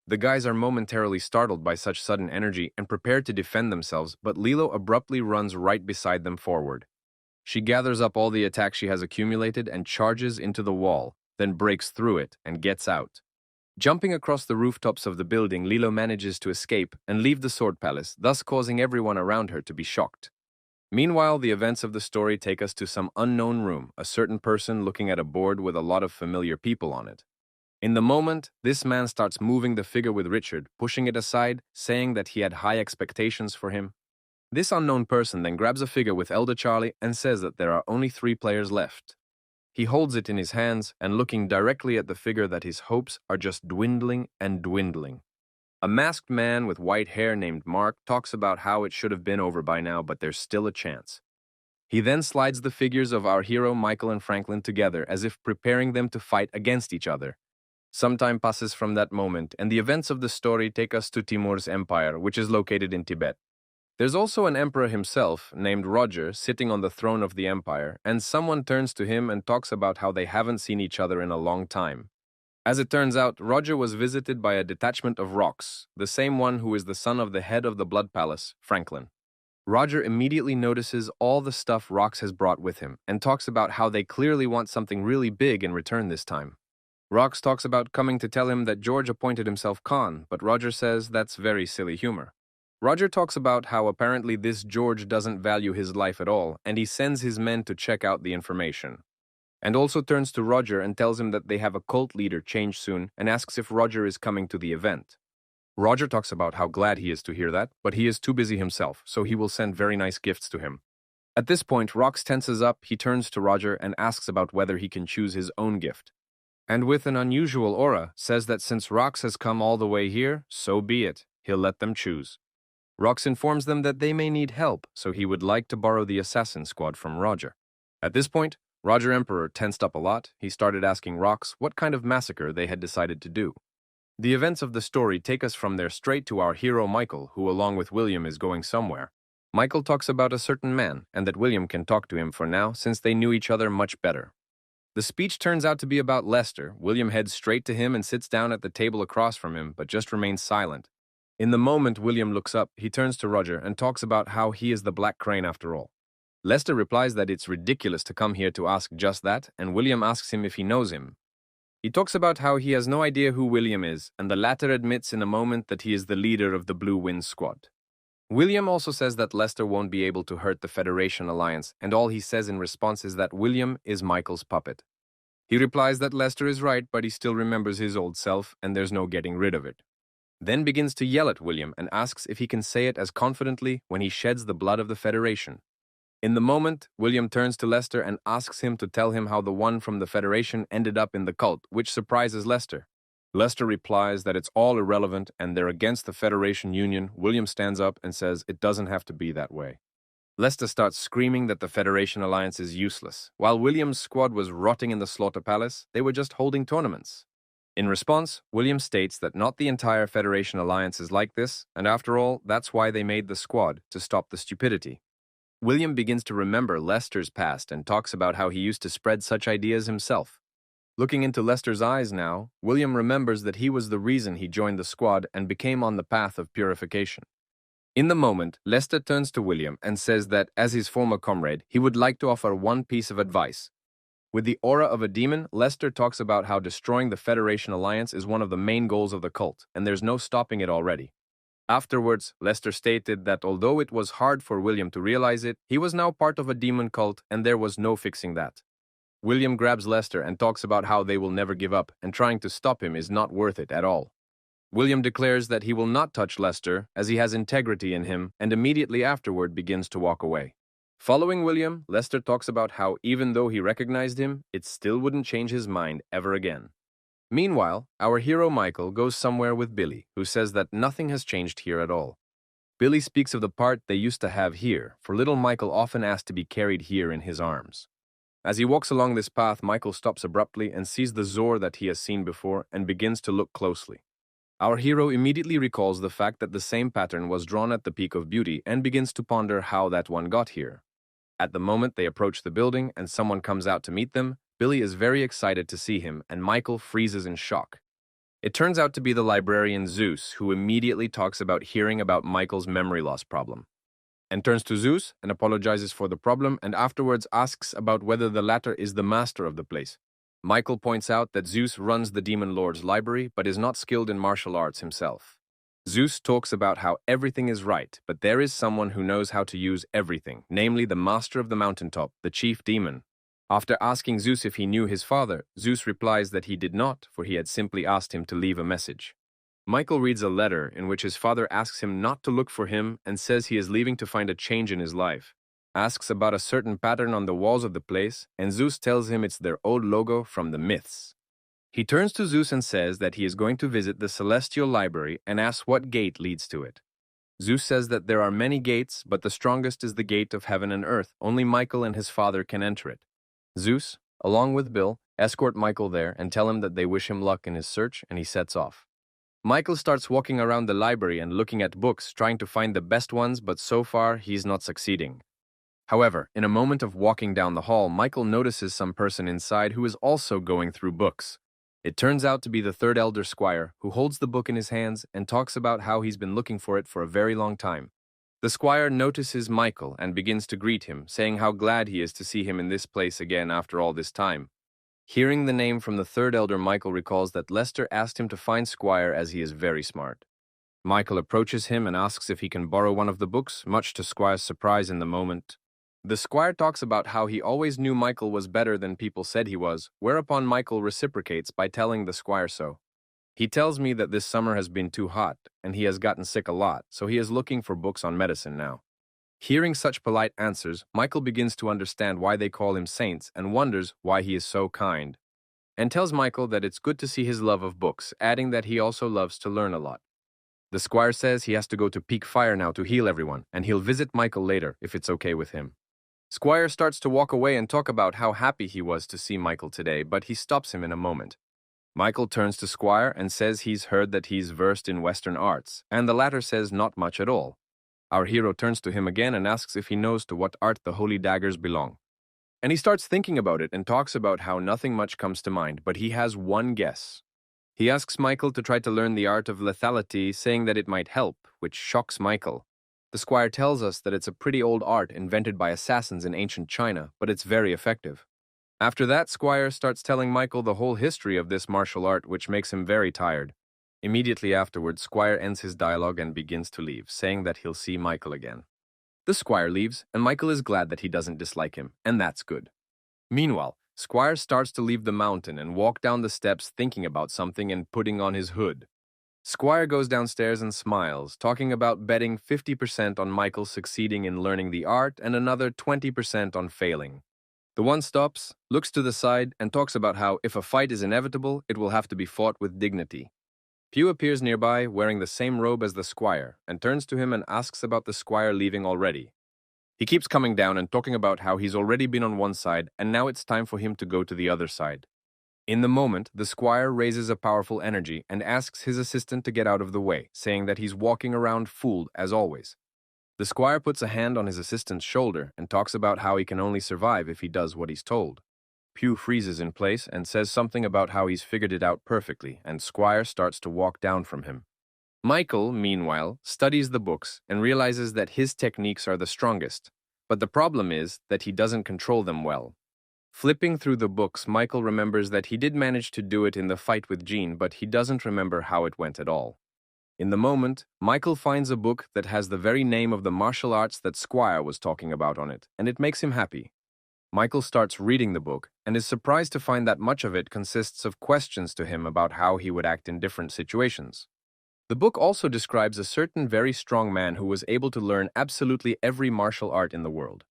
The guys are momentarily startled by such sudden energy and prepare to defend themselves, but Lilo abruptly runs right beside them forward. She gathers up all the attacks she has accumulated and charges into the wall, then breaks through it and gets out. Jumping across the rooftops of the building, Lilo manages to escape and leave the Sword Palace, thus causing everyone around her to be shocked. Meanwhile, the events of the story take us to some unknown room, a certain person looking at a board with a lot of familiar people on it. In the moment, this man starts moving the figure with Richard, pushing it aside, saying that he had high expectations for him. This unknown person then grabs a figure with Elder Charlie and says that there are only 3 players left. He holds it in his hands and looking directly at the figure that his hopes are just dwindling and dwindling. A masked man with white hair named Mark talks about how it should have been over by now, but there's still a chance. He then slides the figures of our hero Michael and Franklin together as if preparing them to fight against each other. Some time passes from that moment, and the events of the story take us to Timur's empire, which is located in Tibet. There's also an emperor himself, named Roger, sitting on the throne of the empire, and someone turns to him and talks about how they haven't seen each other in a long time. As it turns out, Roger was visited by a detachment of Rox, the same one who is the son of the head of the Blood Palace, Franklin. Roger immediately notices all the stuff Rox has brought with him, and talks about how they clearly want something really big in return this time. Rox talks about coming to tell him that George appointed himself Khan, but Roger says that's very silly humor. Roger talks about how apparently this George doesn't value his life at all, and he sends his men to check out the information. And also turns to Roger and tells him that they have a cult leader change soon and asks if Roger is coming to the event. Roger talks about how glad he is to hear that, but he is too busy himself, so he will send very nice gifts to him. At this point, Rox tenses up, he turns to Roger and asks about whether he can choose his own gift. And with an unusual aura, says that since Rox has come all the way here, so be it, he'll let them choose. Rox informs them that they may need help, so he would like to borrow the assassin squad from Roger. At this point, Roger Emperor tensed up a lot. He started asking Rox what kind of massacre they had decided to do. The events of the story take us from there straight to our hero Michael, who along with William is going somewhere. Michael talks about a certain man, and that William can talk to him for now since they knew each other much better. The speech turns out to be about Lester. William heads straight to him and sits down at the table across from him, but just remains silent. In the moment William looks up, he turns to Roger and talks about how he is the Black Crane after all. Lester replies that it's ridiculous to come here to ask just that, and William asks him if he knows him. He talks about how he has no idea who William is, and the latter admits in a moment that he is the leader of the Blue Wind Squad. William also says that Lester won't be able to hurt the Federation Alliance, and all he says in response is that William is Michael's puppet. He replies that Lester is right, but he still remembers his old self, and there's no getting rid of it. Then begins to yell at William and asks if he can say it as confidently when he sheds the blood of the Federation. In the moment, William turns to Lester and asks him to tell him how the one from the Federation ended up in the cult, which surprises Lester. Lester replies that it's all irrelevant and they're against the Federation Union. William stands up and says it doesn't have to be that way. Lester starts screaming that the Federation Alliance is useless. While William's squad was rotting in the Slaughter Palace, they were just holding tournaments. In response, William states that not the entire Federation Alliance is like this, and after all, that's why they made the squad, to stop the stupidity. William begins to remember Lester's past and talks about how he used to spread such ideas himself. Looking into Lester's eyes now, William remembers that he was the reason he joined the squad and became on the path of purification. In the moment, Lester turns to William and says that, as his former comrade, he would like to offer one piece of advice. With the aura of a demon, Lester talks about how destroying the Federation Alliance is one of the main goals of the cult, and there's no stopping it already. Afterwards, Lester stated that although it was hard for William to realize it, he was now part of a demon cult, and there was no fixing that. William grabs Lester and talks about how they will never give up, and trying to stop him is not worth it at all. William declares that he will not touch Lester, as he has integrity in him, and immediately afterward begins to walk away. Following William, Lester talks about how even though he recognized him, it still wouldn't change his mind ever again. Meanwhile, our hero Michael goes somewhere with Billy, who says that nothing has changed here at all. Billy speaks of the part they used to have here, for little Michael often asked to be carried here in his arms. As he walks along this path, Michael stops abruptly and sees the Zor that he has seen before and begins to look closely. Our hero immediately recalls the fact that the same pattern was drawn at the Peak of Beauty and begins to ponder how that one got here. At the moment they approach the building and someone comes out to meet them, Billy is very excited to see him and Michael freezes in shock. It turns out to be the librarian Zeus, who immediately talks about hearing about Michael's memory loss problem, and turns to Zeus and apologizes for the problem and afterwards asks about whether the latter is the master of the place. Michael points out that Zeus runs the Demon Lord's library but is not skilled in martial arts himself. Zeus talks about how everything is right, but there is someone who knows how to use everything, namely the master of the mountaintop, the chief demon. After asking Zeus if he knew his father, Zeus replies that he did not, for he had simply asked him to leave a message. Michael reads a letter in which his father asks him not to look for him and says he is leaving to find a change in his life. Asks about a certain pattern on the walls of the place, and Zeus tells him it's their old logo from the myths. He turns to Zeus and says that he is going to visit the Celestial Library and asks what gate leads to it. Zeus says that there are many gates, but the strongest is the gate of heaven and earth. Only Michael and his father can enter it. Zeus, along with Bill, escort Michael there and tell him that they wish him luck in his search, and he sets off. Michael starts walking around the library and looking at books, trying to find the best ones, but so far he's not succeeding. However, in a moment of walking down the hall, Michael notices some person inside who is also going through books. It turns out to be the third elder squire, who holds the book in his hands and talks about how he's been looking for it for a very long time. The squire notices Michael and begins to greet him, saying how glad he is to see him in this place again after all this time. Hearing the name from the third elder, Michael recalls that Lester asked him to find Squire as he is very smart. Michael approaches him and asks if he can borrow one of the books, much to Squire's surprise in the moment. The squire talks about how he always knew Michael was better than people said he was, whereupon Michael reciprocates by telling the squire so. He tells me that this summer has been too hot, and he has gotten sick a lot, so he is looking for books on medicine now. Hearing such polite answers, Michael begins to understand why they call him saints and wonders why he is so kind, and tells Michael that it's good to see his love of books, adding that he also loves to learn a lot. The squire says he has to go to Peak Fire now to heal everyone, and he'll visit Michael later if it's okay with him. Squire starts to walk away and talk about how happy he was to see Michael today, but he stops him in a moment. Michael turns to Squire and says he's heard that he's versed in Western arts, and the latter says not much at all. Our hero turns to him again and asks if he knows to what art the holy daggers belong. And he starts thinking about it and talks about how nothing much comes to mind, but he has one guess. He asks Michael to try to learn the art of lethality, saying that it might help, which shocks Michael. The squire tells us that it's a pretty old art invented by assassins in ancient China, but it's very effective. After that, Squire starts telling Michael the whole history of this martial art, which makes him very tired. Immediately afterwards, Squire ends his dialogue and begins to leave, saying that he'll see Michael again. The squire leaves, and Michael is glad that he doesn't dislike him, and that's good. Meanwhile, Squire starts to leave the mountain and walk down the steps thinking about something and putting on his hood. Squire goes downstairs and smiles, talking about betting 50% on Michael succeeding in learning the art and another 20% on failing. The one stops, looks to the side, and talks about how if a fight is inevitable, it will have to be fought with dignity. Pew appears nearby, wearing the same robe as the squire, and turns to him and asks about the squire leaving already. He keeps coming down and talking about how he's already been on one side, and now it's time for him to go to the other side. In the moment, the squire raises a powerful energy and asks his assistant to get out of the way, saying that he's walking around fooled as always. The squire puts a hand on his assistant's shoulder and talks about how he can only survive if he does what he's told. Pew freezes in place and says something about how he's figured it out perfectly, and Squire starts to walk down from him. Michael, meanwhile, studies the books and realizes that his techniques are the strongest, but the problem is that he doesn't control them well. Flipping through the books, Michael remembers that he did manage to do it in the fight with Jean, but he doesn't remember how it went at all. In the moment, Michael finds a book that has the very name of the martial arts that Squire was talking about on it, and it makes him happy. Michael starts reading the book and is surprised to find that much of it consists of questions to him about how he would act in different situations. The book also describes a certain very strong man who was able to learn absolutely every martial art in the world.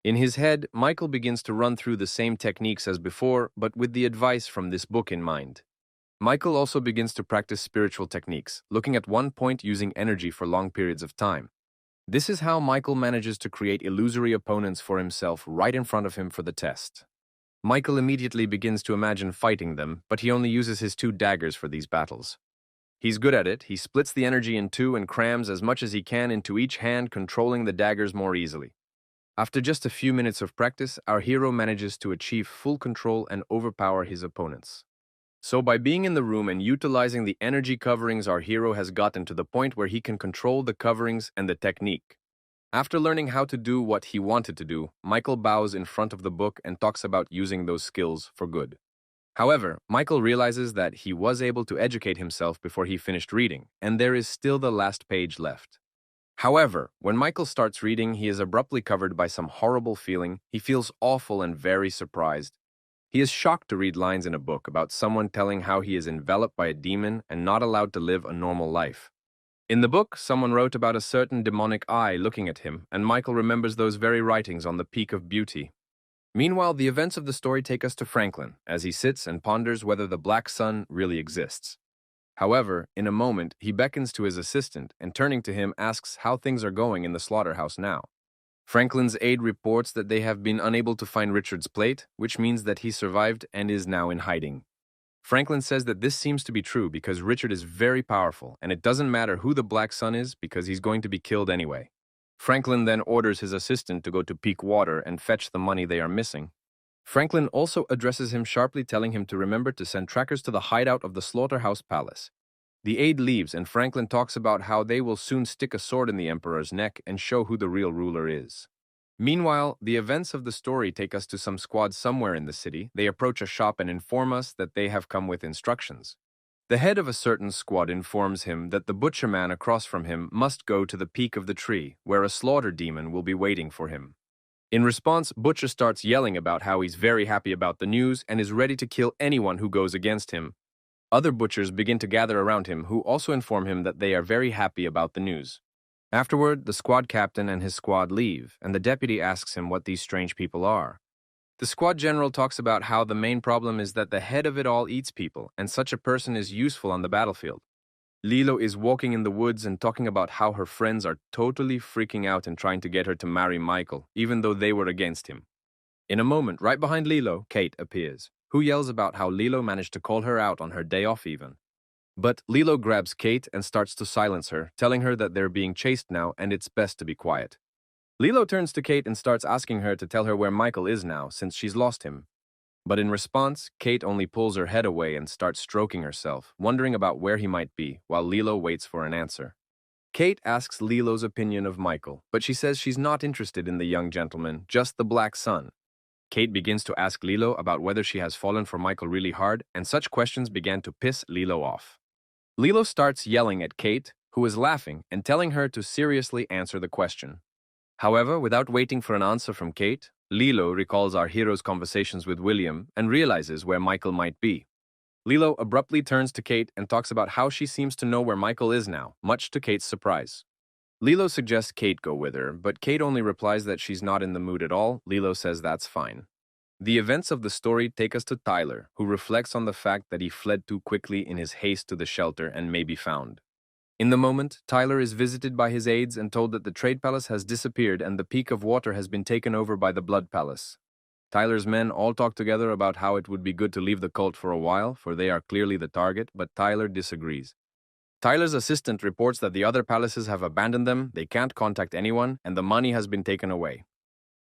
In his head, Michael begins to run through the same techniques as before, but with the advice from this book in mind. Michael also begins to practice spiritual techniques, looking at one point using energy for long periods of time. This is how Michael manages to create illusory opponents for himself right in front of him for the test. Michael immediately begins to imagine fighting them, but he only uses his 2 daggers for these battles. He's good at it, he splits the energy in 2 and crams as much as he can into each hand, controlling the daggers more easily. After just a few minutes of practice, our hero manages to achieve full control and overpower his opponents. So by being in the room and utilizing the energy coverings, our hero has gotten to the point where he can control the coverings and the technique. After learning how to do what he wanted to do, Michael bows in front of the book and talks about using those skills for good. However, Michael realizes that he was able to educate himself before he finished reading, and there is still the last page left. However, when Michael starts reading, he is abruptly covered by some horrible feeling. He feels awful and very surprised. He is shocked to read lines in a book about someone telling how he is enveloped by a demon and not allowed to live a normal life. In the book, someone wrote about a certain demonic eye looking at him, and Michael remembers those very writings on the peak of beauty. Meanwhile, the events of the story take us to Franklin, as he sits and ponders whether the black sun really exists. However, in a moment, he beckons to his assistant and turning to him asks how things are going in the slaughterhouse now. Franklin's aide reports that they have been unable to find Richard's plate, which means that he survived and is now in hiding. Franklin says that this seems to be true because Richard is very powerful and it doesn't matter who the Black Sun is because he's going to be killed anyway. Franklin then orders his assistant to go to Peak Water and fetch the money they are missing. Franklin also addresses him sharply, telling him to remember to send trackers to the hideout of the Slaughterhouse Palace. The aide leaves and Franklin talks about how they will soon stick a sword in the Emperor's neck and show who the real ruler is. Meanwhile, the events of the story take us to some squad somewhere in the city. They approach a shop and inform us that they have come with instructions. The head of a certain squad informs him that the butcher man across from him must go to the peak of the tree, where a slaughter demon will be waiting for him. In response, Butcher starts yelling about how he's very happy about the news and is ready to kill anyone who goes against him. Other butchers begin to gather around him, who also inform him that they are very happy about the news. Afterward, the squad captain and his squad leave, and the deputy asks him what these strange people are. The squad general talks about how the main problem is that the head of it all eats people, and such a person is useful on the battlefield. Lilo is walking in the woods and talking about how her friends are totally freaking out and trying to get her to marry Michael, even though they were against him. In a moment, right behind Lilo, Kate appears, who yells about how Lilo managed to call her out on her day off even. But Lilo grabs Kate and starts to silence her, telling her that they're being chased now and it's best to be quiet. Lilo turns to Kate and starts asking her to tell her where Michael is now, since she's lost him. But in response, Kate only pulls her head away and starts stroking herself, wondering about where he might be, while Lilo waits for an answer. Kate asks Lilo's opinion of Michael, but she says she's not interested in the young gentleman, just the Black Sun. Kate begins to ask Lilo about whether she has fallen for Michael really hard, and such questions began to piss Lilo off. Lilo starts yelling at Kate, who is laughing, and telling her to seriously answer the question. However, without waiting for an answer from Kate, Lilo recalls our hero's conversations with William and realizes where Michael might be. Lilo abruptly turns to Kate and talks about how she seems to know where Michael is now, much to Kate's surprise. Lilo suggests Kate go with her, but Kate only replies that she's not in the mood at all. Lilo says that's fine. The events of the story take us to Tyler, who reflects on the fact that he fled too quickly in his haste to the shelter and may be found. In the moment, Tyler is visited by his aides and told that the Trade Palace has disappeared and the Peak of Water has been taken over by the Blood Palace. Tyler's men all talk together about how it would be good to leave the cult for a while, for they are clearly the target, but Tyler disagrees. Tyler's assistant reports that the other palaces have abandoned them, they can't contact anyone, and the money has been taken away.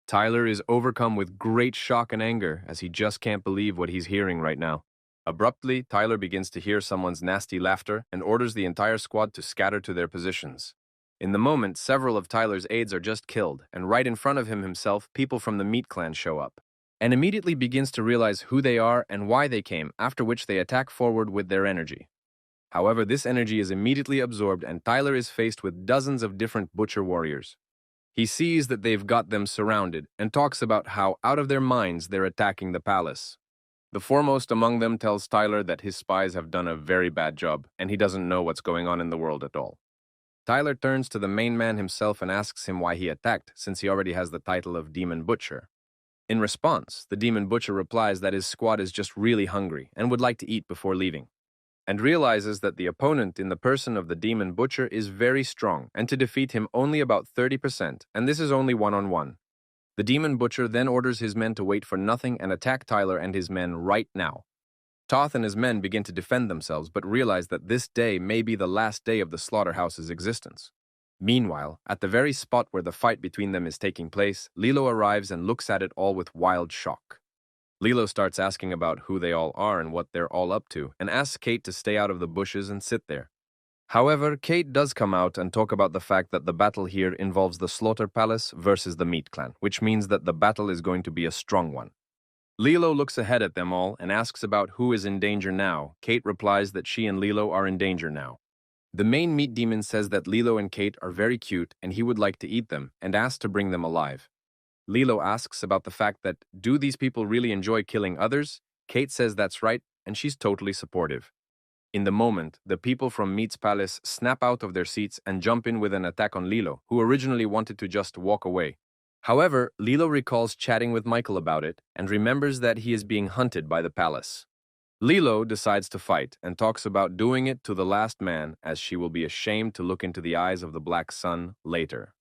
Tyler is overcome with great shock and anger as he just can't believe what he's hearing right now. Abruptly, Tyler begins to hear someone's nasty laughter and orders the entire squad to scatter to their positions. In the moment, several of Tyler's aides are just killed, and right in front of him himself, people from the Meat Clan show up, and immediately begins to realize who they are and why they came, after which they attack forward with their energy. However, this energy is immediately absorbed and Tyler is faced with dozens of different butcher warriors. He sees that they've got them surrounded and talks about how, out of their minds, they're attacking the palace. The foremost among them tells Tyler that his spies have done a very bad job and he doesn't know what's going on in the world at all. Tyler turns to the main man himself and asks him why he attacked, since he already has the title of Demon Butcher. In response, the Demon Butcher replies that his squad is just really hungry and would like to eat before leaving, and realizes that the opponent in the person of the Demon Butcher is very strong and to defeat him only about 30%, and this is only one-on-one. The Demon Butcher then orders his men to wait for nothing and attack Tyler and his men right now. Toth and his men begin to defend themselves but realize that this day may be the last day of the slaughterhouse's existence. Meanwhile, at the very spot where the fight between them is taking place, Lilo arrives and looks at it all with wild shock. Lilo starts asking about who they all are and what they're all up to, and asks Kate to stay out of the bushes and sit there. However, Kate does come out and talk about the fact that the battle here involves the Slaughter Palace versus the Meat Clan, which means that the battle is going to be a strong one. Lilo looks ahead at them all and asks about who is in danger now. Kate replies that she and Lilo are in danger now. The main meat demon says that Lilo and Kate are very cute and he would like to eat them and asks to bring them alive. Lilo asks about the fact that, do these people really enjoy killing others? Kate says that's right, and she's totally supportive. In the moment, the people from Meat's palace snap out of their seats and jump in with an attack on Lilo, who originally wanted to just walk away. However, Lilo recalls chatting with Michael about it and remembers that he is being hunted by the palace. Lilo decides to fight and talks about doing it to the last man, as she will be ashamed to look into the eyes of the Black Sun later.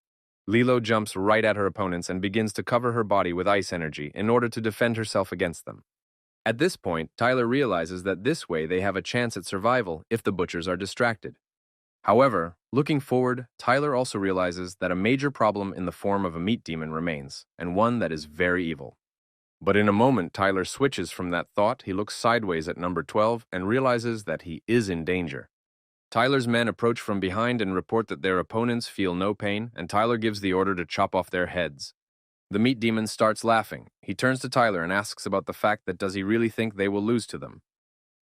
Lilo jumps right at her opponents and begins to cover her body with ice energy in order to defend herself against them. At this point, Tyler realizes that this way they have a chance at survival if the butchers are distracted. However, looking forward, Tyler also realizes that a major problem in the form of a meat demon remains, and one that is very evil. But in a moment, Tyler switches from that thought. He looks sideways at number 12 and realizes that he is in danger. Tyler's men approach from behind and report that their opponents feel no pain, and Tyler gives the order to chop off their heads. The meat demon starts laughing. He turns to Tyler and asks about the fact that does he really think they will lose to them.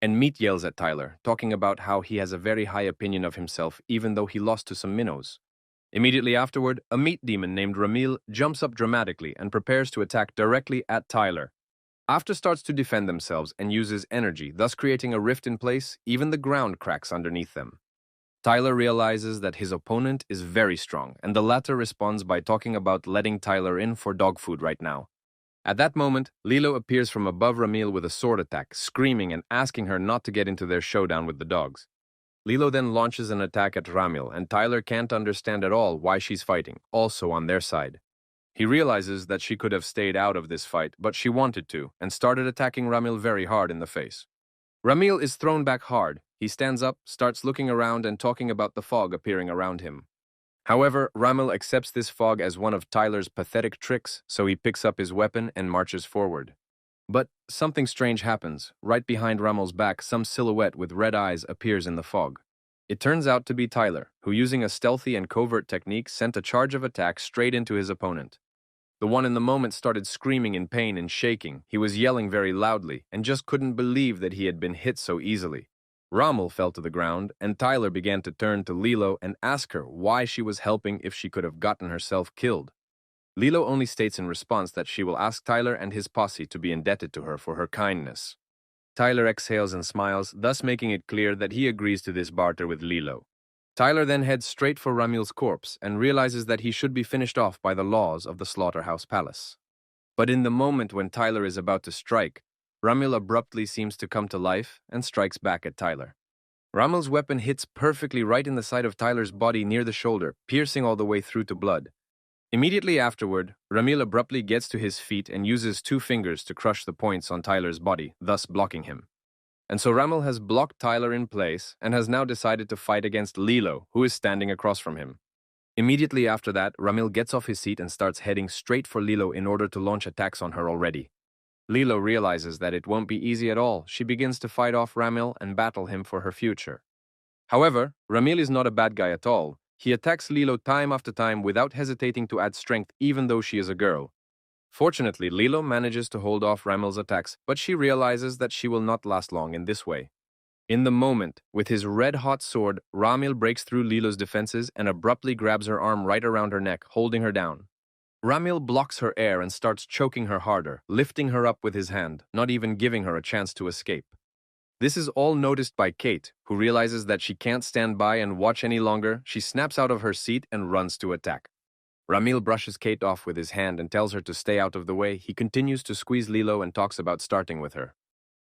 And Meat yells at Tyler, talking about how he has a very high opinion of himself even though he lost to some minnows. Immediately afterward, a meat demon named Ramil jumps up dramatically and prepares to attack directly at Tyler. After starts to defend themselves and uses energy, thus creating a rift in place, even the ground cracks underneath them. Tyler realizes that his opponent is very strong, and the latter responds by talking about letting Tyler in for dog food right now. At that moment, Lilo appears from above Ramil with a sword attack, screaming and asking her not to get into their showdown with the dogs. Lilo then launches an attack at Ramil, and Tyler can't understand at all why she's fighting, also on their side. He realizes that she could have stayed out of this fight, but she wanted to, and started attacking Ramil very hard in the face. Ramil is thrown back hard. He stands up, starts looking around and talking about the fog appearing around him. However, Ramil accepts this fog as one of Tyler's pathetic tricks, so he picks up his weapon and marches forward. But something strange happens. Right behind Ramil's back, some silhouette with red eyes appears in the fog. It turns out to be Tyler, who using a stealthy and covert technique sent a charge of attack straight into his opponent. The one in the moment started screaming in pain and shaking. He was yelling very loudly and just couldn't believe that he had been hit so easily. Rommel fell to the ground, and Tyler began to turn to Lilo and ask her why she was helping if she could have gotten herself killed. Lilo only states in response that she will ask Tyler and his posse to be indebted to her for her kindness. Tyler exhales and smiles, thus making it clear that he agrees to this barter with Lilo. Tyler then heads straight for Ramil's corpse and realizes that he should be finished off by the laws of the Slaughterhouse Palace. But in the moment when Tyler is about to strike, Ramil abruptly seems to come to life and strikes back at Tyler. Ramil's weapon hits perfectly right in the side of Tyler's body near the shoulder, piercing all the way through to blood. Immediately afterward, Ramil abruptly gets to his feet and uses 2 fingers to crush the points on Tyler's body, thus blocking him. And so Ramil has blocked Tyler in place and has now decided to fight against Lilo, who is standing across from him. Immediately after that, Ramil gets off his seat and starts heading straight for Lilo in order to launch attacks on her already. Lilo realizes that it won't be easy at all. She begins to fight off Ramil and battle him for her future. However, Ramil is not a bad guy at all. He attacks Lilo time after time without hesitating to add strength even though she is a girl. Fortunately, Lilo manages to hold off Ramil's attacks, but she realizes that she will not last long in this way. In the moment, with his red-hot sword, Ramil breaks through Lilo's defenses and abruptly grabs her arm right around her neck, holding her down. Ramil blocks her air and starts choking her harder, lifting her up with his hand, not even giving her a chance to escape. This is all noticed by Kate, who realizes that she can't stand by and watch any longer. She snaps out of her seat and runs to attack. Ramil brushes Kate off with his hand and tells her to stay out of the way. He continues to squeeze Lilo and talks about starting with her.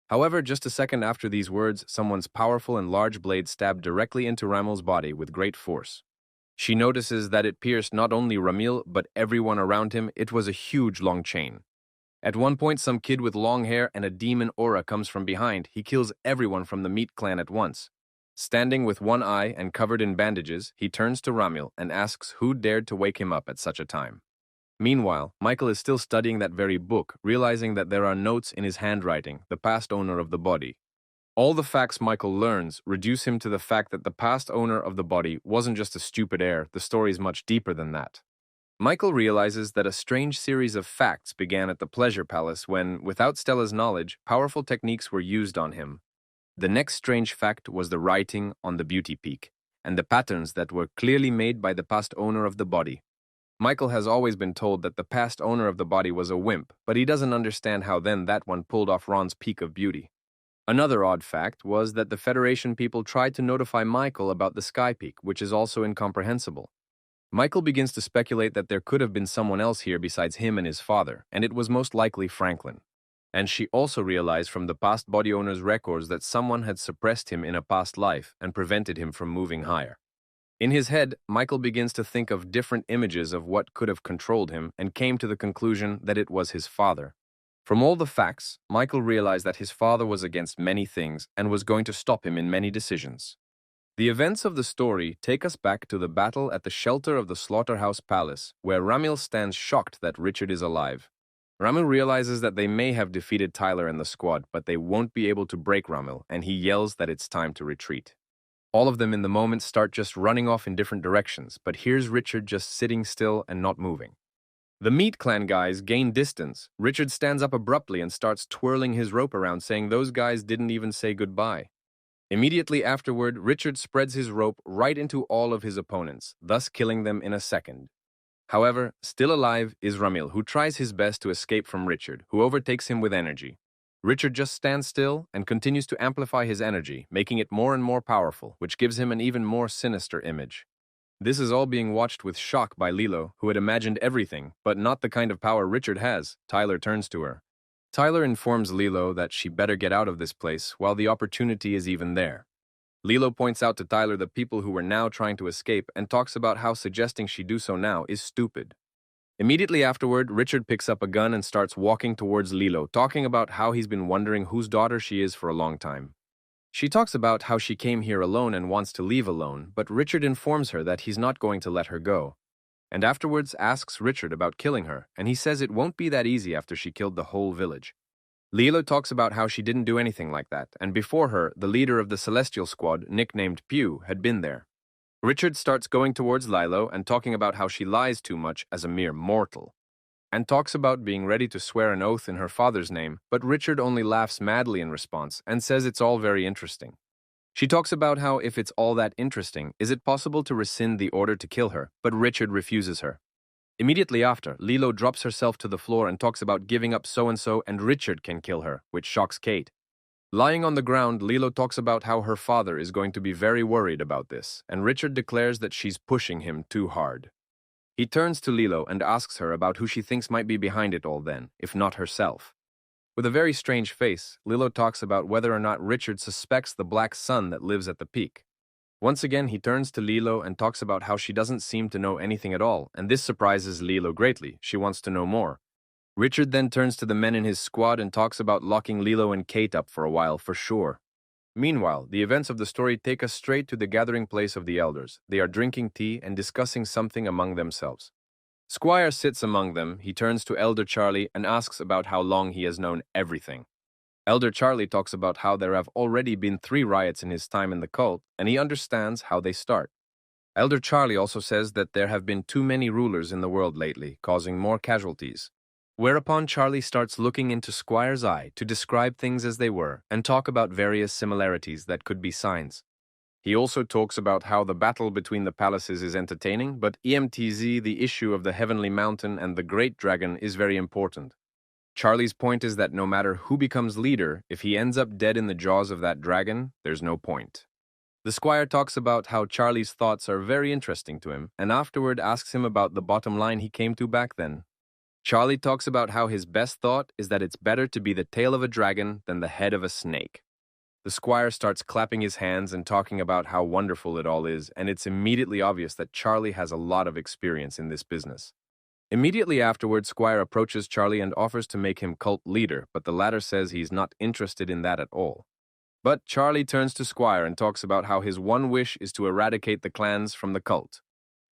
However, just a second after these words, someone's powerful and large blade stabbed directly into Ramil's body with great force. She notices that it pierced not only Ramil, but everyone around him. It was a huge long chain. At one point, some kid with long hair and a demon aura comes from behind. He kills everyone from the Meat clan at once. Standing with one eye and covered in bandages, he turns to Ramil and asks who dared to wake him up at such a time. Meanwhile, Michael is still studying that very book, realizing that there are notes in his handwriting, the past owner of the body. All the facts Michael learns reduce him to the fact that the past owner of the body wasn't just a stupid heir. The story is much deeper than that. Michael realizes that a strange series of facts began at the Pleasure Palace when, without Stella's knowledge, powerful techniques were used on him. The next strange fact was the writing on the beauty peak, and the patterns that were clearly made by the past owner of the body. Michael has always been told that the past owner of the body was a wimp, but he doesn't understand how then that one pulled off Ron's peak of beauty. Another odd fact was that the Federation people tried to notify Michael about the Sky Peak, which is also incomprehensible. Michael begins to speculate that there could have been someone else here besides him and his father, and it was most likely Franklin. And she also realized from the past body owner's records that someone had suppressed him in a past life and prevented him from moving higher. In his head, Michael begins to think of different images of what could have controlled him and came to the conclusion that it was his father. From all the facts, Michael realized that his father was against many things and was going to stop him in many decisions. The events of the story take us back to the battle at the shelter of the Slaughterhouse Palace, where Ramil stands shocked that Richard is alive. Ramil realizes that they may have defeated Tyler and the squad, but they won't be able to break Ramil, and he yells that it's time to retreat. All of them in the moment start just running off in different directions, but here's Richard just sitting still and not moving. The Meat Clan guys gain distance. Richard stands up abruptly and starts twirling his rope around, saying those guys didn't even say goodbye. Immediately afterward, Richard spreads his rope right into all of his opponents, thus killing them in a second. However, still alive is Ramil, who tries his best to escape from Richard, who overtakes him with energy. Richard just stands still and continues to amplify his energy, making it more and more powerful, which gives him an even more sinister image. This is all being watched with shock by Lilo, who had imagined everything, but not the kind of power Richard has. Tyler turns to her. Tyler informs Lilo that she better get out of this place while the opportunity is even there. Lilo points out to Tyler the people who were now trying to escape and talks about how suggesting she do so now is stupid. Immediately afterward, Richard picks up a gun and starts walking towards Lilo, talking about how he's been wondering whose daughter she is for a long time. She talks about how she came here alone and wants to leave alone, but Richard informs her that he's not going to let her go. And afterwards asks Richard about killing her, and he says it won't be that easy after she killed the whole village. Lilo talks about how she didn't do anything like that, and before her, the leader of the Celestial Squad, nicknamed Pew, had been there. Richard starts going towards Lilo and talking about how she lies too much as a mere mortal, and talks about being ready to swear an oath in her father's name, but Richard only laughs madly in response and says it's all very interesting. She talks about how if it's all that interesting, is it possible to rescind the order to kill her, but Richard refuses her. Immediately after, Lilo drops herself to the floor and talks about giving up so-and-so and Richard can kill her, which shocks Kate. Lying on the ground, Lilo talks about how her father is going to be very worried about this, and Richard declares that she's pushing him too hard. He turns to Lilo and asks her about who she thinks might be behind it all then, if not herself. With a very strange face, Lilo talks about whether or not Richard suspects the black sun that lives at the peak. Once again, he turns to Lilo and talks about how she doesn't seem to know anything at all, and this surprises Lilo greatly. She wants to know more. Richard then turns to the men in his squad and talks about locking Lilo and Kate up for a while for sure. Meanwhile, the events of the story take us straight to the gathering place of the elders. They are drinking tea and discussing something among themselves. Squire sits among them. He turns to Elder Charlie and asks about how long he has known everything. Elder Charlie talks about how there have already been 3 riots in his time in the cult, and he understands how they start. Elder Charlie also says that there have been too many rulers in the world lately, causing more casualties. Whereupon Charlie starts looking into Squire's eye to describe things as they were and talk about various similarities that could be signs. He also talks about how the battle between the palaces is entertaining, but EMTZ, the issue of the Heavenly Mountain and the Great Dragon, is very important. Charlie's point is that no matter who becomes leader, if he ends up dead in the jaws of that dragon, there's no point. The Squire talks about how Charlie's thoughts are very interesting to him, and afterward asks him about the bottom line he came to back then. Charlie talks about how his best thought is that it's better to be the tail of a dragon than the head of a snake. The Squire starts clapping his hands and talking about how wonderful it all is, and it's immediately obvious that Charlie has a lot of experience in this business. Immediately afterward, Squire approaches Charlie and offers to make him cult leader, but the latter says he's not interested in that at all. But Charlie turns to Squire and talks about how his one wish is to eradicate the clans from the cult.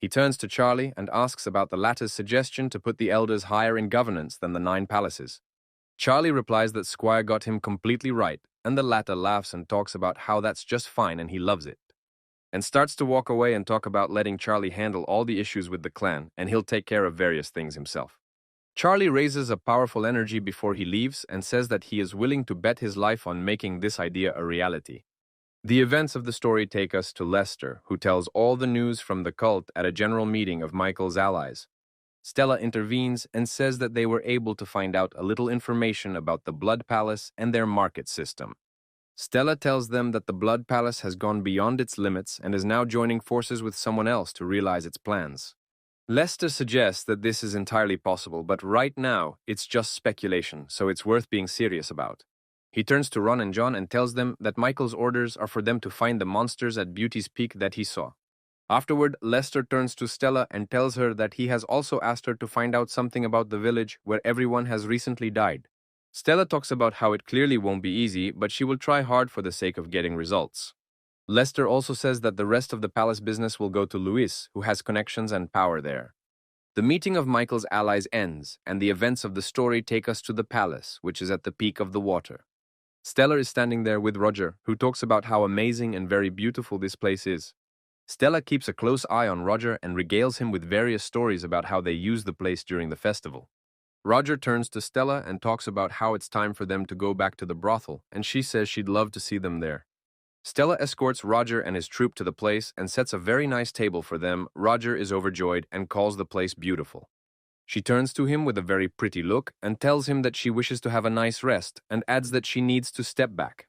He turns to Charlie and asks about the latter's suggestion to put the elders higher in governance than the 9 palaces. Charlie replies that Squire got him completely right, and the latter laughs and talks about how that's just fine and he loves it, and starts to walk away and talk about letting Charlie handle all the issues with the clan, and he'll take care of various things himself. Charlie raises a powerful energy before he leaves and says that he is willing to bet his life on making this idea a reality. The events of the story take us to Lester, who tells all the news from the cult at a general meeting of Michael's allies. Stella intervenes and says that they were able to find out a little information about the Blood Palace and their market system. Stella tells them that the Blood Palace has gone beyond its limits and is now joining forces with someone else to realize its plans. Lester suggests that this is entirely possible, but right now, it's just speculation, so it's worth being serious about. He turns to Ron and John and tells them that Michael's orders are for them to find the monsters at Beauty's Peak that he saw. Afterward, Lester turns to Stella and tells her that he has also asked her to find out something about the village where everyone has recently died. Stella talks about how it clearly won't be easy, but she will try hard for the sake of getting results. Lester also says that the rest of the palace business will go to Luis, who has connections and power there. The meeting of Michael's allies ends, and the events of the story take us to the palace, which is at the peak of the water. Stella is standing there with Roger, who talks about how amazing and very beautiful this place is. Stella keeps a close eye on Roger and regales him with various stories about how they use the place during the festival. Roger turns to Stella and talks about how it's time for them to go back to the brothel, and she says she'd love to see them there. Stella escorts Roger and his troop to the place and sets a very nice table for them. Roger is overjoyed and calls the place beautiful. She turns to him with a very pretty look and tells him that she wishes to have a nice rest and adds that she needs to step back.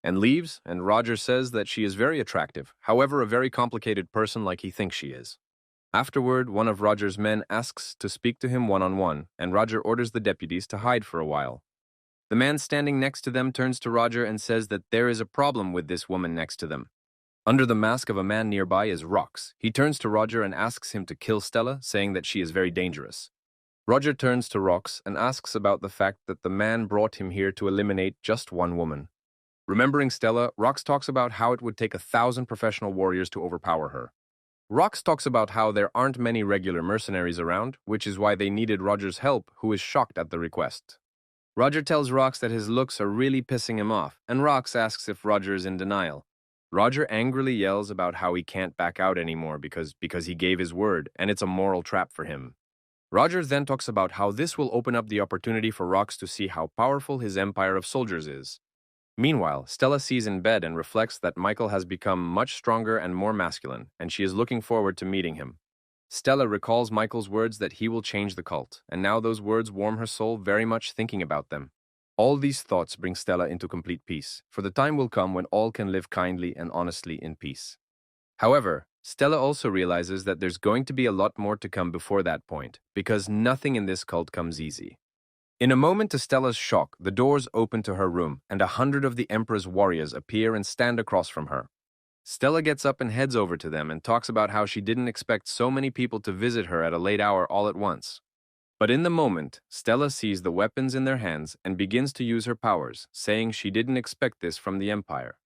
And leaves, and Roger says that she is very attractive, however a very complicated person like he thinks she is. Afterward, one of Roger's men asks to speak to him one-on-one, and Roger orders the deputies to hide for a while. The man standing next to them turns to Roger and says that there is a problem with this woman next to them. Under the mask of a man nearby is Rox. He turns to Roger and asks him to kill Stella, saying that she is very dangerous. Roger turns to Rox and asks about the fact that the man brought him here to eliminate just one woman. Remembering Stella, Rox talks about how it would take 1,000 professional warriors to overpower her. Rox talks about how there aren't many regular mercenaries around, which is why they needed Roger's help, who is shocked at the request. Roger tells Rox that his looks are really pissing him off, and Rox asks if Roger is in denial. Roger angrily yells about how he can't back out anymore because he gave his word, and it's a moral trap for him. Roger then talks about how this will open up the opportunity for Rox to see how powerful his empire of soldiers is. Meanwhile, Stella sees in bed and reflects that Michael has become much stronger and more masculine, and she is looking forward to meeting him. Stella recalls Michael's words that he will change the cult, and now those words warm her soul very much thinking about them. All these thoughts bring Stella into complete peace, for the time will come when all can live kindly and honestly in peace. However, Stella also realizes that there's going to be a lot more to come before that point, because nothing in this cult comes easy. In a moment to Stella's shock, the doors open to her room, and 100 of the Emperor's warriors appear and stand across from her. Stella gets up and heads over to them and talks about how she didn't expect so many people to visit her at a late hour all at once. But in the moment, Stella sees the weapons in their hands and begins to use her powers, saying she didn't expect this from the Empire.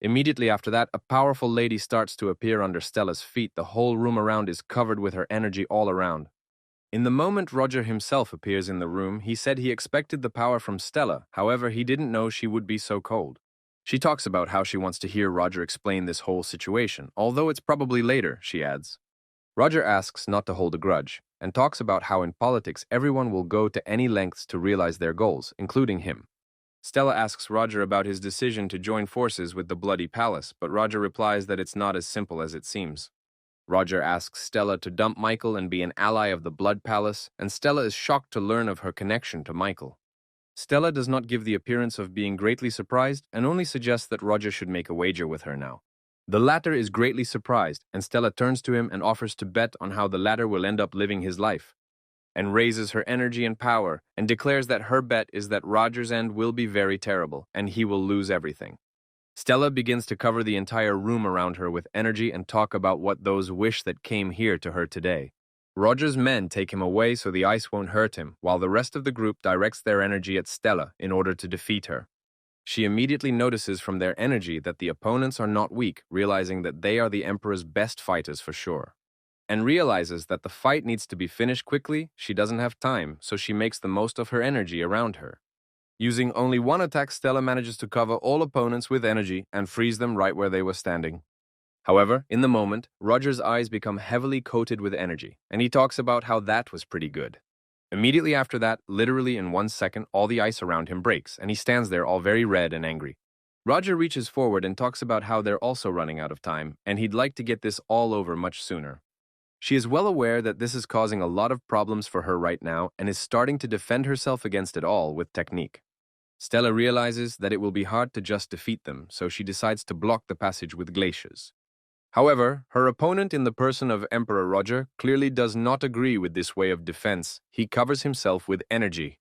Immediately after that, a powerful lady starts to appear under Stella's feet. The whole room around is covered with her energy all around. In the moment Roger himself appears in the room, he said he expected the power from Stella, however he didn't know she would be so cold. She talks about how she wants to hear Roger explain this whole situation, although it's probably later, she adds. Roger asks not to hold a grudge, and talks about how in politics everyone will go to any lengths to realize their goals, including him. Stella asks Roger about his decision to join forces with the Bloody Palace, but Roger replies that it's not as simple as it seems. Roger asks Stella to dump Michael and be an ally of the Blood Palace, and Stella is shocked to learn of her connection to Michael. Stella does not give the appearance of being greatly surprised and only suggests that Roger should make a wager with her now. The latter is greatly surprised, and Stella turns to him and offers to bet on how the latter will end up living his life, and raises her energy and power, and declares that her bet is that Roger's end will be very terrible, and he will lose everything. Stella begins to cover the entire room around her with energy and talk about what those wish that came here to her today. Roger's men take him away so the ice won't hurt him, while the rest of the group directs their energy at Stella in order to defeat her. She immediately notices from their energy that the opponents are not weak, realizing that they are the Emperor's best fighters for sure. And realizes that the fight needs to be finished quickly. She doesn't have time, so she makes the most of her energy around her. Using only one attack, Stella manages to cover all opponents with energy and freeze them right where they were standing. However, in the moment, Roger's eyes become heavily coated with energy, and he talks about how that was pretty good. Immediately after that, literally in 1 second, all the ice around him breaks, and he stands there all very red and angry. Roger reaches forward and talks about how they're also running out of time, and he'd like to get this all over much sooner. She is well aware that this is causing a lot of problems for her right now and is starting to defend herself against it all with technique. Stella realizes that it will be hard to just defeat them, so she decides to block the passage with glaciers. However, her opponent in the person of Emperor Roger clearly does not agree with this way of defense. He covers himself with energy.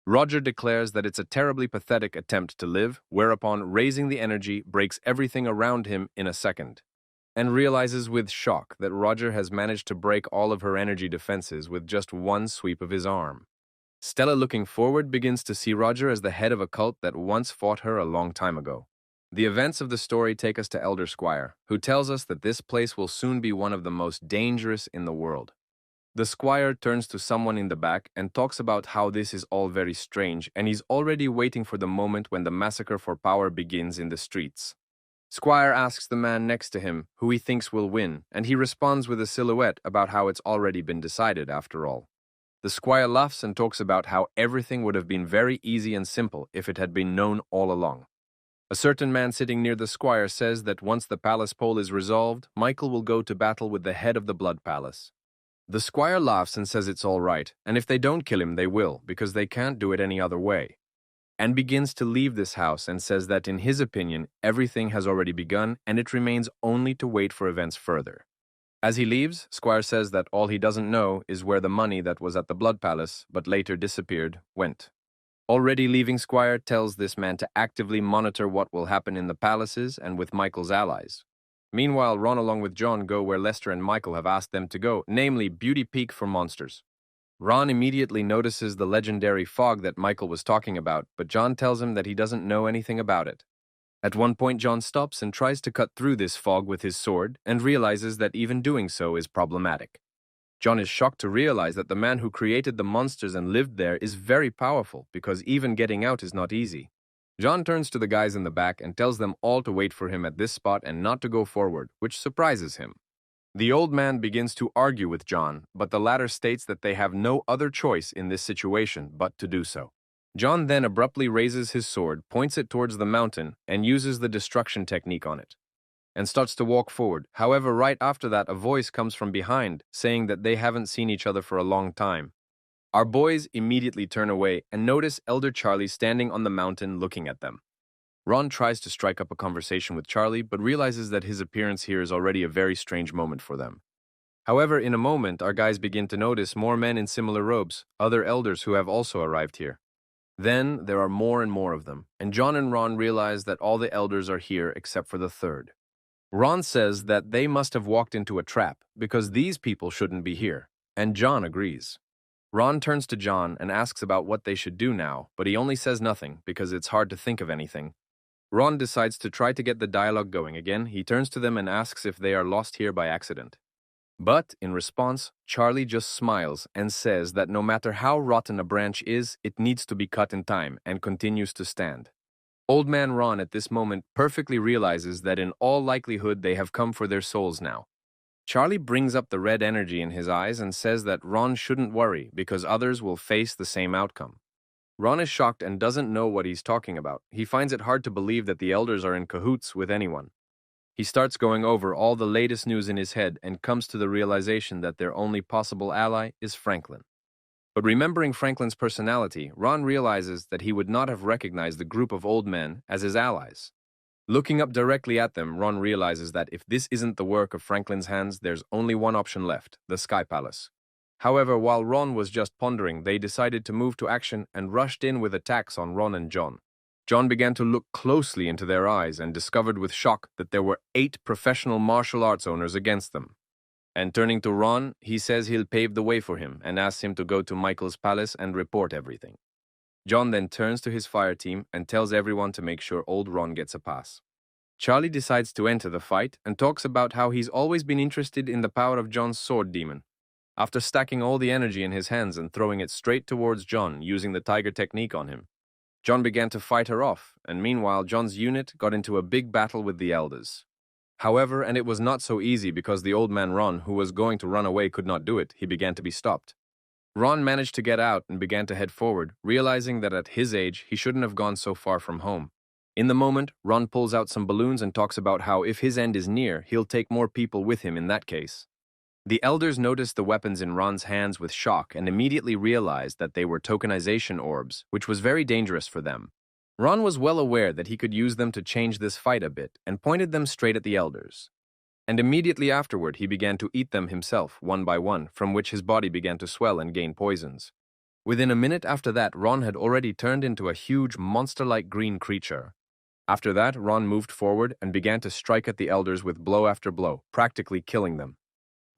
Roger declares that it's a terribly pathetic attempt to live, whereupon raising the energy breaks everything around him in a second, and realizes with shock that Roger has managed to break all of her energy defenses with just one sweep of his arm. Stella, looking forward, begins to see Roger as the head of a cult that once fought her a long time ago. The events of the story take us to Elder Squire, who tells us that this place will soon be one of the most dangerous in the world. The squire turns to someone in the back and talks about how this is all very strange, and he's already waiting for the moment when the massacre for power begins in the streets. Squire asks the man next to him who he thinks will win, and he responds with a silhouette about how it's already been decided after all. The squire laughs and talks about how everything would have been very easy and simple if it had been known all along. A certain man sitting near the squire says that once the palace poll is resolved, Michael will go to battle with the head of the Blood Palace. The squire laughs and says it's all right, and if they don't kill him, they will, because they can't do it any other way, and begins to leave this house and says that in his opinion, everything has already begun and it remains only to wait for events further. As he leaves, Squire says that all he doesn't know is where the money that was at the Blood Palace, but later disappeared, went. Already leaving, Squire tells this man to actively monitor what will happen in the palaces and with Michael's allies. Meanwhile, Ron along with John go where Lester and Michael have asked them to go, namely Beauty Peak for monsters. Ron immediately notices the legendary fog that Michael was talking about, but John tells him that he doesn't know anything about it. At one point, John stops and tries to cut through this fog with his sword and realizes that even doing so is problematic. John is shocked to realize that the man who created the monsters and lived there is very powerful because even getting out is not easy. John turns to the guys in the back and tells them all to wait for him at this spot and not to go forward, which surprises him. The old man begins to argue with John, but the latter states that they have no other choice in this situation but to do so. John then abruptly raises his sword, points it towards the mountain, and uses the destruction technique on it, and starts to walk forward. However, right after that, a voice comes from behind, saying that they haven't seen each other for a long time. Our boys immediately turn away and notice Elder Charlie standing on the mountain looking at them. Ron tries to strike up a conversation with Charlie, but realizes that his appearance here is already a very strange moment for them. However, in a moment, our guys begin to notice more men in similar robes, other elders who have also arrived here. Then, there are more and more of them, and John and Ron realize that all the elders are here except for the third. Ron says that they must have walked into a trap because these people shouldn't be here, and John agrees. Ron turns to John and asks about what they should do now, but he only says nothing because it's hard to think of anything. Ron decides to try to get the dialogue going again. He turns to them and asks if they are lost here by accident. But, in response, Charlie just smiles and says that no matter how rotten a branch is, it needs to be cut in time and continues to stand. Old Man Ron at this moment perfectly realizes that in all likelihood they have come for their souls now. Charlie brings up the red energy in his eyes and says that Ron shouldn't worry because others will face the same outcome. Ron is shocked and doesn't know what he's talking about. He finds it hard to believe that the elders are in cahoots with anyone. He starts going over all the latest news in his head and comes to the realization that their only possible ally is Franklin. But remembering Franklin's personality, Ron realizes that he would not have recognized the group of old men as his allies. Looking up directly at them, Ron realizes that if this isn't the work of Franklin's hands, there's only one option left, the Sky Palace. However, while Ron was just pondering, they decided to move to action and rushed in with attacks on Ron and John. John began to look closely into their eyes and discovered with shock that there were 8 professional martial arts owners against them. And turning to Ron, he says he'll pave the way for him and asks him to go to Michael's palace and report everything. John then turns to his fire team and tells everyone to make sure old Ron gets a pass. Charlie decides to enter the fight and talks about how he's always been interested in the power of John's sword demon. After stacking all the energy in his hands and throwing it straight towards John using the tiger technique on him, John began to fight her off, and meanwhile John's unit got into a big battle with the elders. However, and it was not so easy because the old man Ron, who was going to run away, could not do it. He began to be stopped. Ron managed to get out and began to head forward, realizing that at his age he shouldn't have gone so far from home. In the moment, Ron pulls out some balloons and talks about how if his end is near, he'll take more people with him in that case. The elders noticed the weapons in Ron's hands with shock and immediately realized that they were tokenization orbs, which was very dangerous for them. Ron was well aware that he could use them to change this fight a bit and pointed them straight at the elders. And immediately afterward he began to eat them himself, one by one, from which his body began to swell and gain poisons. Within a minute after that, Ron had already turned into a huge, monster-like green creature. After that, Ron moved forward and began to strike at the elders with blow after blow, practically killing them.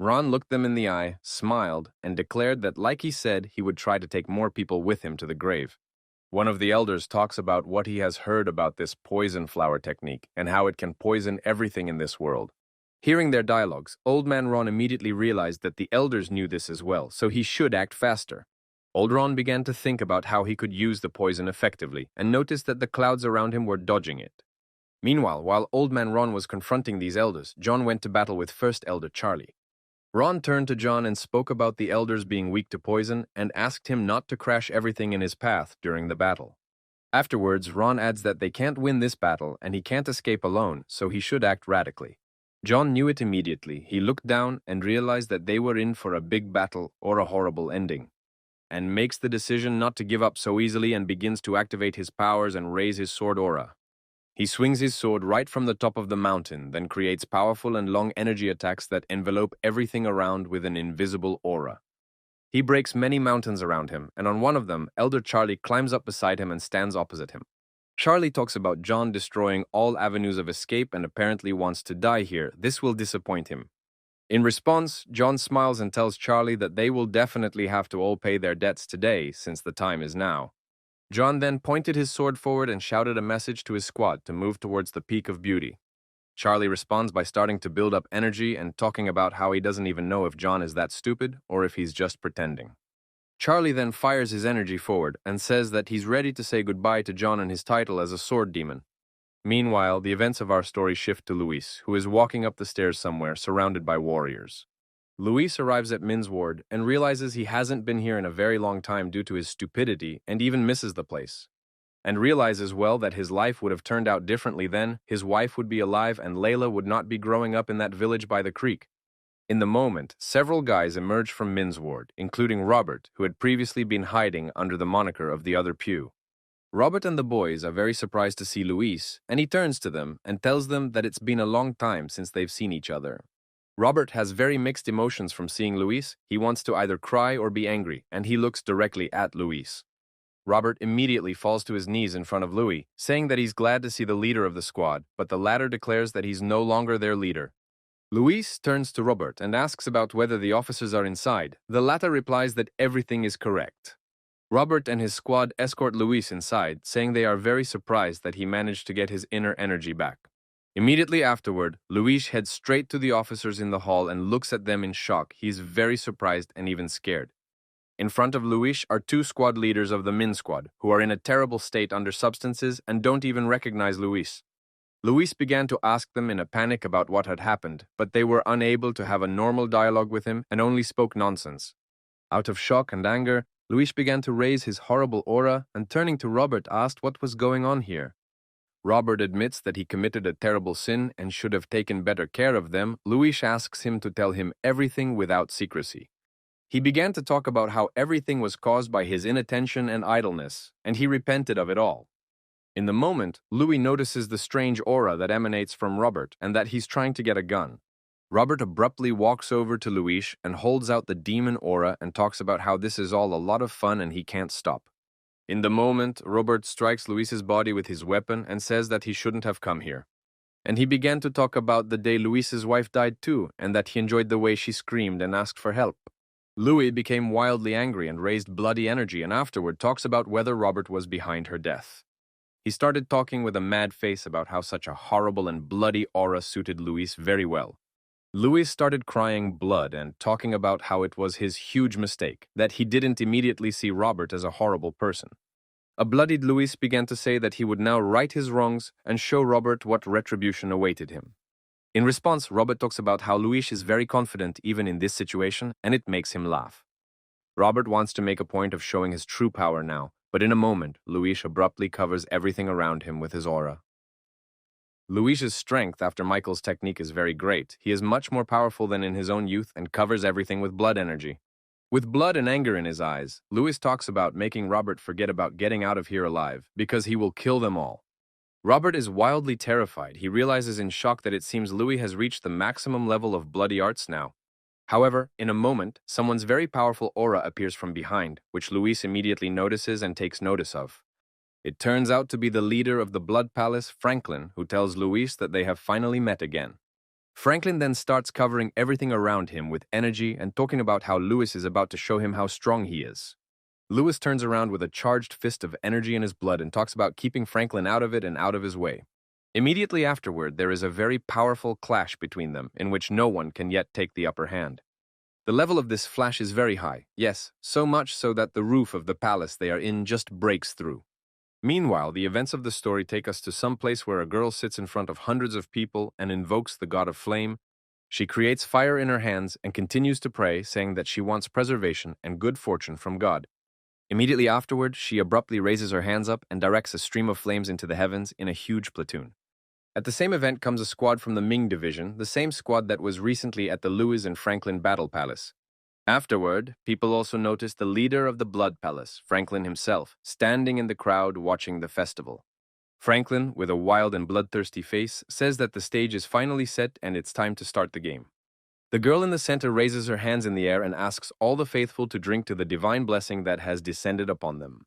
Ron looked them in the eye, smiled, and declared that, like he said, he would try to take more people with him to the grave. One of the elders talks about what he has heard about this poison flower technique and how it can poison everything in this world. Hearing their dialogues, Old Man Ron immediately realized that the elders knew this as well, so he should act faster. Old Ron began to think about how he could use the poison effectively and noticed that the clouds around him were dodging it. Meanwhile, while Old Man Ron was confronting these elders, John went to battle with First Elder Charlie. Ron turned to John and spoke about the elders being weak to poison and asked him not to crash everything in his path during the battle. Afterwards, Ron adds that they can't win this battle and he can't escape alone, so he should act radically. John knew it immediately. He looked down and realized that they were in for a big battle or a horrible ending, and makes the decision not to give up so easily and begins to activate his powers and raise his sword aura. He swings his sword right from the top of the mountain, then creates powerful and long energy attacks that envelope everything around with an invisible aura. He breaks many mountains around him, and on one of them, Elder Charlie climbs up beside him and stands opposite him. Charlie talks about John destroying all avenues of escape and apparently wants to die here. This will disappoint him. In response, John smiles and tells Charlie that they will definitely have to all pay their debts today, since the time is now. John then pointed his sword forward and shouted a message to his squad to move towards the Peak of Beauty. Charlie responds by starting to build up energy and talking about how he doesn't even know if John is that stupid or if he's just pretending. Charlie then fires his energy forward and says that he's ready to say goodbye to John and his title as a sword demon. Meanwhile, the events of our story shift to Luis, who is walking up the stairs somewhere, surrounded by warriors. Luis arrives at Min's ward and realizes he hasn't been here in a very long time due to his stupidity and even misses the place. And realizes well that his life would have turned out differently then, his wife would be alive and Layla would not be growing up in that village by the creek. In the moment, several guys emerge from Min's ward, including Robert, who had previously been hiding under the moniker of the other pew. Robert and the boys are very surprised to see Luis, and he turns to them and tells them that it's been a long time since they've seen each other. Robert has very mixed emotions from seeing Luis. He wants to either cry or be angry, and he looks directly at Luis. Robert immediately falls to his knees in front of Louis, saying that he's glad to see the leader of the squad, but the latter declares that he's no longer their leader. Luis turns to Robert and asks about whether the officers are inside. The latter replies that everything is correct. Robert and his squad escort Luis inside, saying they are very surprised that he managed to get his inner energy back. Immediately afterward, Luis heads straight to the officers in the hall and looks at them in shock. He's very surprised and even scared. In front of Luis are two squad leaders of the Min squad, who are in a terrible state under substances and don't even recognize Luis. Luis began to ask them in a panic about what had happened, but they were unable to have a normal dialogue with him and only spoke nonsense. Out of shock and anger, Luis began to raise his horrible aura and turning to Robert asked what was going on here. Robert admits that he committed a terrible sin and should have taken better care of them. Luis asks him to tell him everything without secrecy. He began to talk about how everything was caused by his inattention and idleness, and he repented of it all. In the moment, Louis notices the strange aura that emanates from Robert and that he's trying to get a gun. Robert abruptly walks over to Luis and holds out the demon aura and talks about how this is all a lot of fun and he can't stop. In the moment, Robert strikes Luis's body with his weapon and says that he shouldn't have come here. And he began to talk about the day Luis's wife died too, and that he enjoyed the way she screamed and asked for help. Louis became wildly angry and raised bloody energy and afterward talks about whether Robert was behind her death. He started talking with a mad face about how such a horrible and bloody aura suited Luis very well. Louis started crying blood and talking about how it was his huge mistake, that he didn't immediately see Robert as a horrible person. A bloodied Louis began to say that he would now right his wrongs and show Robert what retribution awaited him. In response, Robert talks about how Louis is very confident even in this situation, and it makes him laugh. Robert wants to make a point of showing his true power now, but in a moment, Louis abruptly covers everything around him with his aura. Luis's strength after Michael's technique is very great. He is much more powerful than in his own youth and covers everything with blood energy. With blood and anger in his eyes, Luis talks about making Robert forget about getting out of here alive, because he will kill them all. Robert is wildly terrified. He realizes in shock that it seems Louis has reached the maximum level of bloody arts now. However, in a moment, someone's very powerful aura appears from behind, which Luis immediately notices and takes notice of. It turns out to be the leader of the Blood Palace, Franklin, who tells Luis that they have finally met again. Franklin then starts covering everything around him with energy and talking about how Luis is about to show him how strong he is. Luis turns around with a charged fist of energy in his blood and talks about keeping Franklin out of it and out of his way. Immediately afterward, there is a very powerful clash between them, in which no one can yet take the upper hand. The level of this flash is very high, yes, so much so that the roof of the palace they are in just breaks through. Meanwhile, the events of the story take us to some place where a girl sits in front of hundreds of people and invokes the god of flame. She creates fire in her hands and continues to pray, saying that she wants preservation and good fortune from God. Immediately afterward, she abruptly raises her hands up and directs a stream of flames into the heavens in a huge platoon. At the same event comes a squad from the Ming division, the same squad that was recently at the Lewis and Franklin Battle Palace. Afterward, people also noticed the leader of the Blood Palace, Franklin himself, standing in the crowd watching the festival. Franklin, with a wild and bloodthirsty face, says that the stage is finally set and it's time to start the game. The girl in the center raises her hands in the air and asks all the faithful to drink to the divine blessing that has descended upon them.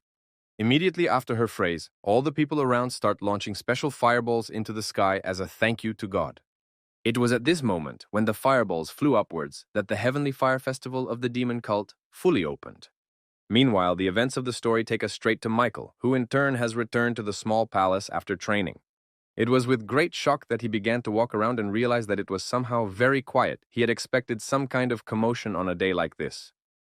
Immediately after her phrase, all the people around start launching special fireballs into the sky as a thank you to God. It was at this moment, when the fireballs flew upwards, that the Heavenly Fire Festival of the demon cult fully opened. Meanwhile, the events of the story take us straight to Michael, who in turn has returned to the small palace after training. It was with great shock that he began to walk around and realized that it was somehow very quiet. He had expected some kind of commotion on a day like this.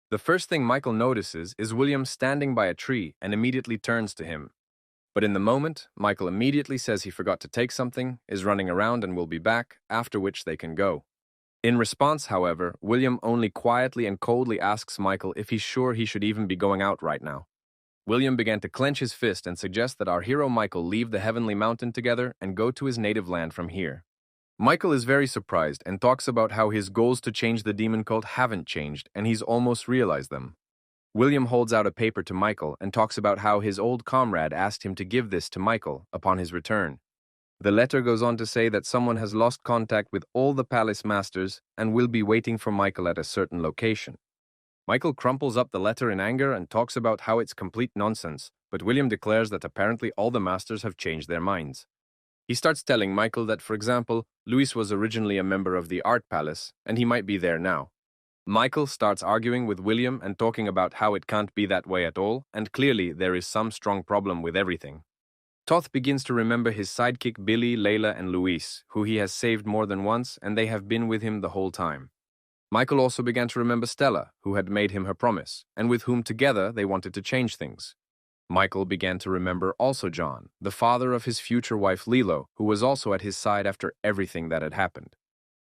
The first thing Michael notices is William standing by a tree and immediately turns to him. But in the moment, Michael immediately says he forgot to take something, is running around and will be back, after which they can go. In response, however, William only quietly and coldly asks Michael if he's sure he should even be going out right now. William began to clench his fist and suggest that our hero Michael leave the heavenly mountain together and go to his native land from here. Michael is very surprised and talks about how his goals to change the demon cult haven't changed and he's almost realized them. William holds out a paper to Michael and talks about how his old comrade asked him to give this to Michael upon his return. The letter goes on to say that someone has lost contact with all the palace masters and will be waiting for Michael at a certain location. Michael crumples up the letter in anger and talks about how it's complete nonsense, but William declares that apparently all the masters have changed their minds. He starts telling Michael that, for example, Luis was originally a member of the Art Palace, and he might be there now. Michael starts arguing with William and talking about how it can't be that way at all, and clearly there is some strong problem with everything. Toth begins to remember his sidekick Billy, Layla, and Luis, who he has saved more than once, and they have been with him the whole time. Michael also began to remember Stella, who had made him her promise, and with whom together they wanted to change things. Michael began to remember also John, the father of his future wife Lilo, who was also at his side after everything that had happened.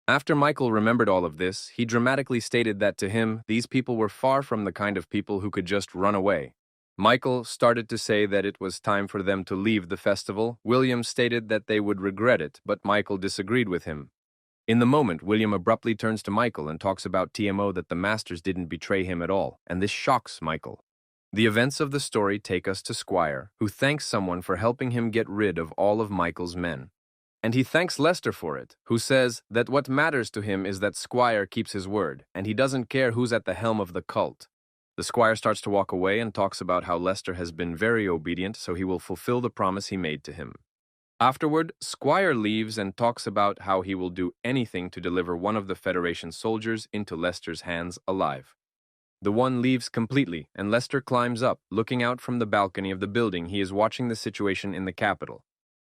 After Michael remembered all of this, he dramatically stated that to him, these people were far from the kind of people who could just run away. Michael started to say that it was time for them to leave the festival. William stated that they would regret it, but Michael disagreed with him. In the moment, William abruptly turns to Michael and talks about TMO that the masters didn't betray him at all, and this shocks Michael. The events of the story take us to Squire, who thanks someone for helping him get rid of all of Michael's men. And he thanks Lester for it, who says that what matters to him is that Squire keeps his word, and he doesn't care who's at the helm of the cult. The Squire starts to walk away and talks about how Lester has been very obedient, so he will fulfill the promise he made to him. Afterward, Squire leaves and talks about how he will do anything to deliver one of the Federation soldiers into Lester's hands alive. The one leaves completely, and Lester climbs up, looking out from the balcony of the building. He is watching the situation in the capital.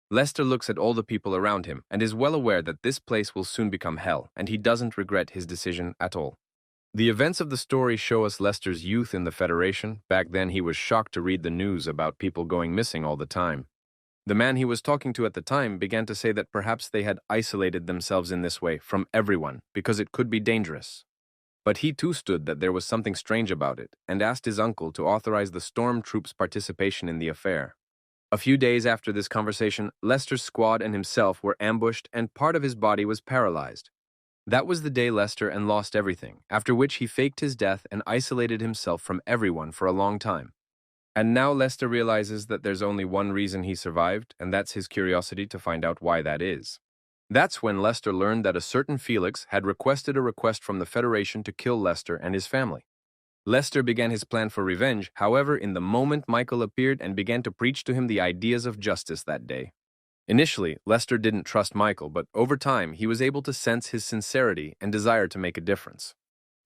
Lester looks at all the people around him and is well aware that this place will soon become hell, and he doesn't regret his decision at all. The events of the story show us Lester's youth in the Federation. Back then, he was shocked to read the news about people going missing all the time. The man he was talking to at the time began to say that perhaps they had isolated themselves in this way from everyone because it could be dangerous. But he too stood that there was something strange about it and asked his uncle to authorize the storm troops' participation in the affair. A few days after this conversation, Lester's squad and himself were ambushed and part of his body was paralyzed. That was the day Lester lost everything, after which he faked his death and isolated himself from everyone for a long time. And now Lester realizes that there's only one reason he survived, and that's his curiosity to find out why that is. That's when Lester learned that a certain Felix had requested a request from the Federation to kill Lester and his family. Lester began his plan for revenge, however, in the moment Michael appeared and began to preach to him the ideas of justice that day. Initially, Lester didn't trust Michael, but over time he was able to sense his sincerity and desire to make a difference.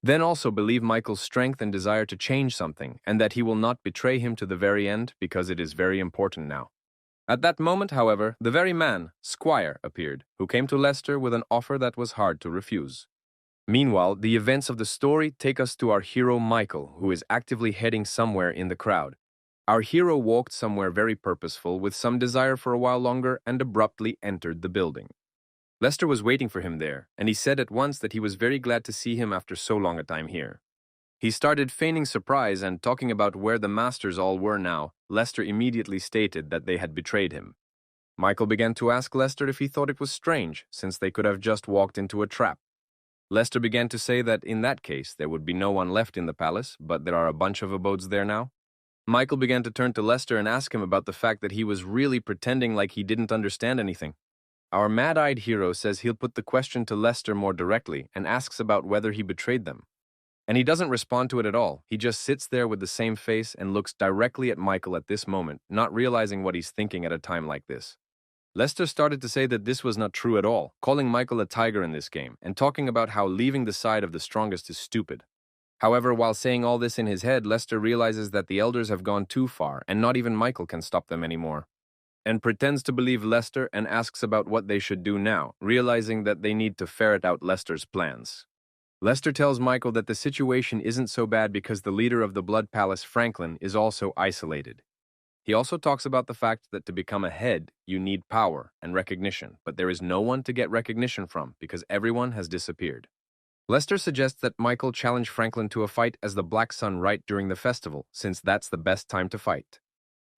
Then also believe Michael's strength and desire to change something, and that he will not betray him to the very end because it is very important now. At that moment, however, the very man, Squire, appeared, who came to Lester with an offer that was hard to refuse. Meanwhile, the events of the story take us to our hero Michael, who is actively heading somewhere in the crowd. Our hero walked somewhere very purposeful with some desire for a while longer and abruptly entered the building. Lester was waiting for him there, and he said at once that he was very glad to see him after so long a time here. He started feigning surprise and talking about where the masters all were now. Lester immediately stated that they had betrayed him. Michael began to ask Lester if he thought it was strange, since they could have just walked into a trap. Lester began to say that in that case there would be no one left in the palace, but there are a bunch of abodes there now. Michael began to turn to Lester and ask him about the fact that he was really pretending like he didn't understand anything. Our mad-eyed hero says he'll put the question to Lester more directly and asks about whether he betrayed them. And he doesn't respond to it at all. He just sits there with the same face and looks directly at Michael at this moment, not realizing what he's thinking at a time like this. Lester started to say that this was not true at all, calling Michael a tiger in this game, and talking about how leaving the side of the strongest is stupid. However, while saying all this in his head, Lester realizes that the elders have gone too far, and not even Michael can stop them anymore. And pretends to believe Lester and asks about what they should do now, realizing that they need to ferret out Lester's plans. Lester tells Michael that the situation isn't so bad because the leader of the Blood Palace, Franklin, is also isolated. He also talks about the fact that to become a head, you need power and recognition, but there is no one to get recognition from because everyone has disappeared. Lester suggests that Michael challenge Franklin to a fight as the Black Sun right during the festival, since that's the best time to fight.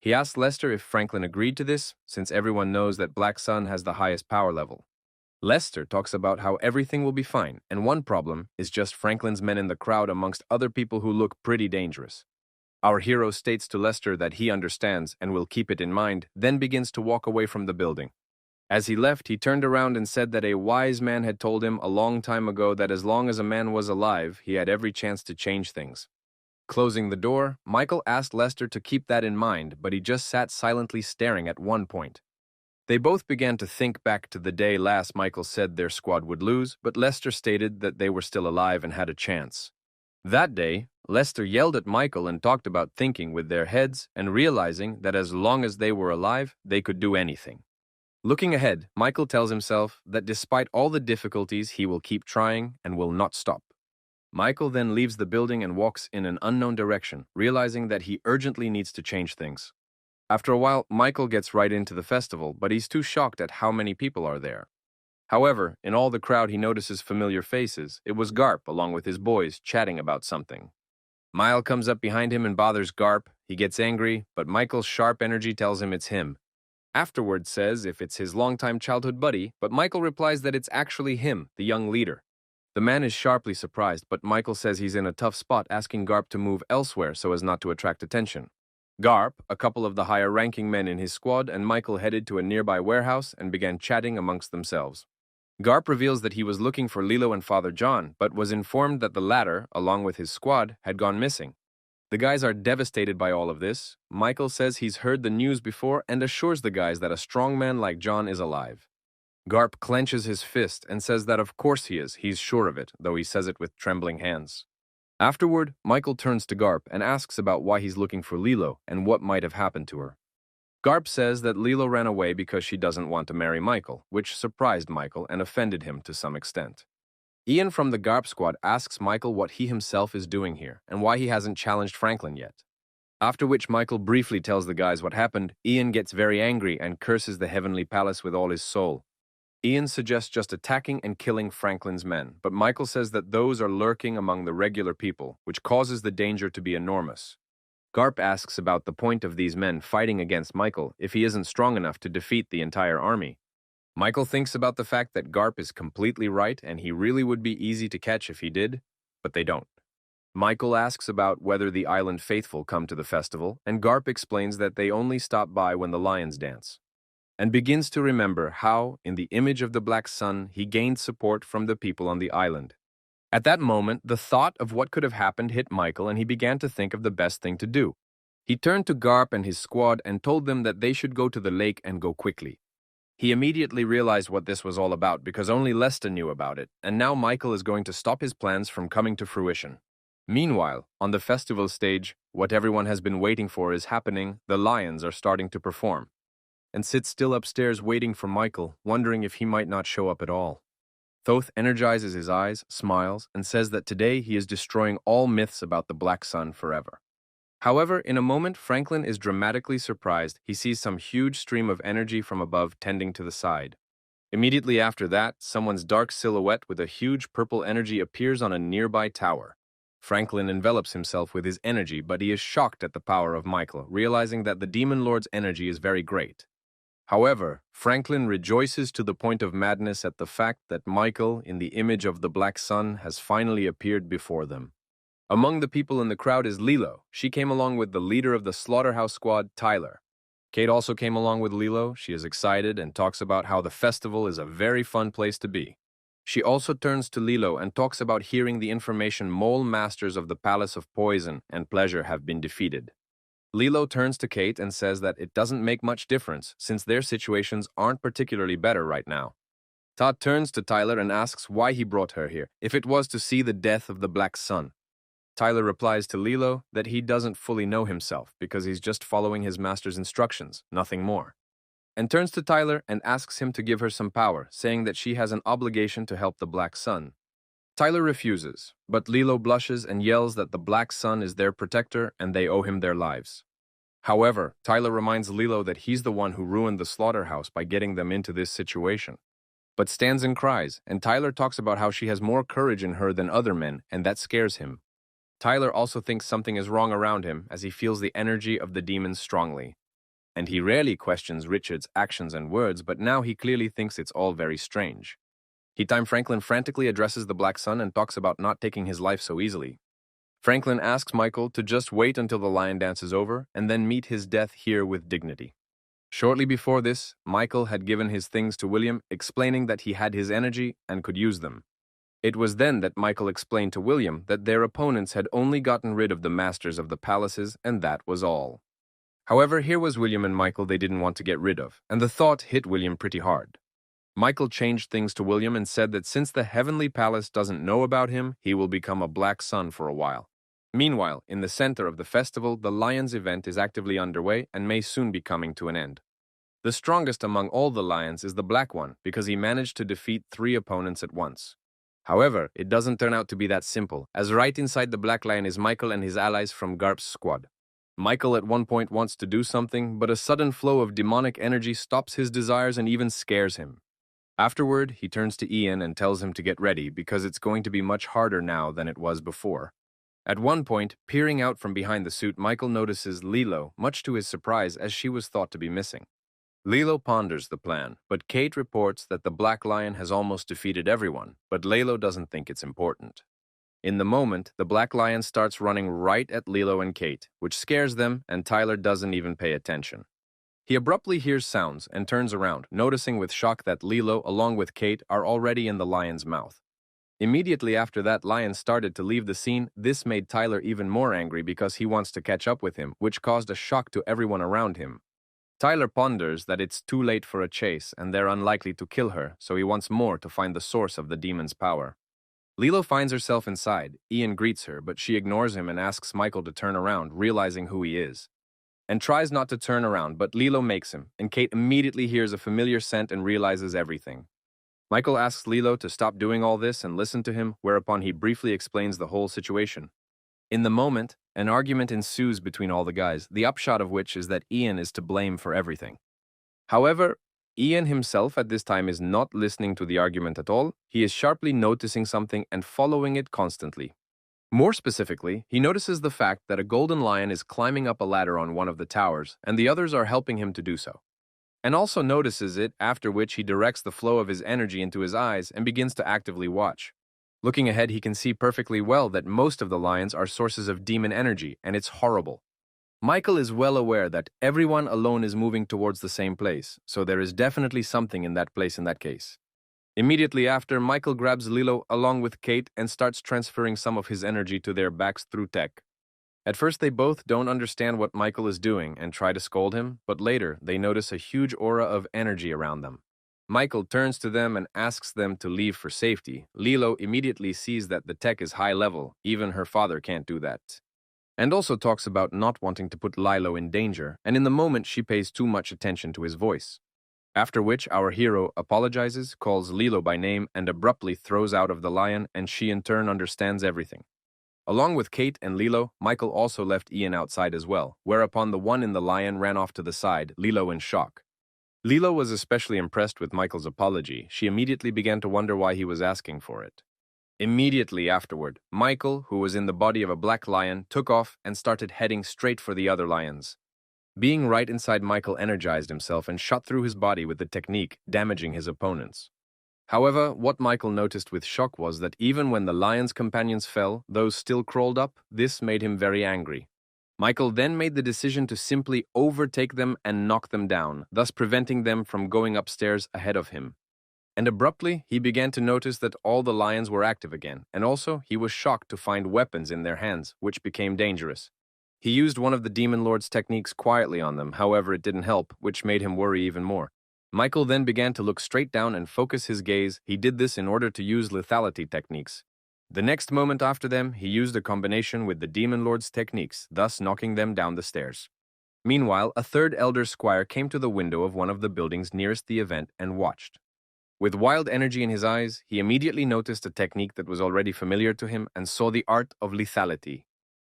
He asks Lester if Franklin agreed to this, since everyone knows that Black Sun has the highest power level. Lester talks about how everything will be fine, and one problem is just Franklin's men in the crowd amongst other people who look pretty dangerous. Our hero states to Lester that he understands and will keep it in mind, then begins to walk away from the building. As he left, he turned around and said that a wise man had told him a long time ago that as long as a man was alive, he had every chance to change things. Closing the door, Michael asked Lester to keep that in mind, but he just sat silently staring at one point. They both began to think back to the day last Michael said their squad would lose, but Lester stated that they were still alive and had a chance. That day, Lester yelled at Michael and talked about thinking with their heads and realizing that as long as they were alive, they could do anything. Looking ahead, Michael tells himself that despite all the difficulties, he will keep trying and will not stop. Michael then leaves the building and walks in an unknown direction, realizing that he urgently needs to change things. After a while, Michael gets right into the festival, but he's too shocked at how many people are there. However, in all the crowd he notices familiar faces. It was Garp, along with his boys, chatting about something. Mile comes up behind him and bothers Garp. He gets angry, but Michael's sharp energy tells him it's him. Afterwards says if it's his longtime childhood buddy, but Michael replies that it's actually him, the young leader. The man is sharply surprised, but Michael says he's in a tough spot, asking Garp to move elsewhere so as not to attract attention. Garp, a couple of the higher-ranking men in his squad, and Michael headed to a nearby warehouse and began chatting amongst themselves. Garp reveals that he was looking for Lilo and Father John, but was informed that the latter, along with his squad, had gone missing. The guys are devastated by all of this. Michael says he's heard the news before and assures the guys that a strong man like John is alive. Garp clenches his fist and says that of course he is, he's sure of it, though he says it with trembling hands. Afterward, Michael turns to Garp and asks about why he's looking for Lilo and what might have happened to her. Garp says that Lilo ran away because she doesn't want to marry Michael, which surprised Michael and offended him to some extent. Ian from the Garp squad asks Michael what he himself is doing here and why he hasn't challenged Franklin yet. After which Michael briefly tells the guys what happened, Ian gets very angry and curses the Heavenly Palace with all his soul. Ian suggests just attacking and killing Franklin's men, but Michael says that those are lurking among the regular people, which causes the danger to be enormous. Garp asks about the point of these men fighting against Michael if he isn't strong enough to defeat the entire army. Michael thinks about the fact that Garp is completely right and he really would be easy to catch if he did, but they don't. Michael asks about whether the island faithful come to the festival, and Garp explains that they only stop by when the lions dance, and begins to remember how, in the image of the black sun, he gained support from the people on the island. At that moment, the thought of what could have happened hit Michael, and he began to think of the best thing to do. He turned to Garp and his squad and told them that they should go to the lake and go quickly. He immediately realized what this was all about because only Lesta knew about it, and now Michael is going to stop his plans from coming to fruition. Meanwhile, on the festival stage, what everyone has been waiting for is happening. The lions are starting to perform, and sits still upstairs waiting for Michael, wondering if he might not show up at all. Thoth energizes his eyes, smiles, and says that today he is destroying all myths about the Black Sun forever. However, in a moment, Franklin is dramatically surprised. He sees some huge stream of energy from above tending to the side. Immediately after that, someone's dark silhouette with a huge purple energy appears on a nearby tower. Franklin envelops himself with his energy, but he is shocked at the power of Michael, realizing that the Demon Lord's energy is very great. However, Franklin rejoices to the point of madness at the fact that Michael, in the image of the Black Sun, has finally appeared before them. Among the people in the crowd is Lilo. She came along with the leader of the slaughterhouse squad, Tyler. Kate also came along with Lilo. She is excited and talks about how the festival is a very fun place to be. She also turns to Lilo and talks about hearing the information mole masters of the Palace of Poison and Pleasure have been defeated. Lilo turns to Kate and says that it doesn't make much difference since their situations aren't particularly better right now. Todd turns to Tyler and asks why he brought her here, if it was to see the death of the Black Sun. Tyler replies to Lilo that he doesn't fully know himself because he's just following his master's instructions, nothing more, and turns to Tyler and asks him to give her some power, saying that she has an obligation to help the Black Sun. Tyler refuses, but Lilo blushes and yells that the Black Sun is their protector and they owe him their lives. However, Tyler reminds Lilo that he's the one who ruined the slaughterhouse by getting them into this situation, but stands and cries, and Tyler talks about how she has more courage in her than other men, and that scares him. Tyler also thinks something is wrong around him as he feels the energy of the demons strongly. And he rarely questions Richard's actions and words, but now he clearly thinks it's all very strange. Franklin frantically addresses the Black Sun and talks about not taking his life so easily. Franklin asks Michael to just wait until the lion dance is over and then meet his death here with dignity. Shortly before this, Michael had given his things to William, explaining that he had his energy and could use them. It was then that Michael explained to William that their opponents had only gotten rid of the masters of the palaces, and that was all. However, here was William and Michael they didn't want to get rid of, and the thought hit William pretty hard. Michael changed things to William and said that since the Heavenly Palace doesn't know about him, he will become a Black Sun for a while. Meanwhile, in the center of the festival, the Lions event is actively underway and may soon be coming to an end. The strongest among all the Lions is the Black One because he managed to defeat 3 opponents at once. However, it doesn't turn out to be that simple, as right inside the Black Lion is Michael and his allies from Garp's squad. Michael at one point wants to do something, but a sudden flow of demonic energy stops his desires and even scares him. Afterward, he turns to Ian and tells him to get ready because it's going to be much harder now than it was before. At one point, peering out from behind the suit, Michael notices Lilo, much to his surprise as she was thought to be missing. Lilo ponders the plan, but Kate reports that the Black Lion has almost defeated everyone, but Lilo doesn't think it's important. In the moment, the Black Lion starts running right at Lilo and Kate, which scares them, and Tyler doesn't even pay attention. He abruptly hears sounds and turns around, noticing with shock that Lilo, along with Kate, are already in the lion's mouth. Immediately after that lion started to leave the scene, this made Tyler even more angry because he wants to catch up with him, which caused a shock to everyone around him. Tyler ponders that it's too late for a chase and they're unlikely to kill her, so he wants more to find the source of the demon's power. Lilo finds herself inside. Ian greets her, but she ignores him and asks Michael to turn around, realizing who he is, and tries not to turn around, but Lilo makes him, and Kate immediately hears a familiar scent and realizes everything. Michael asks Lilo to stop doing all this and listen to him, whereupon he briefly explains the whole situation. In the moment, an argument ensues between all the guys, the upshot of which is that Ian is to blame for everything. However, Ian himself at this time is not listening to the argument at all. He is sharply noticing something and following it constantly. More specifically, he notices the fact that a golden lion is climbing up a ladder on one of the towers, and the others are helping him to do so. And also notices it, after which he directs the flow of his energy into his eyes and begins to actively watch. Looking ahead, he can see perfectly well that most of the lions are sources of demon energy, and it's horrible. Michael is well aware that everyone alone is moving towards the same place, so there is definitely something in that place in that case. Immediately after, Michael grabs Lilo along with Kate and starts transferring some of his energy to their backs through tech. At first, they both don't understand what Michael is doing and try to scold him, but later, they notice a huge aura of energy around them. Michael turns to them and asks them to leave for safety. Lilo immediately sees that the tech is high level, even her father can't do that. And also talks about not wanting to put Lilo in danger, and in the moment she pays too much attention to his voice. After which, our hero apologizes, calls Lilo by name, and abruptly throws out of the lion, and she in turn understands everything. Along with Kate and Lilo, Michael also left Ian outside as well, whereupon the one in the lion ran off to the side, Lilo in shock. Lilo was especially impressed with Michael's apology. She immediately began to wonder why he was asking for it. Immediately afterward, Michael, who was in the body of a black lion, took off and started heading straight for the other lions. Being right inside Michael energized himself and shot through his body with the technique, damaging his opponents. However, what Michael noticed with shock was that even when the lion's companions fell, those still crawled up. This made him very angry. Michael then made the decision to simply overtake them and knock them down, thus preventing them from going upstairs ahead of him. And abruptly, he began to notice that all the lions were active again, and also he was shocked to find weapons in their hands, which became dangerous. He used one of the Demon Lord's techniques quietly on them, however it didn't help, which made him worry even more. Michael then began to look straight down and focus his gaze. He did this in order to use lethality techniques. The next moment after them, he used a combination with the Demon Lord's techniques, thus knocking them down the stairs. Meanwhile, a third elder squire came to the window of one of the buildings nearest the event and watched. With wild energy in his eyes, he immediately noticed a technique that was already familiar to him and saw the art of lethality.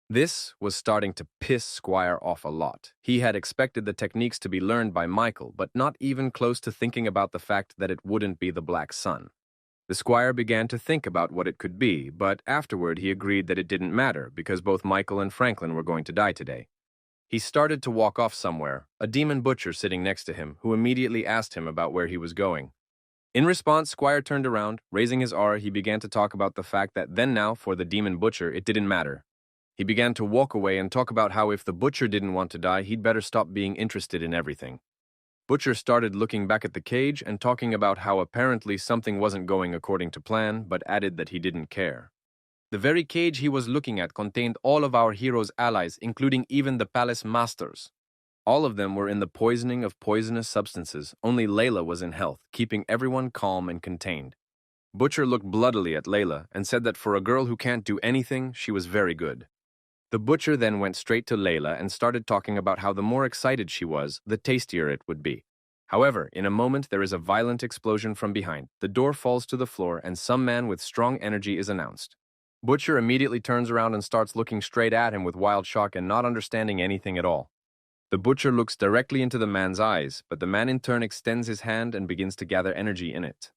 This was starting to piss Squire off a lot. He had expected the techniques to be learned by Michael, but not even close to thinking about the fact that it wouldn't be the Black Sun. The Squire began to think about what it could be, but afterward he agreed that it didn't matter because both Michael and Franklin were going to die today. He started to walk off somewhere, a demon butcher sitting next to him, who immediately asked him about where he was going. In response, Squire turned around. Raising his aura, he began to talk about the fact that then now, for the demon butcher, it didn't matter. He began to walk away and talk about how if the butcher didn't want to die, he'd better stop being interested in everything. Butcher started looking back at the cage and talking about how apparently something wasn't going according to plan, but added that he didn't care. The very cage he was looking at contained all of our hero's allies, including even the palace masters. All of them were in the poisoning of poisonous substances. Only Layla was in health, keeping everyone calm and contained. Butcher looked bloodily at Layla and said that for a girl who can't do anything, she was very good. The butcher then went straight to Layla and started talking about how the more excited she was, the tastier it would be. However, in a moment there is a violent explosion from behind. The door falls to the floor and some man with strong energy is announced. Butcher immediately turns around and starts looking straight at him with wild shock and not understanding anything at all. The butcher looks directly into the man's eyes, but the man in turn extends his hand and begins to gather energy in it.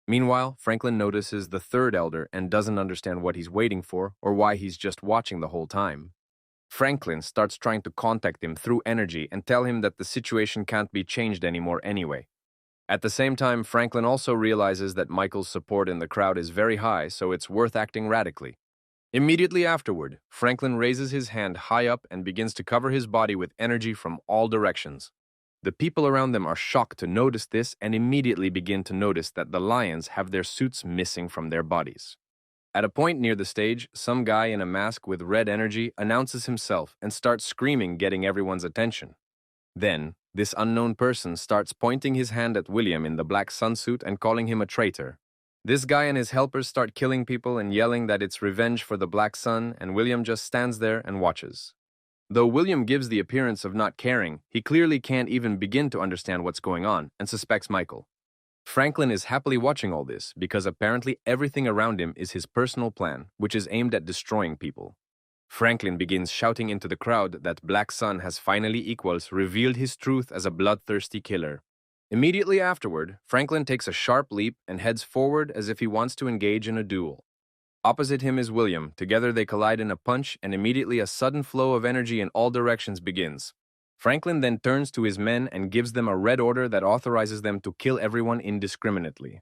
Meanwhile, Franklin notices the third elder and doesn't understand what he's waiting for or why he's just watching the whole time. Franklin starts trying to contact him through energy and tell him that the situation can't be changed anymore anyway. At the same time, Franklin also realizes that Michael's support in the crowd is very high, so it's worth acting radically. Immediately afterward, Franklin raises his hand high up and begins to cover his body with energy from all directions. The people around them are shocked to notice this and immediately begin to notice that the lions have their suits missing from their bodies. At a point near the stage, some guy in a mask with red energy announces himself and starts screaming, getting everyone's attention. Then, this unknown person starts pointing his hand at William in the black sunsuit and calling him a traitor. This guy and his helpers start killing people and yelling that it's revenge for the Black Sun, and William just stands there and watches. Though William gives the appearance of not caring, he clearly can't even begin to understand what's going on and suspects Michael. Franklin is happily watching all this because apparently everything around him is his personal plan, which is aimed at destroying people. Franklin begins shouting into the crowd that Black Sun has finally revealed his truth as a bloodthirsty killer. Immediately afterward, Franklin takes a sharp leap and heads forward as if he wants to engage in a duel. Opposite him is William. Together they collide in a punch, and immediately a sudden flow of energy in all directions begins. Franklin then turns to his men and gives them a red order that authorizes them to kill everyone indiscriminately.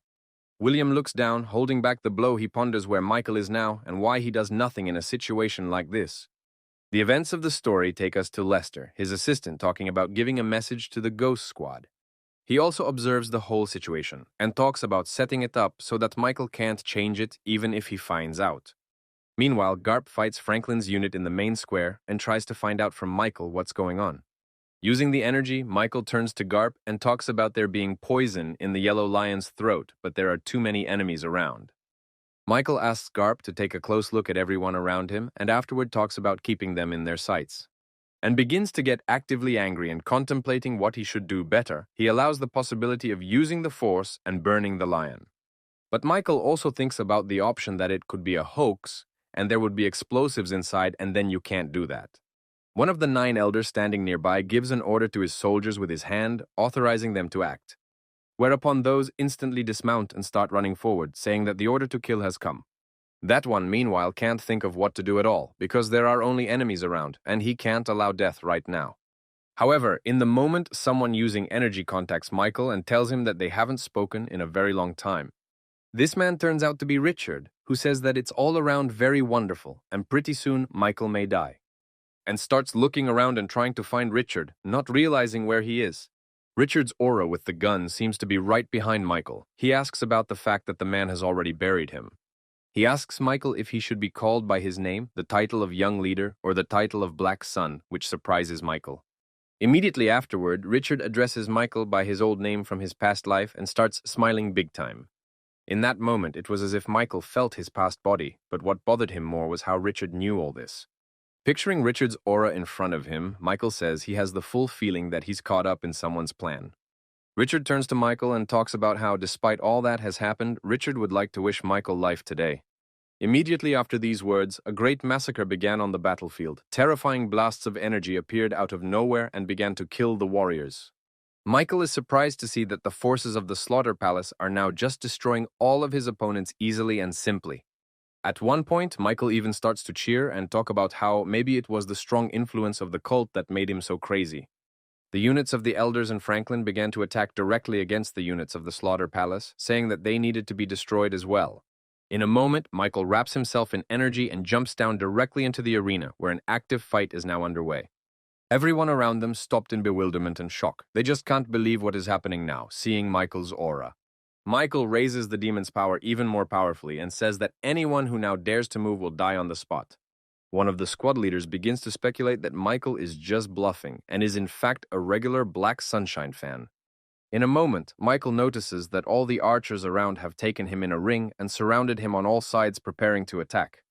William looks down, holding back the blow. He ponders where Michael is now and why he does nothing in a situation like this. The events of the story take us to Lester, his assistant, talking about giving a message to the Ghost Squad. He also observes the whole situation and talks about setting it up so that Michael can't change it even if he finds out. Meanwhile, Garp fights Franklin's unit in the main square and tries to find out from Michael what's going on. Using the energy, Michael turns to Garp and talks about there being poison in the Yellow Lion's throat, but there are too many enemies around. Michael asks Garp to take a close look at everyone around him and afterward talks about keeping them in their sights. And begins to get actively angry and contemplating what he should do better. He allows the possibility of using the Force and burning the lion. But Michael also thinks about the option that it could be a hoax and there would be explosives inside, and then you can't do that. One of the 9 elders standing nearby gives an order to his soldiers with his hand, authorizing them to act. Whereupon those instantly dismount and start running forward, saying that the order to kill has come. That one, meanwhile, can't think of what to do at all, because there are only enemies around, and he can't allow death right now. However, in the moment, someone using energy contacts Michael and tells him that they haven't spoken in a very long time. This man turns out to be Richard, who says that it's all around very wonderful, and pretty soon Michael may die. And starts looking around and trying to find Richard, not realizing where he is. Richard's aura with the gun seems to be right behind Michael. He asks about the fact that the man has already buried him. He asks Michael if he should be called by his name, the title of Young Leader, or the title of Black Sun, which surprises Michael. Immediately afterward, Richard addresses Michael by his old name from his past life and starts smiling big time. In that moment, it was as if Michael felt his past body, but what bothered him more was how Richard knew all this. Picturing Richard's aura in front of him, Michael says he has the full feeling that he's caught up in someone's plan. Richard turns to Michael and talks about how, despite all that has happened, Richard would like to wish Michael life today. Immediately after these words, a great massacre began on the battlefield. Terrifying blasts of energy appeared out of nowhere and began to kill the warriors. Michael is surprised to see that the forces of the Slaughter Palace are now just destroying all of his opponents easily and simply. At one point, Michael even starts to cheer and talk about how maybe it was the strong influence of the cult that made him so crazy. The units of the elders and Franklin began to attack directly against the units of the Slaughter Palace, saying that they needed to be destroyed as well. In a moment, Michael wraps himself in energy and jumps down directly into the arena, where an active fight is now underway. Everyone around them stopped in bewilderment and shock. They just can't believe what is happening now, seeing Michael's aura. Michael raises the demon's power even more powerfully and says that anyone who now dares to move will die on the spot. One of the squad leaders begins to speculate that Michael is just bluffing and is in fact a regular Black Sunshine fan. In a moment, Michael notices that all the archers around have taken him in a ring and surrounded him on all sides, preparing to attack.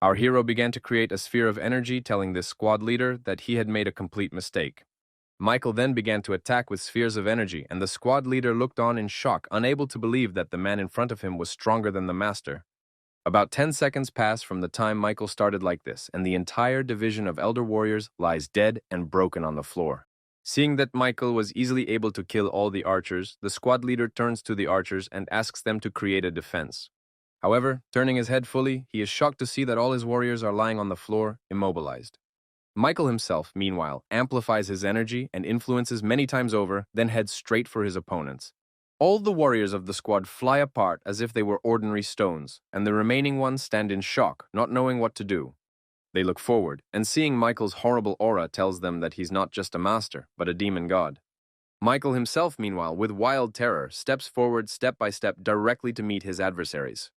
Our hero began to create a sphere of energy, telling this squad leader that he had made a complete mistake. Michael then began to attack with spheres of energy, and the squad leader looked on in shock, unable to believe that the man in front of him was stronger than the master. About 10 seconds pass from the time Michael started like this, and the entire division of Elder Warriors lies dead and broken on the floor. Seeing that Michael was easily able to kill all the archers, the squad leader turns to the archers and asks them to create a defense. However, turning his head fully, he is shocked to see that all his warriors are lying on the floor, immobilized. Michael himself, meanwhile, amplifies his energy and influences many times over, then heads straight for his opponents. All the warriors of the squad fly apart as if they were ordinary stones, and the remaining ones stand in shock, not knowing what to do. They look forward, and seeing Michael's horrible aura tells them that he's not just a master, but a demon god. Michael himself, meanwhile, with wild terror, steps forward step by step directly to meet his adversaries.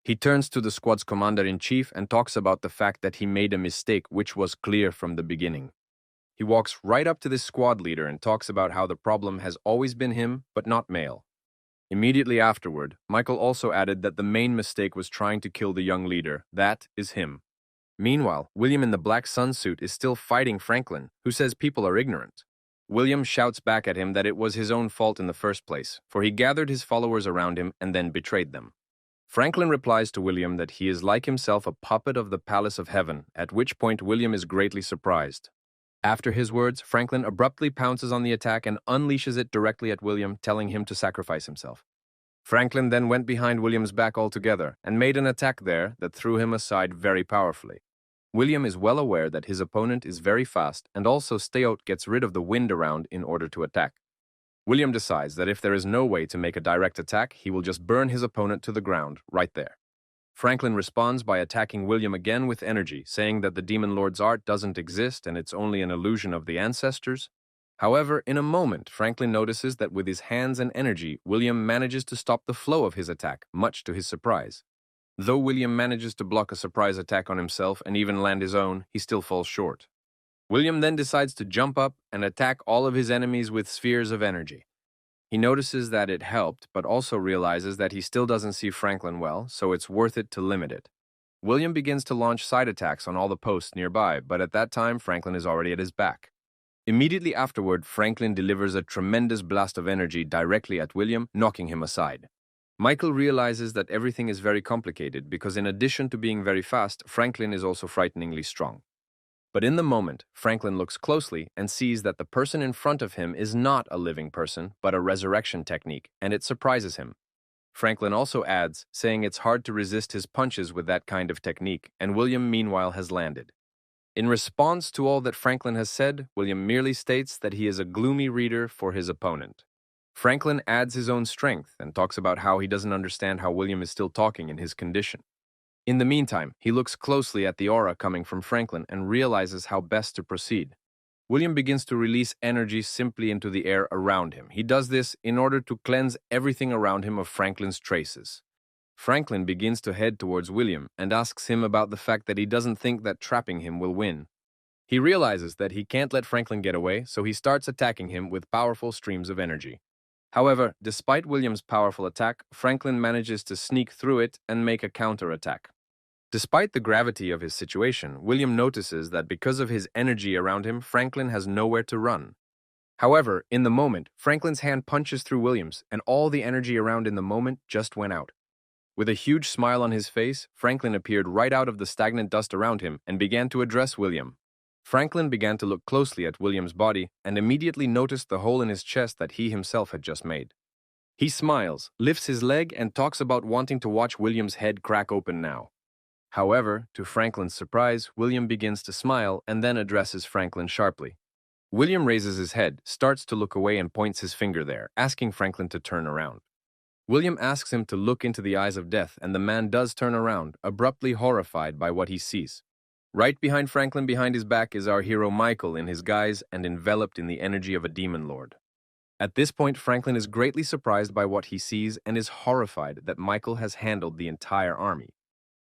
He turns to the squad's commander-in-chief and talks about the fact that he made a mistake which was clear from the beginning. He walks right up to this squad leader and talks about how the problem has always been him, but not Male. Immediately afterward, Michael also added that the main mistake was trying to kill the young leader. That is him. Meanwhile, William in the Black Sun suit is still fighting Franklin, who says people are ignorant. William shouts back at him that it was his own fault in the first place, for he gathered his followers around him and then betrayed them. Franklin replies to William that he is like himself a puppet of the Palace of Heaven, at which point William is greatly surprised. After his words, Franklin abruptly pounces on the attack and unleashes it directly at William, telling him to sacrifice himself. Franklin then went behind William's back altogether and made an attack there that threw him aside very powerfully. William is well aware that his opponent is very fast, and also Steot gets rid of the wind around in order to attack. William decides that if there is no way to make a direct attack, he will just burn his opponent to the ground right there. Franklin responds by attacking William again with energy, saying that the Demon Lord's art doesn't exist and it's only an illusion of the ancestors. However, in a moment, Franklin notices that with his hands and energy, William manages to stop the flow of his attack, much to his surprise. Though William manages to block a surprise attack on himself and even land his own, he still falls short. William then decides to jump up and attack all of his enemies with spheres of energy. He notices that it helped, but also realizes that he still doesn't see Franklin well, so it's worth it to limit it. William begins to launch side attacks on all the posts nearby, but at that time, Franklin is already at his back. Immediately afterward, Franklin delivers a tremendous blast of energy directly at William, knocking him aside. Michael realizes that everything is very complicated because in addition to being very fast, Franklin is also frighteningly strong. But in the moment, Franklin looks closely and sees that the person in front of him is not a living person, but a resurrection technique, and it surprises him. Franklin also adds, saying it's hard to resist his punches with that kind of technique, and William meanwhile has landed. In response to all that Franklin has said, William merely states that he is a gloomy reader for his opponent. Franklin adds his own strength and talks about how he doesn't understand how William is still talking in his condition. In the meantime, he looks closely at the aura coming from Franklin and realizes how best to proceed. William begins to release energy simply into the air around him. He does this in order to cleanse everything around him of Franklin's traces. Franklin begins to head towards William and asks him about the fact that he doesn't think that trapping him will win. He realizes that he can't let Franklin get away, so he starts attacking him with powerful streams of energy. However, despite William's powerful attack, Franklin manages to sneak through it and make a counterattack. Despite the gravity of his situation, William notices that because of his energy around him, Franklin has nowhere to run. However, in the moment, Franklin's hand punches through William's, and all the energy around in the moment just went out. With a huge smile on his face, Franklin appeared right out of the stagnant dust around him and began to address William. Franklin began to look closely at William's body and immediately noticed the hole in his chest that he himself had just made. He smiles, lifts his leg, and talks about wanting to watch William's head crack open now. However, to Franklin's surprise, William begins to smile and then addresses Franklin sharply. William raises his head, starts to look away and points his finger there, asking Franklin to turn around. William asks him to look into the eyes of death, and the man does turn around, abruptly horrified by what he sees. Right behind Franklin, behind his back, is our hero Michael in his guise and enveloped in the energy of a demon lord. At this point, Franklin is greatly surprised by what he sees and is horrified that Michael has handled the entire army.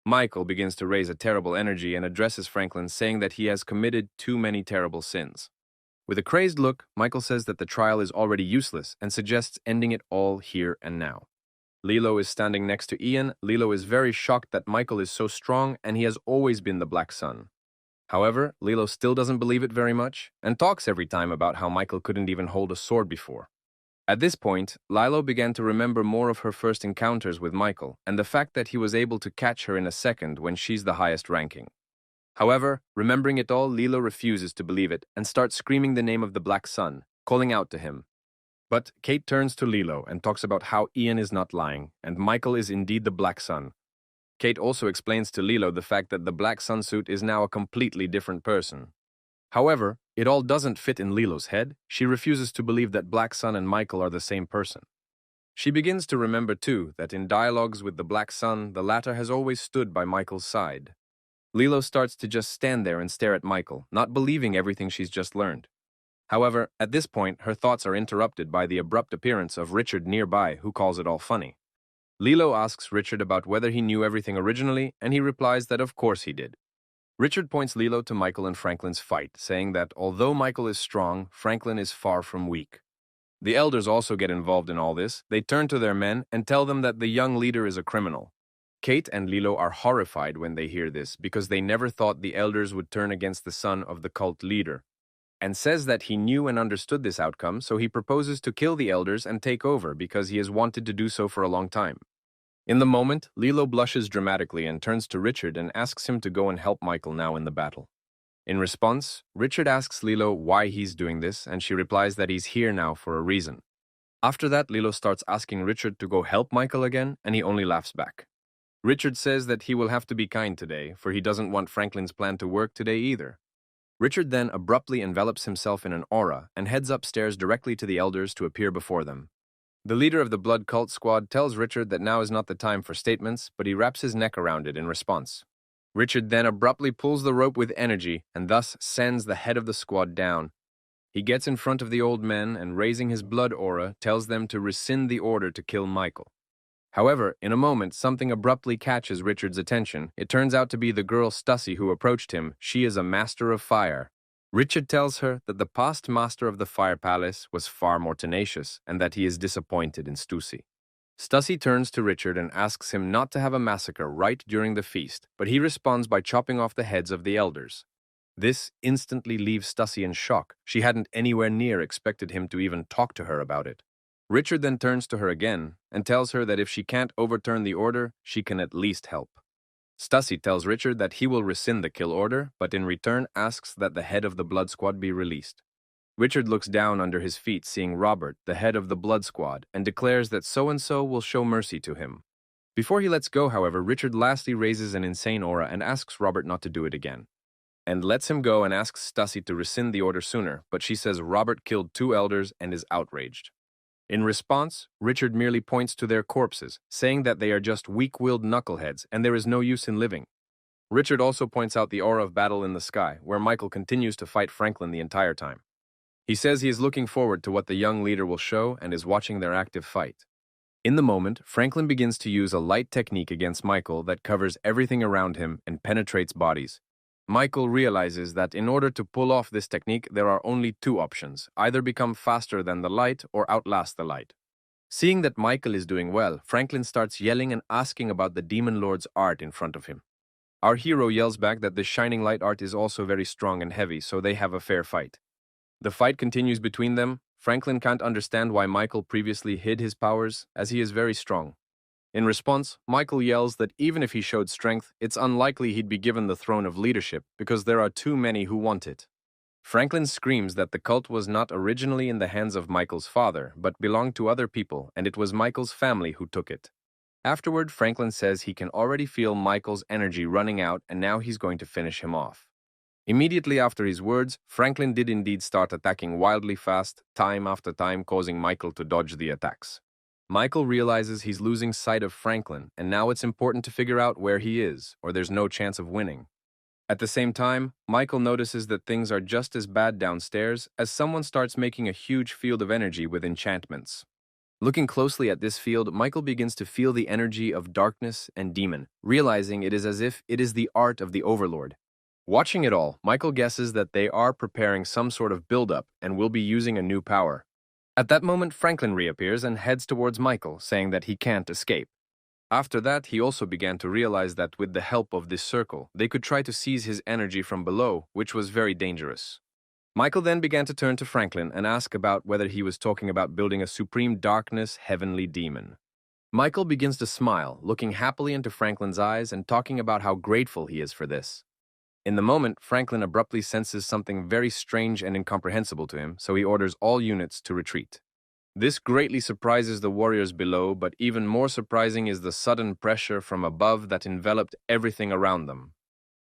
Michael begins to raise a terrible energy and addresses Franklin, saying that he has committed too many terrible sins. With a crazed look, Michael says that the trial is already useless and suggests ending it all here and now. Lilo is standing next to Ian. Lilo is very shocked that Michael is so strong and he has always been the Black Sun. However, Lilo still doesn't believe it very much and talks every time about how Michael couldn't even hold a sword before. At this point, Lilo began to remember more of her first encounters with Michael and the fact that he was able to catch her in a second when she's the highest ranking. However, remembering it all, Lilo refuses to believe it and starts screaming the name of the Black Sun, calling out to him. But Kate turns to Lilo and talks about how Ian is not lying and Michael is indeed the Black Sun. Kate also explains to Lilo the fact that the Black Sun suit is now a completely different person. However, it all doesn't fit in Lilo's head. She refuses to believe that Black Sun and Michael are the same person. She begins to remember too that in dialogues with the Black Sun, the latter has always stood by Michael's side. Lilo starts to just stand there and stare at Michael, not believing everything she's just learned. However, at this point, her thoughts are interrupted by the abrupt appearance of Richard nearby, who calls it all funny. Lilo asks Richard about whether he knew everything originally, and he replies that of course he did. Richard points Lilo to Michael and Franklin's fight, saying that although Michael is strong, Franklin is far from weak. The elders also get involved in all this. They turn to their men and tell them that the young leader is a criminal. Kate and Lilo are horrified when they hear this because they never thought the elders would turn against the son of the cult leader, and says that he knew and understood this outcome, so he proposes to kill the elders and take over because he has wanted to do so for a long time. In the moment, Lilo blushes dramatically and turns to Richard and asks him to go and help Michael now in the battle. In response, Richard asks Lilo why he's doing this, and she replies that he's here now for a reason. After that, Lilo starts asking Richard to go help Michael again, and he only laughs back. Richard says that he will have to be kind today, for he doesn't want Franklin's plan to work today either. Richard then abruptly envelops himself in an aura and heads upstairs directly to the elders to appear before them. The leader of the blood cult squad tells Richard that now is not the time for statements, but he wraps his neck around it in response. Richard then abruptly pulls the rope with energy and thus sends the head of the squad down. He gets in front of the old men and, raising his blood aura, tells them to rescind the order to kill Michael. However, in a moment, something abruptly catches Richard's attention. It turns out to be the girl Stussy who approached him. She is a master of fire. Richard tells her that the past master of the Fire Palace was far more tenacious and that he is disappointed in Stussy. Stussy turns to Richard and asks him not to have a massacre right during the feast, but he responds by chopping off the heads of the elders. This instantly leaves Stussy in shock. She hadn't anywhere near expected him to even talk to her about it. Richard then turns to her again and tells her that if she can't overturn the order, she can at least help. Stussy tells Richard that he will rescind the kill order, but in return asks that the head of the Blood Squad be released. Richard looks down under his feet, seeing Robert, the head of the Blood Squad, and declares that so-and-so will show mercy to him. Before he lets go, however, Richard lastly raises an insane aura and asks Robert not to do it again, and lets him go and asks Stussy to rescind the order sooner, but she says Robert killed 2 elders and is outraged. In response, Richard merely points to their corpses, saying that they are just weak-willed knuckleheads and there is no use in living. Richard also points out the aura of battle in the sky, where Michael continues to fight Franklin the entire time. He says he is looking forward to what the young leader will show and is watching their active fight. In the moment, Franklin begins to use a light technique against Michael that covers everything around him and penetrates bodies. Michael realizes that in order to pull off this technique, there are only 2 options: either become faster than the light or outlast the light. Seeing that Michael is doing well, Franklin starts yelling and asking about the Demon Lord's art in front of him. Our hero yells back that the shining light art is also very strong and heavy, so they have a fair fight. The fight continues between them. Franklin can't understand why Michael previously hid his powers, as he is very strong. In response, Michael yells that even if he showed strength, it's unlikely he'd be given the throne of leadership because there are too many who want it. Franklin screams that the cult was not originally in the hands of Michael's father, but belonged to other people, and it was Michael's family who took it. Afterward, Franklin says he can already feel Michael's energy running out and now he's going to finish him off. Immediately after his words, Franklin did indeed start attacking wildly fast, time after time, causing Michael to dodge the attacks. Michael realizes he's losing sight of Franklin, and now it's important to figure out where he is, or there's no chance of winning. At the same time, Michael notices that things are just as bad downstairs as someone starts making a huge field of energy with enchantments. Looking closely at this field, Michael begins to feel the energy of darkness and demon, realizing it is as if it is the art of the Overlord. Watching it all, Michael guesses that they are preparing some sort of build-up and will be using a new power. At that moment, Franklin reappears and heads towards Michael, saying that he can't escape. After that, he also began to realize that with the help of this circle, they could try to seize his energy from below, which was very dangerous. Michael then began to turn to Franklin and ask about whether he was talking about building a supreme darkness heavenly demon. Michael begins to smile, looking happily into Franklin's eyes and talking about how grateful he is for this. In the moment, Franklin abruptly senses something very strange and incomprehensible to him, so he orders all units to retreat. This greatly surprises the warriors below, but even more surprising is the sudden pressure from above that enveloped everything around them.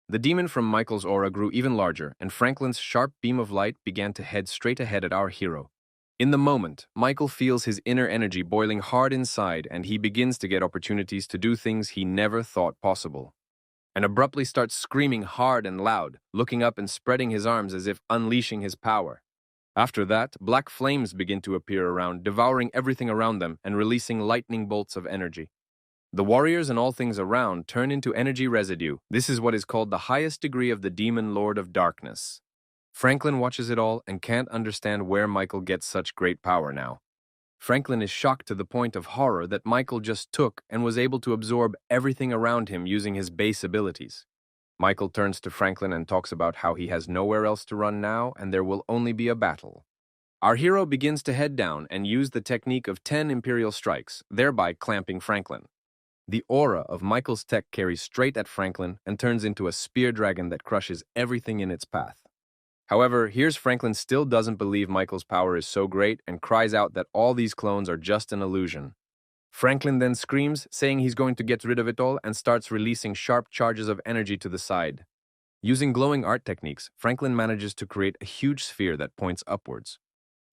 The demon from Michael's aura grew even larger, and Franklin's sharp beam of light began to head straight ahead at our hero. In the moment, Michael feels his inner energy boiling hard inside, and he begins to get opportunities to do things he never thought possible, and abruptly starts screaming hard and loud, looking up and spreading his arms as if unleashing his power. After that, black flames begin to appear around, devouring everything around them and releasing lightning bolts of energy. The warriors and all things around turn into energy residue. This is what is called the highest degree of the Demon Lord of Darkness. Franklin watches it all and can't understand where Michael gets such great power now. Franklin is shocked to the point of horror that Michael just took and was able to absorb everything around him using his base abilities. Michael turns to Franklin and talks about how he has nowhere else to run now and there will only be a battle. Our hero begins to head down and use the technique of 10 Imperial Strikes, thereby clamping Franklin. The aura of Michael's tech carries straight at Franklin and turns into a spear dragon that crushes everything in its path. However, here's Franklin still doesn't believe Michael's power is so great and cries out that all these clones are just an illusion. Franklin then screams, saying he's going to get rid of it all and starts releasing sharp charges of energy to the side. Using glowing art techniques, Franklin manages to create a huge sphere that points upwards.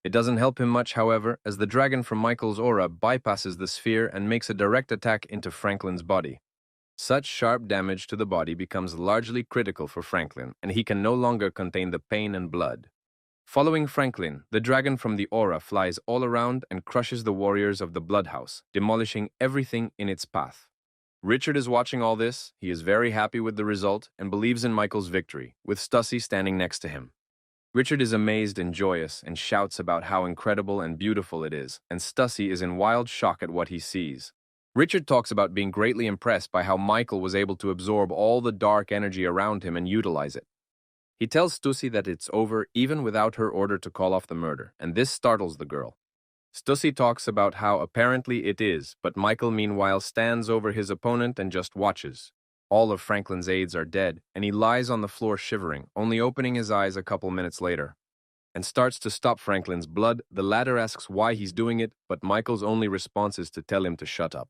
It doesn't help him much, however, as the dragon from Michael's aura bypasses the sphere and makes a direct attack into Franklin's body. Such sharp damage to the body becomes largely critical for Franklin, and he can no longer contain the pain and blood. Following Franklin, the dragon from the aura flies all around and crushes the warriors of the Bloodhouse, demolishing everything in its path. Richard is watching all this. He is very happy with the result and believes in Michael's victory, with Stussy standing next to him. Richard is amazed and joyous and shouts about how incredible and beautiful it is, and Stussy is in wild shock at what he sees. Richard talks about being greatly impressed by how Michael was able to absorb all the dark energy around him and utilize it. He tells Stussy that it's over even without her order to call off the murder, and this startles the girl. Stussy talks about how apparently it is, but Michael meanwhile stands over his opponent and just watches. All of Franklin's aides are dead, and he lies on the floor shivering, only opening his eyes a couple minutes later. And starts to stop Franklin's blood. The latter asks why he's doing it, but Michael's only response is to tell him to shut up.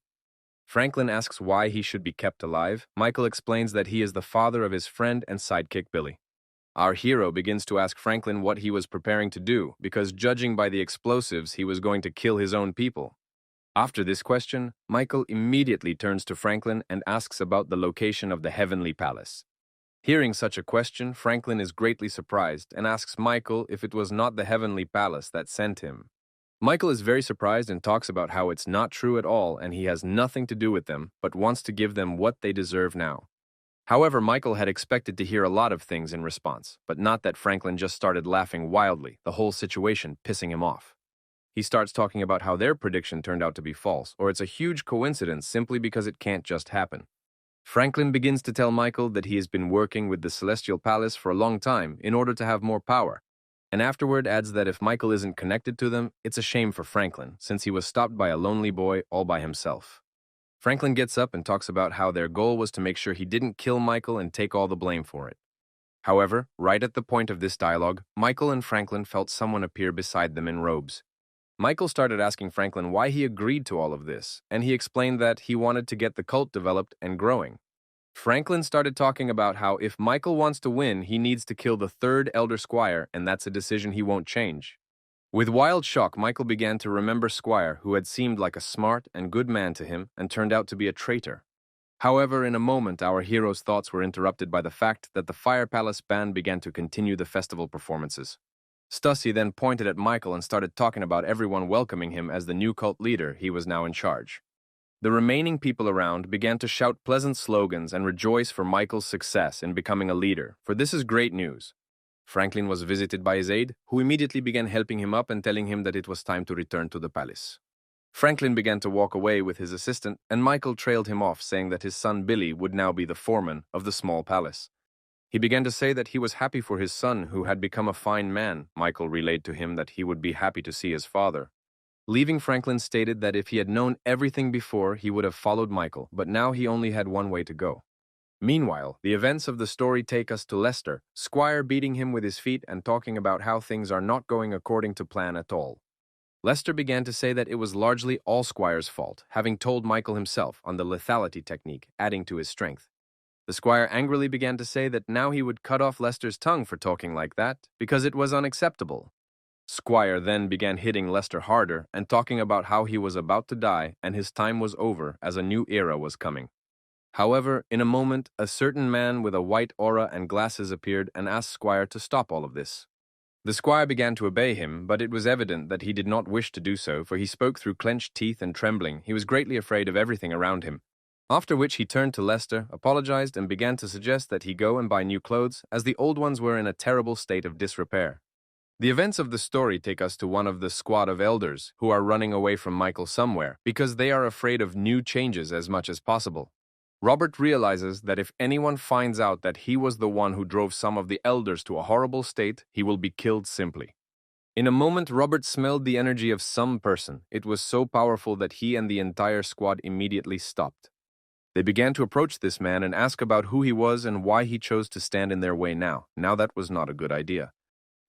Franklin asks why he should be kept alive. Michael explains that he is the father of his friend and sidekick Billy. Our hero begins to ask Franklin what he was preparing to do, because judging by the explosives, he was going to kill his own people. After this question, Michael immediately turns to Franklin and asks about the location of the Heavenly Palace. Hearing such a question, Franklin is greatly surprised and asks Michael if it was not the Heavenly Palace that sent him. Michael is very surprised and talks about how it's not true at all and he has nothing to do with them, but wants to give them what they deserve now. However, Michael had expected to hear a lot of things in response, but not that Franklin just started laughing wildly, the whole situation pissing him off. He starts talking about how their prediction turned out to be false, or it's a huge coincidence simply because it can't just happen. Franklin begins to tell Michael that he has been working with the Celestial Palace for a long time in order to have more power, and afterward adds that if Michael isn't connected to them, it's a shame for Franklin, since he was stopped by a lonely boy all by himself. Franklin gets up and talks about how their goal was to make sure he didn't kill Michael and take all the blame for it. However, right at the point of this dialogue, Michael and Franklin felt someone appear beside them in robes. Michael started asking Franklin why he agreed to all of this, and he explained that he wanted to get the cult developed and growing. Franklin started talking about how if Michael wants to win, he needs to kill the third Elder Squire, and that's a decision he won't change. With wild shock, Michael began to remember Squire, who had seemed like a smart and good man to him and turned out to be a traitor. However, in a moment, our hero's thoughts were interrupted by the fact that the Fire Palace band began to continue the festival performances. Stussy then pointed at Michael and started talking about everyone welcoming him as the new cult leader. He was now in charge. The remaining people around began to shout pleasant slogans and rejoice for Michael's success in becoming a leader, for this is great news. Franklin was visited by his aide, who immediately began helping him up and telling him that it was time to return to the palace. Franklin began to walk away with his assistant, and Michael trailed him off, saying that his son Billy would now be the foreman of the small palace. He began to say that he was happy for his son, who had become a fine man. Michael relayed to him that he would be happy to see his father. Leaving, Franklin stated that if he had known everything before, he would have followed Michael, but now he only had one way to go. Meanwhile, the events of the story take us to Lester, Squire beating him with his feet and talking about how things are not going according to plan at all. Lester began to say that it was largely all Squire's fault, having told Michael himself on the lethality technique, adding to his strength. The Squire angrily began to say that now he would cut off Lester's tongue for talking like that, because it was unacceptable. Squire then began hitting Lester harder and talking about how he was about to die and his time was over as a new era was coming. However, in a moment, a certain man with a white aura and glasses appeared and asked Squire to stop all of this. The Squire began to obey him, but it was evident that he did not wish to do so, for he spoke through clenched teeth and trembling. He was greatly afraid of everything around him. After which he turned to Lester, apologized, and began to suggest that he go and buy new clothes, as the old ones were in a terrible state of disrepair. The events of the story take us to one of the squad of elders who are running away from Michael somewhere because they are afraid of new changes as much as possible. Robert realizes that if anyone finds out that he was the one who drove some of the elders to a horrible state, he will be killed simply. In a moment, Robert smelled the energy of some person. It was so powerful that he and the entire squad immediately stopped. They began to approach this man and ask about who he was and why he chose to stand in their way now. Now that was not a good idea.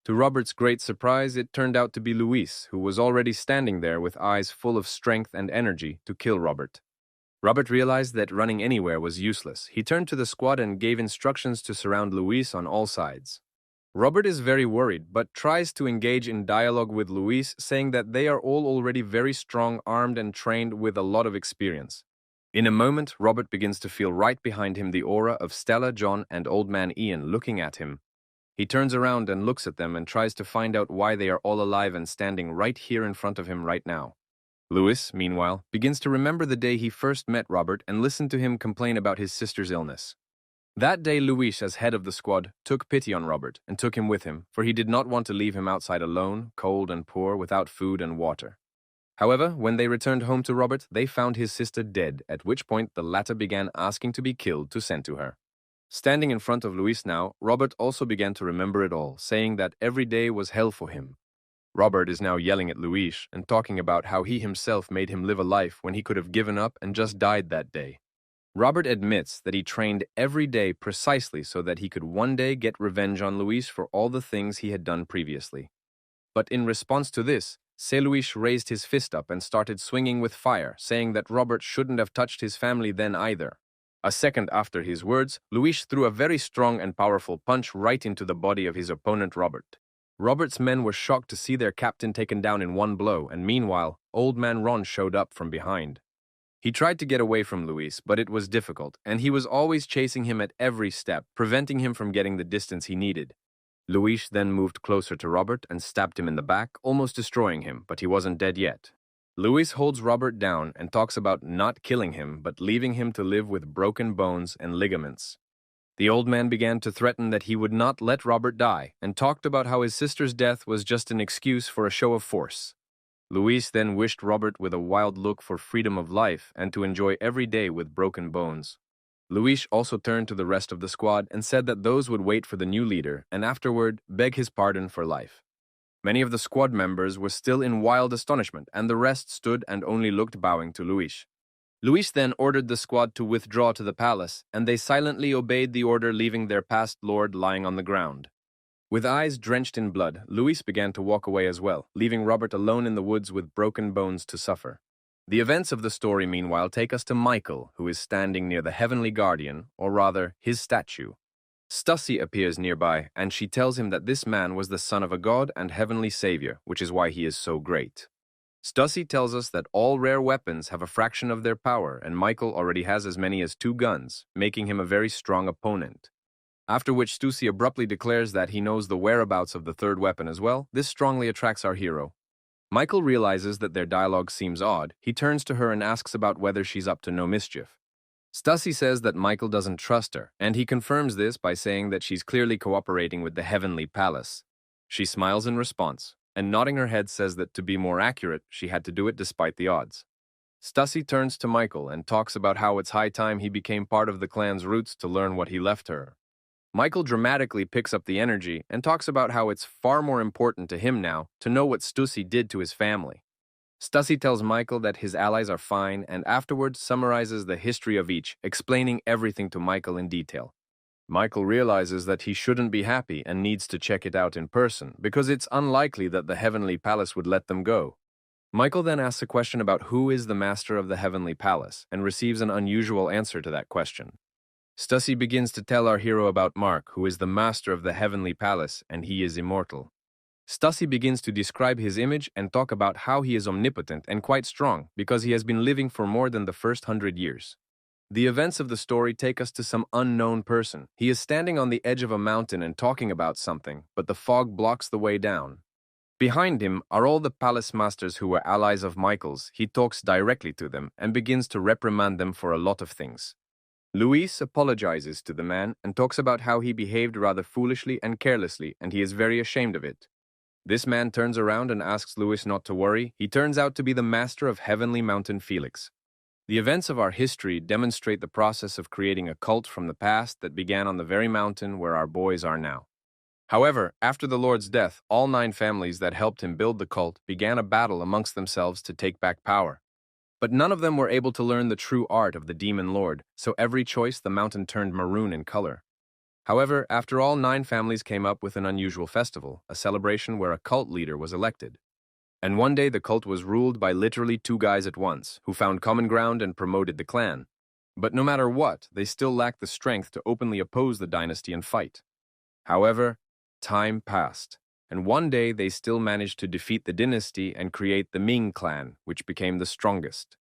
To Robert's great surprise, it turned out to be Luis, who was already standing there with eyes full of strength and energy to kill Robert. Robert realized that running anywhere was useless. He turned to the squad and gave instructions to surround Luis on all sides. Robert is very worried, but tries to engage in dialogue with Luis, saying that they are all already very strong, armed, and trained with a lot of experience. In a moment, Robert begins to feel right behind him the aura of Stella, John, and Old Man Ian looking at him. He turns around and looks at them and tries to find out why they are all alive and standing right here in front of him right now. Louis, meanwhile, begins to remember the day he first met Robert and listened to him complain about his sister's illness. That day, Luis, as head of the squad, took pity on Robert and took him with him, for he did not want to leave him outside alone, cold and poor, without food and water. However, when they returned home to Robert, they found his sister dead, at which point the latter began asking to be killed to send to her. Standing in front of Luis now, Robert also began to remember it all, saying that every day was hell for him. Robert is now yelling at Luis and talking about how he himself made him live a life when he could have given up and just died that day. Robert admits that he trained every day precisely so that he could one day get revenge on Luis for all the things he had done previously. But in response to this, Luis raised his fist up and started swinging with fire, saying that Robert shouldn't have touched his family then either. A second after his words, Luis threw a very strong and powerful punch right into the body of his opponent Robert. Robert's men were shocked to see their captain taken down in one blow, and meanwhile, Old Man Ron showed up from behind. He tried to get away from Luis, but it was difficult, and he was always chasing him at every step, preventing him from getting the distance he needed. Luis then moved closer to Robert and stabbed him in the back, almost destroying him, but he wasn't dead yet. Luis holds Robert down and talks about not killing him, but leaving him to live with broken bones and ligaments. The old man began to threaten that he would not let Robert die, and talked about how his sister's death was just an excuse for a show of force. Luis then wished Robert with a wild look for freedom of life and to enjoy every day with broken bones. Luis also turned to the rest of the squad and said that those would wait for the new leader and afterward beg his pardon for life. Many of the squad members were still in wild astonishment, and the rest stood and only looked, bowing to Luis. Luis then ordered the squad to withdraw to the palace, and they silently obeyed the order, leaving their past lord lying on the ground. With eyes drenched in blood, Luis began to walk away as well, leaving Robert alone in the woods with broken bones to suffer. The events of the story, meanwhile, take us to Michael, who is standing near the Heavenly Guardian, or rather, his statue. Stussy appears nearby, and she tells him that this man was the son of a god and heavenly savior, which is why he is so great. Stussy tells us that all rare weapons have a fraction of their power, and Michael already has as many as 2 guns, making him a very strong opponent. After which Stussy abruptly declares that he knows the whereabouts of the 3rd weapon as well. This strongly attracts our hero. Michael realizes that their dialogue seems odd. He turns to her and asks about whether she's up to no mischief. Stussy says that Michael doesn't trust her, and he confirms this by saying that she's clearly cooperating with the Heavenly Palace. She smiles in response, and nodding her head says that to be more accurate, she had to do it despite the odds. Stussy turns to Michael and talks about how it's high time he became part of the clan's roots to learn what he left her. Michael dramatically picks up the energy and talks about how it's far more important to him now to know what Stussy did to his family. Stussy tells Michael that his allies are fine and afterwards summarizes the history of each, explaining everything to Michael in detail. Michael realizes that he shouldn't be happy and needs to check it out in person because it's unlikely that the Heavenly Palace would let them go. Michael then asks a question about who is the master of the Heavenly Palace and receives an unusual answer to that question. Stussy begins to tell our hero about Mark, who is the master of the Heavenly Palace, and he is immortal. Stussy begins to describe his image and talk about how he is omnipotent and quite strong because he has been living for more than the first 100 years. The events of the story take us to some unknown person. He is standing on the edge of a mountain and talking about something, but the fog blocks the way down. Behind him are all the palace masters who were allies of Michael's. He talks directly to them and begins to reprimand them for a lot of things. Luis apologizes to the man and talks about how he behaved rather foolishly and carelessly, and he is very ashamed of it. This man turns around and asks Luis not to worry. He turns out to be the master of Heavenly Mountain Felix. The events of our history demonstrate the process of creating a cult from the past that began on the very mountain where our boys are now. However, after the Lord's death, all 9 families that helped him build the cult began a battle amongst themselves to take back power. But none of them were able to learn the true art of the Demon Lord, so every choice the mountain turned maroon in color. However, after all 9 families came up with an unusual festival, a celebration where a cult leader was elected. And one day the cult was ruled by literally 2 guys at once, who found common ground and promoted the clan. But no matter what, they still lacked the strength to openly oppose the dynasty and fight. However, time passed, and one day they still managed to defeat the dynasty and create the Ming clan, which became the strongest.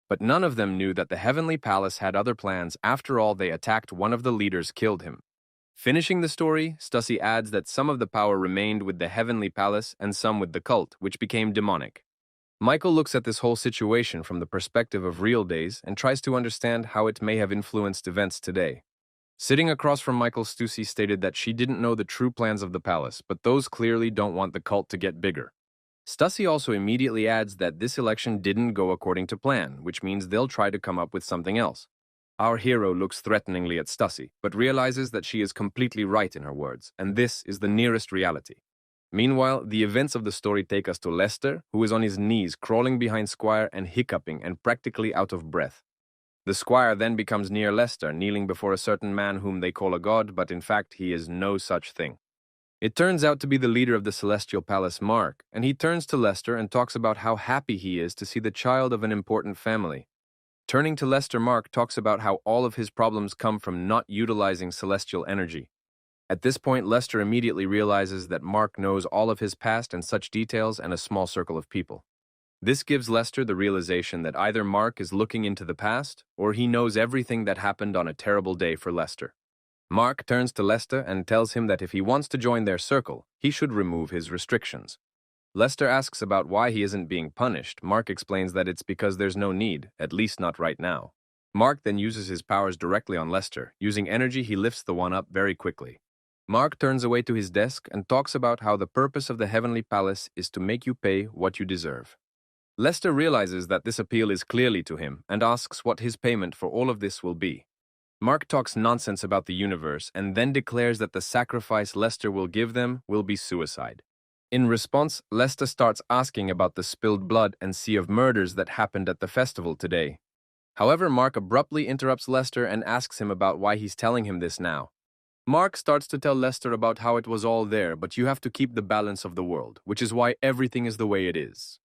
But none of them knew that the Heavenly Palace had other plans. After all, they attacked one of the leaders, killed him. Finishing the story, Stussy adds that some of the power remained with the Heavenly Palace and some with the cult, which became demonic. Michael looks at this whole situation from the perspective of real days and tries to understand how it may have influenced events today. Sitting across from Michael, Stussy stated that she didn't know the true plans of the palace, but those clearly don't want the cult to get bigger. Stussy also immediately adds that this election didn't go according to plan, which means they'll try to come up with something else. Our hero looks threateningly at Stussy, but realizes that she is completely right in her words, and this is the nearest reality. Meanwhile, the events of the story take us to Lester, who is on his knees crawling behind Squire and hiccuping and practically out of breath. The Squire then becomes near Lester, kneeling before a certain man whom they call a god, but in fact he is no such thing. It turns out to be the leader of the Celestial Palace, Mark, and he turns to Lester and talks about how happy he is to see the child of an important family. Turning to Lester, Mark talks about how all of his problems come from not utilizing celestial energy. At this point, Lester immediately realizes that Mark knows all of his past and such details and a small circle of people. This gives Lester the realization that either Mark is looking into the past, or he knows everything that happened on a terrible day for Lester. Mark turns to Lester and tells him that if he wants to join their circle, he should remove his restrictions. Lester asks about why he isn't being punished. Mark explains that it's because there's no need, at least not right now. Mark then uses his powers directly on Lester. Using energy, he lifts the one up very quickly. Mark turns away to his desk and talks about how the purpose of the Heavenly Palace is to make you pay what you deserve. Lester realizes that this appeal is clearly to him and asks what his payment for all of this will be. Mark talks nonsense about the universe and then declares that the sacrifice Lester will give them will be suicide. In response, Lester starts asking about the spilled blood and sea of murders that happened at the festival today. However, Mark abruptly interrupts Lester and asks him about why he's telling him this now. Mark starts to tell Lester about how it was all there, but you have to keep the balance of the world, which is why everything is the way it is.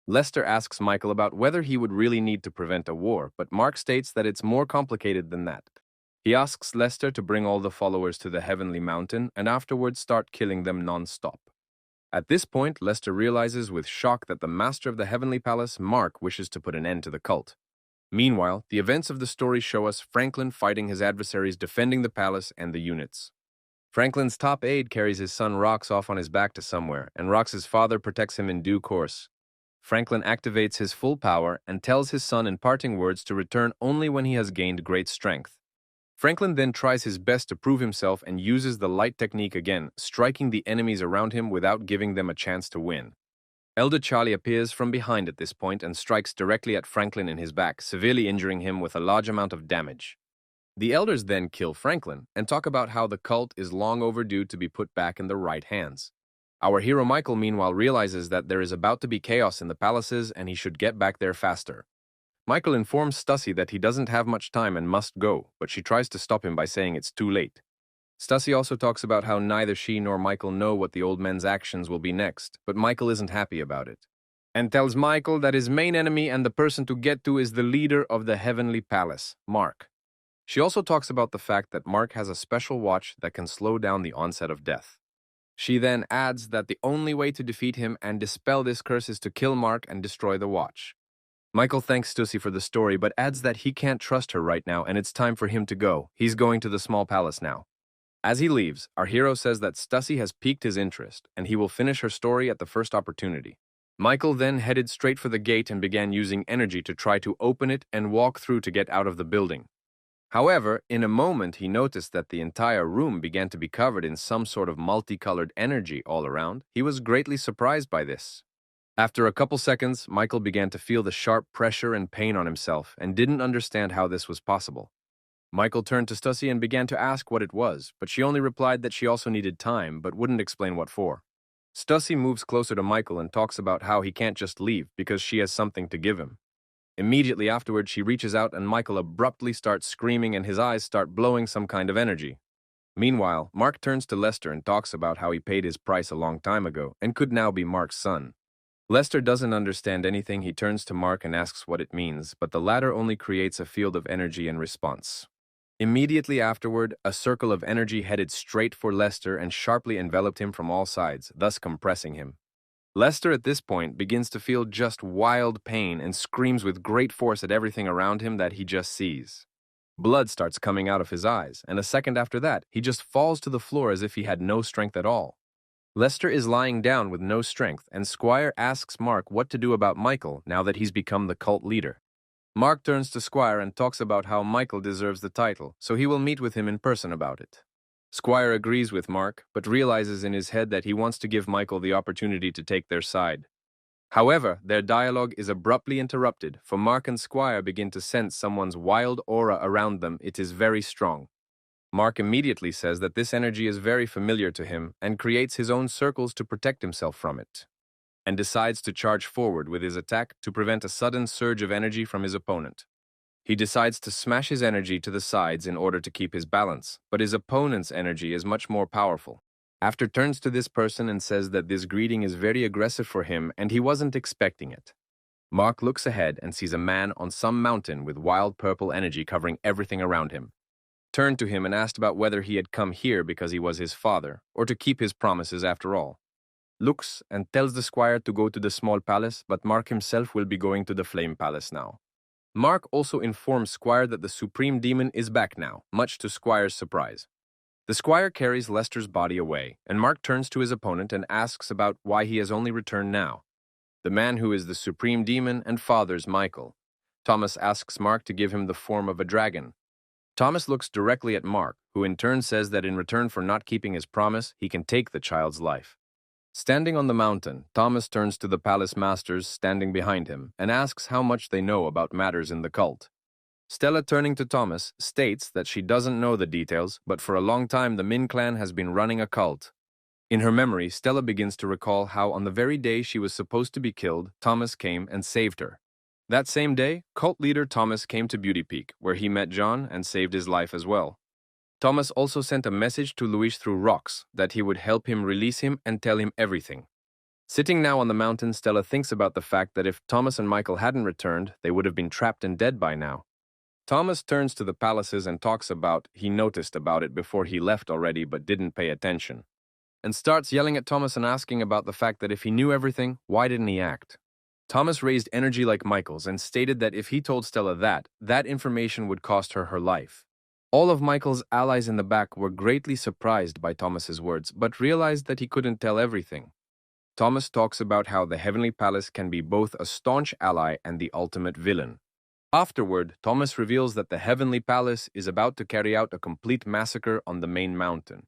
Lester asks Michael about whether he would really need to prevent a war, but Mark states that it's more complicated than that. He asks Lester to bring all the followers to the Heavenly Mountain and afterwards start killing them non-stop. At this point, Lester realizes with shock that the master of the Heavenly Palace, Mark, wishes to put an end to the cult. Meanwhile, the events of the story show us Franklin fighting his adversaries, defending the palace and the units. Franklin's top aide carries his son Rox off on his back to somewhere, and Rox's father protects him in due course. Franklin activates his full power and tells his son in parting words to return only when he has gained great strength. Franklin then tries his best to prove himself and uses the light technique again, striking the enemies around him without giving them a chance to win. Elder Charlie appears from behind at this point and strikes directly at Franklin in his back, severely injuring him with a large amount of damage. The elders then kill Franklin and talk about how the cult is long overdue to be put back in the right hands. Our hero Michael, meanwhile, realizes that there is about to be chaos in the palaces and he should get back there faster. Michael informs Stussy that he doesn't have much time and must go, but she tries to stop him by saying it's too late. Stussy also talks about how neither she nor Michael know what the old men's actions will be next, but Michael isn't happy about it, and tells Michael that his main enemy and the person to get to is the leader of the Heavenly Palace, Mark. She also talks about the fact that Mark has a special watch that can slow down the onset of death. She then adds that the only way to defeat him and dispel this curse is to kill Mark and destroy the watch. Michael thanks Stussy for the story, but adds that he can't trust her right now and it's time for him to go. He's going to the small palace now. As he leaves, our hero says that Stussy has piqued his interest and he will finish her story at the first opportunity. Michael then headed straight for the gate and began using energy to try to open it and walk through to get out of the building. However, in a moment he noticed that the entire room began to be covered in some sort of multicolored energy all around. He was greatly surprised by this. After a couple seconds, Michael began to feel the sharp pressure and pain on himself and didn't understand how this was possible. Michael turned to Stussy and began to ask what it was, but she only replied that she also needed time but wouldn't explain what for. Stussy moves closer to Michael and talks about how he can't just leave because she has something to give him. Immediately afterwards, she reaches out and Michael abruptly starts screaming and his eyes start blowing some kind of energy. Meanwhile, Mark turns to Lester and talks about how he paid his price a long time ago and could now be Mark's son. Lester doesn't understand anything. He turns to Mark and asks what it means, but the latter only creates a field of energy in response. Immediately afterward, a circle of energy headed straight for Lester and sharply enveloped him from all sides, thus compressing him. Lester at this point begins to feel just wild pain and screams with great force at everything around him that he just sees. Blood starts coming out of his eyes, and a second after that, he just falls to the floor as if he had no strength at all. Lester is lying down with no strength, and Squire asks Mark what to do about Michael now that he's become the cult leader. Mark turns to Squire and talks about how Michael deserves the title, so he will meet with him in person about it. Squire agrees with Mark, but realizes in his head that he wants to give Michael the opportunity to take their side. However, their dialogue is abruptly interrupted, for Mark and Squire begin to sense someone's wild aura around them. It is very strong. Mark immediately says that this energy is very familiar to him and creates his own circles to protect himself from it, and decides to charge forward with his attack to prevent a sudden surge of energy from his opponent. He decides to smash his energy to the sides in order to keep his balance, but his opponent's energy is much more powerful. After turns to this person and says that this greeting is very aggressive for him and he wasn't expecting it. Mark looks ahead and sees a man on some mountain with wild purple energy covering everything around him. Turned to him and asked about whether he had come here because he was his father, or to keep his promises after all. Looks and tells the squire to go to the small palace, but Mark himself will be going to the flame palace now. Mark also informs Squire that the Supreme Demon is back now, much to Squire's surprise. The Squire carries Lester's body away, and Mark turns to his opponent and asks about why he has only returned now. The man who is the Supreme Demon and father's Michael. Thomas asks Mark to give him the form of a dragon. Thomas looks directly at Mark, who in turn says that in return for not keeping his promise, he can take the child's life. Standing on the mountain, Thomas turns to the palace masters standing behind him and asks how much they know about matters in the cult. Stella, turning to Thomas, states that she doesn't know the details, but for a long time the Min clan has been running a cult. In her memory, Stella begins to recall how on the very day she was supposed to be killed, Thomas came and saved her. That same day, cult leader Thomas came to Beauty Peak, where he met John and saved his life as well. Thomas also sent a message to Luis through rocks that he would help him release him and tell him everything. Sitting now on the mountain, Stella thinks about the fact that if Thomas and Michael hadn't returned, they would have been trapped and dead by now. Thomas turns to the palaces and talks about he noticed about it before he left already but didn't pay attention, and starts yelling at Thomas and asking about the fact that if he knew everything, why didn't he act? Thomas raised energy like Michael's and stated that if he told Stella that information would cost her her life. All of Michael's allies in the back were greatly surprised by Thomas's words, but realized that he couldn't tell everything. Thomas talks about how the Heavenly Palace can be both a staunch ally and the ultimate villain. Afterward, Thomas reveals that the Heavenly Palace is about to carry out a complete massacre on the main mountain.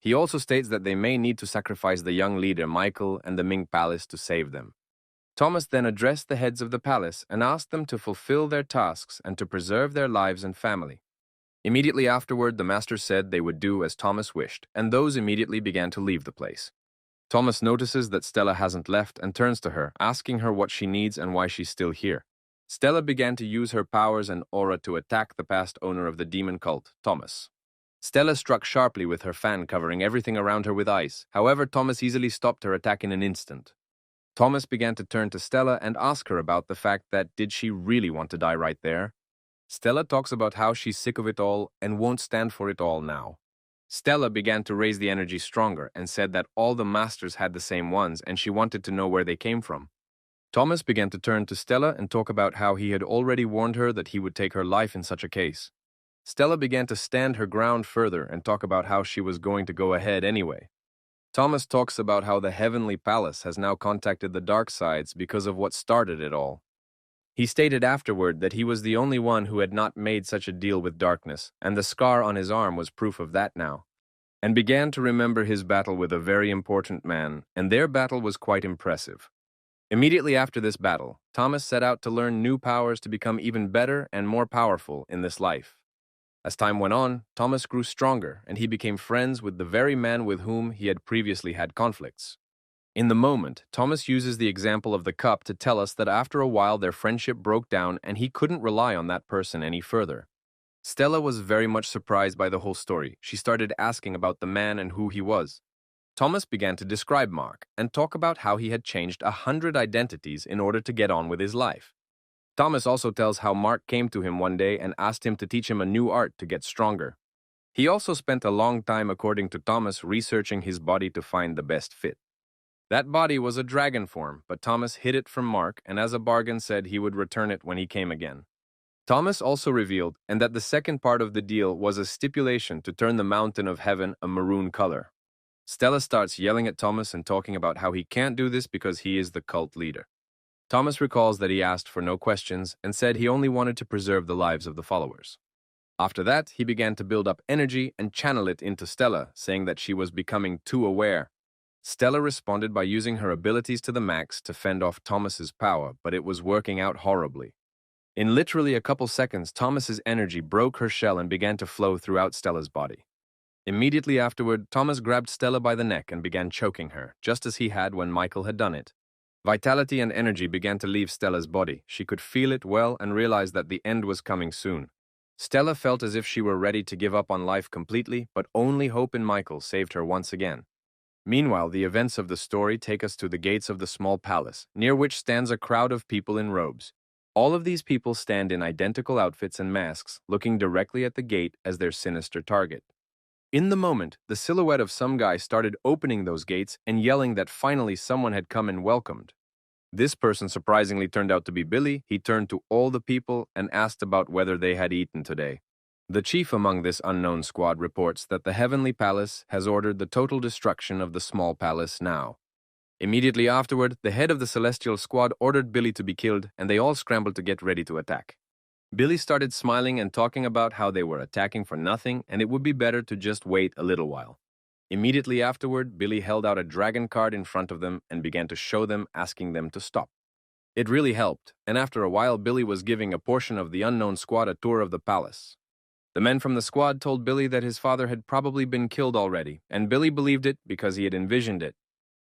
He also states that they may need to sacrifice the young leader Michael and the Ming Palace to save them. Thomas then addressed the heads of the palace and asked them to fulfill their tasks and to preserve their lives and family. Immediately afterward, the master said they would do as Thomas wished, and those immediately began to leave the place. Thomas notices that Stella hasn't left and turns to her, asking her what she needs and why she's still here. Stella began to use her powers and aura to attack the past owner of the demon cult, Thomas. Stella struck sharply with her fan, covering everything around her with ice. However, Thomas easily stopped her attack in an instant. Thomas began to turn to Stella and ask her about the fact that did she really want to die right there? Stella talks about how she's sick of it all and won't stand for it all now. Stella began to raise the energy stronger and said that all the masters had the same ones and she wanted to know where they came from. Thomas began to turn to Stella and talk about how he had already warned her that he would take her life in such a case. Stella began to stand her ground further and talk about how she was going to go ahead anyway. Thomas talks about how the Heavenly Palace has now contacted the dark sides because of what started it all. He stated afterward that he was the only one who had not made such a deal with darkness, and the scar on his arm was proof of that now, and began to remember his battle with a very important man, and their battle was quite impressive. Immediately after this battle, Thomas set out to learn new powers to become even better and more powerful in this life. As time went on, Thomas grew stronger, and he became friends with the very man with whom he had previously had conflicts. In the moment, Thomas uses the example of the cup to tell us that after a while their friendship broke down and he couldn't rely on that person any further. Stella was very much surprised by the whole story. She started asking about the man and who he was. Thomas began to describe Mark and talk about how he had changed 100 identities in order to get on with his life. Thomas also tells how Mark came to him one day and asked him to teach him a new art to get stronger. He also spent a long time, according to Thomas, researching his body to find the best fit. That body was a dragon form, but Thomas hid it from Mark and as a bargain said he would return it when he came again. Thomas also revealed and that the second part of the deal was a stipulation to turn the mountain of heaven a maroon color. Stella starts yelling at Thomas and talking about how he can't do this because he is the cult leader. Thomas recalls that he asked for no questions and said he only wanted to preserve the lives of the followers. After that, he began to build up energy and channel it into Stella, saying that she was becoming too aware. Stella responded by using her abilities to the max to fend off Thomas's power, but it was working out horribly. In literally a couple seconds, Thomas's energy broke her shell and began to flow throughout Stella's body. Immediately afterward, Thomas grabbed Stella by the neck and began choking her, just as he had when Michael had done it. Vitality and energy began to leave Stella's body. She could feel it well and realized that the end was coming soon. Stella felt as if she were ready to give up on life completely, but only hope in Michael saved her once again. Meanwhile, the events of the story take us to the gates of the small palace, near which stands a crowd of people in robes. All of these people stand in identical outfits and masks, looking directly at the gate as their sinister target. In the moment, the silhouette of some guy started opening those gates and yelling that finally someone had come and welcomed. This person surprisingly turned out to be Billy. He turned to all the people and asked about whether they had eaten today. The chief among this unknown squad reports that the Heavenly Palace has ordered the total destruction of the small palace now. Immediately afterward, the head of the Celestial Squad ordered Billy to be killed, and they all scrambled to get ready to attack. Billy started smiling and talking about how they were attacking for nothing and it would be better to just wait a little while. Immediately afterward, Billy held out a dragon card in front of them and began to show them, asking them to stop. It really helped, and after a while Billy was giving a portion of the unknown squad a tour of the palace. The men from the squad told Billy that his father had probably been killed already, and Billy believed it because he had envisioned it.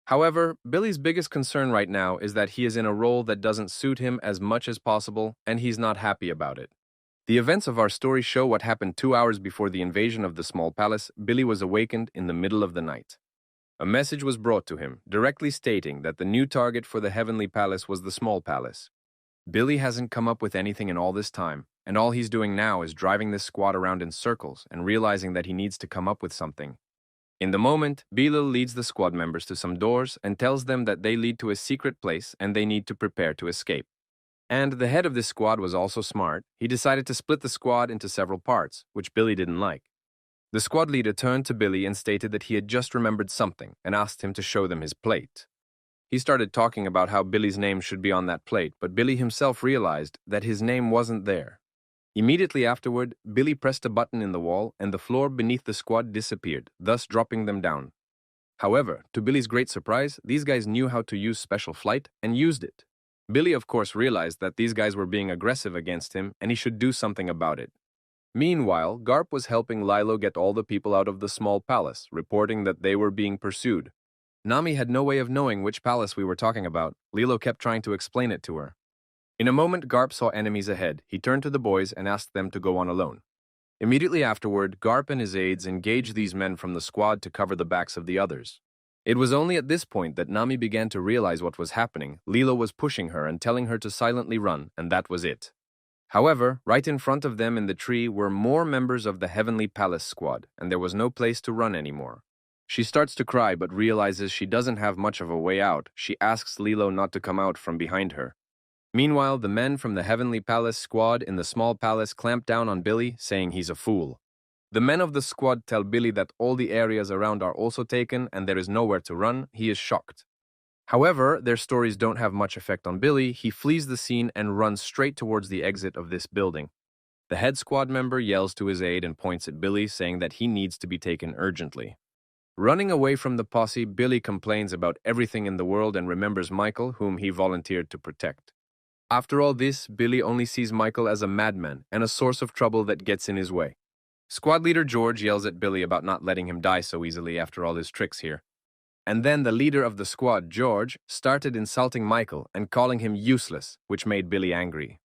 However, Billy's biggest concern right now is that he is in a role that doesn't suit him as much as possible, and he's not happy about it. The events of our story show what happened 2 hours before the invasion of the small palace. Billy was awakened in the middle of the night. A message was brought to him, directly stating that the new target for the Heavenly Palace was the small palace. Billy hasn't come up with anything in all this time, and all he's doing now is driving this squad around in circles and realizing that he needs to come up with something. In the moment, Billy leads the squad members to some doors and tells them that they lead to a secret place and they need to prepare to escape. And the head of this squad was also smart. He decided to split the squad into several parts, which Billy didn't like. The squad leader turned to Billy and stated that he had just remembered something and asked him to show them his plate. He started talking about how Billy's name should be on that plate, but Billy himself realized that his name wasn't there. Immediately afterward, Billy pressed a button in the wall and the floor beneath the squad disappeared, thus dropping them down. However, to Billy's great surprise, these guys knew how to use special flight and used it. Billy, of course, realized that these guys were being aggressive against him and he should do something about it. Meanwhile, Garp was helping Lilo get all the people out of the small palace, reporting that they were being pursued. Nami had no way of knowing which palace we were talking about. Lilo kept trying to explain it to her. In a moment, Garp saw enemies ahead. He turned to the boys and asked them to go on alone. Immediately afterward, Garp and his aides engaged these men from the squad to cover the backs of the others. It was only at this point that Nami began to realize what was happening. Lilo was pushing her and telling her to silently run, and that was it. However, right in front of them in the tree were more members of the Heavenly Palace squad, and there was no place to run anymore. She starts to cry but realizes she doesn't have much of a way out. She asks Lilo not to come out from behind her. Meanwhile, the men from the Heavenly Palace squad in the small palace clamp down on Billy, saying he's a fool. The men of the squad tell Billy that all the areas around are also taken and there is nowhere to run. He is shocked. However, their stories don't have much effect on Billy. He flees the scene and runs straight towards the exit of this building. The head squad member yells to his aide and points at Billy, saying that he needs to be taken urgently. Running away from the posse, Billy complains about everything in the world and remembers Michael, whom he volunteered to protect. After all this, Billy only sees Michael as a madman and a source of trouble that gets in his way. Squad leader George yells at Billy about not letting him die so easily after all his tricks here. And then the leader of the squad, George, started insulting Michael and calling him useless, which made Billy angry.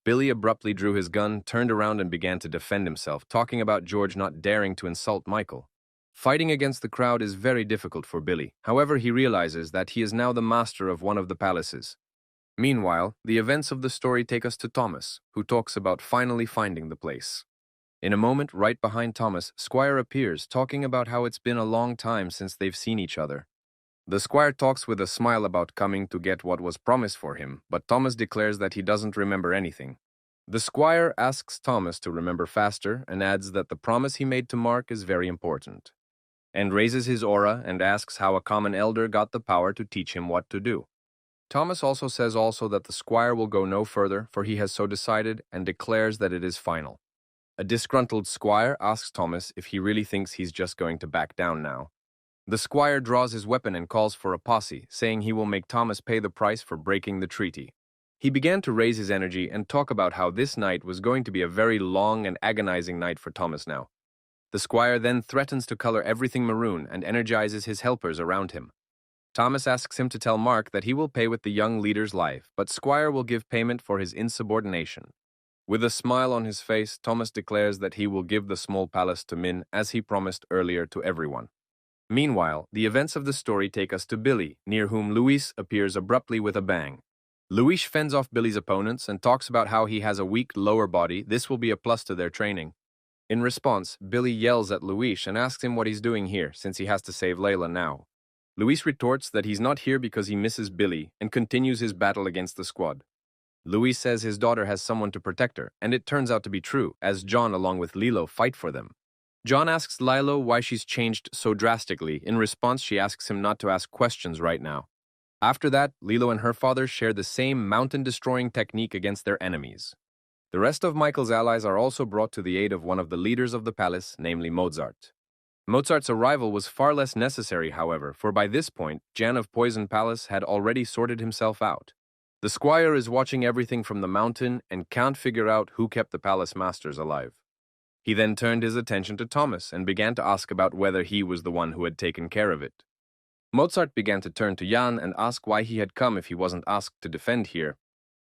Billy abruptly drew his gun, turned around and began to defend himself, talking about George not daring to insult Michael. Fighting against the crowd is very difficult for Billy. However, he realizes that he is now the master of one of the palaces. Meanwhile, the events of the story take us to Thomas, who talks about finally finding the place. In a moment, right behind Thomas, Squire appears, talking about how it's been a long time since they've seen each other. The squire talks with a smile about coming to get what was promised for him, but Thomas declares that he doesn't remember anything. The squire asks Thomas to remember faster and adds that the promise he made to Mark is very important, and raises his aura and asks how a common elder got the power to teach him what to do. Thomas also says that the squire will go no further, for he has so decided, and declares that it is final. A disgruntled squire asks Thomas if he really thinks he's just going to back down now. The squire draws his weapon and calls for a posse, saying he will make Thomas pay the price for breaking the treaty. He began to raise his energy and talk about how this night was going to be a very long and agonizing night for Thomas now. The squire then threatens to color everything maroon and energizes his helpers around him. Thomas asks him to tell Mark that he will pay with the young leader's life, but Squire will give payment for his insubordination. With a smile on his face, Thomas declares that he will give the small palace to Min as he promised earlier to everyone. Meanwhile, the events of the story take us to Billy, near whom Luis appears abruptly with a bang. Luis fends off Billy's opponents and talks about how he has a weak lower body. This will be a plus to their training. In response, Billy yells at Luis and asks him what he's doing here, since he has to save Layla now. Luis retorts that he's not here because he misses Billy and continues his battle against the squad. Luis says his daughter has someone to protect her, and it turns out to be true, as John along with Lilo fight for them. John asks Lilo why she's changed so drastically. In response, she asks him not to ask questions right now. After that, Lilo and her father share the same mountain-destroying technique against their enemies. The rest of Michael's allies are also brought to the aid of one of the leaders of the palace, namely Mozart. Mozart's arrival was far less necessary, however, for by this point, Jan of Poison Palace had already sorted himself out. The squire is watching everything from the mountain and can't figure out who kept the palace masters alive. He then turned his attention to Thomas and began to ask about whether he was the one who had taken care of it. Mozart began to turn to Jan and ask why he had come if he wasn't asked to defend here.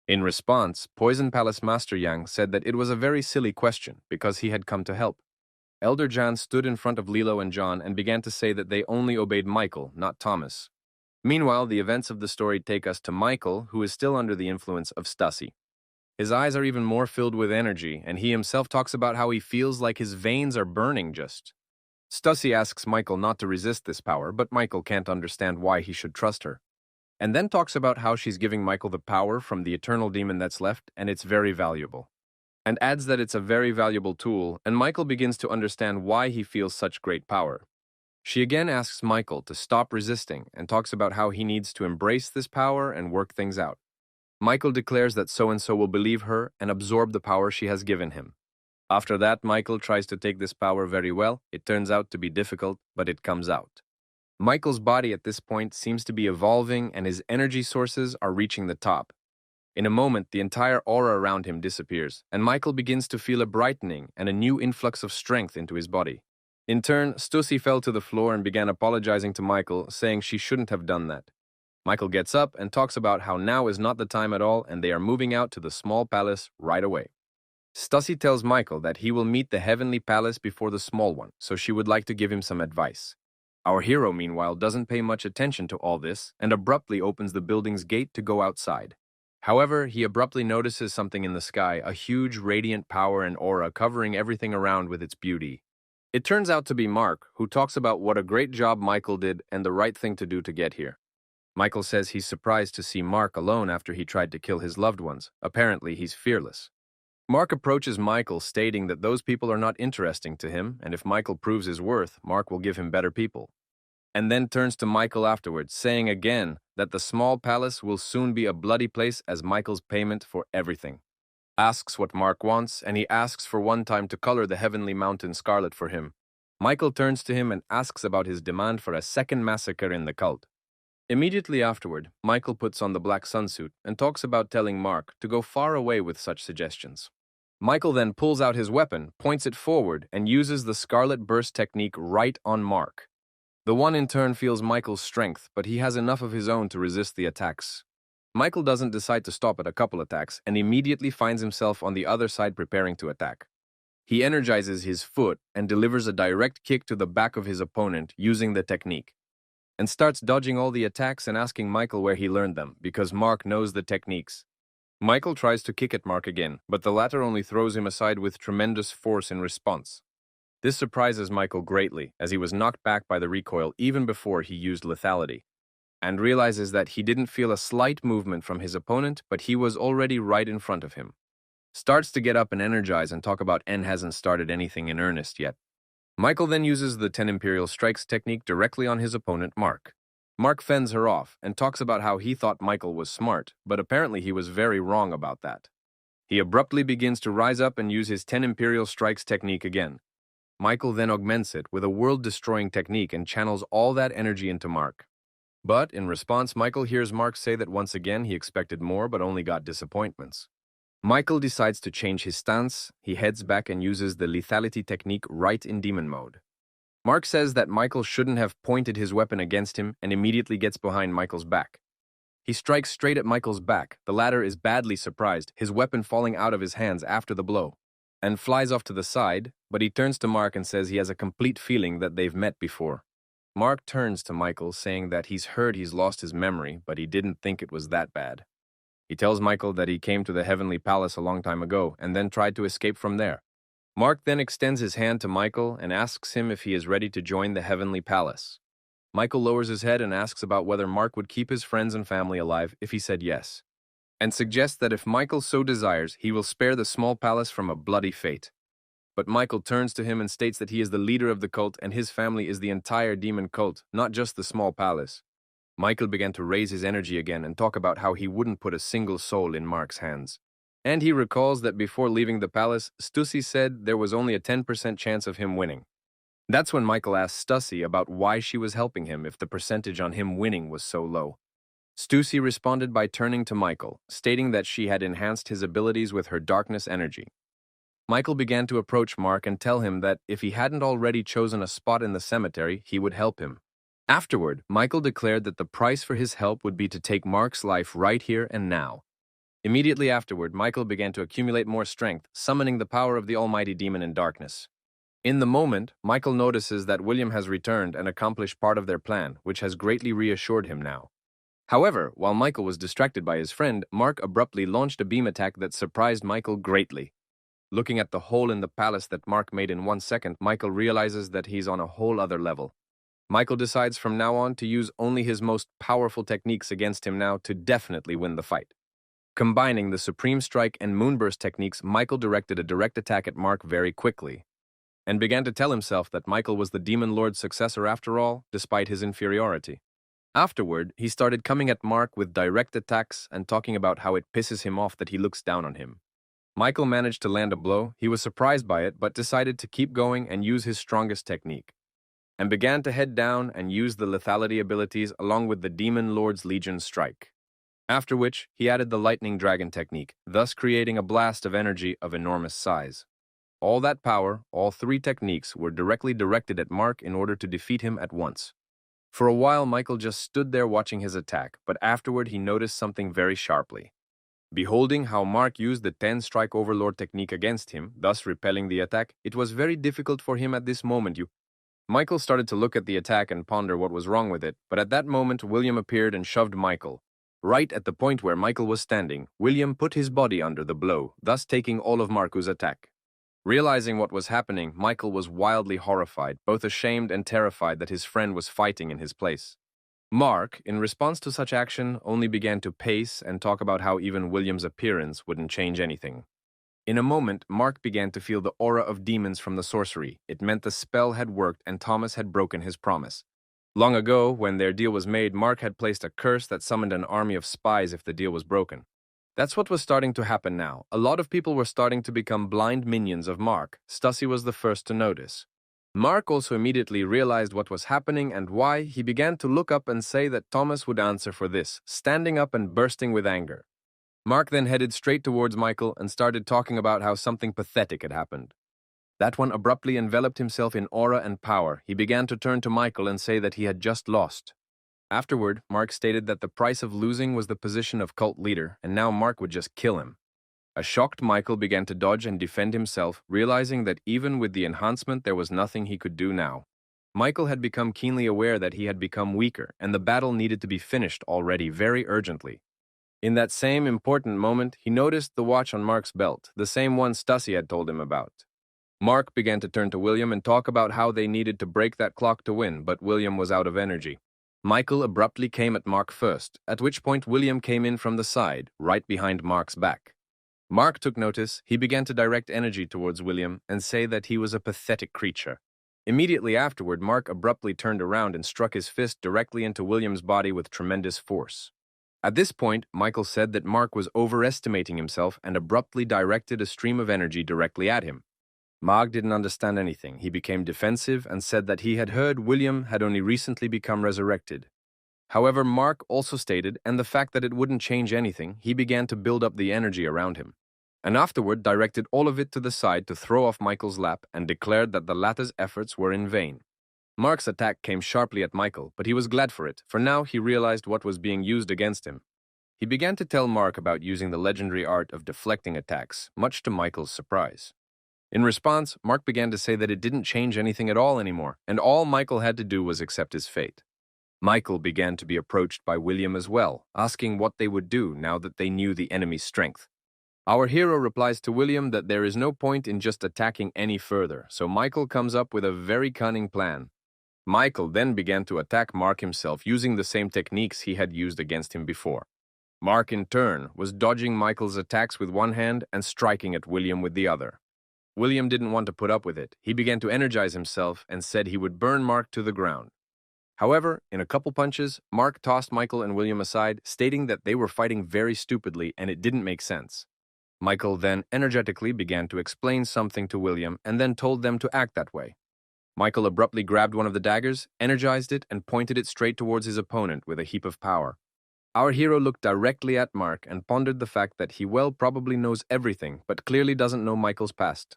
In response, Poison Palace Master Yang said that it was a very silly question because he had come to help. Elder Jan stood in front of Lilo and John and began to say that they only obeyed Michael, not Thomas. Meanwhile, the events of the story take us to Michael, who is still under the influence of Stussy. His eyes are even more filled with energy, and he himself talks about how he feels like his veins are burning just. Stussy asks Michael not to resist this power, but Michael can't understand why he should trust her. And then talks about how she's giving Michael the power from the eternal demon that's left, and it's very valuable. And adds that it's a very valuable tool, and Michael begins to understand why he feels such great power. She again asks Michael to stop resisting and talks about how he needs to embrace this power and work things out. Michael declares that so-and-so will believe her and absorb the power she has given him. After that, Michael tries to take this power very well. It turns out to be difficult, but it comes out. Michael's body at this point seems to be evolving and his energy sources are reaching the top. In a moment, the entire aura around him disappears, and Michael begins to feel a brightening and a new influx of strength into his body. In turn, Stussy fell to the floor and began apologizing to Michael, saying she shouldn't have done that. Michael gets up and talks about how now is not the time at all and they are moving out to the small palace right away. Stussy tells Michael that he will meet the heavenly palace before the small one, so she would like to give him some advice. Our hero, meanwhile, doesn't pay much attention to all this and abruptly opens the building's gate to go outside. However, he abruptly notices something in the sky, a huge radiant power and aura covering everything around with its beauty. It turns out to be Mark, who talks about what a great job Michael did and the right thing to do to get here. Michael says he's surprised to see Mark alone after he tried to kill his loved ones. Apparently, he's fearless. Mark approaches Michael, stating that those people are not interesting to him, and if Michael proves his worth, Mark will give him better people. And then turns to Michael afterwards, saying again that the small palace will soon be a bloody place as Michael's payment for everything. Asks what Mark wants, and he asks for one time to color the heavenly mountain scarlet for him. Michael turns to him and asks about his demand for a second massacre in the cult. Immediately afterward, Michael puts on the black sunsuit and talks about telling Mark to go far away with such suggestions. Michael then pulls out his weapon, points it forward, and uses the Scarlet Burst technique right on Mark. The one in turn feels Michael's strength, but he has enough of his own to resist the attacks. Michael doesn't decide to stop at a couple attacks and immediately finds himself on the other side preparing to attack. He energizes his foot and delivers a direct kick to the back of his opponent using the technique, and starts dodging all the attacks and asking Michael where he learned them, because Mark knows the techniques. Michael tries to kick at Mark again, but the latter only throws him aside with tremendous force in response. This surprises Michael greatly, as he was knocked back by the recoil even before he used lethality, and realizes that he didn't feel a slight movement from his opponent, but he was already right in front of him. Starts to get up and energize and talk about N hasn't started anything in earnest yet. Michael then uses the 10 Imperial Strikes technique directly on his opponent, Mark. Mark fends her off and talks about how he thought Michael was smart, but apparently he was very wrong about that. He abruptly begins to rise up and use his 10 Imperial Strikes technique again. Michael then augments it with a world-destroying technique and channels all that energy into Mark. But in response, Michael hears Mark say that once again he expected more but only got disappointments. Michael decides to change his stance. He heads back and uses the lethality technique right in demon mode. Mark says that Michael shouldn't have pointed his weapon against him and immediately gets behind Michael's back. He strikes straight at Michael's back. The latter is badly surprised, his weapon falling out of his hands after the blow, and flies off to the side, but he turns to Mark and says he has a complete feeling that they've met before. Mark turns to Michael, saying that he's heard he's lost his memory, but he didn't think it was that bad. He tells Michael that he came to the Heavenly Palace a long time ago and then tried to escape from there. Mark then extends his hand to Michael and asks him if he is ready to join the Heavenly Palace. Michael lowers his head and asks about whether Mark would keep his friends and family alive if he said yes, and suggests that if Michael so desires, he will spare the small palace from a bloody fate. But Michael turns to him and states that he is the leader of the cult and his family is the entire demon cult, not just the small palace. Michael began to raise his energy again and talk about how he wouldn't put a single soul in Mark's hands. And he recalls that before leaving the palace, Stussy said there was only a 10% chance of him winning. That's when Michael asked Stussy about why she was helping him if the percentage on him winning was so low. Stussy responded by turning to Michael, stating that she had enhanced his abilities with her darkness energy. Michael began to approach Mark and tell him that if he hadn't already chosen a spot in the cemetery, he would help him. Afterward, Michael declared that the price for his help would be to take Mark's life right here and now. Immediately afterward, Michael began to accumulate more strength, summoning the power of the almighty demon in darkness. In the moment, Michael notices that William has returned and accomplished part of their plan, which has greatly reassured him now. However, while Michael was distracted by his friend, Mark abruptly launched a beam attack that surprised Michael greatly. Looking at the hole in the palace that Mark made in 1 second, Michael realizes that he's on a whole other level. Michael decides from now on to use only his most powerful techniques against him now to definitely win the fight. Combining the Supreme Strike and Moonburst techniques, Michael directed a direct attack at Mark very quickly, and began to tell himself that Michael was the Demon Lord's successor after all, despite his inferiority. Afterward, he started coming at Mark with direct attacks and talking about how it pisses him off that he looks down on him. Michael managed to land a blow. He was surprised by it, but decided to keep going and use his strongest technique, and began to head down and use the lethality abilities along with the Demon Lord's Legion strike. After which, he added the Lightning Dragon technique, thus creating a blast of energy of enormous size. All that power, all 3 techniques, were directly directed at Mark in order to defeat him at once. For a while, Michael just stood there watching his attack, but afterward he noticed something very sharply. Beholding how Mark used the 10-strike overlord technique against him, thus repelling the attack, it was very difficult for him at this moment. Michael started to look at the attack and ponder what was wrong with it, but at that moment William appeared and shoved Michael. Right at the point where Michael was standing, William put his body under the blow, thus taking all of Marku's attack. Realizing what was happening, Michael was wildly horrified, both ashamed and terrified that his friend was fighting in his place. Mark, in response to such action, only began to pace and talk about how even William's appearance wouldn't change anything. In a moment, Mark began to feel the aura of demons from the sorcery. It meant the spell had worked and Thomas had broken his promise. Long ago, when their deal was made, Mark had placed a curse that summoned an army of spies if the deal was broken. That's what was starting to happen now. A lot of people were starting to become blind minions of Mark. Stussy was the first to notice. Mark also immediately realized what was happening and why. He began to look up and say that Thomas would answer for this, standing up and bursting with anger. Mark then headed straight towards Michael and started talking about how something pathetic had happened. That one abruptly enveloped himself in aura and power. He began to turn to Michael and say that he had just lost. Afterward, Mark stated that the price of losing was the position of cult leader, and now Mark would just kill him. A shocked Michael began to dodge and defend himself, realizing that even with the enhancement there was nothing he could do now. Michael had become keenly aware that he had become weaker, and the battle needed to be finished already very urgently. In that same important moment, he noticed the watch on Mark's belt, the same one Stussy had told him about. Mark began to turn to William and talk about how they needed to break that clock to win, but William was out of energy. Michael abruptly came at Mark first, at which point William came in from the side, right behind Mark's back. Mark took notice. He began to direct energy towards William and say that he was a pathetic creature. Immediately afterward, Mark abruptly turned around and struck his fist directly into William's body with tremendous force. At this point, Michael said that Mark was overestimating himself and abruptly directed a stream of energy directly at him. Mark didn't understand anything. He became defensive and said that he had heard William had only recently become resurrected. However, Mark also stated, and the fact that it wouldn't change anything, he began to build up the energy around him, and afterward directed all of it to the side to throw off Michael's lap and declared that the latter's efforts were in vain. Mark's attack came sharply at Michael, but he was glad for it, for now he realized what was being used against him. He began to tell Mark about using the legendary art of deflecting attacks, much to Michael's surprise. In response, Mark began to say that it didn't change anything at all anymore, and all Michael had to do was accept his fate. Michael began to be approached by William as well, asking what they would do now that they knew the enemy's strength. Our hero replies to William that there is no point in just attacking any further, so Michael comes up with a very cunning plan. Michael then began to attack Mark himself using the same techniques he had used against him before. Mark, in turn, was dodging Michael's attacks with one hand and striking at William with the other. William didn't want to put up with it. He began to energize himself and said he would burn Mark to the ground. However, in a couple punches, Mark tossed Michael and William aside, stating that they were fighting very stupidly and it didn't make sense. Michael then energetically began to explain something to William and then told them to act that way. Michael abruptly grabbed one of the daggers, energized it, and pointed it straight towards his opponent with a heap of power. Our hero looked directly at Mark and pondered the fact that he probably knows everything, but clearly doesn't know Michael's past.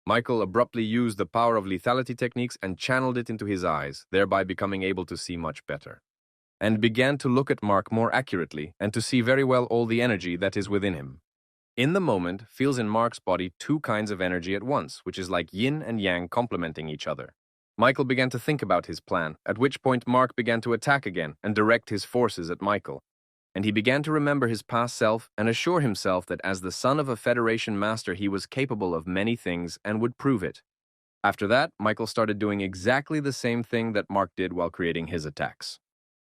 Michael abruptly used the power of lethality techniques and channeled it into his eyes, thereby becoming able to see much better, and began to look at Mark more accurately and to see very well all the energy that is within him. In the moment, feels in Mark's body two kinds of energy at once, which is like yin and yang complementing each other. Michael began to think about his plan, at which point Mark began to attack again and direct his forces at Michael. And he began to remember his past self and assure himself that as the son of a Federation master he was capable of many things and would prove it. After that, Michael started doing exactly the same thing that Mark did while creating his attacks.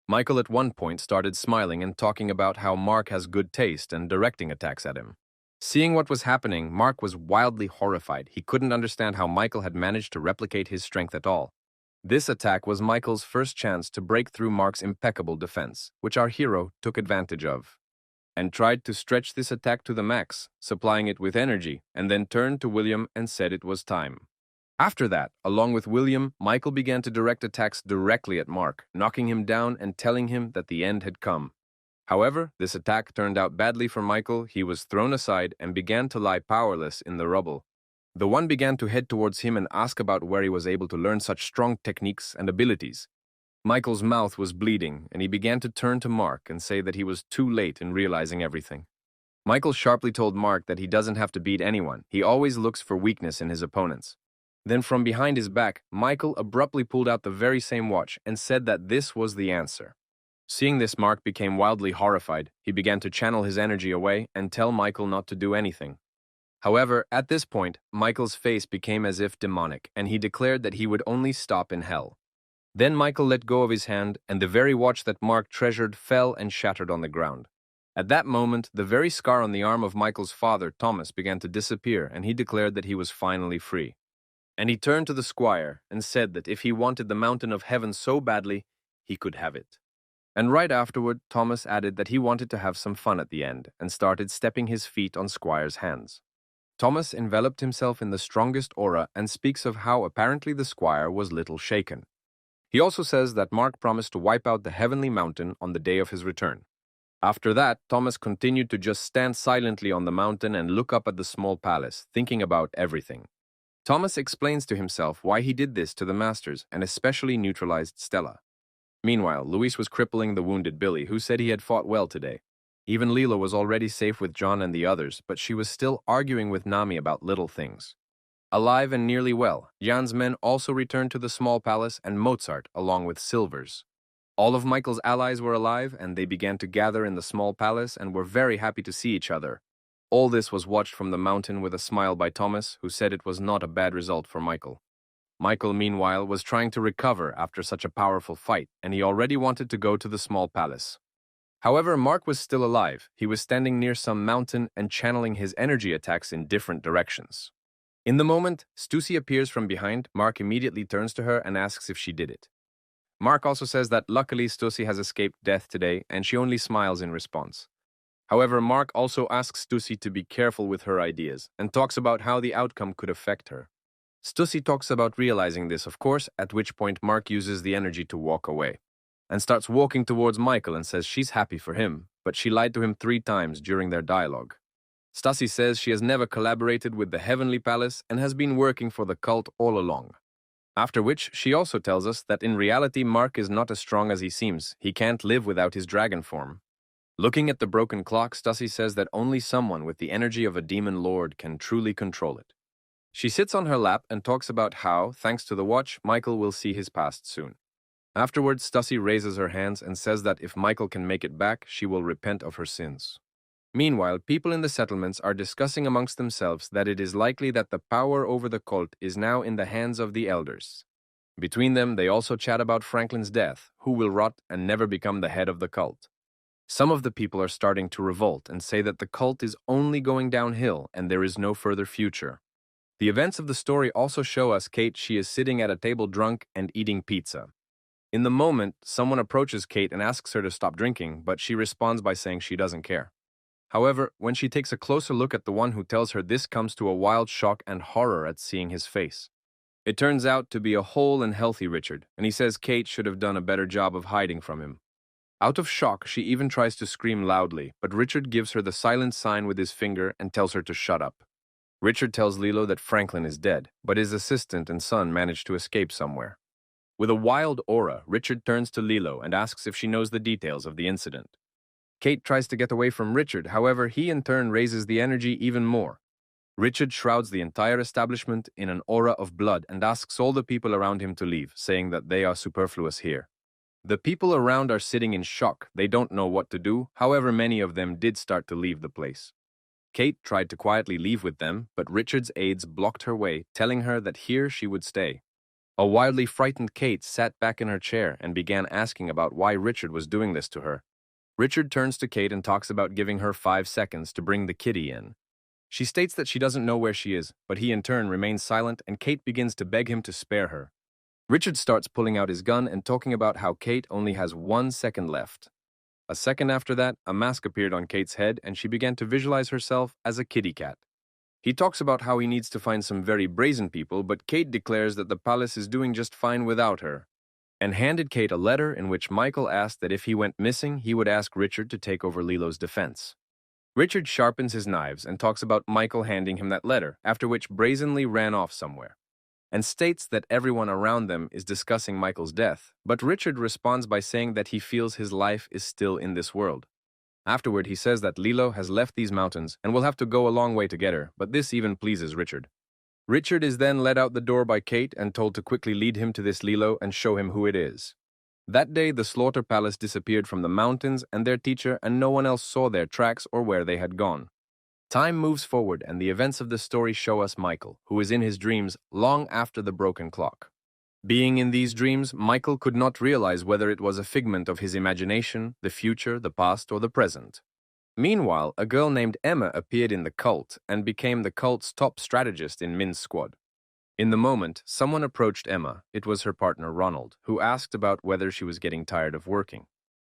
Michael at one point started smiling and talking about how Mark has good taste and directing attacks at him. Seeing what was happening, Mark was wildly horrified. He couldn't understand how Michael had managed to replicate his strength at all. This attack was Michael's first chance to break through Mark's impeccable defense, which our hero took advantage of, and tried to stretch this attack to the max, supplying it with energy, and then turned to William and said it was time. After that, along with William, Michael began to direct attacks directly at Mark, knocking him down and telling him that the end had come. However, this attack turned out badly for Michael. He was thrown aside and began to lie powerless in the rubble. The one began to head towards him and ask about where he was able to learn such strong techniques and abilities. Michael's mouth was bleeding, and he began to turn to Mark and say that he was too late in realizing everything. Michael sharply told Mark that he doesn't have to beat anyone. He always looks for weakness in his opponents. Then from behind his back, Michael abruptly pulled out the very same watch and said that this was the answer. Seeing this, Mark became wildly horrified. He began to channel his energy away and tell Michael not to do anything. However, at this point, Michael's face became as if demonic, and he declared that he would only stop in hell. Then Michael let go of his hand, and the very watch that Mark treasured fell and shattered on the ground. At that moment, the very scar on the arm of Michael's father, Thomas, began to disappear, and he declared that he was finally free. And he turned to the squire and said that if he wanted the mountain of heaven so badly, he could have it. And right afterward, Thomas added that he wanted to have some fun at the end, and started stepping his feet on Squire's hands. Thomas enveloped himself in the strongest aura and speaks of how apparently the squire was little shaken. He also says that Mark promised to wipe out the heavenly mountain on the day of his return. After that, Thomas continued to just stand silently on the mountain and look up at the small palace, thinking about everything. Thomas explains to himself why he did this to the masters and especially neutralized Stella. Meanwhile, Luis was crippling the wounded Billy, who said he had fought well today. Even Lila was already safe with John and the others, but she was still arguing with Nami about little things. Alive and nearly well, Jan's men also returned to the small palace and Mozart, along with Silvers. All of Michael's allies were alive, and they began to gather in the small palace and were very happy to see each other. All this was watched from the mountain with a smile by Thomas, who said it was not a bad result for Michael. Michael, meanwhile, was trying to recover after such a powerful fight, and he already wanted to go to the small palace. However, Mark was still alive. He was standing near some mountain and channeling his energy attacks in different directions. In the moment, Stussy appears from behind. Mark immediately turns to her and asks if she did it. Mark also says that luckily Stussy has escaped death today, and she only smiles in response. However, Mark also asks Stussy to be careful with her ideas and talks about how the outcome could affect her. Stussy talks about realizing this, of course, at which point Mark uses the energy to walk away and starts walking towards Michael and says she's happy for him, but she lied to him 3 times during their dialogue. Stussy says she has never collaborated with the Heavenly Palace and has been working for the cult all along. After which, she also tells us that in reality Mark is not as strong as he seems. He can't live without his dragon form. Looking at the broken clock, Stussy says that only someone with the energy of a demon lord can truly control it. She sits on her lap and talks about how, thanks to the watch, Michael will see his past soon. Afterwards, Stussy raises her hands and says that if Michael can make it back, she will repent of her sins. Meanwhile, people in the settlements are discussing amongst themselves that it is likely that the power over the cult is now in the hands of the elders. Between them, they also chat about Franklin's death, who will rot and never become the head of the cult. Some of the people are starting to revolt and say that the cult is only going downhill and there is no further future. The events of the story also show us Kate. She is sitting at a table drunk and eating pizza. In the moment, someone approaches Kate and asks her to stop drinking, but she responds by saying she doesn't care. However, when she takes a closer look at the one who tells her this, comes to a wild shock and horror at seeing his face. It turns out to be a whole and healthy Richard, and he says Kate should have done a better job of hiding from him. Out of shock, she even tries to scream loudly, but Richard gives her the silent sign with his finger and tells her to shut up. Richard tells Lilo that Franklin is dead, but his assistant and son managed to escape somewhere. With a wild aura, Richard turns to Lilo and asks if she knows the details of the incident. Kate tries to get away from Richard, however, he in turn raises the energy even more. Richard shrouds the entire establishment in an aura of blood and asks all the people around him to leave, saying that they are superfluous here. The people around are sitting in shock. They don't know what to do, however many of them did start to leave the place. Kate tried to quietly leave with them, but Richard's aides blocked her way, telling her that here she would stay. A wildly frightened Kate sat back in her chair and began asking about why Richard was doing this to her. Richard turns to Kate and talks about giving her 5 seconds to bring the kitty in. She states that she doesn't know where she is, but he in turn remains silent and Kate begins to beg him to spare her. Richard starts pulling out his gun and talking about how Kate only has 1 second left. A second after that, a mask appeared on Kate's head and she began to visualize herself as a kitty cat. He talks about how he needs to find some very brazen people, but Kate declares that the palace is doing just fine without her, and handed Kate a letter in which Michael asked that if he went missing, he would ask Richard to take over Lilo's defense. Richard sharpens his knives and talks about Michael handing him that letter, after which brazenly ran off somewhere, and states that everyone around them is discussing Michael's death, but Richard responds by saying that he feels his life is still in this world. Afterward, he says that Lilo has left these mountains and will have to go a long way to get her, but this even pleases Richard. Richard is then led out the door by Kate and told to quickly lead him to this Lilo and show him who it is. That day, the Slaughter Palace disappeared from the mountains and their teacher, and no one else saw their tracks or where they had gone. Time moves forward, and the events of the story show us Michael, who is in his dreams long after the broken clock. Being in these dreams, Michael could not realize whether it was a figment of his imagination, the future, the past, or the present. Meanwhile, a girl named Emma appeared in the cult and became the cult's top strategist in Min's squad. In the moment, someone approached Emma. It was her partner Ronald, who asked about whether she was getting tired of working.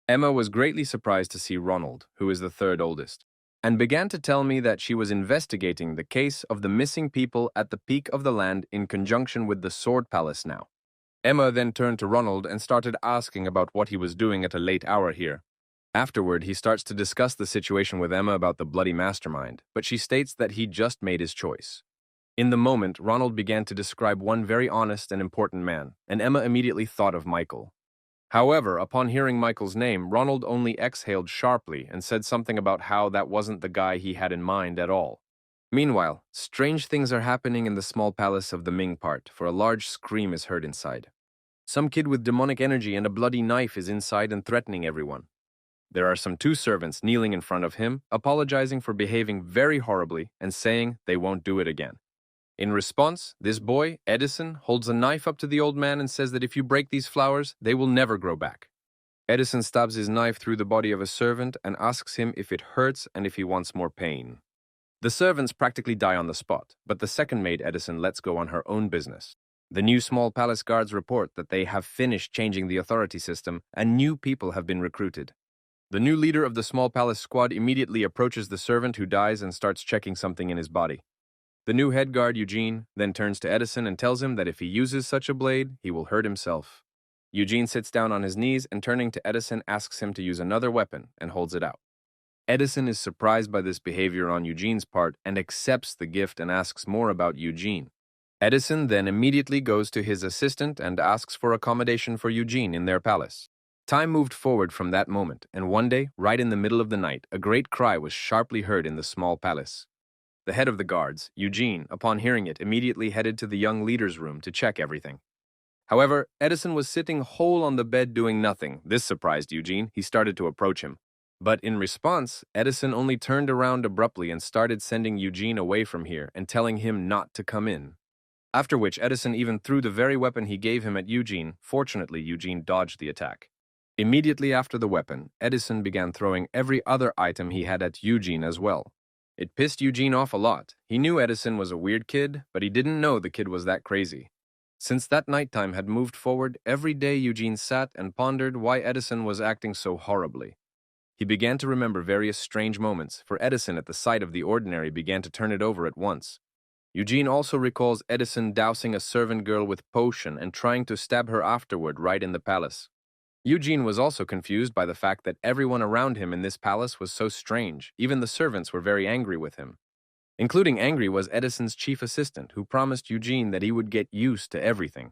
Emma was greatly surprised to see Ronald, who is the 3rd oldest, and began to tell me that she was investigating the case of the missing people at the peak of the land in conjunction with the Sword Palace now. Emma then turned to Ronald and started asking about what he was doing at a late hour here. Afterward, he starts to discuss the situation with Emma about the bloody mastermind, but she states that he just made his choice. In the moment, Ronald began to describe one very honest and important man, and Emma immediately thought of Michael. However, upon hearing Michael's name, Ronald only exhaled sharply and said something about how that wasn't the guy he had in mind at all. Meanwhile, strange things are happening in the small palace of the Ming part, for a large scream is heard inside. Some kid with demonic energy and a bloody knife is inside and threatening everyone. There are some two servants kneeling in front of him, apologizing for behaving very horribly and saying they won't do it again. In response, this boy, Edison, holds a knife up to the old man and says that if you break these flowers, they will never grow back. Edison stabs his knife through the body of a servant and asks him if it hurts and if he wants more pain. The servants practically die on the spot, but the second maid, Edison, lets go on her own business. The new small palace guards report that they have finished changing the authority system and new people have been recruited. The new leader of the small palace squad immediately approaches the servant who dies and starts checking something in his body. The new head guard, Eugene, then turns to Edison and tells him that if he uses such a blade, he will hurt himself. Eugene sits down on his knees and turning to Edison asks him to use another weapon and holds it out. Edison is surprised by this behavior on Eugene's part and accepts the gift and asks more about Eugene. Edison then immediately goes to his assistant and asks for accommodation for Eugene in their palace. Time moved forward from that moment, and one day, right in the middle of the night, a great cry was sharply heard in the small palace. The head of the guards, Eugene, upon hearing it, immediately headed to the young leader's room to check everything. However, Edison was sitting whole on the bed doing nothing. This surprised Eugene. He started to approach him. But in response, Edison only turned around abruptly and started sending Eugene away from here and telling him not to come in. After which, Edison even threw the very weapon he gave him at Eugene. Fortunately, Eugene dodged the attack. Immediately after the weapon, Edison began throwing every other item he had at Eugene as well. It pissed Eugene off a lot. He knew Edison was a weird kid, but he didn't know the kid was that crazy. Since that nighttime had moved forward, every day Eugene sat and pondered why Edison was acting so horribly. He began to remember various strange moments, for Edison at the sight of the ordinary began to turn it over at once. Eugene also recalls Edison dousing a servant girl with potion and trying to stab her afterward right in the palace. Eugene was also confused by the fact that everyone around him in this palace was so strange. Even the servants were very angry with him. Including angry was Edison's chief assistant, who promised Eugene that he would get used to everything.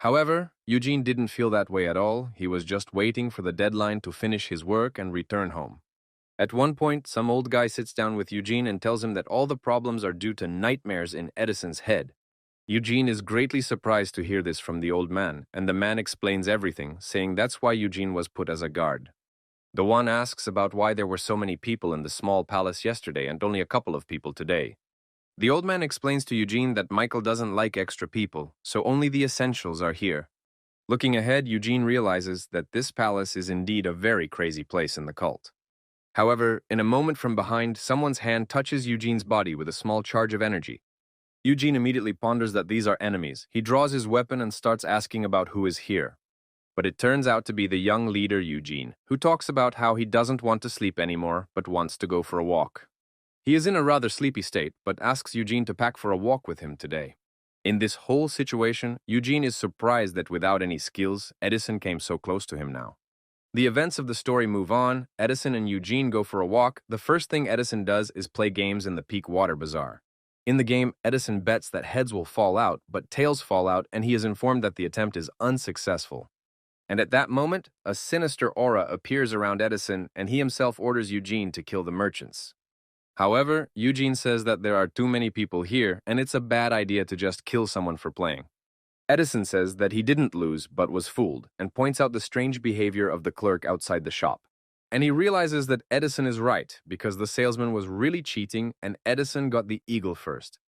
However, Eugene didn't feel that way at all. He was just waiting for the deadline to finish his work and return home. At one point, some old guy sits down with Eugene and tells him that all the problems are due to nightmares in Edison's head. Eugene is greatly surprised to hear this from the old man, and the man explains everything, saying that's why Eugene was put as a guard. The one asks about why there were so many people in the small palace yesterday and only a couple of people today. The old man explains to Eugene that Michael doesn't like extra people, so only the essentials are here. Looking ahead, Eugene realizes that this palace is indeed a very crazy place in the cult. However, in a moment from behind, someone's hand touches Eugene's body with a small charge of energy. Eugene immediately ponders that these are enemies. He draws his weapon and starts asking about who is here. But it turns out to be the young leader Eugene, who talks about how he doesn't want to sleep anymore, but wants to go for a walk. He is in a rather sleepy state, but asks Eugene to pack for a walk with him today. In this whole situation, Eugene is surprised that without any skills, Edison came so close to him now. The events of the story move on. Edison and Eugene go for a walk. The first thing Edison does is play games in the Peak Water Bazaar. In the game, Edison bets that heads will fall out, but tails fall out, and he is informed that the attempt is unsuccessful. And at that moment, a sinister aura appears around Edison, and he himself orders Eugene to kill the merchants. However, Eugene says that there are too many people here, and it's a bad idea to just kill someone for playing. Edison says that he didn't lose, but was fooled, and points out the strange behavior of the clerk outside the shop. And he realizes that Edison is right, because the salesman was really cheating, and Edison got the eagle first.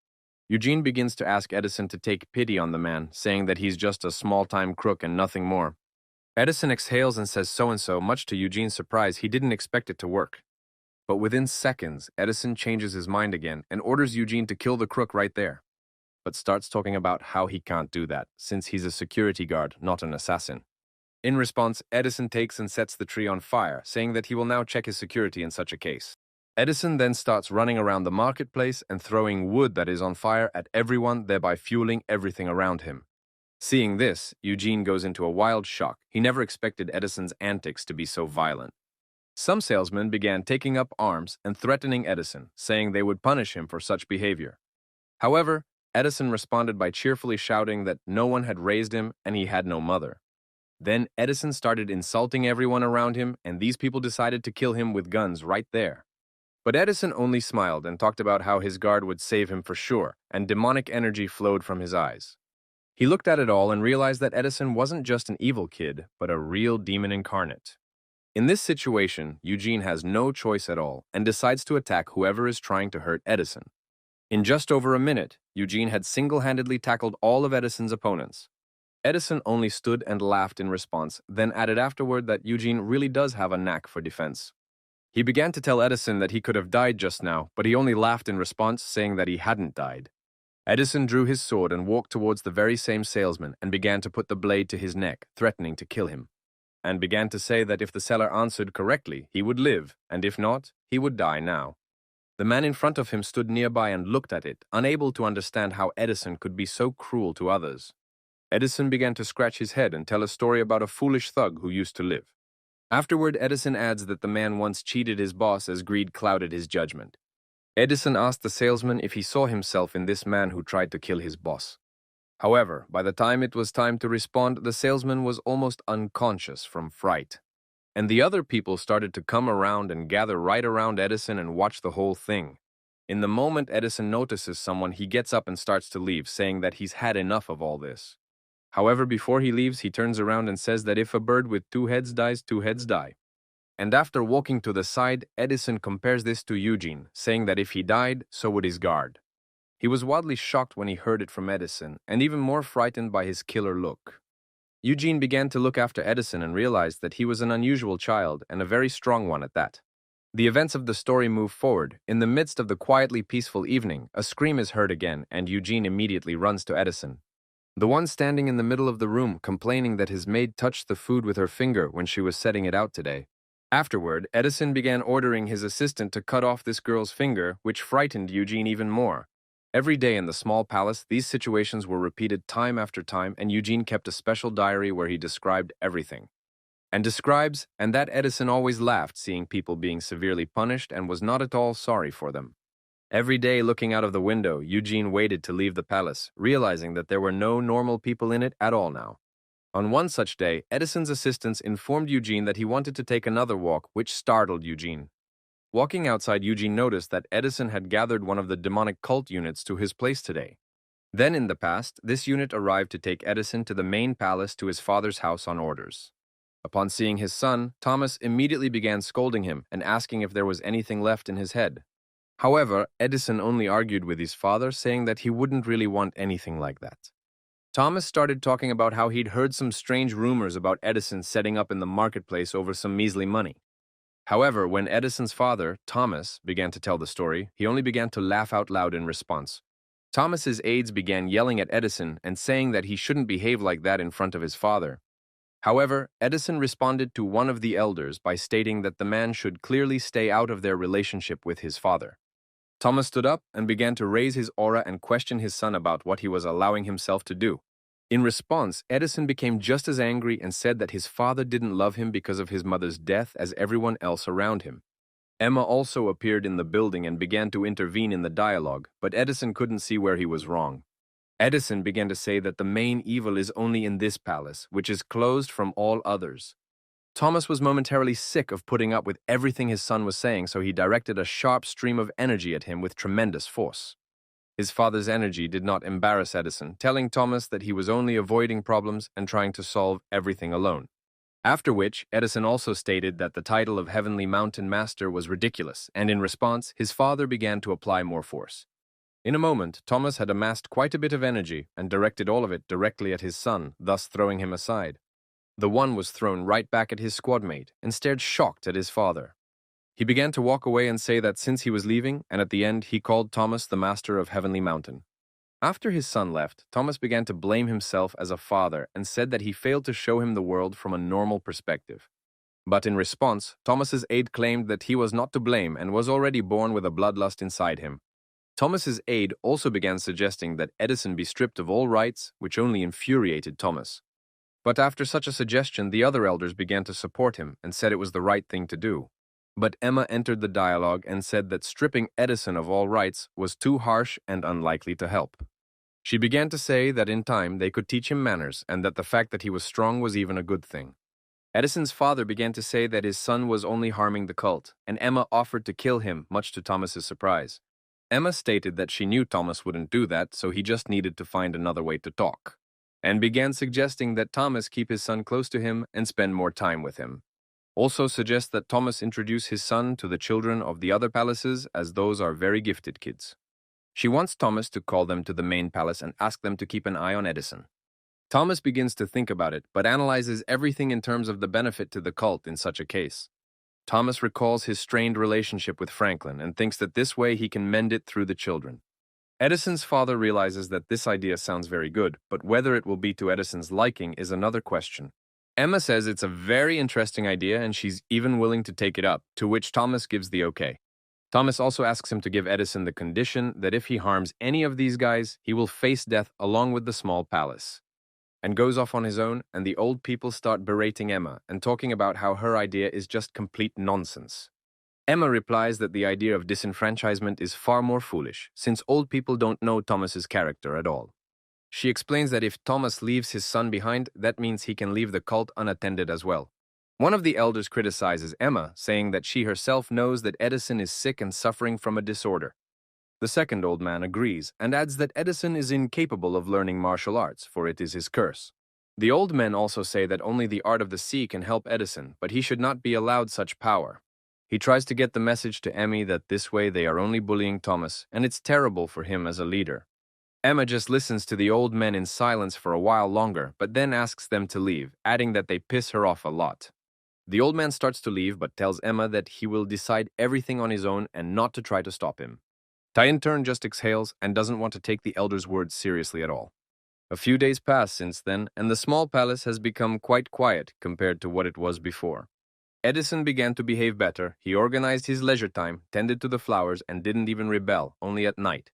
Eugene begins to ask Edison to take pity on the man, saying that he's just a small-time crook and nothing more. Edison exhales and says so-and-so, much to Eugene's surprise. He didn't expect it to work. But within seconds, Edison changes his mind again and orders Eugene to kill the crook right there, but starts talking about how he can't do that, since he's a security guard, not an assassin. In response, Edison takes and sets the tree on fire, saying that he will now check his security in such a case. Edison then starts running around the marketplace and throwing wood that is on fire at everyone, thereby fueling everything around him. Seeing this, Eugene goes into a wild shock. He never expected Edison's antics to be so violent. Some salesmen began taking up arms and threatening Edison, saying they would punish him for such behavior. However, Edison responded by cheerfully shouting that no one had raised him and he had no mother. Then Edison started insulting everyone around him, and these people decided to kill him with guns right there. But Edison only smiled and talked about how his guard would save him for sure, and demonic energy flowed from his eyes. He looked at it all and realized that Edison wasn't just an evil kid, but a real demon incarnate. In this situation, Eugene has no choice at all and decides to attack whoever is trying to hurt Edison. In just over a minute, Eugene had single-handedly tackled all of Edison's opponents. Edison only stood and laughed in response, then added afterward that Eugene really does have a knack for defense. He began to tell Edison that he could have died just now, but he only laughed in response, saying that he hadn't died. Edison drew his sword and walked towards the very same salesman and began to put the blade to his neck, threatening to kill him, and began to say that if the seller answered correctly, he would live, and if not, he would die now. The man in front of him stood nearby and looked at it, unable to understand how Edison could be so cruel to others. Edison began to scratch his head and tell a story about a foolish thug who used to live. Afterward, Edison adds that the man once cheated his boss as greed clouded his judgment. Edison asked the salesman if he saw himself in this man who tried to kill his boss. However, by the time it was time to respond, the salesman was almost unconscious from fright. And the other people started to come around and gather right around Edison and watch the whole thing. In the moment Edison notices someone, he gets up and starts to leave, saying that he's had enough of all this. However, before he leaves, he turns around and says that if a bird with two heads dies, two heads die. And after walking to the side, Edison compares this to Eugene, saying that if he died, so would his guard. He was wildly shocked when he heard it from Edison, and even more frightened by his killer look. Eugene began to look after Edison and realized that he was an unusual child, and a very strong one at that. The events of the story move forward. In the midst of the quietly peaceful evening, a scream is heard again, and Eugene immediately runs to Edison, the one standing in the middle of the room, complaining that his maid touched the food with her finger when she was setting it out today. Afterward, Edison began ordering his assistant to cut off this girl's finger, which frightened Eugene even more. Every day in the small palace, these situations were repeated time after time, and Eugene kept a special diary where he described everything. And that Edison always laughed seeing people being severely punished and was not at all sorry for them. Every day, looking out of the window, Eugene waited to leave the palace, realizing that there were no normal people in it at all now. On one such day, Edison's assistants informed Eugene that he wanted to take another walk, which startled Eugene. Walking outside, Eugene noticed that Edison had gathered one of the demonic cult units to his place today. Then in the past, this unit arrived to take Edison to the main palace to his father's house on orders. Upon seeing his son, Thomas immediately began scolding him and asking if there was anything left in his head. However, Edison only argued with his father, saying that he wouldn't really want anything like that. Thomas started talking about how he'd heard some strange rumors about Edison setting up in the marketplace over some measly money. However, when Edison's father, Thomas, began to tell the story, he only began to laugh out loud in response. Thomas's aides began yelling at Edison and saying that he shouldn't behave like that in front of his father. However, Edison responded to one of the elders by stating that the man should clearly stay out of their relationship with his father. Thomas stood up and began to raise his aura and question his son about what he was allowing himself to do. In response, Edison became just as angry and said that his father didn't love him because of his mother's death as everyone else around him. Emma also appeared in the building and began to intervene in the dialogue, but Edison couldn't see where he was wrong. Edison began to say that the main evil is only in this palace, which is closed from all others. Thomas was momentarily sick of putting up with everything his son was saying, so he directed a sharp stream of energy at him with tremendous force. His father's energy did not embarrass Edison, telling Thomas that he was only avoiding problems and trying to solve everything alone. After which, Edison also stated that the title of Heavenly Mountain Master was ridiculous, and in response, his father began to apply more force. In a moment, Thomas had amassed quite a bit of energy and directed all of it directly at his son, thus throwing him aside. The one was thrown right back at his squadmate and stared shocked at his father. He began to walk away and say that since he was leaving, and at the end he called Thomas the Master of Heavenly Mountain. After his son left, Thomas began to blame himself as a father and said that he failed to show him the world from a normal perspective. But in response, Thomas's aide claimed that he was not to blame and was already born with a bloodlust inside him. Thomas's aide also began suggesting that Edison be stripped of all rights, which only infuriated Thomas. But after such a suggestion, the other elders began to support him and said it was the right thing to do. But Emma entered the dialogue and said that stripping Edison of all rights was too harsh and unlikely to help. She began to say that in time they could teach him manners and that the fact that he was strong was even a good thing. Edison's father began to say that his son was only harming the cult, and Emma offered to kill him, much to Thomas's surprise. Emma stated that she knew Thomas wouldn't do that, so he just needed to find another way to talk, and began suggesting that Thomas keep his son close to him and spend more time with him. Also suggests that Thomas introduce his son to the children of the other palaces, as those are very gifted kids. She wants Thomas to call them to the main palace and ask them to keep an eye on Edison. Thomas begins to think about it, but analyzes everything in terms of the benefit to the cult in such a case. Thomas recalls his strained relationship with Franklin and thinks that this way he can mend it through the children. Edison's father realizes that this idea sounds very good, but whether it will be to Edison's liking is another question. Emma says it's a very interesting idea and she's even willing to take it up, to which Thomas gives the okay. Thomas also asks him to give Edison the condition that if he harms any of these guys, he will face death along with the small palace. And goes off on his own, and the old people start berating Emma and talking about how her idea is just complete nonsense. Emma replies that the idea of disenfranchisement is far more foolish, since old people don't know Thomas's character at all. She explains that if Thomas leaves his son behind, that means he can leave the cult unattended as well. One of the elders criticizes Emma, saying that she herself knows that Edison is sick and suffering from a disorder. The second old man agrees and adds that Edison is incapable of learning martial arts, for it is his curse. The old men also say that only the art of the sea can help Edison, but he should not be allowed such power. He tries to get the message to Emmy that this way they are only bullying Thomas, and it's terrible for him as a leader. Emma just listens to the old men in silence for a while longer, but then asks them to leave, adding that they piss her off a lot. The old man starts to leave, but tells Emma that he will decide everything on his own and not to try to stop him. Tai in turn just exhales and doesn't want to take the elder's words seriously at all. A few days pass since then, and the small palace has become quite quiet compared to what it was before. Edison began to behave better, he organized his leisure time, tended to the flowers, and didn't even rebel, only at night.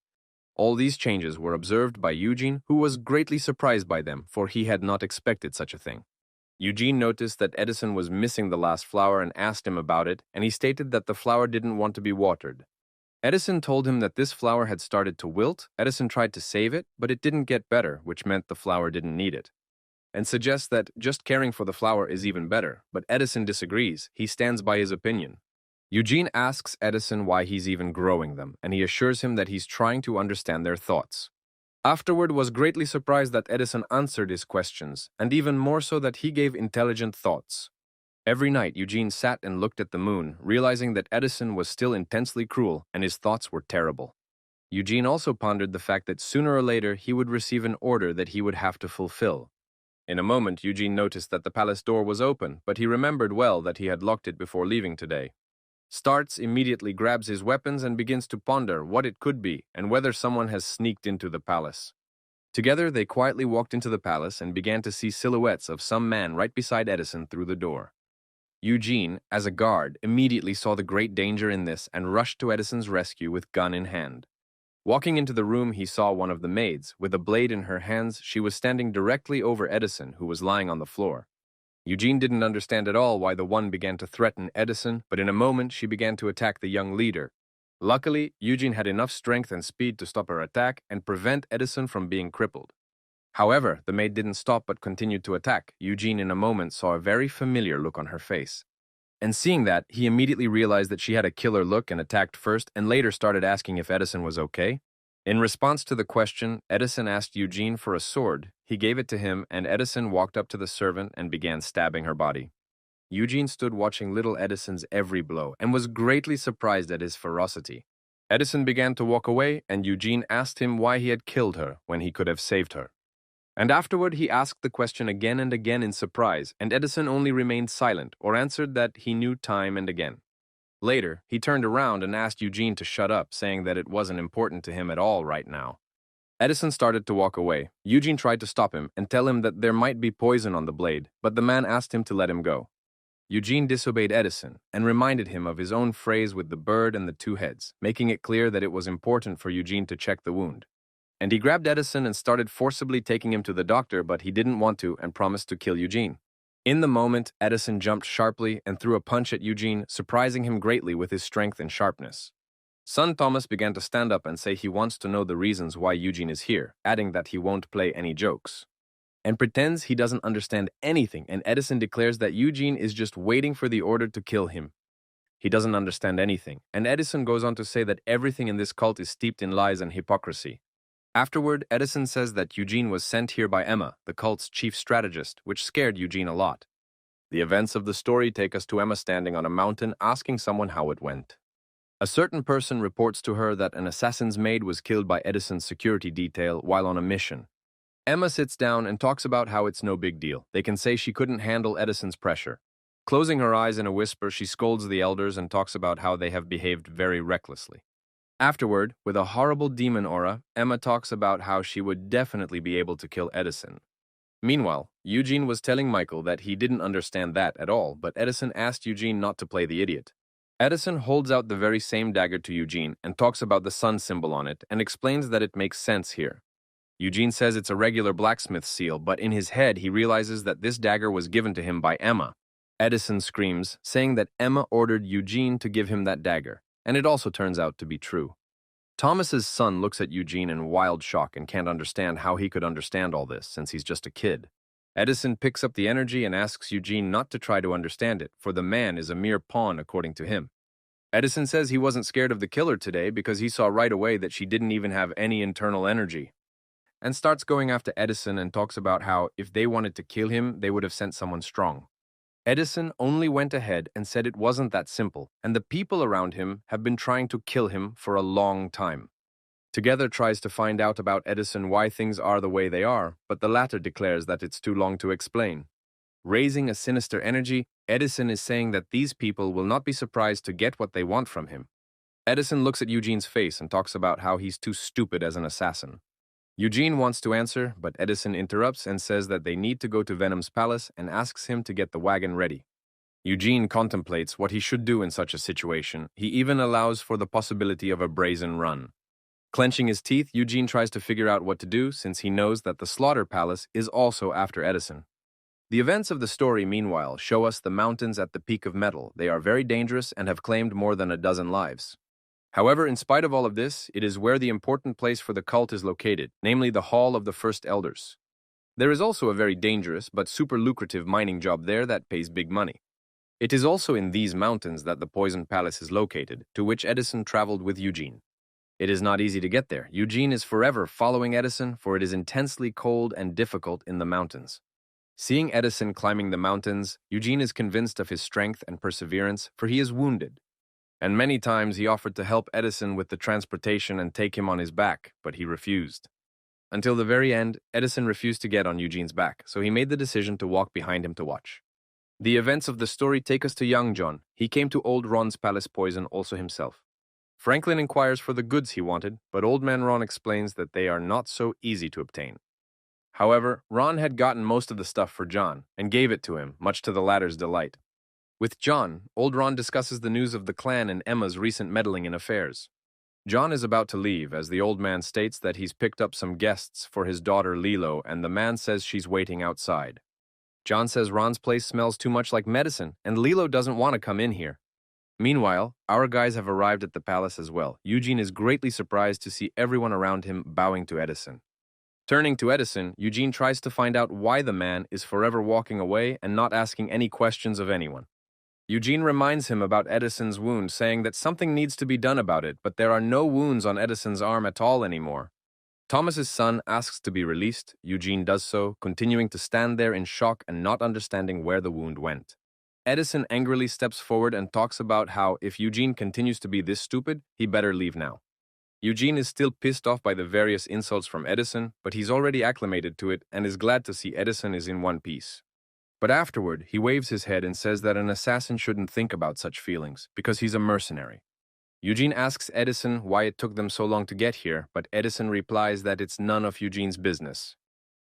All these changes were observed by Eugene, who was greatly surprised by them, for he had not expected such a thing. Eugene noticed that Edison was missing the last flower and asked him about it, and he stated that the flower didn't want to be watered. Edison told him that this flower had started to wilt. Edison tried to save it, but it didn't get better, which meant the flower didn't need it, and suggests that just caring for the flower is even better, but Edison disagrees. He stands by his opinion. Eugene asks Edison why he's even growing them, and he assures him that he's trying to understand their thoughts. Afterward was greatly surprised that Edison answered his questions, and even more so that he gave intelligent thoughts. Every night, Eugene sat and looked at the moon, realizing that Edison was still intensely cruel and his thoughts were terrible. Eugene also pondered the fact that sooner or later he would receive an order that he would have to fulfill. In a moment, Eugene noticed that the palace door was open, but he remembered well that he had locked it before leaving today. Starts immediately grabs his weapons and begins to ponder what it could be and whether someone has sneaked into the palace. Together, they quietly walked into the palace and began to see silhouettes of some man right beside Edison through the door. Eugene, as a guard, immediately saw the great danger in this and rushed to Edison's rescue with gun in hand. Walking into the room, he saw one of the maids. With a blade in her hands, she was standing directly over Edison, who was lying on the floor. Eugene didn't understand at all why the one began to threaten Edison, but in a moment she began to attack the young leader. Luckily, Eugene had enough strength and speed to stop her attack and prevent Edison from being crippled. However, the maid didn't stop but continued to attack. Eugene in a moment saw a very familiar look on her face. And seeing that, he immediately realized that she had a killer look and attacked first and later started asking if Edison was okay. In response to the question, Edison asked Eugene for a sword. He gave it to him and Edison walked up to the servant and began stabbing her body. Eugene stood watching little Edison's every blow and was greatly surprised at his ferocity. Edison began to walk away and Eugene asked him why he had killed her when he could have saved her. And afterward he asked the question again and again in surprise, and Edison only remained silent or answered that he knew time and again. Later, he turned around and asked Eugene to shut up, saying that it wasn't important to him at all right now. Edison started to walk away. Eugene tried to stop him and tell him that there might be poison on the blade, but the man asked him to let him go. Eugene disobeyed Edison and reminded him of his own phrase with the bird and the two heads, making it clear that it was important for Eugene to check the wound. And he grabbed Edison and started forcibly taking him to the doctor, but he didn't want to and promised to kill Eugene. In the moment, Edison jumped sharply and threw a punch at Eugene, surprising him greatly with his strength and sharpness. Son Thomas began to stand up and say he wants to know the reasons why Eugene is here, adding that he won't play any jokes. And pretends he doesn't understand anything, and Edison declares that Eugene is just waiting for the order to kill him. He doesn't understand anything, and Edison goes on to say that everything in this cult is steeped in lies and hypocrisy. Afterward, Edison says that Eugene was sent here by Emma, the cult's chief strategist, which scared Eugene a lot. The events of the story take us to Emma standing on a mountain asking someone how it went. A certain person reports to her that an assassin's maid was killed by Edison's security detail while on a mission. Emma sits down and talks about how it's no big deal. They can say she couldn't handle Edison's pressure. Closing her eyes in a whisper, she scolds the elders and talks about how they have behaved very recklessly. Afterward, with a horrible demon aura, Emma talks about how she would definitely be able to kill Edison. Meanwhile, Eugene was telling Michael that he didn't understand that at all, but Edison asked Eugene not to play the idiot. Edison holds out the very same dagger to Eugene and talks about the sun symbol on it and explains that it makes sense here. Eugene says it's a regular blacksmith seal, but in his head he realizes that this dagger was given to him by Emma. Edison screams, saying that Emma ordered Eugene to give him that dagger, and it also turns out to be true. Thomas's son looks at Eugene in wild shock and can't understand how he could understand all this since he's just a kid. Edison picks up the energy and asks Eugene not to try to understand it, for the man is a mere pawn according to him. Edison says he wasn't scared of the killer today because he saw right away that she didn't even have any internal energy, and starts going after Edison and talks about how if they wanted to kill him, they would have sent someone strong. Edison only went ahead and said it wasn't that simple, and the people around him have been trying to kill him for a long time. Together tries to find out about Edison why things are the way they are, but the latter declares that it's too long to explain. Raising a sinister energy, Edison is saying that these people will not be surprised to get what they want from him. Edison looks at Eugene's face and talks about how he's too stupid as an assassin. Eugene wants to answer, but Edison interrupts and says that they need to go to Venom's palace and asks him to get the wagon ready. Eugene contemplates what he should do in such a situation. He even allows for the possibility of a brazen run. Clenching his teeth, Eugene tries to figure out what to do since he knows that the Slaughter Palace is also after Edison. The events of the story, meanwhile, show us the mountains at the peak of metal. They are very dangerous and have claimed more than a dozen lives. However, in spite of all of this, it is where the important place for the cult is located, namely the Hall of the First Elders. There is also a very dangerous but super lucrative mining job there that pays big money. It is also in these mountains that the Poison Palace is located, to which Edison traveled with Eugene. It is not easy to get there. Eugene is forever following Edison, for it is intensely cold and difficult in the mountains. Seeing Edison climbing the mountains, Eugene is convinced of his strength and perseverance, for he is wounded. And many times he offered to help Edison with the transportation and take him on his back, but he refused. Until the very end, Edison refused to get on Eugene's back, so he made the decision to walk behind him to watch. The events of the story take us to young John. He came to old Ron's palace poison also himself. Franklin inquires for the goods he wanted, but old man Ron explains that they are not so easy to obtain. However, Ron had gotten most of the stuff for John and gave it to him, much to the latter's delight. With John, old Ron discusses the news of the clan and Emma's recent meddling in affairs. John is about to leave as the old man states that he's picked up some guests for his daughter Lilo, and the man says she's waiting outside. John says Ron's place smells too much like medicine and Lilo doesn't want to come in here. Meanwhile, our guys have arrived at the palace as well. Eugene is greatly surprised to see everyone around him bowing to Edison. Turning to Edison, Eugene tries to find out why the man is forever walking away and not asking any questions of anyone. Eugene reminds him about Edison's wound, saying that something needs to be done about it, but there are no wounds on Edison's arm at all anymore. Thomas's son asks to be released. Eugene does so, continuing to stand there in shock and not understanding where the wound went. Edison angrily steps forward and talks about how if Eugene continues to be this stupid, he better leave now. Eugene is still pissed off by the various insults from Edison, but he's already acclimated to it and is glad to see Edison is in one piece. But afterward, he waves his head and says that an assassin shouldn't think about such feelings, because he's a mercenary. Eugene asks Edison why it took them so long to get here, but Edison replies that it's none of Eugene's business.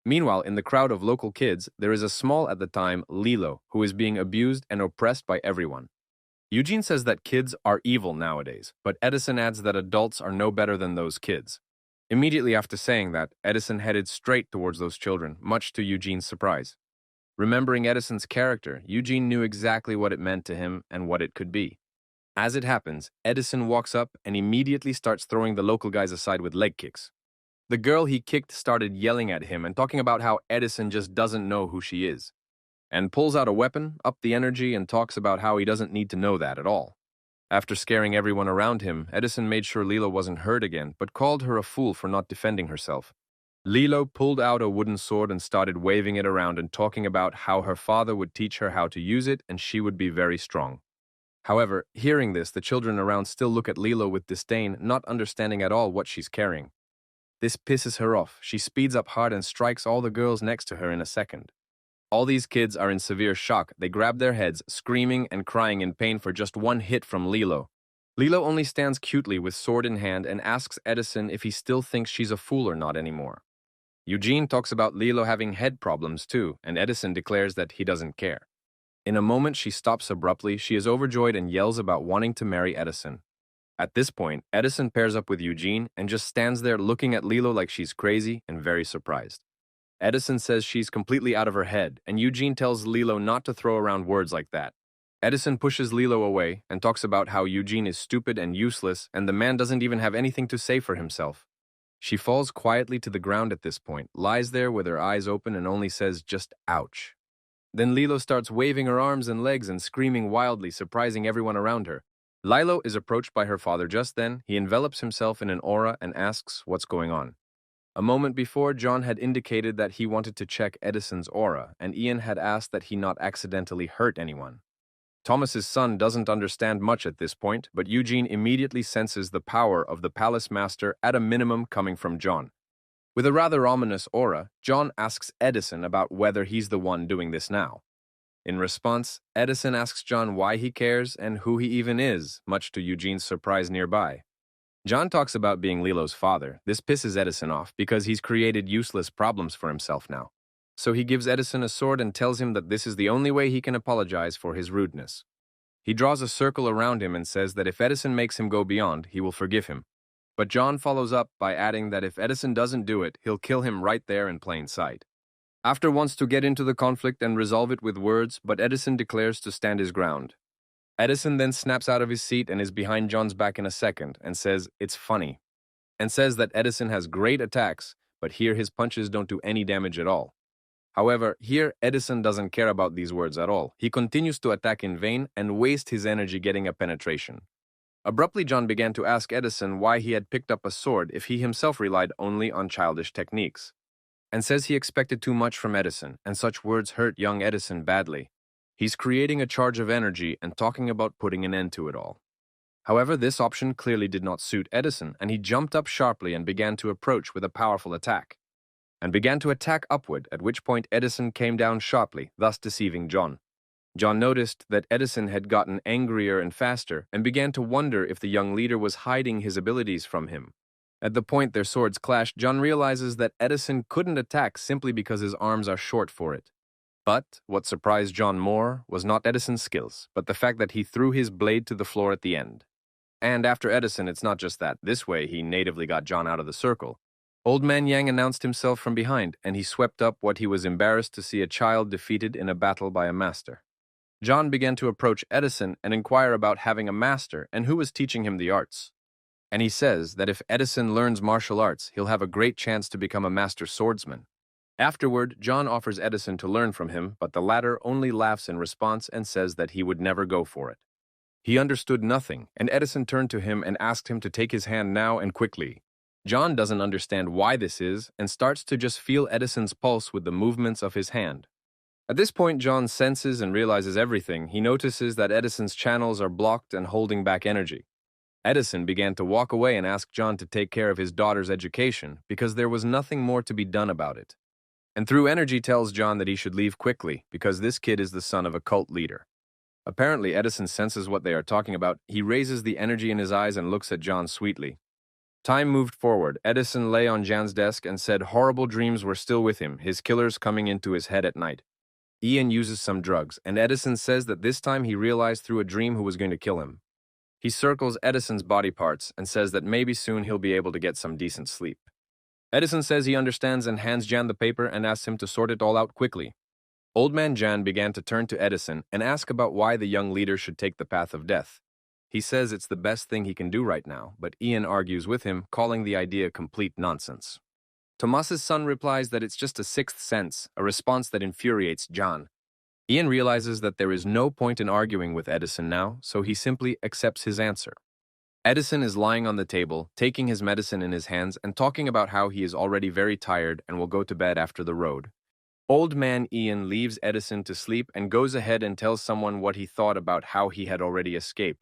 Meanwhile, in the crowd of local kids, there is a small at the time, Lilo, who is being abused and oppressed by everyone. Eugene says that kids are evil nowadays, but Edison adds that adults are no better than those kids. Immediately after saying that, Edison headed straight towards those children, much to Eugene's surprise. Remembering Edison's character, Eugene knew exactly what it meant to him and what it could be. As it happens, Edison walks up and immediately starts throwing the local guys aside with leg kicks. The girl he kicked started yelling at him and talking about how Edison just doesn't know who she is, and pulls out a weapon, up the energy, and talks about how he doesn't need to know that at all. After scaring everyone around him, Edison made sure Lilo wasn't hurt again, but called her a fool for not defending herself. Lilo pulled out a wooden sword and started waving it around and talking about how her father would teach her how to use it and she would be very strong. However, hearing this, the children around still look at Lilo with disdain, not understanding at all what she's carrying. This pisses her off. She speeds up hard and strikes all the girls next to her in a second. All these kids are in severe shock. They grab their heads, screaming and crying in pain for just one hit from Lilo. Lilo only stands cutely with sword in hand and asks Edison if he still thinks she's a fool or not anymore. Eugene talks about Lilo having head problems too, and Edison declares that he doesn't care. In a moment, she stops abruptly. She is overjoyed and yells about wanting to marry Edison. At this point, Edison pairs up with Eugene and just stands there looking at Lilo like she's crazy and very surprised. Edison says she's completely out of her head, and Eugene tells Lilo not to throw around words like that. Edison pushes Lilo away and talks about how Eugene is stupid and useless, and the man doesn't even have anything to say for himself. She falls quietly to the ground at this point, lies there with her eyes open and only says just ouch. Then Lilo starts waving her arms and legs and screaming wildly, surprising everyone around her. Lilo is approached by her father just then. He envelops himself in an aura and asks what's going on. A moment before, John had indicated that he wanted to check Edison's aura, and Ian had asked that he not accidentally hurt anyone. Thomas's son doesn't understand much at this point, but Eugene immediately senses the power of the Palace Master at a minimum coming from John. With a rather ominous aura, John asks Edison about whether he's the one doing this now. In response, Edison asks John why he cares and who he even is, much to Eugene's surprise nearby. John talks about being Lilo's father. This pisses Edison off because he's created useless problems for himself now. So he gives Edison a sword and tells him that this is the only way he can apologize for his rudeness. He draws a circle around him and says that if Edison makes him go beyond, he will forgive him. But John follows up by adding that if Edison doesn't do it, he'll kill him right there in plain sight. After wants to get into the conflict and resolve it with words, but Edison declares to stand his ground. Edison then snaps out of his seat and is behind John's back in a second and says it's funny, and says that Edison has great attacks, but here his punches don't do any damage at all. However, here Edison doesn't care about these words at all. He continues to attack in vain and waste his energy getting a penetration. Abruptly, John began to ask Edison why he had picked up a sword if he himself relied only on childish techniques, and says he expected too much from Edison, and such words hurt young Edison badly. He's creating a charge of energy and talking about putting an end to it all. However, this option clearly did not suit Edison, and he jumped up sharply and began to approach with a powerful attack, and began to attack upward, at which point Edison came down sharply, thus deceiving John. John noticed that Edison had gotten angrier and faster and began to wonder if the young leader was hiding his abilities from him. At the point their swords clashed, John realizes that Edison couldn't attack simply because his arms are short for it. But what surprised John more was not Edison's skills, but the fact that he threw his blade to the floor at the end. And after Edison, it's not just that. This way, he natively got John out of the circle. Old Man Yang announced himself from behind, and he swept up what he was embarrassed to see a child defeated in a battle by a master. John began to approach Edison and inquire about having a master and who was teaching him the arts. And he says that if Edison learns martial arts, he'll have a great chance to become a master swordsman. Afterward, John offers Edison to learn from him, but the latter only laughs in response and says that he would never go for it. He understood nothing, and Edison turned to him and asked him to take his hand now and quickly. John doesn't understand why this is and starts to just feel Edison's pulse with the movements of his hand. At this point, John senses and realizes everything. He notices that Edison's channels are blocked and holding back energy. Edison began to walk away and ask John to take care of his daughter's education because there was nothing more to be done about it. And through energy tells John that he should leave quickly because this kid is the son of a cult leader. Apparently, Edison senses what they are talking about. He raises the energy in his eyes and looks at John sweetly. Time moved forward. Edison lay on Jan's desk and said horrible dreams were still with him, his killers coming into his head at night. Ian uses some drugs, and Edison says that this time he realized through a dream who was going to kill him. He circles Edison's body parts and says that maybe soon he'll be able to get some decent sleep. Edison says he understands and hands Jan the paper and asks him to sort it all out quickly. Old Man Jan began to turn to Edison and ask about why the young leader should take the path of death. He says it's the best thing he can do right now, but Ian argues with him, calling the idea complete nonsense. Tomas's son replies that it's just a sixth sense, a response that infuriates John. Ian realizes that there is no point in arguing with Edison now, so he simply accepts his answer. Edison is lying on the table, taking his medicine in his hands and talking about how he is already very tired and will go to bed after the road. Old man Ian leaves Edison to sleep and goes ahead and tells someone what he thought about how he had already escaped.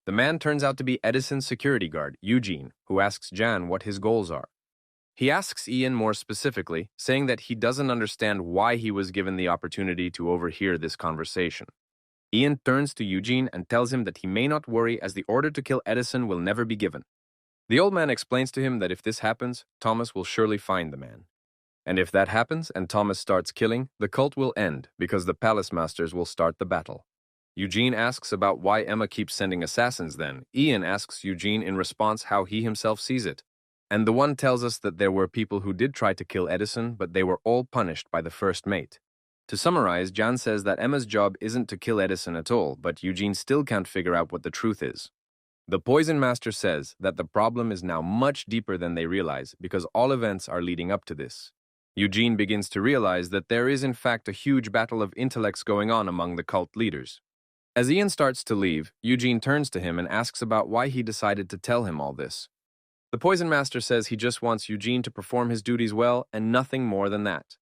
The man turns out to be Edison's security guard, Eugene, who asks Jan what his goals are. He asks Ian more specifically, saying that he doesn't understand why he was given the opportunity to overhear this conversation. Ian turns to Eugene and tells him that he may not worry as the order to kill Edison will never be given. The old man explains to him that if this happens, Thomas will surely find the man. And if that happens and Thomas starts killing, the cult will end because the palace masters will start the battle. Eugene asks about why Emma keeps sending assassins then. Ian asks Eugene in response how he himself sees it. And the one tells us that there were people who did try to kill Edison, but they were all punished by the first mate. To summarize, Jan says that Emma's job isn't to kill Edison at all, but Eugene still can't figure out what the truth is. The Poison Master says that the problem is now much deeper than they realize because all events are leading up to this. Eugene begins to realize that there is in fact a huge battle of intellects going on among the cult leaders. As Ian starts to leave, Eugene turns to him and asks about why he decided to tell him all this. The Poison Master says he just wants Eugene to perform his duties well and nothing more than that.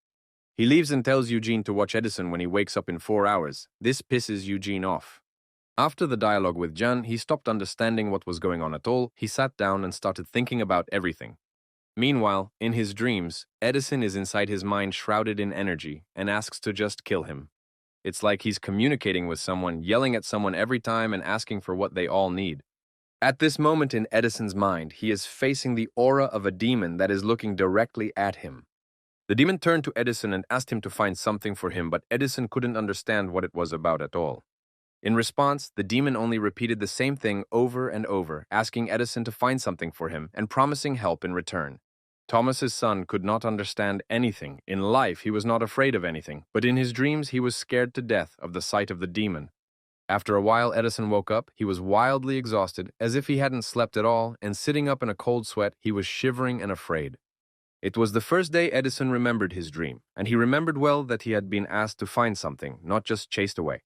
He leaves and tells Eugene to watch Edison when he wakes up in 4 hours. This pisses Eugene off. After the dialogue with Jan, he stopped understanding what was going on at all. He sat down and started thinking about everything. Meanwhile, in his dreams, Edison is inside his mind shrouded in energy and asks to just kill him. It's like he's communicating with someone, yelling at someone every time and asking for what they all need. At this moment in Edison's mind, he is facing the aura of a demon that is looking directly at him. The demon turned to Edison and asked him to find something for him, but Edison couldn't understand what it was about at all. In response, the demon only repeated the same thing over and over, asking Edison to find something for him and promising help in return. Thomas's son could not understand anything. In life, he was not afraid of anything, but in his dreams, he was scared to death of the sight of the demon. After a while, Edison woke up. He was wildly exhausted, as if he hadn't slept at all, and sitting up in a cold sweat, he was shivering and afraid. It was the first day Edison remembered his dream, and he remembered well that he had been asked to find something, not just chased away.